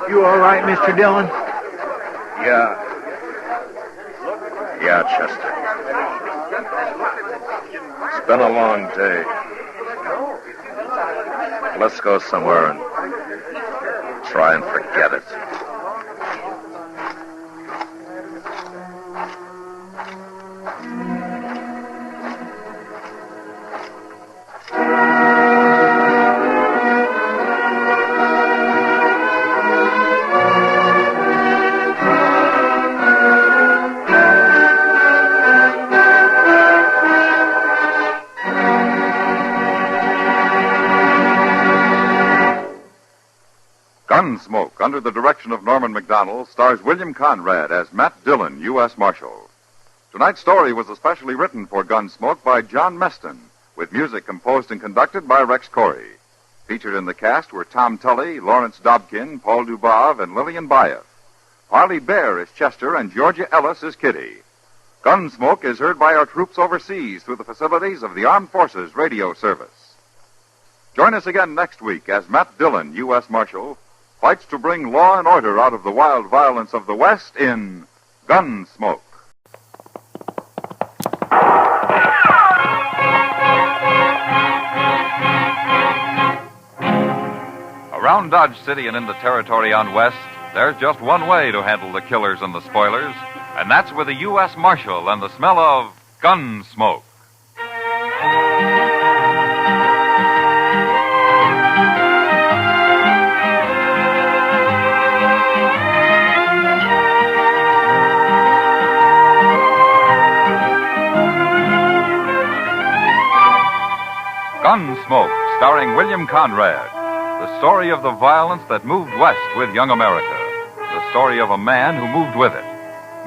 You all right, Mr. Dillon? Yeah. Yeah, Chester. It's been a long day. Let's go somewhere and try and forget it. Gunsmoke, under the direction of Norman MacDonald, stars William Conrad as Matt Dillon, U.S. Marshal. Tonight's story was especially written for Gunsmoke by John Meston, with music composed and conducted by Rex Corey. Featured in the cast were Tom Tully, Lawrence Dobkin, Paul Dubov, and Lillian Baeff. Harley Bear is Chester, and Georgia Ellis is Kitty. Gunsmoke is heard by our troops overseas through the facilities of the Armed Forces Radio Service. Join us again next week as Matt Dillon, U.S. Marshal, fights to bring law and order out of the wild violence of the West in Gunsmoke. Around Dodge City and in the territory on West, there's just one way to handle the killers and the spoilers, and that's with a U.S. Marshal and the smell of Gunsmoke. Gunsmoke, starring William Conrad. The story of the violence that moved west with young America. The story of a man who moved with it.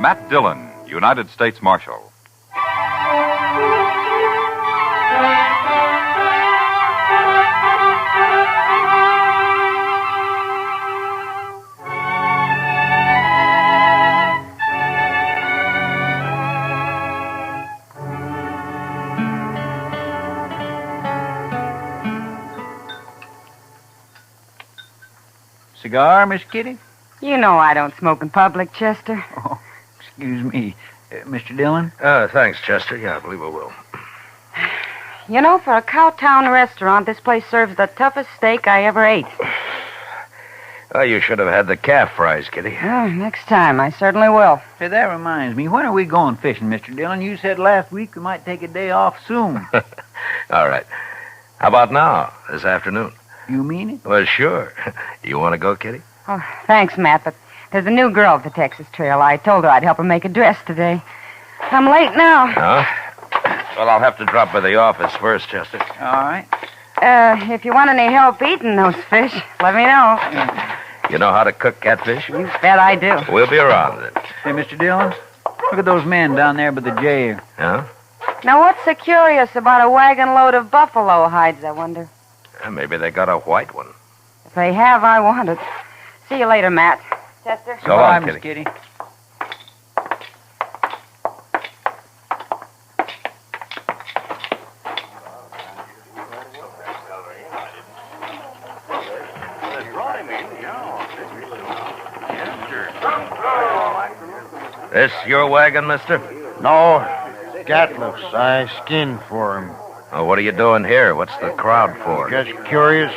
Matt Dillon, United States Marshal. Cigar, Miss Kitty? You know I don't smoke in public, Chester. Oh, excuse me. Mr. Dillon? Thanks, Chester. Yeah, I believe I will. You know, for a Cowtown restaurant, this place serves the toughest steak I ever ate. Oh, you should have had the calf fries, Kitty. Next time, I certainly will. Hey, that reminds me. When are we going fishing, Mr. Dillon? You said last week we might take a day off soon. All right. How about now, this afternoon? You mean it? Well, sure. You want to go, Kitty? Oh, thanks, Matt, but there's a new girl at the Texas Trail. I told her I'd help her make a dress today. I'm late now. Huh? Well, I'll have to drop by the office first, Chester. All right. If you want any help eating those fish, let me know. You know how to cook catfish? You bet I do. We'll be around then. Hey, Mr. Dillon, look at those men down there by the jail. Huh? Now, what's so curious about a wagon load of buffalo hides, I wonder? Maybe they got a white one. If they have, I want it. See you later, Matt. Chester? So long, Miss Kitty. This your wagon, mister? No, Gatliff's. I skinned for him. Oh, what are you doing here? What's the crowd for? Just curious.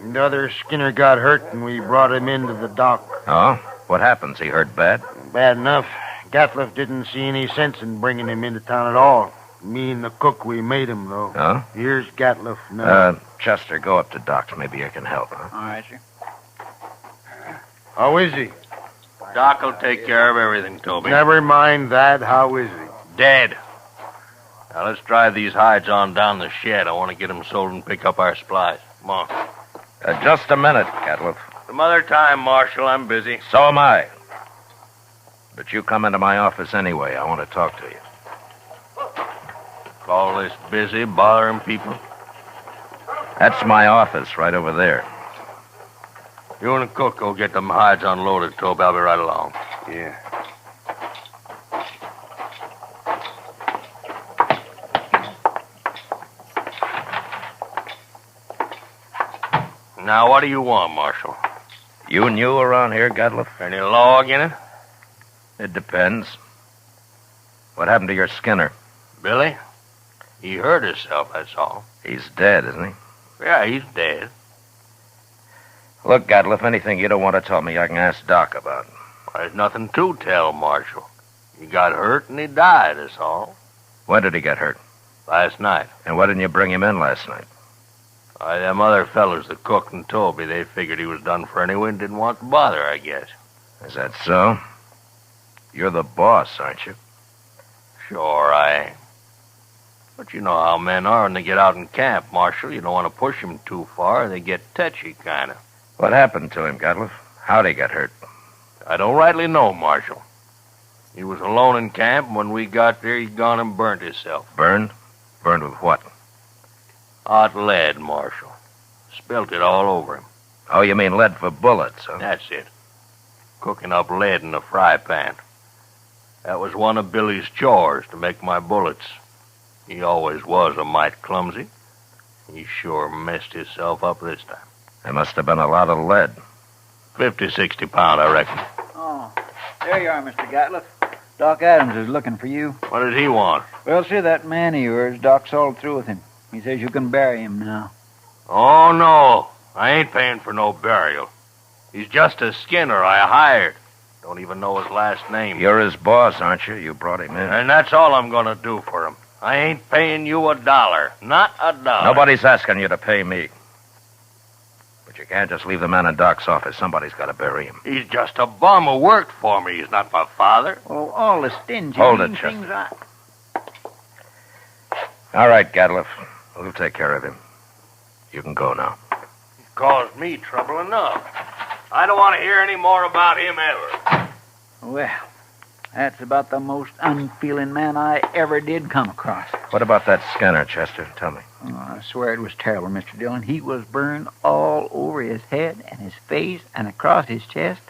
The other skinner got hurt, and we brought him into the dock. Oh? What happens? He hurt bad? Bad enough. Gatliff didn't see any sense in bringing him into town at all. Me and the cook, we made him, though. Oh? Here's Gatliff now. Chester, go up to Doc's. Maybe I can help, huh? All right, sir. How is he? Doc will take care of everything, Toby. Never mind that. How is he? Dead. Now, let's drive these hides on down the shed. I want to get them sold and pick up our supplies. Come on. Just a minute, Gatliff. Some other time, Marshal. I'm busy. So am I. But you come into my office anyway. I want to talk to you. All this busy, bothering people. That's my office right over there. You and the cook go get them hides unloaded, Toby. I'll be right along. Yeah. Now, what do you want, Marshal? You new around here, Gatliff? Any log in it? It depends. What happened to your Skinner? Billy? He hurt himself, that's all. He's dead, isn't he? Yeah, he's dead. Look, Gatliff, anything you don't want to tell me, I can ask Doc about. There's nothing to tell, Marshal. He got hurt and he died, that's all. When did he get hurt? Last night. And why didn't you bring him in last night? Why, them other fellas, the cook and Toby, they figured he was done for anyway and didn't want to bother, I guess. Is that so? You're the boss, aren't you? Sure, I am. But you know how men are when they get out in camp, Marshal. You don't want to push them too far. They get touchy, kind of. What happened to him, Gatliff? How'd he get hurt? I don't rightly know, Marshal. He was alone in camp, and when we got there, he'd gone and burnt himself. Burned? Burned with what? Hot lead, Marshal. Spilt it all over him. Oh, you mean lead for bullets, huh? That's it. Cooking up lead in a fry pan. That was one of Billy's chores, to make my bullets. He always was a mite clumsy. He sure messed himself up this time. There must have been a lot of lead. 50, 60 pound, I reckon. Oh, there you are, Mr. Gatliff. Doc Adams is looking for you. What does he want? Well, see, that man of yours, Doc's all through with him. He says you can bury him now. Oh, no. I ain't paying for no burial. He's just a skinner I hired. Don't even know his last name. You're his boss, aren't you? You brought him in. And that's all I'm going to do for him. I ain't paying you $1. Not $1. Nobody's asking you to pay me. But you can't just leave the man in Doc's office. Somebody's got to bury him. He's just a bum who worked for me. He's not my father. Oh, all the stingy Hold it, things Chester. All right, Gatliff. We'll take care of him. You can go now. He caused me trouble enough. I don't want to hear any more about him ever. Well, that's about the most unfeeling man I ever did come across. What about that Skinner, Chester? Tell me. Oh, I swear it was terrible, Mr. Dillon. He was burned all over his head and his face and across his chest.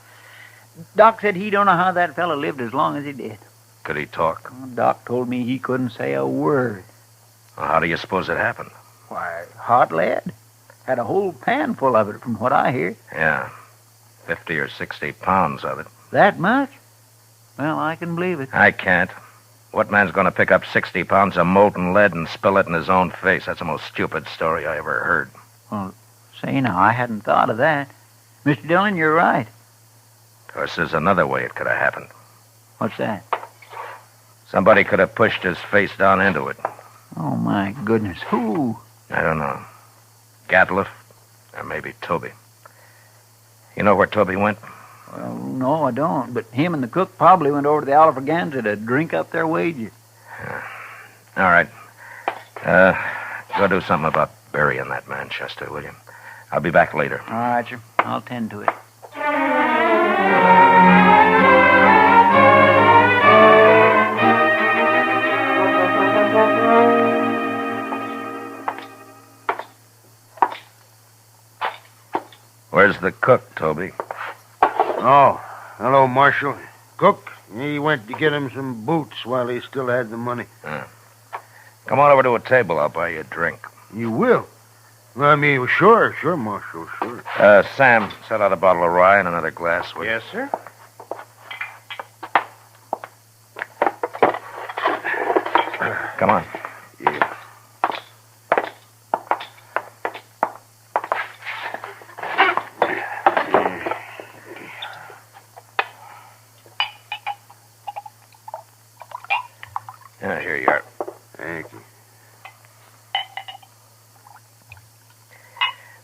Doc said he don't know how that fellow lived as long as he did. Could he talk? Oh, Doc told me he couldn't say a word. Well, how do you suppose it happened? Why, hot lead. Had a whole pan full of it, from what I hear. Yeah, 50 or 60 pounds of it. That much? Well, I can believe it. I can't. What man's going to pick up 60 pounds of molten lead and spill it in his own face? That's the most stupid story I ever heard. Well, say now, I hadn't thought of that. Mr. Dillon, you're right. Of course, there's another way it could have happened. What's that? Somebody could have pushed his face down into it. Oh, my goodness. Who? I don't know. Gatliff, or maybe Toby. You know where Toby went? Well, no, I don't. But him and the cook probably went over to the Oliver Ganza to drink up their wages. All right. Go do something about burying that man, Chester, will you? I'll be back later. All right, sir. I'll tend to it. Where's the cook, Toby? Oh, hello, Marshal. Cook, he went to get him some boots while he still had the money. Come on over to a table. I'll buy you a drink. You will? I mean, sure, Marshal, sure. Sam, set out a bottle of rye and another glass. Yes, sir. Come on. Yeah. Here you are. Thank you.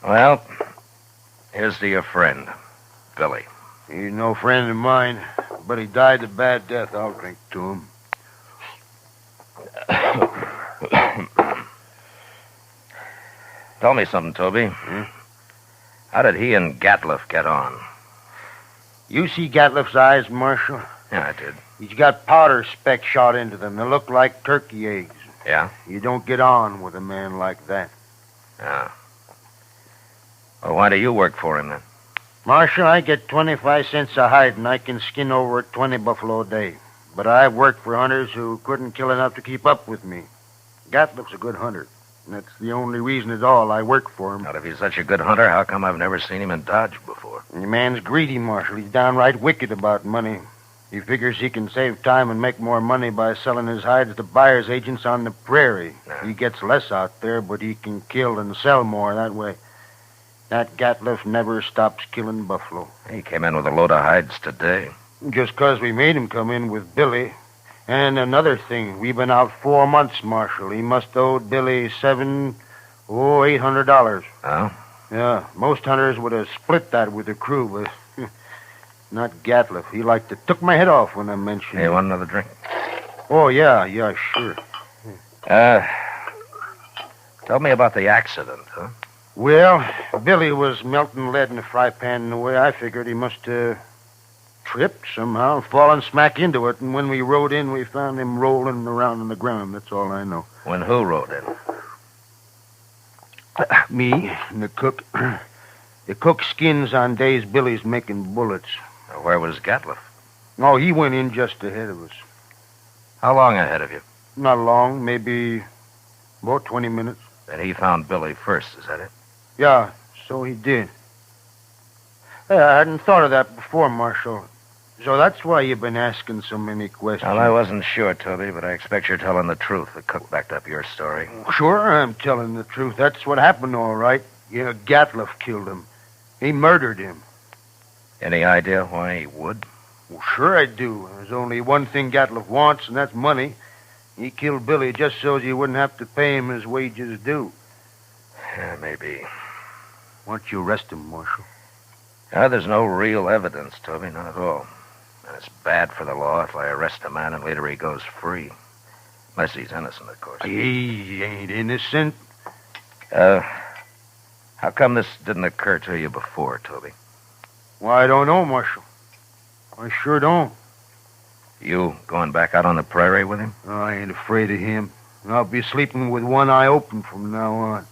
Well, here's to your friend, Billy. He's no friend of mine, but he died a bad death. I'll drink to him. Tell me something, Toby. How did he and Gatliff get on? You see Gatliff's eyes, Marshal? Yeah, I did. He's got powder specks shot into them. They look like turkey eggs. Yeah? You don't get on with a man like that. Yeah. Well, why do you work for him, then? Marshal, I get 25 cents a hide, and I can skin over 20 buffalo a day. But I've worked for hunters who couldn't kill enough to keep up with me. Gatliff's a good hunter. And that's the only reason at all I work for him. Now, if he's such a good hunter, how come I've never seen him in Dodge before? The man's greedy, Marshal. He's downright wicked about money. He figures he can save time and make more money by selling his hides to buyer's agents on the prairie. He gets less out there, but he can kill and sell more that way. That Gatliff never stops killing buffalo. He came in with a load of hides today. Just 'cause we made him come in with Billy. And another thing, we've been out 4 months, Marshal. He must owe Billy $800. Oh? Yeah, most hunters would have split that with the crew, but not Gatliff. He like to took my head off when I mentioned You it. want another drink? Oh, yeah, sure. Tell me about the accident, huh? Well, Billy was melting lead in a fry pan, and the way I figured he must have tripped somehow, fallen smack into it, and when we rode in, we found him rolling around on the ground. That's all I know. When who rode in? Me and the cook. The cook skins on days Billy's making bullets. Now, where was Gatliff? Oh, he went in just ahead of us. How long ahead of you? Not long, maybe about 20 minutes. Then he found Billy first, is that it? Yeah, so he did. Hey, I hadn't thought of that before, Marshal. So that's why you've been asking so many questions. Well, I wasn't sure, Toby, but I expect you're telling the truth. The cook backed up your story. Sure, I'm telling the truth. That's what happened, all right. Yeah, Gatliff killed him. He murdered him. Any idea why he would? Well, sure I do. There's only one thing Gatliff wants, and that's money. He killed Billy just so he wouldn't have to pay him his wages due. Yeah, maybe. Why don't you arrest him, Marshal? There's no real evidence, Toby, not at all. And it's bad for the law if I arrest a man and later he goes free. Unless he's innocent, of course. He ain't innocent. How come this didn't occur to you before, Toby? Well, I don't know, Marshal. I sure don't. You going back out on the prairie with him? I ain't afraid of him. I'll be sleeping with one eye open from now on.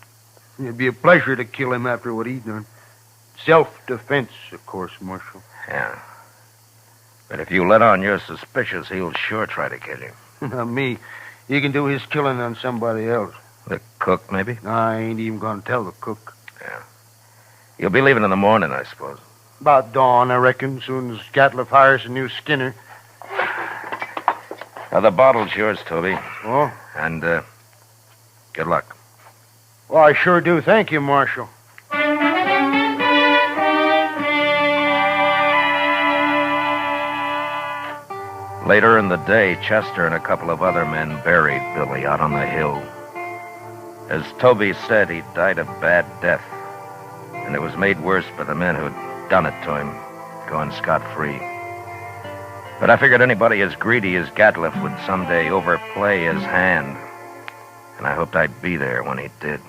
It'd be a pleasure to kill him after what he done. Self-defense, of course, Marshal. Yeah. But if you let on you're suspicious, he'll sure try to kill you. Not me. He can do his killing on somebody else. The cook, maybe? I ain't even going to tell the cook. Yeah. You'll be leaving in the morning, I suppose. About dawn, I reckon, soon as Gatliff hires a new skinner. Now, the bottle's yours, Toby. Oh? And, good luck. Well, I sure do. Thank you, Marshal. Later in the day, Chester and a couple of other men buried Billy out on the hill. As Toby said, he died a bad death, and it was made worse by the men who'd done it to him, going scot-free. But I figured anybody as greedy as Gatliffe would someday overplay his hand, and I hoped I'd be there when he did.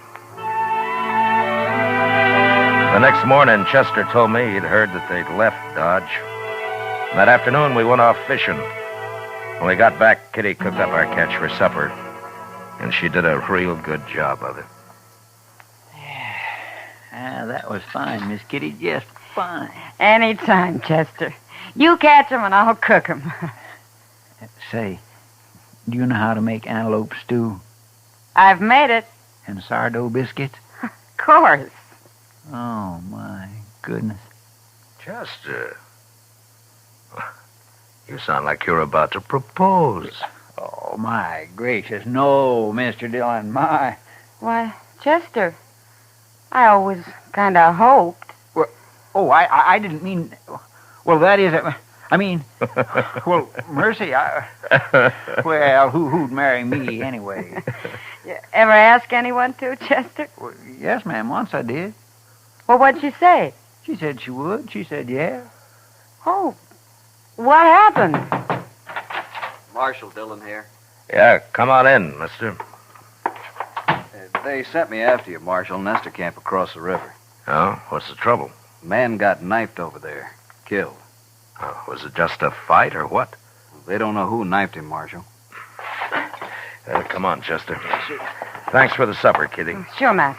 The next morning, Chester told me he'd heard that they'd left Dodge. And that afternoon, we went off fishing. When we got back, Kitty cooked up our catch for supper, and she did a real good job of it. That was fine, Miss Kitty, just fine. Anytime, Chester. You catch 'em and I'll cook 'em. Say, do you know how to make antelope stew? I've made it. And sourdough biscuits? Of course. Oh, my goodness. Chester, you sound like you're about to propose. Oh, my gracious. No, Mr. Dillon, my... Why, Chester, I always kind of hoped. Well, I didn't mean... Well, that is... I mean... Well, mercy, well, who'd marry me anyway? You ever ask anyone to, Chester? Well, yes, ma'am, once I did. Well, what'd she say? She said she would. She said, yeah. Oh, what happened? Marshal Dillon here. Yeah, come on in, mister. They sent me after you, Marshal. Nestor camp across the river. Oh, what's the trouble? Man got knifed over there. Killed. Oh, was it just a fight or what? They don't know who knifed him, Marshal. Come on, Chester. Thanks for the supper, Kitty. Sure, Matt.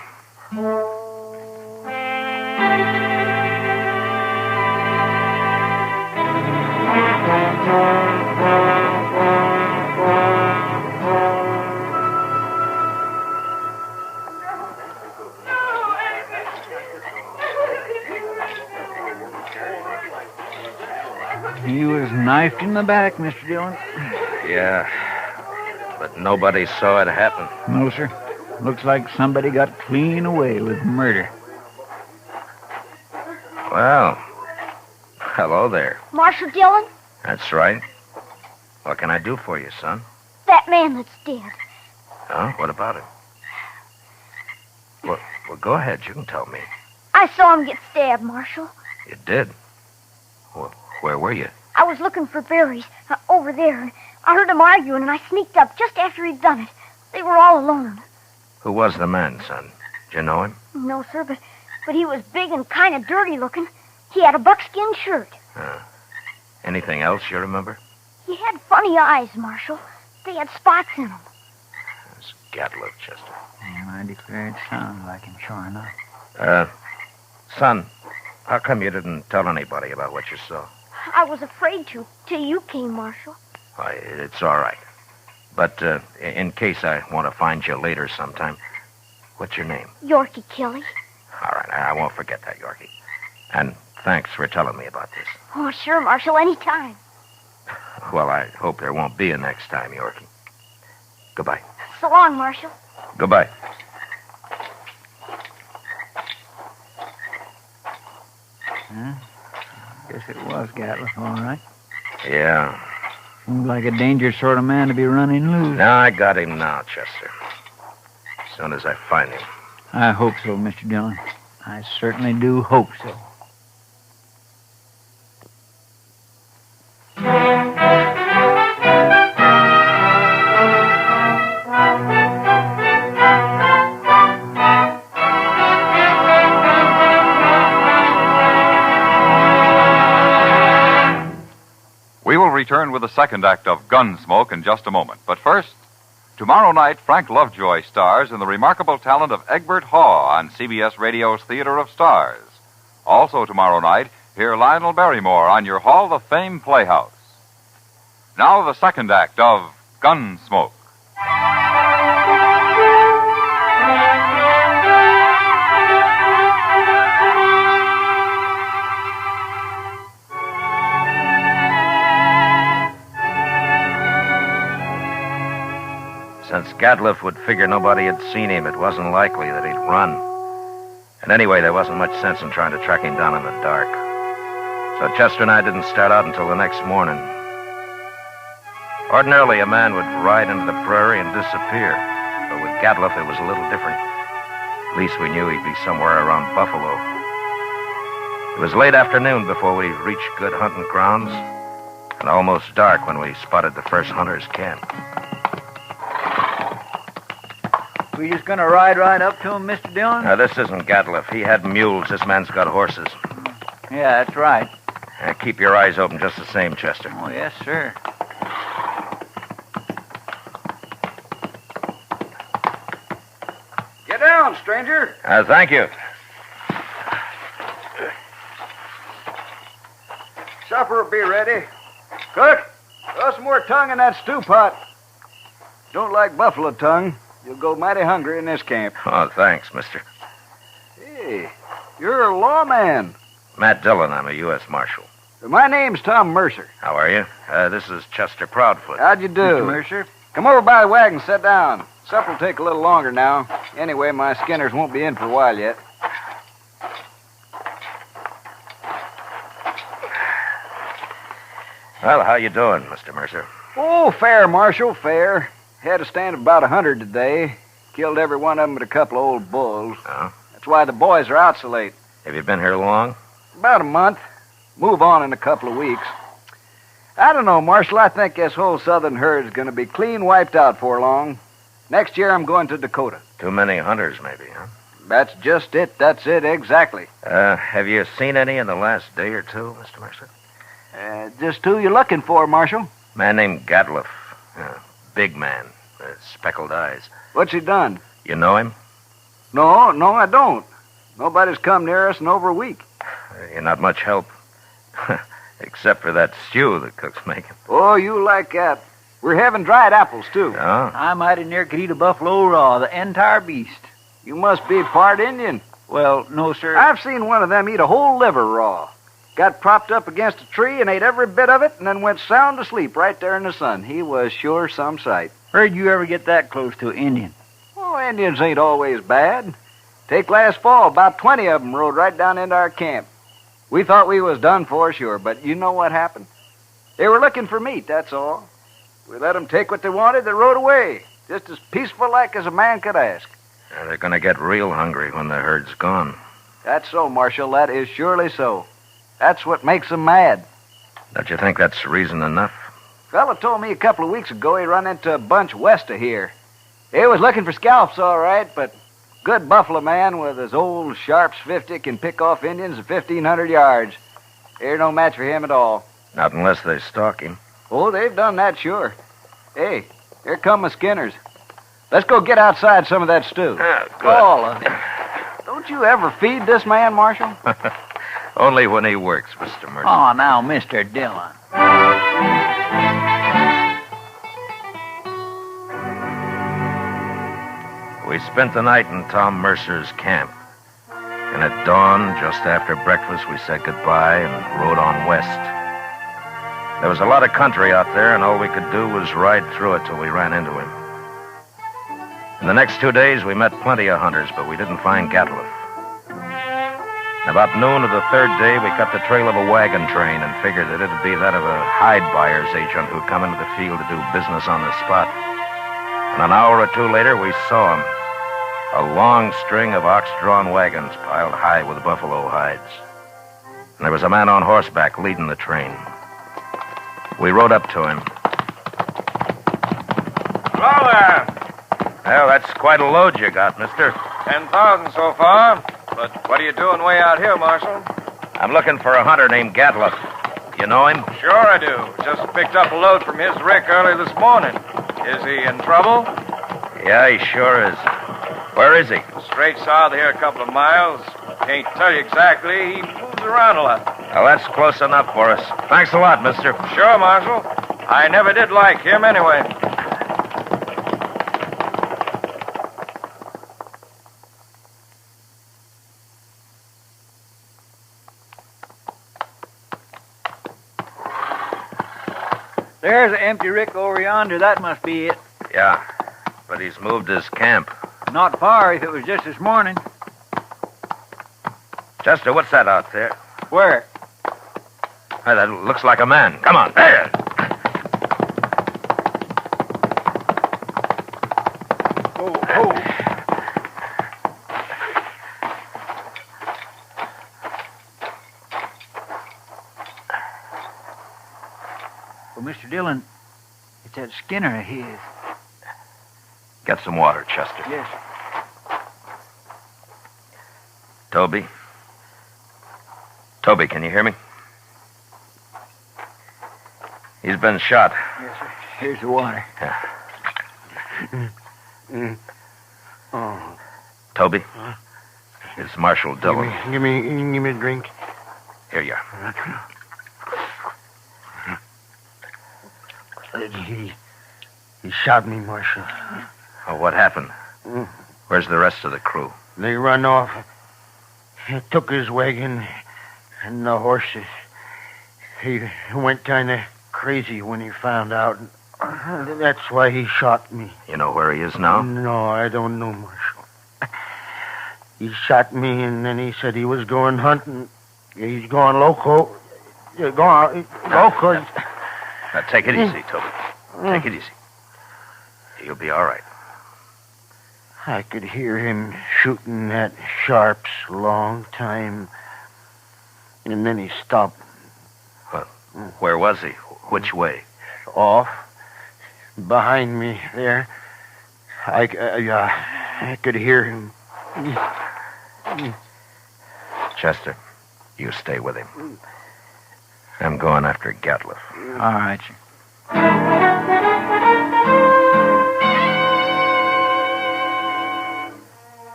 He was knifed in the back, Mr. Dillon. Yeah, but nobody saw it happen. No, sir. Looks like somebody got clean away with murder. Well, hello there. Marshal Dillon? That's right. What can I do for you, son? That man that's dead. Huh? What about it? Well, go ahead. You can tell me. I saw him get stabbed, Marshal. You did? Well, where were you? I was looking for berries over there. I heard them arguing, and I sneaked up just after he'd done it. They were all alone. Who was the man, son? Did you know him? No, sir, but he was big and kind of dirty looking. He had a buckskin shirt. Anything else you remember? He had funny eyes, Marshal. They had spots in them. That's Gatliffe, Chester. I declare it sounds like him, sure enough. Son, how come you didn't tell anybody about what you saw? I was afraid to, till you came, Marshal. Why, it's all right. But in case I want to find you later sometime, what's your name? Yorky Kelly. All right, I won't forget that, Yorky. And thanks for telling me about this. Oh, sure, Marshal, anytime. Well, I hope there won't be a next time, Yorky. Goodbye. So long, Marshal. Goodbye. Guess it was Gatliffe, all right. Yeah. Seemed like a dangerous sort of man to be running loose. No, I got him now, Chester. As soon as I find him. I hope so, Mr. Dillon. I certainly do hope so. We will return with the second act of Gunsmoke in just a moment. But first, tomorrow night, Frank Lovejoy stars in the remarkable talent of Egbert Haw on CBS Radio's Theater of Stars. Also tomorrow night, hear Lionel Barrymore on your Hall of Fame Playhouse. Now the second act of Gunsmoke. Since Gatliffe would figure nobody had seen him, it wasn't likely that he'd run. And anyway, there wasn't much sense in trying to track him down in the dark. So Chester and I didn't start out until the next morning. Ordinarily, a man would ride into the prairie and disappear. But with Gatliff, it was a little different. At least we knew he'd be somewhere around Buffalo. It was late afternoon before we reached good hunting grounds, and almost dark when we spotted the first hunter's camp. We just gonna ride right up to him, Mr. Dillon? Now, this isn't Gatliff. He had mules. This man's got horses. Yeah, that's right. Keep your eyes open just the same, Chester. Oh, yes, sir. Get down, stranger. Thank you. Supper will be ready. Cook, throw some more tongue in that stew pot. Don't like buffalo tongue. You'll go mighty hungry in this camp. Oh, thanks, mister. Hey, you're a lawman. Matt Dillon. I'm a U.S. Marshal. My name's Tom Mercer. How are you? This is Chester Proudfoot. How'd you do? Mr. Mercer? Come over by the wagon, sit down. Supper'll take a little longer now. Anyway, my skinners won't be in for a while yet. Well, how you doing, Mr. Mercer? Oh, fair, Marshal, fair. Had a stand of about 100 today. Killed every one of them but a couple of old bulls. Oh? That's why the boys are out so late. Have you been here long? About a month. Move on in a couple of weeks. I don't know, Marshal. I think this whole southern herd's going to be clean wiped out for long. Next year I'm going to Dakota. Too many hunters, maybe, huh? That's just it. That's it, exactly. Have you seen any in the last day or two, Mr. Mercer? Just who you looking for, Marshal? Man named Gatliff. Big man. Speckled eyes. What's he done? You know him? No, I don't. Nobody's come near us in over a week. You're not much help. Except for that stew the cook's making. Oh, you like that. We're having dried apples, too. Oh? I mighty near could eat a buffalo raw, the entire beast. You must be part Indian. Well, no, sir. I've seen one of them eat a whole liver raw. Got propped up against a tree and ate every bit of it and then went sound asleep right there in the sun. He was sure some sight. Where'd you ever get that close to an Indian? Oh, Indians ain't always bad. Take last fall, about 20 of them rode right down into our camp. We thought we was done for, sure, but you know what happened. They were looking for meat, that's all. We let them take what they wanted, they rode away. Just as peaceful like as a man could ask. They're going to get real hungry when the herd's gone. That's so, Marshal. That is surely so. That's what makes them mad. Don't you think that's reason enough? Fella told me a couple of weeks ago he run into a bunch west of here. He was looking for scalps, all right, but good buffalo man with his old Sharps 50 can pick off Indians at 1,500 yards. They're no match for him at all. Not unless they stalk him. Oh, they've done that, sure. Hey, here come my skinners. Let's go get outside some of that stew. Good. All of it. Don't you ever feed this man, Marshal? Only when he works, Mr. Mercer. Oh, now, Mr. Dillon. We spent the night in Tom Mercer's camp. And at dawn, just after breakfast, we said goodbye and rode on west. There was a lot of country out there, and all we could do was ride through it till we ran into him. In the next 2 days, we met plenty of hunters, but we didn't find Gatliff. About noon of the third day, we cut the trail of a wagon train and figured that it'd be that of a hide buyer's agent who'd come into the field to do business on the spot. And an hour or two later, we saw him. A long string of ox-drawn wagons piled high with buffalo hides. And there was a man on horseback leading the train. We rode up to him. Hello there. Well, that's quite a load you got, mister. 10,000 so far. But what are you doing way out here, Marshal? I'm looking for a hunter named Gatliff. You know him? Sure I do. Just picked up a load from his rick early this morning. Is he in trouble? Yeah, he sure is. Where is he? Straight south of here a couple of miles. Can't tell you exactly. He moves around a lot. Well, that's close enough for us. Thanks a lot, mister. Sure, Marshal. I never did like him anyway. There's an empty rick over yonder. That must be it. Yeah, but he's moved his camp. Not far if it was just this morning. Chester, what's that out there? Where? Hey, that looks like a man. Come on. There. Mr. Dillon, it's that Skinner of his. Get some water, Chester. Yes, sir. Toby? Toby, can you hear me? He's been shot. Yes, sir. Here's the water. Yeah. Toby? It's Marshal Dillon. Give me a drink. Here you are. He shot me, Marshal. Oh, what happened? Where's the rest of the crew? They run off. He took his wagon and the horses. He went kind of crazy when he found out. That's why he shot me. You know where he is now? No, I don't know, Marshal. He shot me, and then he said he was going hunting. He's going loco. Loco. Now, take it easy, Toby. Take it easy. You'll be all right. I could hear him shooting at Sharp's long time. And then he stopped. Well, where was he? Which way? Off. Behind me there. I could hear him. Chester, you stay with him. I'm going after Gatliff. All right, sir.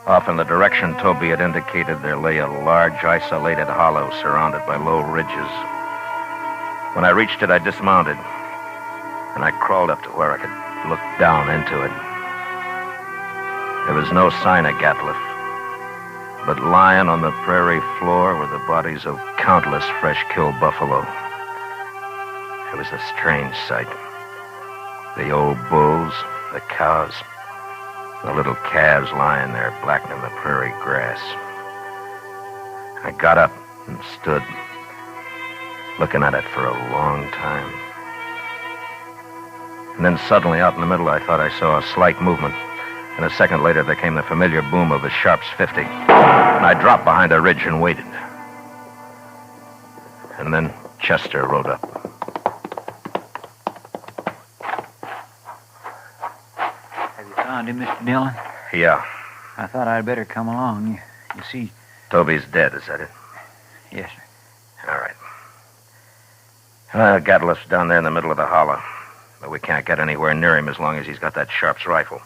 Off in the direction Toby had indicated, there lay a large, isolated hollow surrounded by low ridges. When I reached it, I dismounted, and I crawled up to where I could look down into it. There was no sign of Gatliff, but lying on the prairie floor were the bodies of countless fresh-killed buffalo. It was a strange sight. The old bulls, the cows, the little calves lying there blackening the prairie grass. I got up and stood, looking at it for a long time. And then suddenly, out in the middle, I thought I saw a slight movement. And a second later, there came the familiar boom of a Sharp's 50. And I dropped behind a ridge and waited. And then Chester rode up. Have you found him, Mr. Dillon? Yeah. I thought I'd better come along. You see... Toby's dead, is that it? Yes, sir. All right. Gatliff's down there in the middle of the hollow. But we can't get anywhere near him as long as he's got that Sharp's rifle.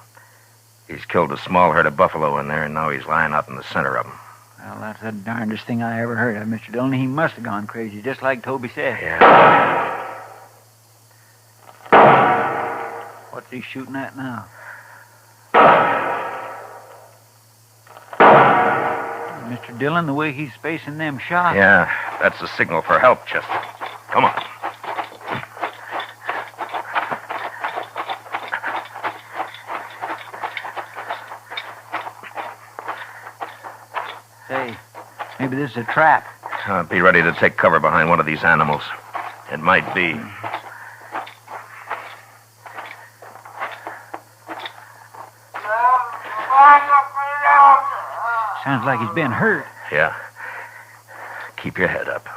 He's killed a small herd of buffalo in there, and now he's lying out in the center of them. Well, that's the darndest thing I ever heard of, Mr. Dillon. He must have gone crazy, just like Toby said. Yeah. What's he shooting at now? Mr. Dillon, the way he's spacing them shots. Yeah, that's the signal for help, Chester. Come on. Say, maybe this is a trap. Be ready to take cover behind one of these animals. It might be. Sounds like he's been hurt. Yeah. Keep your head up.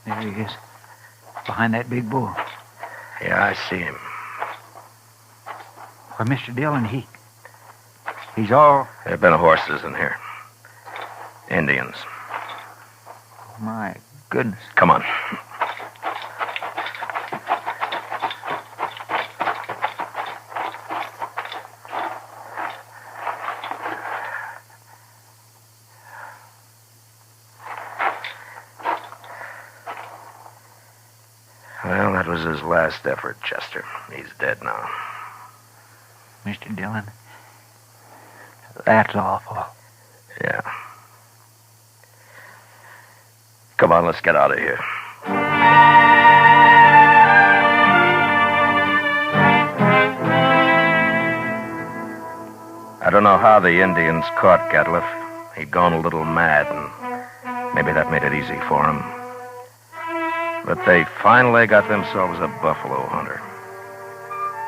There he is. Behind that big bull. Yeah, I see him. Well, Mr. Dillon, he's all... There have been horses in here. Indians. My goodness. Come on. Well, that was his last effort, Chester. He's dead now. Mr. Dillon, that's awful. Yeah. Come on, let's get out of here. I don't know how the Indians caught Gatliff. He'd gone a little mad, and maybe that made it easy for him. But they finally got themselves a buffalo hunter.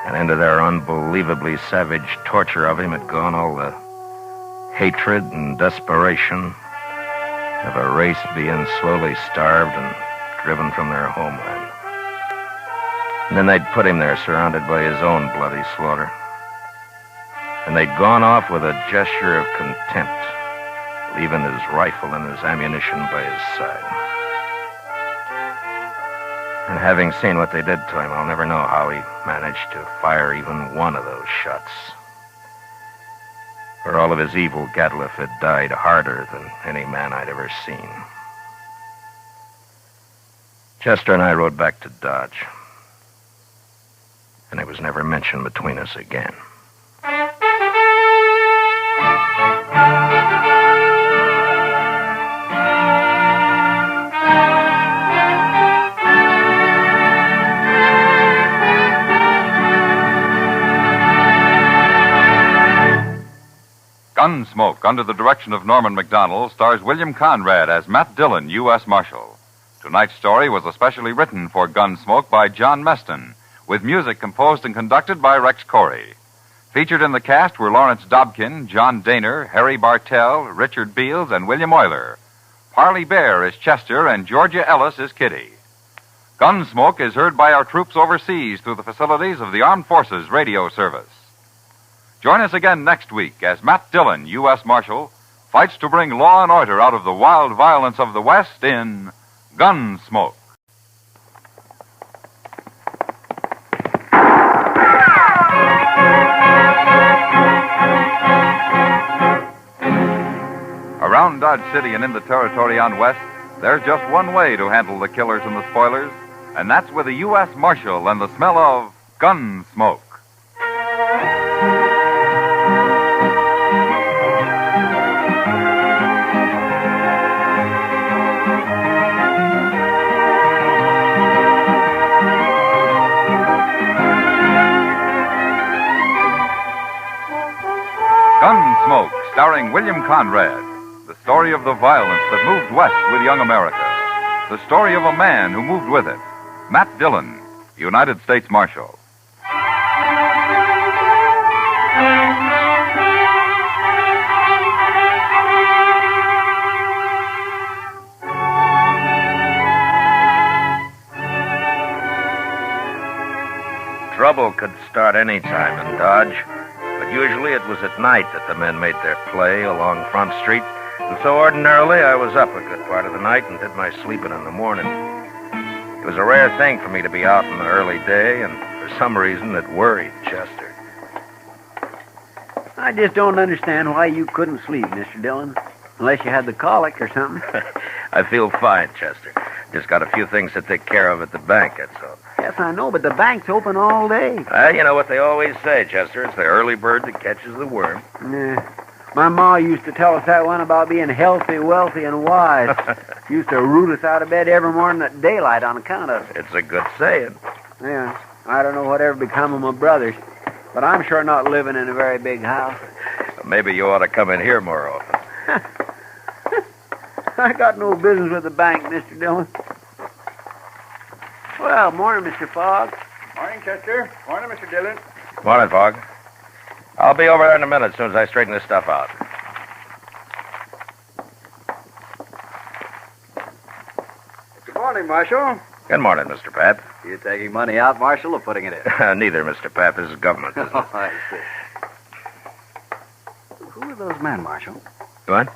And into their unbelievably savage torture of him had gone all the hatred and desperation of a race being slowly starved and driven from their homeland. And then they'd put him there surrounded by his own bloody slaughter. And they'd gone off with a gesture of contempt, leaving his rifle and his ammunition by his side. And having seen what they did to him, I'll never know how he managed to fire even one of those shots. For all of his evil, Gadliff had died harder than any man I'd ever seen. Chester and I rode back to Dodge. And it was never mentioned between us again. Gunsmoke, under the direction of Norman Macdonnell, stars William Conrad as Matt Dillon, U.S. Marshal. Tonight's story was especially written for Gunsmoke by John Meston, with music composed and conducted by Rex Corey. Featured in the cast were Lawrence Dobkin, John Daner, Harry Bartell, Richard Beals, and William Euler. Parley Bear is Chester, and Georgia Ellis is Kitty. Gunsmoke is heard by our troops overseas through the facilities of the Armed Forces Radio Service. Join us again next week as Matt Dillon, U.S. Marshal, fights to bring law and order out of the wild violence of the West in Gunsmoke. Around Dodge City and in the territory on West, there's just one way to handle the killers and the spoilers, and that's with a U.S. Marshal and the smell of Gunsmoke. Gunsmoke, starring William Conrad. The story of the violence that moved west with young America. The story of a man who moved with it. Matt Dillon, United States Marshal. Trouble could start any time in Dodge, but usually it was at night that the men made their play along Front Street, and so ordinarily I was up a good part of the night and did my sleeping in the morning. It was a rare thing for me to be out in the early day, and for some reason it worried Chester. I just don't understand why you couldn't sleep, Mr. Dillon. Unless you had the colic or something. I feel fine, Chester. Just got a few things to take care of at the bank, that's all. Yes, I know, but the bank's open all day. You know what they always say, Chester. It's the early bird that catches the worm. Yeah. My ma used to tell us that one about being healthy, wealthy, and wise. Used to root us out of bed every morning at daylight on account of it. It's a good saying. Yeah. I don't know whatever become of my brothers, but I'm sure not living in a very big house. Maybe you ought to come in here more often. I got no business with the bank, Mr. Dillon. Well, morning, Mr. Fogg. Morning, Chester. Morning, Mr. Dillon. Morning, Fogg. I'll be over there in a minute as soon as I straighten this stuff out. Good morning, Marshal. Good morning, Mr. Pat. You taking money out, Marshal, or putting it in? Neither, Mr. Pat. This is government business. Oh, I see. Who are those men, Marshal? What?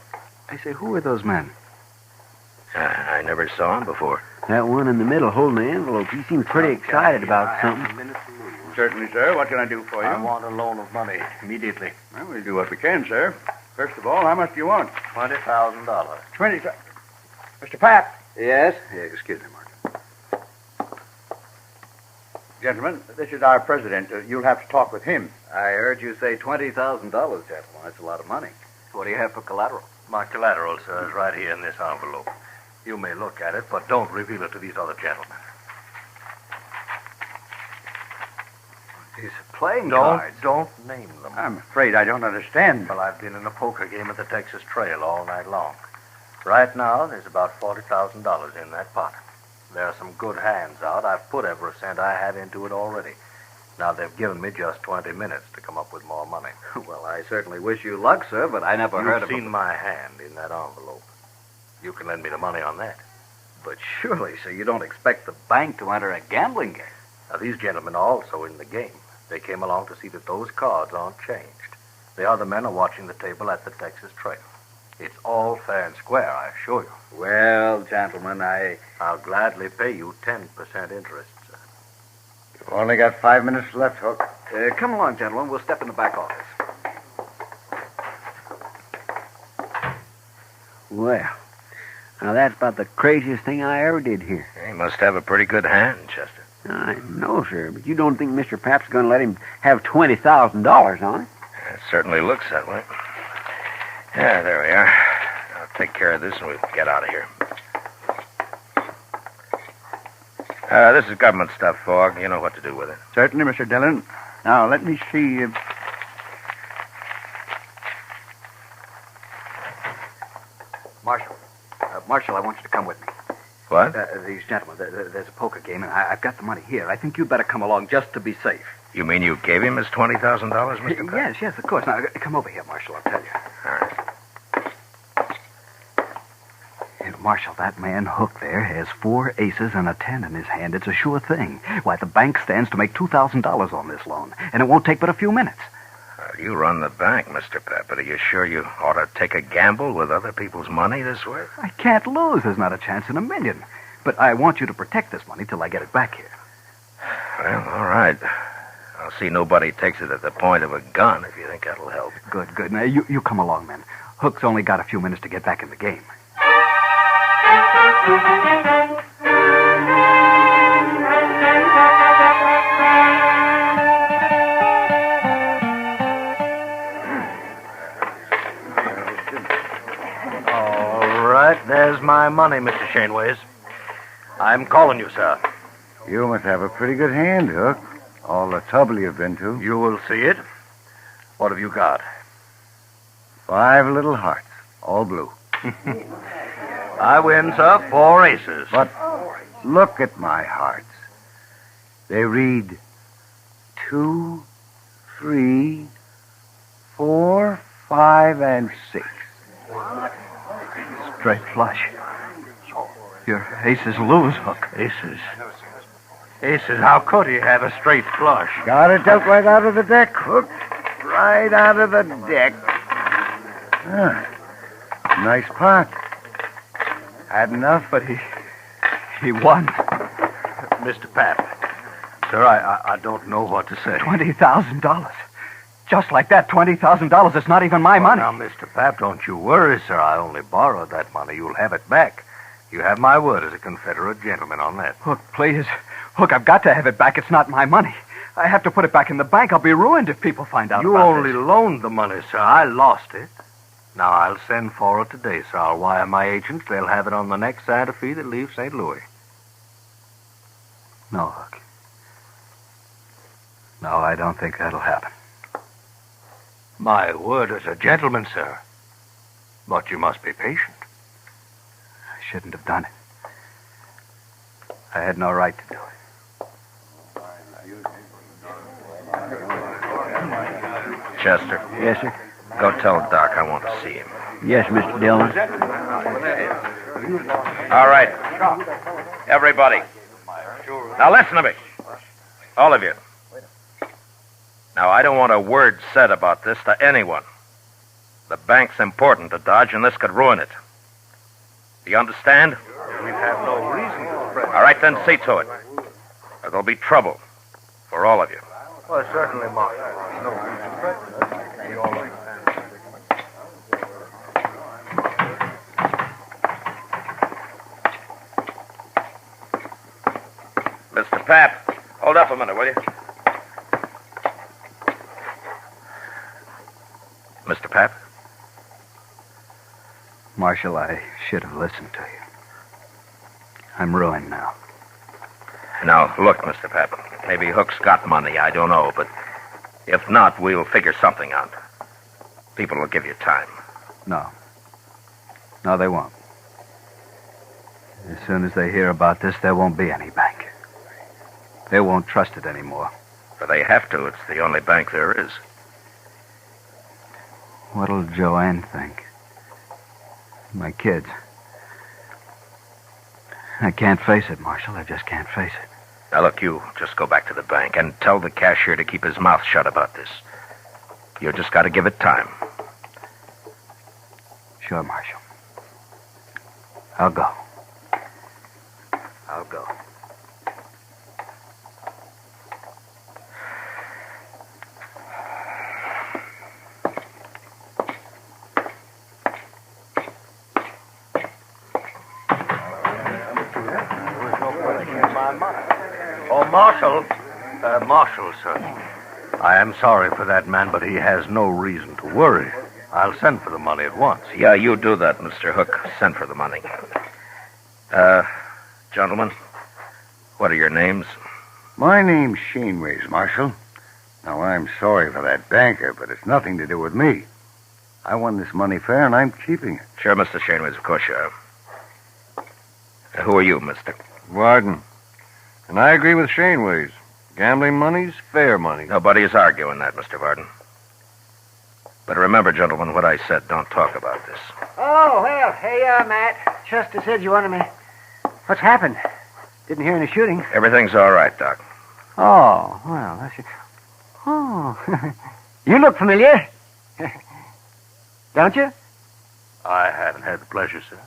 I say, who are those men? I never saw him before. That one in the middle holding the envelope, he seems pretty excited about something. Certainly, sir. What can I do for you? I want a loan of money immediately. Well, we'll do what we can, sir. First of all, how much do you want? $20,000. 20. Mr. Pat. Yes? Yeah, excuse me, Marshal. Gentlemen, this is our president. You'll have to talk with him. I heard you say $20,000, gentlemen. That's a lot of money. What do you have for collateral? My collateral, sir, is right here in this envelope. You may look at it, but don't reveal it to these other gentlemen. These are playing cards. Don't name them. I'm afraid I don't understand. Well, I've been in a poker game at the Texas Trail all night long. Right now, there's about $40,000 in that pot. There are some good hands out. I've put every cent I have into it already. Now, they've given me just 20 minutes to come up with more money. Well, I certainly wish you luck, sir, but I never heard of You've seen my hand in that envelope. You can lend me the money on that. But surely, sir, you don't expect the bank to enter a gambling game. Now, these gentlemen are also in the game. They came along to see that those cards aren't changed. The other men are watching the table at the Texas Trail. It's all fair and square, I assure you. Well, gentlemen, I'll gladly pay you 10% interest, sir. You've only got 5 minutes left, Hook. Come along, gentlemen. We'll step in the back office. Well, now that's about the craziest thing I ever did here. He must have a pretty good hand, Chester. I know, sir, but you don't think Mr. Pap's going to let him have $20,000 on it? It certainly looks that way. Yeah, there we are. I'll take care of this and we'll get out of here. This is government stuff, Fogg. You know what to do with it. Certainly, Mr. Dillon. Now, let me see. Marshal, I want you to come with me. What? These gentlemen, there's a poker game, and I've got the money here. I think you'd better come along just to be safe. You mean you gave him his $20,000, Mr. Pratt? Yes, of course. Now, come over here, Marshal, I'll tell you. All right. Marshal, that man Hook there has 4 aces and a 10 in his hand. It's a sure thing. Why, the bank stands to make $2,000 on this loan, and it won't take but a few minutes. You run the bank, Mr. Pratt, but are you sure you ought to take a gamble with other people's money this way? I can't lose. There's not a chance in a million. But I want you to protect this money till I get it back here. Well, all right. I'll see nobody takes it at the point of a gun if you think that'll help. Good. Now, you come along, men. Hook's only got a few minutes to get back in the game. All right, there's my money, Mr. Shaneways. I'm calling you, sir. You must have a pretty good hand, Hook. All the trouble you've been to. You will see it. What have you got? 5 little hearts, all blue. I win, sir. 4 aces. But look at my hearts. They read 2, 3, 4, 5, and 6. Straight flush. Your aces lose, Hook. Aces? How could he have a straight flush? Got it dealt right out of the deck, Hook. Right out of the deck. Nice pot. Had enough, but he won. Mr. Pap, sir, I don't know what to say. $20,000. Just like that, $20,000. It's not even my money. Now, Mr. Pap, don't you worry, sir. I only borrowed that money. You'll have it back. You have my word as a Confederate gentleman on that. Hook, please. Hook, I've got to have it back. It's not my money. I have to put it back in the bank. I'll be ruined if people find out You about only this. loaned the money, sir. I lost it. Now, I'll send for it today, sir. I'll wire my agents. They'll have it on the next Santa Fe that leaves St. Louis. No, Hook. No, I don't think that'll happen. My word as a gentleman, sir. But you must be patient. I shouldn't have done it. I had no right to do it. Chester. Yes, sir. Go tell Doc I want to see him. Yes, Mr. Dillon. All right. Everybody. Now listen to me. All of you. Now, I don't want a word said about this to anyone. The bank's important to Dodge, and this could ruin it. Do you understand? We have no reason to fret. All right, then see to it. Or there'll be trouble for all of you. Well, certainly, Mark. No reason to fret. We all understand. Mr. Pap, hold up a minute, will you? Mr. Pap? Marshal, I should have listened to you. I'm ruined now. Now, look, Mr. Pap. Maybe Hook's got money, I don't know, but if not, we'll figure something out. People will give you time. No. No, they won't. As soon as they hear about this, there won't be any bank. They won't trust it anymore. But they have to. It's the only bank there is. What'll Joanne think? My kids. I can't face it, Marshal. I just can't face it. Now, look, you just go back to the bank and tell the cashier to keep his mouth shut about this. You just got to give it time. Sure, Marshal. I'll go. I'll go. Oh, Marshal, sir. I am sorry for that man, but he has no reason to worry. I'll send for the money at once. Yeah, you do that, Mr. Hook. Send for the money. Gentlemen, what are your names? My name's Shaneways, Marshal. Now, I'm sorry for that banker, but it's nothing to do with me. I won this money fair, and I'm keeping it. Sure, Mr. Shaneways, of course you are. Who are you, mister? Varden. And I agree with Shaneways. Gambling money's fair money. Nobody's arguing that, Mr. Varden. But remember, gentlemen, what I said. Don't talk about this. Oh, well, hey, Matt. Chester said you wanted me. What's happened? Didn't hear any shooting. Everything's all right, Doc. Oh, well, that's... Oh, you look familiar. Don't you? I haven't had the pleasure, sir.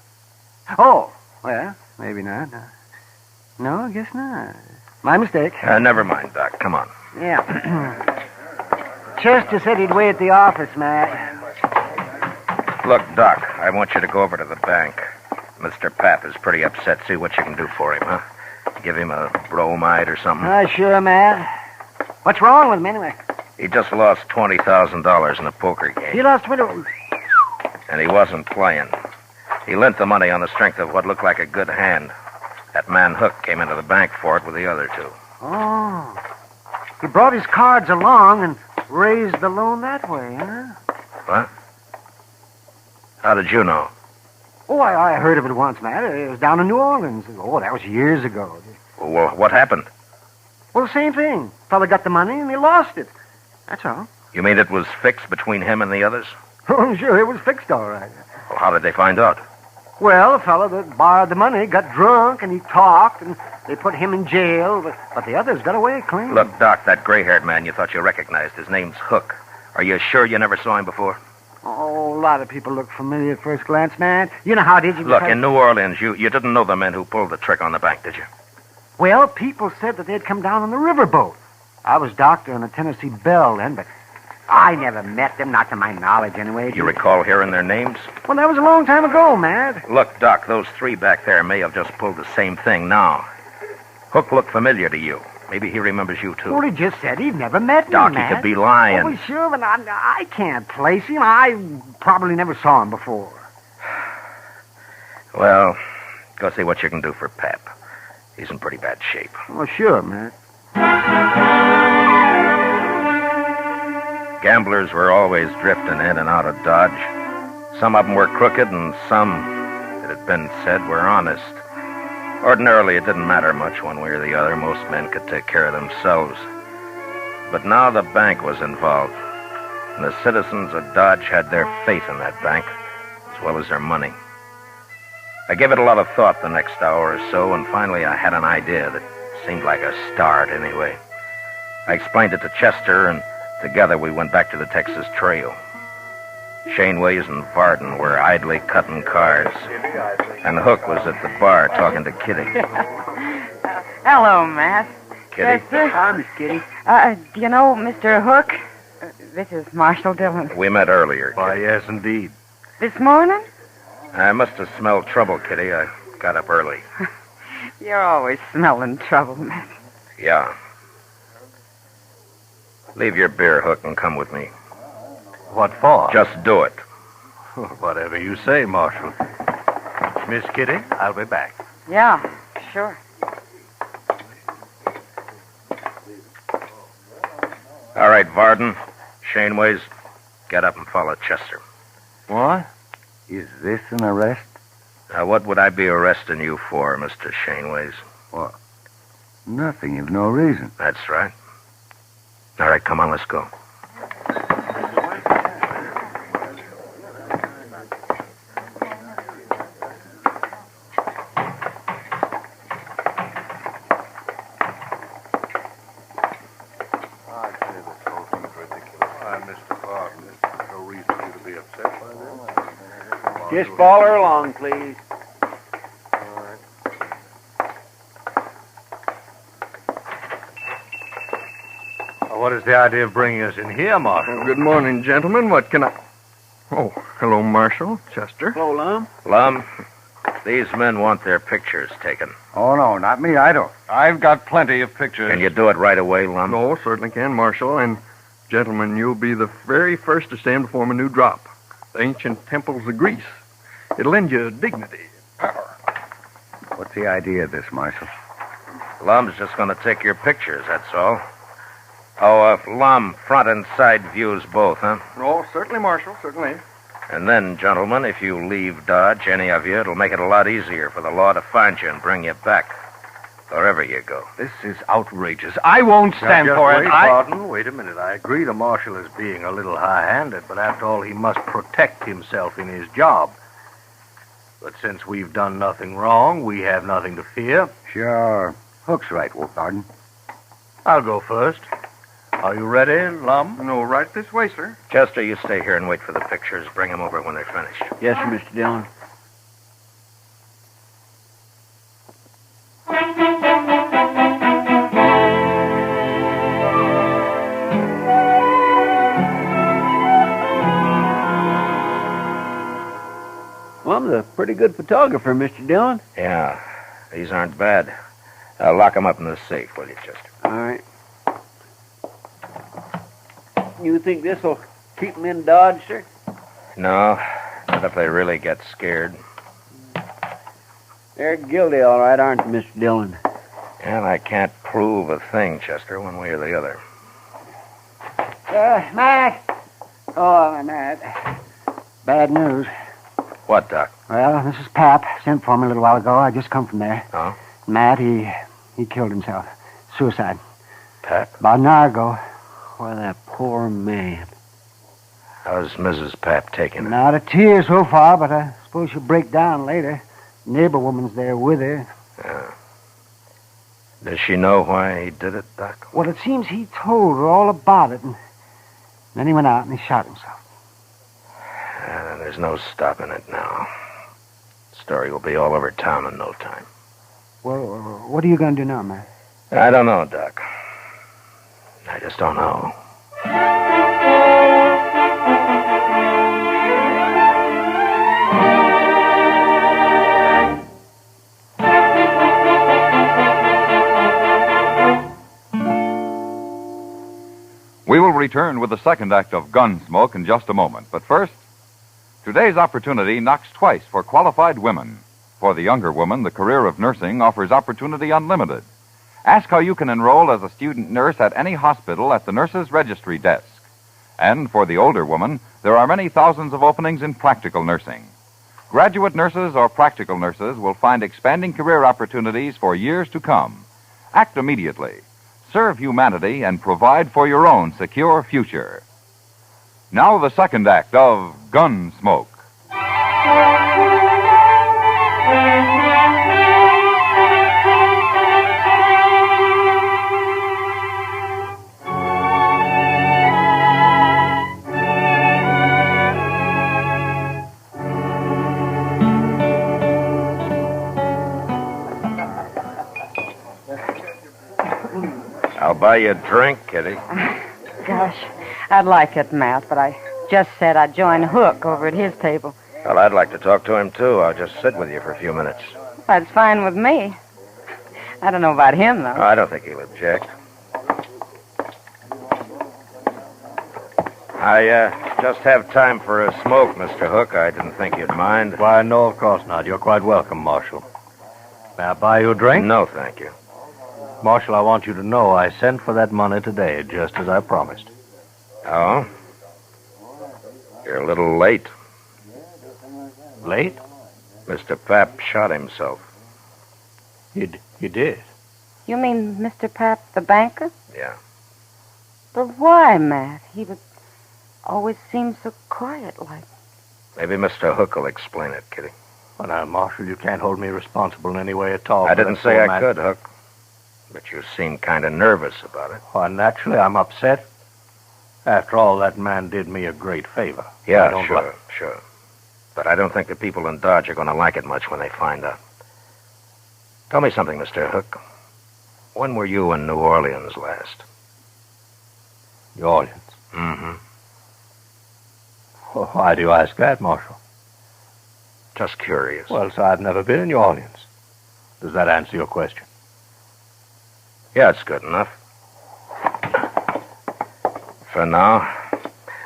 Oh, well, maybe not. No, I guess not. My mistake. Never mind, Doc. Come on. Yeah. Chester said he'd wait at the office, Matt. Look, Doc, I want you to go over to the bank. Mr. Pap is pretty upset. See what you can do for him, huh? Give him a bromide or something. Sure, Matt. What's wrong with him, anyway? He just lost $20,000 in a poker game. He lost 20... And he wasn't playing. He lent the money on the strength of what looked like a good hand. That man Hook came into the bank for it with the other two. Oh. He brought his cards along and raised the loan that way, huh? What? How did you know? Oh, I heard of it once, Matt. It was down in New Orleans. Oh, that was years ago. Well, what happened? Well, the same thing. Fella got the money and he lost it. That's all. You mean it was fixed between him and the others? Oh, sure, it was fixed all right. Well, how did they find out? Well, the fellow that borrowed the money got drunk and he talked and they put him in jail, but the others got away clean. Look, Doc, that gray-haired man you thought you recognized, his name's Hook. Are you sure you never saw him before? Oh, a lot of people look familiar at first glance, man. You know how did you... Look, in New Orleans, you didn't know the men who pulled the trick on the bank, did you? Well, people said that they'd come down on the riverboat. I was doctor on the Tennessee Belle then, but I never met them, not to my knowledge anyway. You recall hearing their names? Well, that was a long time ago, Matt. Look, Doc, those three back there may have just pulled the same thing now. Hook looked familiar to you. Maybe he remembers you, too. Well, he just said he'd never met Doc, me, Matt. he could be lying. Oh, sure, but I can't place him. I probably never saw him before. Well, go see what you can do for Pap. He's in pretty bad shape. Oh, sure, Matt. Gamblers were always drifting in and out of Dodge. Some of them were crooked, and some, it had been said, were honest. Ordinarily, it didn't matter much one way or the other. Most men could take care of themselves. But now the bank was involved, and the citizens of Dodge had their faith in that bank, as well as their money. I gave it a lot of thought the next hour or so, and finally I had an idea that seemed like a start anyway. I explained it to Chester, and together we went back to the Texas Trail. Shaneways and Varden were idly cutting cards, and Hook was at the bar talking to Kitty. Hello, Matt. Kitty? Chester? Hi, Miss Kitty. Do you know Mr. Hook? This is Marshal Dillon. We met earlier. Why, yes, indeed. This morning? I must have smelled trouble, Kitty. I got up early. You're always smelling trouble, Matt. Yeah. Leave your beer, Hook, and come with me. What for? Just do it. Whatever you say, Marshal. Miss Kitty, I'll be back. Yeah, sure. All right, Varden, Shaneways, get up and follow Chester. What? Is this an arrest? Now, what would I be arresting you for, Mr. Shaneways? What? Nothing. You've no reason. That's right. All right, come on, let's go. Just follow her along, please. What is the idea of bringing us in here, Marshal? Good morning, gentlemen. What can I... Oh, hello, Marshal. Chester. Hello, Lum. Lum, these men want their pictures taken. Oh, no, not me. I don't. I've got plenty of pictures. Can you do it right away, Lum? No, certainly can, Marshal. And, gentlemen, you'll be the very first to stand before a new drop. The ancient temples of Greece. It'll lend you dignity, power. What's the idea of this, Marshal? Lum's just going to take your pictures, that's all. Oh, Lum, front and side views both, huh? Oh, certainly, Marshal, certainly. And then, gentlemen, if you leave Dodge, any of you, it'll make it a lot easier for the law to find you and bring you back. Wherever you go. This is outrageous. I won't stand Now, for it. Wait, Pardon, wait a minute. I agree the Marshal is being a little high-handed, but after all, he must protect himself in his job. But since we've done nothing wrong, we have nothing to fear. Sure. Hook's right, Wolf Garden. I'll go first. Are you ready, Lum? No, right this way, sir. Chester, you stay here and wait for the pictures. Bring them over when they're finished. Yes, sir, Mr. Dillon. Well, I'm a pretty good photographer, Mr. Dillon. Yeah, these aren't bad. Lock them up in the safe, will you, Chester? All right. You think this will keep them in Dodge, sir? No, not if they really get scared. They're guilty, all right, aren't they, Mr. Dillon? And I can't prove a thing, Chester, one way or the other. Matt. Oh, Matt. Bad news. What, Doc? Well, this is Pap. Sent for me a little while ago. I just come from there. Oh? Matt, he killed himself. Suicide. Pap? About an hour ago. Why, that poor man. How's Mrs. Pap taking it? Not a tear so far, but I suppose she'll break down later. Neighbor woman's there with her. Yeah. Does she know why he did it, Doc? Well, it seems he told her all about it, and then he went out and he shot himself. There's no stopping it now. The story will be all over town in no time. Well, what are you going to do now, Matt? I don't know, Doc. I just don't know. We will return with the second act of Gunsmoke in just a moment. But first, today's opportunity knocks twice for qualified women. For the younger woman, the career of nursing offers opportunity unlimited. Ask how you can enroll as a student nurse at any hospital at the nurse's registry desk. And for the older woman, there are many thousands of openings in practical nursing. Graduate nurses or practical nurses will find expanding career opportunities for years to come. Act immediately. Serve humanity and provide for your own secure future. Now the second act of Gunsmoke. I'll buy you a drink, Kitty. Gosh, I'd like it, Matt, but I just said I'd join Hook over at his table. Well, I'd like to talk to him, too. I'll just sit with you for a few minutes. That's fine with me. I don't know about him, though. I don't think he'll object. I just have time for a smoke, Mr. Hook. I didn't think you'd mind. Why, no, of course not. You're quite welcome, Marshal. May I buy you a drink? No, thank you. Marshal, I want you to know I sent for that money today, just as I promised. Oh? You're a little late. Late? Mr. Pap shot himself. He did? You mean Mr. Pap, the banker? Yeah. But why, Matt? He would always seem so quiet like. Maybe Mr. Hook will explain it, Kitty. Well, now, Marshal, you can't hold me responsible in any way at all. I didn't say I could, Hook. But you seem kind of nervous about it. Well, naturally, I'm upset. After all, that man did me a great favor. Yeah, sure. But I don't think the people in Dodge are going to like it much when they find out. Tell me something, Mr. Hook. When were you in New Orleans last? New Orleans? Mm-hmm. Well, why do you ask that, Marshal? Just curious. Well, sir, I've never been in New Orleans. Does that answer your question? Yeah, it's good enough. For now.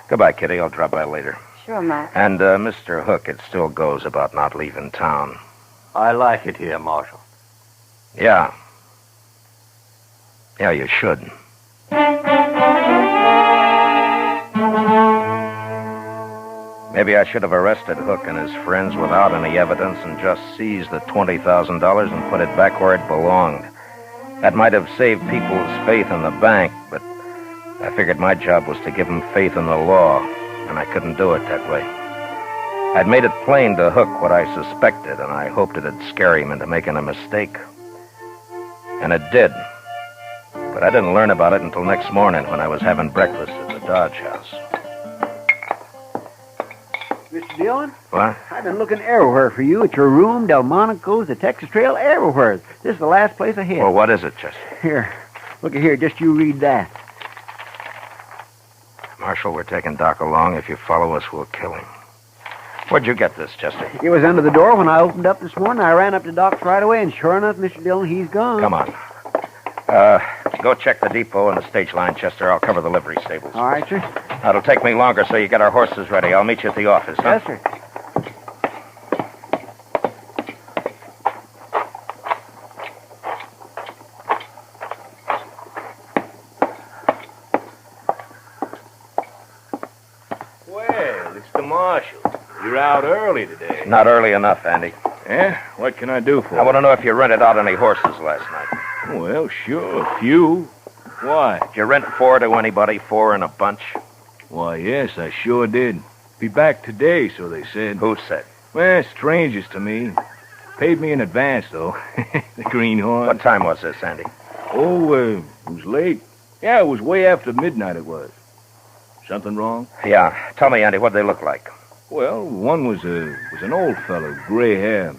Goodbye, Kitty. I'll drop by later. Sure, Matt. And, Mr. Hook, it still goes about not leaving town. I like it here, Marshal. Yeah. Yeah, you should. Maybe I should have arrested Hook and his friends without any evidence and just seized the $20,000 and put it back where it belonged. That might have saved people's faith in the bank, but I figured my job was to give them faith in the law, and I couldn't do it that way. I'd made it plain to Hook what I suspected, and I hoped it'd scare him into making a mistake. And it did. But I didn't learn about it until next morning when I was having breakfast at the Dodge house. Mr. Dillon? What? I've been looking everywhere for you, at your room, Delmonico's, the Texas Trail, everywhere. This is the last place I hit. Well, what is it, Chester? Here, look at here, just you read that. Marshal, we're taking Doc along. If you follow us, we'll kill him. Where'd you get this, Chester? It was under the door when I opened up this morning. I ran up to Doc's right away, and sure enough, Mr. Dillon, he's gone. Come on. Go check the depot and the stage line, Chester. I'll cover the livery stables. All right, sir. That'll take me longer, so you get our horses ready. I'll meet you at the office, huh? Yes, sir. Well, it's the Marshal. You're out early today. Not early enough, Andy. Yeah? What can I do for you? I want to know if you rented out any horses last night. Well, sure, a few. Why? Did you rent 4 to anybody, 4 in a bunch? Why, yes, I sure did. Be back today, so they said. Who said? Well, strangers to me. Paid me in advance, though. The greenhorn. What time was this, Andy? Oh, it was late. Yeah, it was way after midnight it was. Something wrong? Yeah. Tell me, Andy, what'd they look like? Well, one was an old fellow, gray hair.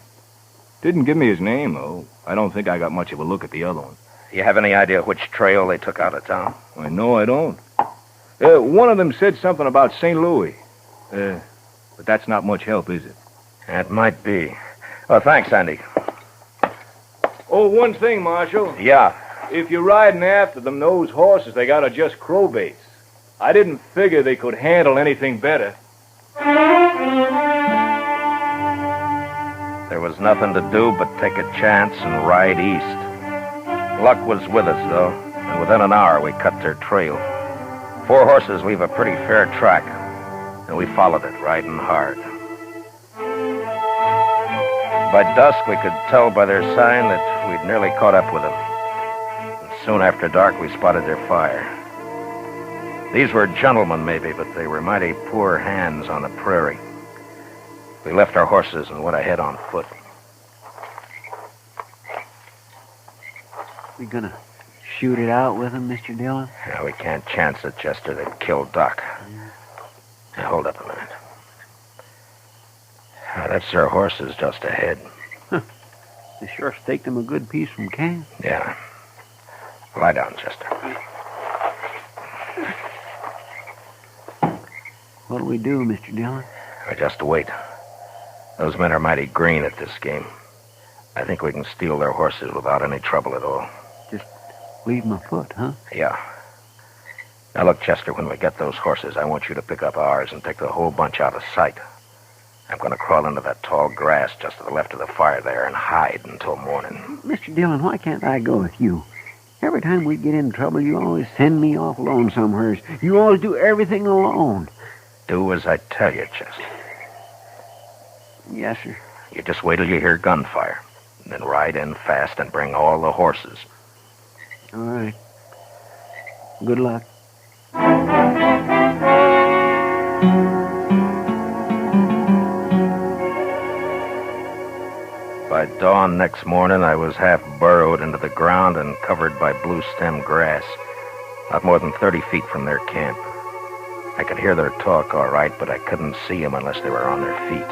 Didn't give me his name, though. I don't think I got much of a look at the other one. You have any idea which trail they took out of town? No, I don't. One of them said something about St. Louis. But that's not much help, is it? It might be. Well, thanks, Andy. Oh, one thing, Marshal. Yeah. If you're riding after them, those horses, they gotta just crowbaits. I didn't figure they could handle anything better. There was nothing to do but take a chance and ride east. Luck was with us, though, and within an hour we cut their trail. 4 horses leave a pretty fair track, and we followed it, riding hard. By dusk, we could tell by their sign that we'd nearly caught up with them. And soon after dark, we spotted their fire. These were gentlemen, maybe, but they were mighty poor hands on the prairie. We left our horses and went ahead on foot. We gonna shoot it out with him, Mr. Dillon? Yeah, we can't chance it, Chester. They'd kill Doc. Now, hold up a minute. That's their horses just ahead. Huh. They sure staked them a good piece from camp. Yeah. Lie down, Chester. What'll we do, Mr. Dillon? We just wait. Those men are mighty green at this game. I think we can steal their horses without any trouble at all. Just leave them afoot, huh? Yeah. Now, look, Chester, when we get those horses, I want you to pick up ours and take the whole bunch out of sight. I'm going to crawl into that tall grass just to the left of the fire there and hide until morning. Mr. Dillon, why can't I go with you? Every time we get in trouble, you always send me off alone somewheres. You always do everything alone. Do as I tell you, Chester. Yes, sir. You just wait till you hear gunfire. And then ride in fast and bring all the horses. All right. Good luck. dawn next morning, I was half burrowed into the ground and covered by blue stem grass, not more than 30 feet from their camp. I could hear their talk all right, but I couldn't see them unless they were on their feet.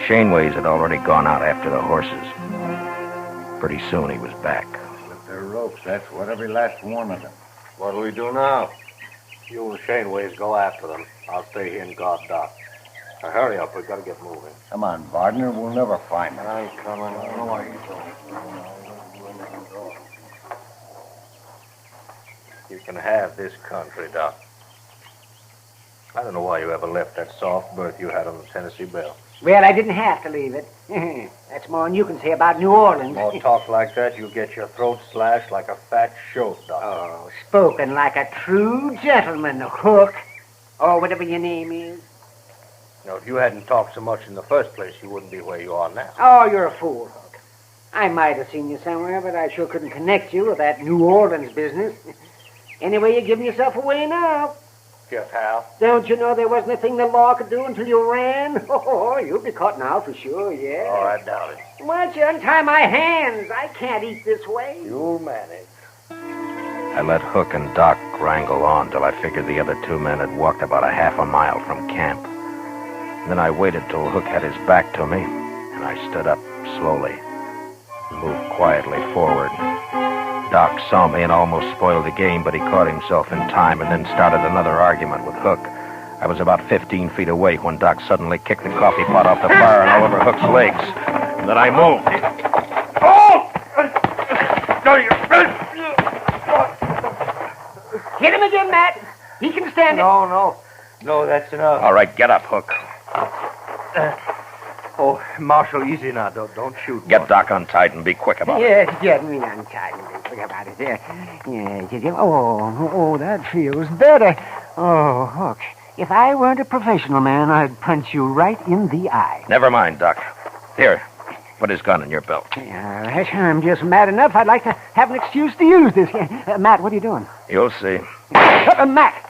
Shaneways had already gone out after the horses. Pretty soon he was back. With their ropes, that's what every last one of them. What do we do now? You and Shaneways go after them. I'll stay here and guard Doc. Now, hurry up. We've got to get moving. Come on, partner. We'll never find them. I ain't coming. I don't know why you don't. You can have this country, Doc. I don't know why you ever left that soft berth you had on the Tennessee Belle. Well, I didn't have to leave it. That's more than you can say about New Orleans. More talk like that, you'll get your throat slashed like a fat shoat, Doc. Oh, spoken like a true gentleman, Hook. Or whatever your name is. Now, if you hadn't talked so much in the first place, you wouldn't be where you are now. Oh, you're a fool, Hook. I might have seen you somewhere, but I sure couldn't connect you with that New Orleans business. Anyway, you're giving yourself away now. Just how? Don't you know there wasn't a thing the law could do until you ran? Oh, you'll be caught now for sure, yeah. Oh, I doubt it. Why don't you untie my hands? I can't eat this way. You'll manage. I let Hook and Doc wrangle on till I figured the other two men had walked about a half a mile from camp. Then I waited till Hook had his back to me, and I stood up slowly and moved quietly forward. Doc saw me and almost spoiled the game, but he caught himself in time and then started another argument with Hook. I was about 15 feet away when Doc suddenly kicked the coffee pot off the fire and all over Hook's legs. And then I moved. Hit him again, Matt. He can stand it. No, that's enough. All right, get up, Hook. Marshal, easy now. Don't shoot. Get Doc untied and be quick about it. Yes, get me untied and be quick about it. There. Yeah. Oh, that feels better. Oh, Hook, if I weren't a professional man, I'd punch you right in the eye. Never mind, Doc. Here, put his gun in your belt. I'm just mad enough. I'd like to have an excuse to use this. Matt, what are you doing? You'll see. Matt!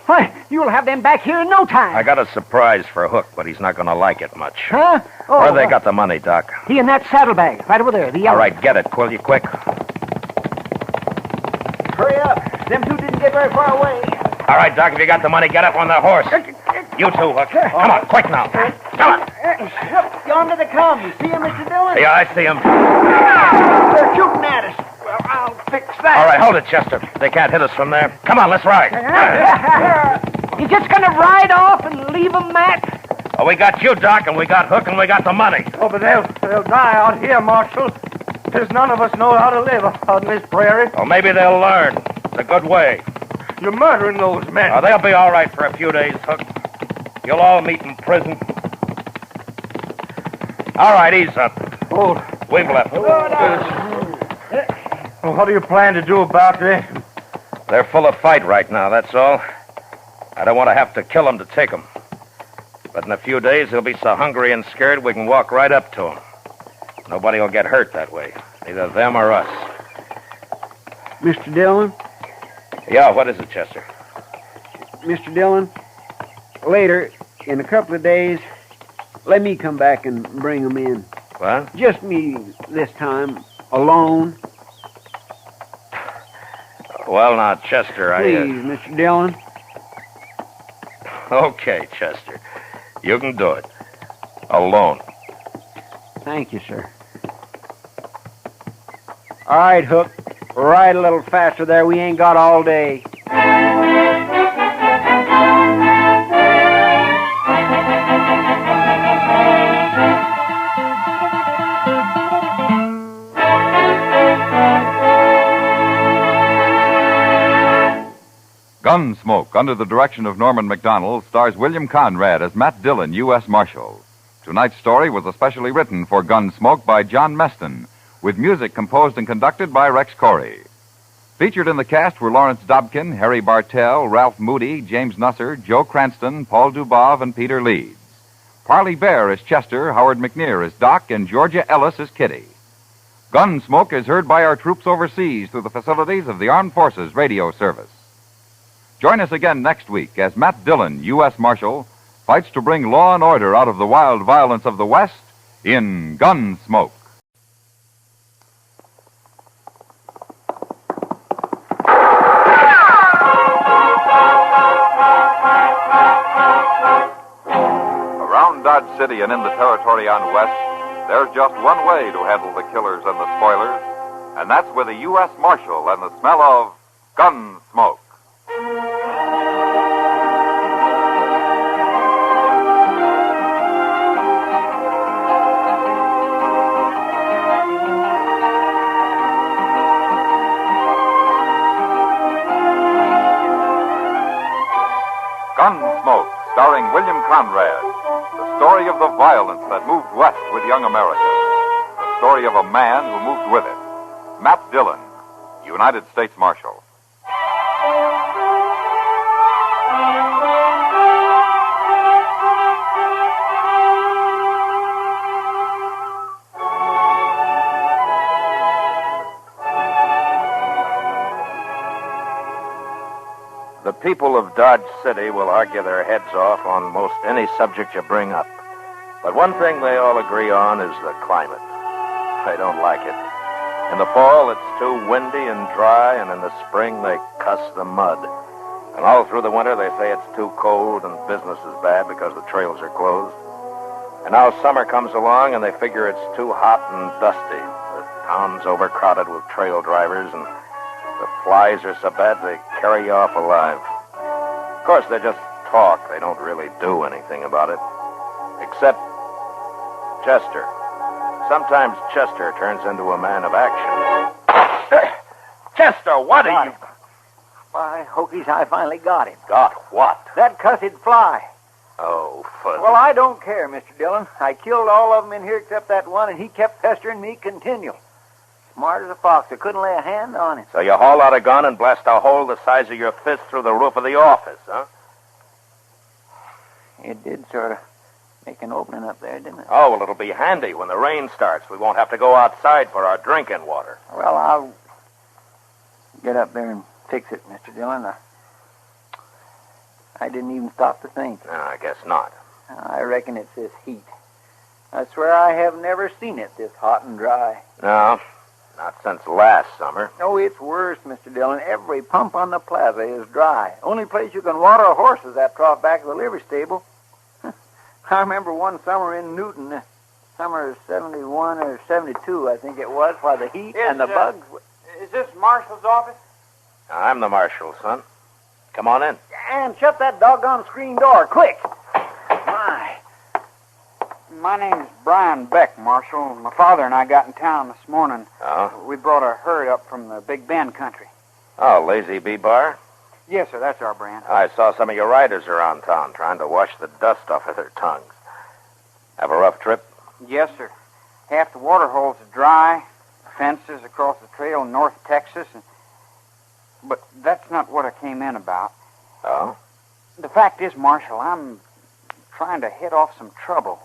Why, you'll have them back here in no time. I got a surprise for Hook, but he's not going to like it much. Huh? Oh, Where they got the money, Doc? He in that saddlebag, right over there. The yellow. All right, get it, will you, quick? Hurry up. Them two didn't get very far away. All right, Doc, if you got the money, get up on the horse. You too, Hook. Come on, quick now. Come on. Yonder they come. You see him, Mr. Dillon? Yeah, I see him. They're shooting at us. Well, I'll fix that. All right, hold it, Chester. They can't hit us from there. Come on, let's ride. You just gonna ride off and leave them, Matt? Oh, we got you, Doc, and we got Hook, and we got the money. Oh, but they'll die out here, Marshal. There's none of us know how to live out in this prairie. Well, maybe they'll learn. It's a good way. You're murdering those men. Oh, they'll be all right for a few days, Hook. You'll all meet in prison. All right, ease up. Oh. We've left. Well, what do you plan to do about this? They're full of fight right now, that's all. I don't want to have to kill them to take them. But in a few days, they'll be so hungry and scared we can walk right up to them. Nobody will get hurt that way. Neither them or us. Mr. Dillon? Yeah, what is it, Chester? Mr. Dillon, later, in a couple of days, let me come back and bring them in. What? Just me this time, alone. Well, now, Chester, Please, Mr. Dillon. Okay, Chester. You can do it. Alone. Thank you, sir. All right, Hook. Ride a little faster there. We ain't got all day. Gunsmoke, under the direction of Norman MacDonald, stars William Conrad as Matt Dillon, U.S. Marshal. Tonight's story was especially written for Gunsmoke by John Meston, with music composed and conducted by Rex Corey. Featured in the cast were Lawrence Dobkin, Harry Bartell, Ralph Moody, James Nusser, Joe Cranston, Paul Dubov, and Peter Leeds. Parley Bear as Chester, Howard McNear as Doc, and Georgia Ellis as Kitty. Gunsmoke is heard by our troops overseas through the facilities of the Armed Forces Radio Service. Join us again next week as Matt Dillon, U.S. Marshal, fights to bring law and order out of the wild violence of the West in Gunsmoke. Around Dodge City and in the territory on West, there's just one way to handle the killers and the spoilers, and that's with a U.S. Marshal and the smell of Gunsmoke. Gunsmoke, starring William Conrad. The story of the violence that moved west with young America. The story of a man who moved with it. Matt Dillon, United States Marshal. The people of Dodge City will argue their heads off on most any subject you bring up. But one thing they all agree on is the climate. They don't like it. In the fall, it's too windy and dry, and in the spring, they cuss the mud. And all through the winter, they say it's too cold and business is bad because the trails are closed. And now summer comes along, and they figure it's too hot and dusty. The town's overcrowded with trail drivers, and the flies are so bad they carry you off alive. Of course, they just talk. They don't really do anything about it. Except Chester. Sometimes Chester turns into a man of action. Chester, what are you? By hokies, I finally got him. Got what? That cussed fly. Oh, fuzzy. Well, I don't care, Mr. Dillon. I killed all of them in here except that one, and he kept pestering me continual. Smart as a fox. I couldn't lay a hand on him. So you haul out a gun and blast a hole the size of your fist through the roof of the office, huh? It did sort of make an opening up there, didn't it? Oh, well, it'll be handy when the rain starts. We won't have to go outside for our drinking water. Well, I'll get up there and fix it, Mr. Dillon. I didn't even stop to think. No, I guess not. I reckon it's this heat. I swear I have never seen it this hot and dry. No, not since last summer. Oh, it's worse, Mr. Dillon. Every pump on the plaza is dry. Only place you can water a horse is that trough back of the livery stable. I remember one summer in Newton, summer of 71 or 72, I think it was, while the heat and the bugs... Is this Marshal's office? I'm the marshal, son. Come on in. And shut that doggone screen door, quick! My name's Brian Beck, Marshal. My father and I got in town this morning. Oh? We brought a herd up from the Big Bend country. Oh, Lazy Bee Bar? Yes, sir, that's our brand. I saw some of your riders around town trying to wash the dust off of their tongues. Have a rough trip? Yes, sir. Half the water holes are dry, fences across the trail in North Texas. But that's not what I came in about. Oh? The fact is, Marshal, I'm trying to head off some trouble.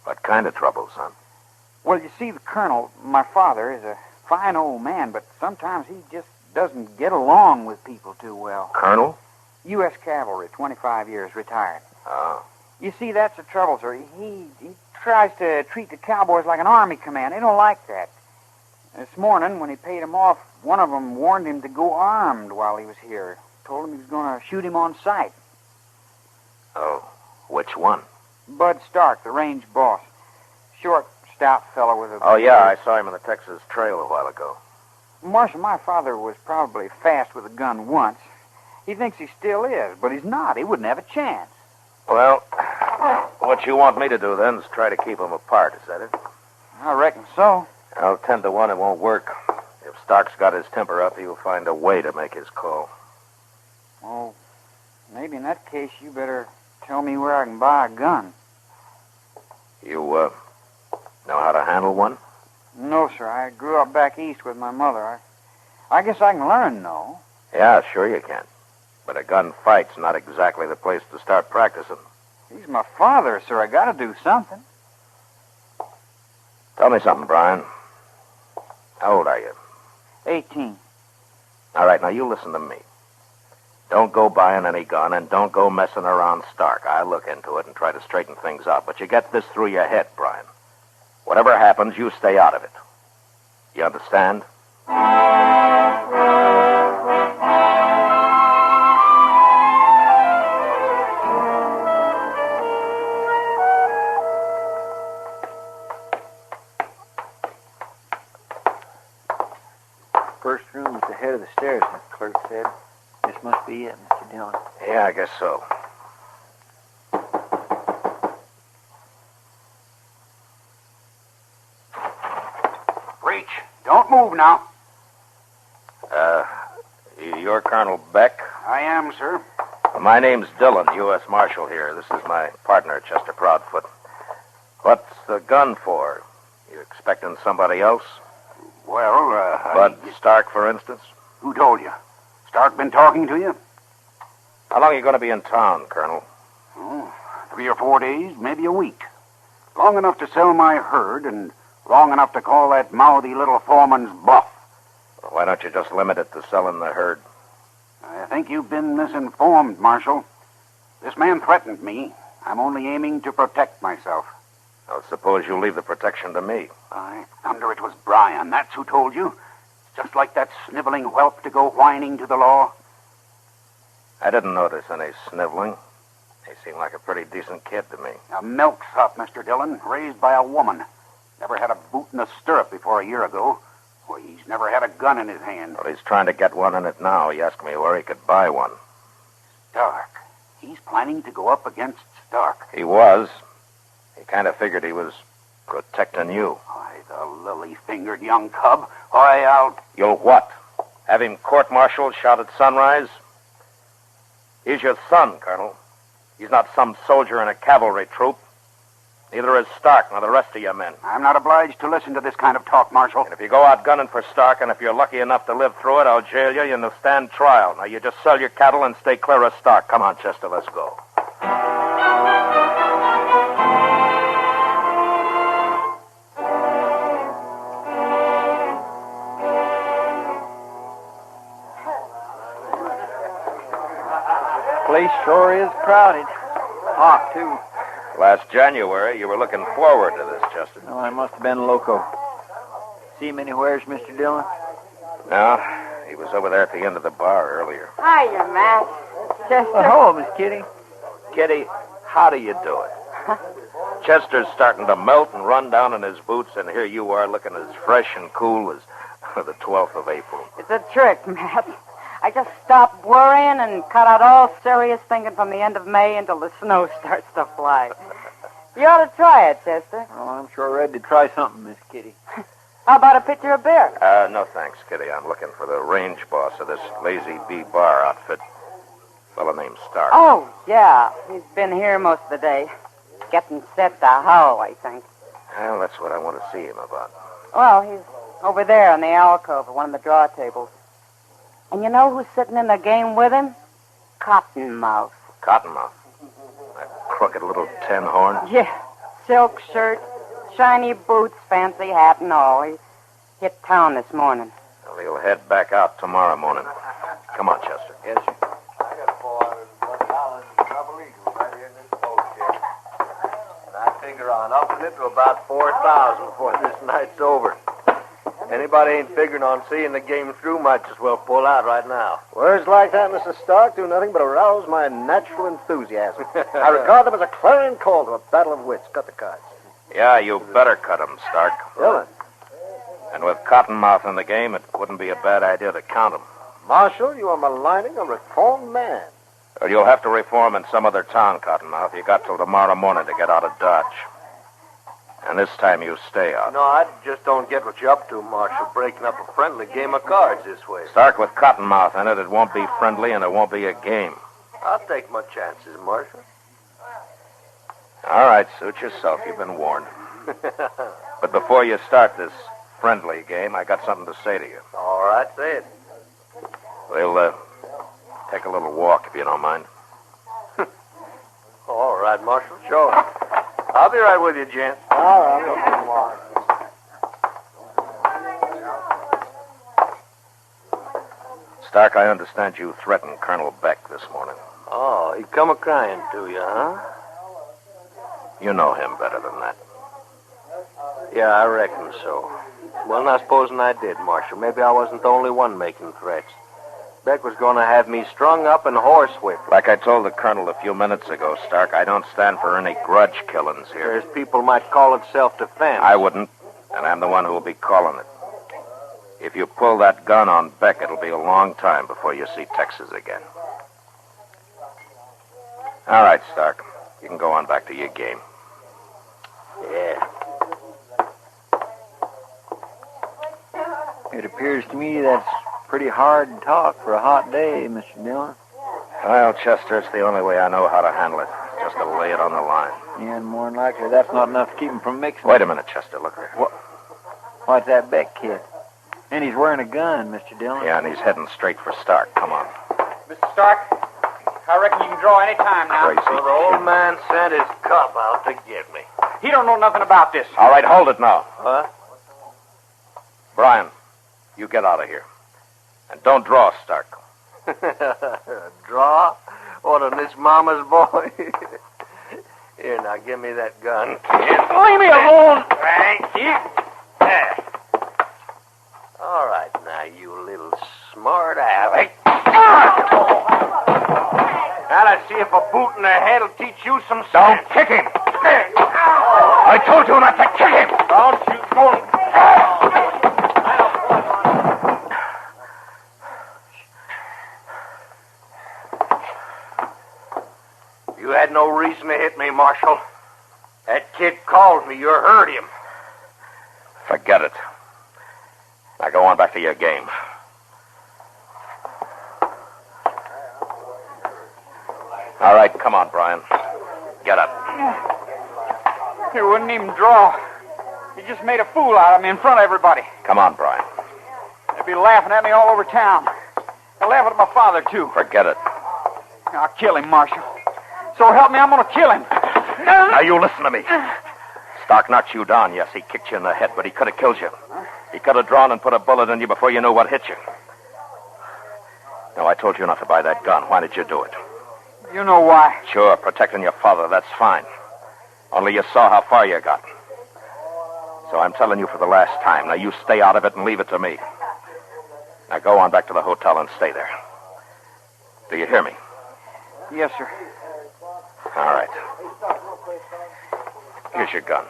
What kind of trouble, son? Well, you see, the colonel, my father, is a fine old man, but sometimes he just doesn't get along with people too well. Colonel? U.S. Cavalry, 25 years, retired. Oh. You see, that's the trouble, sir. He tries to treat the cowboys like an army command. They don't like that. This morning, when he paid them off, one of them warned him to go armed while he was here. Told him he was going to shoot him on sight. Oh, which one? Bud Stark, the range boss. Short, stout fellow with a... Oh, yeah, I saw him in the Texas Trail a while ago. Marshal, my father was probably fast with a gun once. He thinks he still is, but he's not. He wouldn't have a chance. Well, what you want me to do, then, is try to keep them apart, is that it? I reckon so. Well, 10 to 1, it won't work. If Stark's got his temper up, he'll find a way to make his call. Oh, maybe in that case you better tell me where I can buy a gun. You, know how to handle one? No, sir. I grew up back east with my mother. I guess I can learn, no? Yeah, sure you can. But a gunfight's not exactly the place to start practicing. He's my father, sir. I gotta do something. Tell me something, Brian. How old are you? 18. All right, now you listen to me. Don't go buying any gun, and don't go messing around Stark. I'll look into it and try to straighten things out. But you get this through your head, Brian. Whatever happens, you stay out of it. You understand? First room at the head of the stairs, the clerk said. This must be it, Mr. Dillon. Yeah, I guess so. Reach. Don't move now. You're Colonel Beck? I am, sir. My name's Dillon, U.S. Marshal here. This is my partner, Chester Proudfoot. What's the gun for? You expecting somebody else? Well, Bud Stark, for instance? Who told you? Stark been talking to you? How long are you going to be in town, Colonel? 3 or 4 days, maybe a week. Long enough to sell my herd and long enough to call that mouthy little foreman's bluff. Well, why don't you just limit it to selling the herd? I think you've been misinformed, Marshal. This man threatened me. I'm only aiming to protect myself. Well, suppose you leave the protection to me. By thunder, it was Brian. That's who told you. Just like that sniveling whelp to go whining to the law. I didn't notice any sniveling. He seemed like a pretty decent kid to me. A milksop, Mr. Dillon, raised by a woman. Never had a boot in the stirrup before a year ago. Well, he's never had a gun in his hand. Well, he's trying to get one in it now. He asked me where he could buy one. Stark. He's planning to go up against Stark. He was. He kind of figured he was protecting you. Why, the lily-fingered young cub. Why, I'll... You'll what? Have him court-martialed, shot at sunrise? He's your son, Colonel. He's not some soldier in a cavalry troop. Neither is Stark nor the rest of your men. I'm not obliged to listen to this kind of talk, Marshal. And if you go out gunning for Stark, and if you're lucky enough to live through it, I'll jail you and you'll stand trial. Now, you just sell your cattle and stay clear of Stark. Come on, Chester, let's go. Place sure is crowded. Hot, too. Last January, you were looking forward to this, Chester. Well, I must have been loco. See him anywheres, Mr. Dillon? No, he was over there at the end of the bar earlier. Hiya, Matt. Chester. Well, hello, Miss Kitty. Kitty, how do you do it? Chester's starting to melt and run down in his boots, and here you are looking as fresh and cool as the 12th of April. It's a trick, Matt. I just stopped worrying and cut out all serious thinking from the end of May until the snow starts to fly. You ought to try it, Chester. Well, I'm sure ready to try something, Miss Kitty. How about a pitcher of beer? No thanks, Kitty. I'm looking for the range boss of this Lazy Bee bar outfit. Fellow named Stark. Oh, yeah. He's been here most of the day. Getting set to howl, I think. Well, that's what I want to see him about. Well, he's over there in the alcove at one of the draw tables. And you know who's sitting in the game with him? Cottonmouth. Cottonmouth? That crooked little tin horn? Yeah. Silk shirt, shiny boots, fancy hat and all. He hit town this morning. Well, he'll head back out tomorrow morning. Come on, Chester. Yes, sir. I got $401 in double eagle right here in this boat check. And I figure on upping it to about $4,000 before this night's over. Anybody ain't figuring on seeing the game through might as well pull out right now. Words like that, Mr. Stark, do nothing but arouse my natural enthusiasm. I regard them as a clarion call to a battle of wits. Cut the cards. Yeah, you better cut him, Stark. Dillon. And with Cottonmouth in the game, it wouldn't be a bad idea to count him. Marshal, you are maligning a reformed man. Well, you'll have to reform in some other town, Cottonmouth. You got till tomorrow morning to get out of Dodge. And this time you stay out. No, I just don't get what you're up to, Marshal, breaking up a friendly game of cards this way. Stark with Cottonmouth in it. It won't be friendly and it won't be a game. I'll take my chances, Marshal. All right, suit yourself. You've been warned. But before you start this friendly game, I got something to say to you. All right, say it. We'll take a little walk, if you don't mind. All right, Marshal, sure. I'll be right with you, gent. All right. Stark, I understand you threatened Colonel Beck this morning. Oh, he come a-crying to you, huh? You know him better than that. Yeah, I reckon so. Well, now, supposing I did, Marshal. Maybe I wasn't the only one making threats. Beck was going to have me strung up and horsewhipped. Like I told the colonel a few minutes ago, Stark, I don't stand for any grudge killings here. There's people might call it self-defense. I wouldn't, and I'm the one who will be calling it. If you pull that gun on Beck, it'll be a long time before you see Texas again. All right, Stark. You can go on back to your game. Yeah. It appears to me that's pretty hard talk for a hot day, Mr. Dillon. Well, Chester, it's the only way I know how to handle it. Just to lay it on the line. Yeah, and more than likely, that's not enough to keep him from mixing. Wait a minute, Chester. Look here. What's that Beck kid? And he's wearing a gun, Mr. Dillon. Yeah, and he's heading straight for Stark. Come on. Mr. Stark, I reckon you can draw any time now. Crazy. So the old man sent his cop out to get me. He don't know nothing about this. All right, hold it now. Huh? Brian, you get out of here. And don't draw, Stark. Draw? What, on this mama's boy? Here, now, give me that gun. Leave me alone. Thank you. There. All right, now, you little smart aleck. Now, let's see if a boot in the head will teach you some sense. Don't kick him. I told you not to kick him. Don't you go... You had no reason to hit me, Marshal. That kid called me. You heard him. Forget it. Now go on back to your game. All right, come on, Brian. Get up. He wouldn't even draw. He just made a fool out of me in front of everybody. Come on, Brian. They'd be laughing at me all over town. They're laughing at my father, too. Forget it. I'll kill him, Marshal. So help me, I'm going to kill him. Now you listen to me. Stark knocked you down. Yes, he kicked you in the head, but he could have killed you. He could have drawn and put a bullet in you before you knew what hit you. Now, I told you not to buy that gun. Why did you do it? You know why. Sure, protecting your father, that's fine. Only you saw how far you got. So I'm telling you for the last time. Now, you stay out of it and leave it to me. Now, go on back to the hotel and stay there. Do you hear me? Yes, sir. All right. Here's your gun.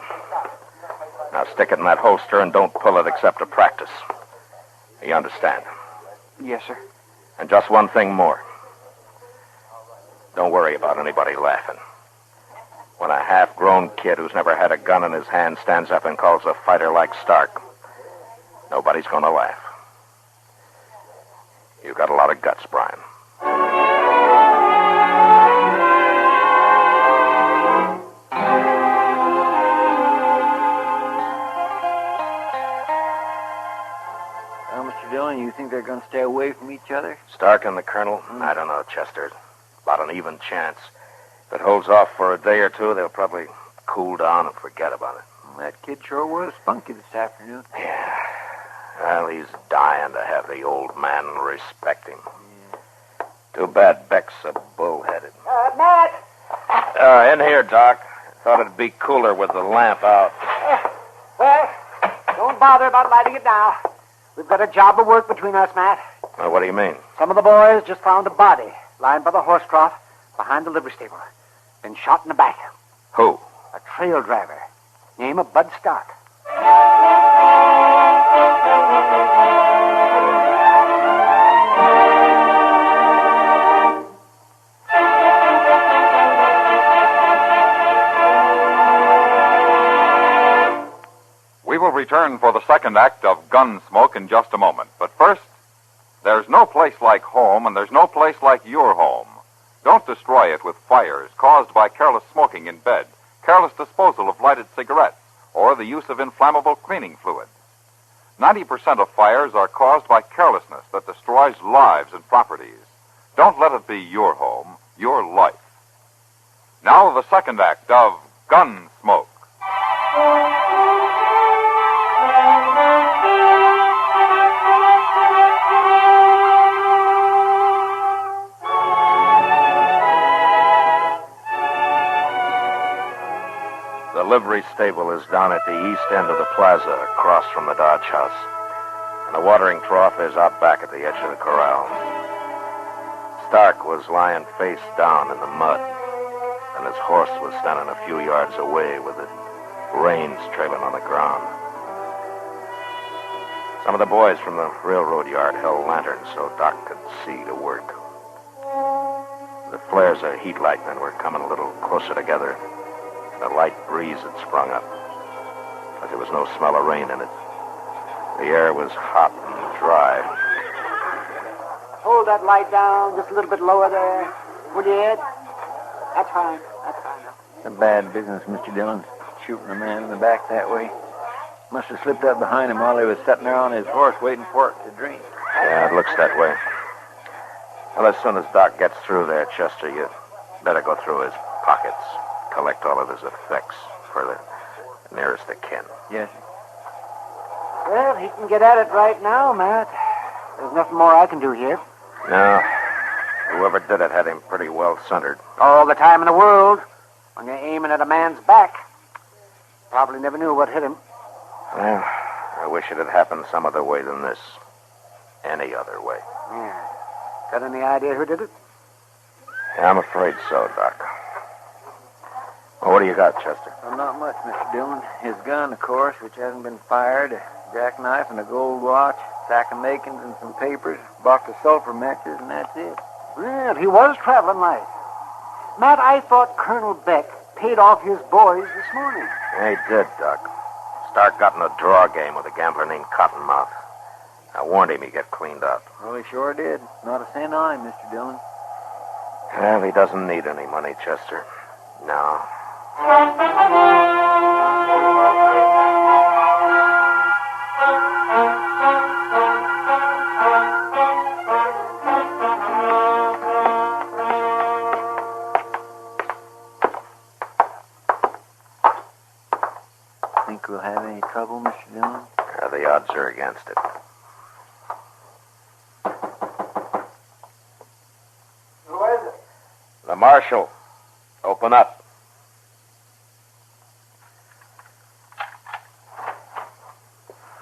Now stick it in that holster and don't pull it except to practice. You understand? Yes, sir. And just one thing more. Don't worry about anybody laughing. When a half-grown kid who's never had a gun in his hand stands up and calls a fighter like Stark, nobody's going to laugh. You've got a lot of guts, Brian. Dillon, you think they're going to stay away from each other? Stark and the Colonel? I don't know, Chester. About an even chance. If it holds off for a day or two, they'll probably cool down and forget about it. Well, that kid sure was spunky this afternoon. Yeah. Well, he's dying to have the old man respect him. Yeah. Too bad Beck's so bullheaded. Matt! In here, Doc. Thought it'd be cooler with the lamp out. Well, don't bother about lighting it now. We've got a job of work between us, Matt. Well, what do you mean? Some of the boys just found a body lying by the horse trough behind the livery stable. Been shot in the back. Who? A trail driver. Name of Bud Stark. We will return for the second act of Gunsmoke in just a moment. But first, there's no place like home, and there's no place like your home. Don't destroy it with fires caused by careless smoking in bed, careless disposal of lighted cigarettes, or the use of inflammable cleaning fluids. 90% of fires are caused by carelessness that destroys lives and properties. Don't let it be your home, your life. Now the second act of Gunsmoke. The livery stable is down at the east end of the plaza, across from the Dodge House. And the watering trough is out back at the edge of the corral. Stark was lying face down in the mud, and his horse was standing a few yards away with the reins trailing on the ground. Some of the boys from the railroad yard held lanterns so Doc could see to work. The flares of heat lightning were coming a little closer together. A light breeze had sprung up, but there was no smell of rain in it. The air was hot and dry. Hold that light down just a little bit lower there. Will you, Ed? That's fine. That's fine. It's a bad business, Mr. Dillon. Shooting a man in the back that way. Must have slipped up behind him while he was sitting there on his horse waiting for it to drink. Yeah, it looks that way. Well, as soon as Doc gets through there, Chester, you better go through his pockets, collect all of his effects for the nearest of kin. Yes, sir. Well, he can get at it right now, Matt. There's nothing more I can do here. No, whoever did it had him pretty well centered. All the time in the world. When you're aiming at a man's back. Probably never knew what hit him. Well, I wish it had happened some other way than this. Any other way. Yeah. Got any idea who did it? Yeah, I'm afraid so, Doc. Well, what do you got, Chester? Well, not much, Mr. Dillon. His gun, of course, which hasn't been fired, a jackknife and a gold watch, sack of makings and some papers, box of sulfur matches, and that's it. Well, he was traveling light. Matt, I thought Colonel Beck paid off his boys this morning. Yeah, he did, Doc. Stark got in a draw game with a gambler named Cottonmouth. I warned him he'd get cleaned out. Well, he sure did. Not a cent on him, Mr. Dillon. Well, he doesn't need any money, Chester. No. Think we'll have any trouble, Mr. Dillon? The odds are against it. Who is it? The Marshal. Open up.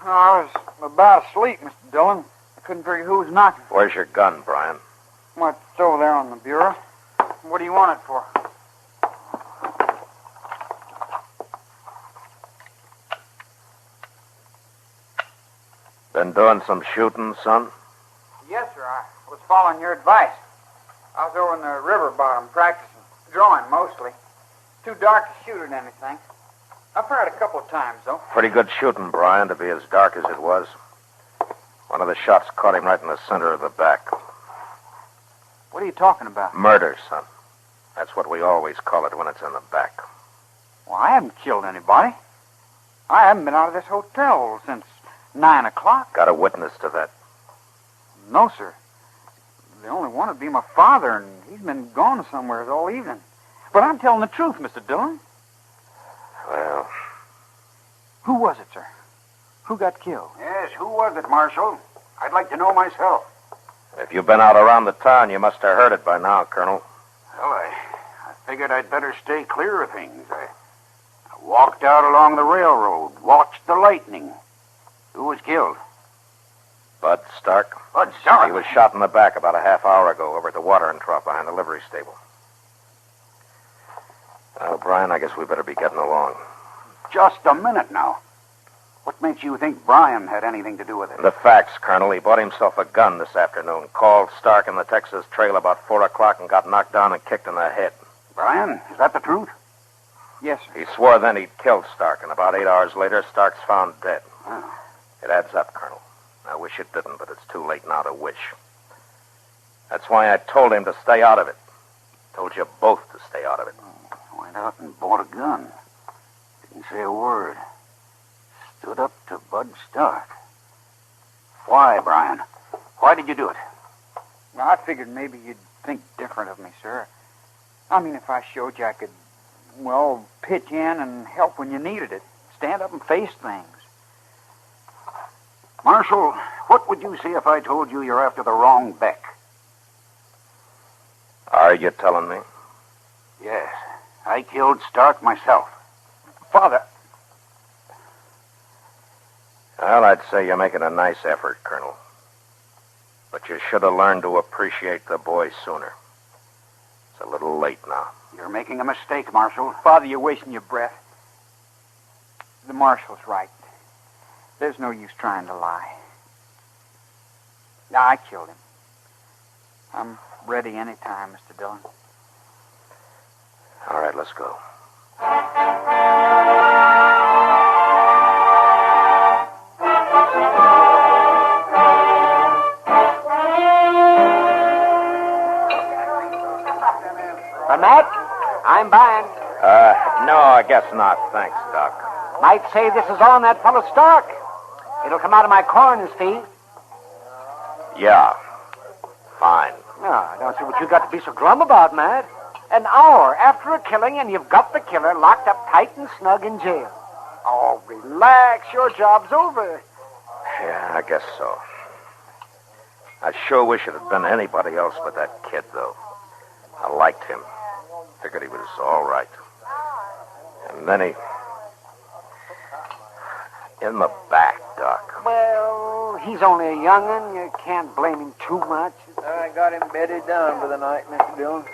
Oh, I was about asleep, Mr. Dillon. I couldn't figure who was knocking. Where's your gun, Brian? Well, it's over there on the bureau. What do you want it for? Been doing some shooting, son? Yes, sir. I was following your advice. I was over in the river bottom practicing. Drawing, mostly. Too dark to shoot at anything. I fired a couple of times, though. Pretty good shooting, Brian, to be as dark as it was. One of the shots caught him right in the center of the back. What are you talking about? Murder, son. That's what we always call it when it's in the back. Well, I haven't killed anybody. I haven't been out of this hotel since 9 o'clock. Got a witness to that? No, sir. The only one would be my father, and he's been gone somewhere all evening. But I'm telling the truth, Mr. Dillon. Well... Who was it, sir? Who got killed? Yes, who was it, Marshal? I'd like to know myself. If you've been out around the town, you must have heard it by now, Colonel. Well, I figured I'd better stay clear of things. I walked out along the railroad, watched the lightning. Who was killed? Bud Stark. Bud Stark? He was shot in the back about a half hour ago over at the watering trough behind the livery stable. Well, Brian, I guess we better be getting along. Just a minute now. What makes you think Brian had anything to do with it? The facts, Colonel. He bought himself a gun this afternoon, called Stark in the Texas Trail about 4 o'clock and got knocked down and kicked in the head. Brian, is that the truth? Yes, sir. He swore then he'd killed Stark, and about 8 hours later, Stark's found dead. Oh. It adds up, Colonel. I wish it didn't, but it's too late now to wish. That's why I told him to stay out of it. Told you both to stay out of it. Went out and bought a gun. Didn't say a word. Stood up to Bud Stark. Why, Brian? Why did you do it? Well, I figured maybe you'd think different of me, sir. I mean, if I showed you I could, well, pitch in and help when you needed it. Stand up and face things. Marshal, what would you say if I told you you're after the wrong Beck? Are you telling me? Yes. I killed Stark myself. Father, Well, I'd say you're making a nice effort, Colonel. But you should have learned to appreciate the boy sooner. It's a little late now. You're making a mistake, Marshal. Father, you're wasting your breath. The Marshal's right. There's no use trying to lie. I killed him. I'm ready any time, Mr. Dillon. All right, let's go. Matt, I'm buying. No, I guess not. Thanks, Doc. Might say this is on that fellow Stark. It'll come out of my coroner's fee. Yeah. Fine. No, I don't see what you got to be so glum about, Matt. An hour after a killing, and you've got the killer locked up tight and snug in jail. Oh, relax. Your job's over. Yeah, I guess so. I sure wish it had been anybody else but that kid, though. I liked him. Figured he was all right. And then he... In the back, Doc. Well, he's only a young'un. You can't blame him too much. I got him bedded down for the night, Mr. Dillon.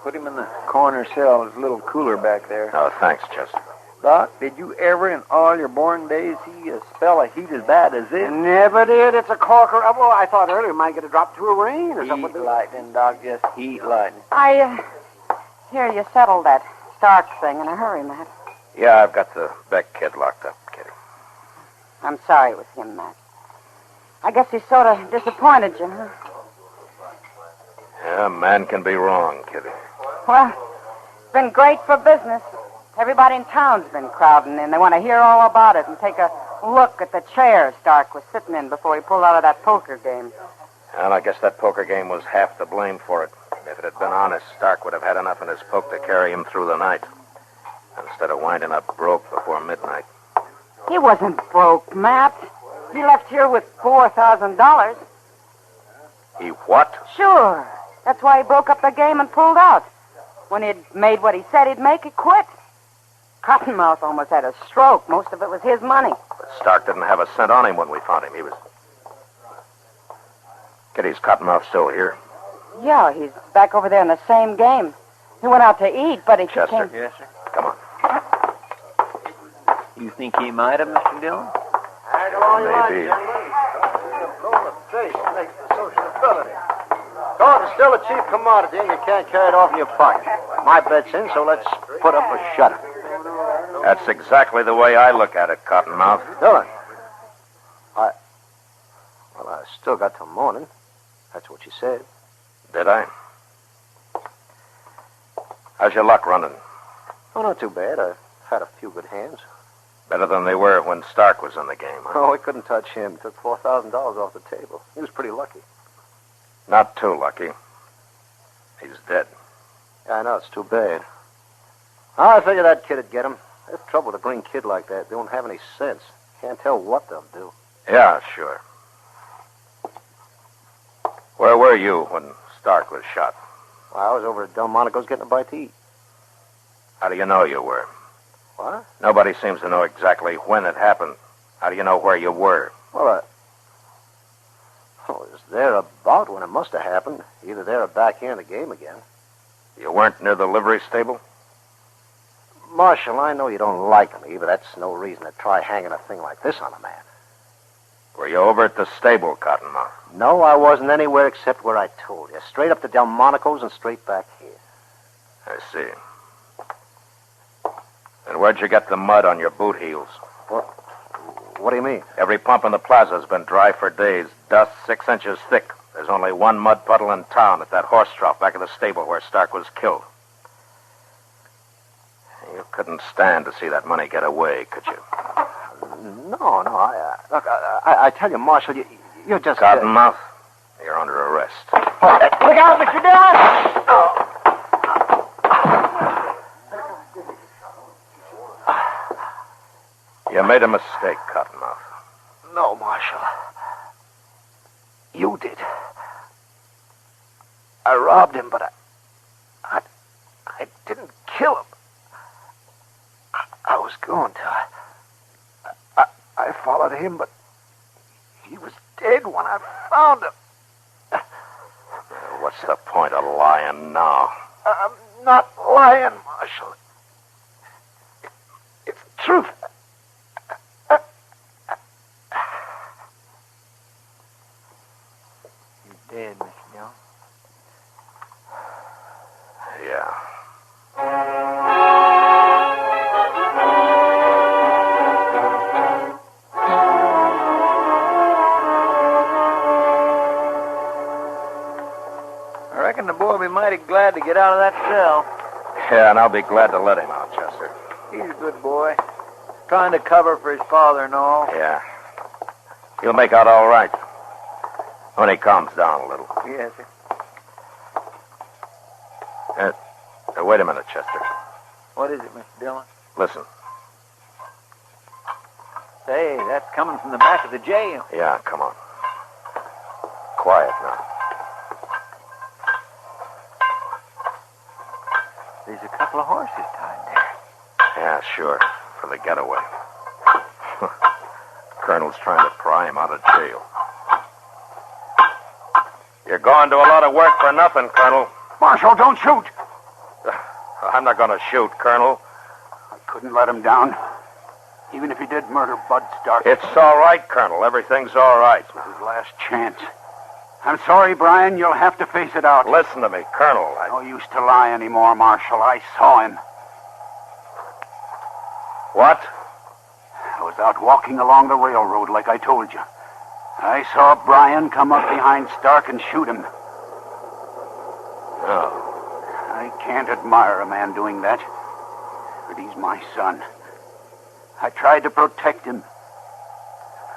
Put him in the corner cell. It's a little cooler back there. Oh, thanks, Chester. Doc, did you ever in all your born days see a spell of heat as bad as this? Never did. It's a corker. Oh, I thought earlier we might get a drop through a rain or something. Heat lightning, Doc, just heat lightning. I hear you settled that Stark thing in a hurry, Matt. Yeah, I've got the Beck kid locked up, Kitty. I'm sorry it was him, Matt. I guess he sort of disappointed you, huh? Yeah, a man can be wrong, Kitty. Well, it's been great for business. Everybody in town's been crowding in. They want to hear all about it and take a look at the chair Stark was sitting in before he pulled out of that poker game. And I guess that poker game was half to blame for it. If it had been honest, Stark would have had enough in his poke to carry him through the night, instead of winding up broke before midnight. He wasn't broke, Matt. He left here with $4,000. He what? Sure. That's why he broke up the game and pulled out. When he'd made what he said he'd make, he quit. Cottonmouth almost had a stroke. Most of it was his money. But Stark didn't have a cent on him when we found him. He was... Kitty's Cottonmouth still here? Yeah, he's back over there in the same game. He went out to eat, but he Chester. Yes, sir. Come on. You think he might have, Mr. Dillon? Maybe. Makes the sociability. Gold is still a cheap commodity, and you can't carry it off in your pocket. My bet's in, so let's put up a shutter. That's exactly the way I look at it, Cottonmouth. Dillon, I still got till morning. That's what you said. Did I? How's your luck running? Oh, not too bad. I've had a few good hands. Better than they were when Stark was in the game, huh? Oh, we couldn't touch him. Took $4,000 off the table. He was pretty lucky. Not too lucky. He's dead. Yeah, I know. It's too bad. I figured that kid would get him. There's trouble with a green kid like that. They don't have any sense. Can't tell what they'll do. Yeah, sure. Where were you when Stark was shot? Well, I was over at Delmonico's getting a bite to eat. How do you know you were? What? Nobody seems to know exactly when it happened. How do you know where you were? Well, I was there about when it must have happened. Either there or back here in the game again. You weren't near the livery stable? Marshal, I know you don't like me, but that's no reason to try hanging a thing like this on a man. Were you over at the stable, Cottonmouth? No, I wasn't anywhere except where I told you. Straight up to Delmonico's and straight back here. I see. And where'd you get the mud on your boot heels? What do you mean? Every pump in the plaza's been dry for days. Dust 6 inches thick. There's only one mud puddle in town at that horse trough back of the stable where Stark was killed. You couldn't stand to see that money get away, could you? No. Look, I tell you, Marshal, you're just... Cottonmouth, you're under arrest. Look out, Mr. Dillon! You made a mistake, Cottonmouth. No, Marshal. You did. I robbed him, but I didn't kill him. I was going to. I followed him, but He was dead when I found him. What's the point of lying now? I'm not lying, Marshal. It's the truth. You're dead, Mr. Dillon. Yeah. I reckon the boy will be mighty glad to get out of that cell. Yeah, and I'll be glad to let him out, Chester. He's a good boy. Trying to cover for his father and all. Yeah. He'll make out all right. When he calms down a little. Yes, sir. Wait a minute, Chester. What is it, Mr. Dillon? Listen. Say, that's coming from the back of the jail. Yeah, come on. Quiet now. There's a couple of horses tied there. Yeah, sure. For the getaway. Colonel's trying to pry him out of jail. You're going to a lot of work for nothing, Colonel. Marshal, don't shoot. I'm not going to shoot, Colonel. I couldn't let him down. Even if he did murder Bud Stark. It's all right, Colonel. Everything's all right. It was his last chance. I'm sorry, Brian. You'll have to face it out. Listen to me, Colonel. No use to lie anymore, Marshal. I saw him. What? I was out walking along the railroad like I told you. I saw Brian come up behind Stark and shoot him. Oh. I can't admire a man doing that. But he's my son. I tried to protect him.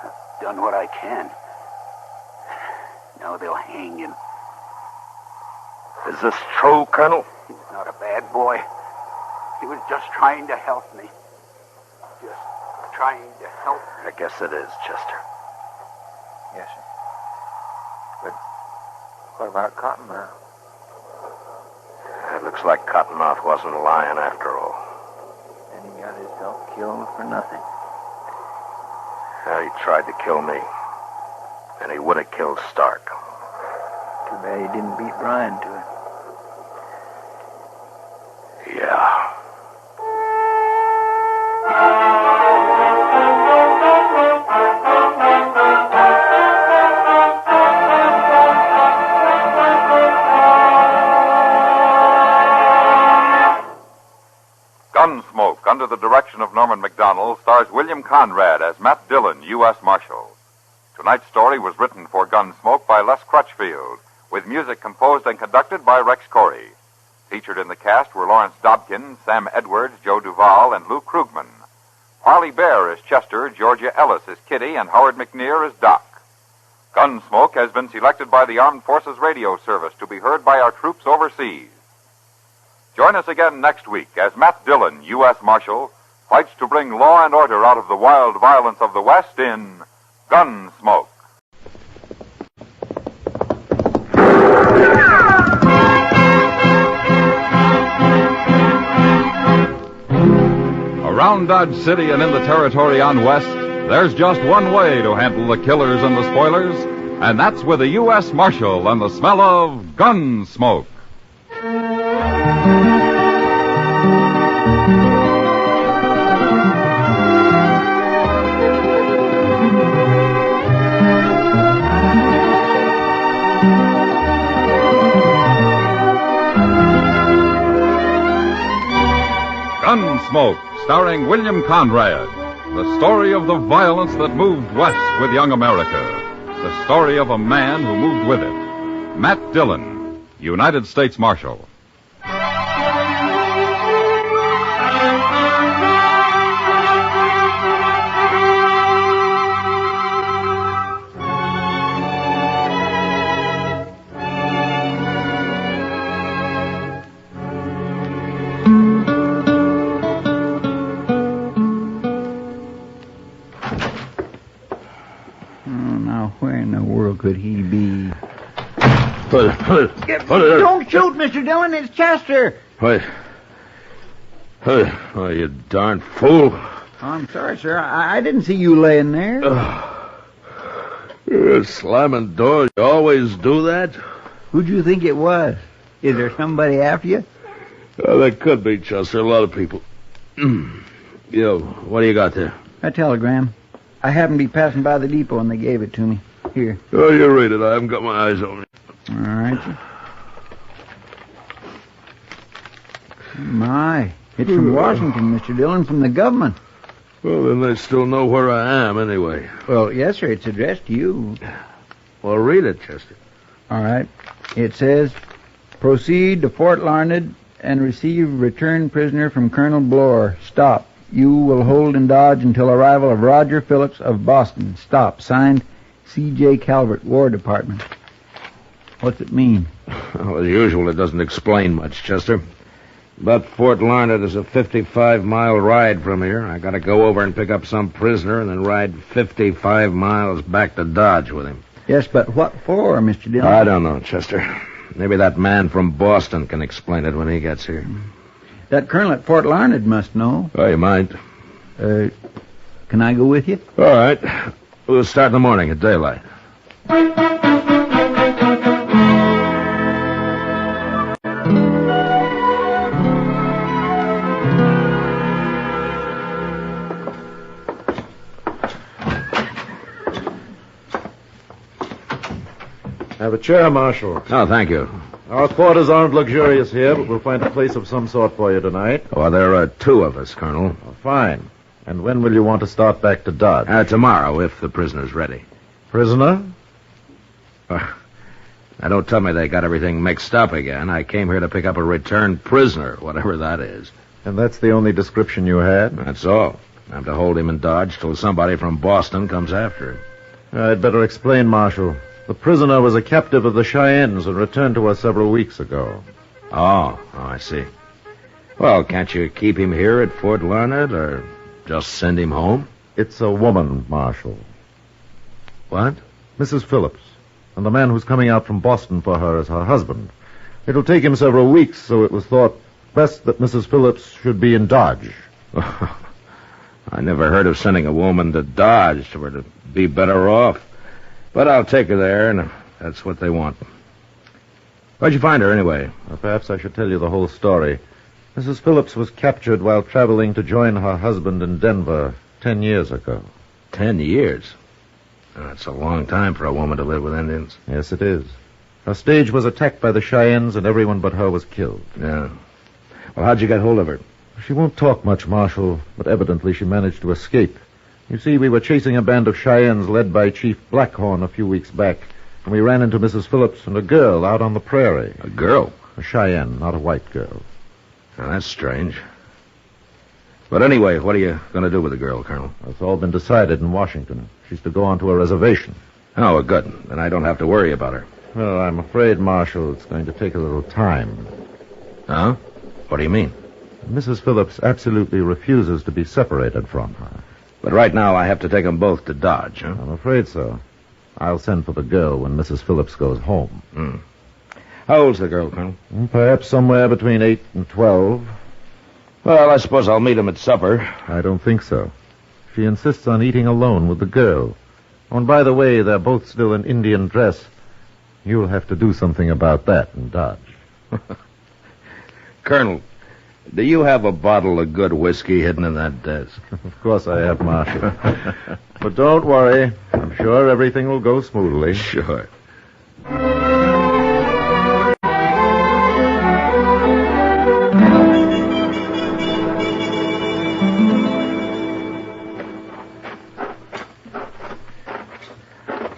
I've done what I can. Now they'll hang him. Is this true, Colonel? He's not a bad boy. He was just trying to help me. Just trying to help me. I guess it is, Chester. Yes, sir. But what about Cottonmouth? It looks like Cottonmouth wasn't lying after all. And he got himself killed for nothing. Yeah, he tried to kill me. And he would have killed Stark. Too bad he didn't beat Brian to it. Yeah. Gunsmoke, under the direction of Norman Macdonald, stars William Conrad as Matt Dillon, U.S. Marshal. Tonight's story was written for Gunsmoke by Les Crutchfield, with music composed and conducted by Rex Corey. Featured in the cast were Lawrence Dobkin, Sam Edwards, Joe Duvall, and Lou Krugman. Parley Bear is Chester, Georgia Ellis is Kitty, and Howard McNear is Doc. Gunsmoke has been selected by the Armed Forces Radio Service to be heard by our troops overseas. Join us again next week as Matt Dillon, U.S. Marshal, fights to bring law and order out of the wild violence of the West in Gunsmoke. Around Dodge City and in the territory on West, there's just one way to handle the killers and the spoilers, and that's with a U.S. Marshal and the smell of Gunsmoke. Gunsmoke, starring William Conrad. The story of the violence that moved west with young America. The story of a man who moved with it. Matt Dillon, United States Marshal. Could he be? Don't shoot, Mr. Dillon. It's Chester. What? Oh, you darn fool. I'm sorry, sir. I didn't see you laying there. Slamming doors. You always do that? Who'd you think it was? Is there somebody after you? There could be, Chester. A lot of people. Yo, what do you got there? A telegram. I happened to be passing by the depot and they gave it to me. Here. Oh, you read it. I haven't got my eyes on it. All right. My. It's from Washington, Mr. Dillon, from the government. Well, then they still know where I am anyway. Well, yes, sir. It's addressed to you. Well, read it, Chester. All right. It says, proceed to Fort Larned and receive return prisoner from Colonel Bloor. Stop. You will hold in Dodge until arrival of Roger Phillips of Boston. Stop. Signed, C.J. Calvert, War Department. What's it mean? Well, as usual, it doesn't explain much, Chester. But Fort Larned is a 55-mile ride from here. I gotta go over and pick up some prisoner and then ride 55 miles back to Dodge with him. Yes, but what for, Mr. Dillon? I don't know, Chester. Maybe that man from Boston can explain it when he gets here. That colonel at Fort Larned must know. Oh, you might. Can I go with you? All right. We'll start in the morning at daylight. Have a chair, Marshal. Oh, thank you. Our quarters aren't luxurious here, but we'll find a place of some sort for you tonight. Oh, there are two of us, Colonel. Oh, fine. And when will you want to start back to Dodge? Tomorrow, if the prisoner's ready. Prisoner? Now, don't tell me they got everything mixed up again. I came here to pick up a returned prisoner, whatever that is. And that's the only description you had? That's all. I'm to hold him in Dodge till somebody from Boston comes after him. I'd better explain, Marshal. The prisoner was a captive of the Cheyennes and returned to us several weeks ago. Oh, I see. Well, can't you keep him here at Fort Larned or just send him home? It's a woman, Marshal. What? Mrs. Phillips. And the man who's coming out from Boston for her is her husband. It'll take him several weeks, so it was thought best that Mrs. Phillips should be in Dodge. I never heard of sending a woman to Dodge for her to be better off. But I'll take her there, and that's what they want. Where'd you find her, anyway? Well, perhaps I should tell you the whole story. Mrs. Phillips was captured while traveling to join her husband in Denver 10 years ago. 10 years? That's a long time for a woman to live with Indians. Yes, it is. Her stage was attacked by the Cheyennes, and everyone but her was killed. Yeah. Well, how'd you get hold of her? She won't talk much, Marshal, but evidently she managed to escape. You see, we were chasing a band of Cheyennes led by Chief Blackhorn a few weeks back, and we ran into Mrs. Phillips and a girl out on the prairie. A girl? A Cheyenne, not a white girl. Now, that's strange. But anyway, what are you going to do with the girl, Colonel? It's all been decided in Washington. She's to go on to a reservation. Oh, well, good. Then I don't have to worry about her. Well, I'm afraid, Marshal, it's going to take a little time. Huh? What do you mean? Mrs. Phillips absolutely refuses to be separated from her. But right now I have to take them both to Dodge, huh? I'm afraid so. I'll send for the girl when Mrs. Phillips goes home. How old's the girl, Colonel? Perhaps somewhere between 8 and 12. Well, I suppose I'll meet him at supper. I don't think so. She insists on eating alone with the girl. Oh, and by the way, they're both still in Indian dress. You'll have to do something about that in Dodge. Colonel, do you have a bottle of good whiskey hidden in that desk? Of course I have, Marshal. But don't worry. I'm sure everything will go smoothly. Sure.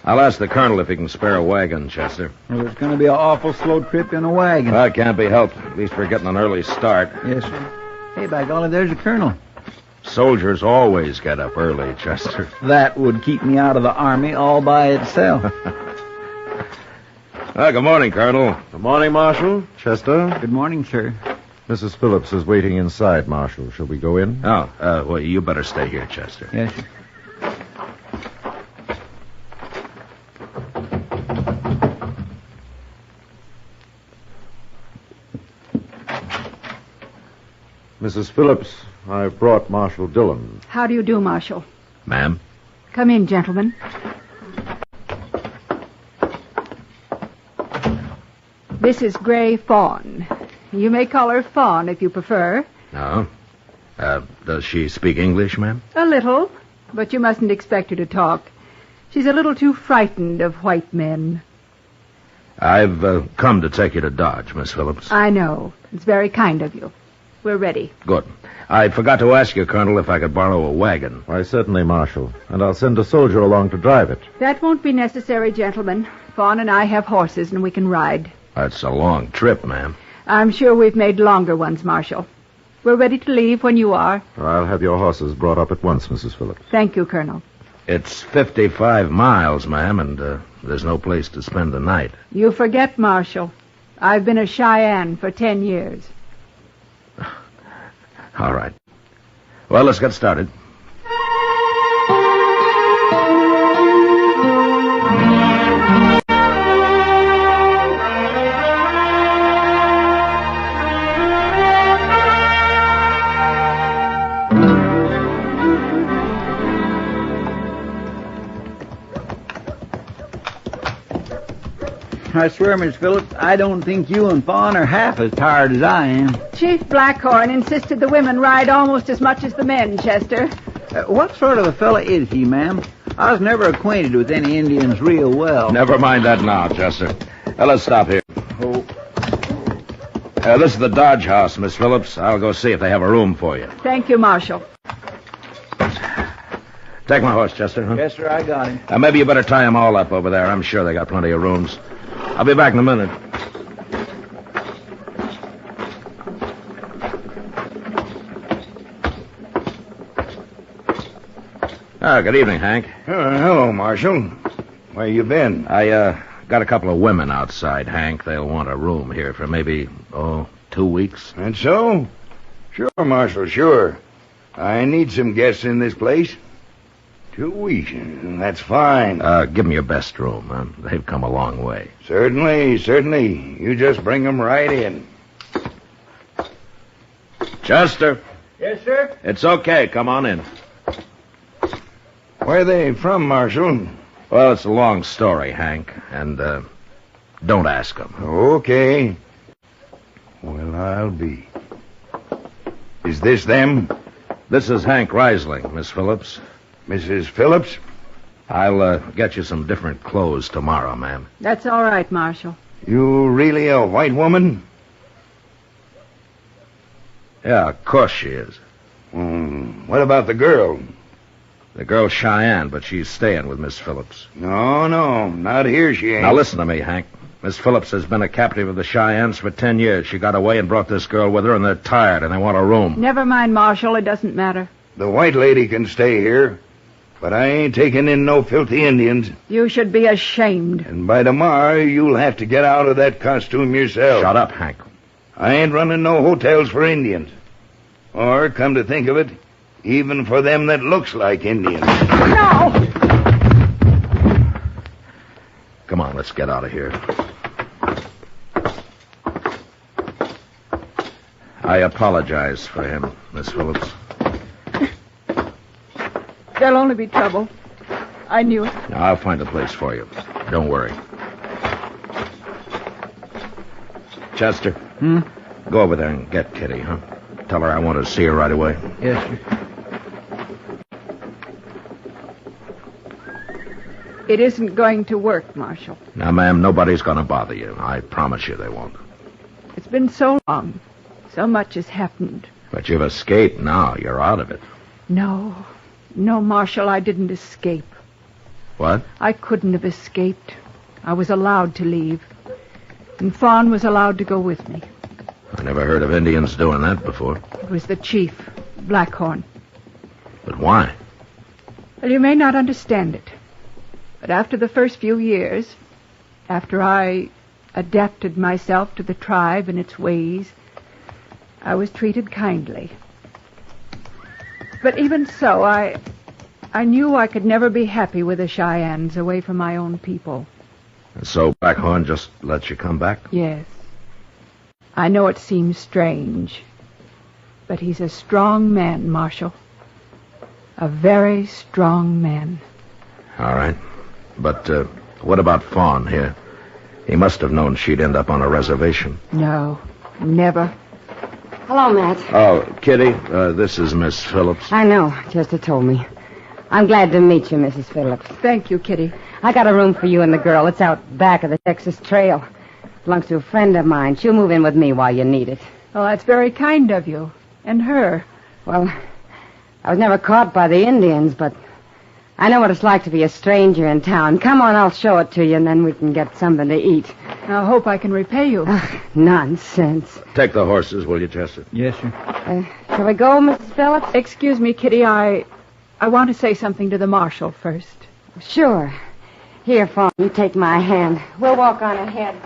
I'll ask the colonel if he can spare a wagon, Chester. Well, it's going to be an awful slow trip in a wagon. Well, it can't be helped. At least we're getting an early start. Yes, sir. Hey, by golly, there's the colonel. Soldiers always get up early, Chester. That would keep me out of the army all by itself. Good morning, Colonel. Good morning, Marshal. Chester. Good morning, sir. Mrs. Phillips is waiting inside, Marshal. Shall we go in? Well, you better stay here, Chester. Yes, sir. Mrs. Phillips, I've brought Marshal Dillon. How do you do, Marshal? Ma'am? Come in, gentlemen. This is Gray Fawn. You may call her Fawn if you prefer. No. Does she speak English, ma'am? A little, but you mustn't expect her to talk. She's a little too frightened of white men. I've come to take you to Dodge, Miss Phillips. I know. It's very kind of you. We're ready. Good. I forgot to ask you, Colonel, if I could borrow a wagon. Why, certainly, Marshal. And I'll send a soldier along to drive it. That won't be necessary, gentlemen. Fawn and I have horses, and we can ride. That's a long trip, ma'am. I'm sure we've made longer ones, Marshal. We're ready to leave when you are. I'll have your horses brought up at once, Mrs. Phillips. Thank you, Colonel. It's 55 miles, ma'am, and there's no place to spend the night. You forget, Marshal. I've been a Cheyenne for 10 years. All right. Well, let's get started. I swear, Miss Phillips, I don't think you and Fawn are half as tired as I am. Chief Blackhorn insisted the women ride almost as much as the men, Chester. What sort of a fella is he, ma'am? I was never acquainted with any Indians real well. Never mind that now, Chester. Let's stop here. Oh. This is the Dodge house, Miss Phillips. I'll go see if they have a room for you. Thank you, Marshal. Take my horse, Chester. Huh? Yes, sir, I got him. Maybe you better tie them all up over there. I'm sure they got plenty of rooms. I'll be back in a minute. Good evening, Hank. Hello, Marshal. Where you been? I got a couple of women outside, Hank. They'll want a room here for maybe, 2 weeks. And so? Sure, Marshal, sure. I need some guests in this place. 2 weeks. That's fine. Give them your best room. They've come a long way. Certainly, certainly. You just bring them right in. Chester. Yes, sir? It's okay. Come on in. Where are they from, Marshal? Well, it's a long story, Hank. And, don't ask them. Okay. Well, I'll be. Is this them? This is Hank Risling, Miss Phillips. Mrs. Phillips? I'll get you some different clothes tomorrow, ma'am. That's all right, Marshal. You really a white woman? Yeah, of course she is. What about the girl? The girl's Cheyenne, but she's staying with Miss Phillips. No, not here she ain't. Now listen to me, Hank. Miss Phillips has been a captive of the Cheyennes for 10 years. She got away and brought this girl with her, and they're tired, and they want a room. Never mind, Marshal. It doesn't matter. The white lady can stay here, but I ain't taking in no filthy Indians. You should be ashamed. And by tomorrow, you'll have to get out of that costume yourself. Shut up, Hank. I ain't running no hotels for Indians. Or, come to think of it, even for them that looks like Indians. No! Come on, let's get out of here. I apologize for him, Miss Phillips. There'll only be trouble. I knew it. Now, I'll find a place for you. Don't worry. Chester? Go over there and get Kitty, huh? Tell her I want to see her right away. Yes, sir. It isn't going to work, Marshal. Now, ma'am, nobody's going to bother you. I promise you they won't. It's been so long. So much has happened. But you've escaped now. You're out of it. No, Marshal, I didn't escape. What? I couldn't have escaped. I was allowed to leave. And Fawn was allowed to go with me. I never heard of Indians doing that before. It was the chief, Blackhorn. But why? Well, you may not understand it. But after the first few years, after I adapted myself to the tribe and its ways, I was treated kindly. But even so, I knew I could never be happy with the Cheyennes away from my own people. And so Blackhorn just lets you come back? Yes. I know it seems strange, but he's a strong man, Marshal. A very strong man. All right. But what about Fawn here? He must have known she'd end up on a reservation. No, never. Hello, Matt. Oh, Kitty, this is Miss Phillips. I know. Chester told me. I'm glad to meet you, Mrs. Phillips. Thank you, Kitty. I got a room for you and the girl. It's out back of the Texas Trail. Belongs to a friend of mine. She'll move in with me while you need it. Well, that's very kind of you. And her. Well, I was never caught by the Indians, but I know what it's like to be a stranger in town. Come on, I'll show it to you, and then we can get something to eat. I hope I can repay you. Nonsense. Take the horses, will you, Chester? Yes, sir. Shall we go, Mrs. Phillips? Excuse me, Kitty. I want to say something to the marshal first. Sure. Here, Fawn, you take my hand. We'll walk on ahead.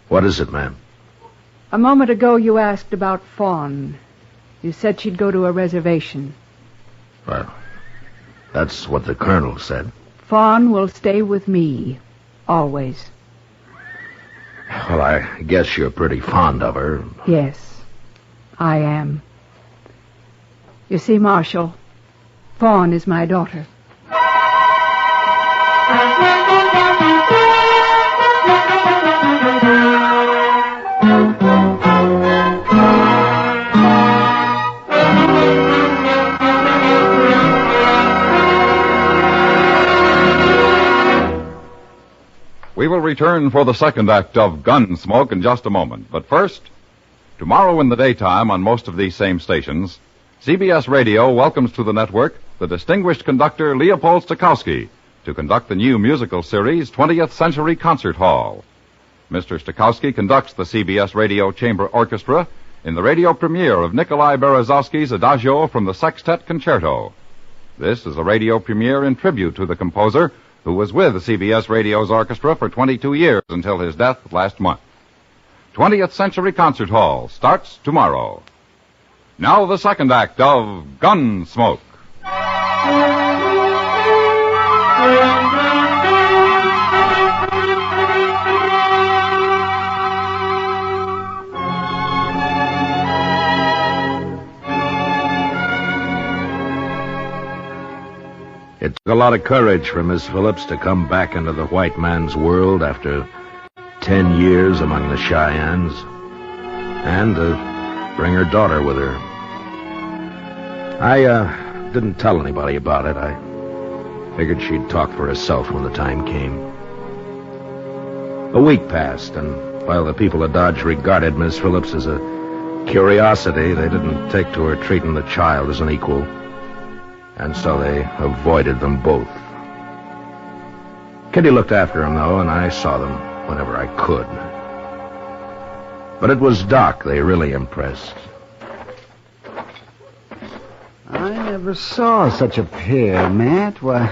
What is it, ma'am? A moment ago you asked about Fawn. You said she'd go to a reservation. Well, that's what the colonel said. Fawn will stay with me. Always. Well, I guess you're pretty fond of her. Yes, I am. You see, Marshal, Fawn is my daughter. We will return for the second act of Gunsmoke in just a moment. But first, tomorrow in the daytime on most of these same stations, CBS Radio welcomes to the network the distinguished conductor Leopold Stokowski to conduct the new musical series 20th Century Concert Hall. Mr. Stokowski conducts the CBS Radio Chamber Orchestra in the radio premiere of Nikolai Berezovsky's Adagio from the Sextet Concerto. This is a radio premiere in tribute to the composer who was with CBS Radio's orchestra for 22 years until his death last month. 20th Century Concert Hall starts tomorrow. Now the second act of Gunsmoke. It took a lot of courage for Miss Phillips to come back into the white man's world after 10 years among the Cheyennes, and to bring her daughter with her. I didn't tell anybody about it. I figured she'd talk for herself when the time came. A week passed, and while the people of Dodge regarded Miss Phillips as a curiosity, they didn't take to her treating the child as an equal. And so they avoided them both. Kitty looked after them, though, and I saw them whenever I could. But it was Doc they really impressed. I never saw such a pair, Matt. Why,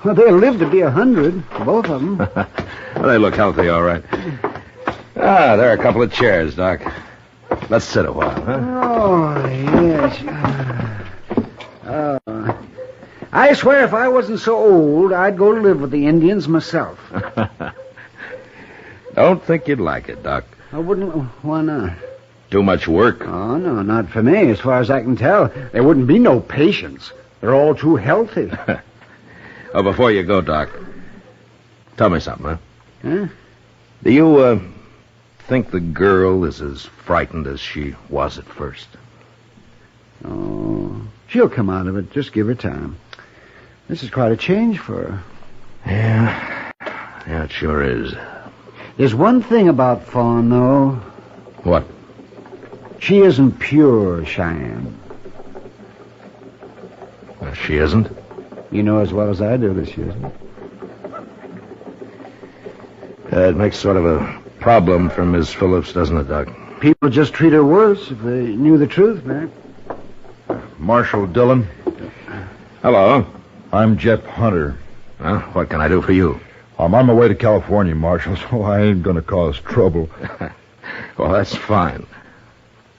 well, they'll live to be 100, both of them. Well, they look healthy, all right. Ah, there are a couple of chairs, Doc. Let's sit a while, huh? Oh, yes. I swear if I wasn't so old, I'd go live with the Indians myself. Don't think you'd like it, Doc. I wouldn't. Why not? Too much work. Oh, no, not for me. As far as I can tell, there wouldn't be no patients. They're all too healthy. Oh, before you go, Doc, tell me something, huh? Huh? Do you, think the girl is as frightened as she was at first? Oh, she'll come out of it. Just give her time. This is quite a change for her. Yeah, it sure is. There's one thing about Fawn, though. What? She isn't pure Cheyenne. She isn't? You know as well as I do that she isn't. It makes sort of a problem for Miss Phillips, doesn't it, Doc? People just treat her worse if they knew the truth, man. Marshal Dillon. Hello. I'm Jeff Hunter. Well, what can I do for you? I'm on my way to California, Marshal, so I ain't going to cause trouble. Well, that's fine.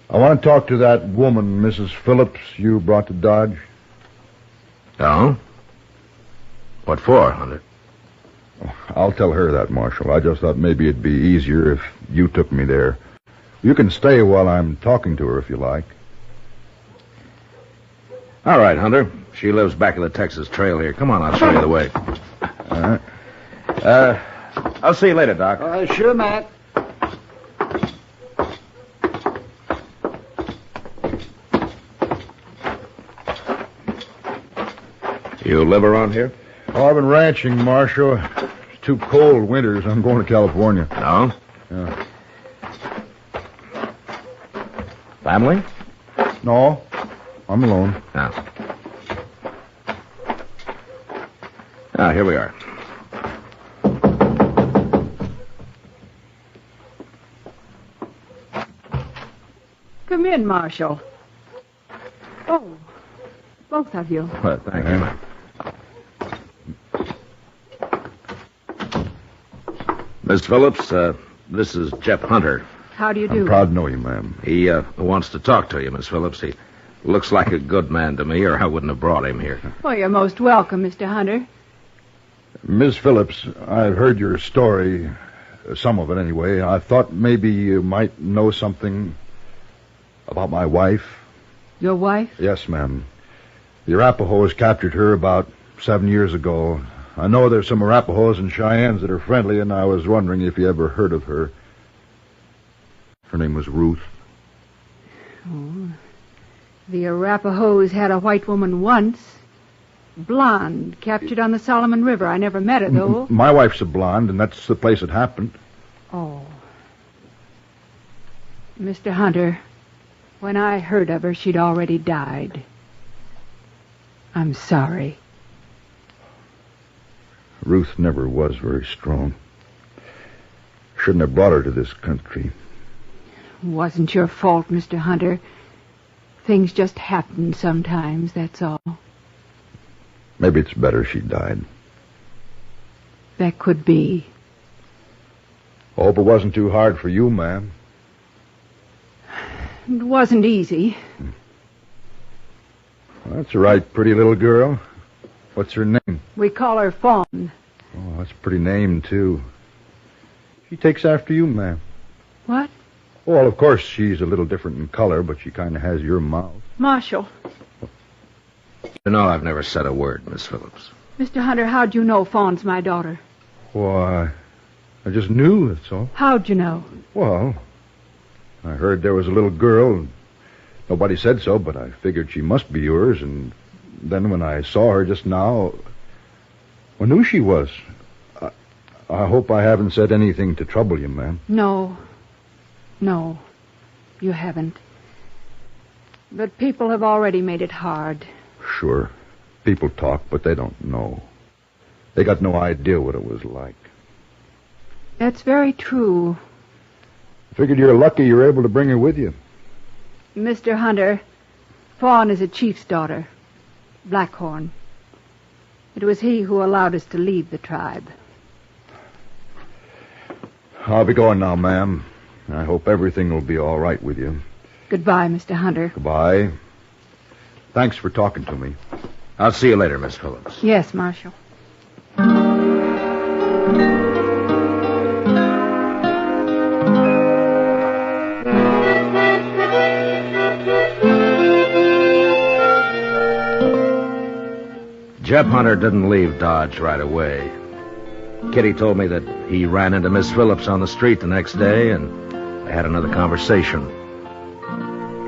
I want to talk to that woman, Mrs. Phillips, you brought to Dodge. Oh? What for, Hunter? I'll tell her that, Marshal. I just thought maybe it'd be easier if you took me there. You can stay while I'm talking to her if you like. All right, Hunter. She lives back of the Texas Trail here. Come on, I'll show you the way. All right. I'll see you later, Doc. Sure, Matt. You live around here? Oh, I've been ranching, Marshal. It's too cold winters. I'm going to California. No? Yeah. Family? No, I'm alone. No. Ah, here we are. Come in, Marshal. Oh, both of you. Well, thank you. Miss Phillips, this is Jeff Hunter. How do you do? Proud to know you, ma'am. He wants to talk to you, Miss Phillips. He looks like a good man to me, or I wouldn't have brought him here. Well, you're most welcome, Mr. Hunter. Miss Phillips, I've heard your story, some of it anyway. I thought maybe you might know something about my wife. Your wife? Yes, ma'am. The Arapahoes captured her about 7 years ago. I know there's some Arapahoes and Cheyennes that are friendly, and I was wondering if you ever heard of her. Her name was Ruth. Oh. The Arapahoes had a white woman once. Blonde, captured on the Solomon River. I never met her, though. My wife's a blonde, and that's the place it happened. Oh. Mr. Hunter, when I heard of her, she'd already died. I'm sorry. Ruth never was very strong. Shouldn't have brought her to this country. It wasn't your fault, Mr. Hunter. Things just happen sometimes, that's all. Maybe it's better she died. That could be. I hope it wasn't too hard for you, ma'am. It wasn't easy. Well, that's a right pretty little girl. What's her name? We call her Fawn. Oh, that's a pretty name, too. She takes after you, ma'am. What? Well, of course, she's a little different in color, but she kind of has your mouth. Marshal. You know, I've never said a word, Miss Phillips. Mr. Hunter, how'd you know Fawn's my daughter? Why, I just knew, that's all. How'd you know? Well, I heard there was a little girl. Nobody said so, but I figured she must be yours, and then when I saw her just now, I knew she was. I hope I haven't said anything to trouble you, ma'am. No, you haven't. But people have already made it hard. Sure. People talk, but they don't know. They got no idea what it was like. That's very true. I figured you're lucky you're able to bring her with you. Mr. Hunter, Fawn is a chief's daughter, Blackhorn. It was he who allowed us to leave the tribe. I'll be going now, ma'am. I hope everything will be all right with you. Goodbye, Mr. Hunter. Goodbye. Thanks for talking to me. I'll see you later, Miss Phillips. Yes, Marshal. Jeff Hunter didn't leave Dodge right away. Kitty told me that he ran into Miss Phillips on the street the next day, and they had another conversation.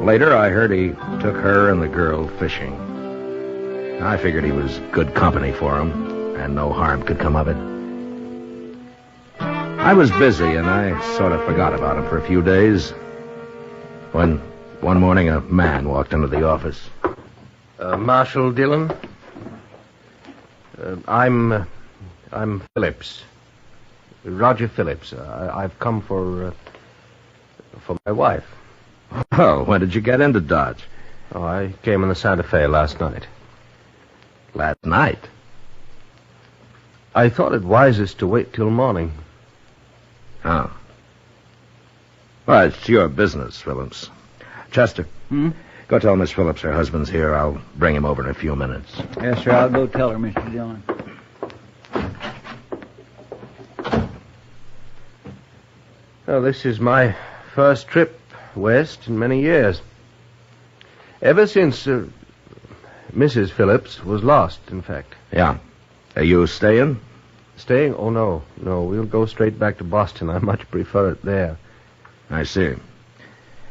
Later, I heard he took her and the girl fishing. I figured he was good company for him, and no harm could come of it. I was busy, and I sort of forgot about him for a few days, when one morning a man walked into the office. Marshal Dillon? I'm Phillips. Roger Phillips. I've come for my wife. Well, when did you get into Dodge? Oh, I came in the Santa Fe last night. Last night? I thought it wisest to wait till morning. Oh. Well, it's your business, Phillips. Chester. Go tell Miss Phillips her husband's here. I'll bring him over in a few minutes. Yes, sir. I'll go tell her, Mr. Dillon. Well, this is my first trip west in many years. Ever since Mrs. Phillips was lost, in fact. Yeah. Are you staying? Staying? Oh, no. No, we'll go straight back to Boston. I much prefer it there. I see.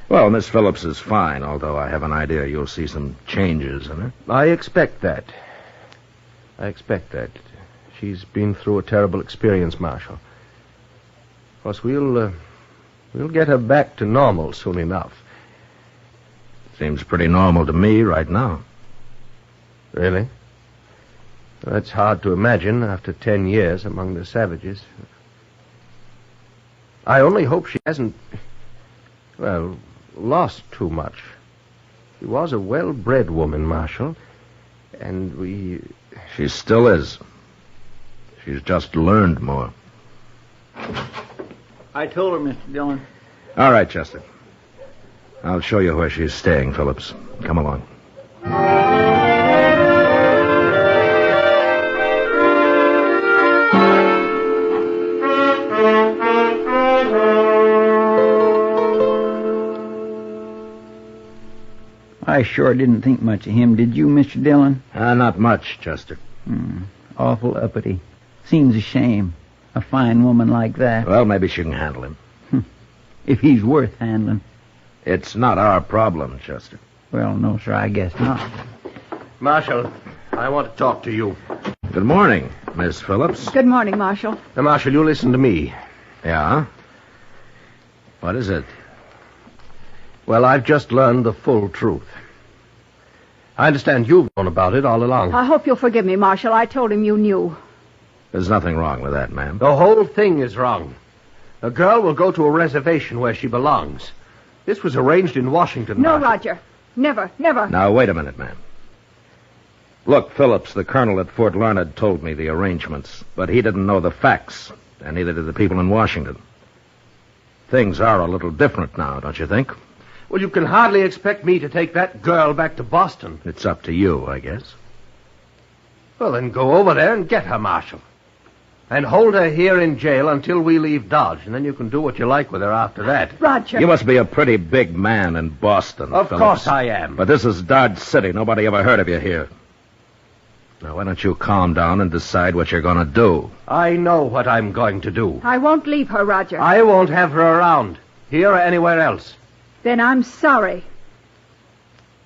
Well, Miss Phillips is fine, although I have an idea you'll see some changes in her. I expect that. She's been through a terrible experience, Marshal. Of course, we'll get her back to normal soon enough. Seems pretty normal to me right now. Really? That's hard to imagine after 10 years among the savages. I only hope she hasn't, well, lost too much. She was a well-bred woman, Marshal, and we... She still is. She's just learned more. I told her, Mr. Dillon. All right, Chester. I'll show you where she's staying, Phillips. Come along. I sure didn't think much of him, did you, Mr. Dillon? Not much, Chester. Awful uppity. Seems a shame. A fine woman like that. Well, maybe she can handle him. If he's worth handling. It's not our problem, Chester. Well, no, sir, I guess not. Marshal, I want to talk to you. Good morning, Miss Phillips. Good morning, Marshal. Now, Marshal, you listen to me. Yeah? What is it? Well, I've just learned the full truth. I understand you've known about it all along. I hope you'll forgive me, Marshal. I told him you knew. There's nothing wrong with that, ma'am. The whole thing is wrong. A girl will go to a reservation where she belongs. This was arranged in Washington. No, Marshal. Roger. Never, never. Now, wait a minute, ma'am. Look, Phillips, the colonel at Fort Larned told me the arrangements, but he didn't know the facts, and neither did the people in Washington. Things are a little different now, don't you think? Well, you can hardly expect me to take that girl back to Boston. It's up to you, I guess. Well, then go over there and get her, Marshal. And hold her here in jail until we leave Dodge, and then you can do what you like with her after that. Roger. You must be a pretty big man in Boston, Of Phillips. course I am. But this is Dodge City. Nobody ever heard of you here. Now, why don't you calm down and decide what you're going to do? I know what I'm going to do. I won't leave her, Roger. I won't have her around, here or anywhere else. Then I'm sorry.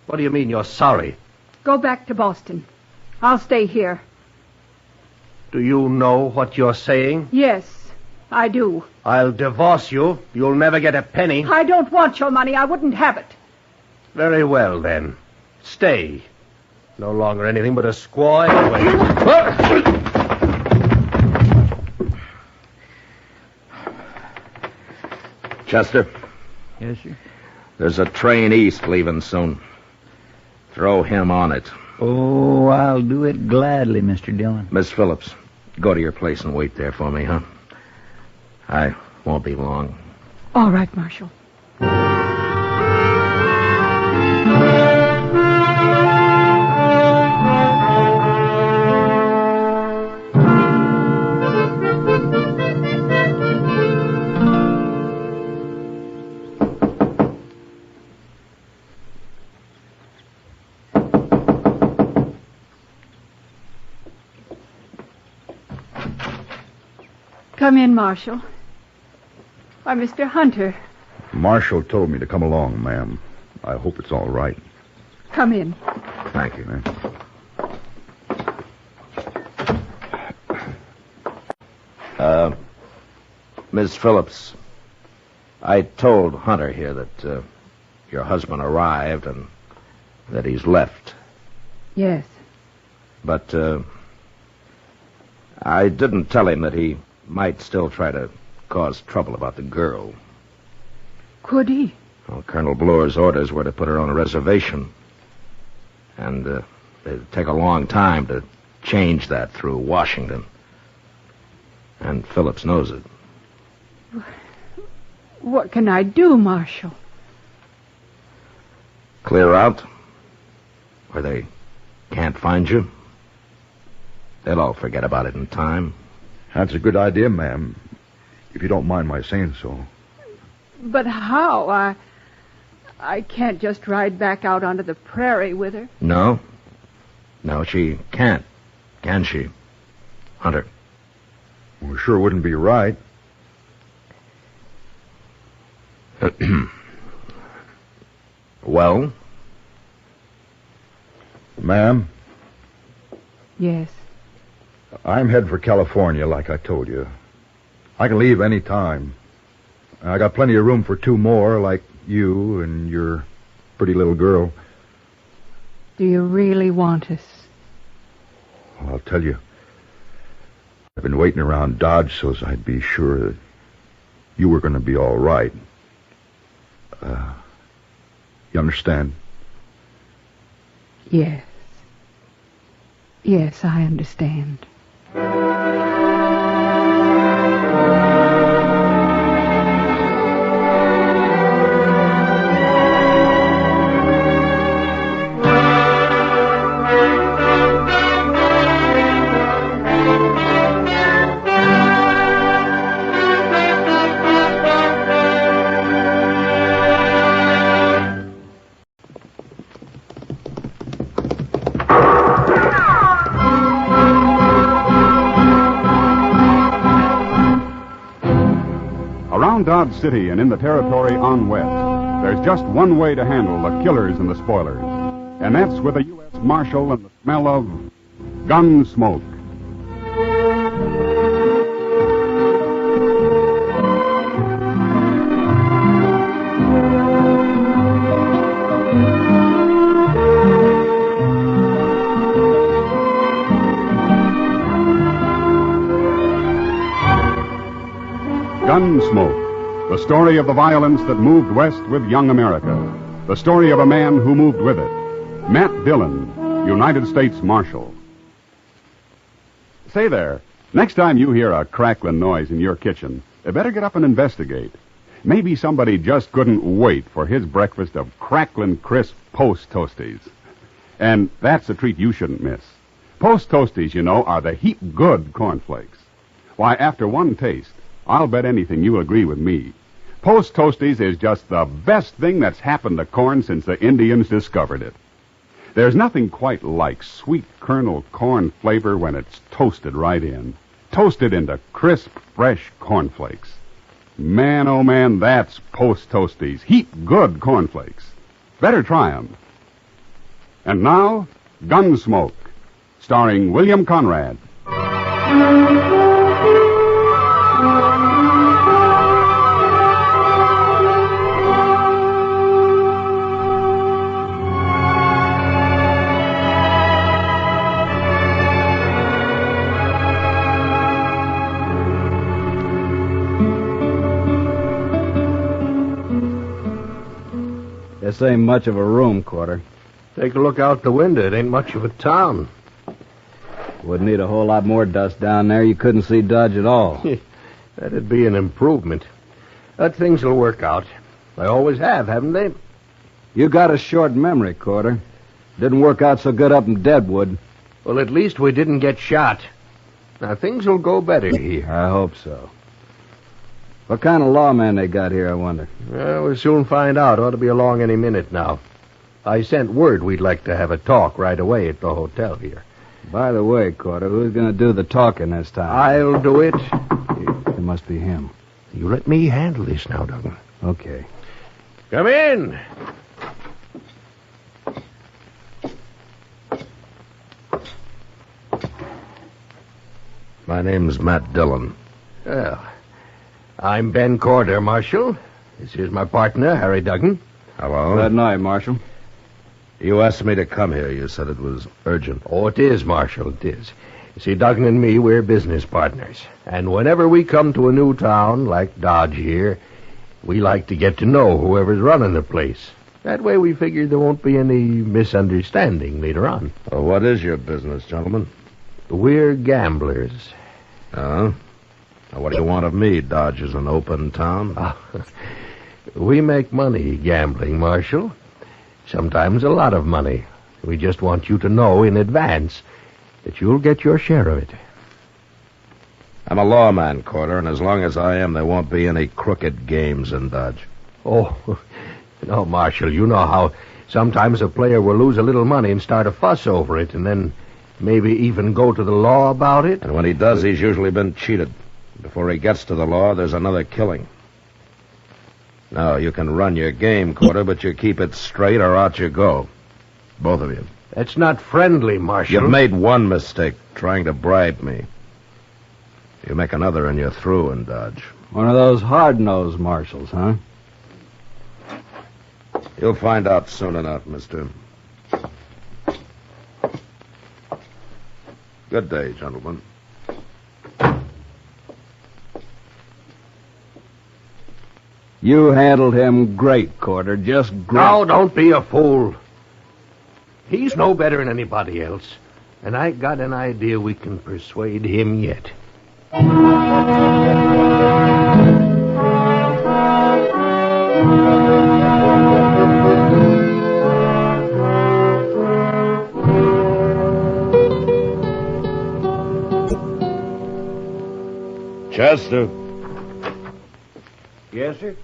What do you mean you're sorry? Go back to Boston. I'll stay here. Do you know what you're saying? Yes, I do. I'll divorce you. You'll never get a penny. I don't want your money. I wouldn't have it. Very well, then. Stay. No longer anything but a squaw anyway. Chester? Yes, sir? There's a train east leaving soon. Throw him on it. Oh, I'll do it gladly, Mr. Dillon. Miss Phillips, go to your place and wait there for me, huh? I won't be long. All right, Marshal. Come in, Marshal. Why, Mr. Hunter. Marshal told me to come along, ma'am. I hope it's all right. Come in. Thank you, ma'am. Miss Phillips, I told Hunter here that your husband arrived and that he's left. Yes. But I didn't tell him that he might still try to cause trouble about the girl. Could he? Well, Colonel Bloor's orders were to put her on a reservation. And it'd take a long time to change that through Washington. And Phillips knows it. What can I do, Marshal? Clear out where they can't find you. They'll all forget about it in time. That's a good idea, ma'am. If you don't mind my saying so. But how? I can't just ride back out onto the prairie with her. No. No, she can't. Can she? Hunter. Well, sure wouldn't be right. Well? Ma'am, Yes. I'm headed for California, like I told you. I can leave any time. I got plenty of room for 2 more, like you and your pretty little girl. Do you really want us? Well, I'll tell you. I've been waiting around Dodge so's I'd be sure that you were going to be all right. You understand? Yes. Yes, I understand. Around Dodge City and in the territory on west, there's just one way to handle the killers and the spoilers, and that's with a U.S. Marshal and the smell of Gunsmoke. Gunsmoke, the story of the violence that moved west with young America. The story of a man who moved with it. Matt Dillon, United States Marshal. Say there, next time you hear a crackling noise in your kitchen, you better get up and investigate. Maybe somebody just couldn't wait for his breakfast of crackling crisp Post Toasties. And that's a treat you shouldn't miss. Post Toasties, you know, are the heap good cornflakes. Why, after one taste, I'll bet anything you'll agree with me. Post Toasties is just the best thing that's happened to corn since the Indians discovered it. There's nothing quite like sweet kernel corn flavor when it's toasted right in. Toasted into crisp, fresh cornflakes. Man, oh man, that's Post Toasties. Heap good cornflakes. Better try 'em. And now, Gunsmoke, starring William Conrad. This ain't much of a room, Quarter. Take a look out the window. It ain't much of a town. Would need a whole lot more dust down there. You couldn't see Dodge at all. That'd be an improvement. But things will work out. They always have, haven't they? You got a short memory, Quarter. Didn't work out so good up in Deadwood. Well, at least we didn't get shot. Now, things will go better here. I hope so. What kind of lawman they got here, I wonder? Well, we'll soon find out. Ought to be along any minute now. I sent word we'd like to have a talk right away at the hotel here. By the way, Quarter, who's going to do the talking this time? I'll do it. It must be him. You let me handle this now, Duggan. Okay. Come in. My name's Matt Dillon. Well, I'm Ben Corder, Marshal. This is my partner, Harry Duggan. Hello. Good night, Marshal. You asked me to come here. You said it was urgent. Oh, it is, Marshal, it is. You see, Duggan and me, we're business partners. And whenever we come to a new town, like Dodge here, we like to get to know whoever's running the place. That way we figure there won't be any misunderstanding later on. Well, what is your business, gentlemen? We're gamblers. Oh? Now, what do you want of me? Dodge is an open town. We make money gambling, Marshal. Sometimes a lot of money. We just want you to know in advance that you'll get your share of it. I'm a lawman, Corder, and as long as I am, there won't be any crooked games in Dodge. Oh, no, Marshal, you know how sometimes a player will lose a little money and start a fuss over it, and then maybe even go to the law about it. And when he does, he's usually been cheated. Before he gets to the law, there's another killing. Now, you can run your game, Quarter, but you keep it straight or out you go. Both of you. That's not friendly, Marshal. You've made one mistake, trying to bribe me. You make another and you're through in Dodge. One of those hard-nosed marshals, huh? You'll find out soon enough, mister. Good day, gentlemen. You handled him great, Quarter. Just great. No, don't be a fool. He's no better than anybody else. And I got an idea we can persuade him yet. Chester, Yes, sir?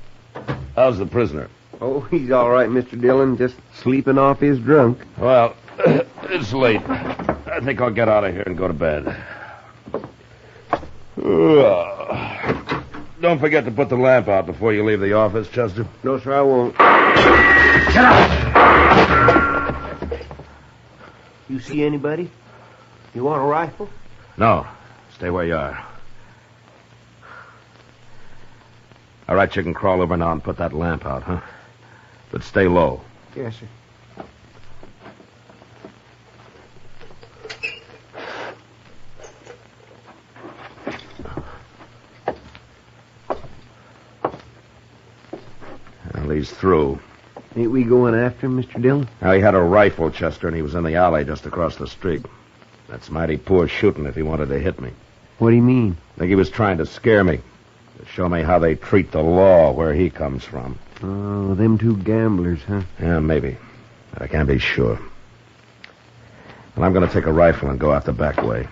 how's the prisoner? Oh, he's all right, Mr. Dillon. Just sleeping off his drunk. Well, it's late. I think I'll get out of here and go to bed. Don't forget to put the lamp out before you leave the office, Chester. No, sir, I won't. Get out! You see anybody? You want a rifle? No. Stay where you are. All right, you can crawl over now and put that lamp out, huh? But stay low. Yes, sir. Well, he's through. Ain't we going after him, Mr. Dillon? Now, he had a rifle, Chester, and he was in the alley just across the street. That's mighty poor shooting if he wanted to hit me. What do you mean? I think he was trying to scare me. To show me how they treat the law where he comes from. Oh, them two gamblers, huh? Yeah, maybe. But I can't be sure. Well, I'm going to take a rifle and go out the back way.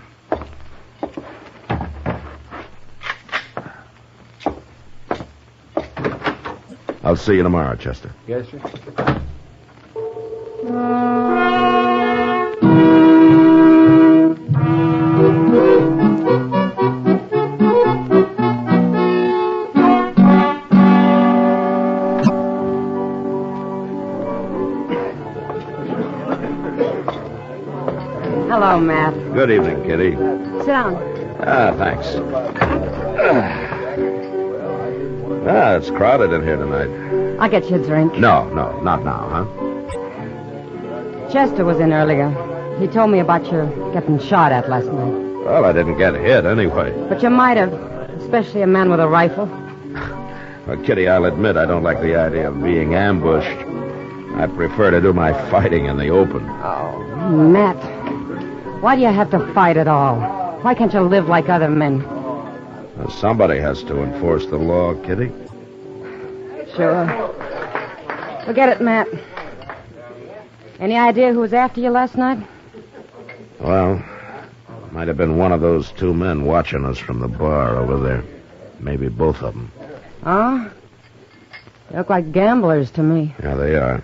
I'll see you tomorrow, Chester. Yes, sir. Hello, Matt. Good evening, Kitty. Sit down. Thanks. It's crowded in here tonight. I'll get you a drink. No, not now, huh? Chester was in earlier. He told me about your getting shot at last night. Well, I didn't get hit anyway. But you might have, especially a man with a rifle. Well, Kitty, I'll admit I don't like the idea of being ambushed. I prefer to do my fighting in the open. Oh, Matt. Why do you have to fight at all? Why can't you live like other men? Well, somebody has to enforce the law, Kitty. Sure. Forget it, Matt. Any idea who was after you last night? Well, might have been one of those two men watching us from the bar over there. Maybe both of them. Oh? They look like gamblers to me. Yeah, they are.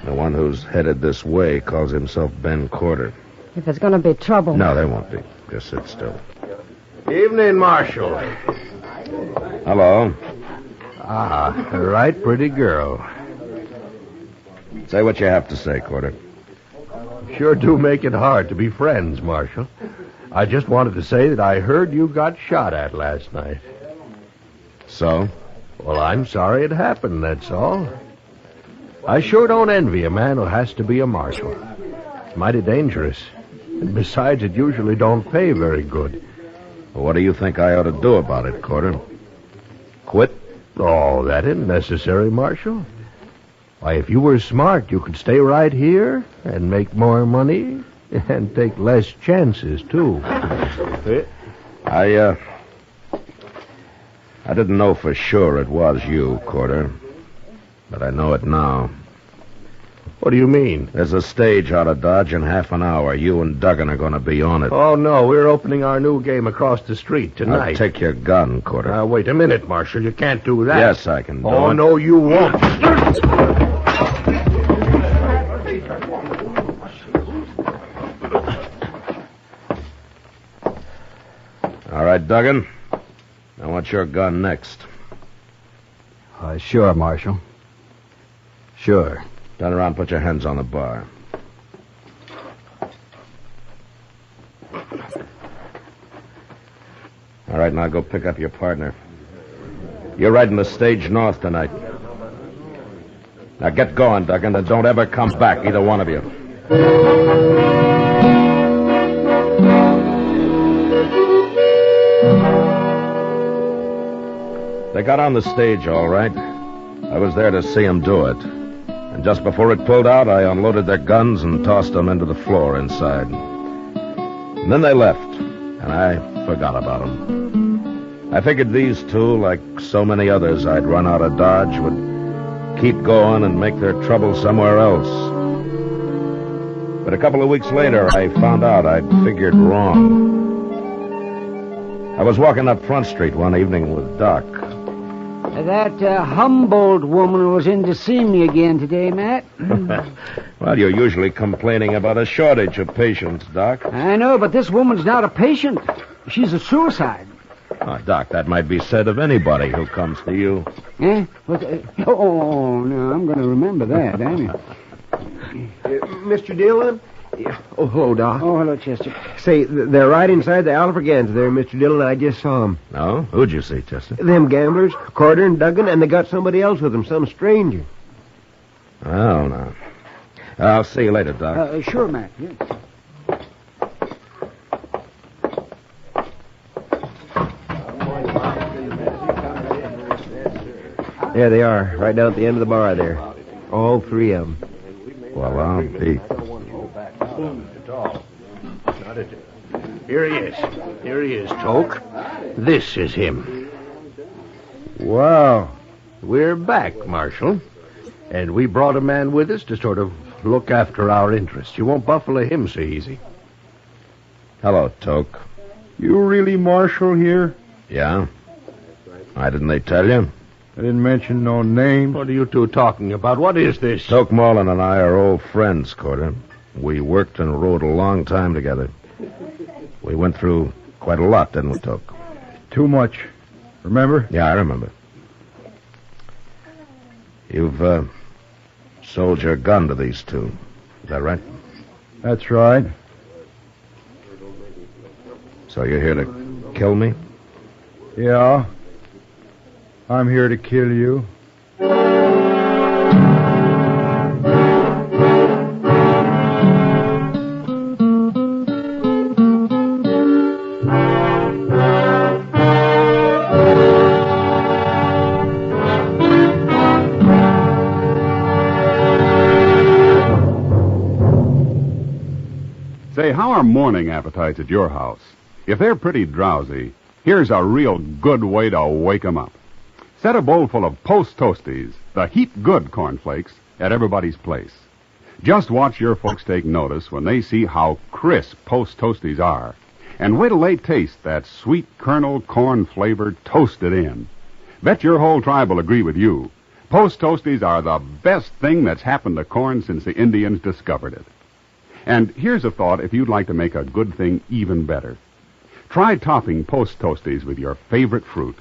The one who's headed this way calls himself Ben Quarter. If there's going to be trouble... No, there won't be. Just sit still. Evening, Marshal. Hello. Ah, a right pretty girl. Say what you have to say, Quarter. Sure do make it hard to be friends, Marshal. I just wanted to say that I heard you got shot at last night. So? Well, I'm sorry it happened, that's all. I sure don't envy a man who has to be a marshal. It's mighty dangerous. And besides, it usually don't pay very good. Well, what do you think I ought to do about it, Quarter? Quit? Oh, that isn't necessary, Marshal. Why, if you were smart, you could stay right here and make more money and take less chances, too. I didn't know for sure it was you, Quarter. But I know it now. What do you mean? There's a stage out of Dodge in half an hour. You and Duggan are going to be on it. Oh, no, we're opening our new game across the street tonight. I'll take your gun, Quarter. Now, wait a minute, Marshal. You can't do that. Yes, I can do it. Oh, no, you won't. All right, Duggan. Now, what's your gun next? Sure, Marshal. Sure. Turn around and put your hands on the bar. All right, now go pick up your partner. You're riding the stage north tonight. Now get going, Duggan, and don't ever come back, either one of you. They got on the stage, all right. I was there to see them do it. And just before it pulled out, I unloaded their guns and tossed them into the floor inside. And then they left, and I forgot about them. I figured these two, like so many others I'd run out of Dodge, would keep going and make their trouble somewhere else. But a couple of weeks later, I found out I'd figured wrong. I was walking up Front Street one evening with Doc. That Humboldt woman was in to see me again today, Matt. Well, you're usually complaining about a shortage of patients, Doc. I know, but this woman's not a patient. She's a suicide. Oh, Doc, that might be said of anybody who comes to you. Eh? What, oh, no, I'm going to remember that, ain't I? Mr. Dillon? Oh, hello, Doc. Oh, hello, Chester. Say, they're right inside the Alfraganza there, Mr. Dillon. I just saw them. No? Who'd you see, Chester? Them gamblers, Carter and Duggan, and they got somebody else with them, some stranger. Oh, no. I'll see you later, Doc. Sure, Matt. Yes. There they are, right down at the end of the bar there. All three of them. Well, I'll be. Here he is. Here he is, Toke. This is him. Wow. We're back, Marshal. And we brought a man with us to sort of look after our interests. You won't buffalo him so easy. Hello, Toke. You really Marshal here? Yeah? Why didn't they tell you? I didn't mention no names. What are you two talking about? What is this? Toke Marlin and I are old friends, Carter. We worked and rode a long time together. We went through quite a lot, didn't we, Toke? Too much. Remember? Yeah, I remember. You've sold your gun to these two. Is that right? That's right. So you're here to kill me? Yeah. I'm here to kill you. Say, how are morning appetites at your house? If they're pretty drowsy, here's a real good way to wake 'em up. Set a bowl full of Post Toasties, the heat-good cornflakes, at everybody's place. Just watch your folks take notice when they see how crisp Post Toasties are. And wait till they taste that sweet kernel corn flavor toasted in. Bet your whole tribe will agree with you. Post Toasties are the best thing that's happened to corn since the Indians discovered it. And here's a thought if you'd like to make a good thing even better. Try topping Post Toasties with your favorite fruit.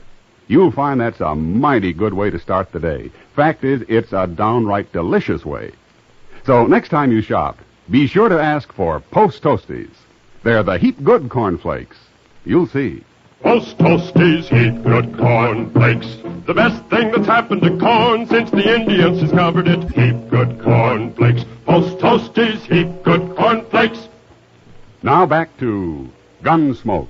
You'll find that's a mighty good way to start the day. Fact is, it's a downright delicious way. So next time you shop, be sure to ask for Post Toasties. They're the heat-good cornflakes. You'll see. Post Toasties, heat-good cornflakes. The best thing that's happened to corn since the Indians discovered it. Heat-good cornflakes. Post Toasties, heat-good cornflakes. Now back to Gunsmoke.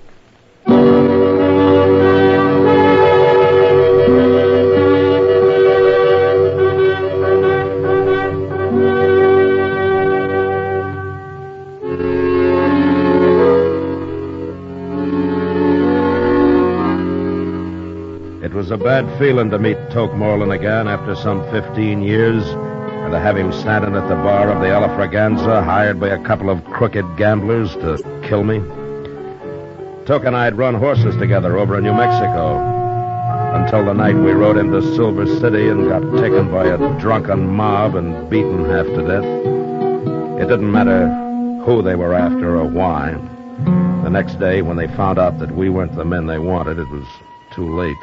It was a bad feeling to meet Toke Moreland again after some 15 years, and to have him standing at the bar of the Alfraganza, hired by a couple of crooked gamblers to kill me. Toke and I had run horses together over in New Mexico, until the night we rode into Silver City and got taken by a drunken mob and beaten half to death. It didn't matter who they were after or why. The next day, when they found out that we weren't the men they wanted, it was too late.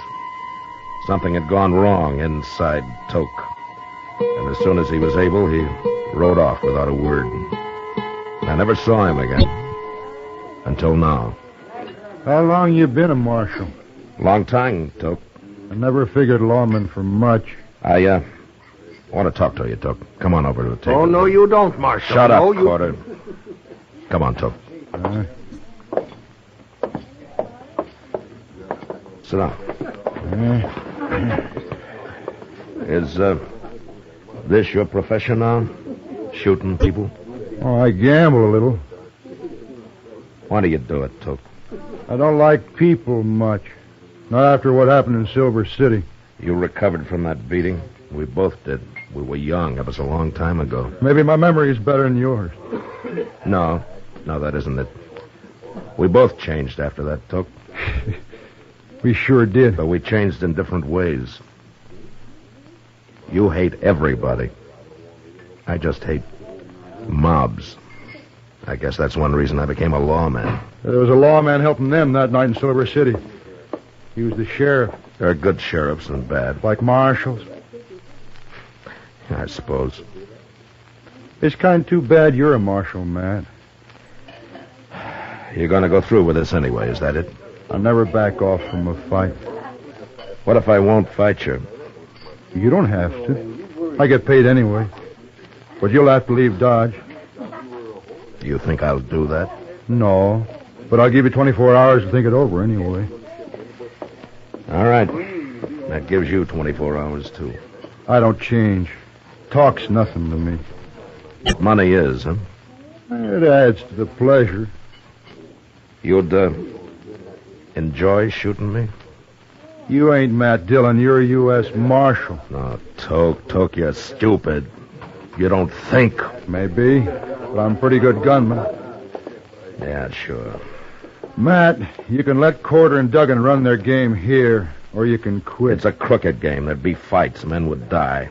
Something had gone wrong inside Toke. And as soon as he was able, he rode off without a word. I never saw him again. Until now. How long you been a marshal? Long time, Toke. I never figured lawman for much. I want to talk to you, Toke. Come on over to the table. Oh, no, you don't, Marshal. Shut up, No, you... Porter. Come on, Toke. Sit down. Is this your profession now? Shooting people? Oh, I gamble a little. Why do you do it, Toke? I don't like people much. Not after what happened in Silver City. You recovered from that beating? We both did. We were young. That was a long time ago. Maybe my memory's better than yours. No, that isn't it. We both changed after that, Toke. We sure did. But we changed in different ways. You hate everybody. I just hate mobs. I guess that's one reason I became a lawman. There was a lawman helping them that night in Silver City. He was the sheriff. There are good sheriffs and bad. Like marshals. I suppose. It's kind of too bad you're a marshal, Matt. You're going to go through with this anyway, is that it? I'll never back off from a fight. What if I won't fight you? You don't have to. I get paid anyway. But you'll have to leave Dodge. You think I'll do that? No. But I'll give you 24 hours to think it over anyway. All right. That gives you 24 hours, too. I don't change. Talk's nothing to me. Money is, huh? It adds to the pleasure. You'd, enjoy shooting me? You ain't Matt Dillon. You're a U.S. Marshal. No, Toke, you're stupid. You don't think. Maybe, but I'm a pretty good gunman. Yeah, sure. Matt, you can let Corder and Duggan run their game here, or you can quit. It's a crooked game. There'd be fights. Men would die.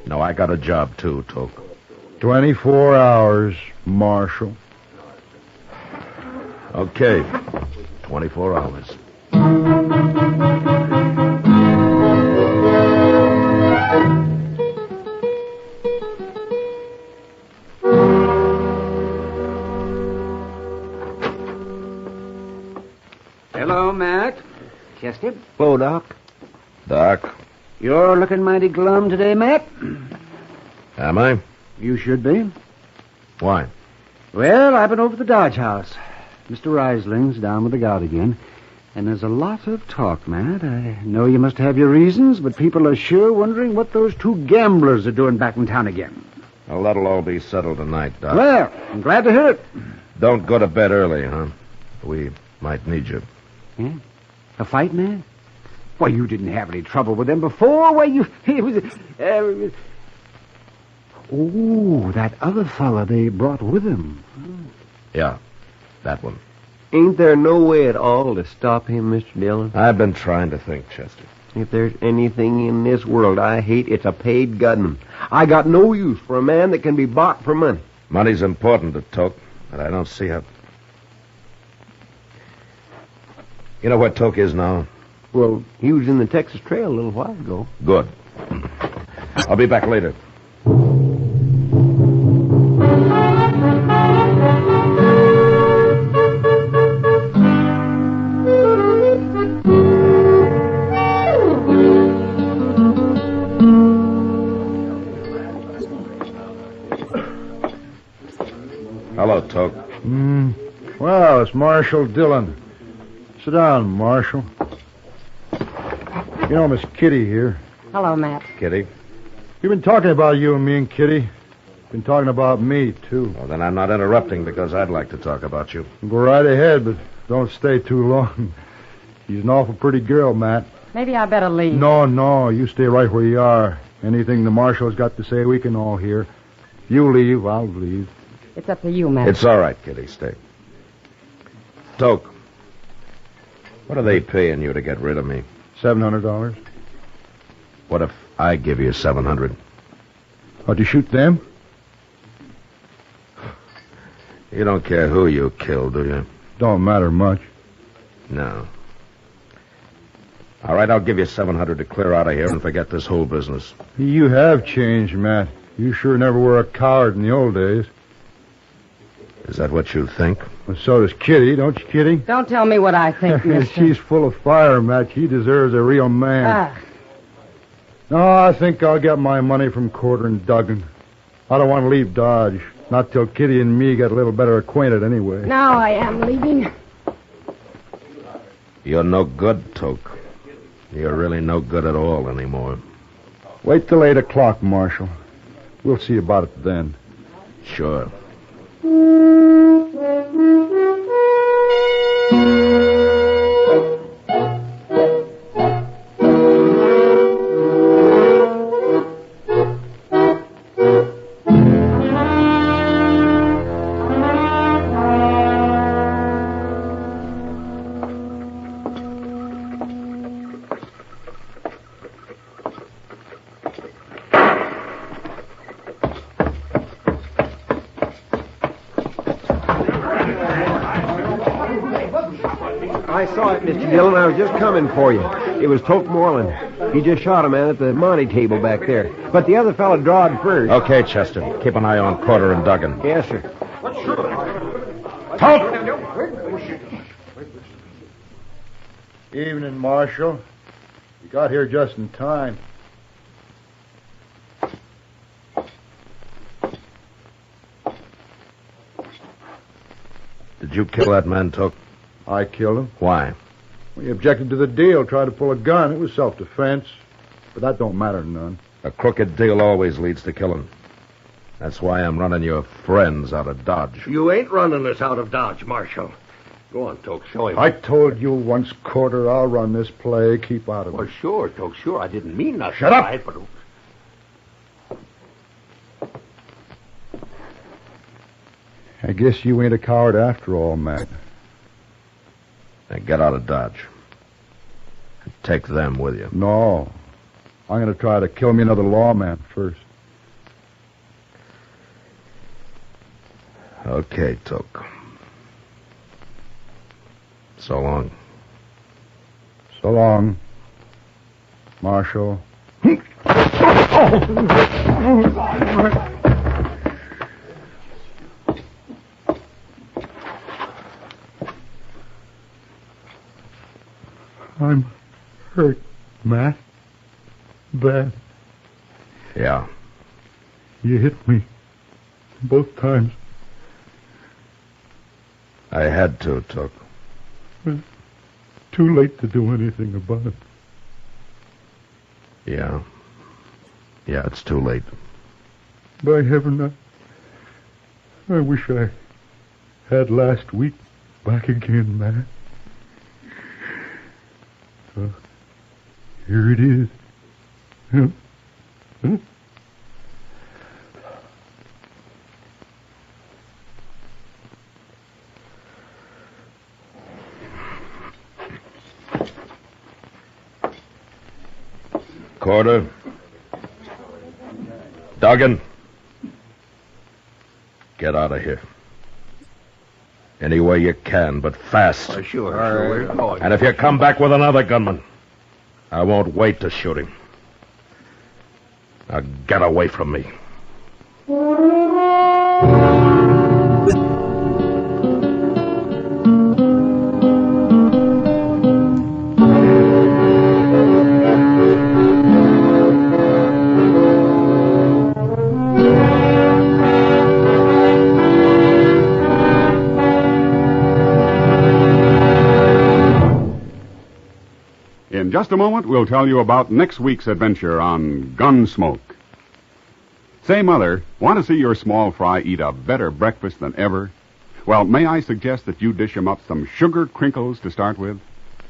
No, I got a job, too, Toke. 24 hours, Marshal. Okay. 24 hours. Hello, Matt. Chester? Hello, Doc. Doc. You're looking mighty glum today, Matt. Am I? You should be. Why? Well, I've been over to the Dodge House. Mr. Reisling's down with the gout again. And there's a lot of talk, Matt. I know you must have your reasons, but people are sure wondering what those two gamblers are doing back in town again. Well, that'll all be settled tonight, Doc. Well, I'm glad to hear it. Don't go to bed early, huh? We might need you. Yeah? A fight, man? Why, you didn't have any trouble with them before. Why, you... Oh, that other fella they brought with him. Yeah, that one. Ain't there no way at all to stop him, Mr. Dillon? I've been trying to think, Chester. If there's anything in this world I hate, it's a paid gunman. I got no use for a man that can be bought for money. Money's important to Toke, but I don't see how... You know where Toke is now? Well, he was in the Texas Trail a little while ago. Good. I'll be back later. Hello, Toke. Well, it's Marshal Dillon. Sit down, Marshal. You know, Miss Kitty here. Hello, Matt. Kitty? You've been talking about you and me and Kitty. Been talking about me, too. Well, then I'm not interrupting because I'd like to talk about you. Go right ahead, but don't stay too long. She's an awful pretty girl, Matt. Maybe I better leave. No, you stay right where you are. Anything the Marshal's got to say, we can all hear. You leave, I'll leave. It's up to you, Matt. It's all right, Kitty. Stay. Toke, what are they paying you to get rid of me? $700. What if I give you $700? Oh, to shoot them? You don't care who you kill, do you? Don't matter much. No. All right, I'll give you $700 to clear out of here and forget this whole business. You have changed, Matt. You sure never were a coward in the old days. Is that what you think? Well, so does Kitty, don't you, Kitty? Don't tell me what I think, mister. She's full of fire, Matt. She deserves a real man. Ah. No, I think I'll get my money from Corder and Duggan. I don't want to leave Dodge. Not till Kitty and me get a little better acquainted anyway. Now I am leaving. You're no good, Toke. You're really no good at all anymore. Wait till 8 o'clock, Marshal. We'll see about it then. Sure. I saw it, Mr. Dillon. I was just coming for you. It was Toke Moreland. He just shot a man at the Monte table back there. But the other fella drawed first. Okay, Chester. Keep an eye on Corder and Duggan. Yes, sir. Evening, Marshal. You got here just in time. Did you kill that man, Toke? I killed him. Why? Well, he objected to the deal, tried to pull a gun. It was self-defense. But that don't matter none. A crooked deal always leads to killing. That's why I'm running your friends out of Dodge. You ain't running us out of Dodge, Marshal. Go on, Toke, show him. I told you once, Corder, I'll run this play. Keep out of it. Well, sure, Toke, sure. I didn't mean nothing. Shut up! Right, but... I guess you ain't a coward after all, Matt. Now get out of Dodge. And take them with you. No. I'm going to try to kill me another lawman first. Okay, Toke. So long. So long, Marshal. I'm hurt, Matt. Bad. Yeah. You hit me both times. I had to, Toke. It was too late to do anything about it. Yeah. Yeah, it's too late. By heaven, I wish I had last week back again, Matt. Here it is. Corder. Duggan. Get out of here. Any way you can, but fast. Oh, sure. And if you come back with another gunman, I won't wait to shoot him. Now get away from me. In just a moment, we'll tell you about next week's adventure on Gunsmoke. Say, Mother, want to see your small fry eat a better breakfast than ever? Well, may I suggest that you dish 'em up some sugar crinkles to start with?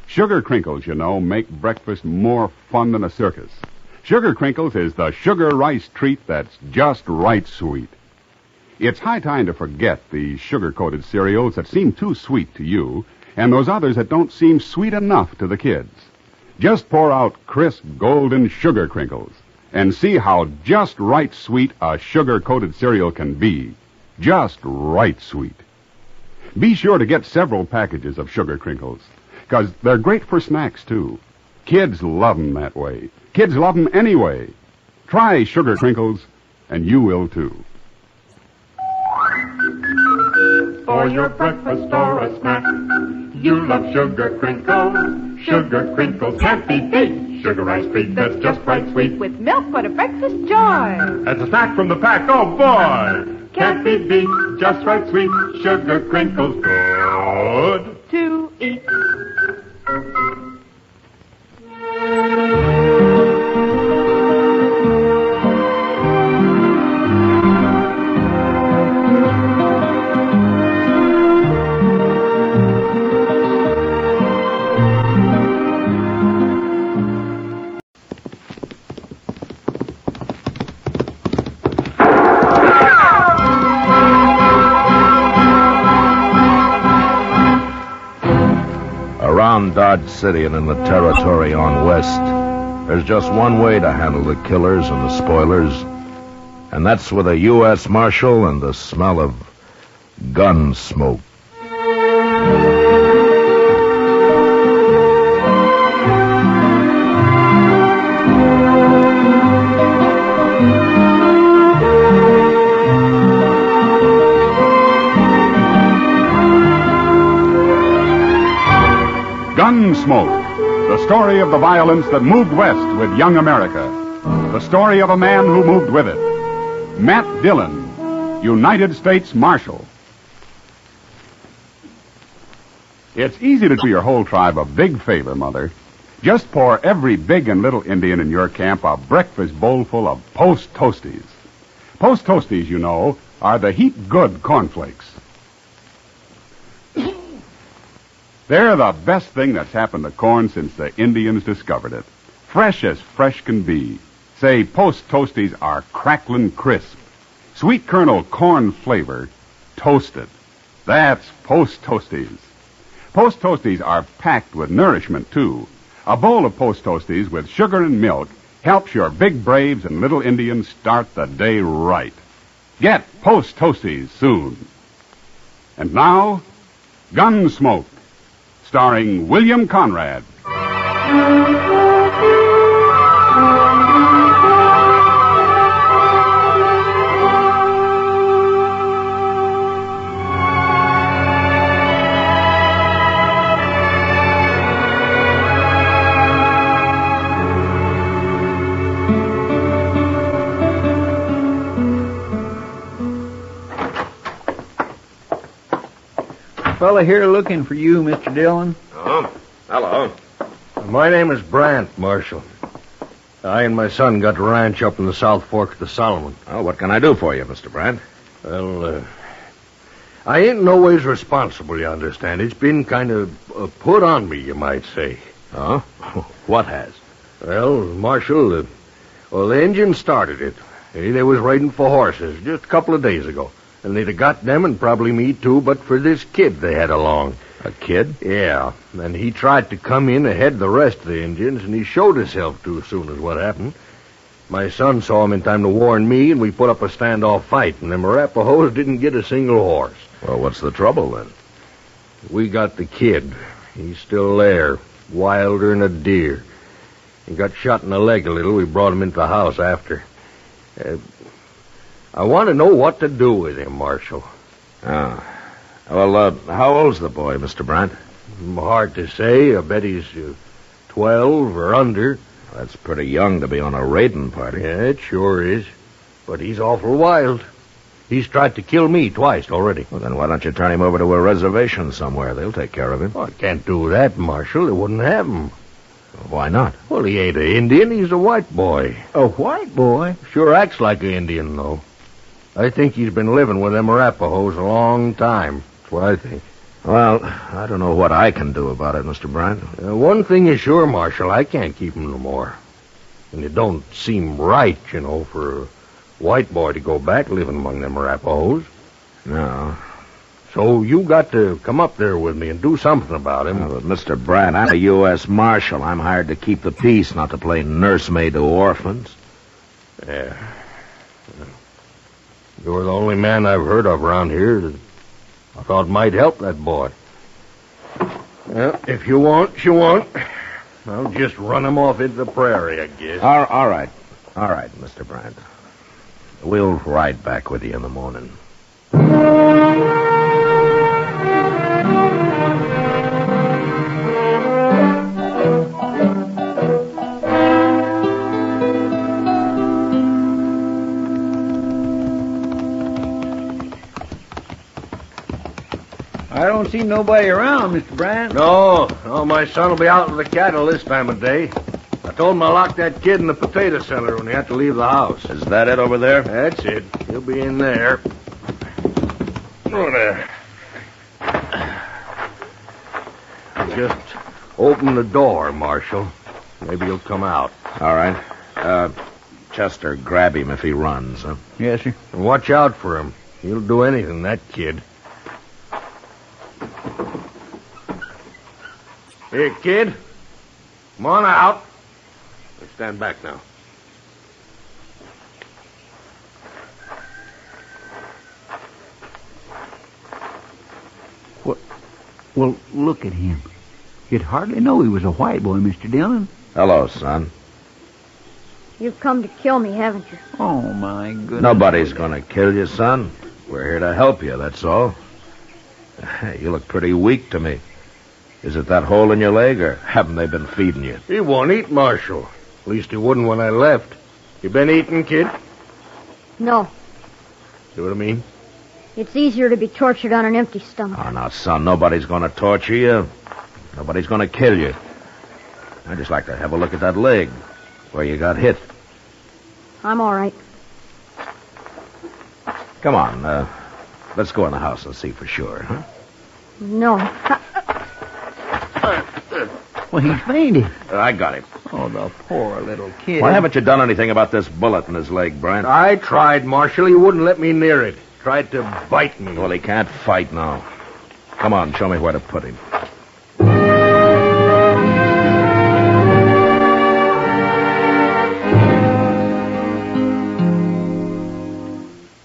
Sugar crinkles, you know, make breakfast more fun than a circus. Sugar crinkles is the sugar rice treat that's just right sweet. It's high time to forget the sugar-coated cereals that seem too sweet to you and those others that don't seem sweet enough to the kids. Just pour out crisp, golden sugar crinkles and see how just right sweet a sugar-coated cereal can be. Just right sweet. Be sure to get several packages of sugar crinkles, because they're great for snacks, too. Kids love 'em that way. Kids love 'em anyway. Try sugar crinkles, and you will too. For your breakfast or a snack, you love sugar crinkles. Sugar crinkles can't be beat. Sugar ice treat that's just right sweet. With milk for the breakfast joy. As a snack from the pack, oh boy! Can't be beat, just right sweet. Sugar crinkles good to eat. Around Dodge City and in the territory on west, there's just one way to handle the killers and the spoilers, and that's with a U.S. Marshal and the smell of gun smoke. Gunsmoke, the story of the violence that moved west with young America. The story of a man who moved with it. Matt Dillon, United States Marshal. It's easy to do your whole tribe a big favor, Mother. Just pour every big and little Indian in your camp a breakfast bowlful of Post Toasties. Post Toasties, you know, are the heap good cornflakes. They're the best thing that's happened to corn since the Indians discovered it. Fresh as fresh can be. Say, Post Toasties are cracklin' crisp. Sweet kernel corn flavor, toasted. That's Post Toasties. Post Toasties are packed with nourishment, too. A bowl of Post Toasties with sugar and milk helps your big braves and little Indians start the day right. Get Post Toasties soon. And now, Gunsmoke, starring William Conrad. Fella here looking for you, Mr. Dillon. Oh, hello. My name is Brandt, Marshal. I and my son got a ranch up in the South Fork of the Solomon. Oh, what can I do for you, Mr. Brandt? Well, I ain't no ways responsible, you understand. It's been kind of put on me, you might say. Oh? What has? Well, Marshal, the Indians started it. They was riding for horses just a couple of days ago. And they'd have got them and probably me, too, but for this kid they had along. A kid? Yeah, and he tried to come in ahead of the rest of the Indians, and he showed himself too soon as what happened. My son saw him in time to warn me, and we put up a standoff fight, and them Arapahoes didn't get a single horse. Well, what's the trouble, then? We got the kid. He's still there, wilder than a deer. He got shot in the leg a little. We brought him into the house after. I want to know what to do with him, Marshal. Oh. Well, how old's the boy, Mr. Brandt? Hard to say. I bet he's 12 or under. That's pretty young to be on a raiding party. Yeah, it sure is. But he's awful wild. He's tried to kill me twice already. Well, then why don't you turn him over to a reservation somewhere? They'll take care of him. Oh, I can't do that, Marshal. They wouldn't have him. Well, why not? Well, he ain't an Indian. He's a white boy. A white boy? Sure acts like an Indian, though. I think he's been living with them Arapahoes a long time. That's what I think. Well, I don't know what I can do about it, Mr. Brandt. One thing is sure, Marshal, I can't keep him no more. And it don't seem right, for a white boy to go back living among them Arapahoes. No. So you got to come up there with me and do something about him. But Mr. Brandt, I'm a U.S. Marshal. I'm hired to keep the peace, not to play nursemaid to orphans. Yeah. You're the only man I've heard of around here that I thought might help that boy. Well, if you want, you want. I'll just run him off into the prairie, I guess. All right, Mr. Brandt. We'll ride back with you in the morning. I don't see nobody around, Mr. Brandt. No, my son will be out with the cattle this time of day. I told him to lock that kid in the potato cellar when he had to leave the house. Is that it over there? That's it. He'll be in there. Oh, there. Just open the door, Marshal. Maybe he'll come out. All right. Chester, grab him if he runs, huh? Yes, sir. And watch out for him. He'll do anything, that kid. Here, kid. Come on out. Let's stand back now. Well, look at him. You'd hardly know he was a white boy, Mr. Dillon. Hello, son. You've come to kill me, haven't you? Oh, my goodness. Nobody's going to kill you, son. We're here to help you, that's all. You look pretty weak to me. Is it that hole in your leg, or haven't they been feeding you? He won't eat, Marshal. At least he wouldn't when I left. You been eating, kid? No. See what I mean? It's easier to be tortured on an empty stomach. Oh, now, son, nobody's going to torture you. Nobody's going to kill you. I'd just like to have a look at that leg, where you got hit. I'm all right. Come on, let's go in the house and see for sure, huh? No. Well, he's fainted. I got him. Oh, the poor little kid. Why haven't you done anything about this bullet in his leg, Brent? I tried, Marshal. He wouldn't let me near it. Tried to bite me. Well, he can't fight now. Come on, show me where to put him.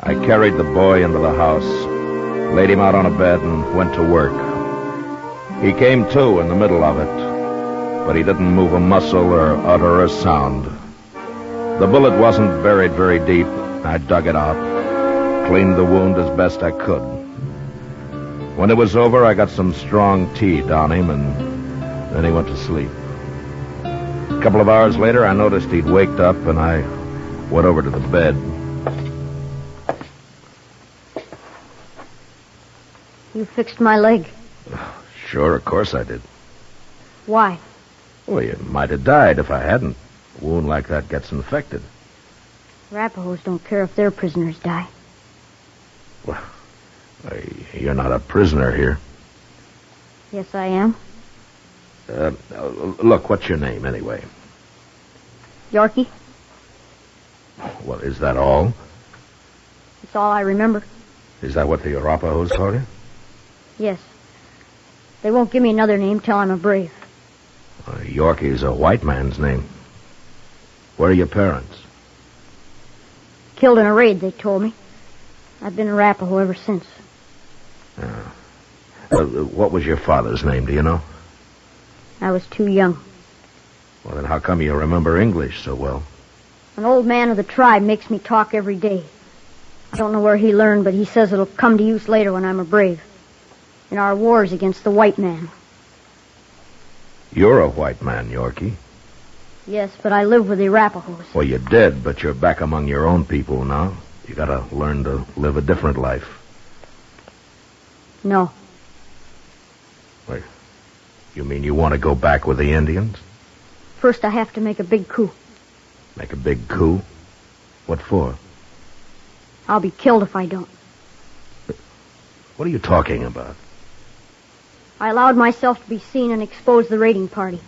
I carried the boy into the house, laid him out on a bed, and went to work. He came to in the middle of it, but he didn't move a muscle or utter a sound. The bullet wasn't buried very deep. I dug it out, cleaned the wound as best I could. When it was over, I got some strong tea down him, and then he went to sleep. A couple of hours later, I noticed he'd waked up, and I went over to the bed. You fixed my leg. Sure, of course I did. Why? Well, you might have died if I hadn't. A wound like that gets infected. Arapahoes don't care if their prisoners die. Well, you're not a prisoner here. Yes, I am. Look, what's your name, anyway? Yorky. Well, is that all? That's all I remember. Is that what the Arapahoes call you? Yes. They won't give me another name till I'm a brave. Yorky's a white man's name. Where are your parents? Killed in a raid, they told me. I've been Arapaho ever since. What was your father's name, do you know? I was too young. Well, then how come you remember English so well? An old man of the tribe makes me talk every day. I don't know where he learned, but he says it'll come to use later when I'm a brave. In our wars against the white man. You're a white man, Yorky. Yes, but I live with the Arapahoes. Well, you did, but you're back among your own people now. You gotta learn to live a different life. No. Wait, you mean you want to go back with the Indians? First, I have to make a big coup. Make a big coup? What for? I'll be killed if I don't. What are you talking about? I allowed myself to be seen and expose the raiding party.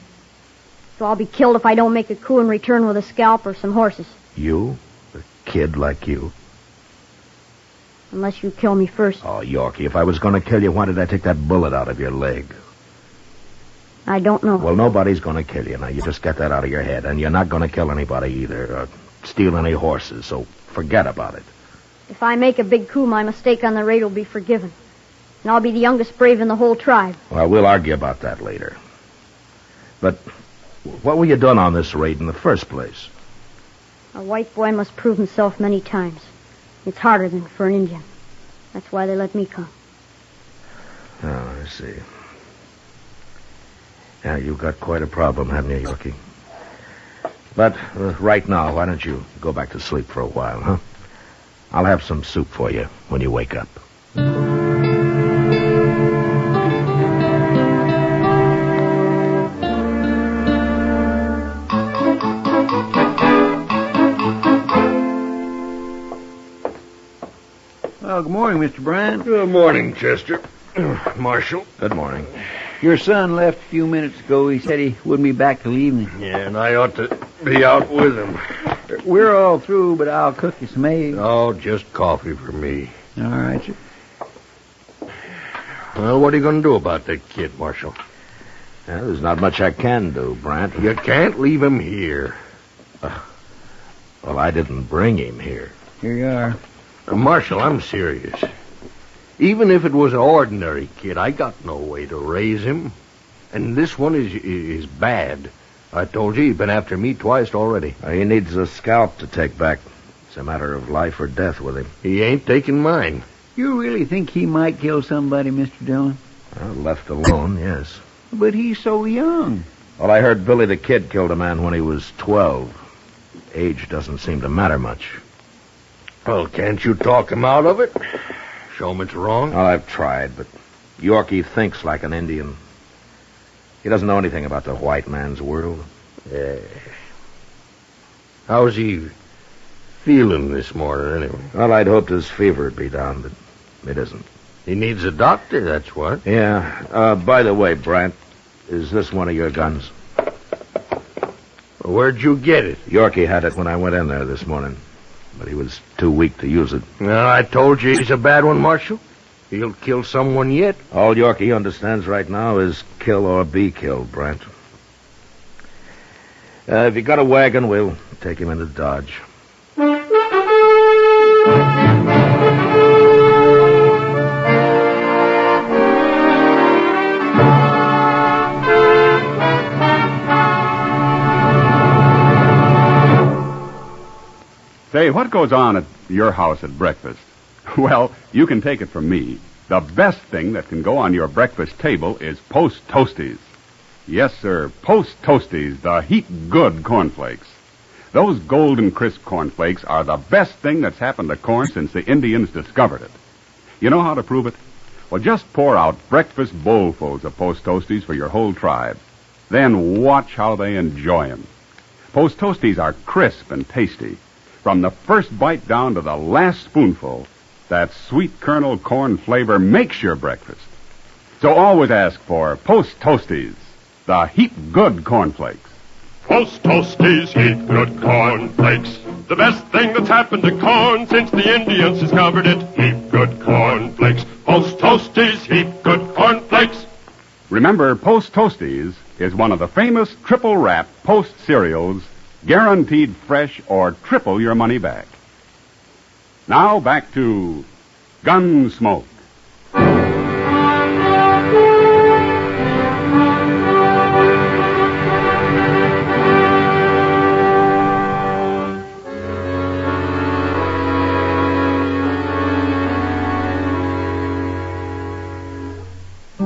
So I'll be killed if I don't make a coup and return with a scalp or some horses. You? A kid like you? Unless you kill me first. Oh, Yorky, if I was going to kill you, why did I take that bullet out of your leg? I don't know. Well, nobody's going to kill you. Now, you just get that out of your head. And you're not going to kill anybody either, or steal any horses, so forget about it. If I make a big coup, my mistake on the raid will be forgiven. And I'll be the youngest brave in the whole tribe. Well, we'll argue about that later. But What were you doing on this raid in the first place? A white boy must prove himself many times. It's harder than for an Indian. That's why they let me come. Oh, I see. Yeah, you've got quite a problem, haven't you, Yorky? But right now, why don't you go back to sleep for a while, huh? I'll have some soup for you when you wake up. Well, good morning, Mr. Bryant. Good morning, Chester. Marshal. Good morning. Your son left a few minutes ago. He said he wouldn't be back till evening. Yeah, and I ought to be out with him. We're all through, but I'll cook you some eggs. Oh, just coffee for me. All right, sir. Well, what are you going to do about that kid, Marshal? Well, there's not much I can do, Brant. You can't leave him here. Well, I didn't bring him here. Here you are. Marshal, I'm serious. Even if it was an ordinary kid, I got no way to raise him. And this one is bad. I told you, he's been after me twice already. He needs a scalp to take back. It's a matter of life or death with him. He ain't taking mine. You really think he might kill somebody, Mr. Dillon? Well, left alone, yes. But he's so young. Well, I heard Billy the Kid killed a man when he was 12. Age doesn't seem to matter much. Well, can't you talk him out of it? Show him it's wrong? Well, I've tried, but Yorky thinks like an Indian. He doesn't know anything about the white man's world. Yeah. How's he feeling this morning, anyway? Well, I'd hoped his fever would be down, but it isn't. He needs a doctor, that's what. Yeah. By the way, Brant, is this one of your guns? Where'd you get it? Yorky had it when I went in there this morning, but he was too weak to use it. Well, I told you he's a bad one, Marshal. He'll kill someone yet. All Yorky understands right now is kill or be killed, Brant. If you got a wagon, we'll take him into Dodge. Say, what goes on at your house at breakfast? Well, you can take it from me. The best thing that can go on your breakfast table is Post Toasties. Yes, sir, Post Toasties, the heat good cornflakes. Those golden crisp cornflakes are the best thing that's happened to corn since the Indians discovered it. You know how to prove it? Well, just pour out breakfast bowlfuls of Post Toasties for your whole tribe. Then watch how they enjoy 'em. Post Toasties are crisp and tasty. From the first bite down to the last spoonful, that sweet kernel corn flavor makes your breakfast. So always ask for Post Toasties, the heat good cornflakes. Post Toasties, heat good cornflakes. The best thing that's happened to corn since the Indians discovered it. Heat good cornflakes. Post Toasties, heat good cornflakes. Remember, Post Toasties is one of the famous triple wrap Post cereals, guaranteed fresh or triple your money back. Now back to Gunsmoke.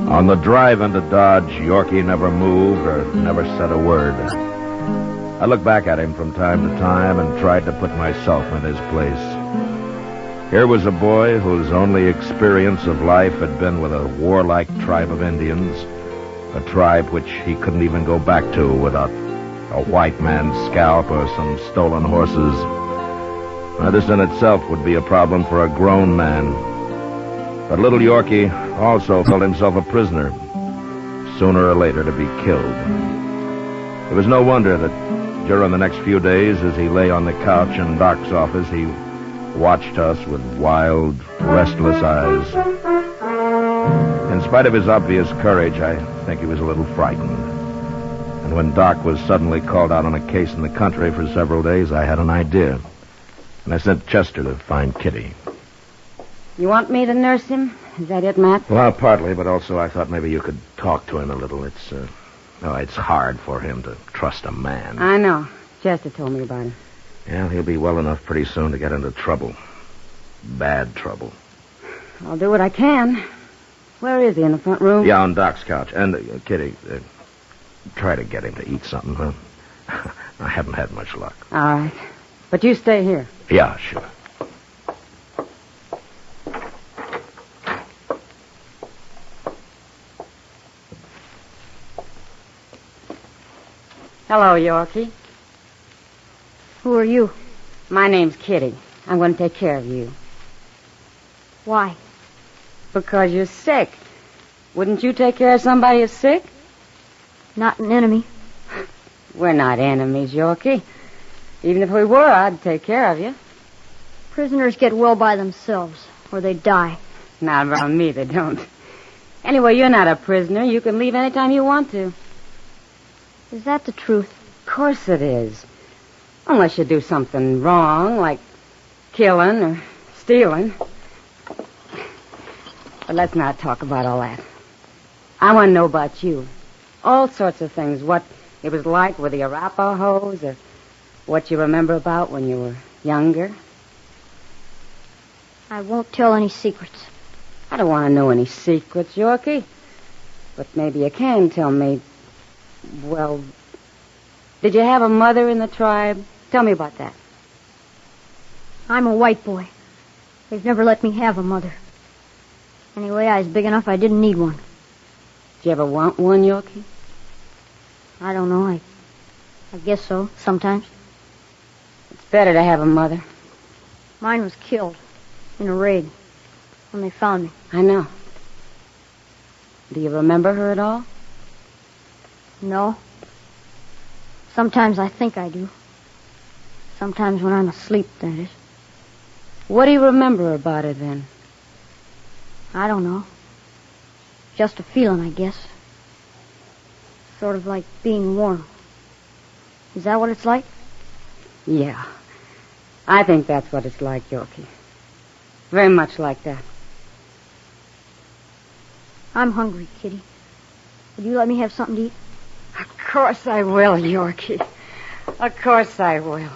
On the drive into Dodge, Yorky never moved or never said a word. I looked back at him from time to time and tried to put myself in his place. Here was a boy whose only experience of life had been with a warlike tribe of Indians, a tribe which he couldn't even go back to without a white man's scalp or some stolen horses. Now, this in itself would be a problem for a grown man. But little Yorky also felt himself a prisoner, sooner or later to be killed. It was no wonder that during the next few days, as he lay on the couch in Doc's office, he watched us with wild, restless eyes. In spite of his obvious courage, I think he was a little frightened. And when Doc was suddenly called out on a case in the country for several days, I had an idea. And I sent Chester to find Kitty. You want me to nurse him? Is that it, Matt? Well, partly, but also I thought maybe you could talk to him a little. Oh, it's hard for him to trust a man. I know. Chester told me about him. Yeah, he'll be well enough pretty soon to get into trouble. Bad trouble. I'll do what I can. Where is he, in the front room? Yeah, on Doc's couch. And, Kitty, try to get him to eat something, huh? I haven't had much luck. All right. But you stay here. Yeah, sure. Hello, Yorky. Who are you? My name's Kitty. I'm going to take care of you. Why? Because you're sick. Wouldn't you take care of somebody who's sick? Not an enemy. We're not enemies, Yorky. Even if we were, I'd take care of you. Prisoners get well by themselves, or they die. Not around me, they don't. Anyway, you're not a prisoner. You can leave any time you want to. Is that the truth? Of course it is. Unless you do something wrong, like killing or stealing. But let's not talk about all that. I want to know about you. All sorts of things. What it was like with the Arapahoes, or what you remember about when you were younger. I won't tell any secrets. I don't want to know any secrets, Yorky. But maybe you can tell me. Well, did you have a mother in the tribe? Tell me about that. I'm a white boy. They've never let me have a mother. Anyway, I was big enough I didn't need one. Did you ever want one, Yorky? I don't know. I guess so, sometimes. It's better to have a mother. Mine was killed in a raid when they found me. I know. Do you remember her at all? No. Sometimes I think I do. Sometimes when I'm asleep, that is. What do you remember about her, then? I don't know. Just a feeling, I guess. Sort of like being warm. Is that what it's like? Yeah. I think that's what it's like, Yorky. Very much like that. I'm hungry, Kitty. Would you let me have something to eat? Of course I will, Yorky. Of course I will.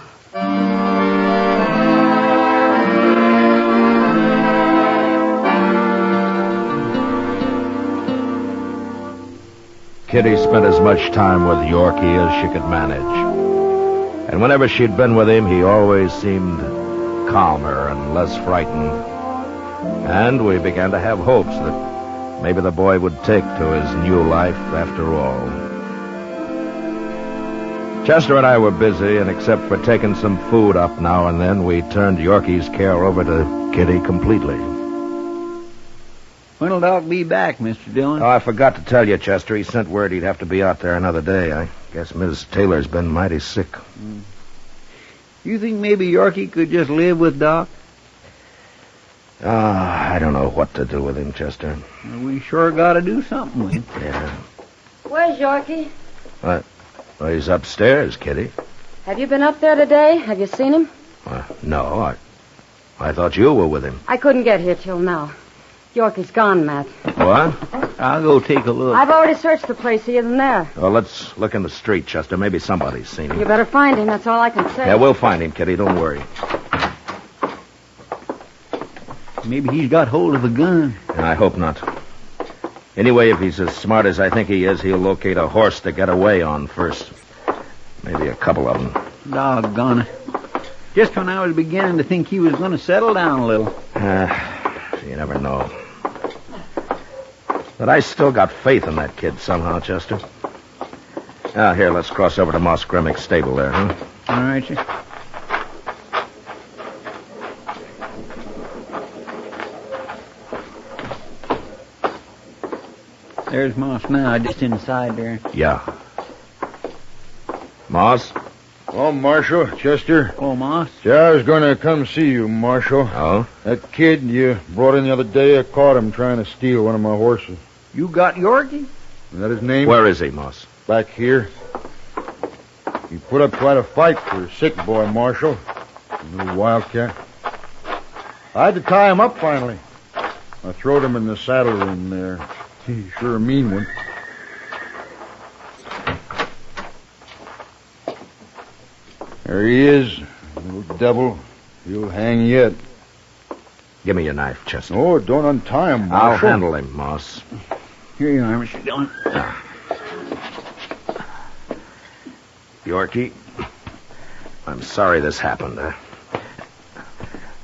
Kitty spent as much time with Yorky as she could manage. And whenever she'd been with him, he always seemed calmer and less frightened. And we began to have hopes that maybe the boy would take to his new life after all. Chester and I were busy, and except for taking some food up now and then, we turned Yorky's care over to Kitty completely. When'll Doc be back, Mr. Dillon? Oh, I forgot to tell you, Chester. He sent word he'd have to be out there another day. I guess Miss Taylor's been mighty sick. You think maybe Yorky could just live with Doc? I don't know what to do with him, Chester. Well, we sure got to do something with him. Yeah. Where's Yorky? What? Well, he's upstairs, Kitty. Have you been up there today? Have you seen him? No, I thought you were with him. I couldn't get here till now. Yorky's gone, Matt. What? I'll go take a look. I've already searched the place. He isn't there. Well, let's look in the street, Chester. Maybe somebody's seen him. You better find him. That's all I can say. Yeah, we'll find him, Kitty. Don't worry. Maybe he's got hold of a gun. I hope not. Anyway, if he's as smart as I think he is, he'll locate a horse to get away on first. Maybe a couple of them. Doggone it. Just when I was beginning to think he was going to settle down a little. You never know. But I still got faith in that kid somehow, Chester. Here, let's cross over to Moss Grimmick's stable there, huh? All right, sir. There's Moss now, just inside there. Yeah. Moss? Oh, Marshal, Chester. Oh, Moss. Yeah, I was going to come see you, Marshal. Oh? That kid you brought in the other day, I caught him trying to steal one of my horses. You got Yorky? Is that his name? Where is he, Moss? Back here. He put up quite a fight for a sick boy, Marshal. A little wildcat. I had to tie him up finally. I throwed him in the saddle room there. He's sure a mean one. There he is, little devil. He'll hang yet. Give me your knife, Chester. Oh, don't untie him, I'll Marshal. handle him, Moss. Here you are, Mr. Dillon. Yorky, I'm sorry this happened.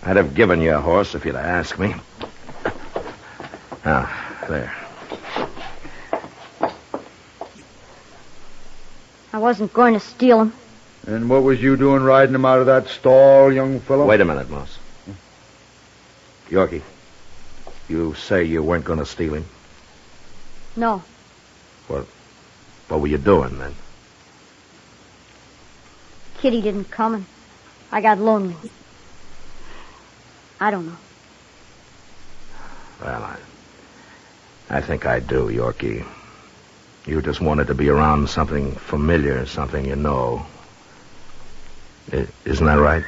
I'd have given you a horse if you'd have asked me. There. I wasn't going to steal him. And what was you doing riding him out of that stall, young fellow? Wait a minute, Moss. Yorky, you say you weren't going to steal him? No. What were you doing then? Kitty didn't come, and I got lonely. I don't know. Well, I think I do, Yorky. You just wanted to be around something familiar, something you know. Isn't that right?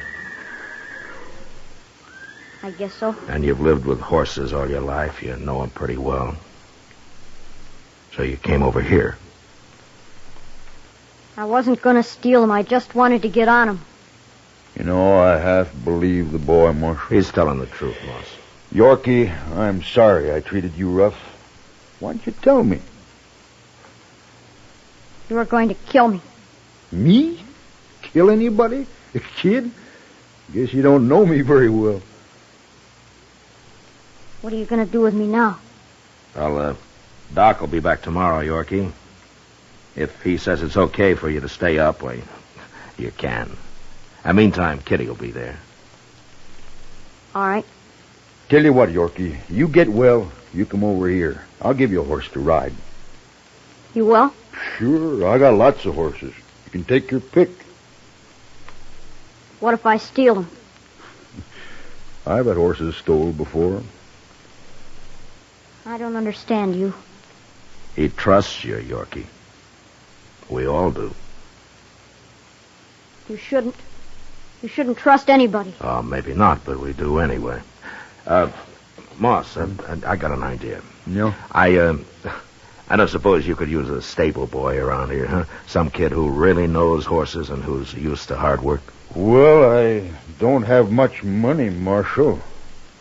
I guess so. And you've lived with horses all your life. You know them pretty well. So you came over here. I wasn't going to steal him. I just wanted to get on him. You know, I half believe the boy, Marshal. He's telling the truth, Moss. Yorky, I'm sorry I treated you rough. Why didn't you tell me? You were going to kill me. Me? Kill anybody? A kid? Guess you don't know me very well. What are you going to do with me now? Well, Doc will be back tomorrow, Yorky. If he says it's okay for you to stay up, well, you can. And meantime, Kitty will be there. All right. Tell you what, Yorky, you get well, you come over here. I'll give you a horse to ride. You will? Sure, I got lots of horses. You can take your pick. What if I steal him? I've had horses stole before. I don't understand you. He trusts you, Yorky. We all do. You shouldn't. You shouldn't trust anybody. Oh, maybe not, but we do anyway. Moss, I got an idea. Yeah? I don't suppose you could use a stable boy around here, huh? Some kid who really knows horses and who's used to hard work. Well, I don't have much money, Marshal.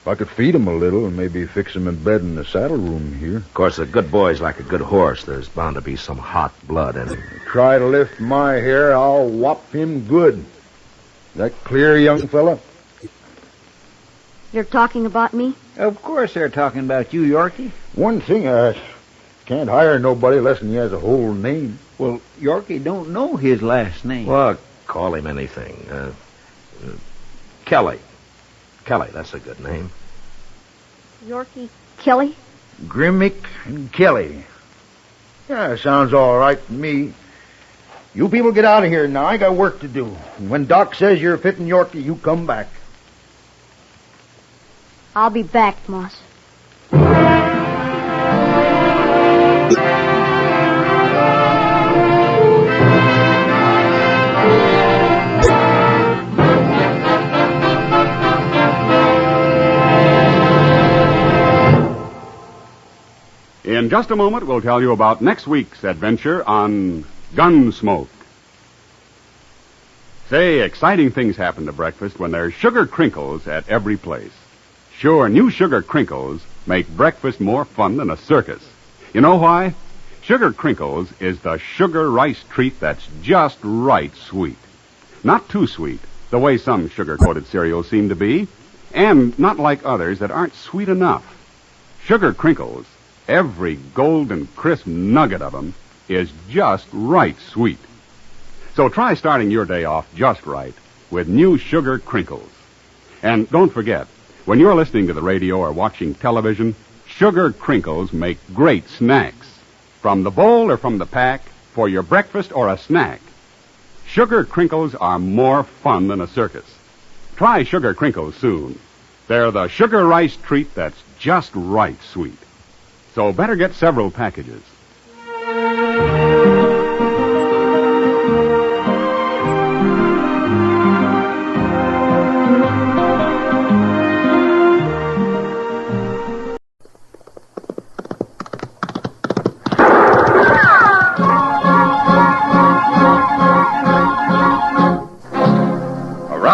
If I could feed him a little and maybe fix him in bed in the saddle room here. Of course, a good boy's like a good horse. There's bound to be some hot blood in him. Try to lift my hair, I'll whop him good. That clear, young fella? You're talking about me? Of course they're talking about you, Yorky. One thing, I can't hire nobody less than he has a whole name. Well, Yorky don't know his last name. Well, call him anything. Kelly. Kelly, that's a good name. Yorky Kelly? Grimmick and Kelly. Yeah, sounds all right to me. You people get out of here now. I got work to do. And when Doc says you're fitting Yorky, you come back. I'll be back, Moss. In just a moment, we'll tell you about next week's adventure on Gunsmoke. Say, exciting things happen to breakfast when there's sugar crinkles at every place. Sure, new sugar crinkles make breakfast more fun than a circus. You know why? Sugar crinkles is the sugar rice treat that's just right sweet. Not too sweet, the way some sugar-coated cereals seem to be, and not like others that aren't sweet enough. Sugar crinkles, every golden crisp nugget of them, is just right sweet. So try starting your day off just right with new sugar crinkles. And don't forget, when you're listening to the radio or watching television, sugar crinkles make great snacks. From the bowl or from the pack, for your breakfast or a snack. Sugar crinkles are more fun than a circus. Try sugar crinkles soon. They're the sugar rice treat that's just right sweet. So better get several packages.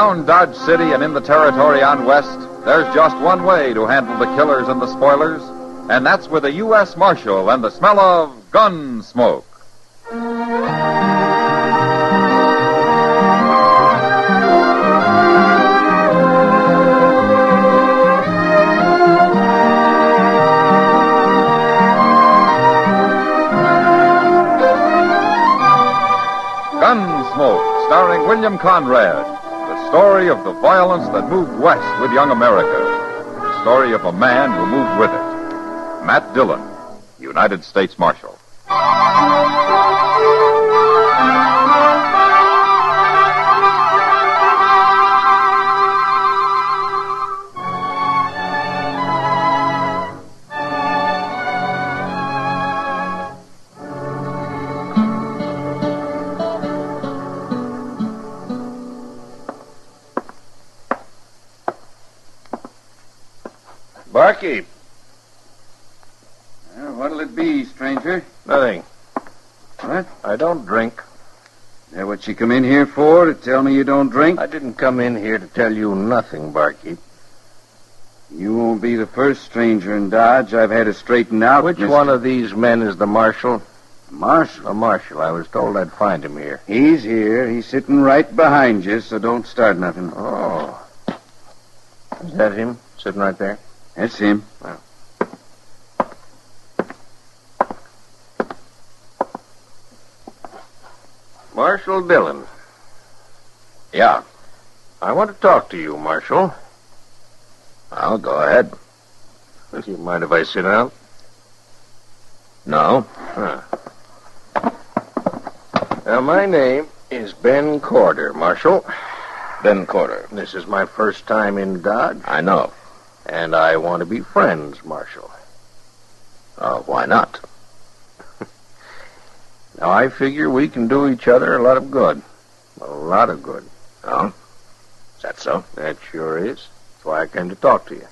Around Dodge City and in the territory on West, there's just one way to handle the killers and the spoilers, and that's with a U.S. Marshal and the smell of Gunsmoke. Gunsmoke, starring William Conrad. The story of the violence that moved west with young America. The story of a man who moved with it. Matt Dillon, United States Marshal. Barkeep. What'll it be, stranger? Nothing. What? I don't drink. Is that what you come in here for, to tell me you don't drink? I didn't come in here to tell you nothing, Barkeep. You won't be the first stranger in Dodge I've had to straighten out. Which one of these men is the marshal? Marshal? The marshal. I was told I'd find him here. He's here. He's sitting right behind you, so don't start nothing. Oh. Is that him, sitting right there? That's him. Well. Marshal Dillon. Yeah. I want to talk to you, Marshal. Well, go ahead. Do you mind if I sit down? No. Huh. Now, my name is Ben Corder, Marshal. Ben Corder. This is my first time in Dodge. I know. And I want to be friends, Marshal. Why not? Now, I figure we can do each other a lot of good. A lot of good. Oh? Is that so? That sure is. That's why I came to talk to you.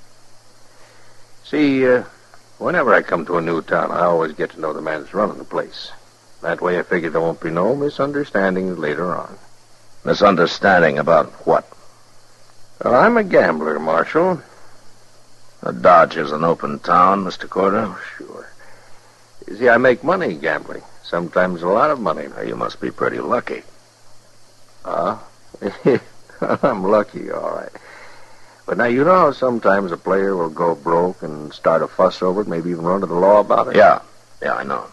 See, whenever I come to a new town, I always get to know the man that's running the place. That way I figure there won't be no misunderstandings later on. Misunderstanding about what? Well, I'm a gambler, Marshal. Dodge is an open town, Mr. Corder. Oh, sure. You see, I make money gambling. Sometimes a lot of money. You must be pretty lucky. I'm lucky, all right. But now, you know how sometimes a player will go broke and start a fuss over it, maybe even run to the law about it? Yeah, I know.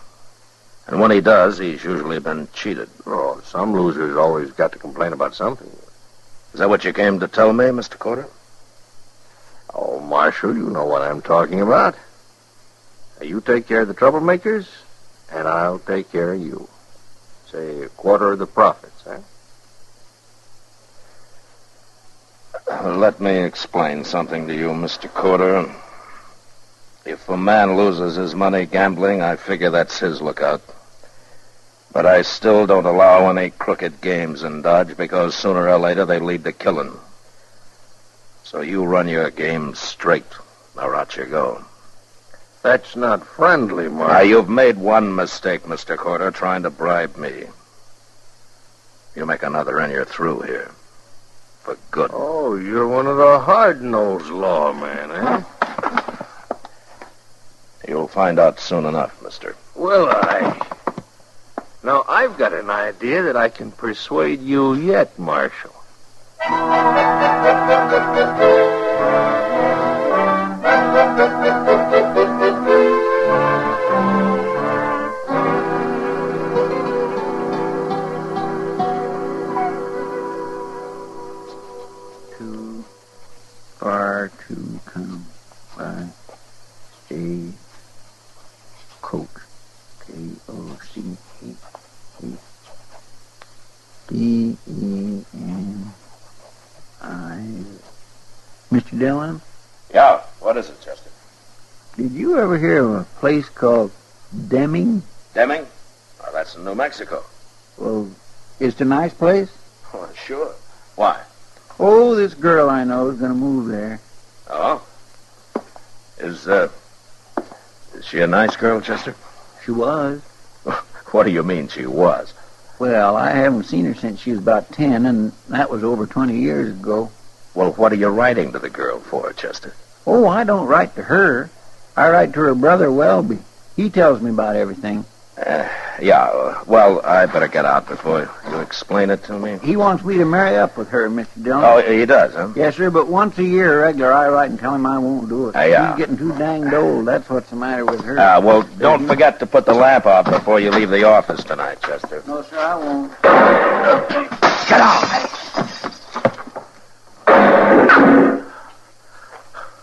And when he does, he's usually been cheated. Oh, some losers always got to complain about something. Is that what you came to tell me, Mr. Corder? Oh, Marshal, you know what I'm talking about. Now, you take care of the troublemakers, and I'll take care of you. Say a quarter of the profits, huh? Let me explain something to you, Mr. Corder. If a man loses his money gambling, I figure that's his lookout. But I still don't allow any crooked games in Dodge because sooner or later they lead to killing. So you run your game straight, or out you go. That's not friendly, Mark. Now, you've made one mistake, Mr. Corder, trying to bribe me. You make another and you're through here. For good. Oh, you're one of the hard-nosed lawmen, eh? You'll find out soon enough, mister. Will I? Now, I've got an idea that I can persuade you yet, Marshal. Too far to come by J. Coach. K-O-C-H-E-D-E-N-I. Mr. Dillon? Yeah, what is it, Chester? Did you ever hear of a place called Deming? Deming? Well, that's in New Mexico. Well, it's a nice place? Oh, sure. Why? Oh, this girl I know is going to move there. Oh? Is she a nice girl, Chester? She was. What do you mean she was? Well, I haven't seen her since she was about 10, and that was over 20 years ago. Well, what are you writing to the girl for, Chester? Oh, I don't write to her. I write to her brother, Welby. He tells me about everything. Well, I better get out before you explain it to me. He wants me to marry up with her, Mr. Dillon. Oh, he does, huh? Yes, sir, but once a year, regular, I write and tell him I won't do it. He's getting too danged old. That's what's the matter with her. Well, don't forget to put the lamp out before you leave the office tonight, Chester. No, sir, I won't. Get out!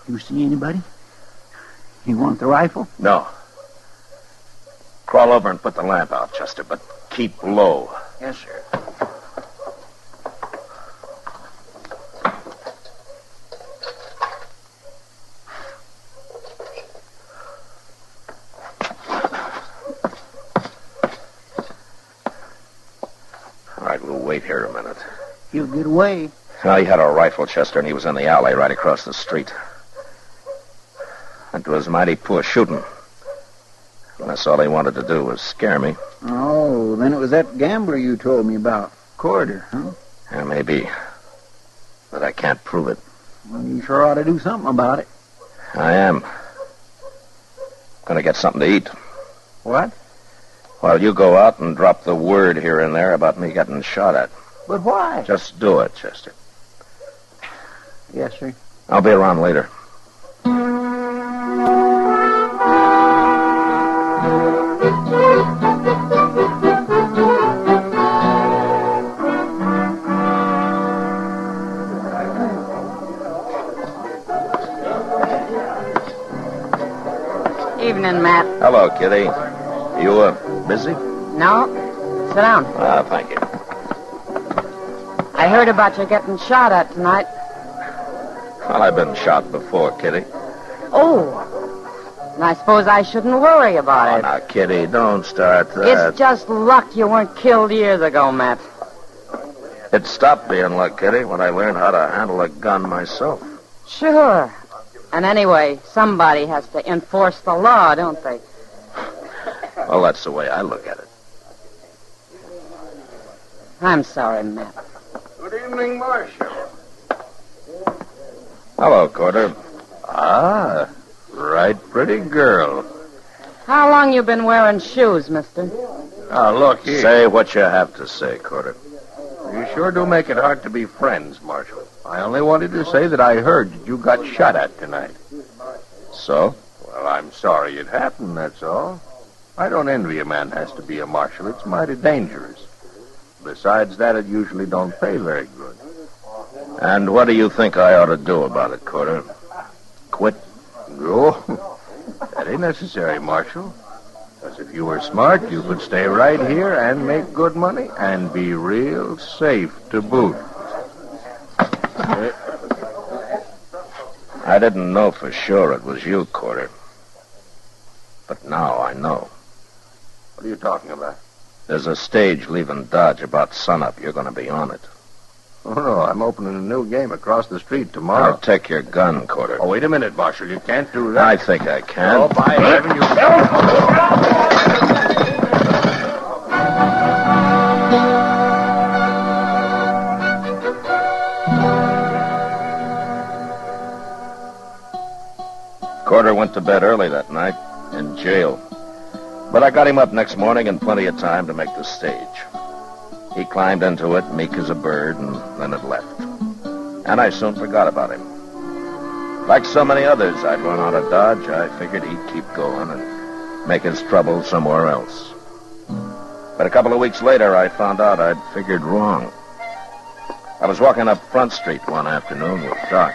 You see anybody? You want the rifle? No. Crawl over and put the lamp out, Chester, but keep low. Yes, sir. All right, we'll wait here a minute. He'll get away. Well, he had a rifle, Chester, and he was in the alley right across the street. It was mighty poor shooting. That's all he wanted to do was scare me. Oh, then it was that gambler you told me about. Corridor, huh? Yeah, maybe. But I can't prove it. Well, you sure ought to do something about it. I am. Gonna get something to eat. What? Well, you go out and drop the word here and there about me getting shot at. But why? Just do it, Chester. Yes, sir. I'll be around later. Evening, Matt. Hello, Kitty. You, busy? No? Sit down. Thank you. I heard about you getting shot at tonight. Well, I've been shot before, Kitty. Oh. And I suppose I shouldn't worry about it. Now, Kitty, don't start that. It's just luck you weren't killed years ago, Matt. It stopped being luck, Kitty, when I learned how to handle a gun myself. Sure. And anyway, somebody has to enforce the law, don't they? Well, that's the way I look at it. I'm sorry, Matt. Good evening, Marshal. Hello, Corder. Right pretty girl. How long you been wearing shoes, mister? Look here. Say what you have to say, Corder. You sure do make it hard to be friends, Marshal. I only wanted to say that I heard that you got shot at tonight. So? Well, I'm sorry it happened, that's all. I don't envy a man has to be a marshal. It's mighty dangerous. Besides that, it usually don't pay very good. And what do you think I ought to do about it, Corder? Quit? No, that ain't necessary, Marshal. Because if you were smart, you could stay right here and make good money and be real safe to boot. I didn't know for sure it was you, Corder. But now I know. What are you talking about? There's a stage leaving Dodge about sunup. You're going to be on it. Oh, no, I'm opening a new game across the street tomorrow. Now take your gun, Corder. Oh, wait a minute, Marshal. You can't do that. I think I can. Oh, by heaven, you... Corder went to bed early that night, in jail. But I got him up next morning in plenty of time to make the stage. He climbed into it, meek as a bird, and then it left. And I soon forgot about him. Like so many others I'd run out of Dodge, I figured he'd keep going and make his trouble somewhere else. But a couple of weeks later, I found out I'd figured wrong. I was walking up Front Street one afternoon with Doc.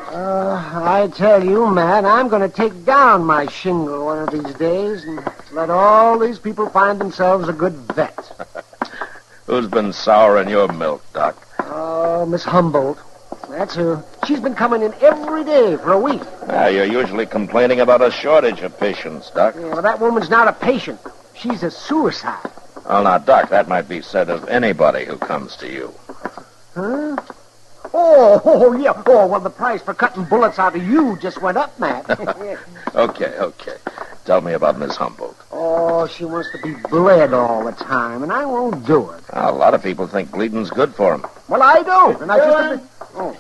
I tell you, Matt, I'm going to take down my shingle one of these days and let all these people find themselves a good vet. Who's been souring your milk, Doc? Oh, Miss Humboldt. That's her. She's been coming in every day for a week. You're usually complaining about a shortage of patients, Doc. Yeah, well, that woman's not a patient. She's a suicide. Well, now, Doc, that might be said of anybody who comes to you. Huh? Oh, yeah. Oh, well, the price for cutting bullets out of you just went up, Matt. Okay. Tell me about Miss Humboldt. Oh, Oh, she wants to be bled all the time, and I won't do it. A lot of people think bleeding's good for 'em. Well, I don't, and I just... Oh,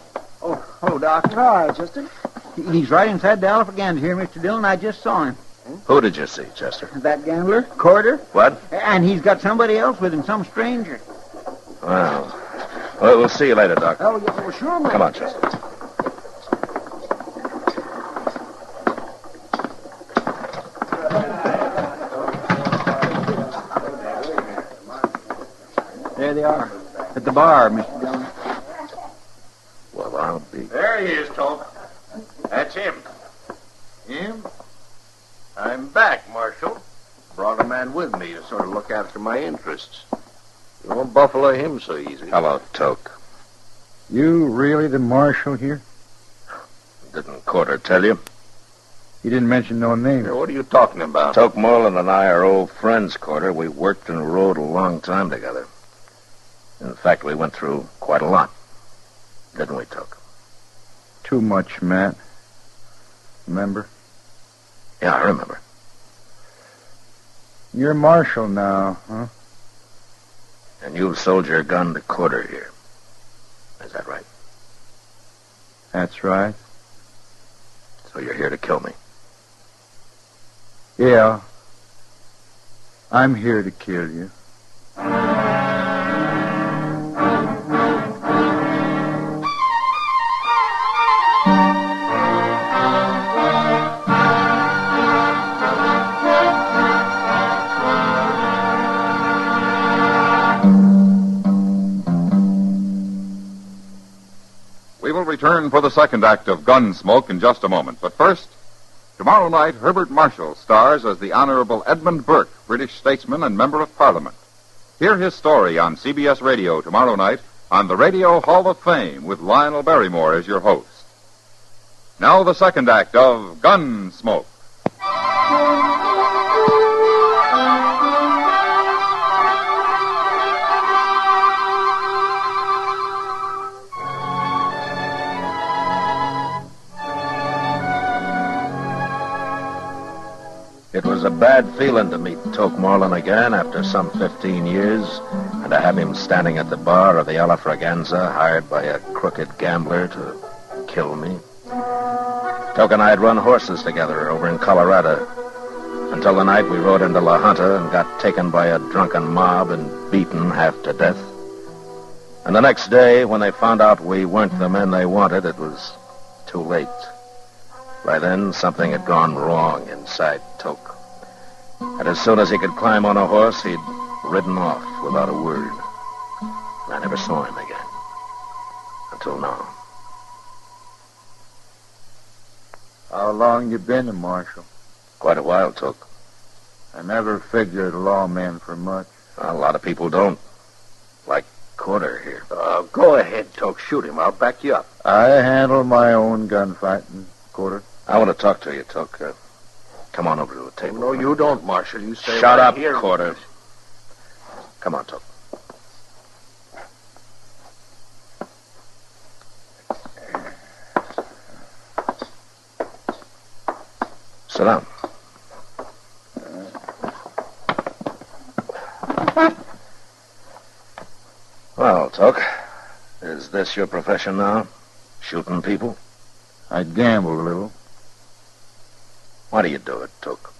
hello, Doc. Hi, Chester. He's right inside the Alpha here, Mr. Dillon. I just saw him. Who did you see, Chester? That gambler, Corder. What? And he's got somebody else with him, some stranger. Well, we'll see you later, Doc. Oh, yeah, well, sure, man. Come on, Chester. There they are, at the bar, Mr. Dillon. Well, I'll be... There he is, Toke. That's him. Him? I'm back, Marshal. Brought a man with me to sort of look after my interests. You won't buffalo him so easy. Hello, Toke. You really the marshal here? Didn't Corder tell you? He didn't mention no name. Here, what are you talking about? Toke Moreland and I are old friends, Corder. We worked and rode a long time together. In fact, we went through quite a lot. Didn't we, Toke? Too much, Matt. Remember? Yeah, I remember. You're marshal now, huh? And you've sold your gun to Corder here. Is that right? That's right. So you're here to kill me? Yeah. I'm here to kill you. We will return for the second act of Gunsmoke in just a moment. But first, tomorrow night, Herbert Marshall stars as the Honorable Edmund Burke, British statesman and member of Parliament. Hear his story on CBS Radio tomorrow night on the Radio Hall of Fame with Lionel Barrymore as your host. Now the second act of Gunsmoke. It was a bad feeling to meet Toke Moreland again after some 15 years, and to have him standing at the bar of the Alla Fraganza, hired by a crooked gambler to kill me. Toke and I had run horses together over in Colorado, until the night we rode into La Junta and got taken by a drunken mob and beaten half to death. And the next day, when they found out we weren't the men they wanted, it was too late. By then, something had gone wrong inside Toke. And as soon as he could climb on a horse, he'd ridden off without a word. And I never saw him again. Until now. How long you been a marshal? Quite a while, Toke. I never figured lawmen for much. A lot of people don't. Like Corder here. Go ahead, Toke. Shoot him. I'll back you up. I handle my own gunfighting, Corder. I want to talk to you, Toke. Come on over to the table. No, you don't, Marshal. You stay Shut right up, here. Corder. Come on, Toke. Sit down. Well, Toke, is this your profession now? Shooting people? I gamble a little. Why do you do it, Toke?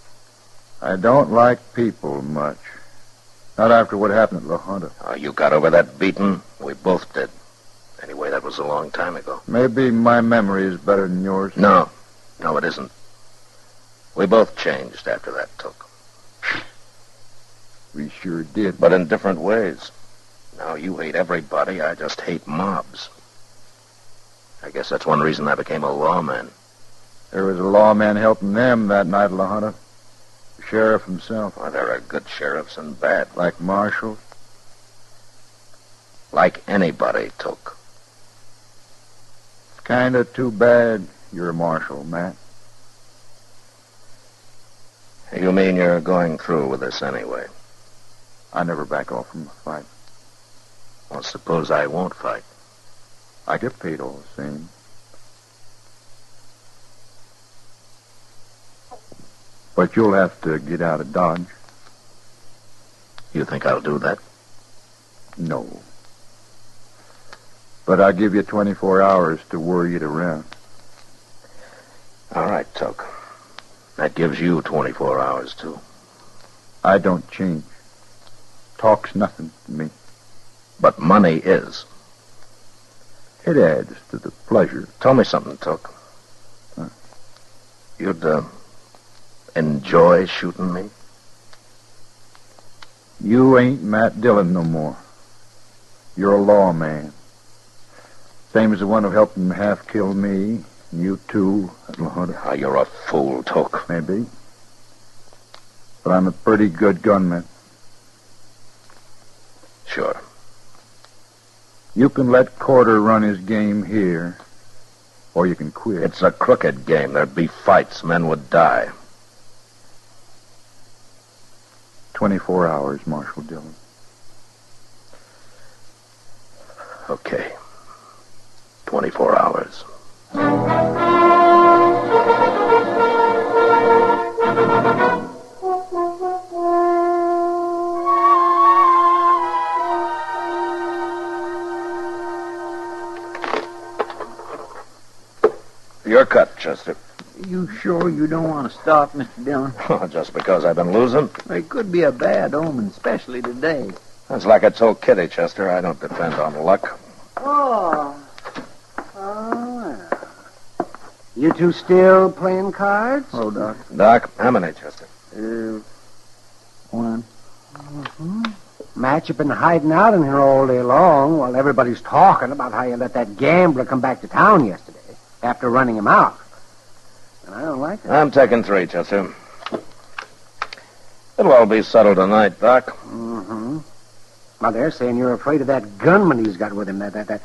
I don't like people much. Not after what happened at La Junta. Oh, you got over that beating? We both did. Anyway, that was a long time ago. Maybe my memory is better than yours. No, it isn't. We both changed after that, Toke. We sure did. But in different ways. Now you hate everybody, I just hate mobs. I guess that's one reason I became a lawman. There was a lawman helping them that night at La Junta. The sheriff himself. Well, there are good sheriffs and bad. Like marshals? Like anybody, Toke. It's kind of too bad you're a marshal, Matt. You mean you're going through with this anyway? I never back off from a fight. Well, suppose I won't fight. I get paid all the same. But you'll have to get out of Dodge. You think I'll do that? No. But I'll give you 24 hours to worry it around. All right, Tuck. That gives you 24 hours, too. I don't change. Talk's nothing to me. But money is. It adds to the pleasure. Tell me something, Tuck. Huh? You'd, enjoy shooting me? You ain't Matt Dillon no more. You're a lawman. Same as the one who helped him half kill me. And you too. Oh, you're a fool, Tuck. Maybe. But I'm a pretty good gunman. Sure. You can let Corder run his game here, or you can quit. It's a crooked game. There'd be fights. Men would die. 24 hours, Marshal Dillon. Okay. 24 hours. Your cut, Chester. You sure you don't want to stop, Mr. Dillon? Just because I've been losing? It could be a bad omen, especially today. That's like I told Kitty, Chester. I don't depend on luck. Oh. Oh, well. You two still playing cards? Oh, Doc. Doc, how many, Chester? One. Mm-hmm. Matt, you've been hiding out in here all day long while everybody's talking about how you let that gambler come back to town yesterday after running him out. And I don't like it. I'm taking 3, Chester. It'll all be settled tonight, Doc. Mm-hmm. Well, they're saying you're afraid of that gunman he's got with him, that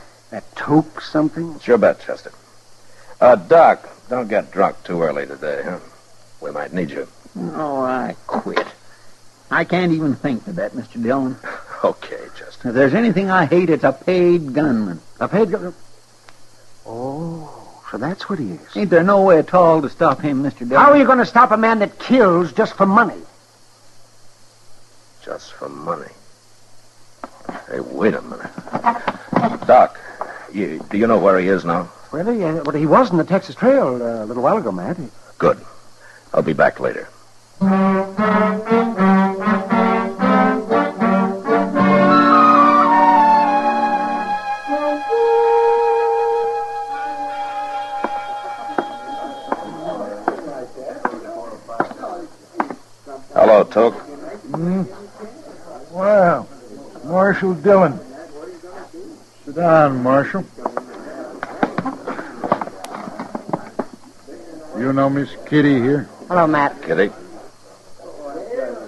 toke something. It's your bet, Chester. Doc, don't get drunk too early today, huh? We might need you. Oh, I quit. I can't even think of that, Mr. Dillon. Okay, Chester. If there's anything I hate, it's a paid gunman. A paid gunman? Oh, so that's what he is. Ain't there no way at all to stop him, Mr. Dillon? How are you going to stop a man that kills just for money? Just for money? Hey, wait a minute. Doc, do you know where he is now? Really? Well, he was in the Texas Trail a little while ago, Matt. Good. I'll be back later. Hello, Toke. Well, Marshal Dillon. Sit down, Marshal. You know Miss Kitty here? Hello, Matt. Kitty?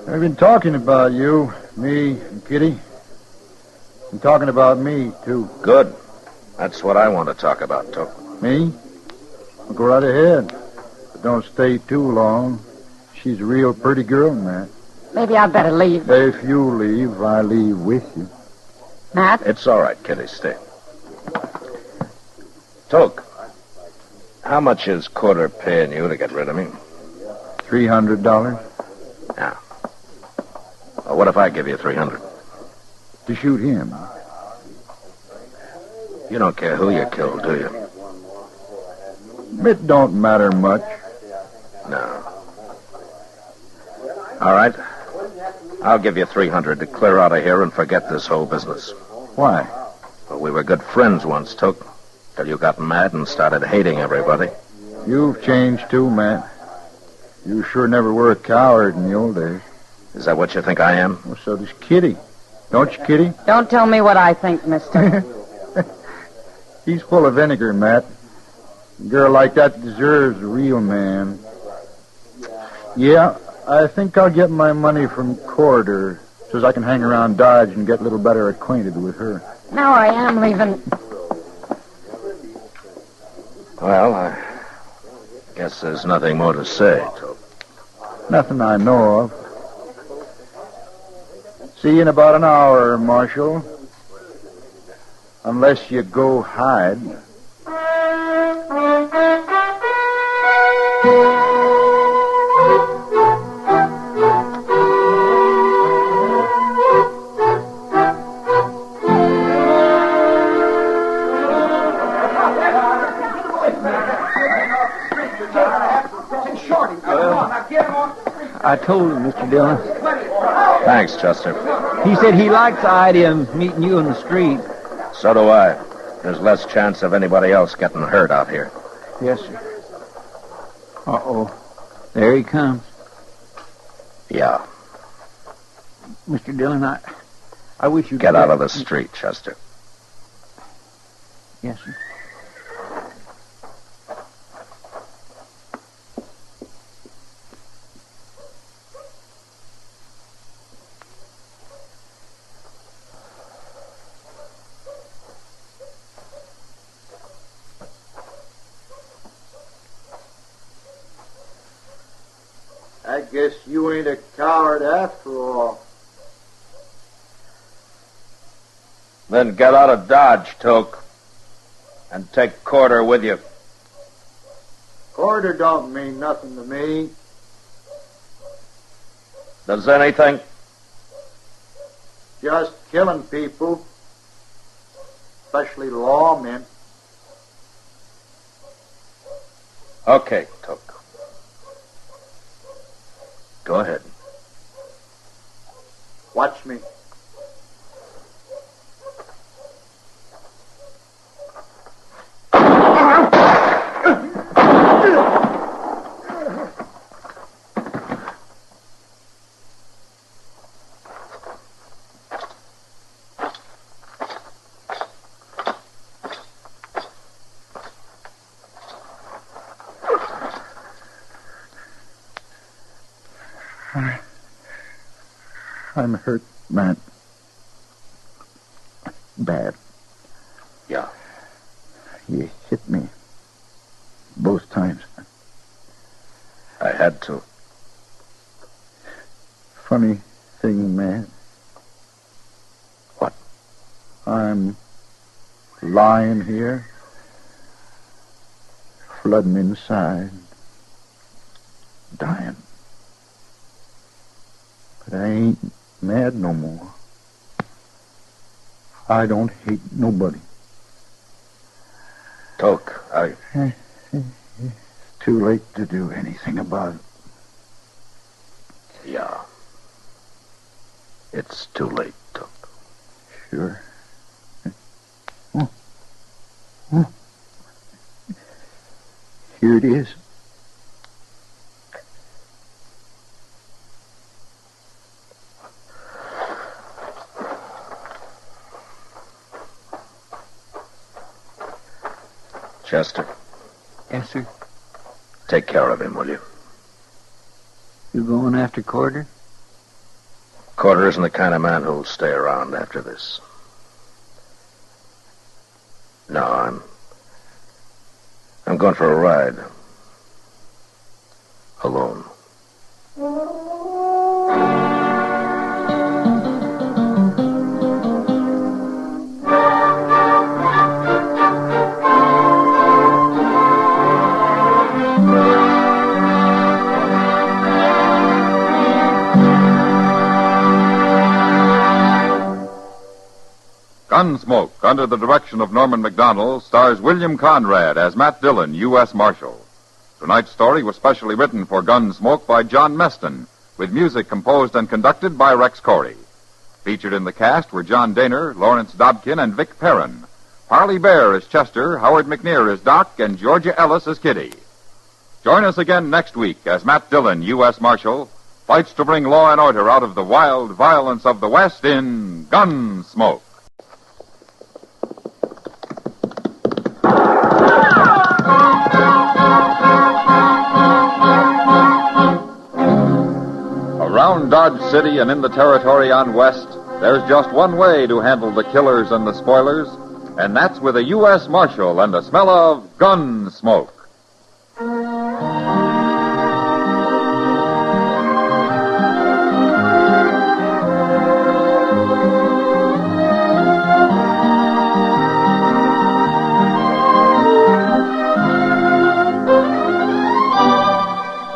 I've been talking about you, me and Kitty. And talking about me, too. Good. That's what I want to talk about, Toke. Me? Well, go right ahead. But don't stay too long. She's a real pretty girl, Matt. Maybe I'd better leave. If you leave, I leave with you. Matt? It's all right, Kitty. Stay. Toke, how much is Corder paying you to get rid of me? $300. Yeah. Well, what if I give you $300? To shoot him. You don't care who you kill, do you? It don't matter much. No. All right. I'll give you $300 to clear out of here and forget this whole business. Why? Well, we were good friends once, Toke, till you got mad and started hating everybody. You've changed too, Matt. You sure never were a coward in the old days. Is that what you think I am? Well, so does Kitty. Don't you, Kitty? Don't tell me what I think, mister. He's full of vinegar, Matt. A girl like that deserves a real man. Yeah, I think I'll get my money from Corder so I can hang around Dodge and get a little better acquainted with her. Now I am leaving. Well, I guess there's nothing more to say, Toke. Nothing I know of. See you in about an hour, Marshal. Unless you go hide. I told him, Mr. Dillon. Thanks, Chester. He said he likes the idea of meeting you in the street. So do I. There's less chance of anybody else getting hurt out here. Yes, sir. Uh-oh. There he comes. Yeah. Mr. Dillon, I wish you'd... Get out of the street, Chester. Yes, sir. I guess you ain't a coward after all. Then get out of Dodge, Toke. And take Corder with you. Corder don't mean nothing to me. Does anything? Just killing people. Especially lawmen. Okay, Toke. Go ahead. Watch me. I'm hurt, Matt. Bad. Yeah. You hit me. Both times. I had to. Funny thing, Matt. What? I'm lying here. Flooding inside. Dying. But I ain't mad no more. I don't hate nobody. Toke, It's too late to do anything about it. Yeah. It's too late, Toke. Sure. Here it is. Chester. Yes, sir. Take care of him, will you? You going after Corder? Corder isn't the kind of man who'll stay around after this. No, I'm going for a ride. Alone. Gunsmoke, under the direction of Norman Macdonnell, stars William Conrad as Matt Dillon, U.S. Marshal. Tonight's story was specially written for Gunsmoke by John Meston, with music composed and conducted by Rex Corey. Featured in the cast were John Daner, Lawrence Dobkin, and Vic Perrin. Parley Bear as Chester, Howard McNear as Doc, and Georgia Ellis as Kitty. Join us again next week as Matt Dillon, U.S. Marshal, fights to bring law and order out of the wild violence of the West in Gunsmoke. Around Dodge City and in the territory on West, there's just one way to handle the killers and the spoilers, and that's with a U.S. Marshal and a smell of Gunsmoke.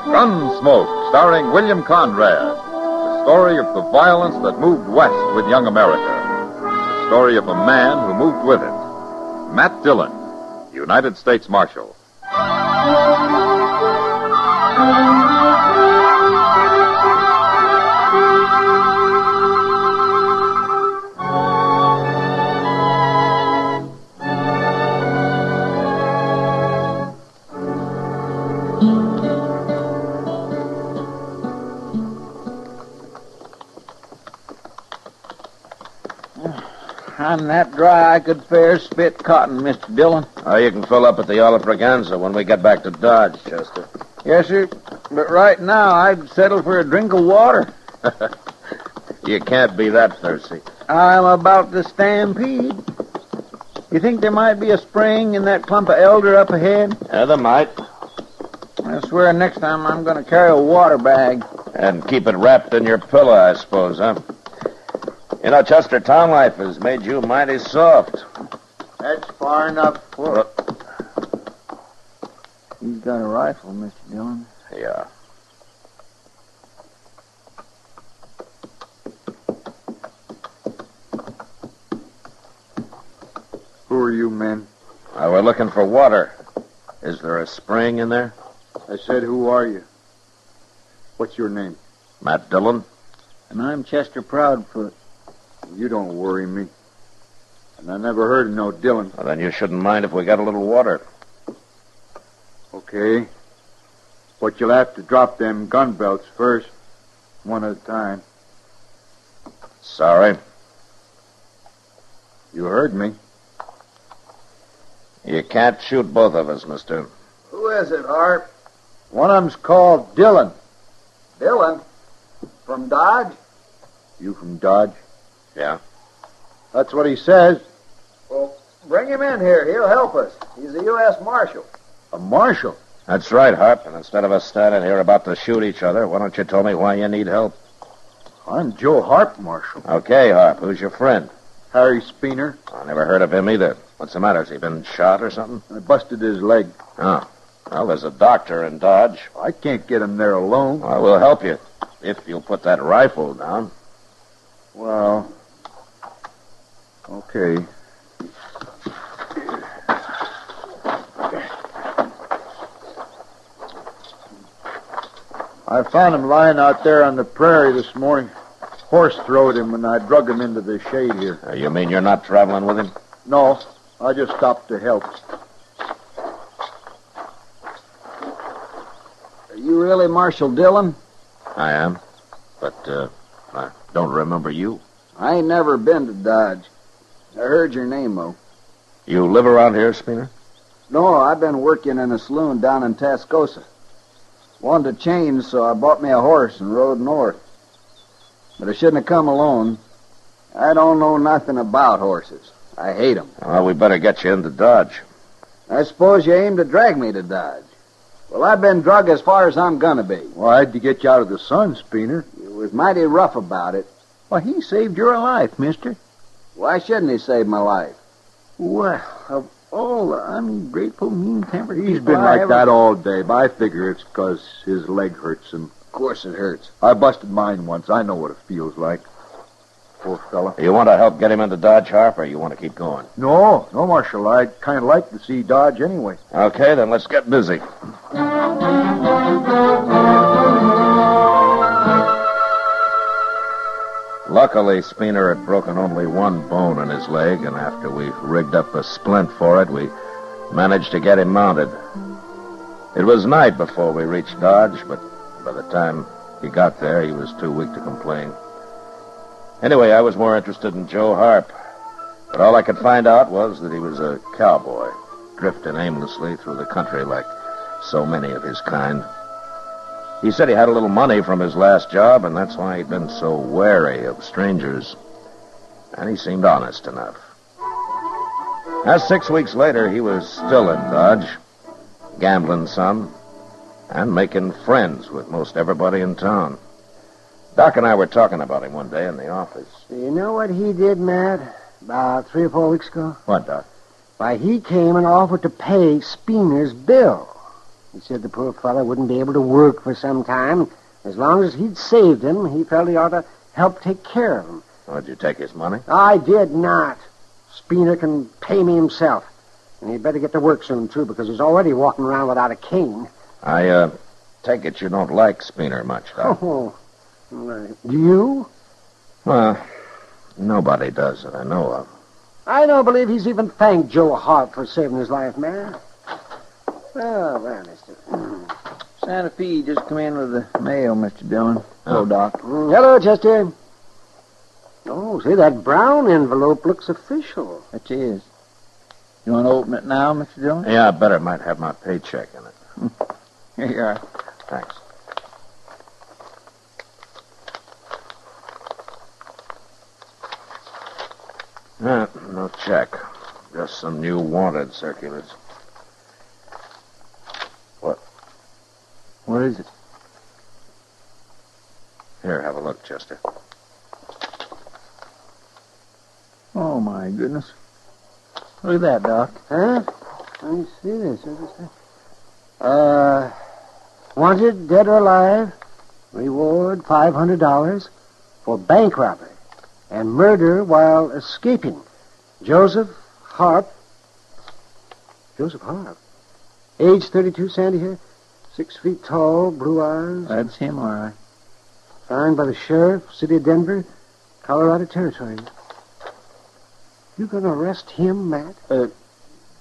Gunsmoke, starring William Conrad. The story of the violence that moved west with young America. The story of a man who moved with it. Matt Dillon, United States Marshal. I'm that dry I could fair spit cotton, Mr. Dillon. Oh, you can fill up at the Olive Braganza when we get back to Dodge, Chester. Yes, sir. But right now, I'd settle for a drink of water. You can't be that thirsty. I'm about to stampede. You think there might be a spring in that clump of elder up ahead? Yeah, there might. I swear next time I'm going to carry a water bag. And keep it wrapped in your pillow, I suppose, huh? You know, Chester, town life has made you mighty soft. That's far enough for... He's got a rifle, Mr. Dillon. Yeah. Who are you men? We're looking for water. Is there a spring in there? I said, who are you? What's your name? Matt Dillon. And I'm Chester Proudfoot. You don't worry me. And I never heard of no Dillon. Well, then you shouldn't mind if we got a little water. Okay. But you'll have to drop them gun belts first. One at a time. Sorry. You heard me. You can't shoot both of us, mister. Who is it, Art? One of them's called Dillon. Dillon? From Dodge? You from Dodge? Yeah. That's what he says. Well, bring him in here. He'll help us. He's a U.S. Marshal. A marshal? That's right, Harp. And instead of us standing here about to shoot each other, why don't you tell me why you need help? I'm Joe Harp, Marshal. Okay, Harp. Who's your friend? Harry Speener. I never heard of him either. What's the matter? Has he been shot or something? I busted his leg. Oh. Well, there's a doctor in Dodge. I can't get him there alone. Well, we'll help you. If you'll put that rifle down. Well, okay. I found him lying out there on the prairie this morning. Horse throwed him, and I drug him into the shade here. You mean you're not traveling with him? No, I just stopped to help. Are you really Marshal Dillon? I am. But, I don't remember you. I ain't never been to Dodge. I heard your name, though. You live around here, Speener? No, I've been working in a saloon down in Tascosa. Wanted to change, so I bought me a horse and rode north. But I shouldn't have come alone. I don't know nothing about horses. I hate them. Well, we better get you into Dodge. I suppose you aim to drag me to Dodge. Well, I've been drug as far as I'm gonna be. Well, I had to get you out of the sun, Speener. You was mighty rough about it. Well, he saved your life, mister. Why shouldn't he save my life? Well, of all the ungrateful, mean-tempered He's people been I like ever... that all day, but I figure it's 'cause his leg hurts him. Of course it hurts. I busted mine once. I know what it feels like. Poor fella. You want to help get him into Dodge, Harp, or you want to keep going? No, Marshal. I'd kind of like to see Dodge anyway. Okay, then let's get busy. Luckily, Speener had broken only one bone in his leg, and after we rigged up a splint for it, we managed to get him mounted. It was night before we reached Dodge, but by the time he got there, he was too weak to complain. Anyway, I was more interested in Joe Harp, but all I could find out was that he was a cowboy, drifting aimlessly through the country like so many of his kind. He said he had a little money from his last job, and that's why he'd been so wary of strangers. And he seemed honest enough. Now, 6 weeks later, he was still in Dodge, gambling some, and making friends with most everybody in town. Doc and I were talking about him one day in the office. You know what he did, Matt, about 3 or 4 weeks ago? What, Doc? Why, he came and offered to pay Speener's bill. He said the poor fellow wouldn't be able to work for some time. As long as he'd saved him, he felt he ought to help take care of him. Oh, did you take his money? I did not. Speener can pay me himself. And he'd better get to work soon, too, because he's already walking around without a cane. I Take it you don't like Spooner much, Doc. Oh, right. Do you? Well, nobody does that I know of. I don't believe he's even thanked Joe Hart for saving his life, man. Oh, well, Mr. Santa Fe just come in with the mail, Mr. Dillon. Hello, Doc. Hello, Chester. Oh, see, that brown envelope looks official. It is. You want to open it now, Mr. Dillon? Yeah, I bet it might have my paycheck in it. Here you are. Thanks. No check. Just some new wanted circulars. What is it? Here, have a look, Chester. Oh, my goodness. Look at that, Doc. Huh? Let me see this. What is that? Wanted, dead or alive. Reward $500 for bank robbery and murder while escaping. Joseph Harp. Joseph Harp. Age 32, sandy hair. 6 feet tall, blue eyes. That's him, all right. Signed by the sheriff, city of Denver, Colorado Territory. You gonna arrest him, Matt?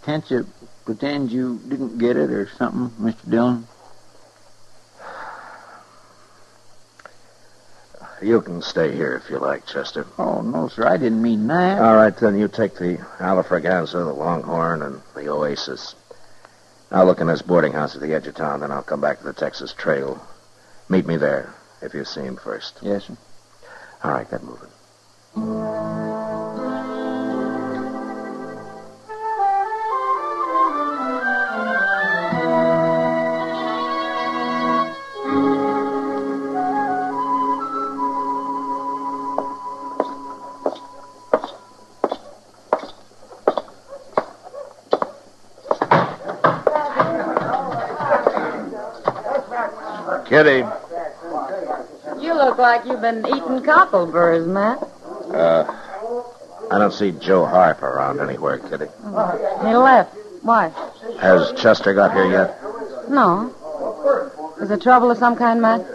Can't you pretend you didn't get it or something, Mr. Dillon? You can stay here if you like, Chester. Oh, no, sir, I didn't mean that. All right, then you take the Alafraganza, the Longhorn, and the Oasis. I'll look in this boarding house at the edge of town, then I'll come back to the Texas Trail. Meet me there, if you see him first. Yes, sir. All right, get moving. Kitty. You look like you've been eating cockleburrs, Matt. I don't see Joe Harp around anywhere, Kitty. He left. Why? Has Chester got here yet? No. Is there trouble of some kind, Matt?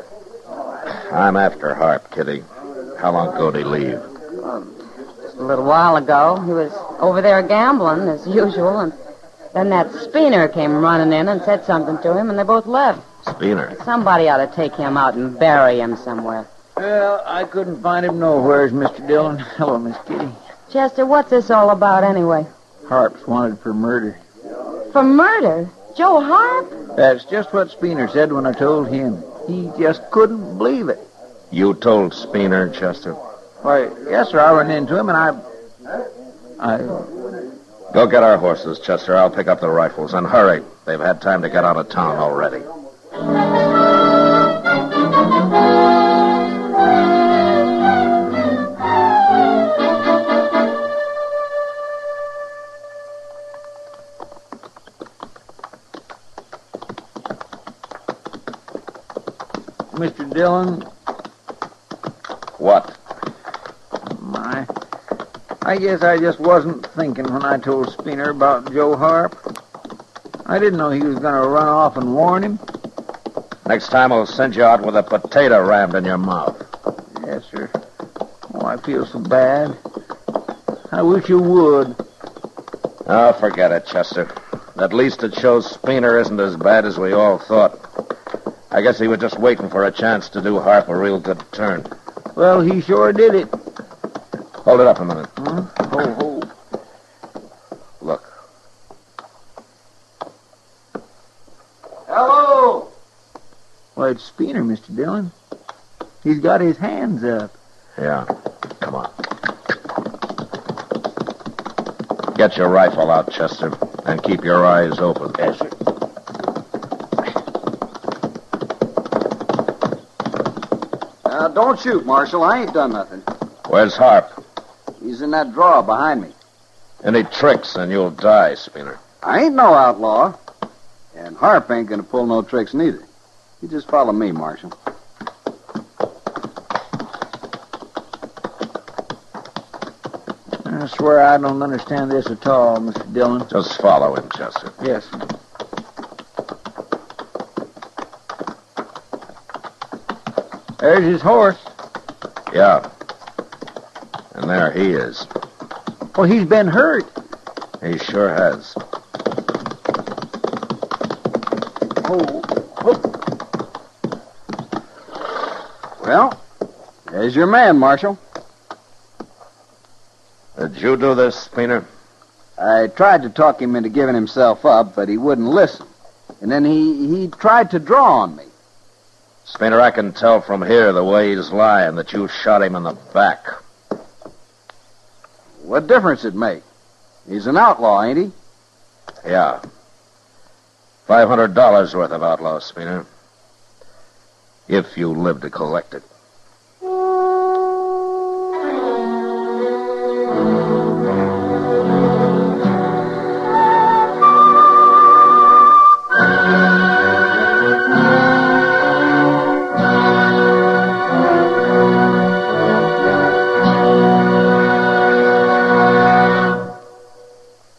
I'm after Harp, Kitty. How long ago did he leave? Just a little while ago. He was over there gambling, as usual, and then that Spooner came running in and said something to him, and they both left. Spooner? Somebody ought to take him out and bury him somewhere. Well, I couldn't find him nowheres, Mr. Dillon. Hello, Miss Kitty. Chester, what's this all about anyway? Harp's wanted for murder. For murder? Joe Harp? That's just what Spooner said when I told him. He just couldn't believe it. You told Spooner, Chester? Why, yes, sir. I ran into him, and I... Go get our horses, Chester. I'll pick up the rifles. And hurry. They've had time to get out of town already. Mr. Dillon? What? I guess I just wasn't thinking when I told Spooner about Joe Harp. I didn't know he was going to run off and warn him. Next time I'll send you out with a potato rammed in your mouth. Yes, sir. Oh, I feel so bad. I wish you would. Oh, forget it, Chester. At least it shows Spooner isn't as bad as we all thought. I guess he was just waiting for a chance to do Harp a real good turn. Well, he sure did it. Hold it up a minute. Ho. Look. Hello! Why, it's Spooner, Mr. Dillon. He's got his hands up. Yeah. Come on. Get your rifle out, Chester, and keep your eyes open. Yes, sir. Don't shoot, Marshal. I ain't done nothing. Where's Harp? He's in that drawer behind me. Any tricks and you'll die, Spooner. I ain't no outlaw. And Harp ain't gonna pull no tricks neither. You just follow me, Marshal. I swear I don't understand this at all, Mr. Dillon. Just follow him, Chester. Yes. There's his horse. Yeah. And there he is. Well, he's been hurt. He sure has. Well, there's your man, Marshal. Did you do this, Spooner? I tried to talk him into giving himself up, but he wouldn't listen. And then he tried to draw on me. Spooner, I can tell from here the way he's lying that you shot him in the back. What difference it make? He's an outlaw, ain't he? Yeah. $500 worth of outlaw, Spooner. If you live to collect it.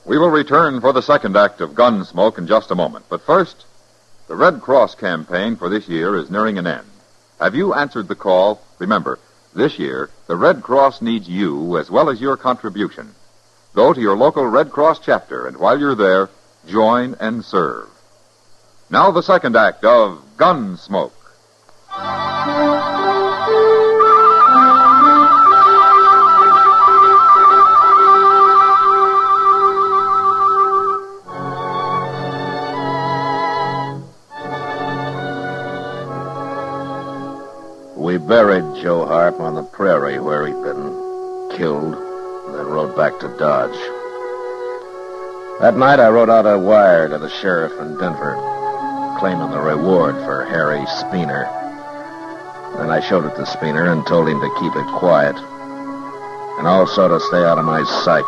We will return for the second act of Gunsmoke in just a moment. But first, the Red Cross campaign for this year is nearing an end. Have you answered the call? Remember, this year, the Red Cross needs you as well as your contribution. Go to your local Red Cross chapter, and while you're there, join and serve. Now the second act of Gunsmoke. We buried Joe Harp on the prairie where he'd been killed, and then rode back to Dodge. That night I wrote out a wire to the sheriff in Denver, claiming the reward for Harry Spooner. Then I showed it to Spooner and told him to keep it quiet, and also to stay out of my sight.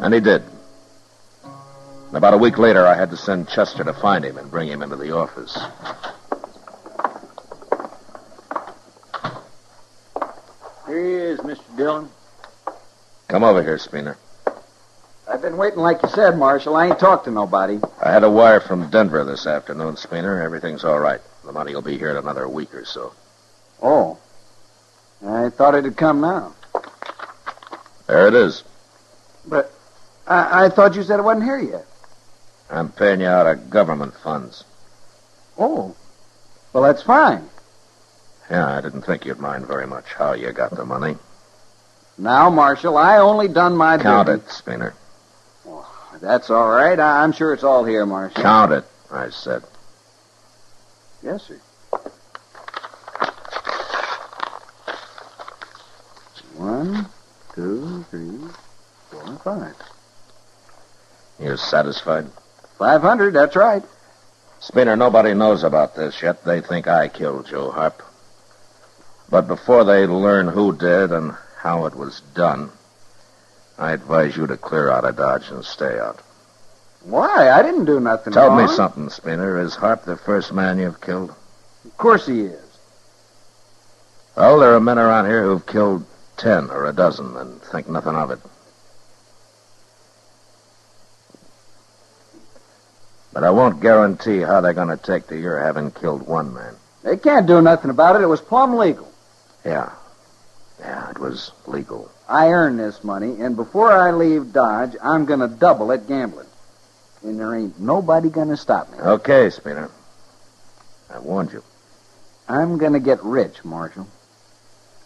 And he did. And about a week later, I had to send Chester to find him and bring him into the office. Here he is, Mr. Dillon. Come over here, Spooner. I've been waiting like you said, Marshal. I ain't talked to nobody. I had a wire from Denver this afternoon, Spooner. Everything's all right. The money will be here in another week or so. Oh. I thought it'd come now. There it is. But I thought you said it wasn't here yet. I'm paying you out of government funds. Oh. Well, that's fine. Yeah, I didn't think you'd mind very much how you got the money. Now, Marshal, I only done my Count duty. it, Spooner. That's all right. I'm sure it's all here, Marshal. Count it, I said. Yes, sir. 1, 2, 3, 4, 5. You satisfied? 500, that's right. Spooner, nobody knows about this yet. They think I killed Joe Harp. But before they learn who did and how it was done, I advise you to clear out of Dodge and stay out. Why? I didn't do nothing Tell wrong. me something, Spooner. Is Harp the first man you've killed? Of course he is. Well, there are men around here who've killed 10 or a dozen and think nothing of it. But I won't guarantee how they're going to take to your having killed one man. They can't do nothing about it. It was plumb legal. Yeah, it was legal. I earned this money, and before I leave Dodge, I'm going to double it gambling. And there ain't nobody going to stop me. Okay, Spooner. I warned you. I'm going to get rich, Marshal.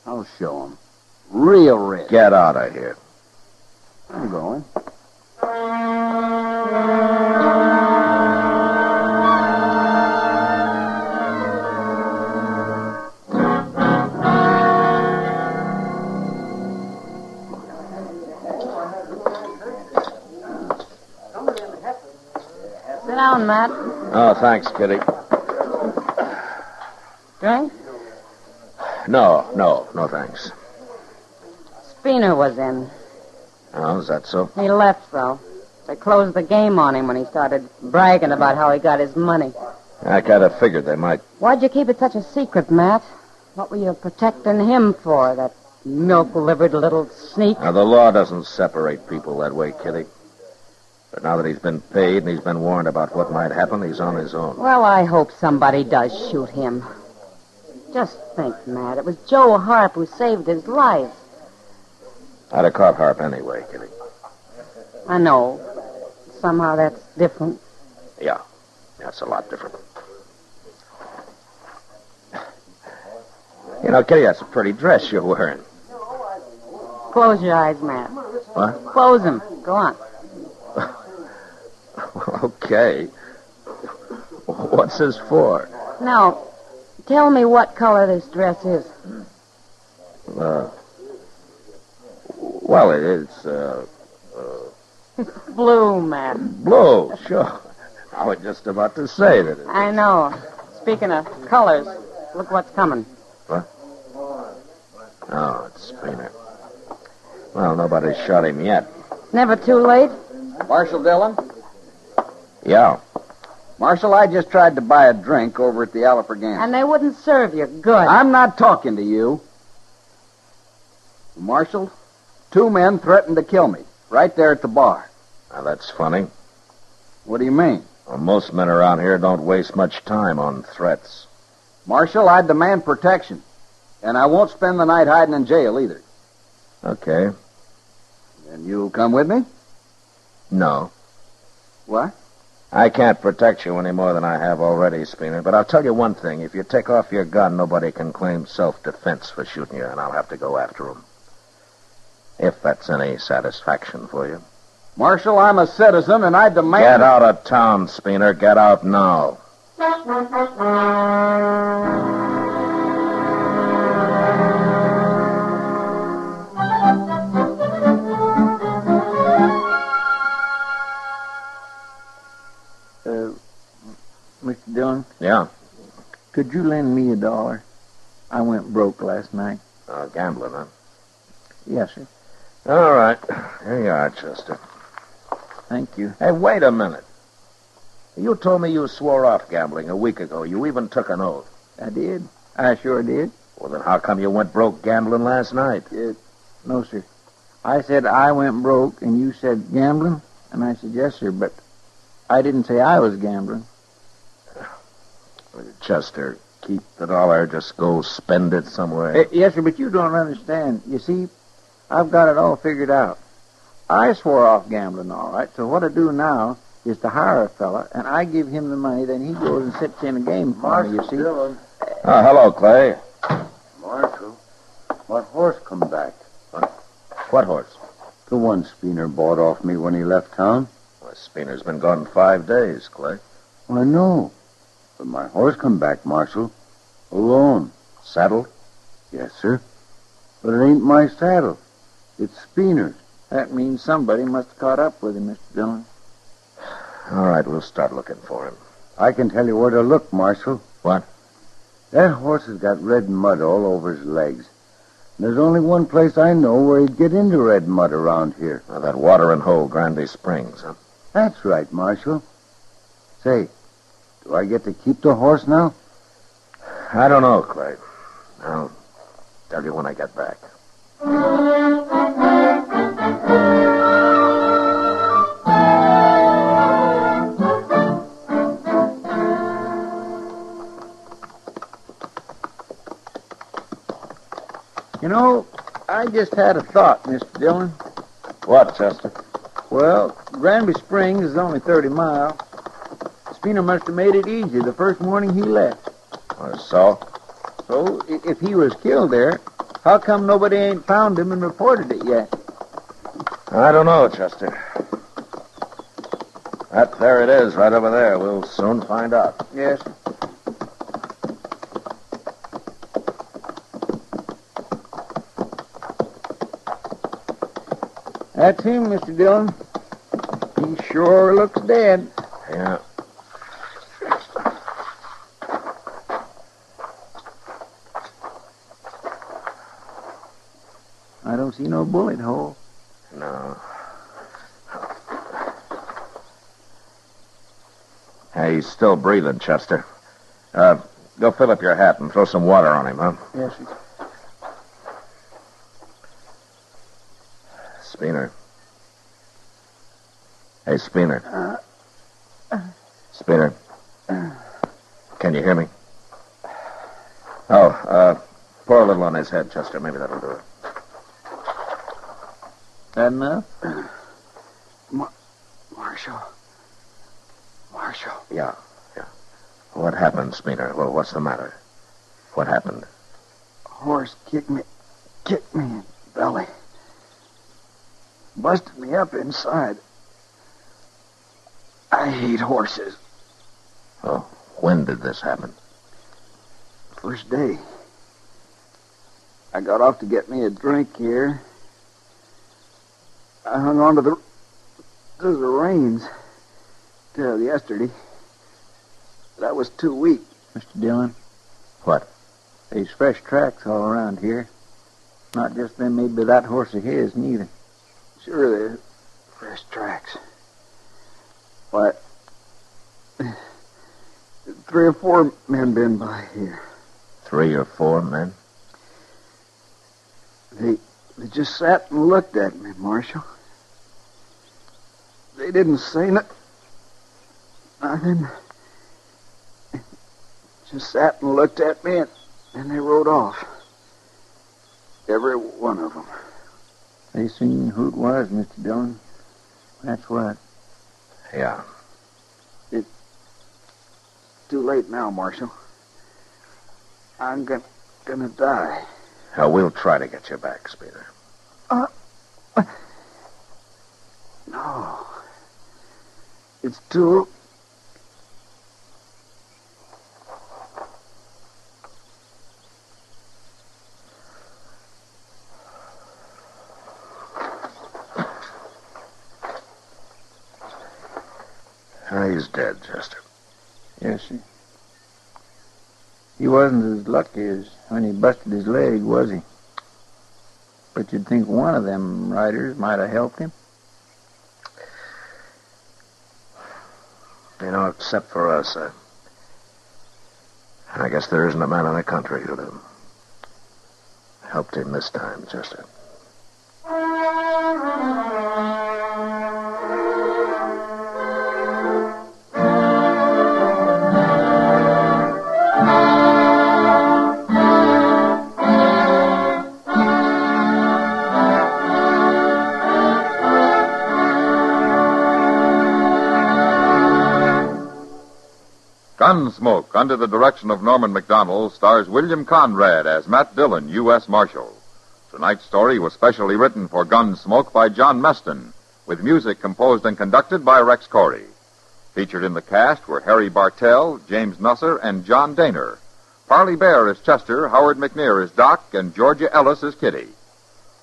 I'll show 'em. Real rich. Get out of here. I'm going. Sit down, Matt. Oh, thanks, Kitty. Drink? No, thanks. Spooner was in. Oh, is that so? He left, though. They closed the game on him when he started bragging about how he got his money. I kind of figured they might. Why'd you keep it such a secret, Matt? What were you protecting him for, that milk-livered little sneak? Now, the law doesn't separate people that way, Kitty. But now that he's been paid and he's been warned about what might happen, he's on his own. Well, I hope somebody does shoot him. Just think, Matt. It was Joe Harp who saved his life. I'd have caught Harp anyway, Kitty. I know. Somehow that's different. Yeah, that's a lot different. You know, Kitty, that's a pretty dress you're wearing. Close your eyes, Matt. What? Close them. Go on. Okay. What's this for? Now, tell me what color this dress is. Well, it's, Blue, Matt. blue, sure. I was just about to say that. I know. Speaking of colors, look what's coming. What? Oh, it's Spooner. Well, nobody's shot him yet. Never too late? Marshal Dillon? Yeah. Marshal, I just tried to buy a drink over at the Alfregan. And they wouldn't serve you. Good. I'm not talking to you. Marshal, 2 men threatened to kill me right there at the bar. Now, that's funny. What do you mean? Well, most men around here don't waste much time on threats. Marshal, I demand protection. And I won't spend the night hiding in jail either. Okay. Then you'll come with me? No. What? I can't protect you any more than I have already, Spooner. But I'll tell you one thing. If you take off your gun, nobody can claim self-defense for shooting you, and I'll have to go after him. If that's any satisfaction for you. Marshal, I'm a citizen, and I demand... Get out of town, Spooner. Get out now. Mr. Dillon? Yeah? Could you lend me $1? I went broke last night. Gambling, huh? Yes, sir. All right. Here you are, Chester. Thank you. Hey, wait a minute. You told me you swore off gambling a week ago. You even took an oath. I did. I sure did. Well, then how come you went broke gambling last night? No, sir. I said I went broke, and you said gambling, and I said yes, sir, but I didn't say I was gambling. Chester, keep the dollar. Just go spend it somewhere. Yes, sir, but you don't understand. You see, I've got it all figured out. I swore off gambling, all right, so what I do now is to hire a fella, and I give him the money, then he goes and sits in a game for me, you see. Dillon. Hello, Clay. Marshal, my horse come back. What horse? The one Spooner bought off me when he left town. Well, Spooner's been gone 5 days, Clay. I know. But my horse come back, Marshal. Alone. Saddled? Yes, sir. But it ain't my saddle. It's Spooner's. That means somebody must have caught up with him, Mr. Dillon. All right, we'll start looking for him. I can tell you where to look, Marshal. What? That horse has got red mud all over his legs. There's only one place I know where he'd get into red mud around here. Well, that watering hole, Granby Springs, huh? That's right, Marshal. Say, do I get to keep the horse now? I don't know, Clay. I'll tell you when I get back. You know, I just had a thought, Mr. Dillon. What, Chester? Well, Granby Springs is only 30 miles. Spooner must have made it easy the first morning he left. So? So, if he was killed there, how come nobody ain't found him and reported it yet? I don't know, Chester. There it is, right over there. We'll soon find out. Yes. That's him, Mr. Dillon. He sure looks dead. Yeah. I don't see no bullet hole. No. Hey, he's still breathing, Chester. Go fill up your hat and throw some water on him, huh? Yes, sir. Spooner. Hey, Spooner. Spooner. Can you hear me? Pour a little on his head, Chester. Maybe that'll do it. That enough? Marshal. Yeah. What happened, Spooner? Well, what's the matter? What happened? Horse kicked me in the belly. Busted me up inside. I hate horses. Oh, when did this happen? First day. I got off to get me a drink here. I hung on to the reins till yesterday. But I was too weak. Mr. Dillon? What? There's fresh tracks all around here. Not just them made by that horse of his, neither. Sure, there's fresh tracks. Why, 3 or 4 men been by here. 3 or 4 men? They just sat and looked at me, Marshal. They didn't say nothing. Just sat and looked at me, and they rode off. Every one of them. They seen who it was, Mr. Dillon. That's what. Yeah. It's too late now, Marshal. I'm gonna die. We'll try to get you back, Speeder. No. It's too... He's dead, Chester. Yes, sir. He wasn't as lucky as when he busted his leg, was he? But you'd think one of them riders might have helped him. You know, except for us, I guess there isn't a man in the country who'd have helped him this time, Chester. Gunsmoke, under the direction of Norman MacDonald, stars William Conrad as Matt Dillon, U.S. Marshal. Tonight's story was specially written for Gunsmoke by John Meston, with music composed and conducted by Rex Corey. Featured in the cast were Harry Bartell, James Nusser, and John Daner. Parley Bear as Chester, Howard McNear as Doc, and Georgia Ellis as Kitty.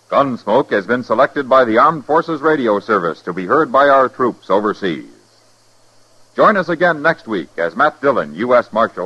Gunsmoke has been selected by the Armed Forces Radio Service to be heard by our troops overseas. Join us again next week as Matt Dillon, U.S. Marshal,